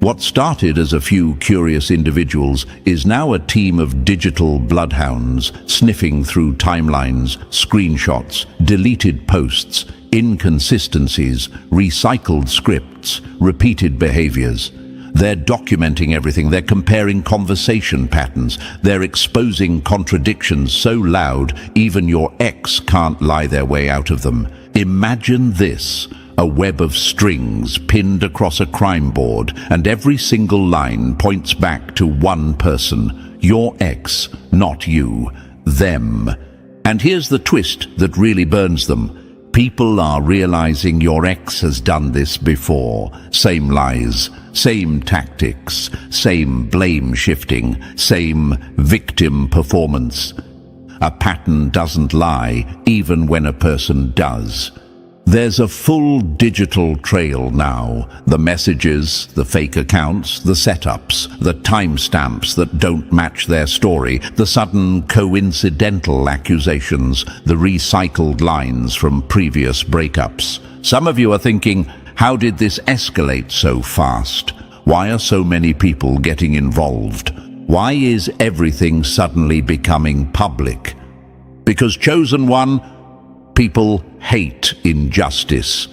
What started as a few curious individuals is now a team of digital bloodhounds sniffing through timelines, screenshots, deleted posts, inconsistencies, recycled scripts, repeated behaviors. They're documenting everything, they're comparing conversation patterns, they're exposing contradictions so loud even your ex can't lie their way out of them. Imagine this, a web of strings pinned across a crime board, and every single line points back to one person, your ex, not you, them. And here's the twist that really burns them. People are realizing your ex has done this before. Same lies, same tactics, same blame shifting, same victim performance. A pattern doesn't lie, even when a person does. There's a full digital trail now. The messages, the fake accounts, the setups, the timestamps that don't match their story, the sudden coincidental accusations, the recycled lines from previous breakups. Some of you are thinking, how did this escalate so fast? Why are so many people getting involved? Why is everything suddenly becoming public? Because Chosen One, people hate injustice.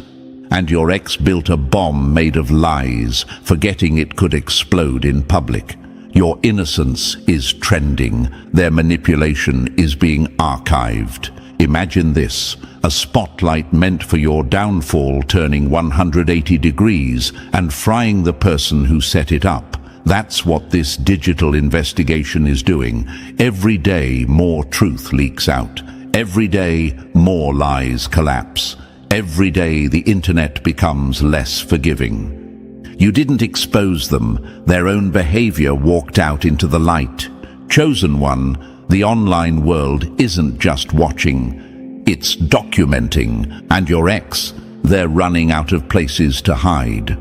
And your ex built a bomb made of lies, forgetting it could explode in public. Your innocence is trending. Their manipulation is being archived. Imagine this, a spotlight meant for your downfall turning 180 degrees and frying the person who set it up. That's what this digital investigation is doing. Every day, more truth leaks out. Every day, more lies collapse. Every day, the internet becomes less forgiving. You didn't expose them. Their own behavior walked out into the light. Chosen One, the online world isn't just watching. It's documenting. And your ex, they're running out of places to hide.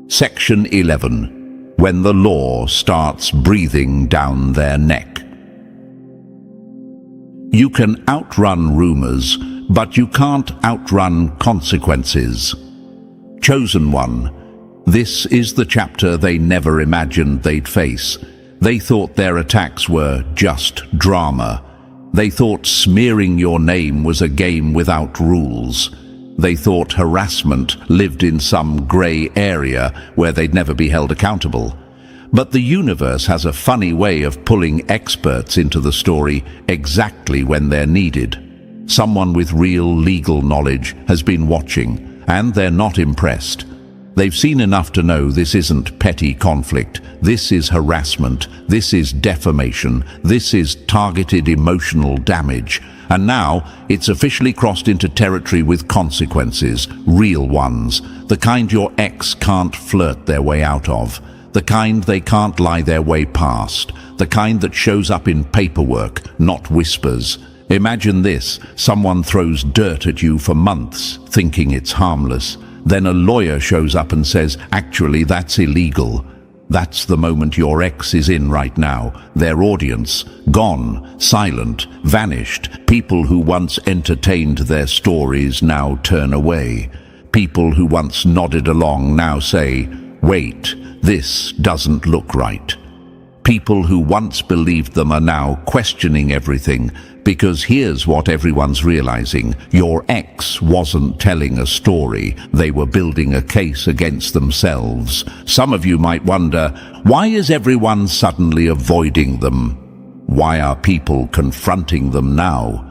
Section 11. When the law starts breathing down their neck. You can outrun rumors, but you can't outrun consequences. Chosen One. This is the chapter they never imagined they'd face. They thought their attacks were just drama. They thought smearing your name was a game without rules. They thought harassment lived in some grey area where they'd never be held accountable. But the universe has a funny way of pulling experts into the story exactly when they're needed. Someone with real legal knowledge has been watching, and they're not impressed. They've seen enough to know this isn't petty conflict. This is harassment. This is defamation. This is targeted emotional damage. And now it's officially crossed into territory with consequences, real ones, the kind your ex can't flirt their way out of. The kind they can't lie their way past. The kind that shows up in paperwork, not whispers. Imagine this, someone throws dirt at you for months, thinking it's harmless. Then a lawyer shows up and says, actually, that's illegal. That's the moment your ex is in right now. Their audience, gone, silent, vanished. People who once entertained their stories now turn away. People who once nodded along now say, wait, this doesn't look right. People who once believed them are now questioning everything, because here's what everyone's realizing. Your ex wasn't telling a story. They were building a case against themselves. Some of you might wonder, why is everyone suddenly avoiding them? Why are people confronting them now?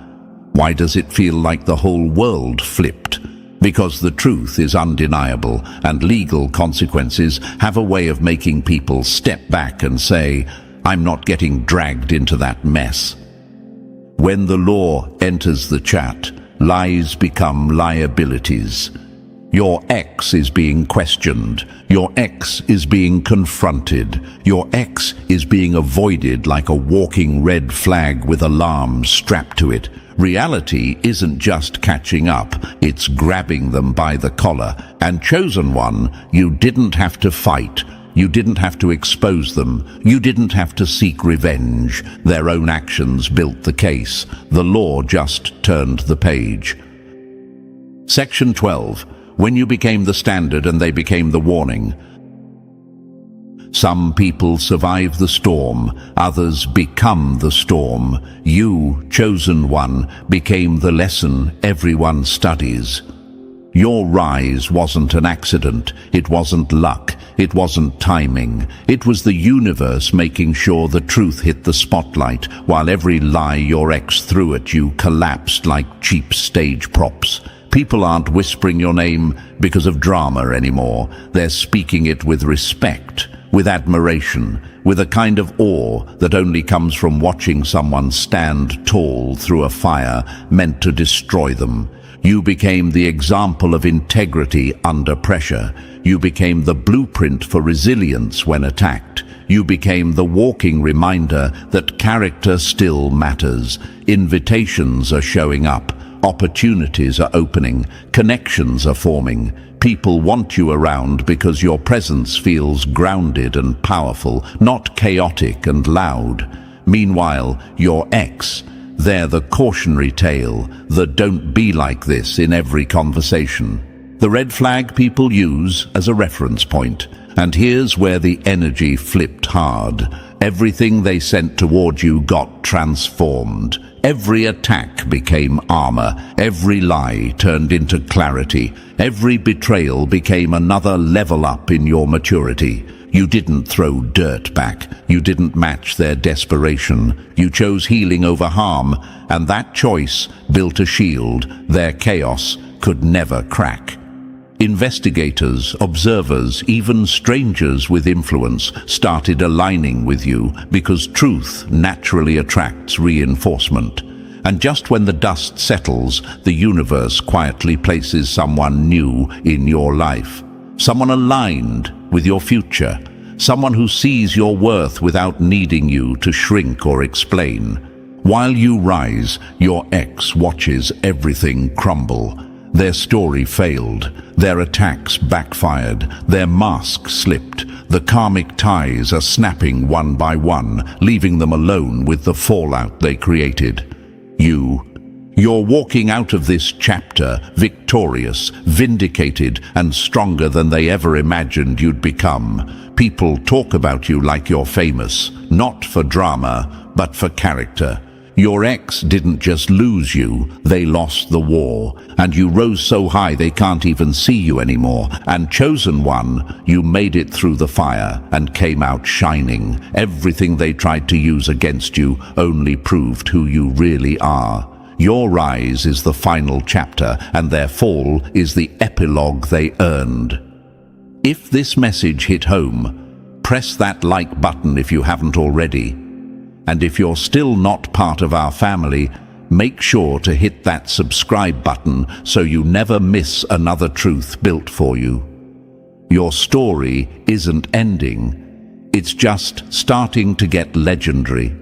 Why does it feel like the whole world flipped? Because the truth is undeniable, and legal consequences have a way of making people step back and say, I'm not getting dragged into that mess. When the law enters the chat, lies become liabilities. Your ex is being questioned. Your ex is being confronted. Your ex is being avoided like a walking red flag with alarms strapped to it. Reality isn't just catching up, it's grabbing them by the collar. And Chosen One, you didn't have to fight. You didn't have to expose them. You didn't have to seek revenge. Their own actions built the case. The law just turned the page. Section 12. When you became the standard and they became the warning. Some people survive the storm, others become the storm. You, Chosen One, became the lesson everyone studies. Your rise wasn't an accident, it wasn't luck, it wasn't timing. It was the universe making sure the truth hit the spotlight, while every lie your ex threw at you collapsed like cheap stage props. People aren't whispering your name because of drama anymore. They're speaking it with respect, with admiration, with a kind of awe that only comes from watching someone stand tall through a fire meant to destroy them. You became the example of integrity under pressure. You became the blueprint for resilience when attacked. You became the walking reminder that character still matters. Invitations are showing up. Opportunities are opening, connections are forming. People want you around because your presence feels grounded and powerful, not chaotic and loud. Meanwhile, your ex, they're the cautionary tale, the don't be like this in every conversation. The red flag people use as a reference point. And here's where the energy flipped hard. Everything they sent toward you got transformed. Every attack became armor. Every lie turned into clarity. Every betrayal became another level up in your maturity. You didn't throw dirt back. You didn't match their desperation. You chose healing over harm, and that choice built a shield their chaos could never crack. Investigators, observers, even strangers with influence started aligning with you because truth naturally attracts reinforcement. And just when the dust settles, the universe quietly places someone new in your life. Someone aligned with your future. Someone who sees your worth without needing you to shrink or explain. While you rise, your ex watches everything crumble. Their story failed, their attacks backfired, their mask slipped. The karmic ties are snapping one by one, leaving them alone with the fallout they created. You're walking out of this chapter victorious, vindicated, and stronger than they ever imagined you'd become. People talk about you like you're famous, not for drama, but for character. Your ex didn't just lose you, they lost the war. And you rose so high they can't even see you anymore. And chosen one, you made it through the fire and came out shining. Everything they tried to use against you only proved who you really are. Your rise is the final chapter, and their fall is the epilogue they earned. If this message hit home, press that like button if you haven't already. And if you're still not part of our family, make sure to hit that subscribe button so you never miss another truth built for you. Your story isn't ending. It's just starting to get legendary.